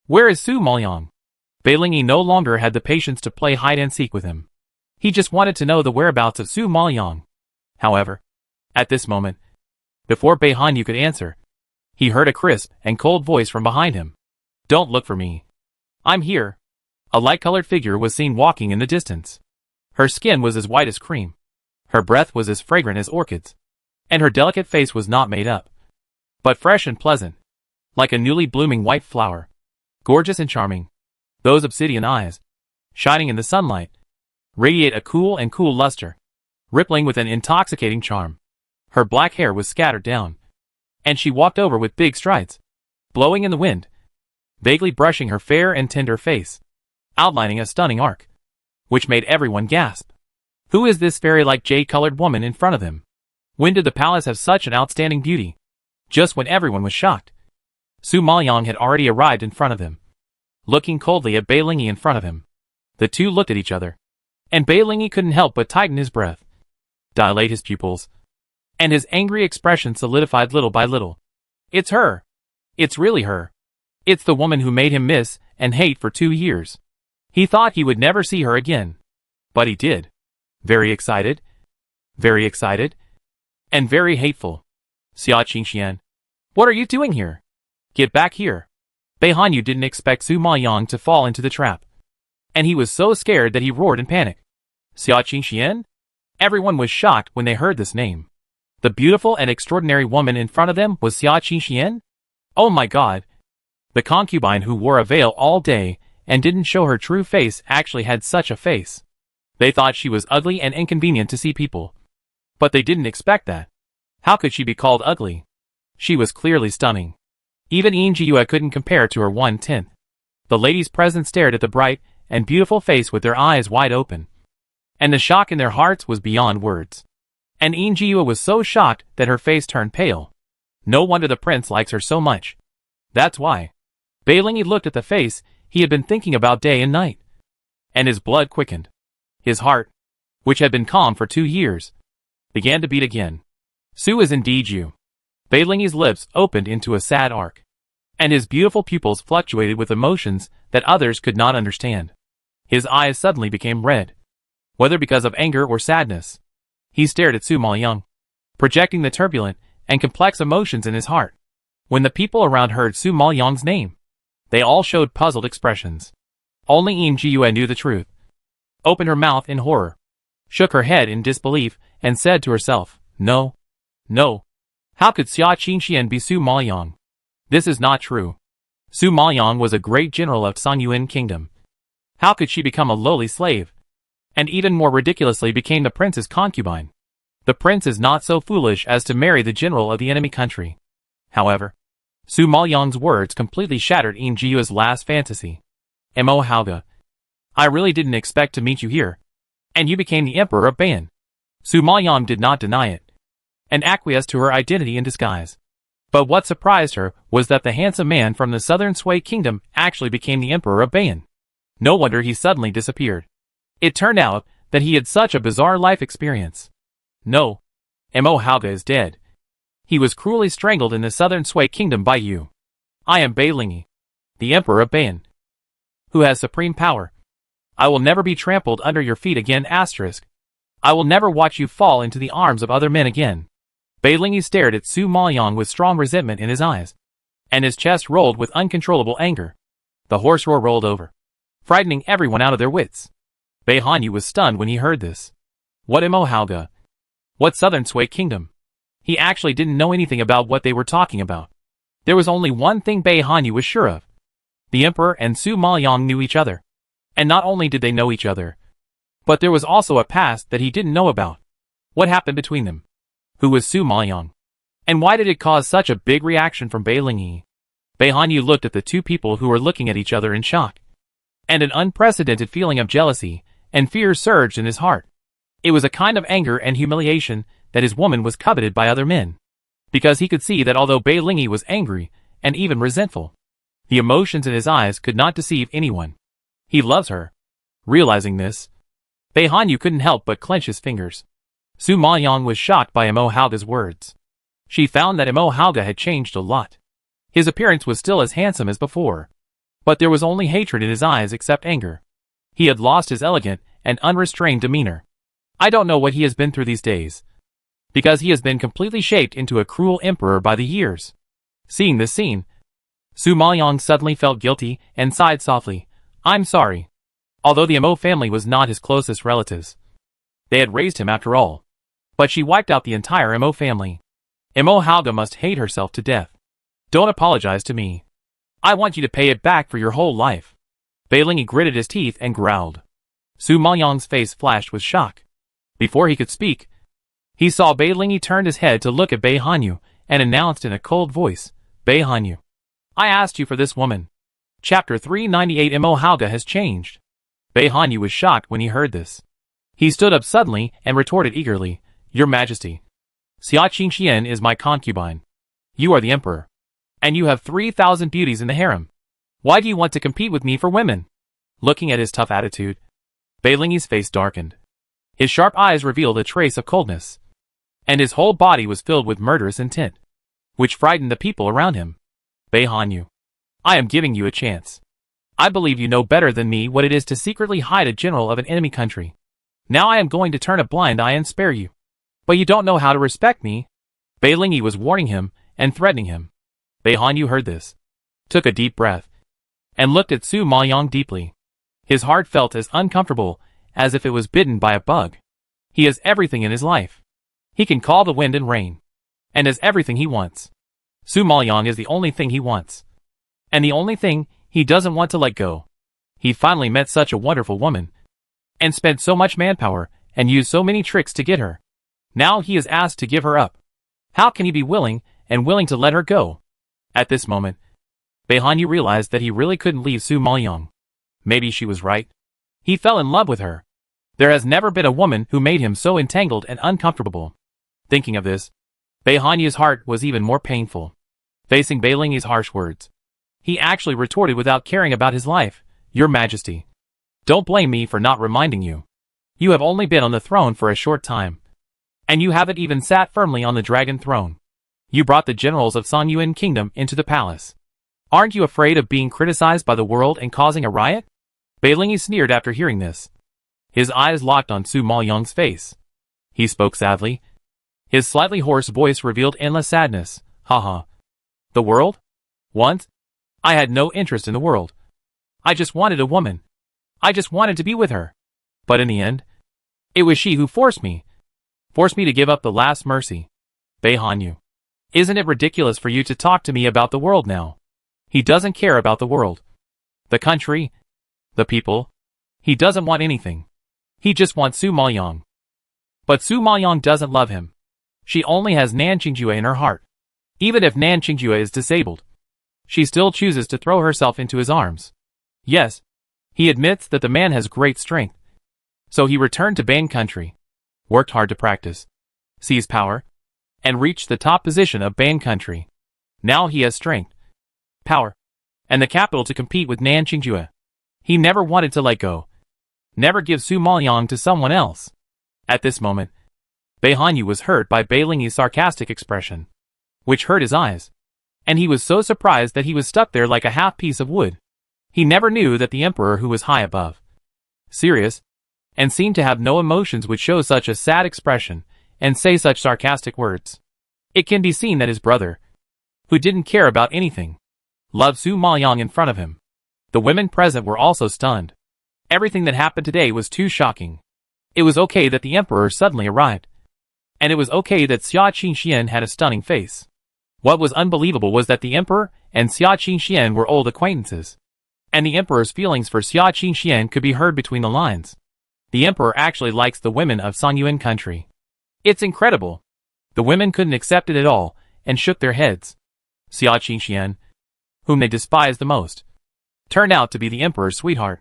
Where is Su Maoyang? Bei Lingyi no longer had the patience to play hide-and-seek with him. He just wanted to know the whereabouts of Su Maoyang. However, at this moment, before Bei Hanyu could answer, he heard a crisp and cold voice from behind him. Don't look for me. I'm here. A light-colored figure was seen walking in the distance. Her skin was as white as cream. Her breath was as fragrant as orchids. And her delicate face was not made up, but fresh and pleasant, like a newly blooming white flower. Gorgeous and charming. Those obsidian eyes, shining in the sunlight, radiate a cool luster, rippling with an intoxicating charm. Her black hair was scattered down, and she walked over with big strides, blowing in the wind, vaguely brushing her fair and tender face, outlining a stunning arc, which made everyone gasp. Who is this fairy-like jade-colored woman in front of him? When did the palace have such an outstanding beauty? Just when everyone was shocked, Su Maoyang had already arrived in front of them. Looking coldly at Bei Lingyi in front of him, the two looked at each other, and Bei Lingyi couldn't help but tighten his breath, dilate his pupils, and his angry expression solidified little by little. It's her. It's really her. It's the woman who made him miss and hate for 2 years. He thought he would never see her again. But he did. Very excited, and very hateful. Xia Qingxian, what are you doing here? Get back here. Bei Hanyu didn't expect Su Maoyang to fall into the trap, and he was so scared that he roared in panic. Xia Qingxian? Everyone was shocked when they heard this name. The beautiful and extraordinary woman in front of them was Xia Qingxian? Oh my god! The concubine who wore a veil all day and didn't show her true face actually had such a face. They thought she was ugly and inconvenient to see people. But they didn't expect that. How could she be called ugly? She was clearly stunning. Even Yin Jiyue couldn't compare to her 1/10. The ladies present stared at the bright and beautiful face with their eyes wide open, and the shock in their hearts was beyond words. And Yin Jiyue was so shocked that her face turned pale. No wonder the prince likes her so much. That's why. Bei Lingyi looked at the face he had been thinking about day and night, and his blood quickened. His heart, which had been calm for 2 years, began to beat again. Su is indeed you. Bei Lingyi's lips opened into a sad arc, and his beautiful pupils fluctuated with emotions that others could not understand. His eyes suddenly became red, whether because of anger or sadness. He stared at Su Maoyang, projecting the turbulent and complex emotions in his heart. When the people around heard Su Maoyang's name, they all showed puzzled expressions. Only Yin Jiyue knew the truth, opened her mouth in horror, shook her head in disbelief, and said to herself, No. No. How could Xia Qingxian be Su Maoyang? This is not true. Su Maoyang was a great general of Song Yuan Kingdom. How could she become a lowly slave? And even more ridiculously became the prince's concubine. The prince is not so foolish as to marry the general of the enemy country. However, Su Maoyang's words completely shattered Yin Jiyue's last fantasy. Mo Hauge, I really didn't expect to meet you here, and you became the emperor of Baiyan. Su Maoyang did not deny it, and acquiesced to her identity in disguise. But what surprised her was that the handsome man from the southern Sui kingdom actually became the emperor of Baiyan. No wonder he suddenly disappeared. It turned out that he had such a bizarre life experience. No. Mo Hauge is dead. He was cruelly strangled in the southern Sui kingdom by you. I am Bei Lingyi, the emperor of Baiyan, who has supreme power. I will never be trampled under your feet again. I will never watch you fall into the arms of other men again. Bei Lingyi stared at Su Maoyang with strong resentment in his eyes, and his chest rolled with uncontrollable anger. The horse roar rolled over, frightening everyone out of their wits. Bei Hanyu was stunned when he heard this. What Mo Hauge? What southern Sui kingdom? He actually didn't know anything about what they were talking about. There was only one thing Bei Hanyu was sure of. The emperor and Su Maoyang knew each other. And not only did they know each other, but there was also a past that he didn't know about. What happened between them? Who was Su Maoyang? And why did it cause such a big reaction from Bei Lingyi? Bei Hanyu looked at the two people who were looking at each other in shock. And an unprecedented feeling of jealousy and fear surged in his heart. It was a kind of anger and humiliation that his woman was coveted by other men. Because he could see that although Bei Lingyi was angry and even resentful, the emotions in his eyes could not deceive anyone. He loves her. Realizing this, Bei Hanyu couldn't help but clench his fingers. Su Maoyang was shocked by Mo Haoga's words. She found that Mo Haoga had changed a lot. His appearance was still as handsome as before, but there was only hatred in his eyes except anger. He had lost his elegant and unrestrained demeanor. I don't know what he has been through these days, because he has been completely shaped into a cruel emperor by the years. Seeing this scene, Su Maoyang suddenly felt guilty and sighed softly. I'm sorry. Although the Mo family was not his closest relatives, they had raised him after all. But she wiped out the entire Mo family. Mo Haoga must hate herself to death. Don't apologize to me. I want you to pay it back for your whole life. Bei Lingyi gritted his teeth and growled. Su Maoyang's face flashed with shock. Before he could speak, he saw Bei Lingyi turned his head to look at Bei Hanyu and announced in a cold voice, Bei Hanyu, I asked you for this woman. Chapter 398 Mo Haoga has changed. Bei Hanyu was shocked when he heard this. He stood up suddenly and retorted eagerly, Your Majesty, Xia Qingxian is my concubine. You are the emperor, and you have 3,000 beauties in the harem. Why do you want to compete with me for women? Looking at his tough attitude, Bei Lingyi's face darkened. His sharp eyes revealed a trace of coldness, and his whole body was filled with murderous intent, which frightened the people around him. Bei Hanyu, I am giving you a chance. I believe you know better than me what it is to secretly hide a general of an enemy country. Now I am going to turn a blind eye and spare you. But you don't know how to respect me. Bei Lingyi was warning him and threatening him. Bei Hanyu heard this, took a deep breath, and looked at Su Maoyang deeply. His heart felt as uncomfortable as if it was bitten by a bug. He has everything in his life. He can call the wind and rain, and has everything he wants. Su Maoyang is the only thing he wants, and the only thing he doesn't want to let go. He finally met such a wonderful woman, and spent so much manpower and used so many tricks to get her. Now he is asked to give her up. How can he be willing to let her go? At this moment, Bei Hanyu realized that he really couldn't leave Su Maoyang. Maybe she was right. He fell in love with her. There has never been a woman who made him so entangled and uncomfortable. Thinking of this, Bei Hanyu's heart was even more painful. Facing Bei Lingyi's harsh words, he actually retorted without caring about his life, Your Majesty, don't blame me for not reminding you. You have only been on the throne for a short time, and you haven't even sat firmly on the dragon throne. You brought the generals of Sanyuan Kingdom into the palace. Aren't you afraid of being criticized by the world and causing a riot? Bei Lingyi sneered after hearing this. His eyes locked on Su Maoyang's face. He spoke sadly. His slightly hoarse voice revealed endless sadness. Haha. The world? Once? I had no interest in the world. I just wanted a woman. I just wanted to be with her. But in the end, it was she who forced me to give up the last mercy. Bei Hanyu, isn't it ridiculous for you to talk to me about the world now? He doesn't care about the world, the country, the people. He doesn't want anything. He just wants Su Maoyang. But Su Maoyang doesn't love him. She only has Nan Qingjue in her heart. Even if Nan Qingjue is disabled, she still chooses to throw herself into his arms. Yes, he admits that the man has great strength. So he returned to Ban country, worked hard to practice, seized power, and reached the top position of Ban country. Now he has strength, power, and the capital to compete with Nan Qingjue. He never wanted to let go. Never give Su Maoyang to someone else. At this moment, Bei Hanyu was hurt by Bei Lingyi's sarcastic expression, which hurt his eyes, and he was so surprised that he was stuck there like a half piece of wood. He never knew that the emperor who was high above, serious, and seemed to have no emotions would show such a sad expression and say such sarcastic words. It can be seen that his brother, who didn't care about anything, loved Su Maoyang in front of him. The women present were also stunned. Everything that happened today was too shocking. It was okay that the emperor suddenly arrived, and it was okay that Xia Qingxian had a stunning face. What was unbelievable was that the emperor and Xia Qingxian were old acquaintances, and the emperor's feelings for Xia Qingxian could be heard between the lines. The emperor actually likes the women of Sanyuan country. It's incredible. The women couldn't accept it at all, and shook their heads. Xia Qingxian, whom they despised the most, turned out to be the emperor's sweetheart.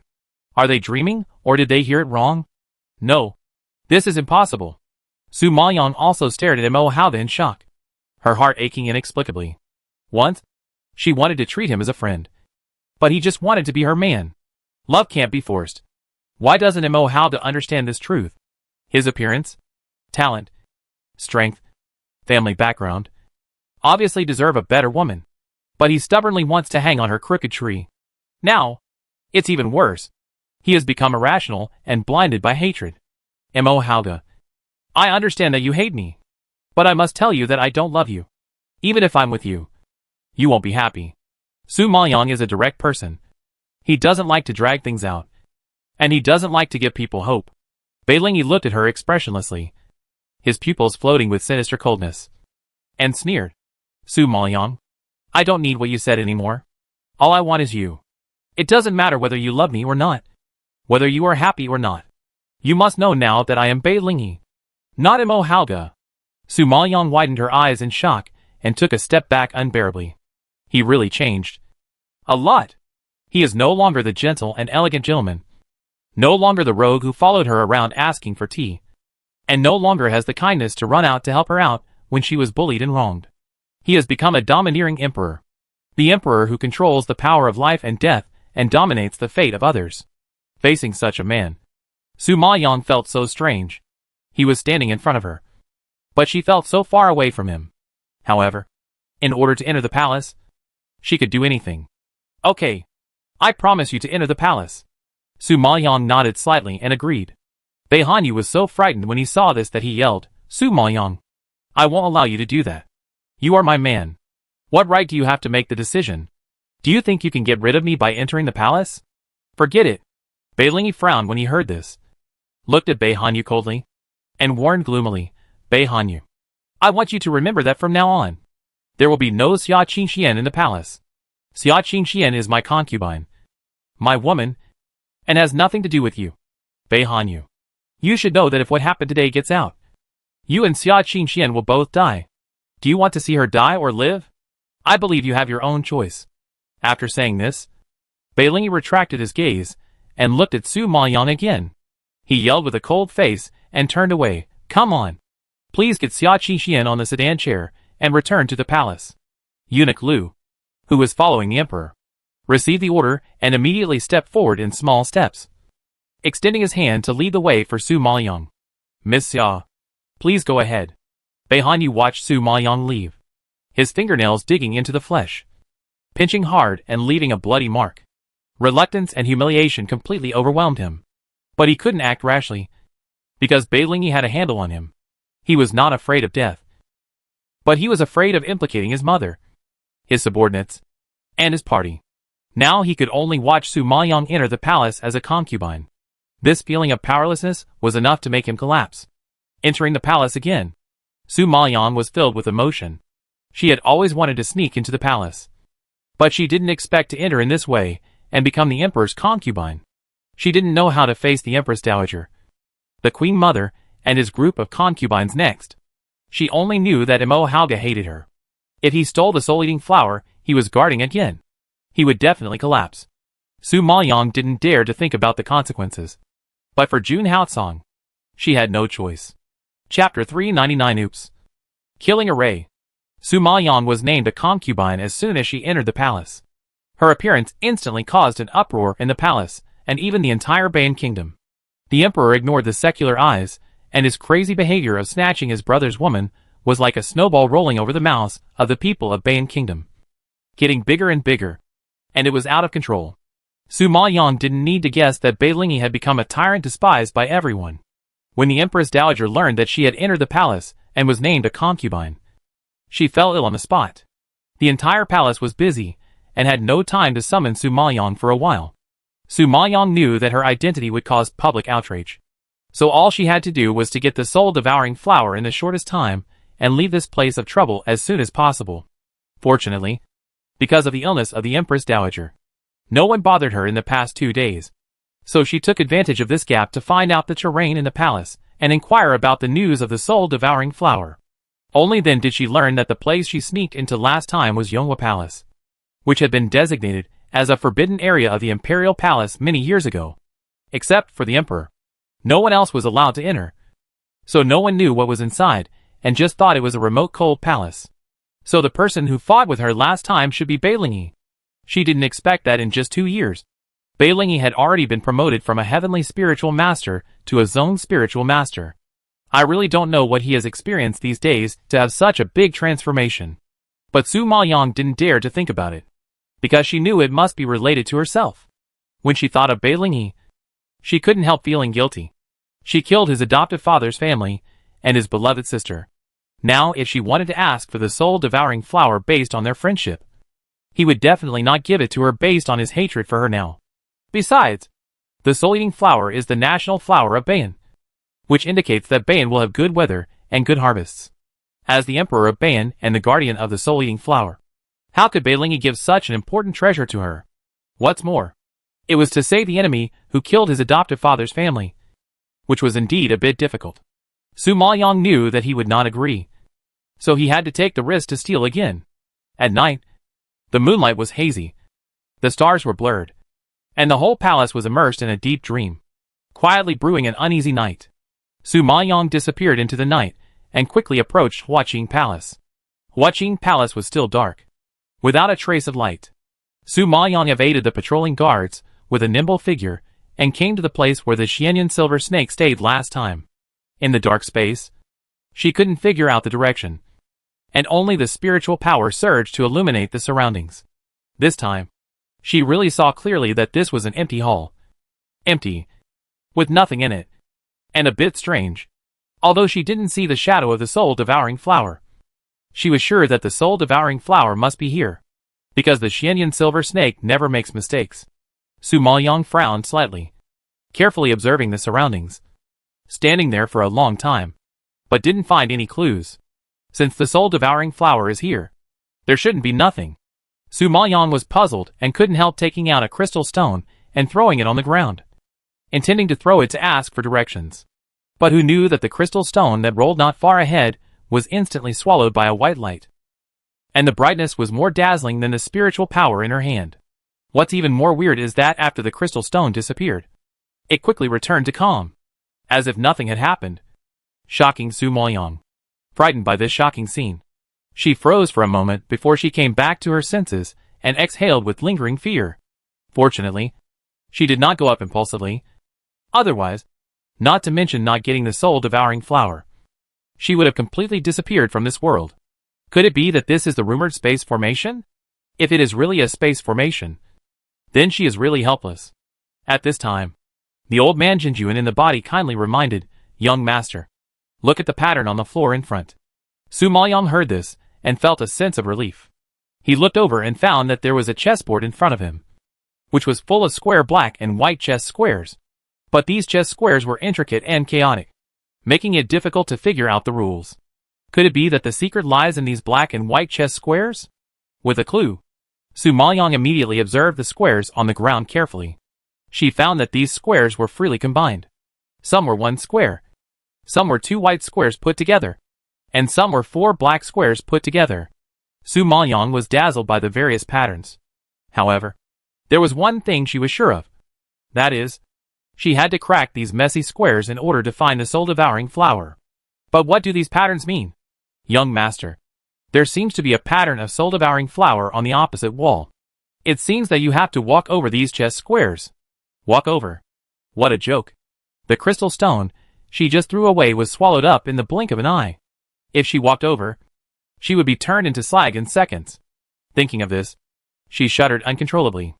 Are they dreaming, or did they hear it wrong? No. This is impossible. Su Maoyang also stared at Mo Halda in shock, her heart aching inexplicably. Once, she wanted to treat him as a friend, but he just wanted to be her man. Love can't be forced. Why doesn't Mo Halda understand this truth? His appearance, talent, strength, family background, obviously deserve a better woman, but he stubbornly wants to hang on her crooked tree. Now, it's even worse. He has become irrational and blinded by hatred. Mo Halda, I understand that you hate me, but I must tell you that I don't love you. Even if I'm with you, you won't be happy. Su Maoyang is a direct person. He doesn't like to drag things out, and he doesn't like to give people hope. Bai Lingyi looked at her expressionlessly, his pupils floating with sinister coldness, and sneered. Su Maoyang, I don't need what you said anymore. All I want is you. It doesn't matter whether you love me or not, whether you are happy or not. You must know now that I am Bai Lingyi, not Mo Halda. Su Maoyang widened her eyes in shock and took a step back unbearably. He really changed. A lot. He is no longer the gentle and elegant gentleman, no longer the rogue who followed her around asking for tea, and no longer has the kindness to run out to help her out when she was bullied and wronged. He has become a domineering emperor, the emperor who controls the power of life and death and dominates the fate of others. Facing such a man, Su Maoyang felt so strange. He was standing in front of her, but she felt so far away from him. However, in order to enter the palace, she could do anything. Okay, I promise you to enter the palace. Su Maoyang nodded slightly and agreed. Bai Hanyu was so frightened when he saw this that he yelled, Su Maoyang, I won't allow you to do that. You are my man. What right do you have to make the decision? Do you think you can get rid of me by entering the palace? Forget it. Bai Lingyi frowned when he heard this, looked at Bai Hanyu coldly, and warned gloomily, Bai Hanyu, I want you to remember that from now on, there will be no Xia Qingxian in the palace. Xia Qingxian is my concubine, my woman, and has nothing to do with you. Bai Hanyu, you should know that if what happened today gets out, you and Xia Qingxian will both die. Do you want to see her die or live? I believe you have your own choice. After saying this, Bai Lingyi retracted his gaze and looked at Su Maoyang again. He yelled with a cold face and turned away. Come on. Please get Xia Qingxian on the sedan chair and return to the palace. Eunuch Lu, who was following the emperor, received the order and immediately stepped forward in small steps, extending his hand to lead the way for Su Maoyang. Miss Xia, please go ahead. Bai Hanyu watched Su Maoyang leave, his fingernails digging into the flesh, pinching hard and leaving a bloody mark. Reluctance and humiliation completely overwhelmed him, but he couldn't act rashly, because Bai Lingyi had a handle on him. He was not afraid of death, but he was afraid of implicating his mother, his subordinates, and his party. Now he could only watch Su Maoyang enter the palace as a concubine. This feeling of powerlessness was enough to make him collapse. Entering the palace again, Su Maoyang was filled with emotion. She had always wanted to sneak into the palace, but she didn't expect to enter in this way and become the emperor's concubine. She didn't know how to face the empress dowager, the queen mother, and his group of concubines next. She only knew that Mo Halda hated her. If he stole the soul-eating flower he was guarding again, he would definitely collapse. Su Maoyang didn't dare to think about the consequences. But for Jun Haotsong, she had no choice. Chapter 399. Oops. Killing a Ray. Su Maoyang was named a concubine as soon as she entered the palace. Her appearance instantly caused an uproar in the palace, and even the entire Baiyan kingdom. The emperor ignored the secular eyes, and his crazy behavior of snatching his brother's woman was like a snowball rolling over the mouths of the people of Baiyan kingdom, getting bigger and bigger, and it was out of control. Su Maoyang didn't need to guess that Bai Lingyi had become a tyrant despised by everyone. When the Empress Dowager learned that she had entered the palace and was named a concubine, she fell ill on the spot. The entire palace was busy and had no time to summon Su Maoyang for a while. Su Maoyang knew that her identity would cause public outrage, so all she had to do was to get the soul-devouring flower in the shortest time and leave this place of trouble as soon as possible. Fortunately, because of the illness of the Empress Dowager, no one bothered her in the past 2 days, so she took advantage of this gap to find out the terrain in the palace and inquire about the news of the soul-devouring flower. Only then did she learn that the place she sneaked into last time was Yonghua Palace. which had been designated as a forbidden area of the imperial palace many years ago. Except for the emperor. No one else was allowed to enter. So no one knew what was inside, and just thought it was a remote cold palace. So the person who fought with her last time should be Beilingi. She didn't expect that in just 2 years. Beilingi had already been promoted from a heavenly spiritual master to a zone spiritual master. I really don't know what he has experienced these days to have such a big transformation. But Su Maoyang didn't dare to think about it, because she knew it must be related to herself. When she thought of Beilingi, she couldn't help feeling guilty. She killed his adoptive father's family and his beloved sister. Now, if she wanted to ask for the soul-devouring flower based on their friendship, he would definitely not give it to her based on his hatred for her now. Besides, the soul-eating flower is the national flower of Baian, which indicates that Baian will have good weather and good harvests. As the emperor of Baian and the guardian of the soul-eating flower, how could Beilingi give such an important treasure to her? What's more, it was to save the enemy who killed his adoptive father's family, which was indeed a bit difficult. Su Maoyang knew that he would not agree, so he had to take the risk to steal again. At night, the moonlight was hazy, the stars were blurred, and the whole palace was immersed in a deep dream, quietly brewing an uneasy night. Su Maoyang disappeared into the night and quickly approached Huaqing Palace. Huaqing Palace was still dark, without a trace of light. Su Maoyang evaded the patrolling guards with a nimble figure and came to the place where the Xianyan silver snake stayed last time. In the dark space, she couldn't figure out the direction, and only the spiritual power surged to illuminate the surroundings. This time, she really saw clearly that this was an empty hall. Empty, with nothing in it, and a bit strange. Although she didn't see the shadow of the soul-devouring flower, she was sure that the soul-devouring flower must be here, because the Xianyan silver snake never makes mistakes. Su Maoyang frowned slightly, carefully observing the surroundings, standing there for a long time, but didn't find any clues. Since the soul-devouring flower is here, there shouldn't be nothing. Su Maoyang was puzzled and couldn't help taking out a crystal stone and throwing it on the ground, intending to throw it to ask for directions. But who knew that the crystal stone that rolled not far ahead was instantly swallowed by a white light, and the brightness was more dazzling than the spiritual power in her hand. What's even more weird is that after the crystal stone disappeared, it quickly returned to calm, as if nothing had happened, shocking Su Maoyang. Frightened by this shocking scene, she froze for a moment before she came back to her senses and exhaled with lingering fear. Fortunately, she did not go up impulsively. Otherwise, not to mention not getting the soul-devouring flower, she would have completely disappeared from this world. Could it be that this is the rumored space formation? If it is really a space formation, then she is really helpless. At this time, the old man Jinjuan in the body kindly reminded, "Young master, look at the pattern on the floor in front." Su Maoyang heard this and felt a sense of relief. He looked over and found that there was a chessboard in front of him, which was full of square black and white chess squares. But these chess squares were intricate and chaotic, making it difficult to figure out the rules. Could it be that the secret lies in these black and white chess squares? With a clue, Su Maoyang immediately observed the squares on the ground carefully. She found that these squares were freely combined. Some were one square, some were two white squares put together, and some were four black squares put together. Su Maoyang was dazzled by the various patterns. However, there was one thing she was sure of. That is, she had to crack these messy squares in order to find the soul-devouring flower. But what do these patterns mean? Young master, there seems to be a pattern of soul-devouring flower on the opposite wall. It seems that you have to walk over these chess squares. Walk over? What a joke. The crystal stone she just threw away was swallowed up in the blink of an eye. If she walked over, she would be turned into slag in seconds. Thinking of this, she shuddered uncontrollably.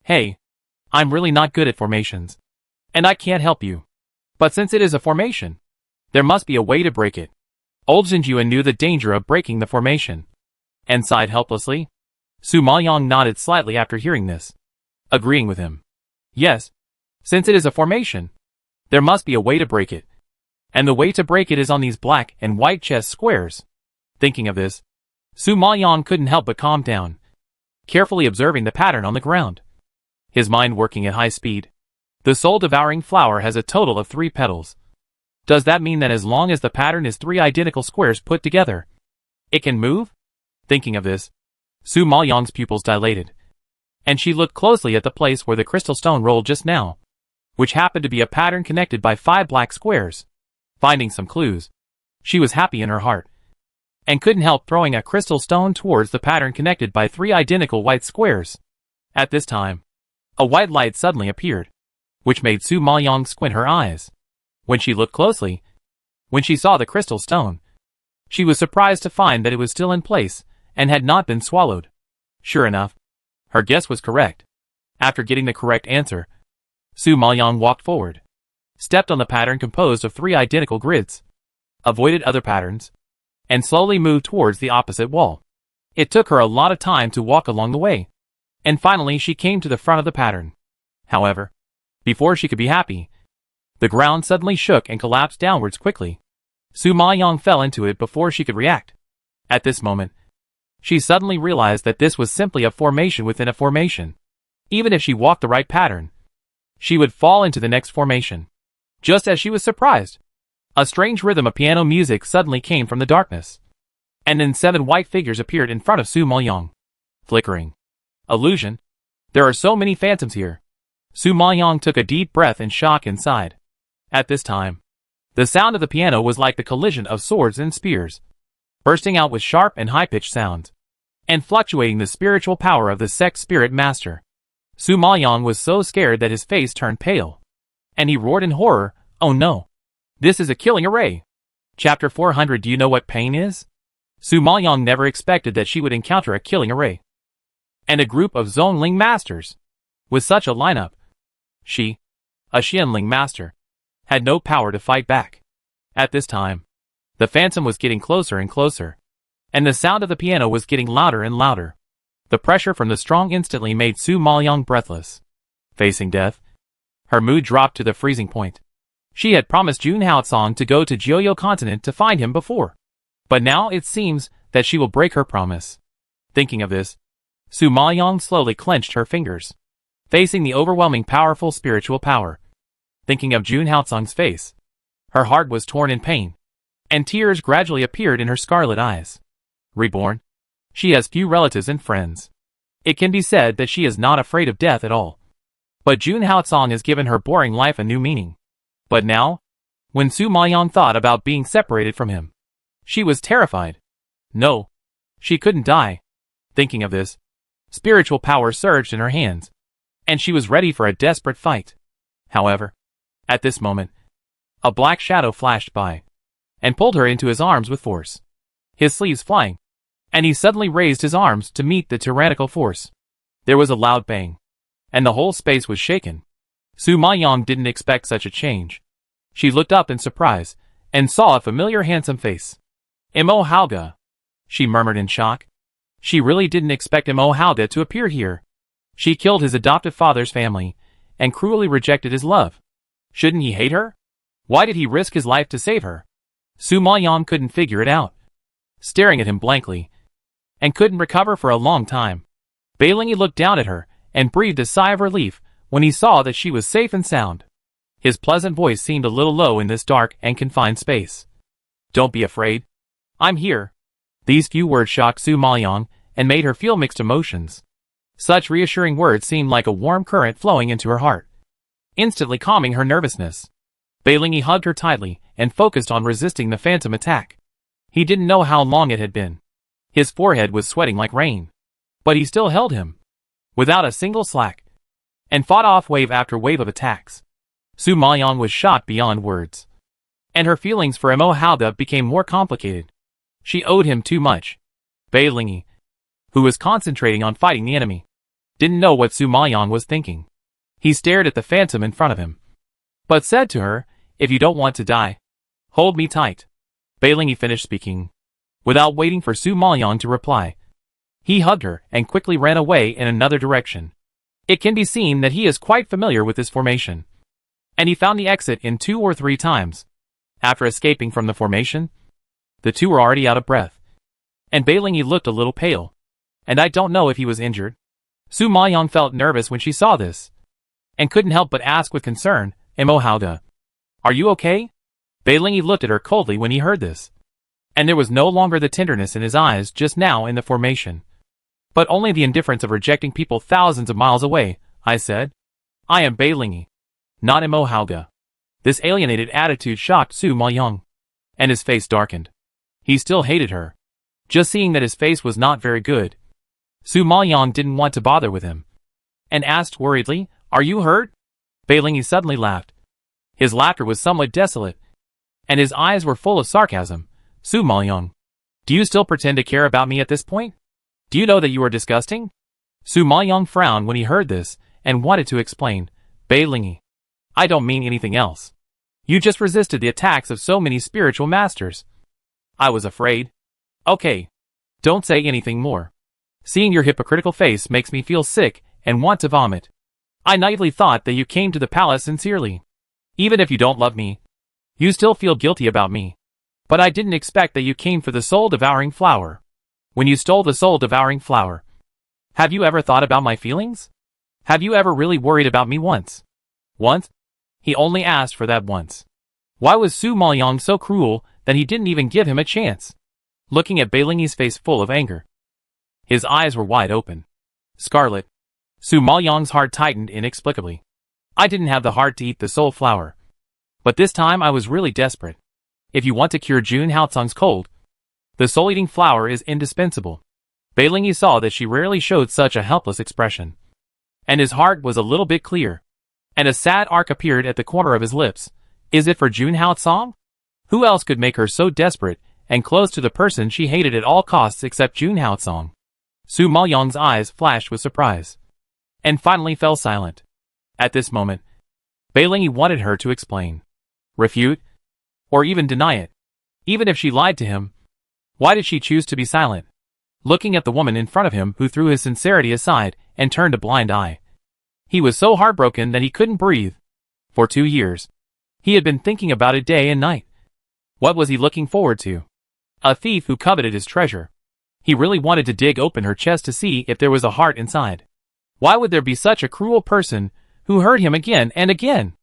Hey, I'm really not good at formations, and I can't help you. But since it is a formation, there must be a way to break it. Old Jinjuan knew the danger of breaking the formation, and sighed helplessly. Su Maoyang nodded slightly after hearing this, agreeing with him. Yes, since it is a formation, there must be a way to break it. And the way to break it is on these black and white chess squares. Thinking of this, Su Maoyang couldn't help but calm down, carefully observing the pattern on the ground, his mind working at high speed. The soul-devouring flower has a total of 3 petals. Does that mean that as long as the pattern is 3 identical squares put together, it can move? Thinking of this, Su Maoyang's pupils dilated, and she looked closely at the place where the crystal stone rolled just now, which happened to be a pattern connected by 5 black squares. Finding some clues, she was happy in her heart, and couldn't help throwing a crystal stone towards the pattern connected by 3 identical white squares. At this time, a white light suddenly appeared, which made Su Maoyang squint her eyes. When she looked closely, when she saw the crystal stone, she was surprised to find that it was still in place and had not been swallowed. Sure enough, her guess was correct. After getting the correct answer, Su Maoyang walked forward, stepped on the pattern composed of 3 identical grids, avoided other patterns, and slowly moved towards the opposite wall. It took her a lot of time to walk along the way, and finally she came to the front of the pattern. However, before she could be happy, the ground suddenly shook and collapsed downwards quickly. Su Maoyang fell into it before she could react. At this moment, she suddenly realized that this was simply a formation within a formation. Even if she walked the right pattern, she would fall into the next formation. Just as she was surprised, a strange rhythm of piano music suddenly came from the darkness, and then 7 white figures appeared in front of Su Maoyang. Flickering. Illusion. There are so many phantoms here. Su Maoyang took a deep breath in shock and sighed. At this time, the sound of the piano was like the collision of swords and spears, bursting out with sharp and high-pitched sounds, and fluctuating the spiritual power of the sect spirit master. Su Maoyang was so scared that his face turned pale, and he roared in horror, "Oh no! This is a killing array!" Chapter 400. Do you know what pain is? Su Maoyang never expected that she would encounter a killing array and a group of Zonling masters. With such a lineup, she, a Xianling master, had no power to fight back. At this time, the phantom was getting closer and closer, and the sound of the piano was getting louder and louder. The pressure from the strong instantly made Su Maoyang breathless. Facing death, her mood dropped to the freezing point. She had promised Jun Haotsong to go to Jiuyo continent to find him before, but now it seems that she will break her promise. Thinking of this, Su Maoyang slowly clenched her fingers, facing the overwhelming powerful spiritual power. Thinking of Jun Haotsong's face, her heart was torn in pain, and tears gradually appeared in her scarlet eyes. Reborn, she has few relatives and friends. It can be said that she is not afraid of death at all. But Jun Haotsong has given her boring life a new meaning. But now, when Su Maoyang thought about being separated from him, she was terrified. No, she couldn't die. Thinking of this, spiritual power surged in her hands, and she was ready for a desperate fight. However, at this moment, a black shadow flashed by, and pulled her into his arms with force, his sleeves flying, and he suddenly raised his arms to meet the tyrannical force. There was a loud bang, and the whole space was shaken. Su Maoyang didn't expect such a change. She looked up in surprise, and saw a familiar handsome face. Mo Hauge, she murmured in shock. She really didn't expect Mo Hauge to appear here. She killed his adoptive father's family, and cruelly rejected his love. Shouldn't he hate her? Why did he risk his life to save her? Su Maoyang couldn't figure it out, staring at him blankly, and couldn't recover for a long time. Beilingi looked down at her, and breathed a sigh of relief when he saw that she was safe and sound. His pleasant voice seemed a little low in this dark and confined space. "Don't be afraid. I'm here." These few words shocked Su Maoyang, and made her feel mixed emotions. Such reassuring words seemed like a warm current flowing into her heart, instantly calming her nervousness. Beilingi hugged her tightly, and focused on resisting the phantom attack. He didn't know how long it had been. His forehead was sweating like rain, but he still held him, without a single slack, and fought off wave after wave of attacks. Su Maoyang was shocked beyond words, and her feelings for Mo Hauge became more complicated. She owed him too much. Beilingi, who was concentrating on fighting the enemy, didn't know what Su Maoyang was thinking. He stared at the phantom in front of him, but said to her, "If you don't want to die, hold me tight." Beilingi finished speaking, without waiting for Su Maoyang to reply. He hugged her and quickly ran away in another direction. It can be seen that he is quite familiar with this formation, and he found the exit in 2 or 3 times. After escaping from the formation, the two were already out of breath, and Beilingi looked a little pale, and I don't know if he was injured. Su Maoyang felt nervous when she saw this, and couldn't help but ask with concern, "Mo Hauge, are you okay?" Beilingi looked at her coldly when he heard this, and there was no longer the tenderness in his eyes just now in the formation. But only the indifference of rejecting people thousands of miles away, I said. I am Beilingi, not Imo Hauga. This alienated attitude shocked Su Maoyong, and his face darkened. He still hated her. Just seeing that his face was not very good, Su Maoyong didn't want to bother with him, and asked worriedly, "Are you hurt?" Beilingi suddenly laughed. His laughter was somewhat desolate, and his eyes were full of sarcasm. "Su Maoyong, do you still pretend to care about me at this point? Do you know that you are disgusting?" Su Maoyong frowned when he heard this, and wanted to explain. "Beilingi, I don't mean anything else. You just resisted the attacks of so many spiritual masters. I was afraid." "Okay. Don't say anything more. Seeing your hypocritical face makes me feel sick and want to vomit. I naively thought that you came to the palace sincerely. Even if you don't love me, you still feel guilty about me. But I didn't expect that you came for the soul-devouring flower. When you stole the soul-devouring flower, have you ever thought about my feelings? Have you ever really worried about me once?" Once? He only asked for that once. Why was Su Maoyong so cruel that he didn't even give him a chance? Looking at Beilingi's face full of anger, his eyes were wide open. Scarlet. Su Maoyong's heart tightened inexplicably. "I didn't have the heart to eat the soul flower. But this time I was really desperate. If you want to cure Jun Haotsong's cold, the soul-eating flower is indispensable." Beilingi saw that she rarely showed such a helpless expression, and his heart was a little bit clear, and a sad arc appeared at the corner of his lips. Is it for Jun Haotsong? Who else could make her so desperate and close to the person she hated at all costs except Jun Haotsong? Su Maoyong's eyes flashed with surprise, and finally fell silent. At this moment, Beilingi wanted her to explain, refute, or even deny it. Even if she lied to him, why did she choose to be silent? Looking at the woman in front of him who threw his sincerity aside and turned a blind eye, he was so heartbroken that he couldn't breathe. For 2 years, he had been thinking about it day and night. What was he looking forward to? A thief who coveted his treasure. He really wanted to dig open her chest to see if there was a heart inside. Why would there be such a cruel person who hurt him again and again?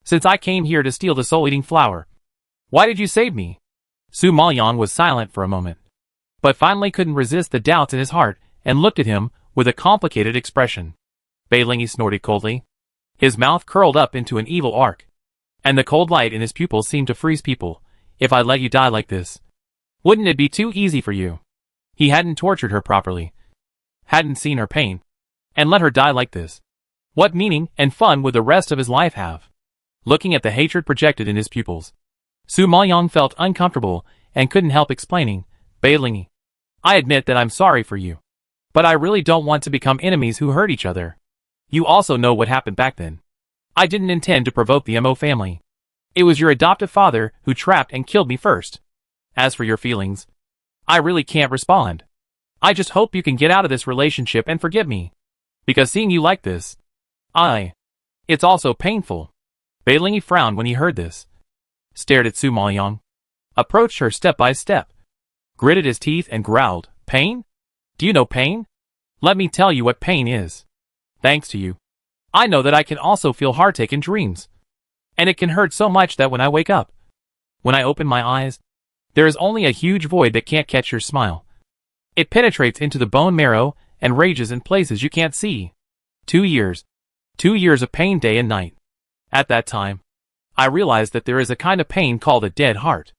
"Since I came here to steal the soul-eating flower, why did you save me?" Su Maoyong was silent for a moment, but finally couldn't resist the doubts in his heart and looked at him with a complicated expression. Beilingi snorted coldly. His mouth curled up into an evil arc, and the cold light in his pupils seemed to freeze people. "If I let you die like this, wouldn't it be too easy for you?" He hadn't tortured her properly, hadn't seen her pain, and let her die like this. What meaning and fun would the rest of his life have? Looking at the hatred projected in his pupils, Su Maoyong felt uncomfortable and couldn't help explaining. "Beilingi, I admit that I'm sorry for you, but I really don't want to become enemies who hurt each other. You also know what happened back then. I didn't intend to provoke the Mo family. It was your adoptive father who trapped and killed me first. As for your feelings, I really can't respond. I just hope you can get out of this relationship and forgive me. Because seeing you like this, it's also painful." Beilingi frowned when he heard this, stared at Su Maoyong, approached her step by step, gritted his teeth and growled, "Pain? Do you know pain? Let me tell you what pain is. Thanks to you, I know that I can also feel heartache in dreams. And it can hurt so much that when I wake up, when I open my eyes, there is only a huge void that can't catch your smile. It penetrates into the bone marrow and rages in places you can't see. 2 years. 2 years of pain day and night. At that time, I realized that there is a kind of pain called a dead heart.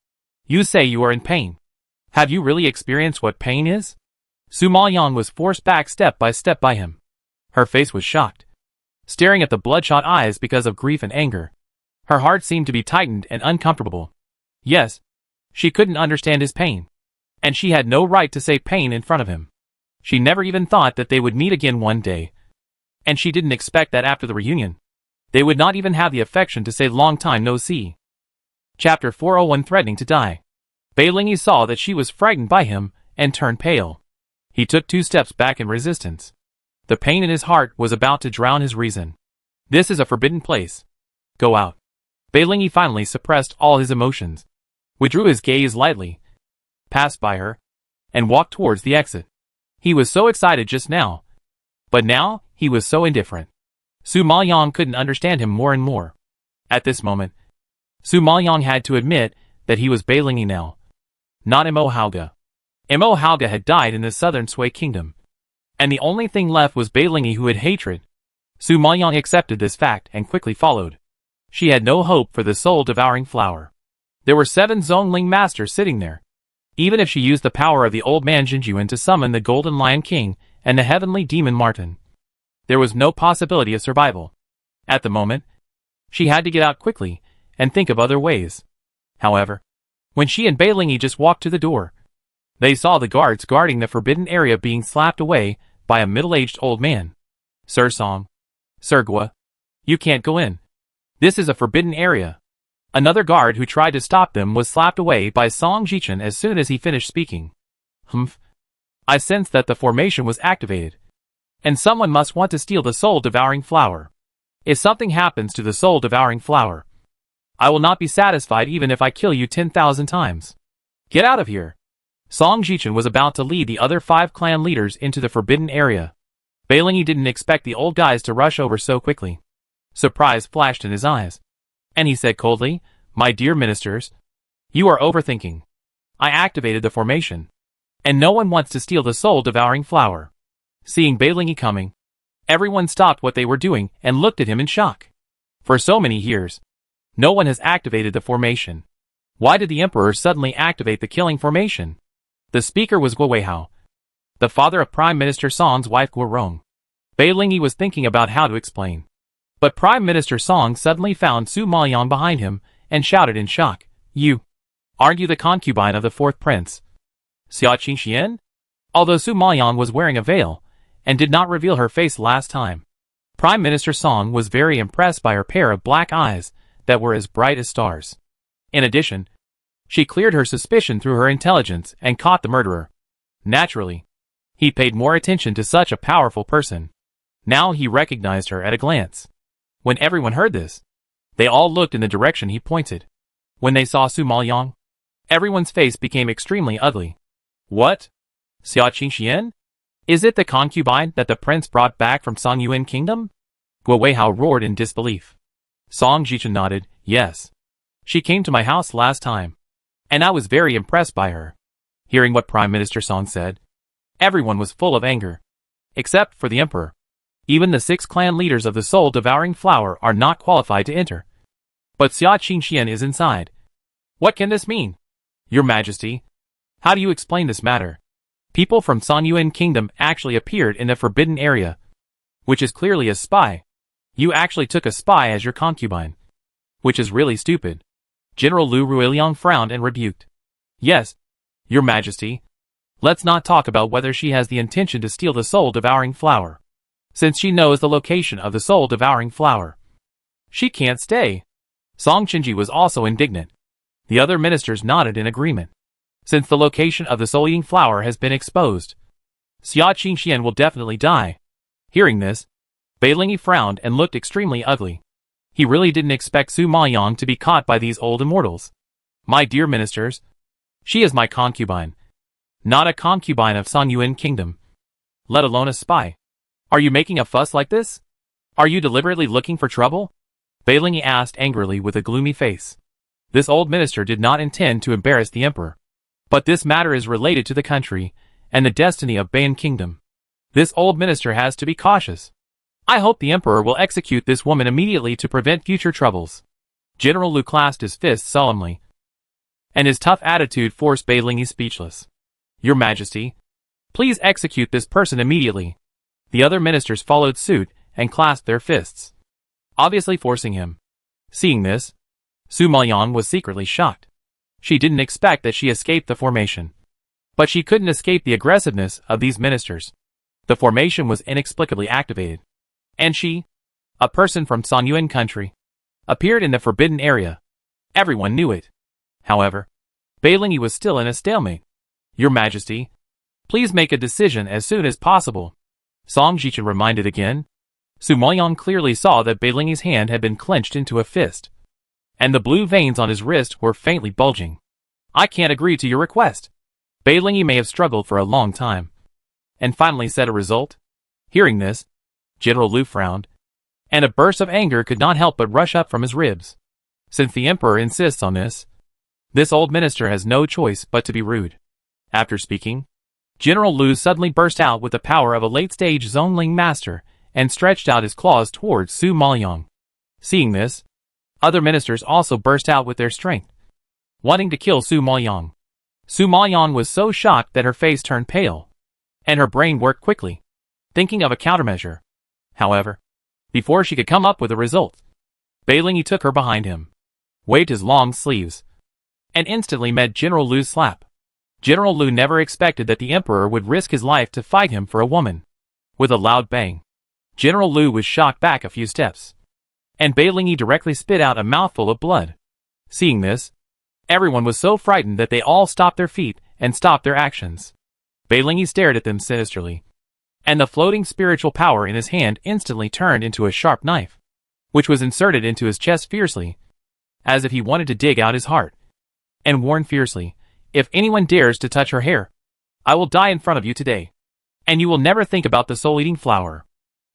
You say you are in pain. Have you really experienced what pain is?" Su Maoyong was forced back step by him. Her face was shocked, staring at the bloodshot eyes because of grief and anger. Her heart seemed to be tightened and uncomfortable. Yes, she couldn't understand his pain, and she had no right to say pain in front of him. She never even thought that they would meet again one day, and she didn't expect that after the reunion, they would not even have the affection to say long time no see. Chapter 401 Threatening to die. Beilingi saw that she was frightened by him and turned pale. He took 2 steps back in resistance. The pain in his heart was about to drown his reason. "This is a forbidden place. Go out." Beilingi finally suppressed all his emotions, withdrew his gaze lightly, passed by her, and walked towards the exit. He was so excited just now, but now he was so indifferent. Su Maoyong couldn't understand him more and more. At this moment, Su Maoyong had to admit that he was Beilingi now, not Imo Hauga. Imo Hauga had died in the southern Sui kingdom, and the only thing left was Beilingi, who had hatred. Su Maoyang accepted this fact and quickly followed. She had no hope for the soul-devouring flower. There were 7 Zhongling masters sitting there. Even if she used the power of the old man Jinjuan to summon the Golden Lion King and the heavenly demon Martin, there was no possibility of survival. At the moment, she had to get out quickly and think of other ways. However, when she and Beilingi just walked to the door, they saw the guards guarding the forbidden area being slapped away by a middle-aged old man. Sir Song, Sir Gua, you can't go in. This is a forbidden area. Another guard who tried to stop them was slapped away by Song Jichen as soon as he finished speaking. Humph. I sensed that the formation was activated, and someone must want to steal the soul-devouring flower. If something happens to the soul-devouring flower, I will not be satisfied even if I kill you 10,000 times. Get out of here. Song Jichen was about to lead the other 5 clan leaders into the forbidden area. Beilingi didn't expect the old guys to rush over so quickly. Surprise flashed in his eyes, and he said coldly, "My dear ministers, you are overthinking. I activated the formation, and no one wants to steal the soul-devouring flower." Seeing Beilingi coming, everyone stopped what they were doing and looked at him in shock. For so many years, no one has activated the formation. Why did the emperor suddenly activate the killing formation? The speaker was Guo Weihao, the father of Prime Minister Song's wife Guo Rong. Beilingi was thinking about how to explain, but Prime Minister Song suddenly found Su Maoyang behind him and shouted in shock, "You! Aren't you the concubine of the 4th prince, Xia Qingxian?" Although Su Maoyang was wearing a veil and did not reveal her face last time, Prime Minister Song was very impressed by her pair of black eyes that were as bright as stars. In addition, she cleared her suspicion through her intelligence and caught the murderer. Naturally, he paid more attention to such a powerful person. Now he recognized her at a glance. When everyone heard this, they all looked in the direction he pointed. When they saw Su Maoyang, everyone's face became extremely ugly. What? Xia Qingxian? Is it the concubine that the prince brought back from Song Yuan Kingdom? Guo Weihao roared in disbelief. Song Jichen nodded, yes. She came to my house last time, and I was very impressed by her. Hearing what Prime Minister Song said, everyone was full of anger, except for the emperor. Even the 6 clan leaders of the soul-devouring flower are not qualified to enter. But Xia Qingxian is inside. What can this mean? Your Majesty, how do you explain this matter? People from Song Yuan Kingdom actually appeared in the forbidden area, which is clearly a spy. You actually took a spy as your concubine, which is really stupid. General Lu Ruiliang frowned and rebuked. Yes, Your Majesty. Let's not talk about whether she has the intention to steal the soul-devouring flower, since she knows the location of the soul-devouring flower. She can't stay. Song Qingji was also indignant. The other ministers nodded in agreement. Since the location of the soul-eating flower has been exposed, Xia Qingxian will definitely die. Hearing this, Beilingi frowned and looked extremely ugly. He really didn't expect Su Maoyang to be caught by these old immortals. My dear ministers, she is my concubine, not a concubine of Song Yuan Kingdom, let alone a spy. Are you making a fuss like this? Are you deliberately looking for trouble? Beilingi asked angrily with a gloomy face. This old minister did not intend to embarrass the emperor. But this matter is related to the country and the destiny of Bayan Kingdom. This old minister has to be cautious. I hope the emperor will execute this woman immediately to prevent future troubles. General Lu clasped his fists solemnly, and his tough attitude forced Beilingi speechless. Your Majesty, please execute this person immediately. The other ministers followed suit and clasped their fists, obviously forcing him. Seeing this, Su Maoyang was secretly shocked. She didn't expect that she escaped the formation. But she couldn't escape the aggressiveness of these ministers. The formation was inexplicably activated. And she, a person from Song Yuan country, appeared in the forbidden area. Everyone knew it. However, Beilingi was still in a stalemate. Your Majesty, please make a decision as soon as possible. Song Jichen reminded again. Su Maoyang clearly saw that Beilingi's hand had been clenched into a fist, and the blue veins on his wrist were faintly bulging. I can't agree to your request. Beilingi may have struggled for a long time, and finally said a result. Hearing this, General Lu frowned, and a burst of anger could not help but rush up from his ribs. Since the emperor insists on this old minister has no choice but to be rude. After speaking, General Lu suddenly burst out with the power of a late-stage Zhongling master and stretched out his claws towards Su Maoyang. Seeing this, other ministers also burst out with their strength, wanting to kill Su Maoyang. Su Maoyang was so shocked that her face turned pale, and her brain worked quickly, thinking of a countermeasure. However, before she could come up with a result, Bai Lingyi took her behind him, waved his long sleeves, and instantly met General Lu's slap. General Lu never expected that the emperor would risk his life to fight him for a woman. With a loud bang, General Lu was shocked back a few steps, and Bai Lingyi directly spit out a mouthful of blood. Seeing this, everyone was so frightened that they all stopped their feet and stopped their actions. Bai Lingyi stared at them sinisterly, and the floating spiritual power in his hand instantly turned into a sharp knife, which was inserted into his chest fiercely, as if he wanted to dig out his heart, and warned fiercely, "If anyone dares to touch her hair, I will die in front of you today, and you will never think about the soul-eating flower."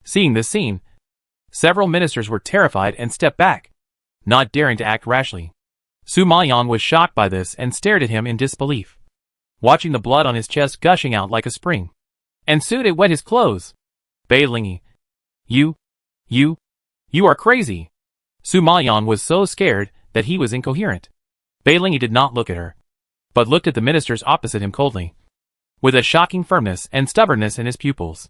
Seeing this scene, several ministers were terrified and stepped back, not daring to act rashly. Su Maoyang was shocked by this and stared at him in disbelief, watching the blood on his chest gushing out like a spring, and soon it wet his clothes. "Bai Lingyi, you are crazy." Su Maoyang was so scared that he was incoherent. Bai Lingyi did not look at her, but looked at the ministers opposite him coldly, with a shocking firmness and stubbornness in his pupils.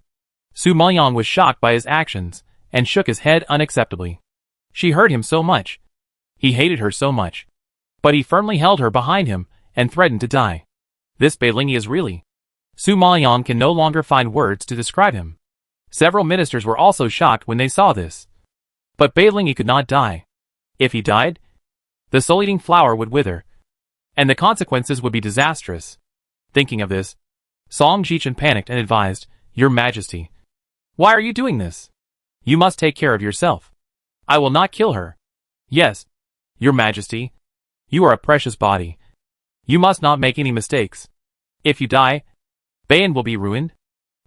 Su Maoyang was shocked by his actions, and shook his head unacceptably. She hurt him so much. He hated her so much. But he firmly held her behind him, and threatened to die. This Bai Lingyi is really... Su Maoyang can no longer find words to describe him. Several ministers were also shocked when they saw this. But Bai Lingyi could not die. If he died, the soul-eating flower would wither, and the consequences would be disastrous. Thinking of this, Song Jichen panicked and advised, "Your Majesty, why are you doing this? You must take care of yourself. I will not kill her." "Yes, Your Majesty. You are a precious body. You must not make any mistakes. If you die, Baiyan will be ruined."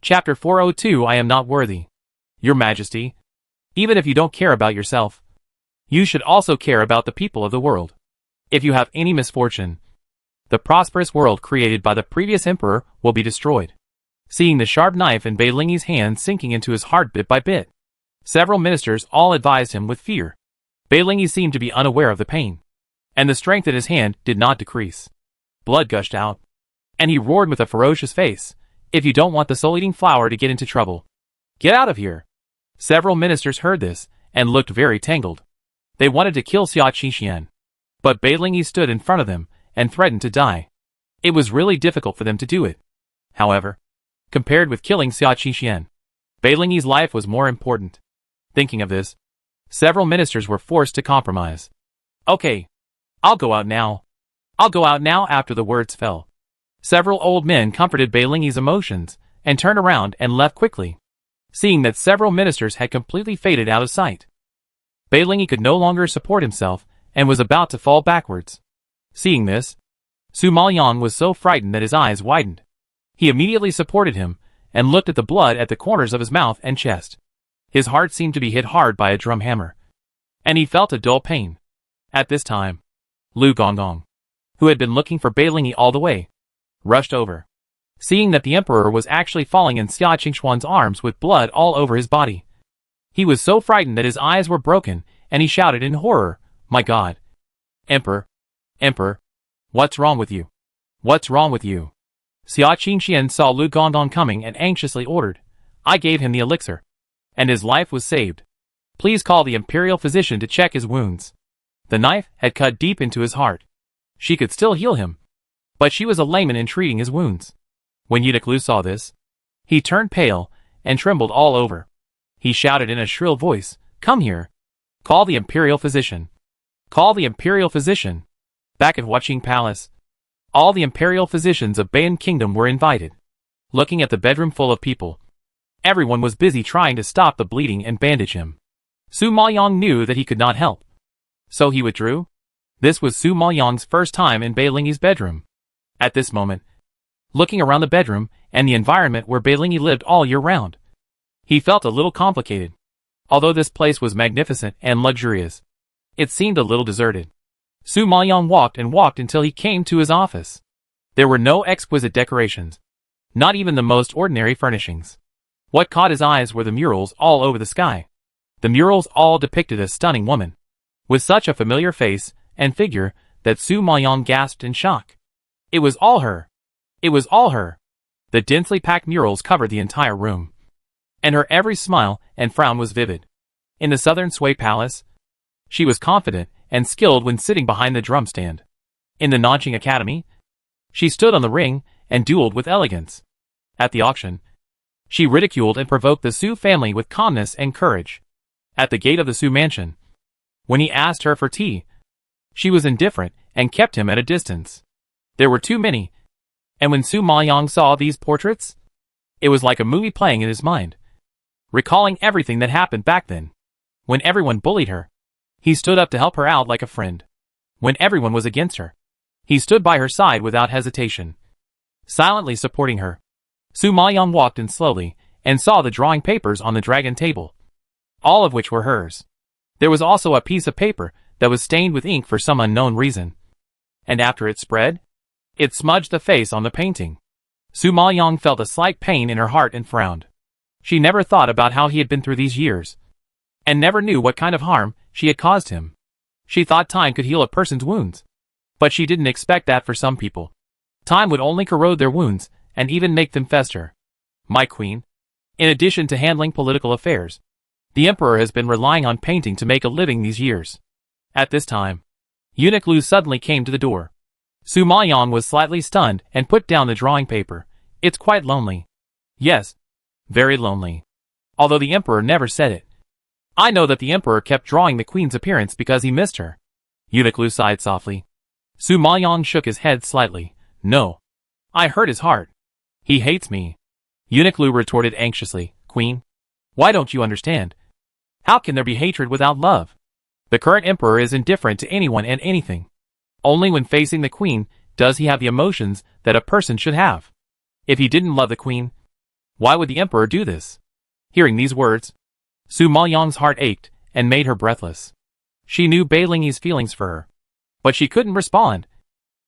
Chapter 402 I am not worthy. "Your Majesty, even if you don't care about yourself, you should also care about the people of the world. If you have any misfortune, the prosperous world created by the previous emperor will be destroyed." Seeing the sharp knife in Bai Lingyi's hand sinking into his heart bit by bit, several ministers all advised him with fear. Bai Lingyi seemed to be unaware of the pain, and the strength in his hand did not decrease. Blood gushed out, and he roared with a ferocious face, "If you don't want the soul-eating flower to get into trouble, get out of here." Several ministers heard this, and looked very tangled. They wanted to kill Xia Qingxian, but Bai Lingyi stood in front of them, and threatened to die. It was really difficult for them to do it. However, compared with killing Xia Qingxian, Bai Lingyi's life was more important. Thinking of this, several ministers were forced to compromise. "Okay, I'll go out now. I'll go out now." After the words fell, several old men comforted Bai Lingyi's emotions, and turned around and left quickly. Seeing that several ministers had completely faded out of sight, Bai Lingyi could no longer support himself, and was about to fall backwards. Seeing this, Su Maoyang was so frightened that his eyes widened. He immediately supported him, and looked at the blood at the corners of his mouth and chest. His heart seemed to be hit hard by a drum hammer, and he felt a dull pain. At this time, Lu Gonggong, who had been looking for Bai Lingyi all the way, rushed over. Seeing that the emperor was actually falling in Xia Qingxuan's arms with blood all over his body, he was so frightened that his eyes were broken, and he shouted in horror, "My God! Emperor! Emperor! What's wrong with you? What's wrong with you?" Xia Qingxian saw Lu Gonggong coming and anxiously ordered, "I gave him the elixir, and his life was saved. Please call the imperial physician to check his wounds." The knife had cut deep into his heart. She could still heal him, but she was a layman in treating his wounds. When Eunuch Lu saw this, he turned pale and trembled all over. He shouted in a shrill voice, "Come here! Call the imperial physician! Call the imperial physician!" Back at Huaqing Palace, all the imperial physicians of Baiyan Kingdom were invited. Looking at the bedroom full of people, everyone was busy trying to stop the bleeding and bandage him. Su Maoyang knew that he could not help, so he withdrew. This was Su Maoyang's first time in Bai Lingyi's bedroom. At this moment, looking around the bedroom and the environment where Bai Lingyi lived all year round, he felt a little complicated. Although this place was magnificent and luxurious, it seemed a little deserted. Su Maoyang walked and walked until he came to his office. There were no exquisite decorations, Not even the most ordinary furnishings. What caught his eyes were the murals all over the sky. The murals all depicted a stunning woman, with such a familiar face and figure that Su Maoyang gasped in shock. It was all her. It was all her. The densely packed murals covered the entire room, and her every smile and frown was vivid. In the southern Sui Palace, she was confident and skilled when sitting behind the drum stand. In the Nanjing Academy, she stood on the ring and dueled with elegance. At the auction, she ridiculed and provoked the Su family with calmness and courage. At the gate of the Su mansion, when he asked her for tea, she was indifferent and kept him at a distance. There were too many, and when Su Maoyang saw these portraits, it was like a movie playing in his mind, recalling everything that happened back then. When everyone bullied her, he stood up to help her out like a friend. When everyone was against her, he stood by her side without hesitation, silently supporting her. Su Maoyang walked in slowly and saw the drawing papers on the dragon table, all of which were hers. There was also a piece of paper that was stained with ink for some unknown reason, and after it spread, it smudged the face on the painting. Su Maoyang felt a slight pain in her heart and frowned. She never thought about how he had been through these years, and never knew what kind of harm she had caused him. She thought time could heal a person's wounds, but she didn't expect that for some people. Time would only corrode their wounds and even make them fester. My queen, in addition to handling political affairs, the emperor has been relying on painting to make a living these years. At this time, Eunuch Lu suddenly came to the door. Su Maoyang was slightly stunned and put down the drawing paper. It's quite lonely. Yes, very lonely. Although the emperor never said it. I know that the emperor kept drawing the queen's appearance because he missed her. Eunuch Lu sighed softly. Su Maoyang shook his head slightly. No. I hurt his heart. He hates me. Eunuch Lu retorted anxiously. Queen, why don't you understand? How can there be hatred without love? The current emperor is indifferent to anyone and anything. Only when facing the queen does he have the emotions that a person should have. If he didn't love the queen, why would the emperor do this? Hearing these words, Su Maoyang's heart ached and made her breathless. She knew Bai Lingyi's feelings for her, but she couldn't respond,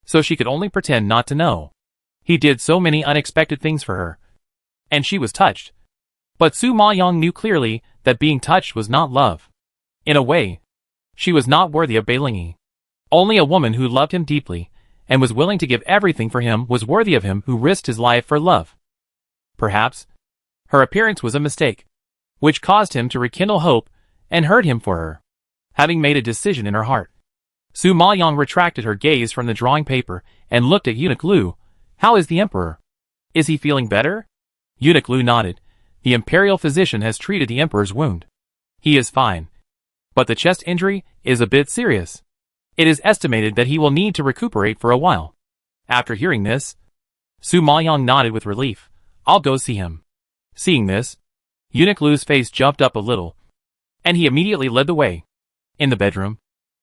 so she could only pretend not to know. He did so many unexpected things for her, and she was touched. But Su Maoyang knew clearly that being touched was not love. In a way, she was not worthy of Bai Lingyi. Only a woman who loved him deeply and was willing to give everything for him was worthy of him who risked his life for love. Perhaps her appearance was a mistake, which caused him to rekindle hope and hurt him for her. Having made a decision in her heart, Su Maoyang retracted her gaze from the drawing paper and looked at Eunuch Lu. How is the emperor? Is he feeling better? Eunuch Lu nodded. The imperial physician has treated the emperor's wound. He is fine, but the chest injury is a bit serious. It is estimated that he will need to recuperate for a while. After hearing this, Su Maoyang nodded with relief. I'll go see him. Seeing this, Eunuch Lu's face jumped up a little, and he immediately led the way. In the bedroom,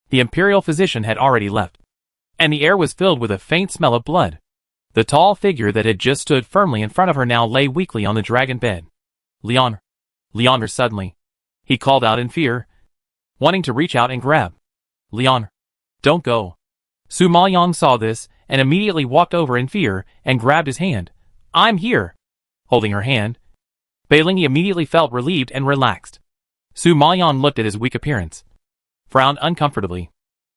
the imperial physician had already left, and the air was filled with a faint smell of blood. The tall figure that had just stood firmly in front of her now lay weakly on the dragon bed. Leonor suddenly. He called out in fear, wanting to reach out and grab. Leonor, don't go. Su Maoyang saw this and immediately walked over in fear and grabbed his hand. I'm here. Holding her hand, Bai Lingyi immediately felt relieved and relaxed. Su Maoyang looked at his weak appearance, frowned uncomfortably,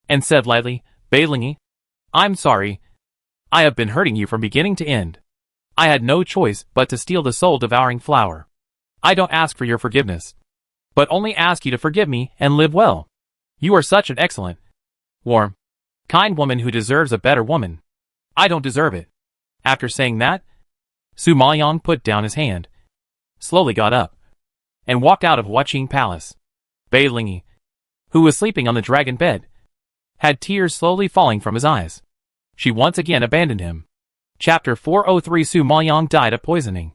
and said lightly, Bai Lingyi, I'm sorry. I have been hurting you from beginning to end. I had no choice but to steal the soul-devouring flower. I don't ask for your forgiveness, but only ask you to forgive me and live well. You are such an excellent, warm, kind woman who deserves a better woman. I don't deserve it. After saying that, Su Maoyang put down his hand, slowly got up, and walked out of Huaqing Palace. Bai Lingyi, who was sleeping on the dragon bed, had tears slowly falling from his eyes. She once again abandoned him. Chapter 403. Su Maoyang died of poisoning.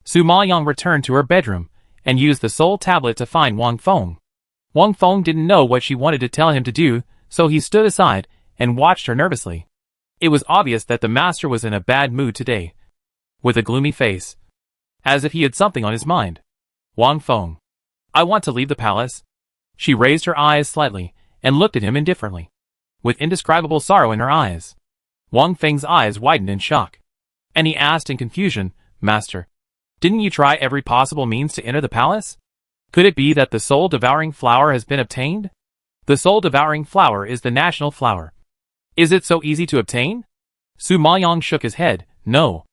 Su Maoyang returned to her bedroom and used the soul tablet to find Wang Feng. Wang Feng didn't know what she wanted to tell him to do, so he stood aside and watched her nervously. It was obvious that the master was in a bad mood today, with a gloomy face, as if he had something on his mind. Wang Feng, I want to leave the palace. She raised her eyes slightly and looked at him indifferently, with indescribable sorrow in her eyes. Wang Feng's eyes widened in shock, and he asked in confusion, Master, didn't you try every possible means to enter the palace? Could it be that the soul-devouring flower has been obtained? The soul-devouring flower is the national flower. Is it so easy to obtain? Su Maoyong shook his head. No.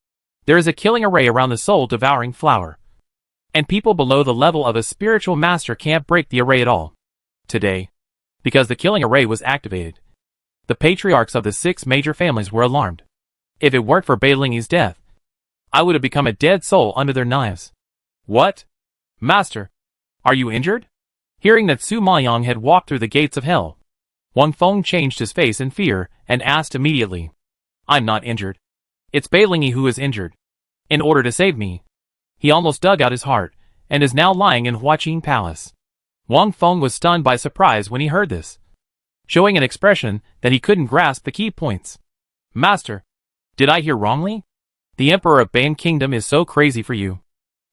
There is a killing array around the soul-devouring flower. And people below the level of a spiritual master can't break the array at all. Today, because the killing array was activated, the patriarchs of the 6 major families were alarmed. If it weren't for Bai Lingyi's death, I would have become a dead soul under their knives. What? Master, are you injured? Hearing that Su Maoyong had walked through the gates of hell, Wang Feng changed his face in fear and asked immediately. I'm not injured. It's Bai Lingyi who is injured. In order to save me, he almost dug out his heart and is now lying in Huaqing Palace. Wang Feng was stunned by surprise when he heard this, showing an expression that he couldn't grasp the key points. Master, did I hear wrongly? The Emperor of Ban Kingdom is so crazy for you.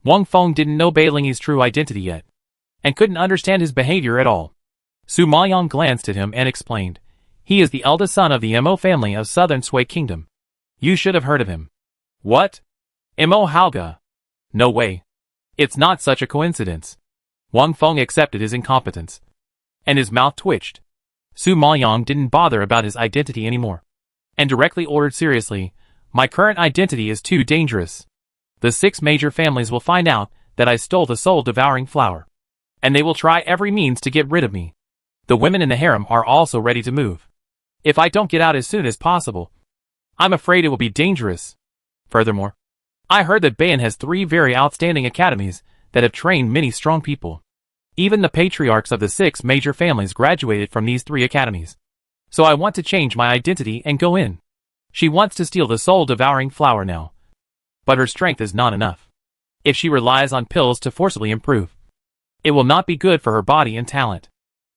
Wang Feng didn't know Bai Lingyi's true identity yet, and couldn't understand his behavior at all. Su Maoyong glanced at him and explained. He is the eldest son of the Mo family of Southern Sui Kingdom. You should have heard of him. What? Mo Halga? No way. It's not such a coincidence. Wang Feng accepted his incompetence, and his mouth twitched. Su Maoyong didn't bother about his identity anymore, and directly ordered seriously, my current identity is too dangerous. The 6 major families will find out that I stole the soul-devouring flower, and they will try every means to get rid of me. The women in the harem are also ready to move. If I don't get out as soon as possible, I'm afraid it will be dangerous. Furthermore, I heard that Bayan has 3 very outstanding academies that have trained many strong people. Even the patriarchs of the 6 major families graduated from these 3 academies. So I want to change my identity and go in. She wants to steal the soul-devouring flower now. But her strength is not enough. If she relies on pills to forcibly improve, it will not be good for her body and talent.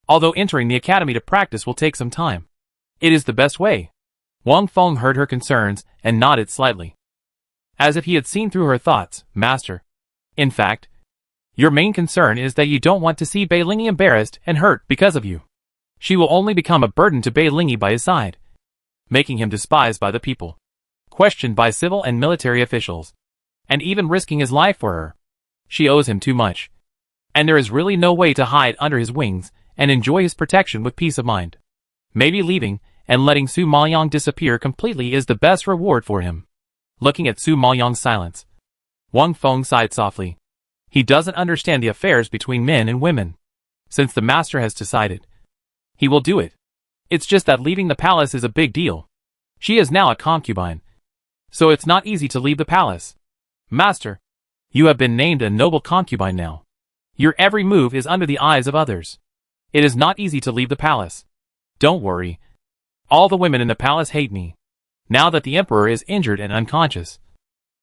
Although entering the academy to practice will take some time, it is the best way. Wang Feng heard her concerns and nodded slightly, as if he had seen through her thoughts. Master, in fact, your main concern is that you don't want to see Bai Lingyi embarrassed and hurt because of you. She will only become a burden to Bai Lingyi by his side, making him despised by the people, questioned by civil and military officials, and even risking his life for her. She owes him too much, and there is really no way to hide under his wings and enjoy his protection with peace of mind. Maybe leaving and letting Su Maoyong disappear completely is the best reward for him. Looking at Su Maoyong's silence, Wang Feng sighed softly. He doesn't understand the affairs between men and women. Since the master has decided, he will do it. It's just that leaving the palace is a big deal. She is now a concubine, so it's not easy to leave the palace. Master, you have been named a noble concubine now. Your every move is under the eyes of others. It is not easy to leave the palace. Don't worry. All the women in the palace hate me. Now that the emperor is injured and unconscious,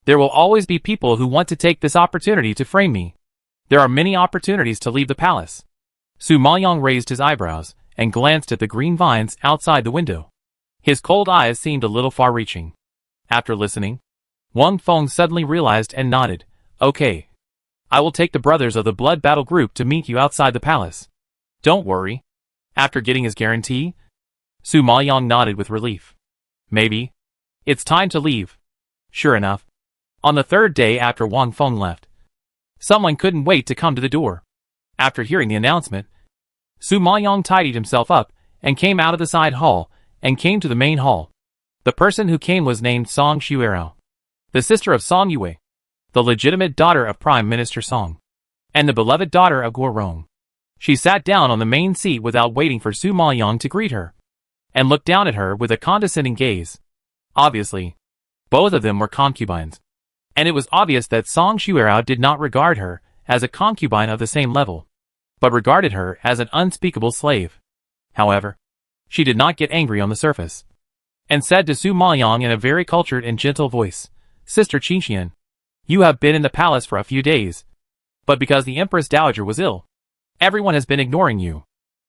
there will always be people who want to take this opportunity to frame me. There are many opportunities to leave the palace. Su Maoyong raised his eyebrows and glanced at the green vines outside the window. His cold eyes seemed a little far-reaching. After listening, Wang Feng suddenly realized and nodded. Okay. I will take the brothers of the blood battle group to meet you outside the palace. Don't worry. After getting his guarantee, Su Maoyong nodded with relief. Maybe. It's time to leave. Sure enough, on the 3rd day after Wang Feng left, someone couldn't wait to come to the door. After hearing the announcement, Su Maoyong tidied himself up and came out of the side hall and came to the main hall. The person who came was named Song Xuerao, the sister of Song Yue, the legitimate daughter of Prime Minister Song, and the beloved daughter of Guo Rong. She sat down on the main seat without waiting for Su Maoyong to greet her, and looked down at her with a condescending gaze. Obviously, both of them were concubines, and it was obvious that Song Xuerao did not regard her as a concubine of the same level, but regarded her as an unspeakable slave. However, she did not get angry on the surface, and said to Su Maoyong in a very cultured and gentle voice, Sister Qingxian, you have been in the palace for a few days, but because the Empress Dowager was ill, everyone has been ignoring you.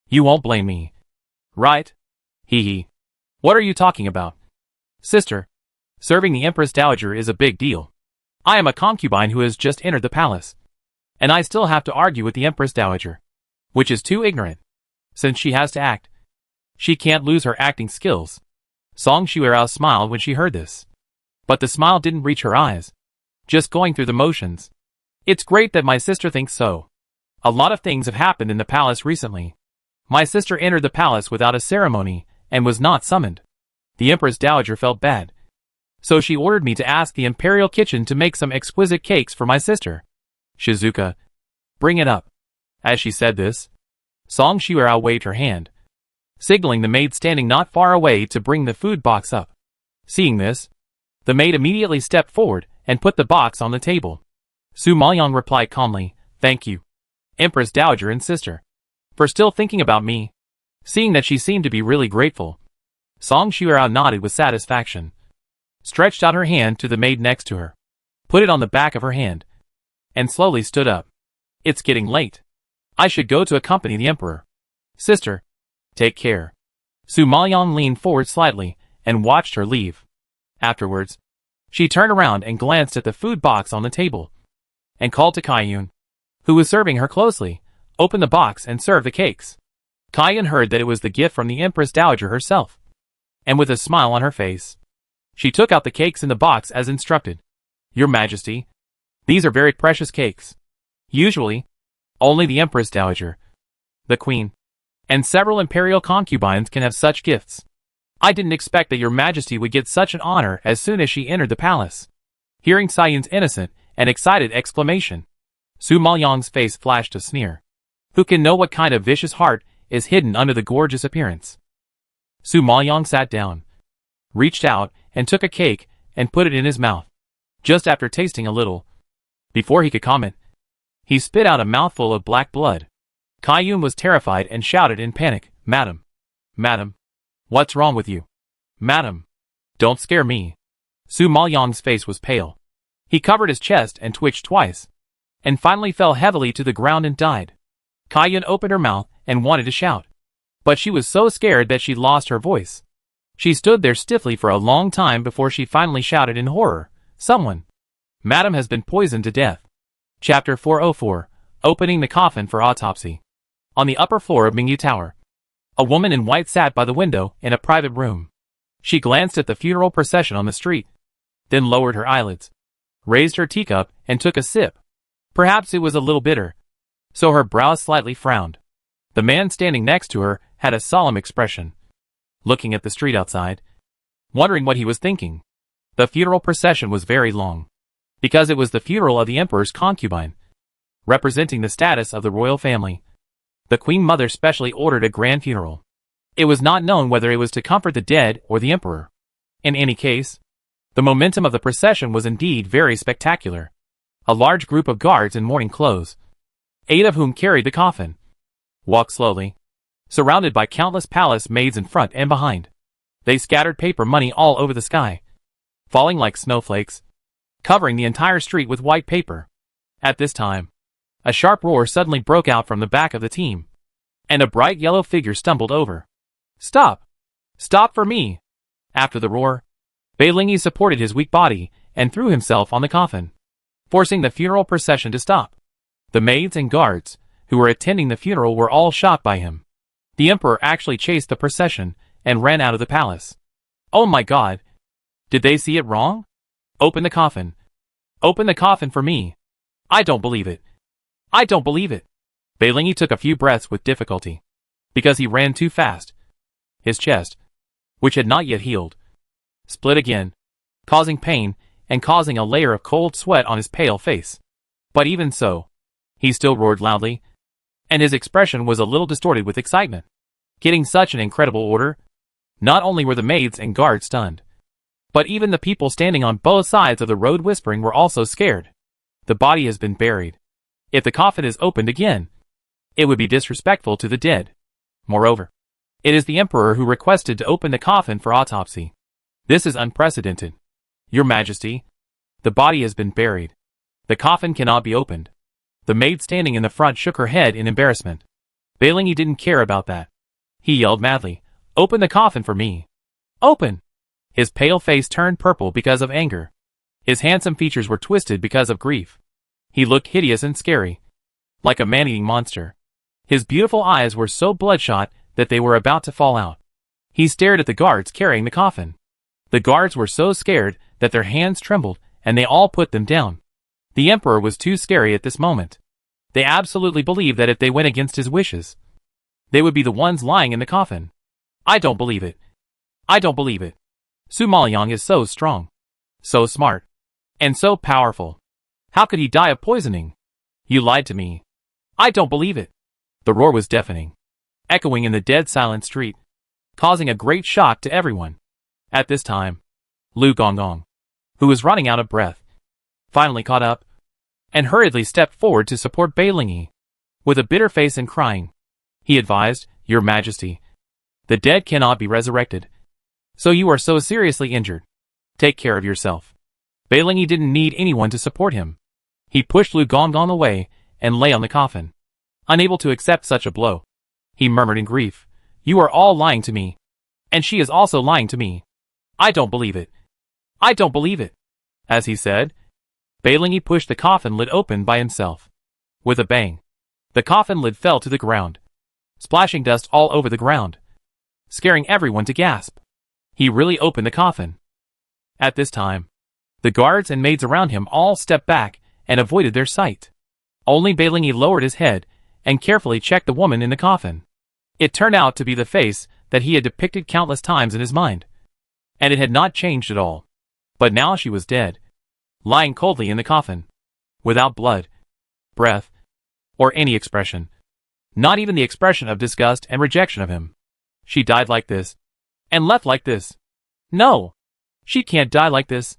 You won't blame me, right? Hee hee. What are you talking about? Sister, serving the Empress Dowager is a big deal. I am a concubine who has just entered the palace, and I still have to argue with the Empress Dowager, which is too ignorant. Since she has to act, she can't lose her acting skills. Song Xuerao smiled when she heard this, but the smile didn't reach her eyes. Just going through the motions. It's great that my sister thinks so. A lot of things have happened in the palace recently. My sister entered the palace without a ceremony and was not summoned. The Empress Dowager felt bad. So she ordered me to ask the Imperial Kitchen to make some exquisite cakes for my sister. Shizuka, bring it up. As she said this, Song Shuirao waved her hand, signaling the maid standing not far away to bring the food box up. Seeing this, the maid immediately stepped forward and put the box on the table. Su Maoyang replied calmly, "Thank you, Empress Dowager and sister, for still thinking about me." Seeing that she seemed to be really grateful, Song Shuirao nodded with satisfaction, stretched out her hand to the maid next to her, put it on the back of her hand, and slowly stood up. "It's getting late. I should go to accompany the emperor. Sister, take care." Su Maoyang leaned forward slightly and watched her leave. Afterwards, she turned around and glanced at the food box on the table, and called to Kaiyun, who was serving her closely, "Open the box and serve the cakes." Kaiyun heard that it was the gift from the Empress Dowager herself, and with a smile on her face, she took out the cakes in the box as instructed. "Your Majesty, these are very precious cakes. Usually, only the Empress Dowager, the Queen, and several imperial concubines can have such gifts. I didn't expect that your Majesty would get such an honor as soon as she entered the palace." Hearing Kaiyun's innocent and excited exclamation, Su Maoyang's face flashed a sneer. Who can know what kind of vicious heart is hidden under the gorgeous appearance? Su Maoyang sat down, reached out and took a cake and put it in his mouth. Just after tasting a little, before he could comment, he spit out a mouthful of black blood. Kaiyun was terrified and shouted in panic, "Madam! Madam! What's wrong with you? Madam! Don't scare me." Su Maoyang's face was pale. He covered his chest and twitched twice, and finally fell heavily to the ground and died. Kaiyun opened her mouth and wanted to shout, but she was so scared that she lost her voice. She stood there stiffly for a long time before she finally shouted in horror, "Someone! Madam has been poisoned to death." Chapter 404, Opening the Coffin for Autopsy. On the upper floor of Mingyu Tower, a woman in white sat by the window in a private room. She glanced at the funeral procession on the street, then lowered her eyelids, raised her teacup and took a sip. Perhaps it was a little bitter, so her brows slightly frowned. The man standing next to her had a solemn expression, looking at the street outside, wondering what he was thinking. The funeral procession was very long, because it was the funeral of the emperor's concubine, representing the status of the royal family. The Queen Mother specially ordered a grand funeral. It was not known whether it was to comfort the dead or the emperor. In any case, the momentum of the procession was indeed very spectacular. A large group of guards in mourning clothes, 8 of whom carried the coffin, walked slowly, surrounded by countless palace maids in front and behind. They scattered paper money all over the sky, falling like snowflakes, covering the entire street with white paper. At this time, a sharp roar suddenly broke out from the back of the team, and a bright yellow figure stumbled over. "Stop! Stop for me!" After the roar, Beilingi supported his weak body and threw himself on the coffin, forcing the funeral procession to stop. The maids and guards who were attending the funeral were all shocked by him. The emperor actually chased the procession and ran out of the palace. Oh my God! Did they see it wrong? "Open the coffin! Open the coffin for me! I don't believe it! I don't believe it!" Beilingi took a few breaths with difficulty, because he ran too fast. His chest, which had not yet healed, split again, causing pain and causing a layer of cold sweat on his pale face. But even so, he still roared loudly, and his expression was a little distorted with excitement. Getting such an incredible order, not only were the maids and guards stunned, but even the people standing on both sides of the road whispering were also scared. The body has been buried. If the coffin is opened again, it would be disrespectful to the dead. Moreover, it is the emperor who requested to open the coffin for autopsy. This is unprecedented. Your Majesty, the body has been buried. The coffin cannot be opened. The maid standing in the front shook her head in embarrassment. Beilingi didn't care about that. He yelled madly, "Open the coffin for me! Open!" His pale face turned purple because of anger. His handsome features were twisted because of grief. He looked hideous and scary, like a man-eating monster. His beautiful eyes were so bloodshot that they were about to fall out. He stared at the guards carrying the coffin. The guards were so scared that their hands trembled and they all put them down. The emperor was too scary at this moment. They absolutely believed that if they went against his wishes, they would be the ones lying in the coffin. I don't believe it. I don't believe it. Su Maoyang is so strong, so smart, and so powerful. How could he die of poisoning? You lied to me. I don't believe it. The roar was deafening, echoing in the dead silent street, causing a great shock to everyone. At this time, Lu Gonggong, who was running out of breath, finally caught up, and hurriedly stepped forward to support Bai Lingyi. With a bitter face and crying, he advised, Your Majesty, the dead cannot be resurrected. So you are so seriously injured. Take care of yourself. Bai Lingyi didn't need anyone to support him. He pushed Lu Gonggong away and lay on the coffin, unable to accept such a blow. He murmured in grief, You are all lying to me. And she is also lying to me. I don't believe it. I don't believe it. As he said, Bai Lingyi pushed the coffin lid open by himself. With a bang, the coffin lid fell to the ground, splashing dust all over the ground, scaring everyone to gasp. He really opened the coffin. At this time, the guards and maids around him all stepped back and avoided their sight. Only Bai Lingyi lowered his head and carefully checked the woman in the coffin. It turned out to be the face that he had depicted countless times in his mind. And it had not changed at all. But now she was dead, lying coldly in the coffin, without blood, breath, or any expression. Not even the expression of disgust and rejection of him. She died like this, and left like this. No! She can't die like this.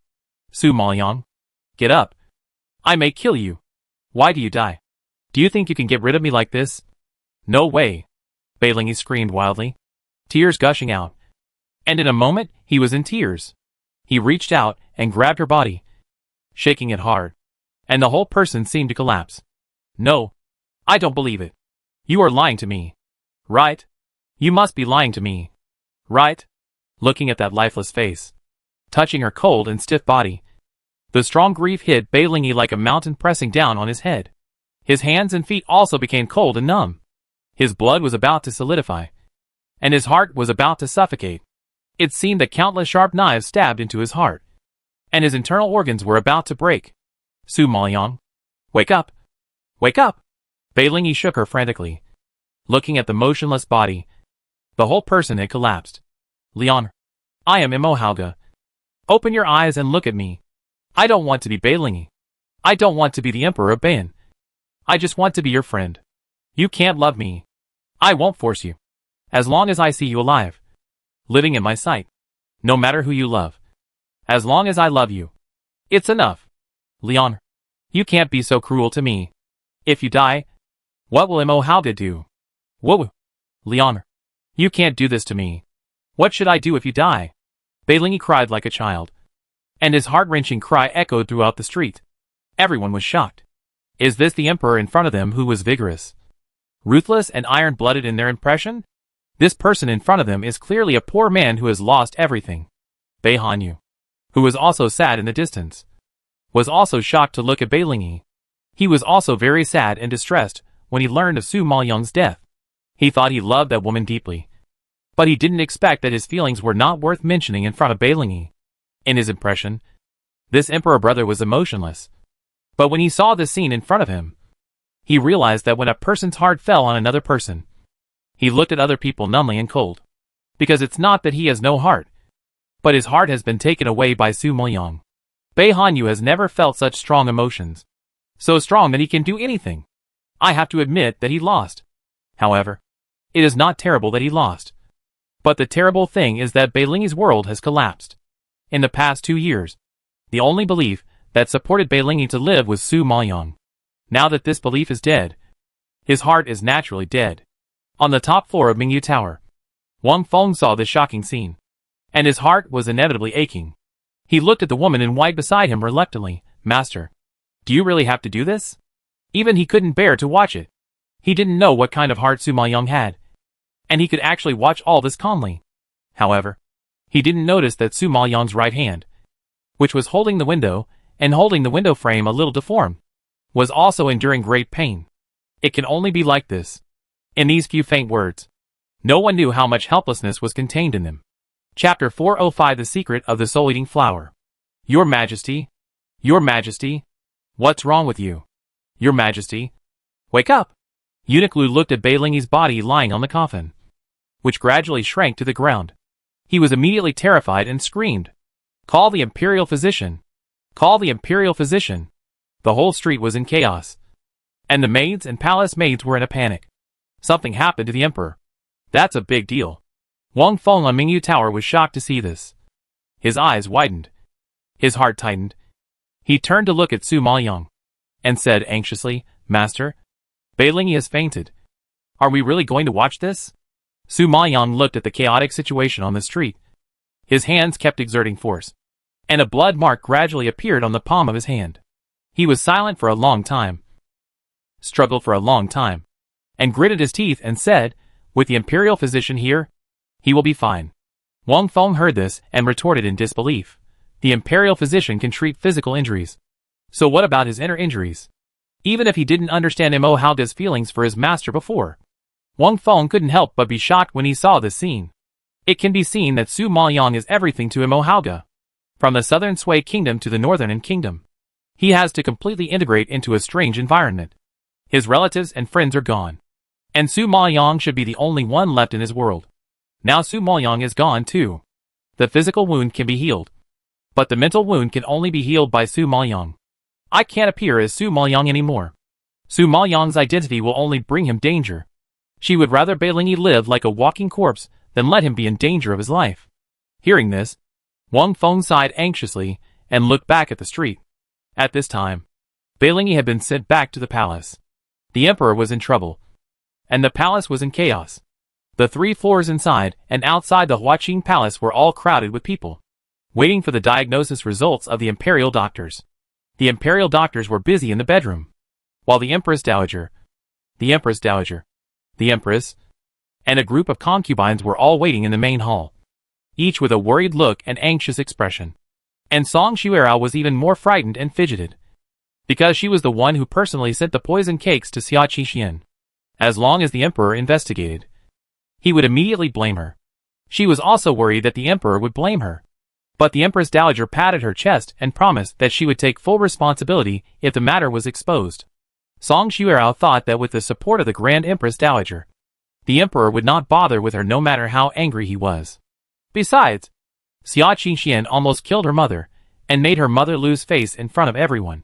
Su Maoyang, get up. I may kill you. Why do you die? Do you think you can get rid of me like this? No way. Bai Lingyi screamed wildly, tears gushing out. And in a moment, he was in tears. He reached out and grabbed her body, shaking it hard, and the whole person seemed to collapse. No, I don't believe it. You are lying to me. Right? You must be lying to me. Right? Looking at that lifeless face, touching her cold and stiff body, the strong grief hit Bai Lingyi like a mountain pressing down on his head. His hands and feet also became cold and numb. His blood was about to solidify, and his heart was about to suffocate. It seemed that countless sharp knives stabbed into his heart, and his internal organs were about to break. Su Maoyang, wake up! Wake up! Bai Lingyi shook her frantically, looking at the motionless body. The whole person had collapsed. Leon, I am Imo Hauge. Open your eyes and look at me. I don't want to be Bai Lingyi. I don't want to be the Emperor of Baian. I just want to be your friend. You can't love me. I won't force you. As long as I see you alive, living in my sight, no matter who you love, as long as I love you, it's enough. Leon, you can't be so cruel to me. If you die, what will Imo Hauge do? Whoa, Leon, you can't do this to me. What should I do if you die? Bai Lingyi cried like a child, and his heart-wrenching cry echoed throughout the street. Everyone was shocked. Is this the emperor in front of them who was vigorous, ruthless and iron-blooded in their impression? This person in front of them is clearly a poor man who has lost everything. Bai Hanyu, who was also sad in the distance, was also shocked to look at Bai Lingyi. He was also very sad and distressed when he learned of Su Maoyang's death. He thought he loved that woman deeply, but he didn't expect that his feelings were not worth mentioning in front of Bai Lingyi. In his impression, this emperor brother was emotionless. But when he saw this scene in front of him, he realized that when a person's heart fell on another person, he looked at other people numbly and cold. Because it's not that he has no heart, but his heart has been taken away by Su Maoyang. Bai Hanyu has never felt such strong emotions. So strong that he can do anything. I have to admit that he lost. However, it is not terrible that he lost. But the terrible thing is that Bai Lingyi's world has collapsed. In the past 2 years, the only belief that supported Bai Lingyi to live was Su Maoyang. Now that this belief is dead, his heart is naturally dead. On the top floor of Mingyu Tower, Wang Feng saw this shocking scene, and his heart was inevitably aching. He looked at the woman in white beside him reluctantly. Master, do you really have to do this? Even he couldn't bear to watch it. He didn't know what kind of heart Su Maoyang had, and he could actually watch all this calmly. However, he didn't notice that Su Maoyang's right hand, which was holding the window and holding the window frame a little deformed, was also enduring great pain. It can only be like this. In these few faint words, no one knew how much helplessness was contained in them. Chapter 405 The Secret of the Soul-Eating Flower. Your Majesty, Your Majesty? What's wrong with you? Your Majesty? Wake up! Eunuch Lu looked at Beilingi's body lying on the coffin, which gradually shrank to the ground. He was immediately terrified and screamed, "Call the imperial physician! Call the imperial physician!" The whole street was in chaos, and the maids and palace maids were in a panic. Something happened to the emperor. That's a big deal. Wang Feng on Mingyu Tower was shocked to see this. His eyes widened. His heart tightened. He turned to look at Su Maoyang and said anxiously, "Master, Beilingi has fainted. Are we really going to watch this?" Su Maoyang looked at the chaotic situation on the street. His hands kept exerting force, and a blood mark gradually appeared on the palm of his hand. He was silent for a long time, struggled for a long time, and gritted his teeth and said, "With the imperial physician here, he will be fine." Wang Feng heard this and retorted in disbelief. The imperial physician can treat physical injuries. So what about his inner injuries? Even if he didn't understand Mo Hauga's feelings for his master before, Wang Feng couldn't help but be shocked when he saw this scene. It can be seen that Su Maoyang is everything to Mo Hauga. From the southern Sui kingdom to the northern An kingdom, he has to completely integrate into a strange environment. His relatives and friends are gone, and Su Maoyang should be the only one left in his world. Now Su Maoyang is gone too. The physical wound can be healed, but the mental wound can only be healed by Su Maoyang. I can't appear as Su Maoyang anymore. Su Maoyang's identity will only bring him danger. She would rather Beilingi live like a walking corpse than let him be in danger of his life. Hearing this, Wang Feng sighed anxiously and looked back at the street. At this time, Beilingi had been sent back to the palace. The emperor was in trouble, and the palace was in chaos. The 3 floors inside and outside the Huaqing Palace were all crowded with people, waiting for the diagnosis results of the imperial doctors. The imperial doctors were busy in the bedroom, while the Empress Dowager, the Empress, and a group of concubines were all waiting in the main hall, each with a worried look and anxious expression. And Song Xuerao was even more frightened and fidgeted, because she was the one who personally sent the poison cakes to Xia Qingxian. As long as the emperor investigated, he would immediately blame her. She was also worried that the emperor would blame her. But the Empress Dowager patted her chest and promised that she would take full responsibility if the matter was exposed. Song Xuerao thought that with the support of the Grand Empress Dowager, the emperor would not bother with her no matter how angry he was. Besides, Xia Qingxian almost killed her mother and made her mother lose face in front of everyone.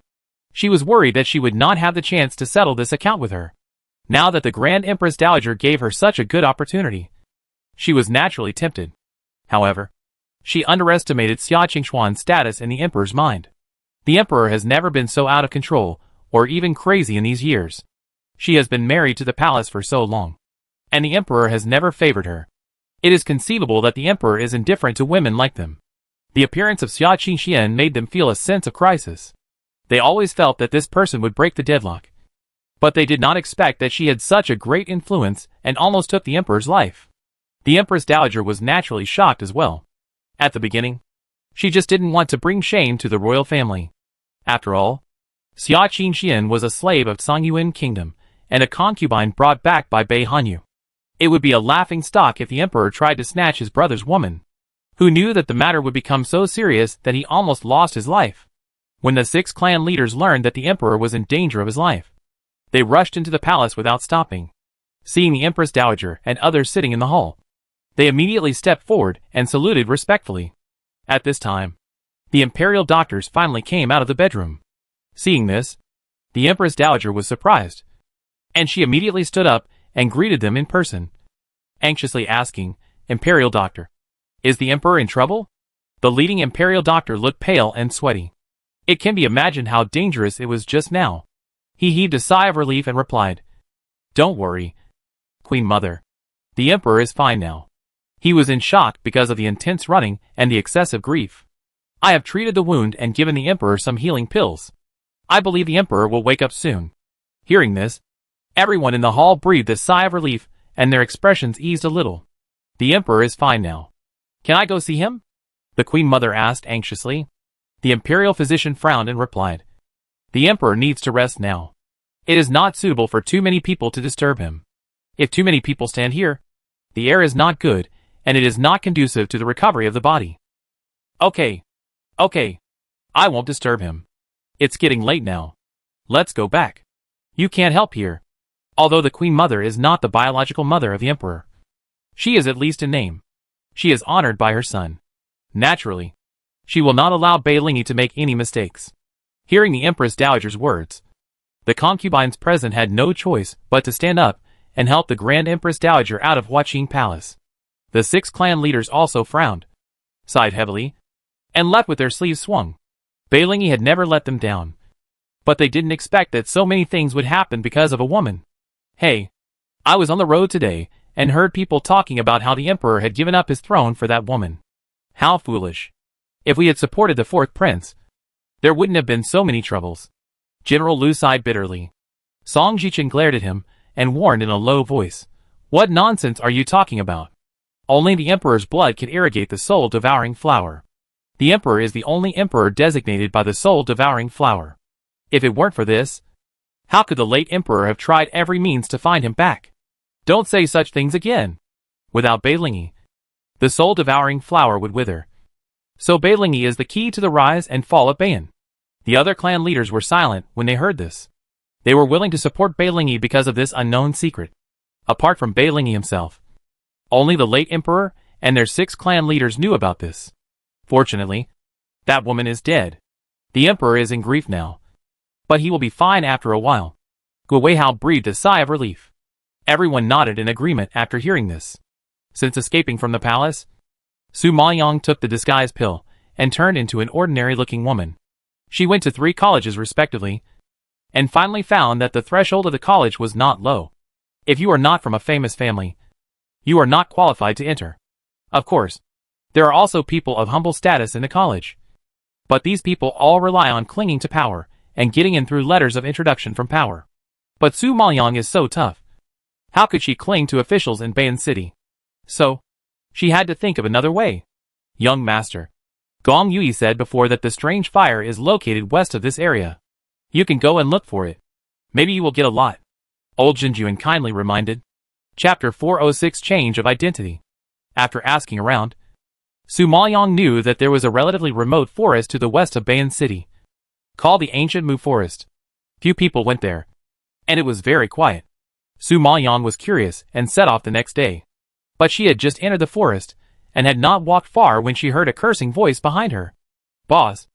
She was worried that she would not have the chance to settle this account with her, now that the Grand Empress Dowager gave her such a good opportunity. She was naturally tempted. However, she underestimated Xia Qingxuan's status in the emperor's mind. The emperor has never been so out of control, or even crazy in these years. She has been married to the palace for so long, and the emperor has never favored her. It is conceivable that the emperor is indifferent to women like them. The appearance of Xia Qingxian made them feel a sense of crisis. They always felt that this person would break the deadlock, but they did not expect that she had such a great influence and almost took the emperor's life. The Empress Dowager was naturally shocked as well. At the beginning, she just didn't want to bring shame to the royal family. After all, Xia Qingxian was a slave of Songyuan Kingdom and a concubine brought back by Bei Hanyu. It would be a laughing stock if the emperor tried to snatch his brother's woman, who knew that the matter would become so serious that he almost lost his life. When the 6 clan leaders learned that the emperor was in danger of his life, they rushed into the palace without stopping. Seeing the Empress Dowager and others sitting in the hall, they immediately stepped forward and saluted respectfully. At this time, the imperial doctors finally came out of the bedroom. Seeing this, the Empress Dowager was surprised, and she immediately stood up and greeted them in person, anxiously asking, "Imperial doctor, is the emperor in trouble?" The leading imperial doctor looked pale and sweaty. It can be imagined how dangerous it was just now. He heaved a sigh of relief and replied, "Don't worry, Queen Mother. The emperor is fine now. He was in shock because of the intense running and the excessive grief. I have treated the wound and given the emperor some healing pills. I believe the emperor will wake up soon." Hearing this, everyone in the hall breathed a sigh of relief, and their expressions eased a little. "The emperor is fine now. Can I go see him?" the Queen Mother asked anxiously. The imperial physician frowned and replied, "The emperor needs to rest now. It is not suitable for too many people to disturb him. If too many people stand here, the air is not good, and it is not conducive to the recovery of the body." Okay. I won't disturb him." It's getting late now. Let's go back. You can't help here. Although the Queen Mother is not the biological mother of the Emperor, she is at least in name. She is honored by her son. Naturally, she will not allow Beilingi to make any mistakes. Hearing the Empress Dowager's words, the concubines present had no choice but to stand up and help the Grand Empress Dowager out of Huaqing Palace. The 6 clan leaders also frowned, sighed heavily, and left with their sleeves swung. Beilingi had never let them down, but they didn't expect that so many things would happen because of a woman. Hey, I was on the road today and heard people talking about how the Emperor had given up his throne for that woman. How foolish. If we had supported the 4th prince, there wouldn't have been so many troubles. General Lu sighed bitterly. Song Jichen glared at him and warned in a low voice, "What nonsense are you talking about? Only the Emperor's blood can irrigate the soul-devouring flower. The Emperor is the only Emperor designated by the soul-devouring flower. If it weren't for this, how could the late Emperor have tried every means to find him back? Don't say such things again. Without Beilingi, the soul-devouring flower would wither. So Beilingi is the key to the rise and fall of Bayan." The other clan leaders were silent when they heard this. They were willing to support Beilingi because of this unknown secret. Apart from Beilingi himself, only the late Emperor and their 6 clan leaders knew about this. Fortunately, that woman is dead. The Emperor is in grief now, but he will be fine after a while. Gu Weihao breathed a sigh of relief. Everyone nodded in agreement after hearing this. Since escaping from the palace, Su Maoyang took the disguise pill and turned into an ordinary-looking woman. She went to 3 colleges respectively, and finally found that the threshold of the college was not low. If you are not from a famous family, you are not qualified to enter. Of course, there are also people of humble status in the college, but these people all rely on clinging to power and getting in through letters of introduction from power. But Su Maoyang is so tough. How could she cling to officials in Bayan City? So, she had to think of another way. "Young master," Gong Yui said before, that the strange fire is located west of this area. You can go and look for it. Maybe you will get a lot. Old Jinjuan kindly reminded. Chapter 406, Change of Identity. After asking around, Su Maoyang knew that there was a relatively remote forest to the west of Bayan City, called the Ancient Mu Forest. Few people went there, and it was very quiet. Su Maoyang was curious and set off the next day. But she had just entered the forest, and had not walked far when she heard a cursing voice behind her. "Boss,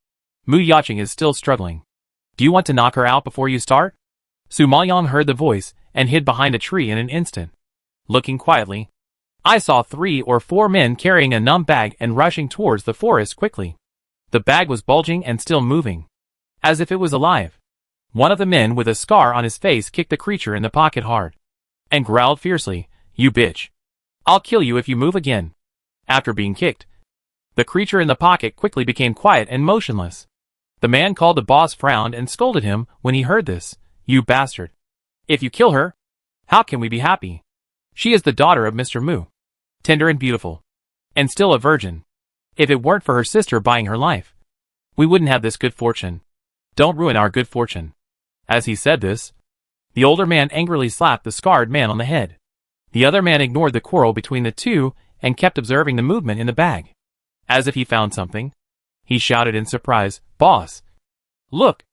Mu Yacheng is still struggling. Do you want to knock her out before you start?" Su Maoyang heard the voice and hid behind a tree in an instant. Looking quietly, I saw 3 or 4 men carrying a numb bag and rushing towards the forest quickly. The bag was bulging and still moving, as if it was alive. One of the men with a scar on his face kicked the creature in the pocket hard, and growled fiercely, "You bitch. I'll kill you if you move again." After being kicked, the creature in the pocket quickly became quiet and motionless. The man called the boss frowned and scolded him when he heard this. "You bastard. If you kill her, how can we be happy? She is the daughter of Mr. Mu, tender and beautiful, and still a virgin. If it weren't for her sister buying her life, we wouldn't have this good fortune. Don't ruin our good fortune." As he said this, the older man angrily slapped the scarred man on the head. The other man ignored the quarrel between the two and kept observing the movement in the bag. As if he found something, he shouted in surprise, "Boss! Look!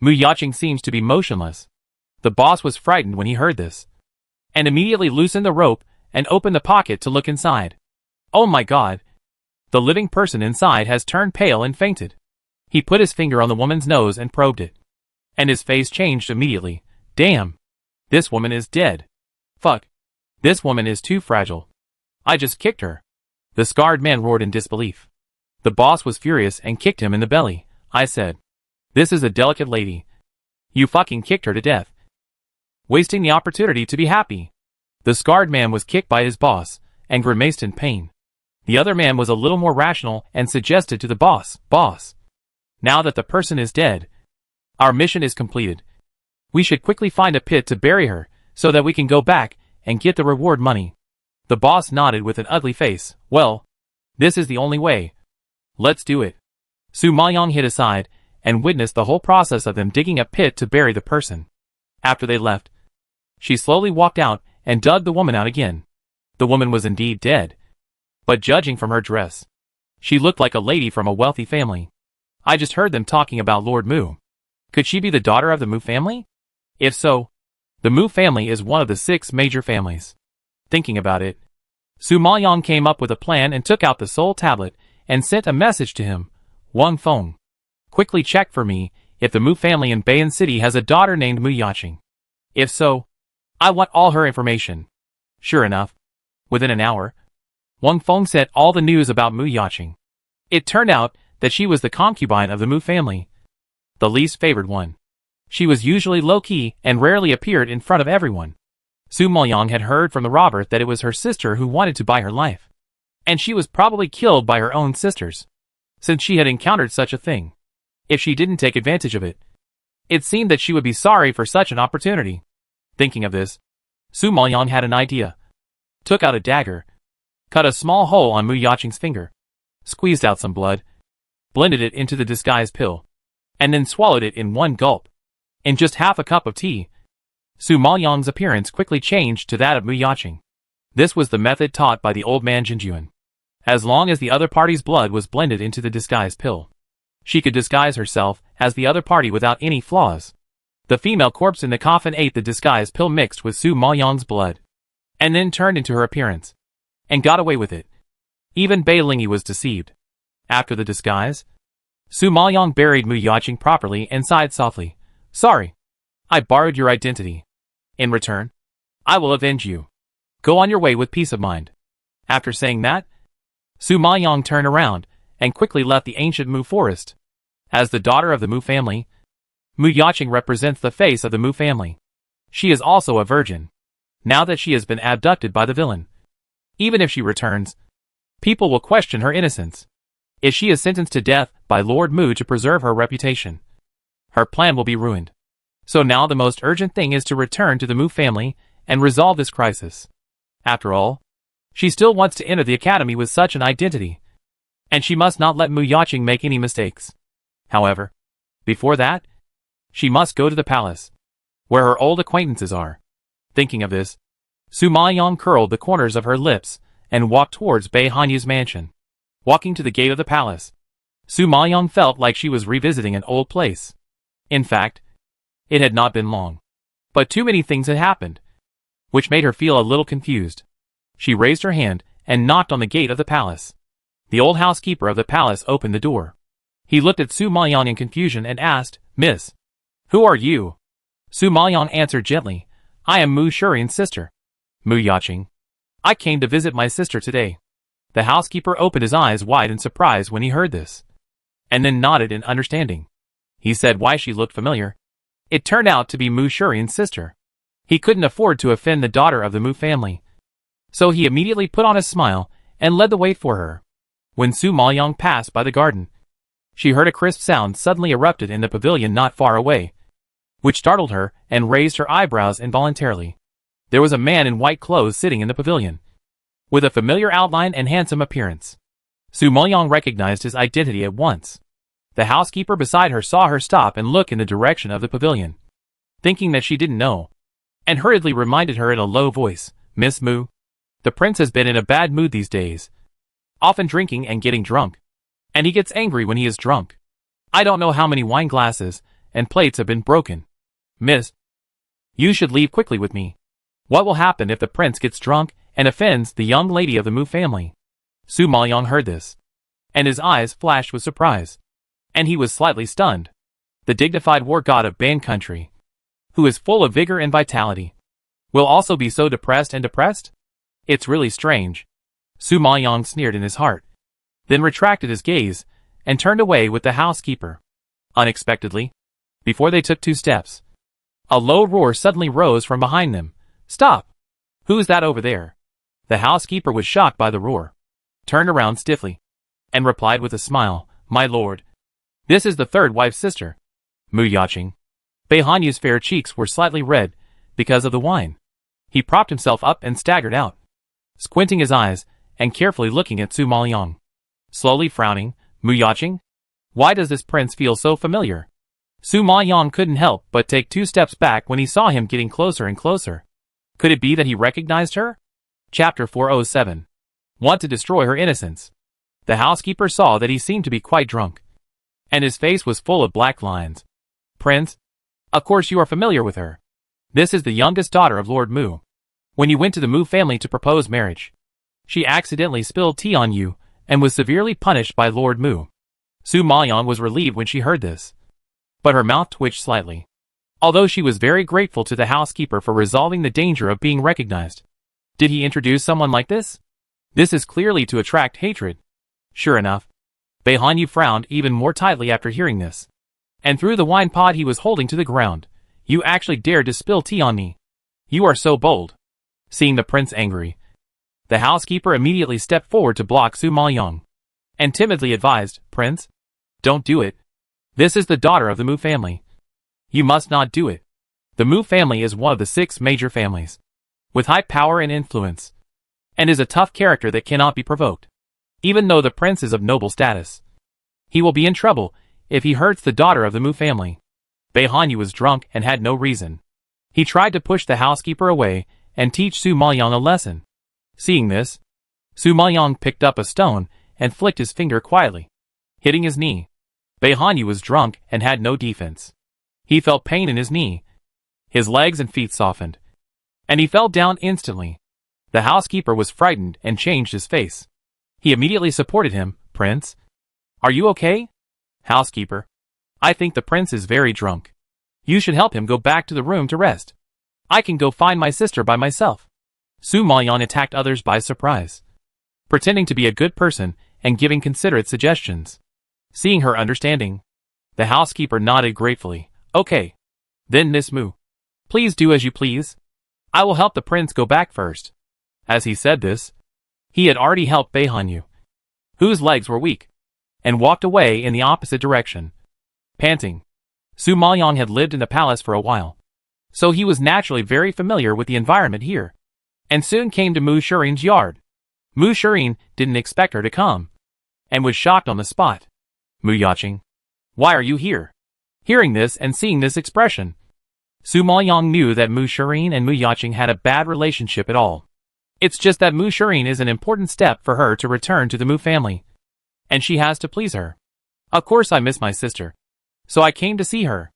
Mu Yacheng seems to be motionless." The boss was frightened when he heard this, and immediately loosened the rope and opened the pocket to look inside. Oh my god! The living person inside has turned pale and fainted. He put his finger on the woman's nose and probed it, and his face changed immediately. Damn! This woman is dead. Fuck! This woman is too fragile. I just kicked her. The scarred man roared in disbelief. The boss was furious and kicked him in the belly. I said, "This is a delicate lady. You fucking kicked her to death, wasting the opportunity to be happy." The scarred man was kicked by his boss and grimaced in pain. The other man was a little more rational and suggested to the boss, "Boss, now that the person is dead, our mission is completed. We should quickly find a pit to bury her so that we can go back and get the reward money." The boss nodded with an ugly face. "Well, this is the only way. Let's do it." Su Maoyang hid aside and witnessed the whole process of them digging a pit to bury the person. After they left, she slowly walked out and dug the woman out again. The woman was indeed dead, but judging from her dress, she looked like a lady from a wealthy family. I just heard them talking about Lord Mu. Could she be the daughter of the Mu family? If so, the Mu family is one of the 6 major families. Thinking about it, Su Maoyang came up with a plan and took out the soul tablet and sent a message to him. Wang Feng, quickly check for me if the Mu family in Bayan City has a daughter named Mu Yaqing. If so, I want all her information. Sure enough, within an hour, Wang Feng sent all the news about Mu Yaqing. It turned out that she was the concubine of the Mu family, the least favored one. She was usually low-key and rarely appeared in front of everyone. Su Maoyang had heard from the robber that it was her sister who wanted to buy her life, and she was probably killed by her own sisters, since she had encountered such a thing. If she didn't take advantage of it, it seemed that she would be sorry for such an opportunity. Thinking of this, Su Maoyang had an idea. Took out a dagger, cut a small hole on Mu Yaqing's finger, squeezed out some blood, blended it into the disguise pill, and then swallowed it in one gulp. In just half a cup of tea, Su Maoyang's appearance quickly changed to that of Mu Yaqing. This was the method taught by the old man Jinjuan. As long as the other party's blood was blended into the disguise pill, she could disguise herself as the other party without any flaws. The female corpse in the coffin ate the disguise pill mixed with Su Maoyang's blood, and then turned into her appearance, and got away with it. Even Bai Lingyi was deceived. After the disguise, Su Maoyang buried Mu Yaqing properly and sighed softly. Sorry, I borrowed your identity. In return, I will avenge you. Go on your way with peace of mind. After saying that, Su Maoyang turned around and quickly left the ancient Mu forest. As the daughter of the Mu family, Mu Yaqing represents the face of the Mu family. She is also a virgin, now that she has been abducted by the villain. Even if she returns, people will question her innocence. If she is sentenced to death by Lord Mu to preserve her reputation, her plan will be ruined. So now the most urgent thing is to return to the Mu family and resolve this crisis. After all, she still wants to enter the academy with such an identity, and she must not let Mu Yaqing make any mistakes. However, before that, she must go to the palace, where her old acquaintances are. Thinking of this, Su Maoyang curled the corners of her lips and walked towards Bai Hanyu's mansion. Walking to the gate of the palace, Su Maoyang felt like she was revisiting an old place. In fact, it had not been long, but too many things had happened, which made her feel a little confused. She raised her hand and knocked on the gate of the palace. The old housekeeper of the palace opened the door. He looked at Su Maoyang in confusion and asked, Miss, who are you? Su Maoyang answered gently, I am Mu Shurin's sister, Mu Yaqing. I came to visit my sister today. The housekeeper opened his eyes wide in surprise when he heard this, and then nodded in understanding. He said why she looked familiar. It turned out to be Mu Shurin's sister. He couldn't afford to offend the daughter of the Mu family, so he immediately put on a smile and led the way for her. When Su Maoyang passed by the garden, she heard a crisp sound suddenly erupted in the pavilion not far away, which startled her and raised her eyebrows involuntarily. There was a man in white clothes sitting in the pavilion, with a familiar outline and handsome appearance. Su Maoyang recognized his identity at once. The housekeeper beside her saw her stop and look in the direction of the pavilion, thinking that she didn't know, and hurriedly reminded her in a low voice, Miss Mu, the prince has been in a bad mood these days, often drinking and getting drunk, and he gets angry when he is drunk. I don't know how many wine glasses and plates have been broken. Miss, you should leave quickly with me. What will happen if the prince gets drunk and offends the young lady of the Mu family? Su Maoyang heard this, and his eyes flashed with surprise, and he was slightly stunned. The dignified war god of Ban country, who is full of vigor and vitality, will also be so depressed and depressed? It's really strange. Su Maoyang sneered in his heart, then retracted his gaze and turned away with the housekeeper. Unexpectedly, before they took 2 steps, a low roar suddenly rose from behind them. Stop! Who's that over there? The housekeeper was shocked by the roar, turned around stiffly, and replied with a smile, My lord, this is the third wife's sister, Mu Yaqing. Bai Hanyu's fair cheeks were slightly red because of the wine. He propped himself up and staggered out, squinting his eyes and carefully looking at Su Maoyang. Slowly frowning, Mu Yaqing? Why does this prince feel so familiar? Su Maoyang couldn't help but take 2 steps back when he saw him getting closer and closer. Could it be that he recognized her? Chapter 407. Want to destroy her innocence. The housekeeper saw that he seemed to be quite drunk, and his face was full of black lines. Prince? Of course you are familiar with her. This is the youngest daughter of Lord Mu. When you went to the Mu family to propose marriage, she accidentally spilled tea on you and was severely punished by Lord Mu. Su Maoyang was relieved when she heard this, but her mouth twitched slightly. Although she was very grateful to the housekeeper for resolving the danger of being recognized. Did he introduce someone like this? This is clearly to attract hatred. Sure enough, Bei Hanyu frowned even more tightly after hearing this, and threw the wine pot he was holding to the ground. You actually dared to spill tea on me. You are so bold. Seeing the prince angry, the housekeeper immediately stepped forward to block Su Maoyang, and timidly advised, Prince, don't do it. This is the daughter of the Mu family. You must not do it. The Mu family is one of the 6 major families, with high power and influence, and is a tough character that cannot be provoked. Even though the prince is of noble status, he will be in trouble if he hurts the daughter of the Mu family. Bei Hanyu was drunk and had no reason. He tried to push the housekeeper away and teach Su Maoyang a lesson. Seeing this, Su Maoyang picked up a stone and flicked his finger quietly, hitting his knee. Bei Hanyu was drunk and had no defense. He felt pain in his knee. His legs and feet softened, and he fell down instantly. The housekeeper was frightened and changed his face. He immediately supported him. Prince? Are you okay? Housekeeper, I think the prince is very drunk. You should help him go back to the room to rest. I can go find my sister by myself. Su Maoyang attacked others by surprise, pretending to be a good person and giving considerate suggestions. Seeing her understanding, the housekeeper nodded gratefully. Okay. Then Miss Mu, please do as you please. I will help the prince go back first. As he said this, he had already helped Bei Hanyu, whose legs were weak, and walked away in the opposite direction. Panting. Su Maoyang had lived in the palace for a while, so he was naturally very familiar with the environment here, and soon came to Mu Shirin's yard. Mu Shirin didn't expect her to come, and was shocked on the spot. Mu Yaqing, why are you here? Hearing this and seeing this expression, Su Maoyang knew that Mu Shirin and Mu Yaqing had a bad relationship at all. It's just that Mu Shirin is an important step for her to return to the Mu family, and she has to please her. Of course I miss my sister, so I came to see her.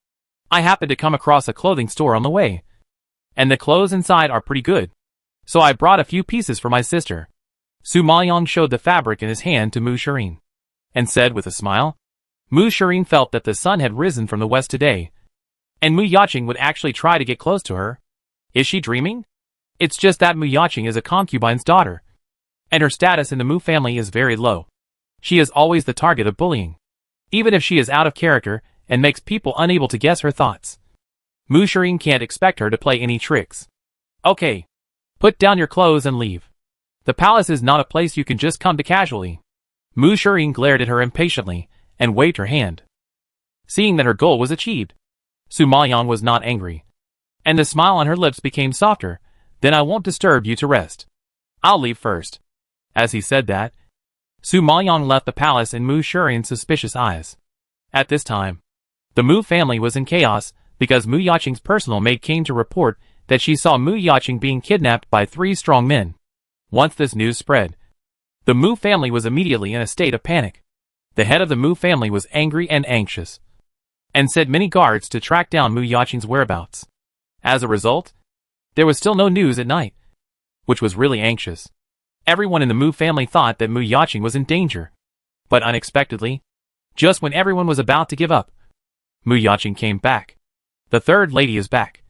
I happened to come across a clothing store on the way, and the clothes inside are pretty good, so I brought a few pieces for my sister. Su Maoyang showed the fabric in his hand to Mu Shirin, and said with a smile. Mu Shirin felt that the sun had risen from the west today, and Mu Yaqing would actually try to get close to her. Is she dreaming? It's just that Mu Yaqing is a concubine's daughter, and her status in the Mu family is very low. She is always the target of bullying, even if she is out of character and makes people unable to guess her thoughts. Mu Shirin can't expect her to play any tricks. Okay. Put down your clothes and leave. The palace is not a place you can just come to casually. Mu Shirin glared at her impatiently and waved her hand. Seeing that her goal was achieved, Su Maoyang was not angry, and the smile on her lips became softer. Then I won't disturb you to rest. I'll leave first. As he said that, Su Maoyang left the palace in Mu Shirin's suspicious eyes. At this time, the Mu family was in chaos because Mu Yaqing's personal maid came to report that she saw Mu Yaqing being kidnapped by 3 strong men. Once this news spread, the Mu family was immediately in a state of panic. The head of the Mu family was angry and anxious, and sent many guards to track down Mu Yaqing's whereabouts. As a result, there was still no news at night, which was really anxious. Everyone in the Mu family thought that Mu Yaqing was in danger. But unexpectedly, just when everyone was about to give up, Mu Yaqing came back. The third lady is back.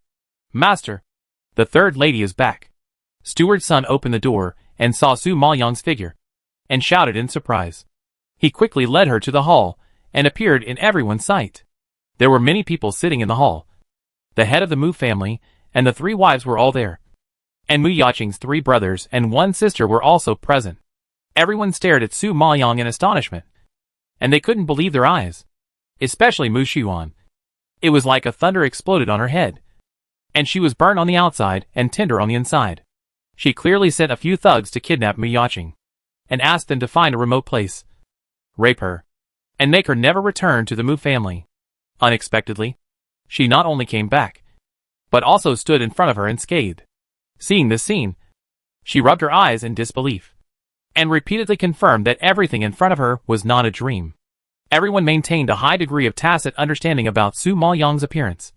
Master, the third lady is back. Steward's son opened the door and saw Su Maoyang's figure, and shouted in surprise. He quickly led her to the hall, and appeared in everyone's sight. There were many people sitting in the hall. The head of the Mu family and the 3 wives were all there, and Mu Yaqing's 3 brothers and 1 sister were also present. Everyone stared at Su Maoyang in astonishment, and they couldn't believe their eyes, especially Mu Xuan. It was like a thunder exploded on her head, and she was burnt on the outside and tender on the inside. She clearly sent a few thugs to kidnap Mu Yaqing, and asked them to find a remote place, rape her, and make her never return to the Mu family. Unexpectedly, she not only came back, but also stood in front of her unscathed. Seeing this scene, she rubbed her eyes in disbelief, and repeatedly confirmed that everything in front of her was not a dream. Everyone maintained a high degree of tacit understanding about Su Maoyang's appearance,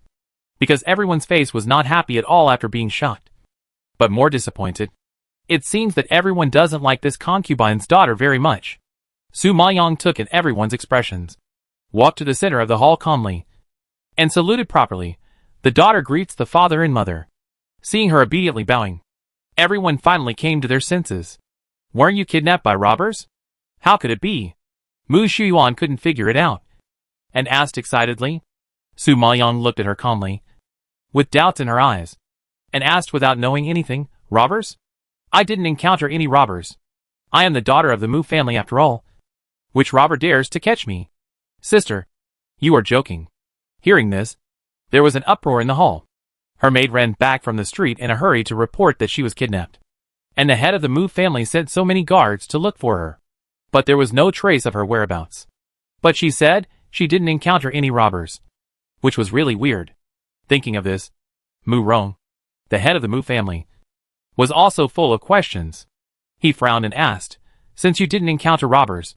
because everyone's face was not happy at all after being shocked, but more disappointed. It seems that everyone doesn't like this concubine's daughter very much. Su Maoyang took in everyone's expressions, walked to the center of the hall calmly, and saluted properly. The daughter greets the father and mother, seeing her obediently bowing. Everyone finally came to their senses. Weren't you kidnapped by robbers? How could it be? Mu Shuyuan couldn't figure it out, and asked excitedly. Su Maoyang looked at her calmly, with doubts in her eyes, and asked without knowing anything, robbers? I didn't encounter any robbers. I am the daughter of the Mu family after all. Which robber dares to catch me? Sister, you are joking. Hearing this, there was an uproar in the hall. Her maid ran back from the street in a hurry to report that she was kidnapped, and the head of the Mu family sent so many guards to look for her. But there was no trace of her whereabouts. But she said she didn't encounter any robbers, which was really weird. Thinking of this, Mu Rong, the head of the Mu family, was also full of questions. He frowned and asked, since you didn't encounter robbers,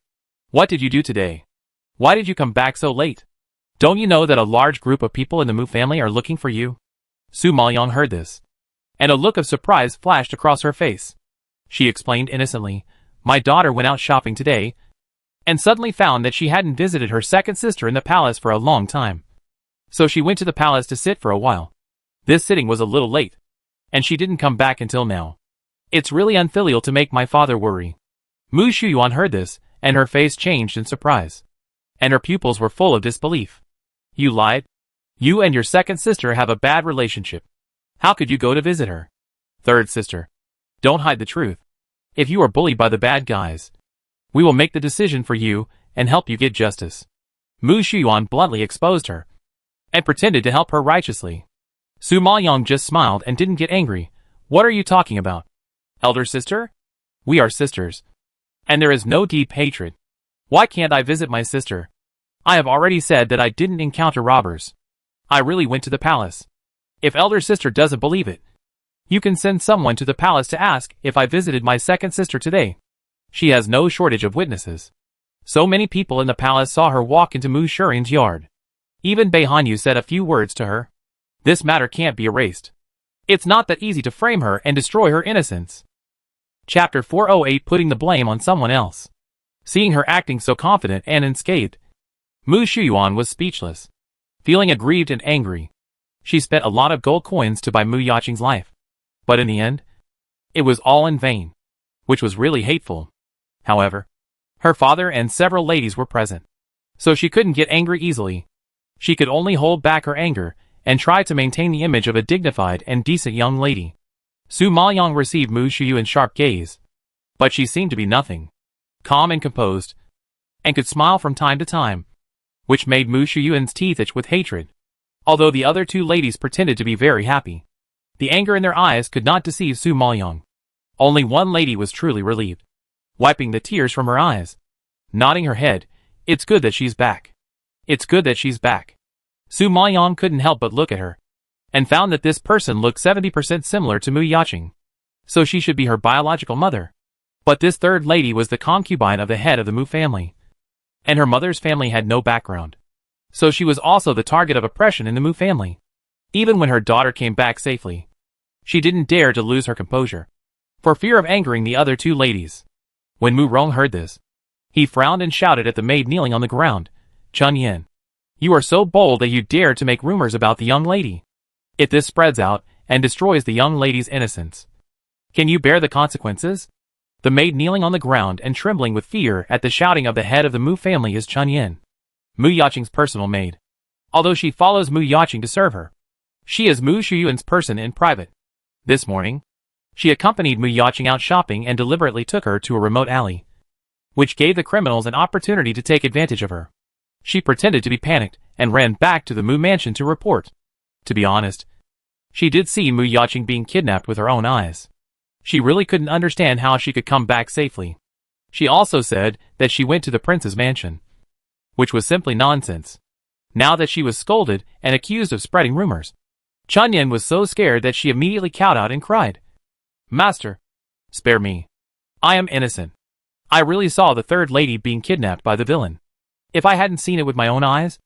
what did you do today? Why did you come back so late? Don't you know that a large group of people in the Mu family are looking for you? Su Maoyang heard this, and a look of surprise flashed across her face. She explained innocently, my daughter went out shopping today, and suddenly found that she hadn't visited her second sister in the palace for a long time. So she went to the palace to sit for a while. This sitting was a little late, and she didn't come back until now. It's really unfilial to make my father worry. Mu Shuyuan heard this, and her face changed in surprise, and her pupils were full of disbelief. You lied? You and your second sister have a bad relationship. How could you go to visit her? Third sister, don't hide the truth. If you are bullied by the bad guys, we will make the decision for you and help you get justice. Mu Shuyuan bluntly exposed her, and pretended to help her righteously. Su Maoyang just smiled and didn't get angry. What are you talking about? Elder sister? We are sisters, and there is no deep hatred. Why can't I visit my sister? I have already said that I didn't encounter robbers. I really went to the palace. If elder sister doesn't believe it, you can send someone to the palace to ask if I visited my second sister today. She has no shortage of witnesses. So many people in the palace saw her walk into Mu Shurin's yard. Even Bei Hanyu said a few words to her. This matter can't be erased. It's not that easy to frame her and destroy her innocence. Chapter 408, putting the blame on someone else. Seeing her acting so confident and unscathed, Mu Shuyuan was speechless, feeling aggrieved and angry. She spent a lot of gold coins to buy Mu Yaqing's life, but in the end, it was all in vain, which was really hateful. However, her father and several ladies were present, so she couldn't get angry easily. She could only hold back her anger and try to maintain the image of a dignified and decent young lady. Su Maoyang received Mu Shuyuan's sharp gaze, but she seemed to be nothing, calm and composed, and could smile from time to time, which made Mu Shuyuan's teeth itch with hatred. Although the other two ladies pretended to be very happy, the anger in their eyes could not deceive Su Maoyang. Only one lady was truly relieved, wiping the tears from her eyes, nodding her head. It's good that she's back. It's good that she's back. Su Maoyang couldn't help but look at her, and found that this person looked 70% similar to Mu Yaqing, so she should be her biological mother. But this third lady was the concubine of the head of the Mu family, and her mother's family had no background, so she was also the target of oppression in the Mu family. Even when her daughter came back safely, she didn't dare to lose her composure, for fear of angering the other two ladies. When Mu Rong heard this, he frowned and shouted at the maid kneeling on the ground, Chun Yin, you are so bold that you dare to make rumors about the young lady. If this spreads out and destroys the young lady's innocence, can you bear the consequences? The maid kneeling on the ground and trembling with fear at the shouting of the head of the Mu family is Chun Yin, Mu Yaqing's personal maid. Although she follows Mu Yaqing to serve her, she is Mu Shuyuan's person in private. This morning, she accompanied Mu Yaqing out shopping and deliberately took her to a remote alley, which gave the criminals an opportunity to take advantage of her. She pretended to be panicked and ran back to the Mu mansion to report. To be honest, she did see Mu Yaqing being kidnapped with her own eyes. She really couldn't understand how she could come back safely. She also said that she went to the prince's mansion, which was simply nonsense. Now that she was scolded and accused of spreading rumors, Chun Yin was so scared that she immediately kowtowed and cried, Master, spare me. I am innocent. I really saw the third lady being kidnapped by the villain. If I hadn't seen it with my own eyes,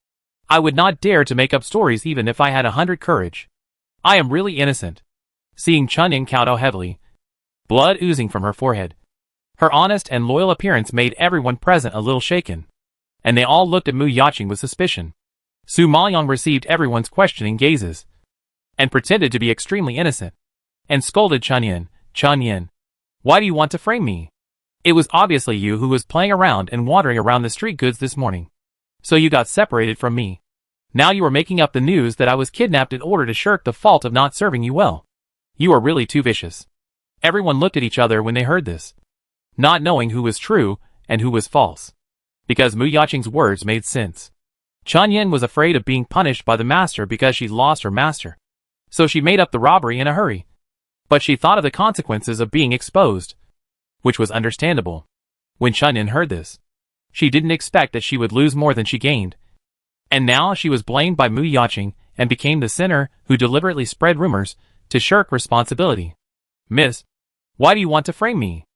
I would not dare to make up stories even if I had 100 courage. I am really innocent. Seeing Chun-Yin kowtow heavily, blood oozing from her forehead, her honest and loyal appearance made everyone present a little shaken, and they all looked at Mu Yaqing with suspicion. Su Maoyong received everyone's questioning gazes, and pretended to be extremely innocent, and scolded Chun-Yin, "Chun-Yin, why do you want to frame me? It was obviously you who was playing around and wandering around the street goods this morning. So you got separated from me. Now you are making up the news that I was kidnapped in order to shirk the fault of not serving you well. You are really too vicious." Everyone looked at each other when they heard this, not knowing who was true and who was false, because Mu Yaqing's words made sense. Chun-Yin was afraid of being punished by the master because she lost her master, so she made up the robbery in a hurry. But she thought of the consequences of being exposed, which was understandable. When Chun-Yin heard this, she didn't expect that she would lose more than she gained, and now she was blamed by Mu Yaqing and became the sinner who deliberately spread rumors to shirk responsibility. "Miss, why do you want to frame me?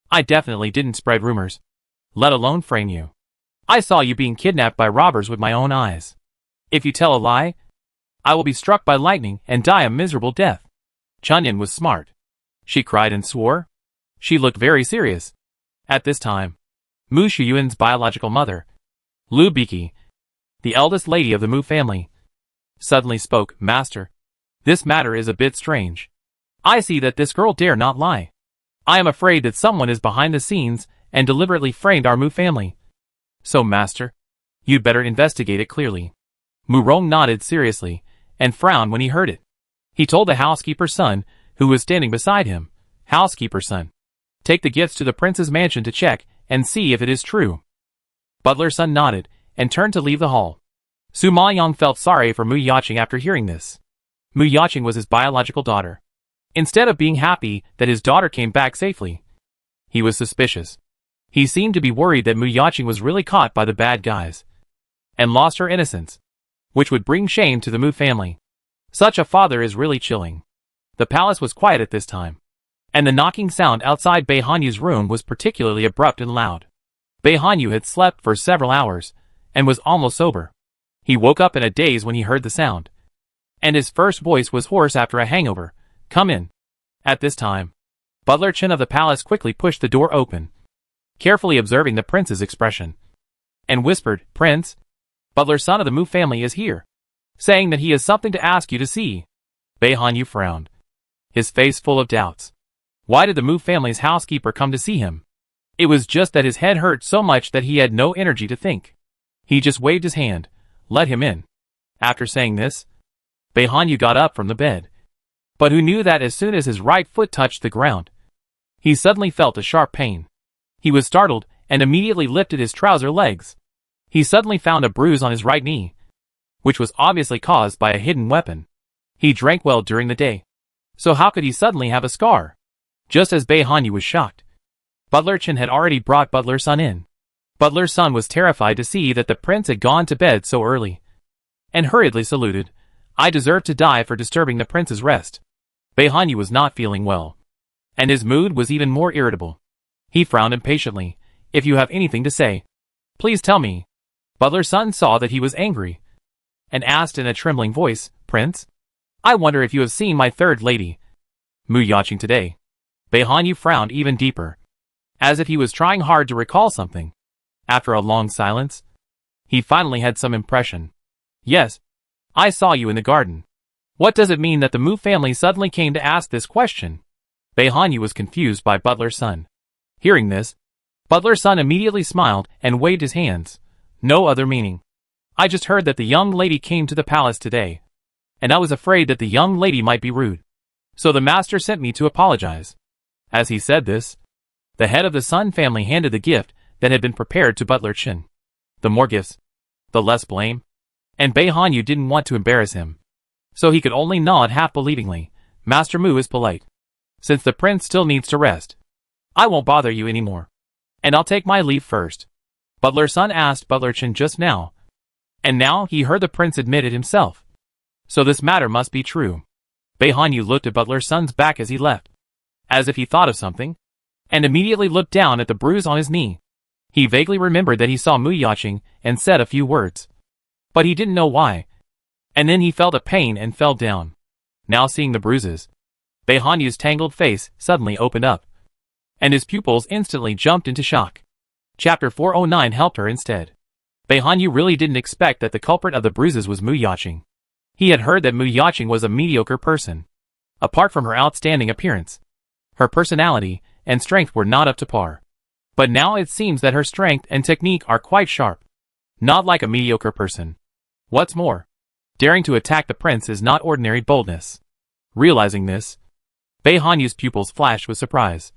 I definitely didn't spread rumors, let alone frame you. I saw you being kidnapped by robbers with my own eyes. If you tell a lie, I will be struck by lightning and die a miserable death." Chun-Yin was smart. She cried and swore. She looked very serious. At this time, Mu Shuyuan's biological mother, Lu Biki, the eldest lady of the Mu family, suddenly spoke. "Master, this matter is a bit strange. I see that this girl dare not lie. I am afraid that someone is behind the scenes and deliberately framed our Mu family. So, master, you'd better investigate it clearly." Mu Rong nodded seriously and frowned when he heard it. He told the housekeeper's son, who was standing beside him, "Housekeeper's son, take the gifts to the prince's mansion to check and see if it is true." Butler's son nodded and turned to leave the hall. Su Maoyong felt sorry for Mu Yaqing after hearing this. Mu Yaqing was his biological daughter. Instead of being happy that his daughter came back safely, he was suspicious. He seemed to be worried that Mu Yaqing was really caught by the bad guys and lost her innocence, which would bring shame to the Mu family. Such a father is really chilling. The palace was quiet at this time, and the knocking sound outside Bei Hanyu's room was particularly abrupt and loud. Bei Hanyu had slept for several hours and was almost sober. He woke up in a daze when he heard the sound, and his first voice was hoarse after a hangover. "Come in." At this time, Butler Chen of the palace quickly pushed the door open, carefully observing the prince's expression, and whispered, "Prince, Butler's son of the Mu family is here, saying that he has something to ask you to see." Bei Hanyu frowned, his face full of doubts. Why did the Mu family's housekeeper come to see him? It was just that his head hurt so much that he had no energy to think. He just waved his hand, "Let him in." After saying this, Bei Hanyu got up from the bed. But who knew that as soon as his right foot touched the ground, he suddenly felt a sharp pain. He was startled and immediately lifted his trouser legs. He suddenly found a bruise on his right knee, which was obviously caused by a hidden weapon. He drank well during the day, so how could he suddenly have a scar? Just as Bei Hanyu was shocked, Butler Chen had already brought Butler's son in. Butler's son was terrified to see that the prince had gone to bed so early, and hurriedly saluted, "I deserve to die for disturbing the prince's rest." Bei Hanyu was not feeling well, and his mood was even more irritable. He frowned impatiently. "If you have anything to say, please tell me." Butler's son saw that he was angry, and asked in a trembling voice, "Prince, I wonder if you have seen my third lady, Mu Yaqing, today?" Bei Hanyu frowned even deeper, as if he was trying hard to recall something. After a long silence, he finally had some impression. "Yes, I saw you in the garden." What does it mean that the Mu family suddenly came to ask this question? Bei Hanyu was confused by Butler's son. Hearing this, Butler's son immediately smiled and waved his hands. "No other meaning. I just heard that the young lady came to the palace today, and I was afraid that the young lady might be rude. So the master sent me to apologize." As he said this, the head of the Sun family handed the gift that had been prepared to Butler Chen. The more gifts, the less blame, and Bei Hanyu didn't want to embarrass him, so he could only nod half-believingly. "Master Mu is polite. Since the prince still needs to rest, I won't bother you anymore, and I'll take my leave first." Butler's son asked Butler Chen just now, and now he heard the prince admit it himself. So this matter must be true. Bei Hanyu looked at Butler's son's back as he left, as if he thought of something, and immediately looked down at the bruise on his knee. He vaguely remembered that he saw Mu Yaching and said a few words. But he didn't know why. And then he felt a pain and fell down. Now seeing the bruises, Bei Hanyu's tangled face suddenly opened up, and his pupils instantly jumped into shock. Chapter 409 helped her instead. Bei Hanyu really didn't expect that the culprit of the bruises was Mu Yaching. He had heard that Mu Yaching was a mediocre person. Apart from her outstanding appearance, her personality and strength were not up to par. But now it seems that her strength and technique are quite sharp. Not like a mediocre person. What's more, daring to attack the prince is not ordinary boldness. Realizing this, Bei Hanyu's pupils flashed with surprise.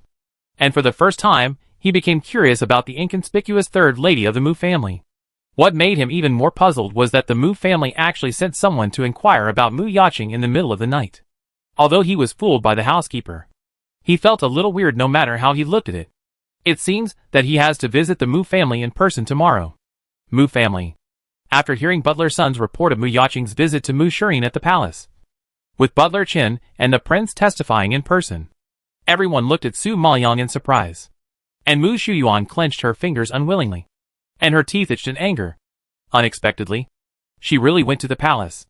And for the first time, he became curious about the inconspicuous third lady of the Mu family. What made him even more puzzled was that the Mu family actually sent someone to inquire about Mu Yaching in the middle of the night. Although he was fooled by the housekeeper, he felt a little weird no matter how he looked at it. It seems that he has to visit the Mu family in person tomorrow. Mu family. After hearing Butler Sun's report of Mu Yaching's visit to Mu Shirin at the palace, with Butler Qin and the prince testifying in person, everyone looked at Su Maoyang in surprise. And Mu Shuyuan clenched her fingers unwillingly, and her teeth itched in anger. Unexpectedly, she really went to the palace.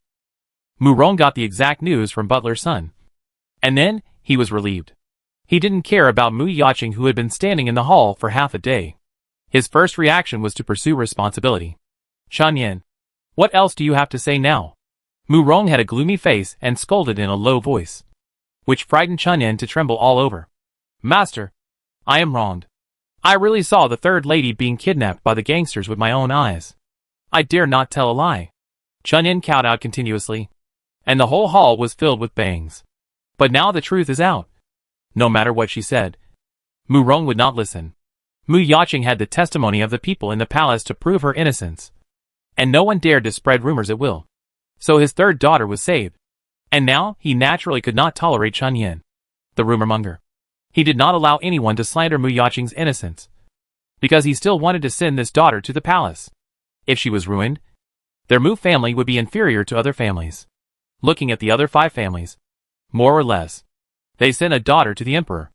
Mu Rong got the exact news from Butler Sun. And then, he was relieved. He didn't care about Mu Yaching, who had been standing in the hall for half a day. His first reaction was to pursue responsibility. Chunyan, what else do you have to say now? Mu Rong had a gloomy face and scolded in a low voice, which frightened Chunyan to tremble all over. Master, I am wronged. I really saw the third lady being kidnapped by the gangsters with my own eyes. I dare not tell a lie. Chunyan cowed out continuously, and the whole hall was filled with bangs. But now the truth is out. No matter what she said, Mu Rong would not listen. Mu Yaching had the testimony of the people in the palace to prove her innocence, and no one dared to spread rumors at will. So his third daughter was saved. And now, he naturally could not tolerate Chunyan, the rumor-monger. He did not allow anyone to slander Mu Yaching's innocence, because he still wanted to send this daughter to the palace. If she was ruined, their Mu family would be inferior to other families. Looking at the other 5 families, more or less, they sent a daughter to the emperor.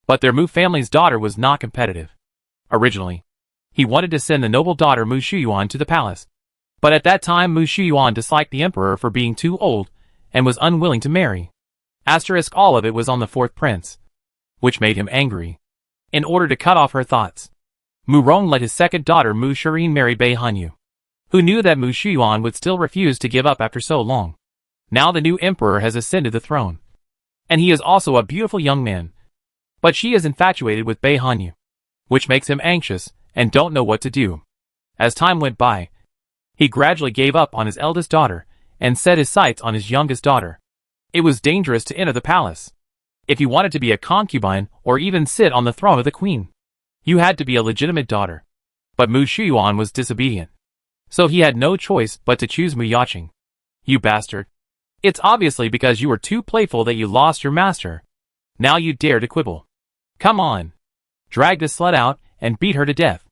But their Mu family's daughter was not competitive. Originally, he wanted to send the noble daughter Mu Shuyuan to the palace. But at that time Mu Shuyuan disliked the emperor for being too old, and was unwilling to marry. Asterisk all of it was on the 4th prince, which made him angry. In order to cut off her thoughts, Mu Rong let his second daughter Mu Shirin marry Bei Hanyu, who knew that Mu Shuyuan would still refuse to give up after so long. Now the new emperor has ascended the throne, and he is also a beautiful young man. But she is infatuated with Bei Hanyu, which makes him anxious and don't know what to do. As time went by, he gradually gave up on his eldest daughter and set his sights on his youngest daughter. It was dangerous to enter the palace. If you wanted to be a concubine or even sit on the throne of the queen, you had to be a legitimate daughter. But Mu Shuyuan was disobedient, so he had no choice but to choose Mu Yaching. You bastard. It's obviously because you were too playful that you lost your master. Now you dare to quibble. Come on. Drag this slut out and beat her to death.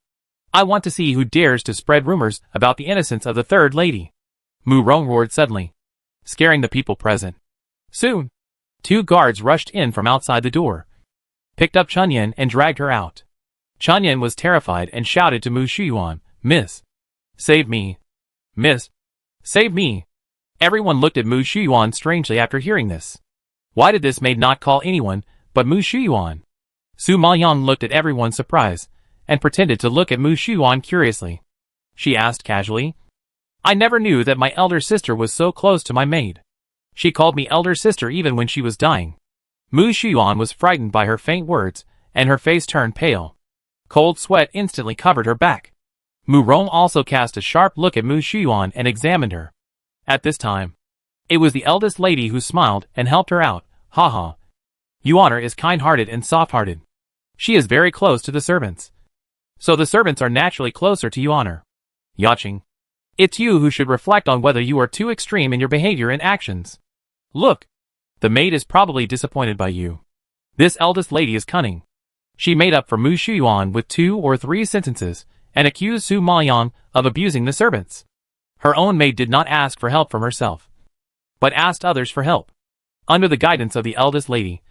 I want to see who dares to spread rumors about the innocence of the third lady. Mu Rong roared suddenly, scaring the people present. Soon, 2 guards rushed in from outside the door, picked up Chunyan and dragged her out. Chunyan was terrified and shouted to Mu Shuyuan, Miss, save me. Miss, save me. Everyone looked at Mu Shuyuan strangely after hearing this. Why did this maid not call anyone but Mu Shuyuan? Su Maoyang looked at everyone surprised, and pretended to look at Mu Shuyuan curiously. She asked casually, I never knew that my elder sister was so close to my maid. She called me elder sister even when she was dying. Mu Shuyuan was frightened by her faint words, and her face turned pale. Cold sweat instantly covered her back. Mu Rong also cast a sharp look at Mu Shuyuan and examined her. At this time, it was the eldest lady who smiled and helped her out. Haha. Yuan'er is kind-hearted and soft-hearted. She is very close to the servants, so the servants are naturally closer to Yuan'er. Yaching, it's you who should reflect on whether you are too extreme in your behavior and actions. Look, the maid is probably disappointed by you. This eldest lady is cunning. She made up for Mu Shuyuan with 2 or 3 sentences, and accused Su Maoyang of abusing the servants. Her own maid did not ask for help from herself, but asked others for help. Under the guidance of the eldest lady,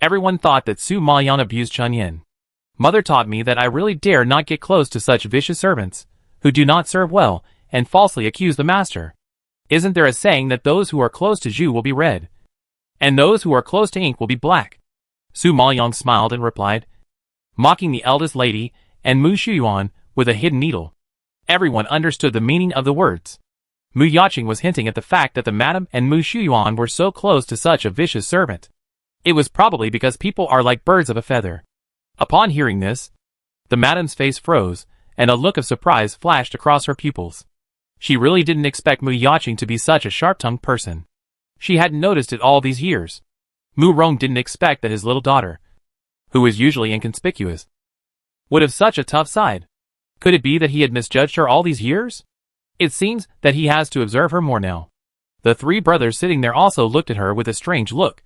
everyone thought that Su Maoyang abused Chunyan. Mother taught me that I really dare not get close to such vicious servants, who do not serve well, and falsely accuse the master. Isn't there a saying that those who are close to Zhu will be red, and those who are close to ink will be black? Su Maoyang smiled and replied, mocking the eldest lady and Mu Shuyuan with a hidden needle. Everyone understood the meaning of the words. Mu Yaqing was hinting at the fact that the madam and Mu Shuyuan were so close to such a vicious servant. It was probably because people are like birds of a feather. Upon hearing this, the madam's face froze, and a look of surprise flashed across her pupils. She really didn't expect Mu Yaqing to be such a sharp-tongued person. She hadn't noticed it all these years. Mu Rong didn't expect that his little daughter, who was usually inconspicuous, would have such a tough side. Could it be that he had misjudged her all these years? It seems that he has to observe her more now. The three brothers sitting there also looked at her with a strange look,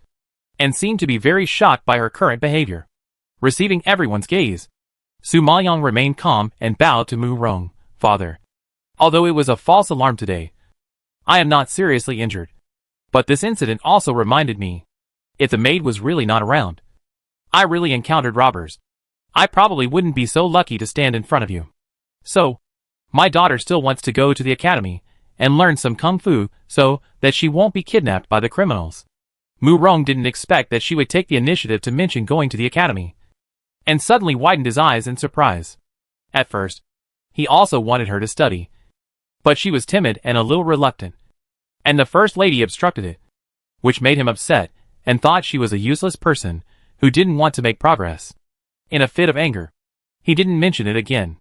and seemed to be very shocked by her current behavior. Receiving everyone's gaze, Su Maoyang remained calm and bowed to Mu Rong. Father, although it was a false alarm today, I am not seriously injured. But this incident also reminded me, if the maid was really not around, I really encountered robbers, I probably wouldn't be so lucky to stand in front of you. So, my daughter still wants to go to the academy and learn some kung fu so that she won't be kidnapped by the criminals. Mu Rong didn't expect that she would take the initiative to mention going to the academy, and suddenly widened his eyes in surprise. At first, he also wanted her to study, but she was timid and a little reluctant, and the first lady obstructed it, which made him upset and thought she was a useless person who didn't want to make progress. In a fit of anger, he didn't mention it again.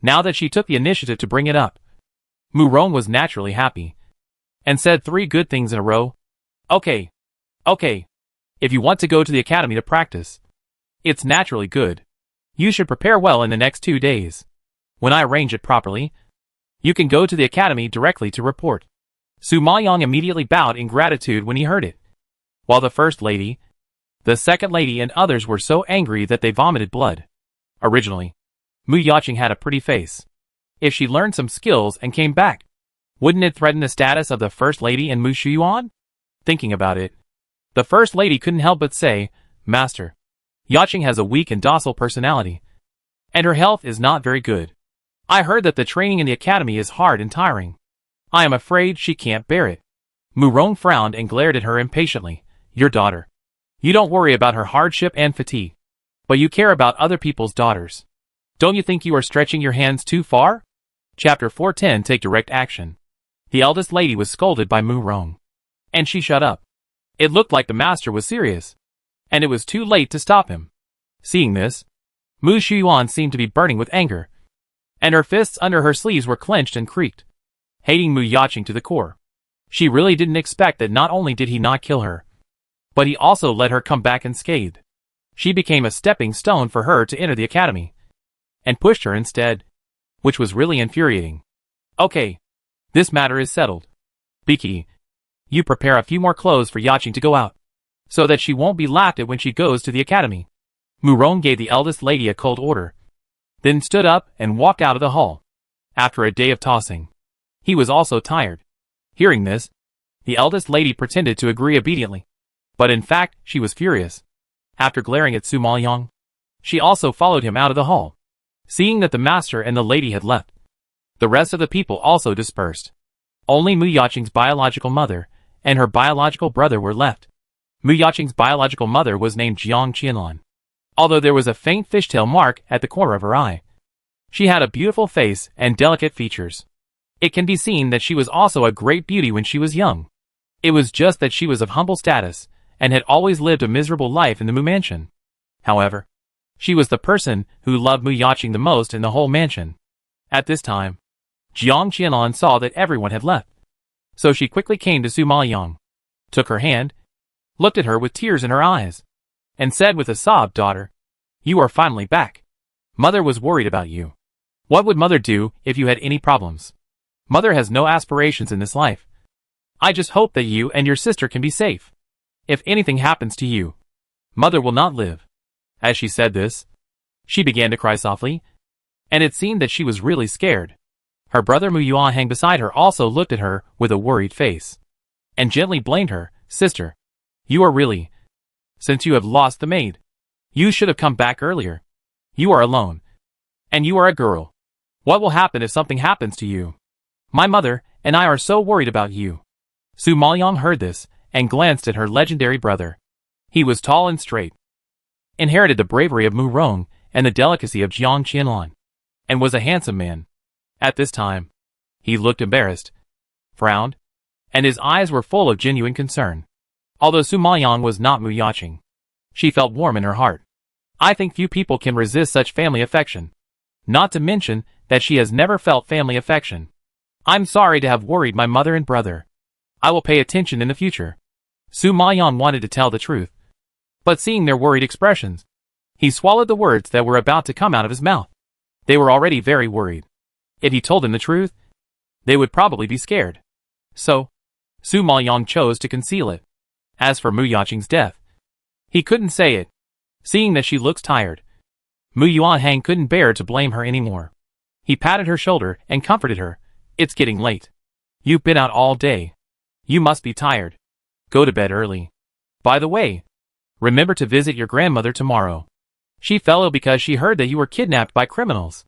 Now that she took the initiative to bring it up, Mu Rong was naturally happy, and said 3 good things in a row. Okay. If you want to go to the academy to practice, it's naturally good. You should prepare well in the next 2 days. When I arrange it properly, you can go to the academy directly to report. Su Maoyang immediately bowed in gratitude when he heard it, while the first lady, the second lady and others were so angry that they vomited blood. Originally, Mu Yaqing had a pretty face. If she learned some skills and came back, wouldn't it threaten the status of the first lady and Mu Shuyuan? Thinking about it, the first lady couldn't help but say, Master, Yaqing has a weak and docile personality, and her health is not very good. I heard that the training in the academy is hard and tiring. I am afraid she can't bear it. Mu Rong frowned and glared at her impatiently. Your daughter. You don't worry about her hardship and fatigue, but you care about other people's daughters. Don't you think you are stretching your hands too far? Chapter 410 Take Direct Action. The eldest lady was scolded by Mu Rong, and she shut up. It looked like the master was serious, and it was too late to stop him. Seeing this, Mu Shuyuan seemed to be burning with anger, and her fists under her sleeves were clenched and creaked, hating Mu Yaqing to the core. She really didn't expect that not only did he not kill her, but he also let her come back unscathed. She became a stepping stone for her to enter the academy, and pushed her instead, which was really infuriating. Okay, this matter is settled. Biki, you prepare a few more clothes for Yaqing to go out, so that she won't be laughed at when she goes to the academy. Mu Rong gave the eldest lady a cold order, then stood up and walked out of the hall. After a day of tossing, he was also tired. Hearing this, the eldest lady pretended to agree obediently, but in fact she was furious. After glaring at Su Maoyang, she also followed him out of the hall. Seeing that the master and the lady had left, the rest of the people also dispersed. Only Mu Yaqing's biological mother and her biological brother were left. Mu Yaqing's biological mother was named Jiang Qianlan, although there was a faint fishtail mark at the corner of her eye. She had a beautiful face and delicate features. It can be seen that she was also a great beauty when she was young. It was just that she was of humble status, and had always lived a miserable life in the Mu mansion. However, she was the person who loved Mu Yaqing the most in the whole mansion. At this time, Jiang Qianlan saw that everyone had left, so she quickly came to Su Maoyang, took her hand, looked at her with tears in her eyes, and said with a sob, Daughter, you are finally back. Mother was worried about you. What would Mother do if you had any problems? Mother has no aspirations in this life. I just hope that you and your sister can be safe. If anything happens to you, Mother will not live. As she said this, she began to cry softly, and it seemed that she was really scared. Her brother Mu Yuanhang beside her also looked at her with a worried face, and gently blamed her, Sister, you are really, since you have lost the maid, you should have come back earlier. You are alone. And you are a girl. What will happen if something happens to you? My mother and I are so worried about you. Su Maoyang heard this and glanced at her legendary brother. He was tall and straight, inherited the bravery of Mu Rong and the delicacy of Jiang Qianlan, and was a handsome man. At this time, he looked embarrassed, frowned, and his eyes were full of genuine concern. Although Su Maoyang was not Mu Yaqing, she felt warm in her heart. I think few people can resist such family affection. Not to mention that she has never felt family affection. I'm sorry to have worried my mother and brother. I will pay attention in the future. Su Maoyang wanted to tell the truth, but seeing their worried expressions, he swallowed the words that were about to come out of his mouth. They were already very worried. If he told them the truth, they would probably be scared. So, Su Maoyang chose to conceal it. As for Mu Yaqing's death, he couldn't say it. Seeing that she looks tired, Mu Yuanhang couldn't bear to blame her anymore. He patted her shoulder and comforted her. It's getting late. You've been out all day. You must be tired. Go to bed early. By the way, remember to visit your grandmother tomorrow. She fell ill because she heard that you were kidnapped by criminals.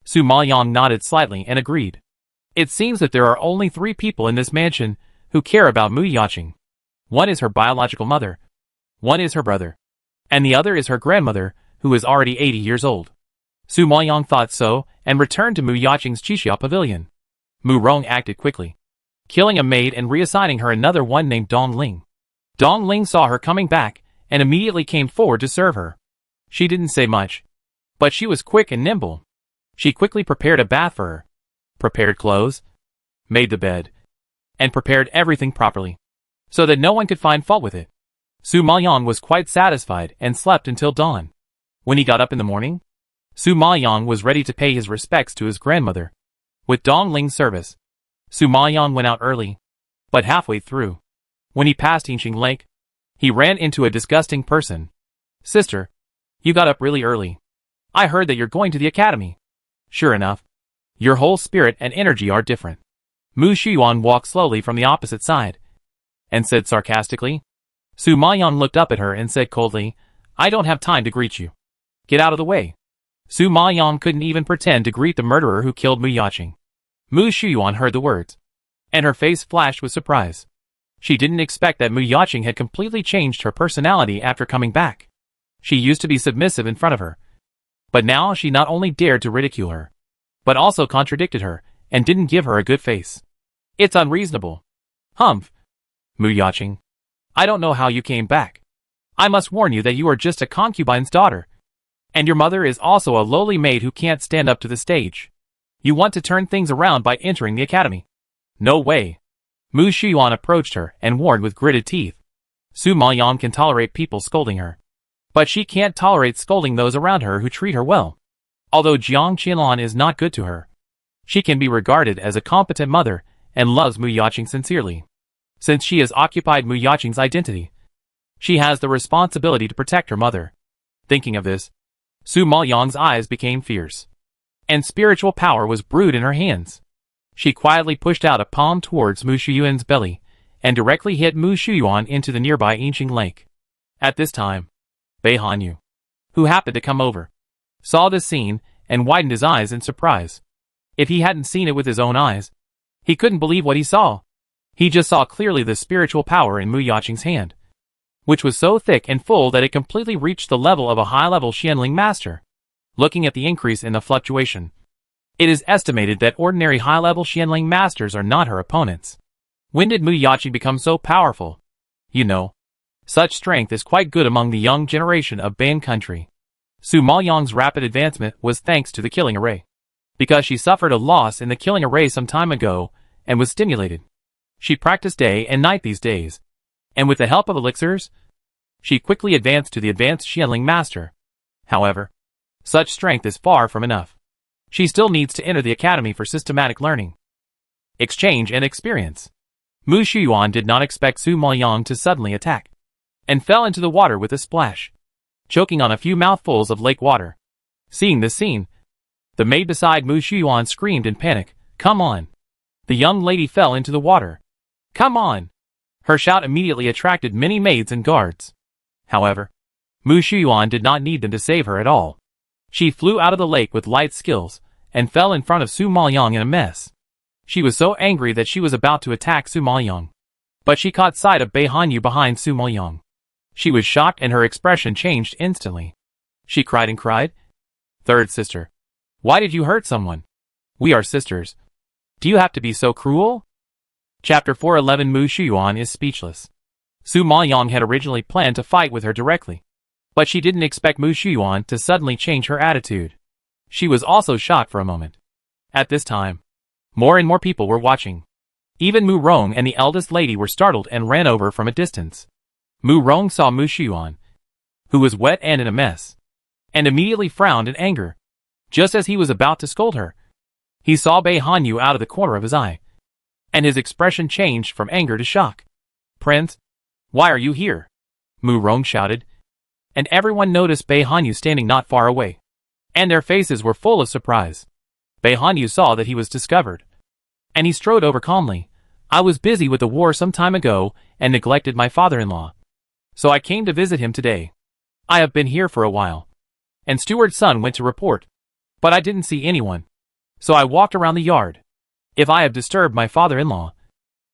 Su Maoyang nodded slightly and agreed. It seems that there are only 3 people in this mansion who care about Mu Yaqing. One is her biological mother, one is her brother, and the other is her grandmother, who is already 80 years old. Su Maoyang thought so and returned to Mu Yaqing's Qixia pavilion. Mu Rong acted quickly, killing a maid and reassigning her another one named Dong Ling. Dong Ling saw her coming back and immediately came forward to serve her. She didn't say much, but she was quick and nimble. She quickly prepared a bath for her, prepared clothes, made the bed, and prepared everything properly, so that no one could find fault with it. Su Maoyang was quite satisfied and slept until dawn. When he got up in the morning, Su Maoyang was ready to pay his respects to his grandmother. With Dong Ling's service, Su Maoyang went out early, but halfway through, when he passed Yinxing Lake, he ran into a disgusting person. Sister, you got up really early. I heard that you're going to the academy. Sure enough, your whole spirit and energy are different. Mu Shuyuan walked slowly from the opposite side, and said sarcastically. Su Maoyang looked up at her and said coldly, I don't have time to greet you. Get out of the way. Su Maoyang couldn't even pretend to greet the murderer who killed Mu Yaqing. Mu Shuyuan heard the words, and her face flashed with surprise. She didn't expect that Mu Yaqing had completely changed her personality after coming back. She used to be submissive in front of her, but now she not only dared to ridicule her, but also contradicted her and didn't give her a good face. It's unreasonable. Humph. Mu Yaqing, I don't know how you came back. I must warn you that you are just a concubine's daughter, and your mother is also a lowly maid who can't stand up to the stage. You want to turn things around by entering the academy. No way. Mu Shuyuan approached her and warned with gritted teeth. Su Maoyang can tolerate people scolding her, but she can't tolerate scolding those around her who treat her well. Although Jiang Qianlan is not good to her, she can be regarded as a competent mother and loves Mu Yaqing sincerely. Since she has occupied Mu Yaqing's identity, she has the responsibility to protect her mother. Thinking of this, Su Maoyang's eyes became fierce, and spiritual power was brewed in her hands. She quietly pushed out a palm towards Mu Shuyuan's belly, and directly hit Mu Shuyuan into the nearby Yinxing Lake. At this time, Bei Hanyu, who happened to come over, saw this scene and widened his eyes in surprise. If he hadn't seen it with his own eyes, he couldn't believe what he saw. He just saw clearly the spiritual power in Mu Yaqing's hand, which was so thick and full that it completely reached the level of a high-level Xianling master. Looking at the increase in the fluctuation, it is estimated that ordinary high-level Xianling masters are not her opponents. When did Mu Yaqing become so powerful? You know, such strength is quite good among the young generation of Ban country. Su Maoyang's rapid advancement was thanks to the killing array, because she suffered a loss in the killing array some time ago and was stimulated. She practiced day and night these days, and with the help of elixirs, she quickly advanced to the advanced Xianling master. However, such strength is far from enough. She still needs to enter the academy for systematic learning, exchange and experience. Mu Shuyuan did not expect Su Maoyang to suddenly attack, and fell into the water with a splash, choking on a few mouthfuls of lake water. Seeing this scene, the maid beside Mu Shuyuan screamed in panic, Come on! The young lady fell into the water. Come on! Her shout immediately attracted many maids and guards. However, Mu Shuyuan did not need them to save her at all. She flew out of the lake with light skills, and fell in front of Su Maoyang in a mess. She was so angry that she was about to attack Su Maoyang. But she caught sight of Bei Hanyu behind Su Maoyang. She was shocked and her expression changed instantly. She cried and cried. "Third sister. Why did you hurt someone? We are sisters. Do you have to be so cruel?" Chapter 411. Mu Shuyuan is speechless. Su Maoyang had originally planned to fight with her directly. But she didn't expect Mu Shuyuan to suddenly change her attitude. She was also shocked for a moment. At this time, more and more people were watching. Even Mu Rong and the eldest lady were startled and ran over from a distance. Mu Rong saw Mu Shuyuan, who was wet and in a mess, and immediately frowned in anger. Just as he was about to scold her, he saw Bei Hanyu out of the corner of his eye, and his expression changed from anger to shock. "Prince, why are you here?" Mu Rong shouted, and everyone noticed Bei Hanyu standing not far away, and their faces were full of surprise. Bei Hanyu saw that he was discovered, and he strode over calmly. "I was busy with the war some time ago and neglected my father-in-law, so I came to visit him today. I have been here for a while, and steward's son went to report, but I didn't see anyone, so I walked around the yard. If I have disturbed my father-in-law,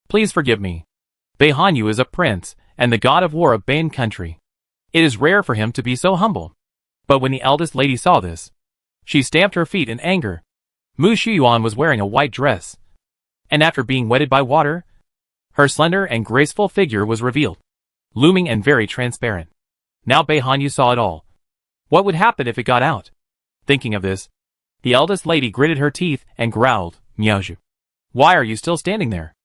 please forgive me. Bei Hanyu is a prince and the god of war of Bain country. It is rare for him to be so humble." But when the eldest lady saw this, she stamped her feet in anger. Mu Shuyuan was wearing a white dress, and after being wetted by water, her slender and graceful figure was revealed, looming and very transparent. Now Bei Hanyu saw it all. What would happen if it got out? Thinking of this, the eldest lady gritted her teeth and growled, "Miaozhu, why are you still standing there?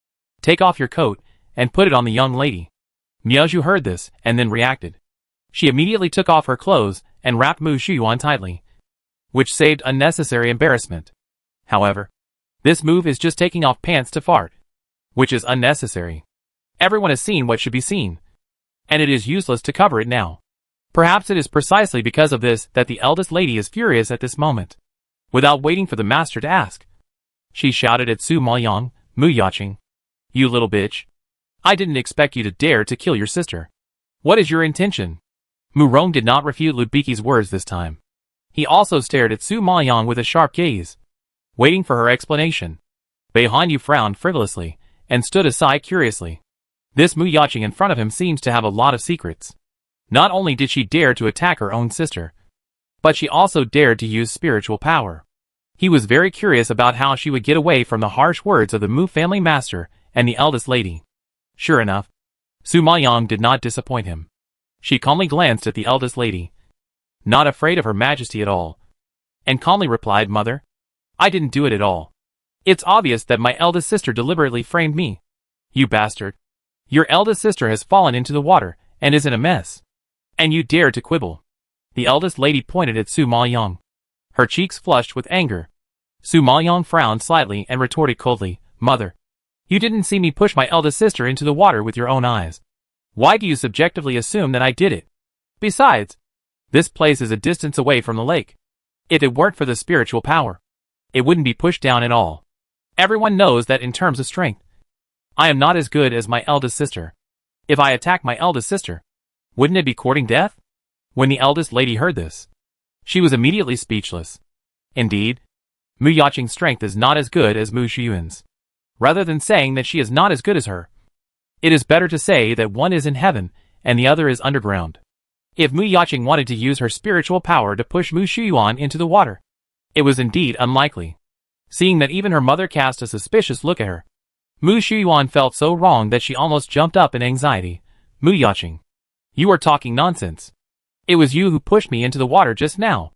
Take off your coat and put it on the young lady." Miaozhu heard this and then reacted. She immediately took off her clothes and wrapped Mu Shuyuan tightly, which saved unnecessary embarrassment. However, this move is just taking off pants to fart, which is unnecessary. Everyone has seen what should be seen, and it is useless to cover it now. Perhaps it is precisely because of this that the eldest lady is furious at this moment. Without waiting for the master to ask, she shouted at Su Maoyang, "Mu Yaqing, you little bitch. I didn't expect you to dare to kill your sister. What is your intention?" Mu Rong did not refute Lu Biqi's words this time. He also stared at Su Maoyang with a sharp gaze, waiting for her explanation. Bei Hanyu frowned frivolously and stood aside curiously. This Mu Yaqing in front of him seems to have a lot of secrets. Not only did she dare to attack her own sister, but she also dared to use spiritual power. He was very curious about how she would get away from the harsh words of the Mu family master and the eldest lady. Sure enough, Su Maoyang did not disappoint him. She calmly glanced at the eldest lady, not afraid of her majesty at all, and calmly replied, "Mother, I didn't do it at all. It's obvious that my eldest sister deliberately framed me. You bastard. Your eldest sister has fallen into the water and is in a mess, and you dare to quibble." The eldest lady pointed at Su Maoyang. Her cheeks flushed with anger. Su Maoyang frowned slightly and retorted coldly, "Mother, you didn't see me push my eldest sister into the water with your own eyes. Why do you subjectively assume that I did it? Besides, this place is a distance away from the lake. If it weren't for the spiritual power, it wouldn't be pushed down at all. Everyone knows that in terms of strength, I am not as good as my eldest sister. If I attack my eldest sister, wouldn't it be courting death?" When the eldest lady heard this, she was immediately speechless. Indeed, Mu Yaqing's strength is not as good as Mu Shuyuan's. Rather than saying that she is not as good as her, it is better to say that one is in heaven and the other is underground. If Mu Yaqing wanted to use her spiritual power to push Mu Shuyuan into the water, it was indeed unlikely. Seeing that even her mother cast a suspicious look at her, Mu Shuyuan felt so wrong that she almost jumped up in anxiety. "Mu Yaqing, you are talking nonsense. It was you who pushed me into the water just now.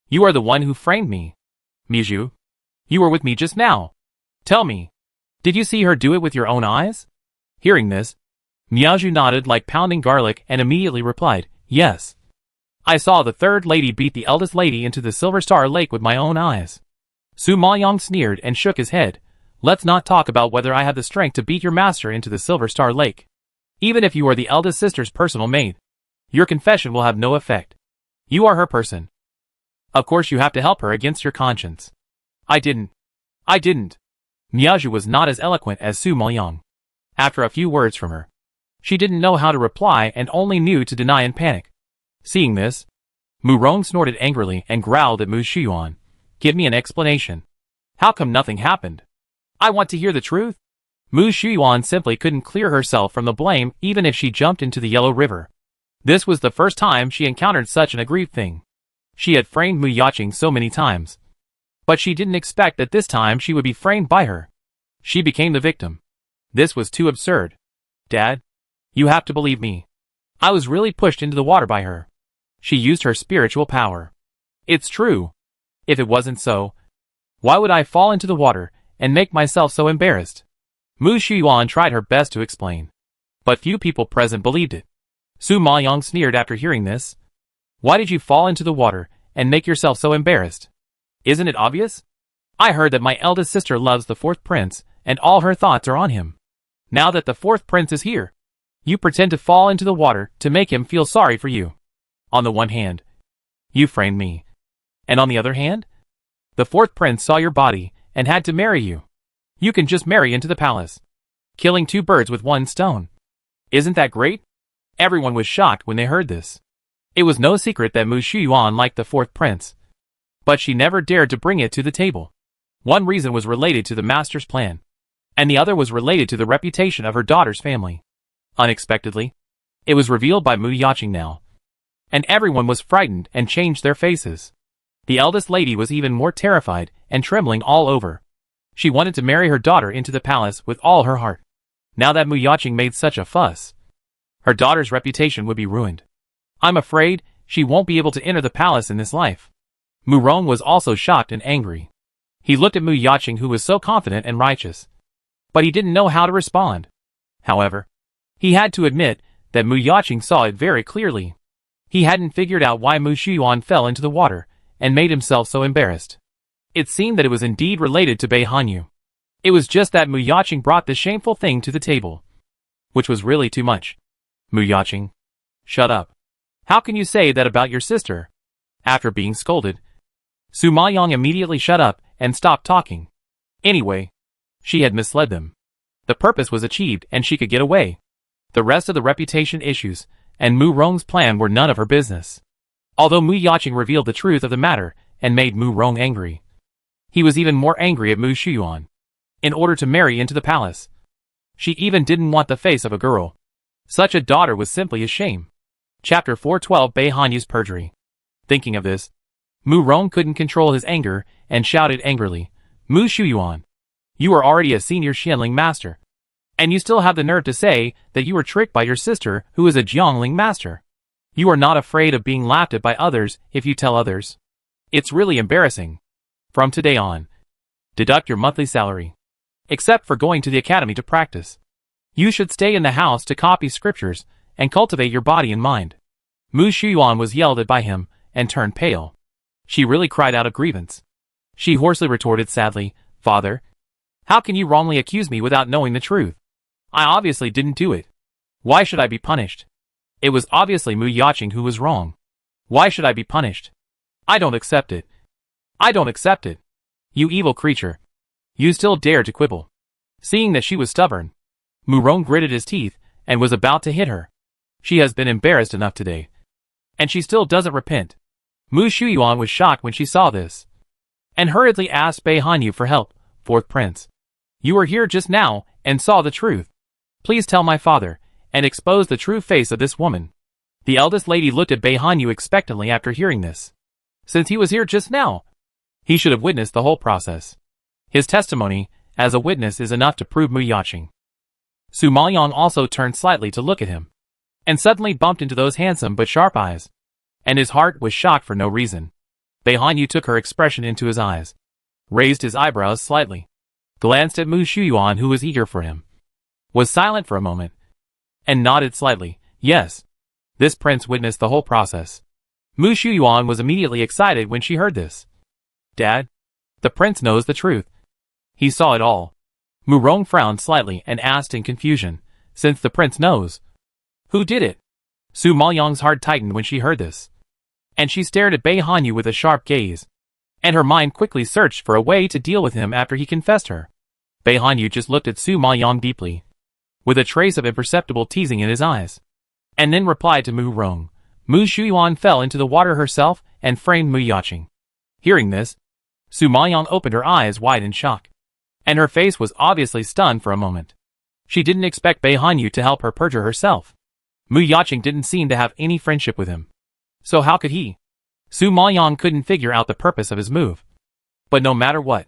You are the one who framed me. Miaozhu, you were with me just now. Tell me, did you see her do it with your own eyes?" Hearing this, Miaozhu nodded like pounding garlic and immediately replied, "Yes. I saw the third lady beat the eldest lady into the Silver Star Lake with my own eyes." Su Maoyang sneered and shook his head. "Let's not talk about whether I have the strength to beat your master into the Silver Star Lake. Even if you are the eldest sister's personal maid, your confession will have no effect. You are her person. Of course you have to help her against your conscience." I didn't. Miaozhu was not as eloquent as Su Maoyang. After a few words from her, she didn't know how to reply and only knew to deny and panic. Seeing this, Mu Rong snorted angrily and growled at Mu Shuyuan. Give me an explanation. How come nothing happened? I want to hear the truth. Mu Shuyuan simply couldn't clear herself from the blame even if she jumped into the Yellow River. This was the first time she encountered such an aggrieved thing. She had framed Mu Yaqing so many times. But she didn't expect that this time she would be framed by her. She became the victim. This was too absurd. Dad, you have to believe me. I was really pushed into the water by her. She used her spiritual power. It's true. If it wasn't so, why would I fall into the water and make myself so embarrassed? Mu Shuyuan tried her best to explain. But few people present believed it. Su Maoyang sneered after hearing this. Why did you fall into the water and make yourself so embarrassed? Isn't it obvious? I heard that my eldest sister loves the fourth prince and all her thoughts are on him. Now that the fourth prince is here, you pretend to fall into the water to make him feel sorry for you. On the one hand, you framed me. And on the other hand, the fourth prince saw your body and had to marry you. You can just marry into the palace. Killing two birds with one stone. Isn't that great? Everyone was shocked when they heard this. It was no secret that Mu Shuyuan liked the fourth prince. But she never dared to bring it to the table. One reason was related to the master's plan. And the other was related to the reputation of her daughter's family. Unexpectedly, it was revealed by Mu Yaqing now. And everyone was frightened and changed their faces. The eldest lady was even more terrified and trembling all over. She wanted to marry her daughter into the palace with all her heart. Now that Mu Yaqing made such a fuss, her daughter's reputation would be ruined. I'm afraid she won't be able to enter the palace in this life. Mu Rong was also shocked and angry. He looked at Mu Yaqing, who was so confident and righteous. But he didn't know how to respond. However, he had to admit that Mu Yaqing saw it very clearly. He hadn't figured out why Mu Shuyuan fell into the water and made himself so embarrassed. It seemed that it was indeed related to Bei Hanyu. It was just that Mu Yaqing brought this shameful thing to the table. Which was really too much. Mu Yaqing, shut up. How can you say that about your sister? After being scolded, Su Maoyang immediately shut up and stopped talking. Anyway, she had misled them. The purpose was achieved and she could get away. The rest of the reputation issues and Mu Rong's plan were none of her business. Although Mu Yaqing revealed the truth of the matter and made Mu Rong angry, he was even more angry at Mu Shuyuan. In order to marry into the palace, she even didn't want the face of a girl. Such a daughter was simply a shame. Chapter 412, Bei Hanyu's perjury. Thinking of this, Mu Rong couldn't control his anger and shouted angrily, Mu Shuyuan, you are already a senior Xianling master. And you still have the nerve to say that you were tricked by your sister who is a Jiangling master. You are not afraid of being laughed at by others if you tell others. It's really embarrassing. From today on, deduct your monthly salary. Except for going to the academy to practice. You should stay in the house to copy scriptures and cultivate your body and mind. Mu Shuyuan was yelled at by him and turned pale. She really cried out of grievance. She hoarsely retorted sadly, Father, how can you wrongly accuse me without knowing the truth? I obviously didn't do it. Why should I be punished? It was obviously Mu Yaqing who was wrong. Why should I be punished? I don't accept it. I don't accept it. You evil creature. You still dare to quibble. Seeing that she was stubborn, Mu Rong gritted his teeth and was about to hit her. She has been embarrassed enough today. And she still doesn't repent. Mu Shuyuan was shocked when she saw this. And hurriedly asked Bei Hanyu for help, fourth prince. You were here just now and saw the truth. Please tell my father and expose the true face of this woman. The eldest lady looked at Bei Hanyu expectantly after hearing this. Since he was here just now, he should have witnessed the whole process. His testimony as a witness is enough to prove Mu Yaqing. Su Maoyang also turned slightly to look at him, and suddenly bumped into those handsome but sharp eyes. And his heart was shocked for no reason. Bei Hanyu took her expression into his eyes, raised his eyebrows slightly, glanced at Mu Shuyuan who was eager for him, was silent for a moment, and nodded slightly, yes. This prince witnessed the whole process. Mu Shuyuan was immediately excited when she heard this. Dad, the prince knows the truth. He saw it all. Mu Rong frowned slightly and asked in confusion, since the prince knows, who did it? Su Maoyang's heart tightened when she heard this. And she stared at Bei Hanyu with a sharp gaze. And her mind quickly searched for a way to deal with him after he confessed her. Bei Hanyu just looked at Su Maoyang deeply, with a trace of imperceptible teasing in his eyes. And then replied to Mu Rong, Mu Shuyuan fell into the water herself and framed Mu Yaqing. Hearing this, Su Maoyang opened her eyes wide in shock, and her face was obviously stunned for a moment. She didn't expect Bei Hanyu to help her perjure herself. Mu Yaqing didn't seem to have any friendship with him. So how could he? Su Maoyang couldn't figure out the purpose of his move. But no matter what,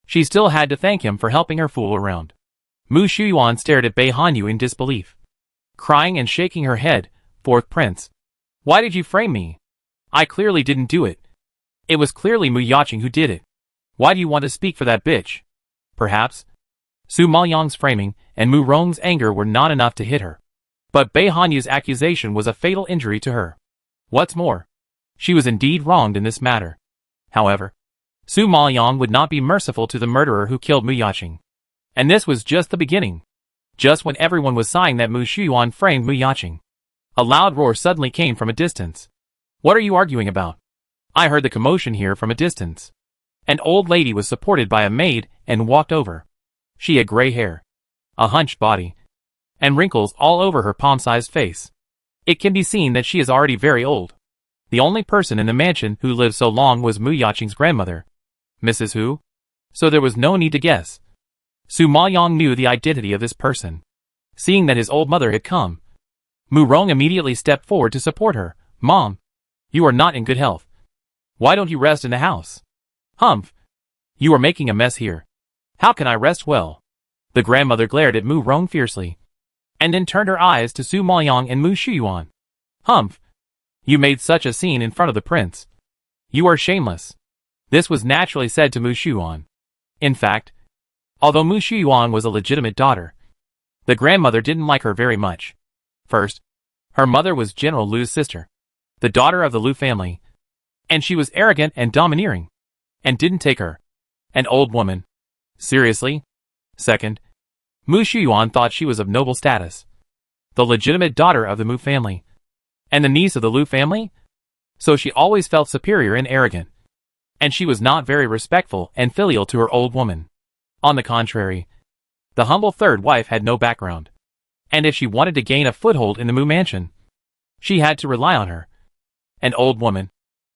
she still had to thank him for helping her fool around. Mu Shuyuan stared at Bei Hanyu in disbelief. Crying and shaking her head, "Fourth Prince, why did you frame me? I clearly didn't do it. It was clearly Mu Yaqing who did it. Why do you want to speak for that bitch?" Perhaps Su Maoyang's framing and Mu Rong's anger were not enough to hit her. But Bei Hanyu's accusation was a fatal injury to her. What's more, she was indeed wronged in this matter. However, Su Maoyang would not be merciful to the murderer who killed Mu Yaqing. And this was just the beginning. Just when everyone was sighing that Mu Shuyuan framed Mu Yaqing, a loud roar suddenly came from a distance. "What are you arguing about?" I heard the commotion here from a distance. An old lady was supported by a maid and walked over. She had gray hair, a hunched body, and wrinkles all over her palm-sized face. It can be seen that she is already very old. The only person in the mansion who lived so long was Mu Yaqing's grandmother. Mrs. Hu? So there was no need to guess. Su Maoyang knew the identity of this person. Seeing that his old mother had come, Mu Rong immediately stepped forward to support her. "Mom, you are not in good health. Why don't you rest in the house?" "Humph! You are making a mess here. How can I rest well?" The grandmother glared at Mu Rong fiercely, and then turned her eyes to Su Maoyang and Mu Shuyuan. "Humph! You made such a scene in front of the prince. You are shameless." This was naturally said to Mu Shuyuan. In fact, although Mu Shuyuan was a legitimate daughter, the grandmother didn't like her very much. First, her mother was General Lu's sister, the daughter of the Lu family, and she was arrogant and domineering, and didn't take her, an old woman, seriously. Second, Mu Shuyuan thought she was of noble status, the legitimate daughter of the Mu family, and the niece of the Lu family, so she always felt superior and arrogant, and she was not very respectful and filial to her old woman. On the contrary, the humble third wife had no background, and if she wanted to gain a foothold in the Mu mansion, she had to rely on her, an old woman,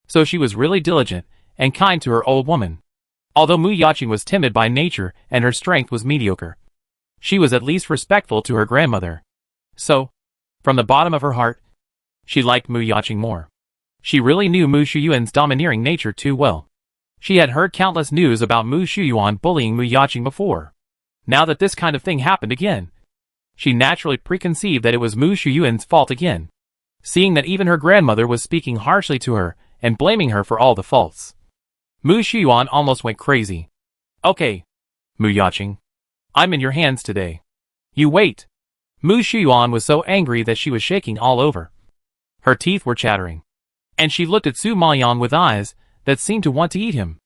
so she was really diligent and kind to her old woman. Although Mu Yaqing was timid by nature and her strength was mediocre, she was at least respectful to her grandmother. So, from the bottom of her heart, she liked Mu Yaqing more. She really knew Mu Shuyuan's domineering nature too well. She had heard countless news about Mu Shuyuan bullying Mu Yaqing before. Now that this kind of thing happened again, she naturally preconceived that it was Mu Shuyuan's fault again, seeing that even her grandmother was speaking harshly to her and blaming her for all the faults. Mu Shuyuan almost went crazy. "Okay, Mu Yaqing, I'm in your hands today. You wait." Mu Shuyuan was so angry that she was shaking all over. Her teeth were chattering, and she looked at Su Maoyang with eyes that seemed to want to eat him.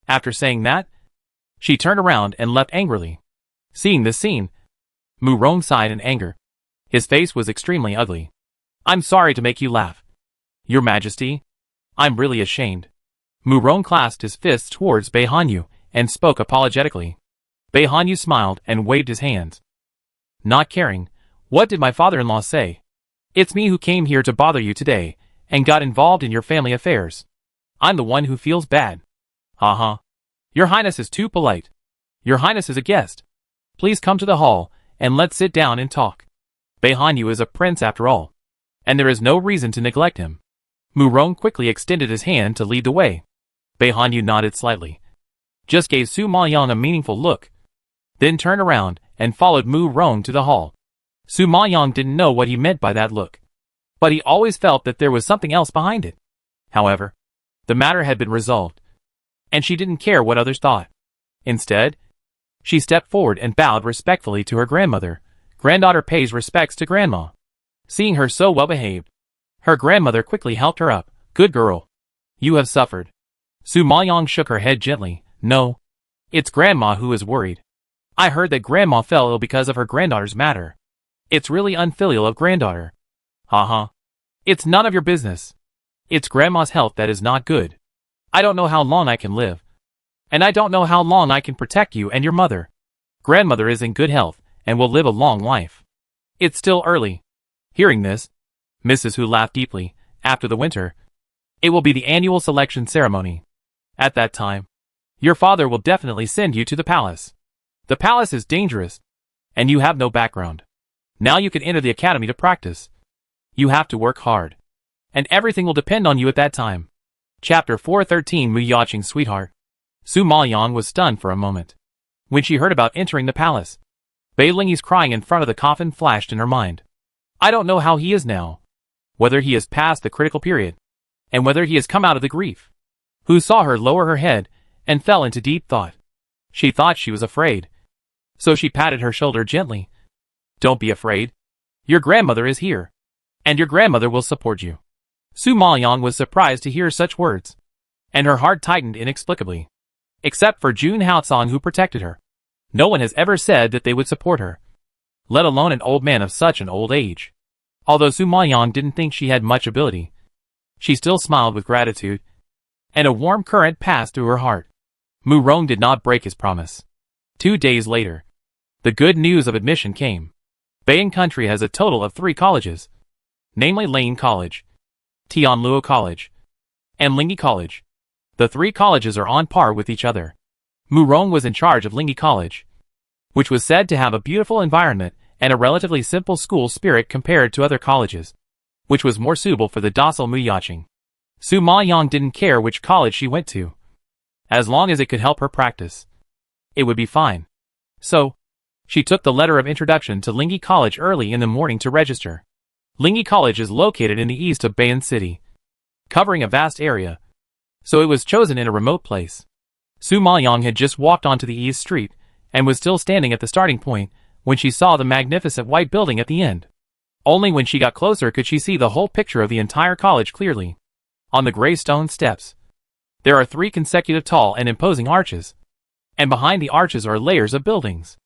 After saying that, she turned around and left angrily. Seeing this scene, Mu Rong sighed in anger. His face was extremely ugly. "I'm sorry to make you laugh, Your Majesty. I'm really ashamed." Mu Rong clasped his fists towards Bei Hanyu and spoke apologetically. Bei Hanyu smiled and waved his hands. "Not caring, what did my father-in-law say? It's me who came here to bother you today and got involved in your family affairs. I'm the one who feels bad. Haha. Your Highness is too polite. Your Highness is a guest. Please come to the hall and let's sit down and talk. Bei Hanyu is a prince after all, and there is no reason to neglect him." Mu Rong quickly extended his hand to lead the way. Bei Hanyu nodded slightly, just gave Su Maoyang a meaningful look, then turned around and followed Mu Rong to the hall. Su Maoyang didn't know what he meant by that look, but he always felt that there was something else behind it. However, the matter had been resolved, and she didn't care what others thought. Instead, she stepped forward and bowed respectfully to her grandmother. Granddaughter pays respects to grandma. Seeing her so well behaved, her grandmother quickly helped her up. "Good girl. You have suffered." Su Maoyang shook her head gently. "No. It's grandma who is worried. I heard that grandma fell ill because of her granddaughter's matter. It's really unfilial of granddaughter. Haha. It's none of your business. It's grandma's health that is not good. I don't know how long I can live. And I don't know how long I can protect you and your mother. Grandmother is in good health and will live a long life. It's still early." Hearing this, Mrs. Hu laughed deeply, after the winter, it will be the annual selection ceremony. At that time, your father will definitely send you to the palace. The palace is dangerous, and you have no background. Now you can enter the academy to practice. You have to work hard, and everything will depend on you at that time. Chapter 413 Mu Yaching's Sweetheart. Su Maoyang was stunned for a moment. When she heard about entering the palace, Bai Lingyi's crying in front of the coffin flashed in her mind. I don't know how he is now. Whether he has passed the critical period, and whether he has come out of the grief. Hu saw her lower her head, and fell into deep thought. She thought she was afraid. So she patted her shoulder gently. Don't be afraid. Your grandmother is here. And your grandmother will support you. Su Maoyang was surprised to hear such words. And her heart tightened inexplicably. Except for Jun Haotsong, who protected her. No one has ever said that they would support her. Let alone an old man of such an old age. Although Su Maoyang didn't think she had much ability, she still smiled with gratitude. And a warm current passed through her heart. Mu Rong did not break his promise. 2 days later, the good news of admission came. Bayan Country has a total of 3 colleges, namely Lane College, Tianluo College, and Lingyi College. The 3 colleges are on par with each other. Mu Rong was in charge of Lingyi College, which was said to have a beautiful environment and a relatively simple school spirit compared to other colleges, which was more suitable for the docile Mu Yaching. Su Maoyang didn't care which college she went to. As long as it could help her practice, it would be fine. So, she took the letter of introduction to Lingyi College early in the morning to register. Lingyi College is located in the east of Bayan City, covering a vast area, so it was chosen in a remote place. Su Maoyang had just walked onto the east street, and was still standing at the starting point, when she saw the magnificent white building at the end. Only when she got closer could she see the whole picture of the entire college clearly. On the gray stone steps, there are 3 consecutive tall and imposing arches, and behind the arches are layers of buildings.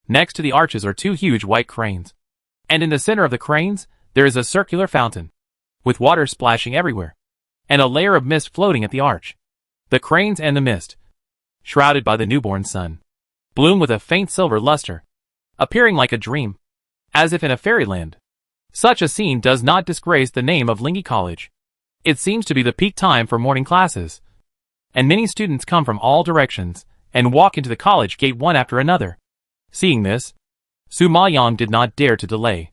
Next to the arches are 2 huge white cranes, and in the center of the cranes, there is a circular fountain, with water splashing everywhere, and a layer of mist floating at the arch. The cranes and the mist, shrouded by the newborn sun, bloom with a faint silver luster, appearing like a dream, as if in a fairyland. Such a scene does not disgrace the name of Lingyi College. It seems to be the peak time for morning classes, and many students come from all directions, and walk into the college gate one after another. Seeing this, Su Maoyang did not dare to delay,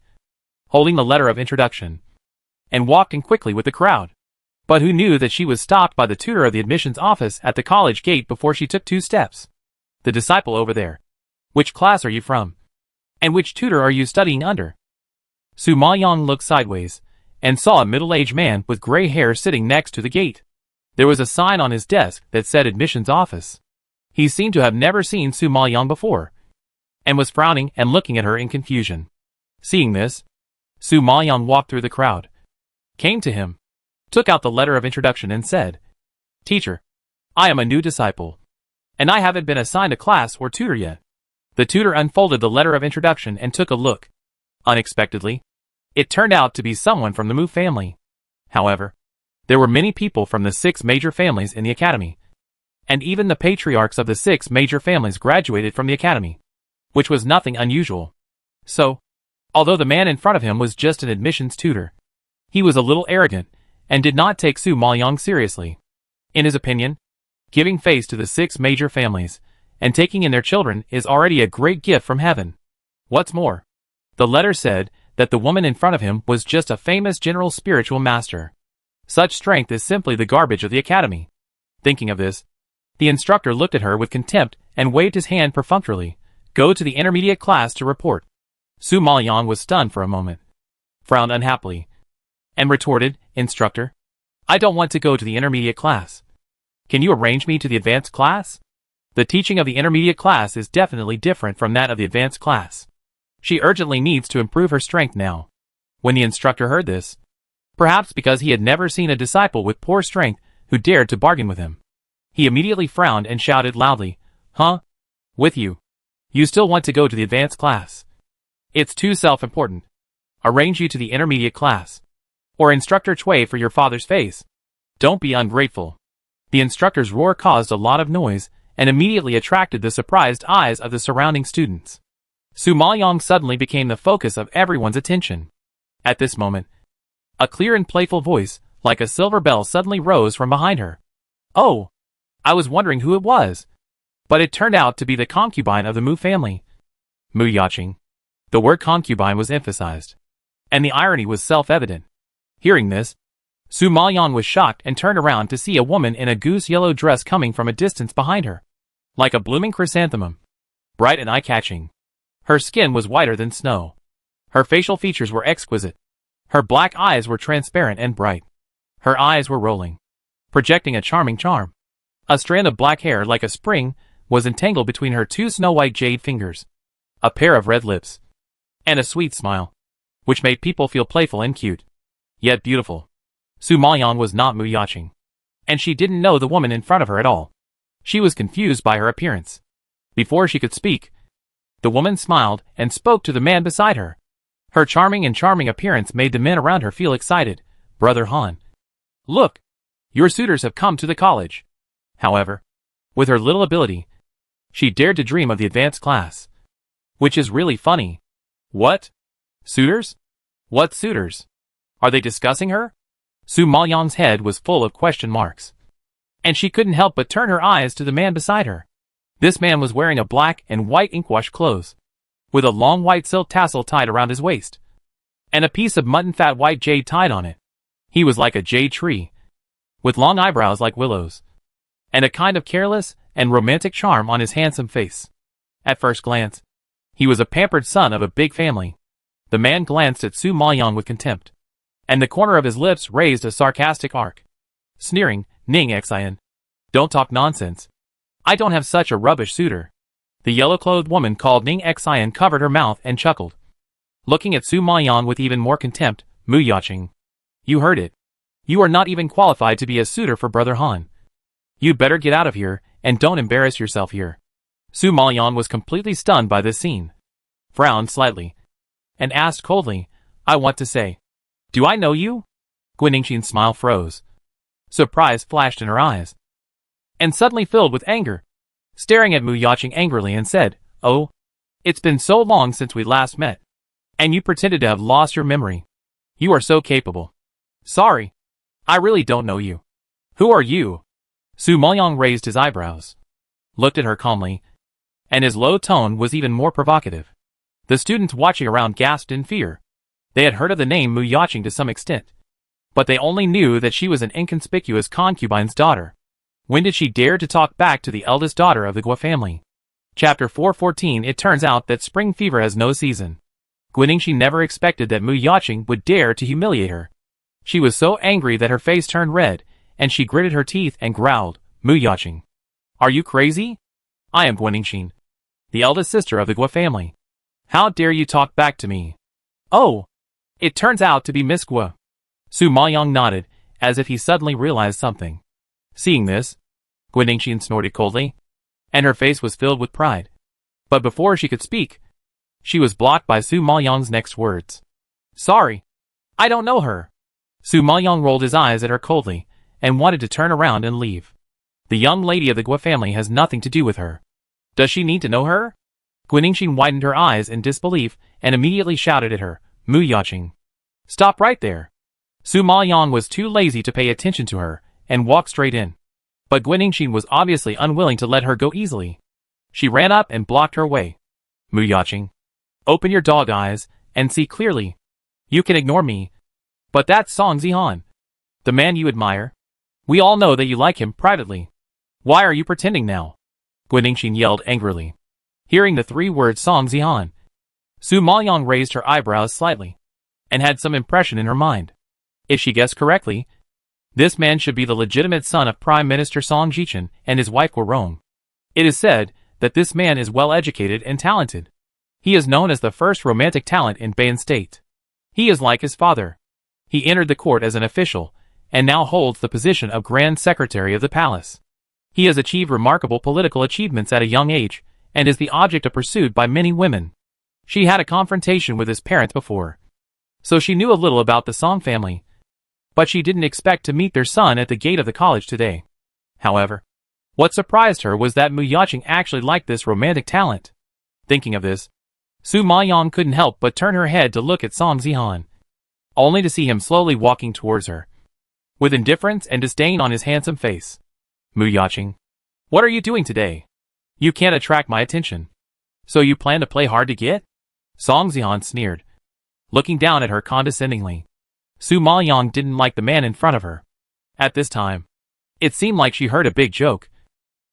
holding the letter of introduction, and walked in quickly with the crowd. But who knew that she was stopped by the tutor of the admissions office at the college gate before she took 2 steps. The disciple over there. Which class are you from? And which tutor are you studying under? Su Maoyang looked sideways, and saw a middle-aged man with gray hair sitting next to the gate. There was a sign on his desk that said admissions office. He seemed to have never seen Su Maoyang before, and was frowning and looking at her in confusion. Seeing this, Su Maoyang walked through the crowd, came to him, took out the letter of introduction and said, "Teacher, I am a new disciple, and I haven't been assigned a class or tutor yet." The tutor unfolded the letter of introduction and took a look. Unexpectedly, it turned out to be someone from the Mu family. However, there were many people from the 6 major families in the academy, and even the patriarchs of the 6 major families graduated from the academy, which was nothing unusual. So, although the man in front of him was just an admissions tutor, he was a little arrogant, and did not take Su Maoyang seriously. In his opinion, giving face to the 6 major families, and taking in their children is already a great gift from heaven. What's more, the letter said that the woman in front of him was just a famous general spiritual master. Such strength is simply the garbage of the academy. Thinking of this, the instructor looked at her with contempt and waved his hand perfunctorily. "Go to the intermediate class to report." Su Maoyang was stunned for a moment, frowned unhappily, and retorted, "Instructor, I don't want to go to the intermediate class. Can you arrange me to the advanced class? The teaching of the intermediate class is definitely different from that of the advanced class. She urgently needs to improve her strength now." When the instructor heard this, perhaps because he had never seen a disciple with poor strength who dared to bargain with him, he immediately frowned and shouted loudly, "Huh? With you? You still want to go to the advanced class? It's too self-important. Arrange you to the intermediate class. Or Instructor Cui for your father's face. Don't be ungrateful." The instructor's roar caused a lot of noise, and immediately attracted the surprised eyes of the surrounding students. Su Maoyang suddenly became the focus of everyone's attention. At this moment, a clear and playful voice, Like a silver bell suddenly rose from behind her. Oh! I was wondering who it was. But it turned out to be the concubine of the Mu family. Mu Yaching. The word concubine was emphasized. And the irony was self-evident. Hearing this, Su Maoyang was shocked and turned around to see a woman in a goose-yellow dress coming from a distance behind her. Like a blooming chrysanthemum. Bright and eye-catching. Her skin was whiter than snow. Her facial features were exquisite. Her black eyes were transparent and bright. Her eyes were rolling, projecting a charming charm. A strand of black hair like a spring was entangled between her two snow-white jade fingers. A pair of red lips. And a sweet smile, which made people feel playful and cute. Yet beautiful. Su Maoyang was not Mu Yaching. And she didn't know the woman in front of her at all. She was confused by her appearance. Before she could speak, the woman smiled and spoke to the man beside her. Her charming appearance made the men around her feel excited. Brother Han. Look! Your suitors have come to the college. However, with her little ability, she dared to dream of the advanced class. Which is really funny. What? Suitors? What suitors? Are they discussing her? Su Maoyang's head was full of question marks. And she couldn't help but turn her eyes to the man beside her. This man was wearing a black and white inkwash clothes, with a long white silk tassel tied around his waist, and a piece of mutton fat white jade tied on it. He was like a jade tree, with long eyebrows like willows, and a kind of careless and romantic charm on his handsome face. At first glance, he was a pampered son of a big family. The man glanced at Su Maoyang with contempt, and the corner of his lips raised a sarcastic arc. Sneering, Ning Xian. Don't talk nonsense. I don't have such a rubbish suitor. The yellow-clothed woman called Ning Xian covered her mouth and chuckled, looking at Su Maoyang with even more contempt. Mu Yaching. You heard it. You are not even qualified to be a suitor for Brother Han. You'd better get out of here, and don't embarrass yourself here. Su Maoyang was completely stunned by this scene, frowned slightly, and asked coldly, I want to say, do I know you? Guiningshin's smile froze. Surprise flashed in her eyes, and suddenly filled with anger, staring at Mu Yaching angrily and said, Oh, it's been so long since we last met, and you pretended to have lost your memory. You are so capable. Sorry, I really don't know you. Who are you? Su Maoyang raised his eyebrows, looked at her calmly, and his low tone was even more provocative. The students watching around gasped in fear. They had heard of the name Mu Yaching to some extent, but they only knew that she was an inconspicuous concubine's daughter. When did she dare to talk back to the eldest daughter of the Gua family? Chapter 414. It turns out that spring fever has no season. Guiningshin never expected that Mu Yaching would dare to humiliate her. She was so angry that her face turned red, and she gritted her teeth and growled, Mu Yaching. Are you crazy? I am Guiningshin, the eldest sister of the Gua family. How dare you talk back to me? Oh, it turns out to be Miss Gua. Su Maoyang nodded, as if he suddenly realized something. Seeing this, Guiningshin snorted coldly, and her face was filled with pride. But before she could speak, she was blocked by Su Maoyang's next words. Sorry, I don't know her. Su Maoyang rolled his eyes at her coldly, and wanted to turn around and leave. The young lady of the Gua family has nothing to do with her. Does she need to know her? Guiningshin widened her eyes in disbelief, and immediately shouted at her, Mu Yaching. Stop right there. Su Maoyang was too lazy to pay attention to her, and walked straight in. But Guiningshin was obviously unwilling to let her go easily. She ran up and blocked her way. Mu Yaching. Open your dog eyes, and see clearly. You can ignore me, but that's Song Zihan, the man you admire. We all know that you like him privately. Why are you pretending now? Guiningshin yelled angrily. Hearing the three words Song Zihan, Su Maoyang raised her eyebrows slightly, and had some impression in her mind. If she guessed correctly, this man should be the legitimate son of Prime Minister Song Jichen and his wife Guorong. It is said that this man is well educated and talented. He is known as the first romantic talent in Bayan State. He is like his father. He entered the court as an official, and now holds the position of Grand Secretary of the Palace. He has achieved remarkable political achievements at a young age, and is the object of pursuit by many women. She had a confrontation with his parents before, so she knew a little about the Song family, but she didn't expect to meet their son at the gate of the college today. However, what surprised her was that Mu Yaching actually liked this romantic talent. Thinking of this, Su Maoyang couldn't help but turn her head to look at Song Zihan, only to see him slowly walking towards her. with indifference and disdain on his handsome face. Mu Yaching, what are you doing today? You can't attract my attention. So you plan to play hard to get? Song Zihan sneered, looking down at her condescendingly. Su Maoyang didn't like the man in front of her. At this time, it seemed like she heard a big joke.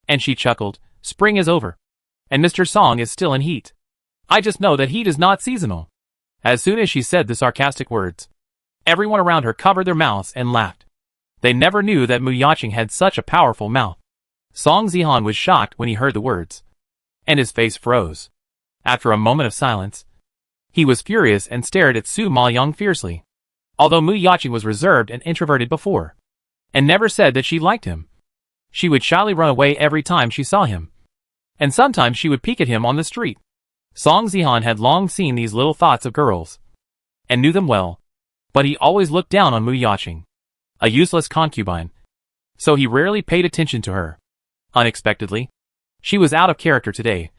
And she chuckled, spring is over. And Mr. Song is still in heat. I just know that heat is not seasonal. As soon as she said the sarcastic words, everyone around her covered their mouths and laughed. They never knew that Mu Yaching had such a powerful mouth. Song Zihan was shocked when he heard the words, and his face froze. After a moment of silence, he was furious and stared at Su Maoyang fiercely. Although Mu Yaching was reserved and introverted before, and never said that she liked him, she would shyly run away every time she saw him. And sometimes she would peek at him on the street. Song Zihan had long seen these little thoughts of girls, and knew them well, but he always looked down on Mu Yaching, a useless concubine, so he rarely paid attention to her. Unexpectedly, she was out of character today,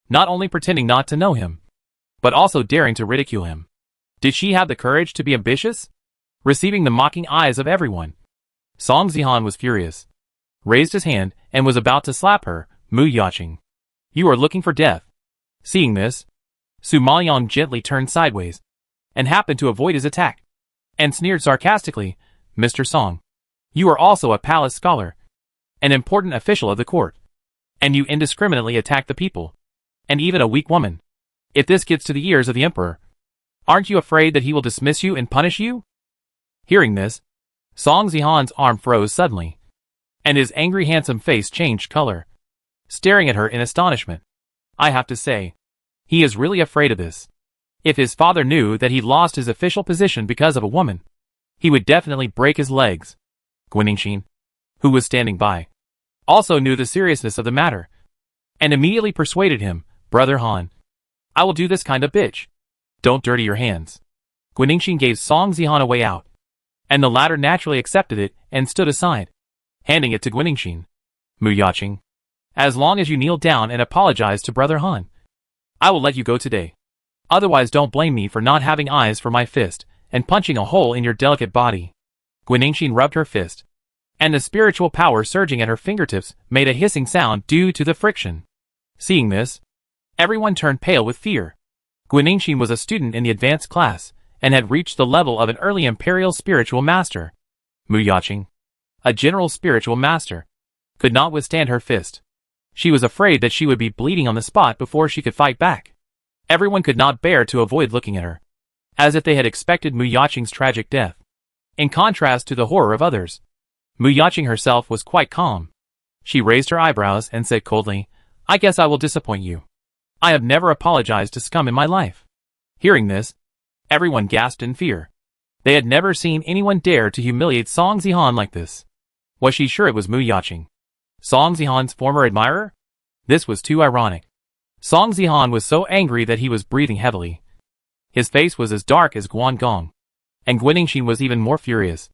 not only pretending not to know him, but also daring to ridicule him. Did she have the courage to be ambitious? Receiving the mocking eyes of everyone. Song Zihan was furious, raised his hand, and was about to slap her. Mu Yaching, you are looking for death. Seeing this, Su Maoyang gently turned sideways, and happened to avoid his attack, and sneered sarcastically, Mr. Song, you are also a palace scholar, an important official of the court, and you indiscriminately attack the people, and even a weak woman. If this gets to the ears of the emperor, aren't you afraid that he will dismiss you and punish you? Hearing this, Song Zihan's arm froze suddenly, and his angry handsome face changed color, staring at her in astonishment. I have to say, he is really afraid of this. If his father knew that he lost his official position because of a woman, he would definitely break his legs. Guanixin, who was standing by, also knew the seriousness of the matter, and immediately persuaded him, Brother Han, I will do this kind of bitch. Don't dirty your hands. Guanixin gave Song Zihan a way out, and the latter naturally accepted it and stood aside, handing it to Guanixin. Mu Yaching, as long as you kneel down and apologize to Brother Han, I will let you go today. Otherwise don't blame me for not having eyes for my fist and punching a hole in your delicate body. Guanixin rubbed her fist, and the spiritual power surging at her fingertips made a hissing sound due to the friction. Seeing this, everyone turned pale with fear. Guanixin was a student in the advanced class, and had reached the level of an early imperial spiritual master. Mu Yaching, a general spiritual master, could not withstand her fist. She was afraid that she would be bleeding on the spot before she could fight back. Everyone could not bear to avoid looking at her, as if they had expected Mu Yaching's tragic death. In contrast to the horror of others, Mu Yaching herself was quite calm. She raised her eyebrows and said coldly, I guess I will disappoint you. I have never apologized to scum in my life. Hearing this, everyone gasped in fear. They had never seen anyone dare to humiliate Song Zihan like this. Was she sure it was Mu Yaching, Song Zihan's former admirer? This was too ironic. Song Zihan was so angry that he was breathing heavily. His face was as dark as Guangong, and Guanixin was even more furious,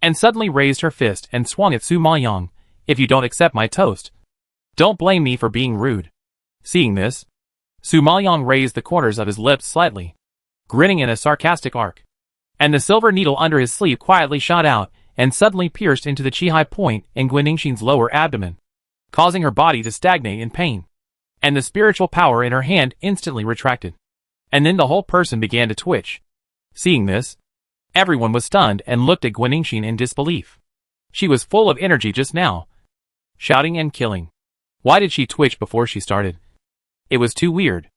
and suddenly raised her fist and swung at Su Maoyang. If you don't accept my toast, don't blame me for being rude. Seeing this, Su Maoyang raised the corners of his lips slightly, grinning in a sarcastic arc, and the silver needle under his sleeve quietly shot out and suddenly pierced into the chi point in Guanixin's lower abdomen, causing her body to stagnate in pain, and the spiritual power in her hand instantly retracted, and then the whole person began to twitch. Seeing this, everyone was stunned and looked at Guanixin in disbelief. She was full of energy just now, shouting and killing. Why did she twitch before she started? It was too weird,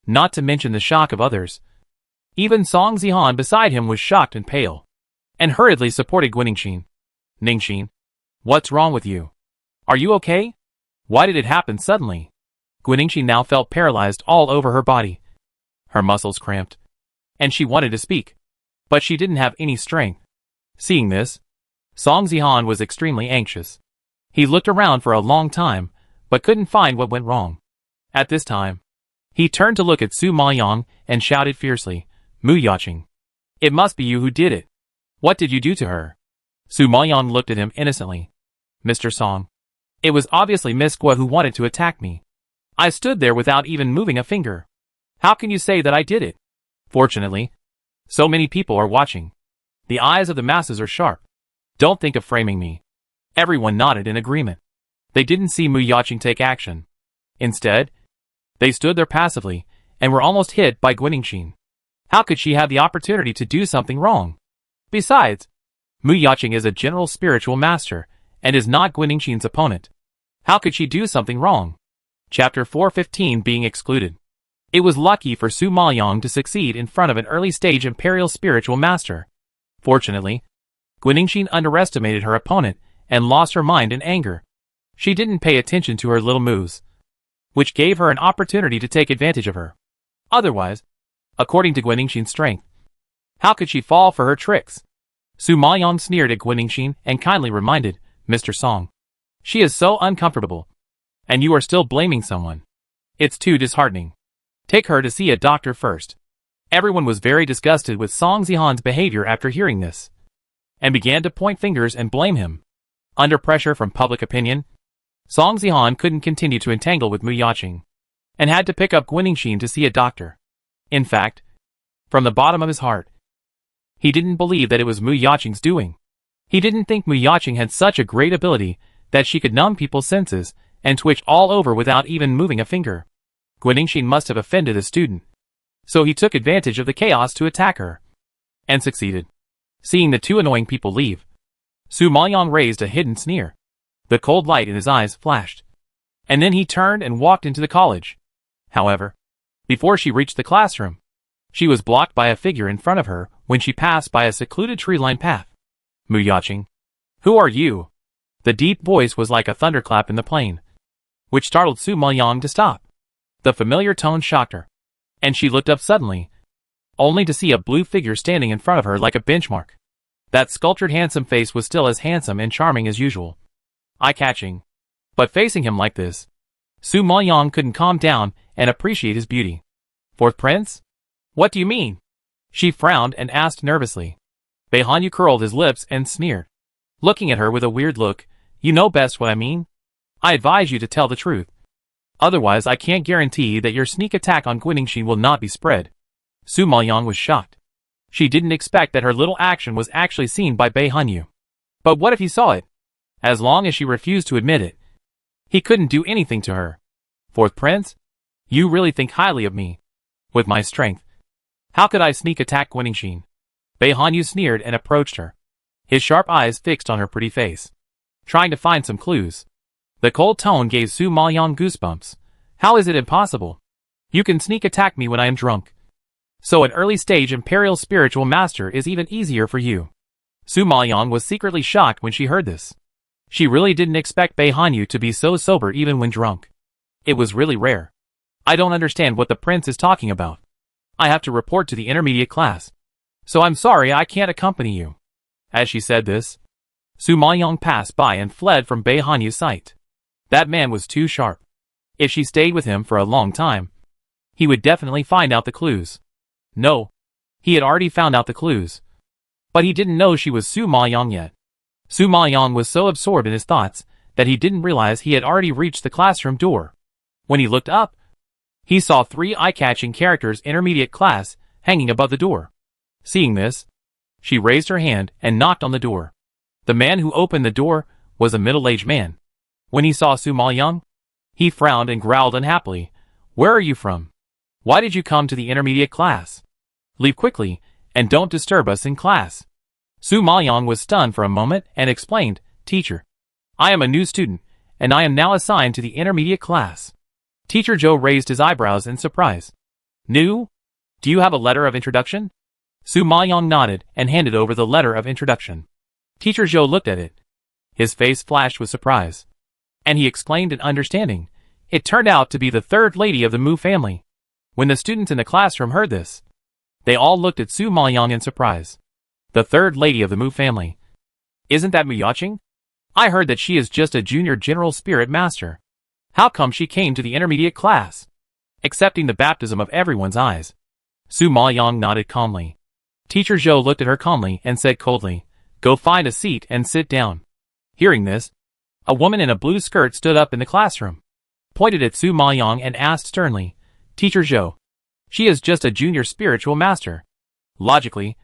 not to mention the shock of others. Even Song Zihan beside him was shocked and pale, and hurriedly supported Guanixin. Ningxin, what's wrong with you? Are you okay? Why did it happen suddenly? Guanixin now felt paralyzed all over her body. Her muscles cramped, and she wanted to speak, but she didn't have any strength. Seeing this, Song Zihan was extremely anxious. He looked around for a long time, but couldn't find what went wrong. At this time, he turned to look at Su Maoyang and shouted fiercely, Mu Yaching, it must be you who did it. What did you do to her? Su Maoyang looked at him innocently. Mr. Song, it was obviously Miss Gua who wanted to attack me. I stood there without even moving a finger. How can you say that I did it? Fortunately, so many people are watching. The eyes of the masses are sharp. Don't think of framing me. Everyone nodded in agreement. They didn't see Mu Yaqing take action. Instead, they stood there passively and were almost hit by Guanxin. How could she have the opportunity to do something wrong? Besides, Mu Yaqing is a general spiritual master and is not Guanxin's opponent. How could she do something wrong? Chapter 415 being excluded. It was lucky for Su Maoyang to succeed in front of an early-stage imperial spiritual master. Fortunately, Guanxin underestimated her opponent and lost her mind in anger. She didn't pay attention to her little moves, which gave her an opportunity to take advantage of her. Otherwise, according to Guanxin's strength, how could she fall for her tricks? Su Maoyang sneered at Guanxin and kindly reminded, Mr. Song. She is so uncomfortable. And you are still blaming someone. It's too disheartening. Take her to see a doctor first. Everyone was very disgusted with Song Zihan's behavior after hearing this, and began to point fingers and blame him. Under pressure from public opinion, Song Zihan couldn't continue to entangle with Mu Yaqing, and had to pick up Guanxin to see a doctor. In fact, from the bottom of his heart, he didn't believe that it was Mu Yaqing's doing. He didn't think Mu Yaqing had such a great ability that she could numb people's senses and twitch all over without even moving a finger. Guanxin must have offended a student, so he took advantage of the chaos to attack her, and succeeded. Seeing the two annoying people leave, Su Maoyang raised a hidden sneer. The cold light in his eyes flashed, and then he turned and walked into the college. However, before she reached the classroom, she was blocked by a figure in front of her when she passed by a secluded tree-lined path. Mu Yaqing, who are you? The deep voice was like a thunderclap in the plain, which startled Su Maoyang to stop. The familiar tone shocked her, and she looked up suddenly, only to see a blue figure standing in front of her like a benchmark. That sculptured handsome face was still as handsome and charming as usual, eye-catching, but facing him like this, Su Maoyang couldn't calm down and appreciate his beauty. Fourth prince? What do you mean? She frowned and asked nervously. Bei Hanyu curled his lips and sneered, looking at her with a weird look. You know best what I mean. I advise you to tell the truth. Otherwise I can't guarantee that your sneak attack on Guanxin will not be spread. Su Maoyang was shocked. She didn't expect that her little action was actually seen by Bei Hanyu. But what if he saw it? As long as she refused to admit it, he couldn't do anything to her. Fourth prince? You really think highly of me? With my strength, how could I sneak attack Guanxin? Bei Hanyu sneered and approached her, his sharp eyes fixed on her pretty face, trying to find some clues. The cold tone gave Su Maoyang goosebumps. How is it impossible? You can sneak attack me when I am drunk. So an early-stage imperial spiritual master is even easier for you. Su Maoyang was secretly shocked when she heard this. She really didn't expect Bei Hanyu to be so sober even when drunk. It was really rare. I don't understand what the prince is talking about. I have to report to the intermediate class, so I'm sorry I can't accompany you. As she said this, Su Maoyang passed by and fled from Bei Hanyu's sight. That man was too sharp. If she stayed with him for a long time, he would definitely find out the clues. No, he had already found out the clues. But he didn't know she was Su Maoyang yet. Su Maoyang was so absorbed in his thoughts that he didn't realize he had already reached the classroom door. When he looked up, he saw 3 eye-catching characters intermediate class hanging above the door. Seeing this, she raised her hand and knocked on the door. The man who opened the door was a middle-aged man. When he saw Su Maoyang, he frowned and growled unhappily. Where are you from? Why did you come to the intermediate class? Leave quickly, and don't disturb us in class. Su Maoyang was stunned for a moment and explained, Teacher, I am a new student, and I am now assigned to the intermediate class. Teacher Zhou raised his eyebrows in surprise. New? Do you have a letter of introduction? Su Maoyang nodded and handed over the letter of introduction. Teacher Zhou looked at it. His face flashed with surprise, and he exclaimed in understanding. It turned out to be the third lady of the Mu family. When the students in the classroom heard this, they all looked at Su Maoyang in surprise. The third lady of the Mu family. Isn't that Mu Yaqing? I heard that she is just a junior general spirit master. How come she came to the intermediate class? Accepting the baptism of everyone's eyes. Su Maoyang nodded calmly. Teacher Zhou looked at her calmly and said coldly, Go find a seat and sit down. Hearing this, a woman in a blue skirt stood up in the classroom, pointed at Su Maoyang and asked sternly, Teacher Zhou, she is just a junior spiritual master. Logically,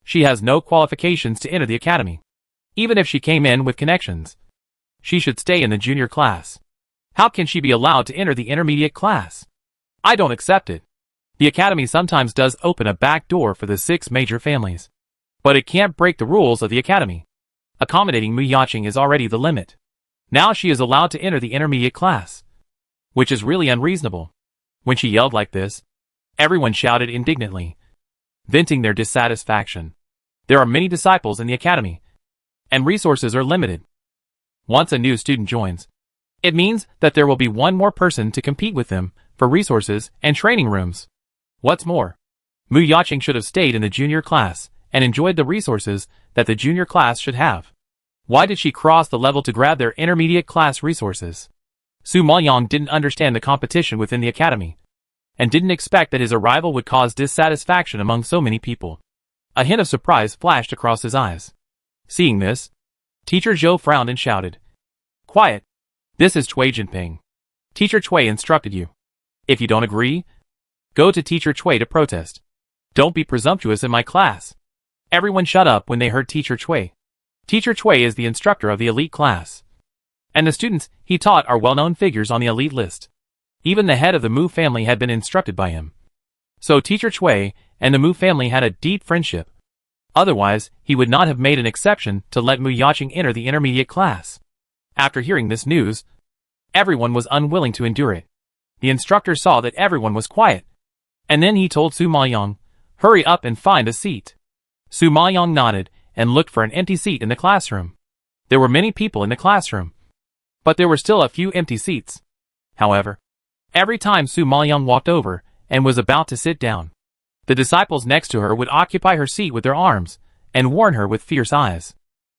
she has no qualifications to enter the academy. Even if she came in with connections, she should stay in the junior class. How can she be allowed to enter the intermediate class? I don't accept it. The academy sometimes does open a back door for the 6 major families. But it can't break the rules of the academy. Accommodating Mu Yacheng is already the limit. Now she is allowed to enter the intermediate class, which is really unreasonable. When she yelled like this, everyone shouted indignantly, venting their dissatisfaction. There are many disciples in the academy, and resources are limited. Once a new student joins, it means that there will be one more person to compete with them for resources and training rooms. What's more, Mu Yacheng should have stayed in the junior class and enjoyed the resources that the junior class should have. Why did she cross the level to grab their intermediate class resources? Su Maoyang didn't understand the competition within the academy, and didn't expect that his arrival would cause dissatisfaction among so many people. A hint of surprise flashed across his eyes. Seeing this, Teacher Zhou frowned and shouted, "Quiet! This is Cui Jinping. Teacher Cui instructed you. If you don't agree, go to Teacher Cui to protest. Don't be presumptuous in my class." Everyone shut up when they heard Teacher Cui. Teacher Cui is the instructor of the elite class, and the students he taught are well-known figures on the elite list. Even the head of the Mu family had been instructed by him. So Teacher Cui and the Mu family had a deep friendship. Otherwise, he would not have made an exception to let Mu Yacheng enter the intermediate class. After hearing this news, everyone was unwilling to endure it. The instructor saw that everyone was quiet, and then he told Su Maoyang, "Hurry up and find a seat." Su Maoyang nodded and looked for an empty seat in the classroom. There were many people in the classroom, but there were still a few empty seats. However, every time Su Maoyang walked over and was about to sit down, the disciples next to her would occupy her seat with their arms and warn her with fierce eyes.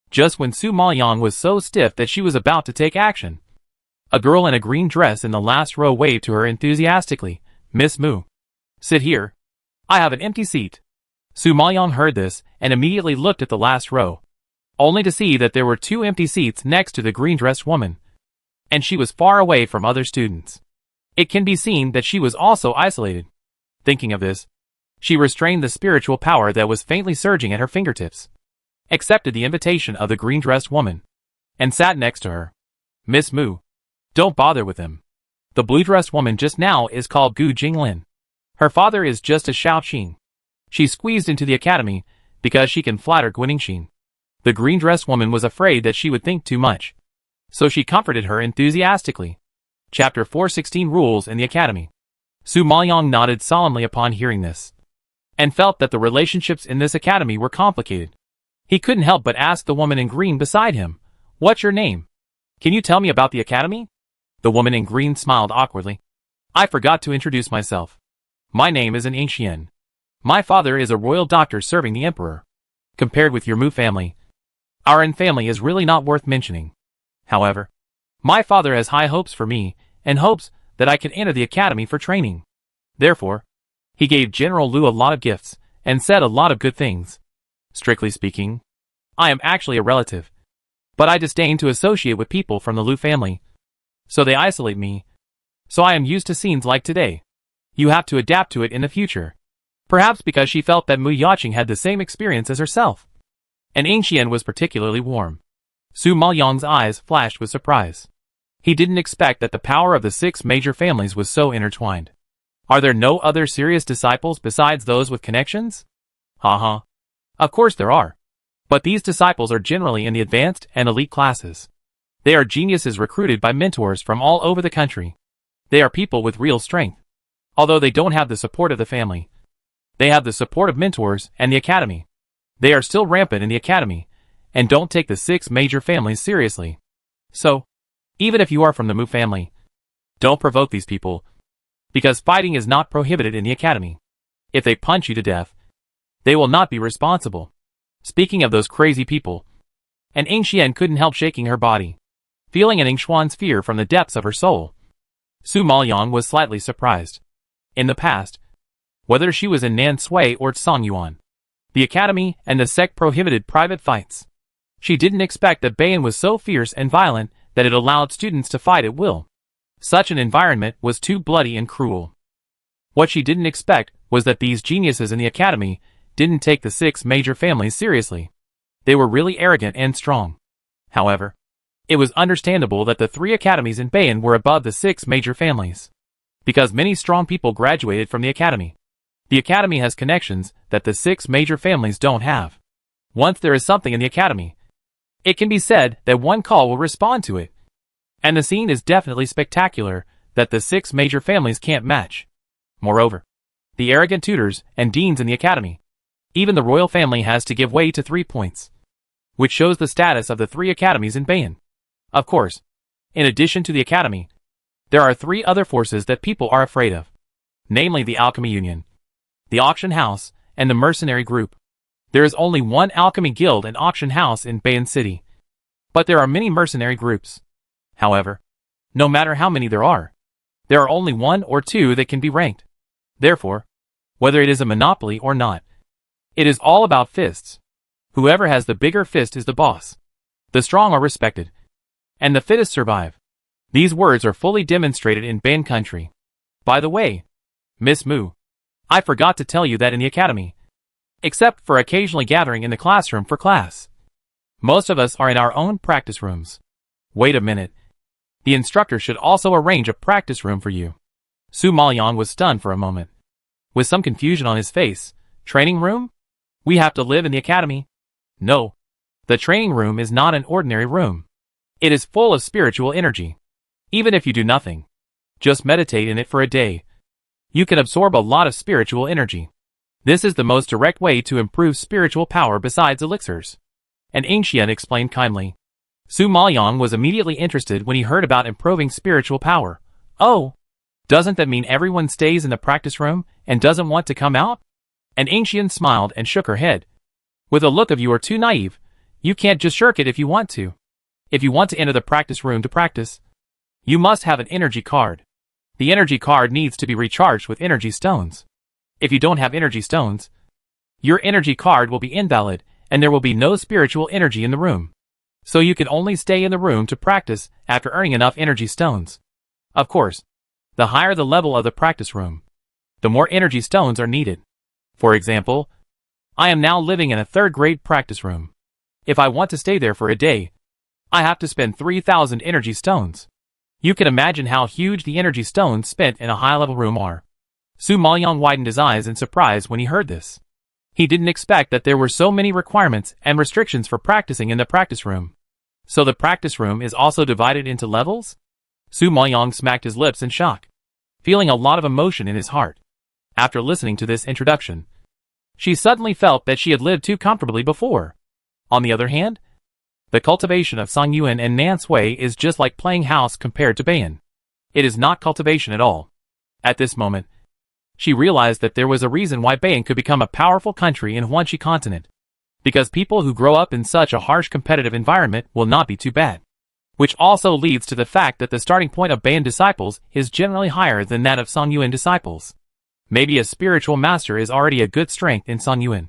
Just when Su Maoyang was so stiff that she was about to take action, a girl in a green dress in the last row waved to her enthusiastically, "Miss Mu, sit here. I have an empty seat." Su Maoyang heard this and immediately looked at the last row, only to see that there were 2 empty seats next to the green-dressed woman, and she was far away from other students. It can be seen that she was also isolated. Thinking of this, she restrained the spiritual power that was faintly surging at her fingertips, accepted the invitation of the green-dressed woman, and sat next to her. "Miss Mu, don't bother with him. The blue-dressed woman just now is called Gu Jinglin. Her father is just a Shaoqing. She squeezed into the academy because she can flatter Guanixin." The green-dressed woman was afraid that she would think too much, so she comforted her enthusiastically. Chapter 416 Rules in the Academy. Su Maoyang nodded solemnly upon hearing this, and felt that the relationships in this academy were complicated. He couldn't help but ask the woman in green beside him, "What's your name? Can you tell me about the academy?" The woman in green smiled awkwardly. "I forgot to introduce myself. My name is Xian. My father is a royal doctor serving the emperor. Compared with your Mu family, our An family is really not worth mentioning. However, my father has high hopes for me, and hopes that I can enter the academy for training. Therefore, he gave General Lu a lot of gifts, and said a lot of good things. Strictly speaking, I am actually a relative, but I disdain to associate with people from the Lu family, so they isolate me. So I am used to scenes like today. You have to adapt to it in the future." Perhaps because she felt that Mu Yacheng had the same experience as herself. And Xian was particularly warm. Su Maoyang's eyes flashed with surprise. He didn't expect that the power of the 6 major families was so intertwined. Are there no other serious disciples besides those with connections? Haha. Of course there are. But these disciples are generally in the advanced and elite classes. They are geniuses recruited by mentors from all over the country. They are people with real strength. Although they don't have the support of the family, they have the support of mentors and the academy. They are still rampant in the academy, and don't take the 6 major families seriously. So, even if you are from the Mu family, don't provoke these people, because fighting is not prohibited in the academy. If they punch you to death, they will not be responsible. Speaking of those crazy people, and Xian couldn't help shaking her body, feeling an Xuan's fear from the depths of her soul. Su Maoyang was slightly surprised. In the past, whether she was in Nan Sui or Songyuan, the academy and the sect prohibited private fights. She didn't expect that Bayan was so fierce and violent that it allowed students to fight at will. Such an environment was too bloody and cruel. What she didn't expect was that these geniuses in the academy didn't take the 6 major families seriously. They were really arrogant and strong. However, it was understandable that the 3 academies in Bayan were above the 6 major families. Because many strong people graduated from the academy. The academy has connections that the 6 major families don't have. Once there is something in the academy, it can be said that one call will respond to it. And the scene is definitely spectacular that the 6 major families can't match. Moreover, the arrogant tutors and deans in the academy. Even the royal family has to give way to 3 points. Which shows the status of the 3 academies in Bayan. Of course, in addition to the academy, there are 3 other forces that people are afraid of. Namely the alchemy union, the auction house, and the mercenary group. There is only one alchemy guild and auction house in Bayan City. But there are many mercenary groups. However, no matter how many there are only 1 or 2 that can be ranked. Therefore, whether it is a monopoly or not, it is all about fists. Whoever has the bigger fist is the boss. The strong are respected, and the fittest survive. These words are fully demonstrated in Bayan country. By the way, Miss Moo, I forgot to tell you that in the academy, except for occasionally gathering in the classroom for class, most of us are in our own practice rooms. Wait a minute. The instructor should also arrange a practice room for you. Su Maoyang was stunned for a moment. With some confusion on his face, training room? We have to live in the academy? No. The training room is not an ordinary room. It is full of spiritual energy. Even if you do nothing, just meditate in it for a day, you can absorb a lot of spiritual energy. This is the most direct way to improve spiritual power besides elixirs. And Ancient explained kindly. Su Maoyang was immediately interested when he heard about improving spiritual power. Oh, doesn't that mean everyone stays in the practice room and doesn't want to come out? And Ancient smiled and shook her head. With a look of you are too naive, you can't just shirk it if you want to. If you want to enter the practice room to practice, you must have an energy card. The energy card needs to be recharged with energy stones. If you don't have energy stones, your energy card will be invalid and there will be no spiritual energy in the room. So you can only stay in the room to practice after earning enough energy stones. Of course, the higher the level of the practice room, the more energy stones are needed. For example, I am now living in a 3rd grade practice room. If I want to stay there for a day, I have to spend 3,000 energy stones. You can imagine how huge the energy stones spent in a high-level room are. Su Maoyang widened his eyes in surprise when he heard this. He didn't expect that there were so many requirements and restrictions for practicing in the practice room. So the practice room is also divided into levels? Su Maoyang smacked his lips in shock, feeling a lot of emotion in his heart. After listening to this introduction, she suddenly felt that she had lived too comfortably before. On the other hand, the cultivation of Songyuan and Nansui is just like playing house compared to Bayan. It is not cultivation at all. At this moment, she realized that there was a reason why Bayan could become a powerful country in Huanxi continent. Because people who grow up in such a harsh competitive environment will not be too bad. Which also leads to the fact that the starting point of Bayan disciples is generally higher than that of Songyuan disciples. Maybe a spiritual master is already a good strength in Songyuan,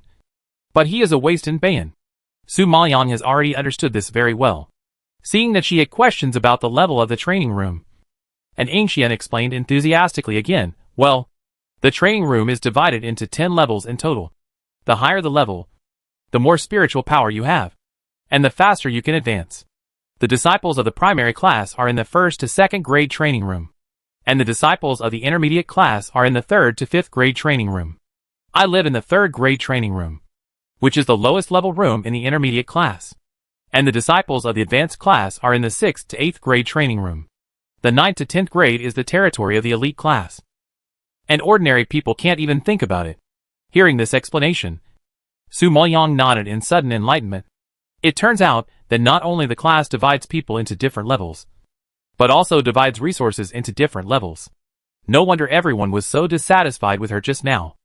but he is a waste in Bayan. Su Maoyang has already understood this very well, seeing that she had questions about the level of the training room. And Ancient explained enthusiastically again, well, the training room is divided into 10 levels in total. The higher the level, the more spiritual power you have, and the faster you can advance. The disciples of the primary class are in the 1st to 2nd grade training room, and the disciples of the intermediate class are in the 3rd to 5th grade training room. I live in the 3rd grade training room, which is the lowest level room in the intermediate class, and the disciples of the advanced class are in the 6th to 8th grade training room. The 9th to 10th grade is the territory of the elite class, and ordinary people can't even think about it. Hearing this explanation, Su Maoyang nodded in sudden enlightenment. It turns out that not only the class divides people into different levels, but also divides resources into different levels. No wonder everyone was so dissatisfied with her just now.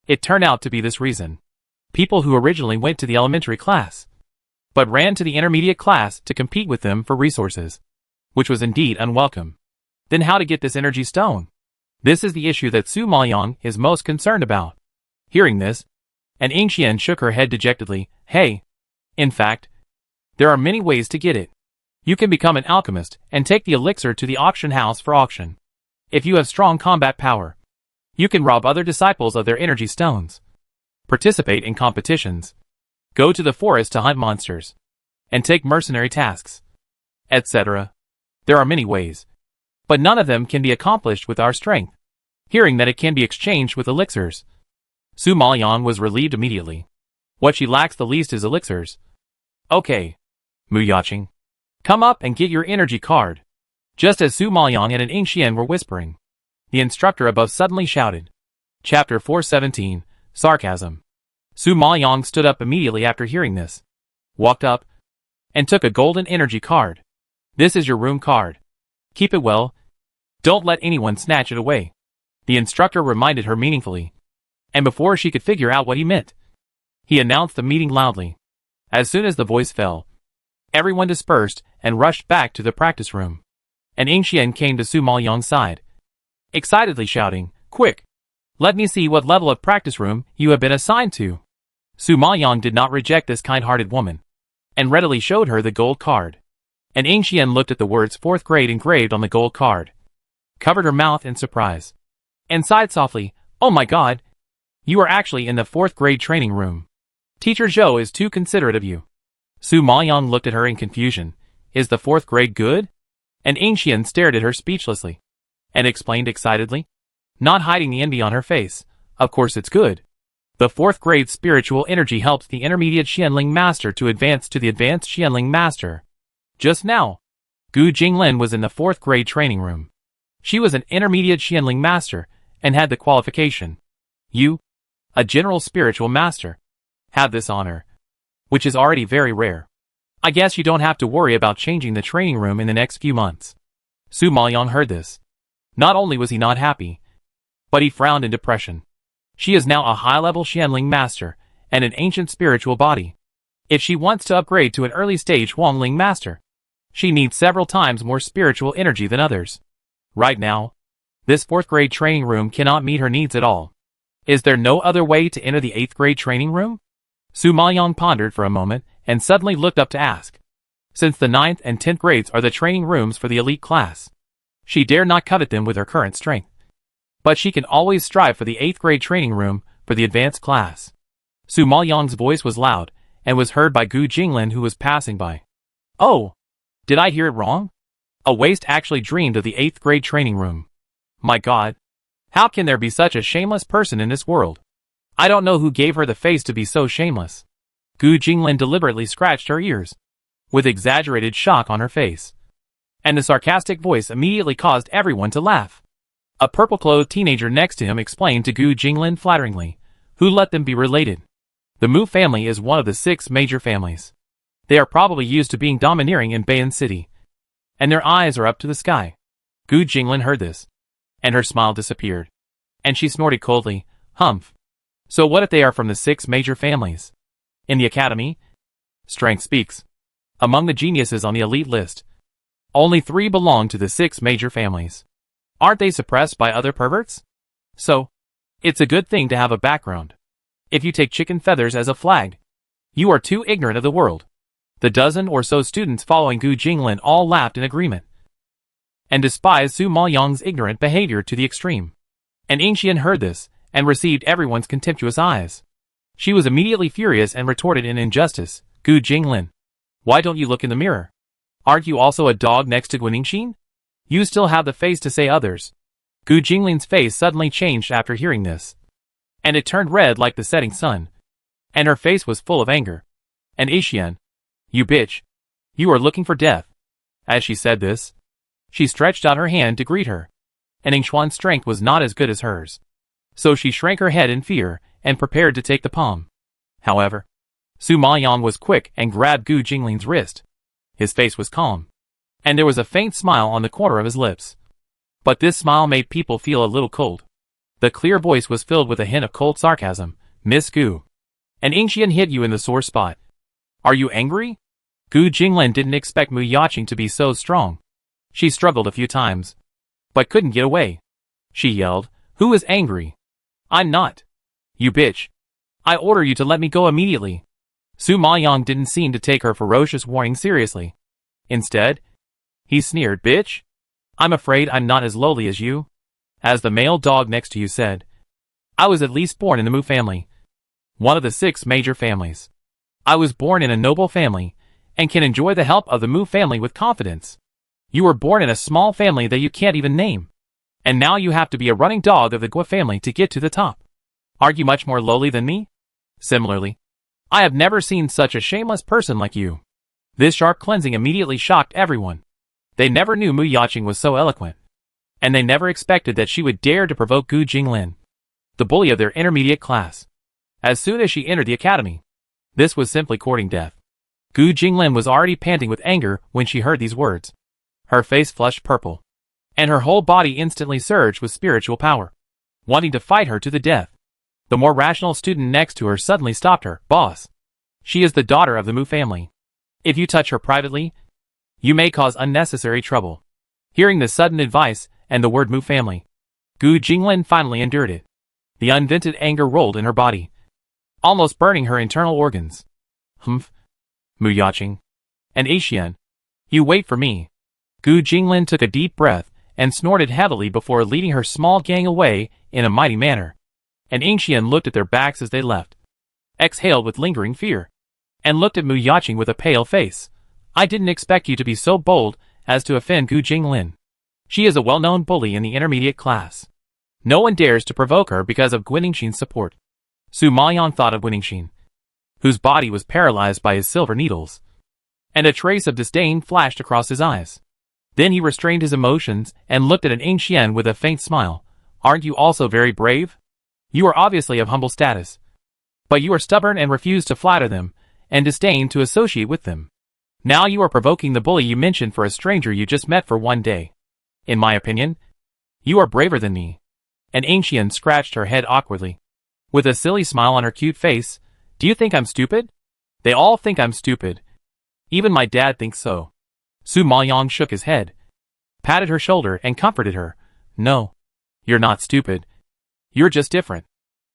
It turned out to be this reason. People who originally went to the elementary class, but ran to the intermediate class to compete with them for resources, which was indeed unwelcome. Then how to get this energy stone? This is the issue that Su Maoyang is most concerned about. Hearing this, and Ancient shook her head dejectedly. Hey, in fact, there are many ways to get it. You can become an alchemist and take the elixir to the auction house for auction. If you have strong combat power, you can rob other disciples of their energy stones. Participate in competitions. go to the forest to hunt monsters, and take mercenary tasks, etc. There are many ways, but none of them can be accomplished with our strength. Hearing that it can be exchanged with elixirs, Su Maoyang was relieved immediately. What she lacks the least is elixirs. Okay, Mu Yaqing, come up and get your energy card. Just as Su Maoyang and an Yingxian were whispering, the instructor above suddenly shouted. Chapter 417, Sarcasm. Su Maoyang stood up immediately after hearing this, walked up, and took a golden energy card. This is your room card. Keep it well. Don't let anyone snatch it away. The instructor reminded her meaningfully, and before she could figure out what he meant, he announced the meeting loudly. As soon as the voice fell, everyone dispersed and rushed back to the practice room. And Yingxian came to Su Maoyang's side, excitedly shouting, "Quick! Let me see what level of practice room you have been assigned to." Su Maoyang did not reject this kind-hearted woman, and readily showed her the gold card. And Yingxian looked at the words 4th grade engraved on the gold card, covered her mouth in surprise, and sighed softly, "Oh my god! You are actually in the 4th grade training room. Teacher Zhou is too considerate of you." Su Maoyang looked at her in confusion. Is the 4th grade good? And Yingxian stared at her speechlessly, and explained excitedly, not hiding the envy on her face, "Of course it's good. The 4th grade spiritual energy helps the intermediate Xianling master to advance to the advanced Xianling master. Just now, Gu Jinglin was in the 4th grade training room. She was an intermediate Xianling master, and had the qualification. You, a general spiritual master, have this honor, which is already very rare. I guess you don't have to worry about changing the training room in the next few months." Su Maoyang heard this. Not only was he not happy, but he frowned in depression. She is now a high-level Xianling master, and an ancient spiritual body. If she wants to upgrade to an early-stage Huangling master, she needs several times more spiritual energy than others. Right now, this 4th grade training room cannot meet her needs at all. Is there no other way to enter the 8th grade training room? Su Maoyang pondered for a moment, and suddenly looked up to ask. Since the 9th and 10th grades are the training rooms for the elite class, she dare not covet them with her current strength. But she can always strive for the 8th grade training room for the advanced class. Su Maoyang's voice was loud, and was heard by Gu Jinglin, who was passing by. Oh! Did I hear it wrong? A waste actually dreamed of the 8th grade training room. My god! How can there be such a shameless person in this world? I don't know who gave her the face to be so shameless. Gu Jinglin deliberately scratched her ears, with exaggerated shock on her face. And the sarcastic voice immediately caused everyone to laugh. A purple-clothed teenager next to him explained to Gu Jinglin flatteringly, "Who let them be related? The Mu family is one of the 6 major families. They are probably used to being domineering in Bayan City, and their eyes are up to the sky." Gu Jinglin heard this, and her smile disappeared, and she snorted coldly, "Humph. So what if they are from the 6 major families? In the academy, strength speaks. Among the geniuses on the elite list, only 3 belong to the 6 major families. Aren't they suppressed by other perverts? So, it's a good thing to have a background. If you take chicken feathers as a flag, you are too ignorant of the world." The dozen or so students following Gu Jinglin all laughed in agreement, and despised Su Maoyang's ignorant behavior to the extreme. And Yingxian heard this, and received everyone's contemptuous eyes. She was immediately furious and retorted in injustice, "Gu Jinglin, why don't you look in the mirror? Aren't you also a dog next to Guanixin? You still have the face to say others." Gu Jinglin's face suddenly changed after hearing this, and it turned red like the setting sun, and her face was full of anger. And Yingxian, "You bitch. You are looking for death." As she said this, she stretched out her hand to greet her, and Yingxuan's strength was not as good as hers, so she shrank her head in fear, and prepared to take the palm. However, Su Maoyang was quick and grabbed Gu Jinglin's wrist. His face was calm, and there was a faint smile on the corner of his lips. But this smile made people feel a little cold. The clear voice was filled with a hint of cold sarcasm. "Miss Gu, an Yingxian hit you in the sore spot. Are you angry?" Gu Jinglin didn't expect Mu Yaqing to be so strong. She struggled a few times, but couldn't get away. She yelled, "Who is angry? I'm not. You bitch. I order you to let me go immediately." Su Maoyang didn't seem to take her ferocious warning seriously. Instead, he sneered, "Bitch? I'm afraid I'm not as lowly as you." As the male dog next to you said, "I was at least born in the Mu family, one of the 6 major families. I was born in a noble family, and can enjoy the help of the Mu family with confidence. You were born in a small family that you can't even name. And now you have to be a running dog of the Gua family to get to the top. Aren't you much more lowly than me? Similarly, I have never seen such a shameless person like you. This sharp cleansing immediately shocked everyone. They never knew Mu Yaqing was so eloquent. And they never expected that she would dare to provoke Gu Jinglin, the bully of their intermediate class. As soon as she entered the academy, this was simply courting death. Gu Jinglin was already panting with anger when she heard these words. Her face flushed purple, and her whole body instantly surged with spiritual power, wanting to fight her to the death. The more rational student next to her suddenly stopped her. Boss, she is the daughter of the Mu family. If you touch her privately, you may cause unnecessary trouble. Hearing this sudden advice and the word Mu family, Gu Jinglin finally endured it. The unvented anger rolled in her body, almost burning her internal organs. Humph. Mu Yaqing. And Axian. You wait for me. Gu Jinglin took a deep breath and snorted heavily before leading her small gang away in a mighty manner. And Axian looked at their backs as they left, exhaled with lingering fear, and looked at Mu Yaqing with a pale face. I didn't expect you to be so bold as to offend Gu Jinglin. She is a well-known bully in the intermediate class. No one dares to provoke her because of Guiningxin's support. Su Mayan thought of Guiningxin, whose body was paralyzed by his silver needles, and a trace of disdain flashed across his eyes. Then he restrained his emotions and looked at an Axian with a faint smile. Aren't you also very brave? You are obviously of humble status, but you are stubborn and refuse to flatter them, and disdain to associate with them. Now you are provoking the bully you mentioned for a stranger you just met for one day. In my opinion, you are braver than me. And Axian scratched her head awkwardly, with a silly smile on her cute face. Do you think I'm stupid? They all think I'm stupid. Even my dad thinks so. Su Maoyong shook his head, patted her shoulder and comforted her. No, you're not stupid. You're just different.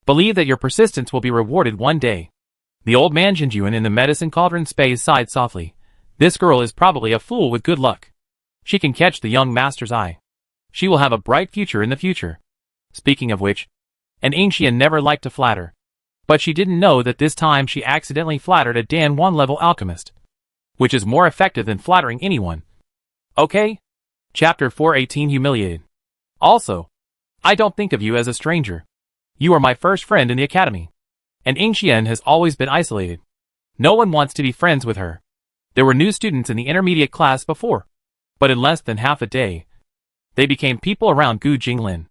Believe that your persistence will be rewarded one day. The old man Jinjuan in the medicine cauldron space sighed softly. This girl is probably a fool with good luck. She can catch the young master's eye. She will have a bright future in the future. Speaking of which, an Axian never liked to flatter. But she didn't know that this time she accidentally flattered a Dan 1 level alchemist, which is more effective than flattering anyone. Okay? Chapter 418 Humiliated. Also, I don't think of you as a stranger. You are my first friend in the academy. And Axian has always been isolated. No one wants to be friends with her. There were new students in the intermediate class before, but in less than half a day, they became people around Gu Jinglin.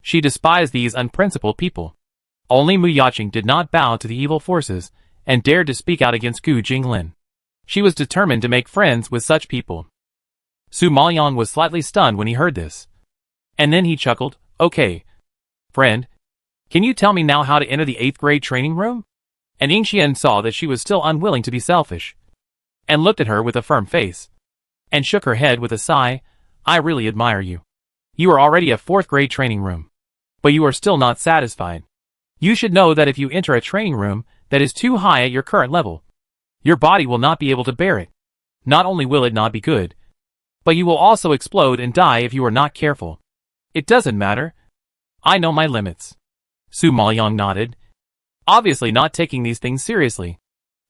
She despised these unprincipled people. Only Mu Yaqing did not bow to the evil forces and dared to speak out against Gu Jinglin. She was determined to make friends with such people. Su Maoyong was slightly stunned when he heard this. And then he chuckled. Okay, friend, can you tell me now how to enter the 8th grade training room? And Axian saw that she was still unwilling to be selfish, and looked at her with a firm face, and shook her head with a sigh. I really admire you. You are already a 4th grade training room, but you are still not satisfied. You should know that if you enter a training room that is too high at your current level, your body will not be able to bear it. Not only will it not be good, but you will also explode and die if you are not careful. It doesn't matter. I know my limits. Su Maoyong nodded, obviously not taking these things seriously.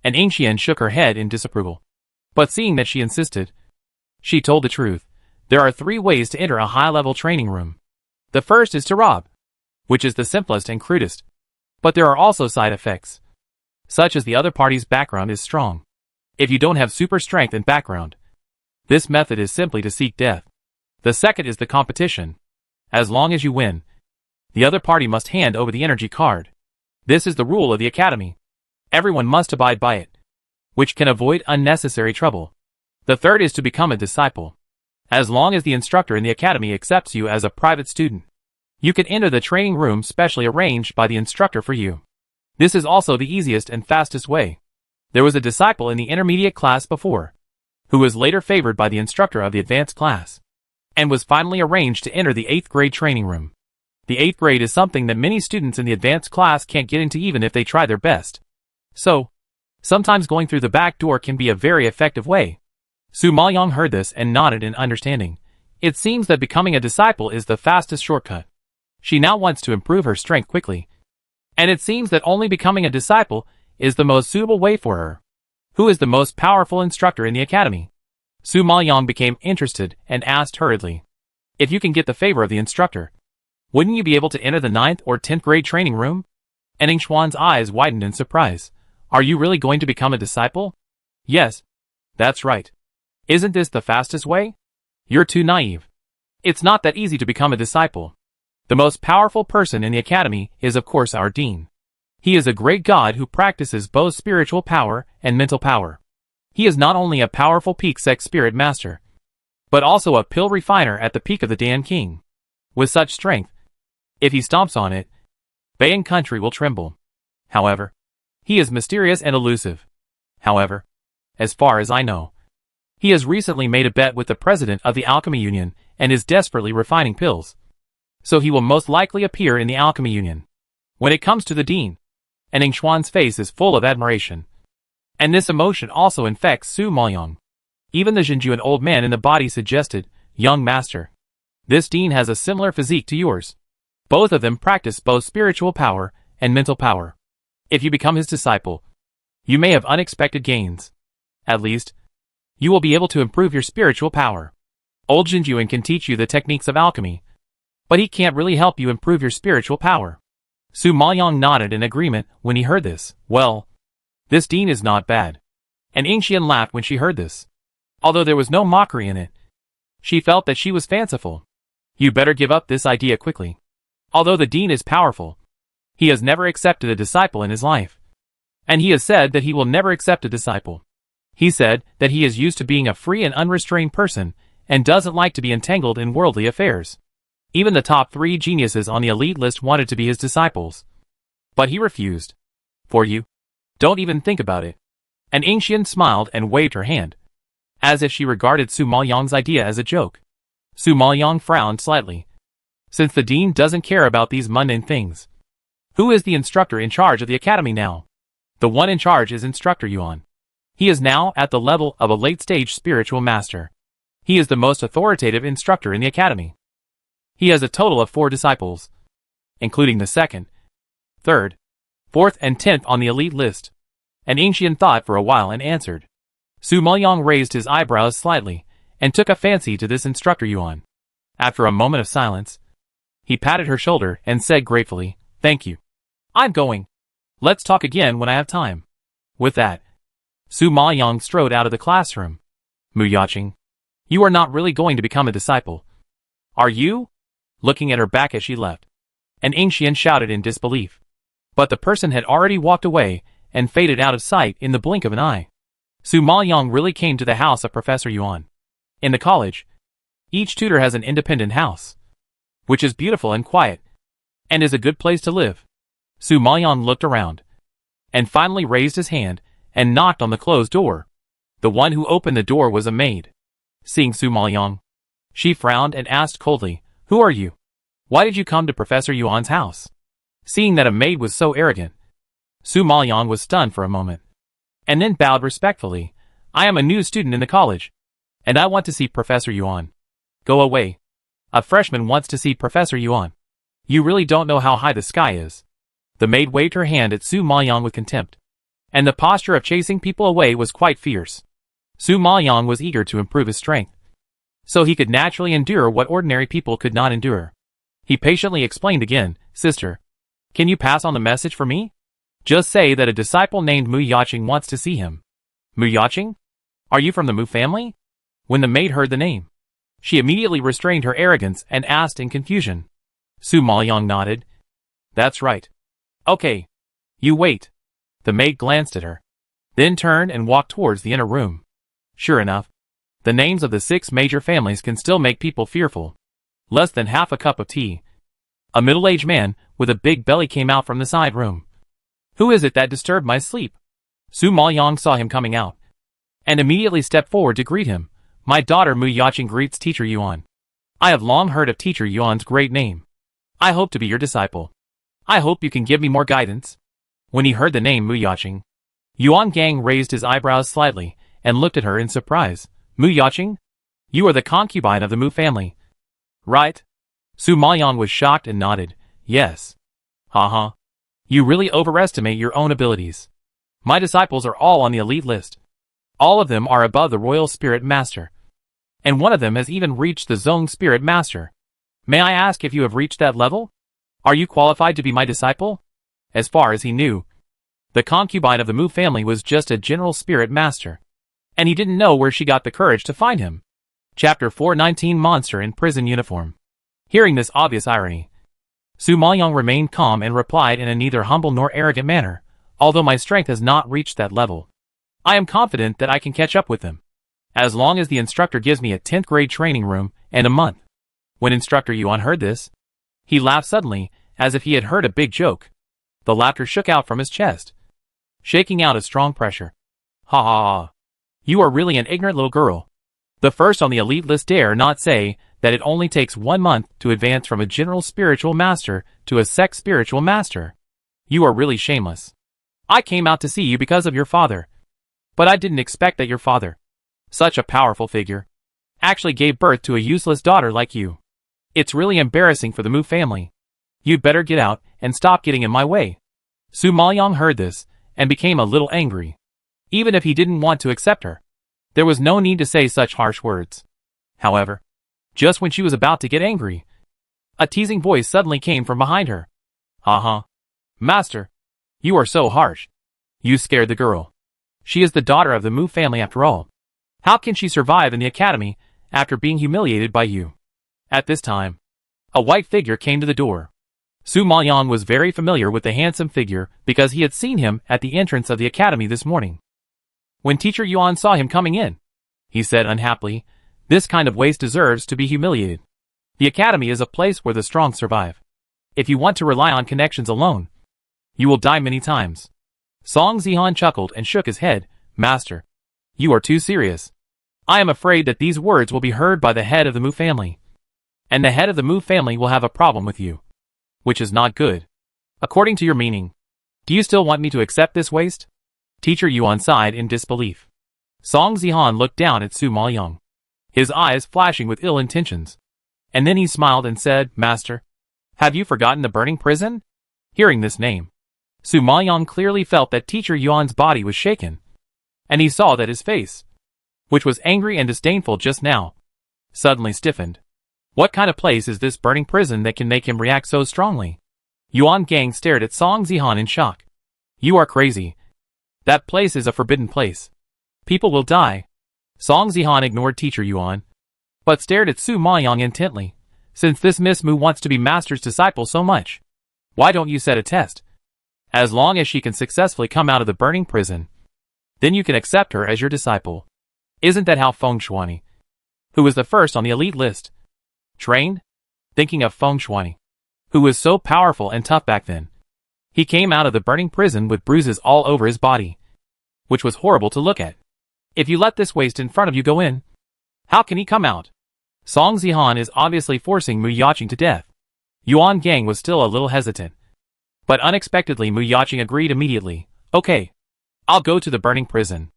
And Axian shook her head in disapproval. But seeing that she insisted, she told the truth. There are 3 ways to enter a high-level training room. The first is to rob, which is the simplest and crudest. But there are also side effects, such as the other party's background is strong. If you don't have super strength and background, this method is simply to seek death. The second is the competition. As long as you win, the other party must hand over the energy card. This is the rule of the academy. Everyone must abide by it, which can avoid unnecessary trouble. The third is to become a disciple. As long as the instructor in the academy accepts you as a private student, you can enter the training room specially arranged by the instructor for you. This is also the easiest and fastest way. There was a disciple in the intermediate class before, who was later favored by the instructor of the advanced class, and was finally arranged to enter the 8th grade training room. The 8th grade is something that many students in the advanced class can't get into even if they try their best. So, sometimes going through the back door can be a very effective way. Su Maoyong heard this and nodded in understanding. It seems that becoming a disciple is the fastest shortcut. She now wants to improve her strength quickly, and it seems that only becoming a disciple is the most suitable way for her. Who is the most powerful instructor in the academy? Su Maoyang became interested and asked hurriedly. If you can get the favor of the instructor, wouldn't you be able to enter the 9th or 10th grade training room? And Ning Xuan's eyes widened in surprise. Are you really going to become a disciple? Yes. That's right. Isn't this the fastest way? You're too naive. It's not that easy to become a disciple. The most powerful person in the academy is of course our dean. He is a great god who practices both spiritual power and mental power. He is not only a powerful peak sect spirit master, but also a pill refiner at the peak of the Dan King. With such strength, if he stomps on it, Bayan country will tremble. However, he is mysterious and elusive. However, as far as I know, he has recently made a bet with the president of the Alchemy Union and is desperately refining pills. So he will most likely appear in the Alchemy Union. When it comes to the dean, and Ning Xuan's face is full of admiration. And this emotion also infects Su Maoyang. Even the Jinjuan old man in the body suggested, young master, this dean has a similar physique to yours. Both of them practice both spiritual power and mental power. If you become his disciple, you may have unexpected gains. At least, you will be able to improve your spiritual power. Old Jinjuan can teach you the techniques of alchemy, but he can't really help you improve your spiritual power. Su Maoyang nodded in agreement when he heard this. Well, this dean is not bad. And Yingxian laughed when she heard this. Although there was no mockery in it, she felt that she was fanciful. You better give up this idea quickly. Although the dean is powerful, he has never accepted a disciple in his life. And he has said that he will never accept a disciple. He said that he is used to being a free and unrestrained person and doesn't like to be entangled in worldly affairs. Even the top 3 geniuses on the elite list wanted to be his disciples. But he refused. For you? Don't even think about it. And Yingxian smiled and waved her hand, as if she regarded Su Maoyang's idea as a joke. Su Maoyang frowned slightly. Since the dean doesn't care about these mundane things, who is the instructor in charge of the academy now? The one in charge is Instructor Yuan. He is now at the level of a late-stage spiritual master. He is the most authoritative instructor in the academy. He has a total of 4 disciples, including the 2nd, 3rd, 4th and 10th on the elite list. And Yingxian thought for a while and answered. Su Maoyang raised his eyebrows slightly and took a fancy to this Instructor Yuan. After a moment of silence, he patted her shoulder and said gratefully, "Thank you. I'm going. Let's talk again when I have time." With that, Su Maoyang strode out of the classroom. Mu Yaqing, you are not really going to become a disciple, are you? Looking at her back as she left. And Yingxian shouted in disbelief. But the person had already walked away and faded out of sight in the blink of an eye. Su Maoyang really came to the house of Professor Yuan. In the college, each tutor has an independent house, which is beautiful and quiet, and is a good place to live. Su Maoyang looked around, and finally raised his hand and knocked on the closed door. The one who opened the door was a maid. Seeing Su Maoyang, she frowned and asked coldly, "Who are you? Why did you come to Professor Yuan's house?" Seeing that a maid was so arrogant, Su Maoyang was stunned for a moment, and then bowed respectfully. "I am a new student in the college, and I want to see Professor Yuan." "Go away. A freshman wants to see Professor Yuan. You really don't know how high the sky is." The maid waved her hand at Su Maoyang with contempt, and the posture of chasing people away was quite fierce. Su Maoyang was eager to improve his strength, so he could naturally endure what ordinary people could not endure. He patiently explained again, "Sister, can you pass on the message for me? Just say that a disciple named Mu Yaqing wants to see him." "Mu Yaqing? Are you from the Mu family?" When the maid heard the name, she immediately restrained her arrogance and asked in confusion. Su Maoyang nodded. "That's right. Okay. You wait." The maid glanced at her, then turned and walked towards the inner room. Sure enough, the names of the 6 major families can still make people fearful. Less than half a cup of tea. A middle-aged man with a big belly came out from the side room. "Who is it that disturbed my sleep?" Su Maoyang saw him coming out, and immediately stepped forward to greet him. "My daughter Mu Yaqing greets Teacher Yuan. I have long heard of Teacher Yuan's great name. I hope to be your disciple. I hope you can give me more guidance." When he heard the name Mu Yaqing, Yuan Gang raised his eyebrows slightly and looked at her in surprise. "Mu Yaqing? You are the concubine of the Mu family, right?" Su Maoyang was shocked and nodded. "Yes." "Haha. You really overestimate your own abilities. My disciples are all on the elite list. All of them are above the Royal Spirit Master. And one of them has even reached the Zone Spirit Master. May I ask if you have reached that level? Are you qualified to be my disciple? As far as he knew, the concubine of the Mu family was just a general spirit master. And he didn't know where she got the courage to find him. Chapter 419 Monster in Prison Uniform. Hearing this obvious irony, Su Maoyong remained calm and replied in a neither humble nor arrogant manner, although my strength has not reached that level. I am confident that I can catch up with them, as long as the instructor gives me a 10th grade training room and a month. When Instructor Yuan heard this, he laughed suddenly, as if he had heard a big joke. The laughter shook out from his chest, shaking out a strong pressure. Ha ha ha. You are really an ignorant little girl. The first on the elite list dare not say that it only takes 1 month to advance from a general spiritual master to a sect spiritual master. You are really shameless. I came out to see you because of your father. But I didn't expect that your father, such a powerful figure, actually gave birth to a useless daughter like you. It's really embarrassing for the Mu family. You'd better get out and stop getting in my way. Su Maoyong heard this and became a little angry. Even if he didn't want to accept her, there was no need to say such harsh words. However, just when she was about to get angry, a teasing voice suddenly came from behind her. Master, you are so harsh. You scared the girl. She is the daughter of the Mu family after all. How can she survive in the academy after being humiliated by you? At this time, a white figure came to the door. Su Maoyong was very familiar with the handsome figure because he had seen him at the entrance of the academy this morning. When Teacher Yuan saw him coming in, he said unhappily, "This kind of waste deserves to be humiliated. The academy is a place where the strong survive. If you want to rely on connections alone, you will die many times." Song Zihan chuckled and shook his head. "Master, you are too serious. I am afraid that these words will be heard by the head of the Mu family. And the head of the Mu family will have a problem with you, which is not good. According to your meaning, do you still want me to accept this waste?" Teacher Yuan sighed in disbelief. Song Zihan looked down at Su Maoyong, his eyes flashing with ill intentions. And then he smiled and said, "Master, have you forgotten the burning prison?" Hearing this name, Su Maoyong clearly felt that Teacher Yuan's body was shaken, and he saw that his face, which was angry and disdainful just now, suddenly stiffened. What kind of place is this burning prison that can make him react so strongly? Yuan Gang stared at Song Zihan in shock. "You are crazy. That place is a forbidden place. People will die." Song Zihan ignored Teacher Yuan, but stared at Su Maoyong intently. "Since this Miss Mu wants to be Master's disciple so much, why don't you set a test? As long as she can successfully come out of the burning prison, then you can accept her as your disciple. Isn't that how Feng Shuani, who was the first on the elite list, trained?" Thinking of Feng Shuani, who was so powerful and tough back then, he came out of the burning prison with bruises all over his body, which was horrible to look at. If you let this waste in front of you go in, how can he come out? Song Zihan is obviously forcing Mu Yaqing to death. Yuan Gang was still a little hesitant, but unexpectedly Mu Yaqing agreed immediately. "Okay, I'll go to the burning prison.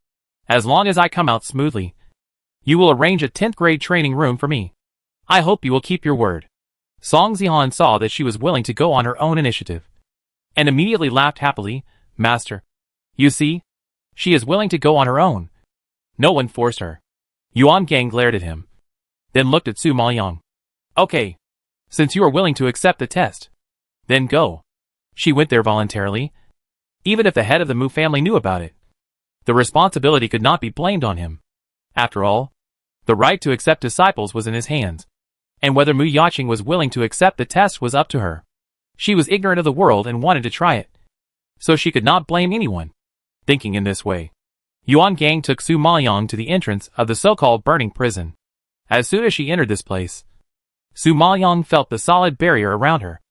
As long as I come out smoothly, you will arrange a 10th grade training room for me. I hope you will keep your word." Song Zihan saw that she was willing to go on her own initiative, and immediately laughed happily. "Master, you see, she is willing to go on her own. No one forced her." Yuan Gang glared at him, then looked at Su Maoyong. "Okay, since you are willing to accept the test, then go." She went there voluntarily. Even if the head of the Mu family knew about it, the responsibility could not be blamed on him. After all, the right to accept disciples was in his hands, and whether Mu Yaqing was willing to accept the test was up to her. She was ignorant of the world and wanted to try it, so she could not blame anyone. Thinking in this way, Yuan Gang took Su Maoyong to the entrance of the so-called burning prison. As soon as she entered this place, Su Maoyong felt the solid barrier around her.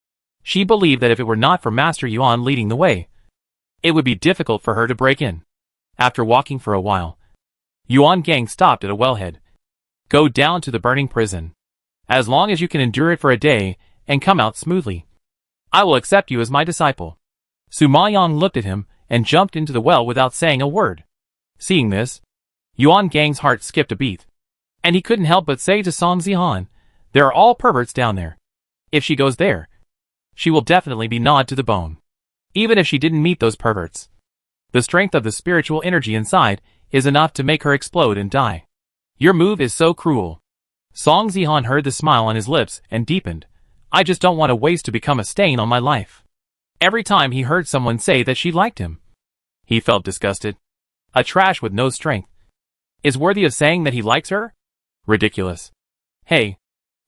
She believed that if it were not for Master Yuan leading the way, it would be difficult for her to break in. After walking for a while, Yuan Gang stopped at a wellhead. "Go down to the burning prison. As long as you can endure it for a day and come out smoothly, I will accept you as my disciple." Su Maoyong looked at him and jumped into the well without saying a word. Seeing this, Yuan Gang's heart skipped a beat, and he couldn't help but say to Song Zihan, "There are all perverts down there. If she goes there, she will definitely be gnawed to the bone." Even if she didn't meet those perverts, the strength of the spiritual energy inside is enough to make her explode and die. Your move is so cruel. Song Zihan heard the smile on his lips and deepened. I just don't want a waste to become a stain on my life. Every time he heard someone say that she liked him, he felt disgusted. A trash with no strength is worthy of saying that he likes her? Ridiculous. Hey,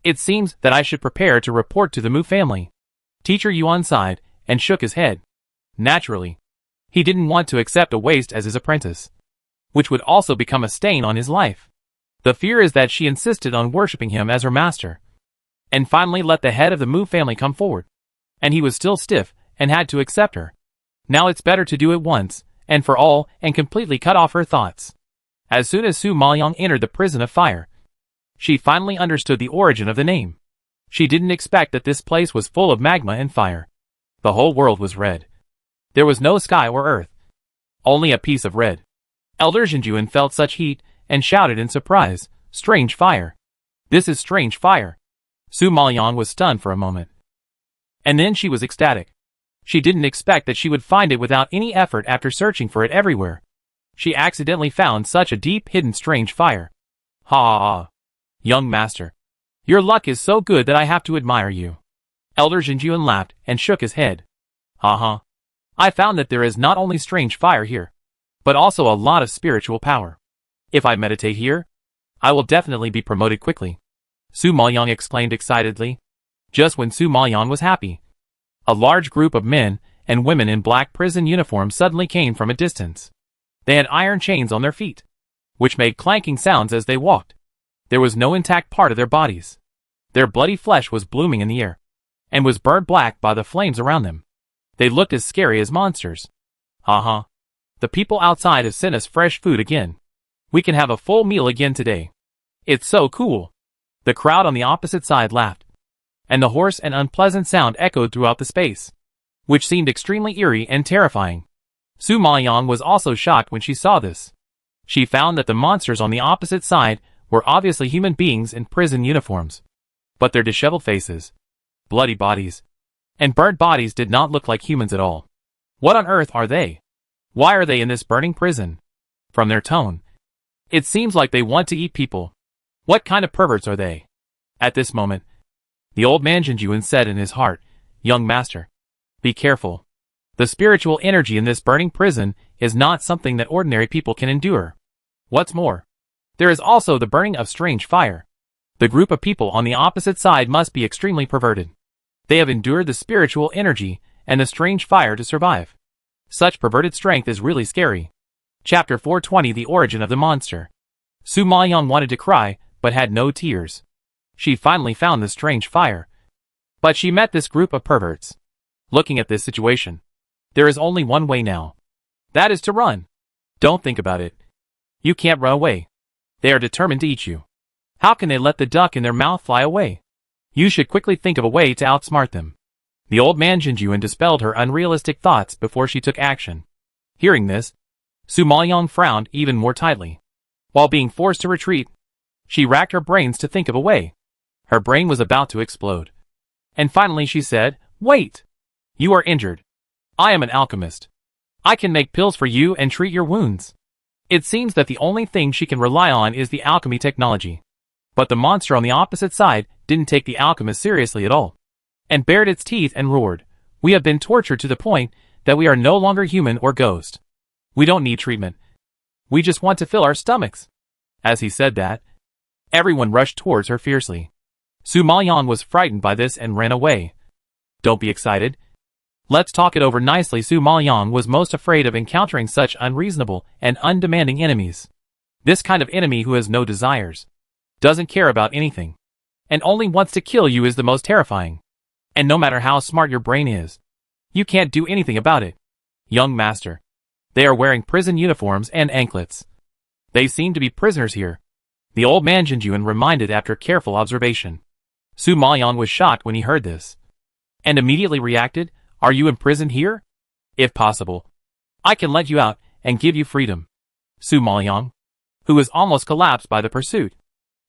it seems that I should prepare to report to the Mu family. Teacher Yuan sighed and shook his head. Naturally, he didn't want to accept a waste as his apprentice, which would also become a stain on his life. The fear is that she insisted on worshipping him as her master, and finally let the head of the Mu family come forward. And he was still stiff and had to accept her. Now it's better to do it once and for all and completely cut off her thoughts. As soon as Su Maoyang entered the prison of fire, she finally understood the origin of the name. She didn't expect that this place was full of magma and fire. The whole world was red. There was no sky or earth, only a piece of red. Elder Jinjuan felt such heat and shouted in surprise, "Strange fire! This is strange fire!" Su Maoyang was stunned for a moment. And then she was ecstatic. She didn't expect that she would find it without any effort after searching for it everywhere. She accidentally found such a deep hidden strange fire. Ha ha ha. Young master, your luck is so good that I have to admire you. Elder Jinjuan laughed and shook his head. Ha ha. I found that there is not only strange fire here, but also a lot of spiritual power. If I meditate here, I will definitely be promoted quickly. Su Maoyang exclaimed excitedly. Just when Su Maoyang was happy, a large group of men and women in black prison uniforms suddenly came from a distance. They had iron chains on their feet, which made clanking sounds as they walked. There was no intact part of their bodies. Their bloody flesh was blooming in the air, and was burned black by the flames around them. They looked as scary as monsters. Ha. The people outside have sent us fresh food again. We can have a full meal again today. It's so cool. The crowd on the opposite side laughed, and the hoarse and unpleasant sound echoed throughout the space, which seemed extremely eerie and terrifying. Su Maoyang was also shocked when she saw this. She found that the monsters on the opposite side were obviously human beings in prison uniforms, but their disheveled faces, bloody bodies, and burnt bodies did not look like humans at all. What on earth are they? Why are they in this burning prison? From their tone, it seems like they want to eat people. What kind of perverts are they? At this moment, the old man Jinjuan said in his heart, Young master, be careful. The spiritual energy in this burning prison is not something that ordinary people can endure. What's more, there is also the burning of strange fire. The group of people on the opposite side must be extremely perverted. They have endured the spiritual energy and the strange fire to survive. Such perverted strength is really scary. Chapter 420 The Origin of the Monster. Su Maoyang wanted to cry, but had no tears. She finally found the strange fire. But she met this group of perverts. Looking at this situation, there is only one way now. That is to run. Don't think about it. You can't run away. They are determined to eat you. How can they let the duck in their mouth fly away? You should quickly think of a way to outsmart them. The old man Jinjuan dispelled her unrealistic thoughts before she took action. Hearing this, Su Maoyang frowned even more tightly. While being forced to retreat, she racked her brains to think of a way. Her brain was about to explode. And finally she said, Wait! You are injured. I am an alchemist. I can make pills for you and treat your wounds. It seems that the only thing she can rely on is the alchemy technology. But the monster on the opposite side didn't take the alchemist seriously at all, and bared its teeth and roared, We have been tortured to the point that we are no longer human or ghost. We don't need treatment. We just want to fill our stomachs. As he said that, everyone rushed towards her fiercely. Su Maoyang was frightened by this and ran away. Don't be excited. Let's talk it over nicely. Su Maoyang was most afraid of encountering such unreasonable and undemanding enemies. This kind of enemy who has no desires, doesn't care about anything, and only wants to kill you is the most terrifying. And no matter how smart your brain is, you can't do anything about it. Young master, they are wearing prison uniforms and anklets. They seem to be prisoners here. The old man Jinjuan reminded after careful observation. Su Maoyang was shocked when he heard this, and immediately reacted, Are you imprisoned here? If possible, I can let you out and give you freedom. Su Maoyang, who was almost collapsed by the pursuit,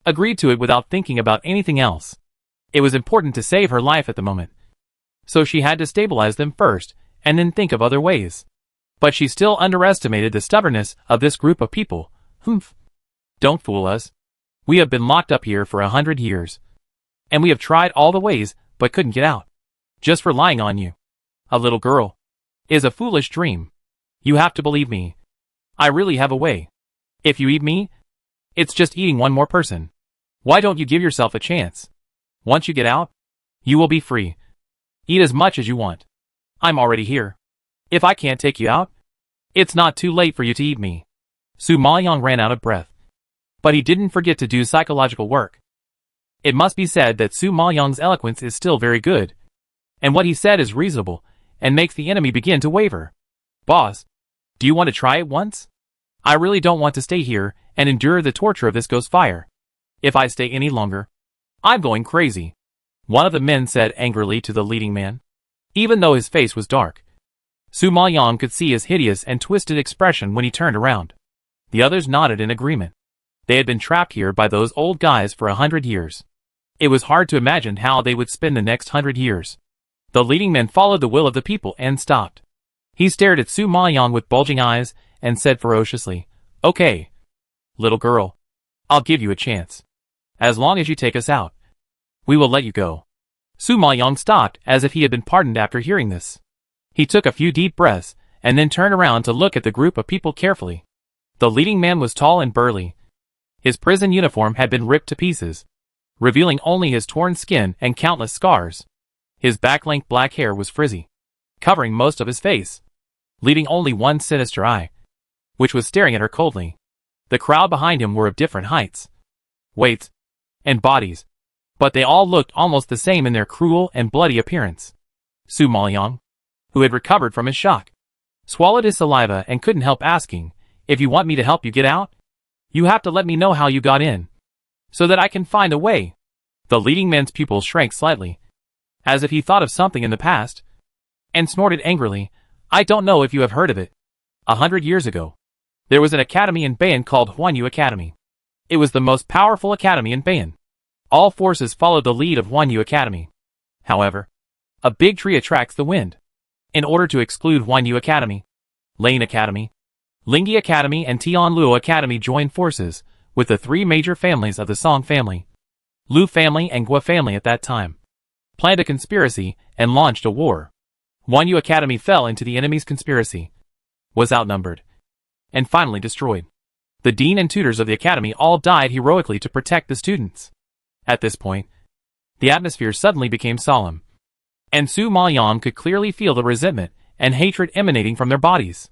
agreed to it without thinking about anything else. It was important to save her life at the moment, so she had to stabilize them first and then think of other ways. But she still underestimated the stubbornness of this group of people. Humph. Don't fool us. We have been locked up here for 100 years. And we have tried all the ways, but couldn't get out. Just relying on you, a little girl, is a foolish dream. You have to believe me. I really have a way. If you eat me, it's just eating one more person. Why don't you give yourself a chance? Once you get out, you will be free. Eat as much as you want. I'm already here. If I can't take you out, it's not too late for you to eat me. Su Maoyong ran out of breath. But he didn't forget to do psychological work. It must be said that Su Maoyong's eloquence is still very good. And what he said is reasonable, and makes the enemy begin to waver. Boss, do you want to try it once? I really don't want to stay here and endure the torture of this ghost fire. If I stay any longer, I'm going crazy. One of the men said angrily to the leading man. Even though his face was dark, Su Maoyong could see his hideous and twisted expression when he turned around. The others nodded in agreement. They had been trapped here by those old guys for 100 years. It was hard to imagine how they would spend the next 100 years. The leading man followed the will of the people and stopped. He stared at Su Maoyong with bulging eyes and said ferociously, "Okay, little girl, I'll give you a chance. As long as you take us out, we will let you go." Su Maoyong stopped as if he had been pardoned after hearing this. He took a few deep breaths and then turned around to look at the group of people carefully. The leading man was tall and burly. His prison uniform had been ripped to pieces, revealing only his torn skin and countless scars. His back-length black hair was frizzy, covering most of his face, leaving only one sinister eye, which was staring at her coldly. The crowd behind him were of different heights, weights, and bodies, but they all looked almost the same in their cruel and bloody appearance. Su Maoyong, who had recovered from his shock, swallowed his saliva and couldn't help asking, "If you want me to help you get out, you have to let me know how you got in, so that I can find a way." The leading man's pupils shrank slightly, as if he thought of something in the past, and snorted angrily, "I don't know if you have heard of it. 100 years ago, there was an academy in Bayan called Huanyu Academy. It was the most powerful academy in Bayan. All forces followed the lead of Huanyu Academy. However, a big tree attracts the wind. In order to exclude Huanyu Academy, Lane Academy, Lingyi Academy and Tianluo Academy joined forces with the three major families of the Song family, Lu family and Gua family at that time, planned a conspiracy and launched a war. Huanyu Academy fell into the enemy's conspiracy, was outnumbered, and finally destroyed. The dean and tutors of the academy all died heroically to protect the students. At this point, the atmosphere suddenly became solemn, and Su Maoyong could clearly feel the resentment and hatred emanating from their bodies.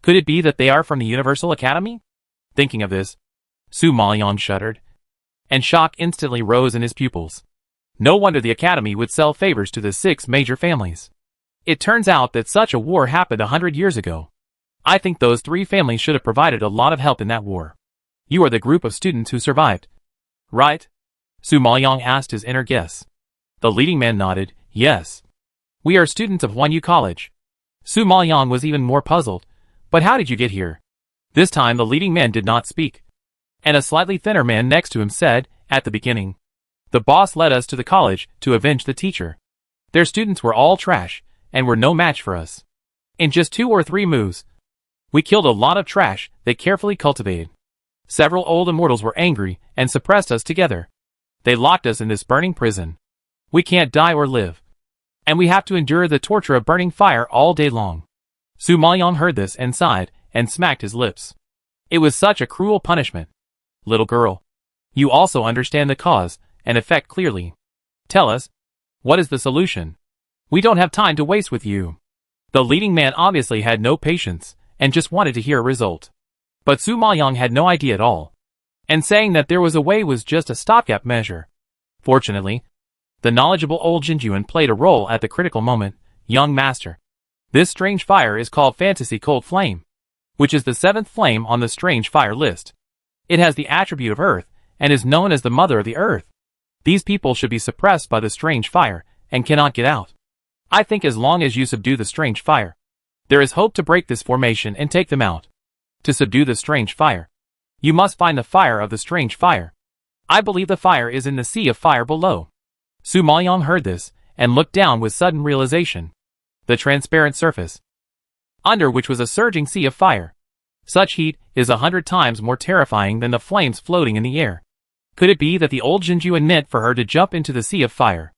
Could it be that they are from the Universal Academy? Thinking of this, Su Maoyong shuddered, and shock instantly rose in his pupils. No wonder the academy would sell favors to the 6 major families. It turns out that such a war happened 100 years ago. I think those 3 families should have provided a lot of help in that war. You are the group of students who survived, right? Su Maoyong asked his inner guess. The leading man nodded, "Yes. We are students of Huanyu College." Su Maoyong was even more puzzled. "But how did you get here?" This time the leading man did not speak, and a slightly thinner man next to him said, "At the beginning, the boss led us to the college to avenge the teacher. Their students were all trash, and were no match for us. In just 2 or 3 moves, we killed a lot of trash they carefully cultivated. Several old immortals were angry and suppressed us together. They locked us in this burning prison. We can't die or live, and we have to endure the torture of burning fire all day long." Su Maoyong heard this and sighed, and smacked his lips. It was such a cruel punishment. "Little girl, you also understand the cause and effect clearly. Tell us, what is the solution? We don't have time to waste with you." The leading man obviously had no patience, and just wanted to hear a result. But Su Maoyong had no idea at all, and saying that there was a way was just a stopgap measure. Fortunately, the knowledgeable old Jinjuan played a role at the critical moment. "Young master, this strange fire is called Fantasy Cold Flame, which is the 7th flame on the strange fire list. It has the attribute of earth, and is known as the mother of the earth. These people should be suppressed by the strange fire, and cannot get out. I think as long as you subdue the strange fire, there is hope to break this formation and take them out. To subdue the strange fire, you must find the fire of the strange fire. I believe the fire is in the sea of fire below." Su Maoyong heard this, and looked down with sudden realization. The transparent surface, under which was a surging sea of fire. Such heat is 100 times more terrifying than the flames floating in the air. Could it be that the old Jinju had meant for her to jump into the sea of fire?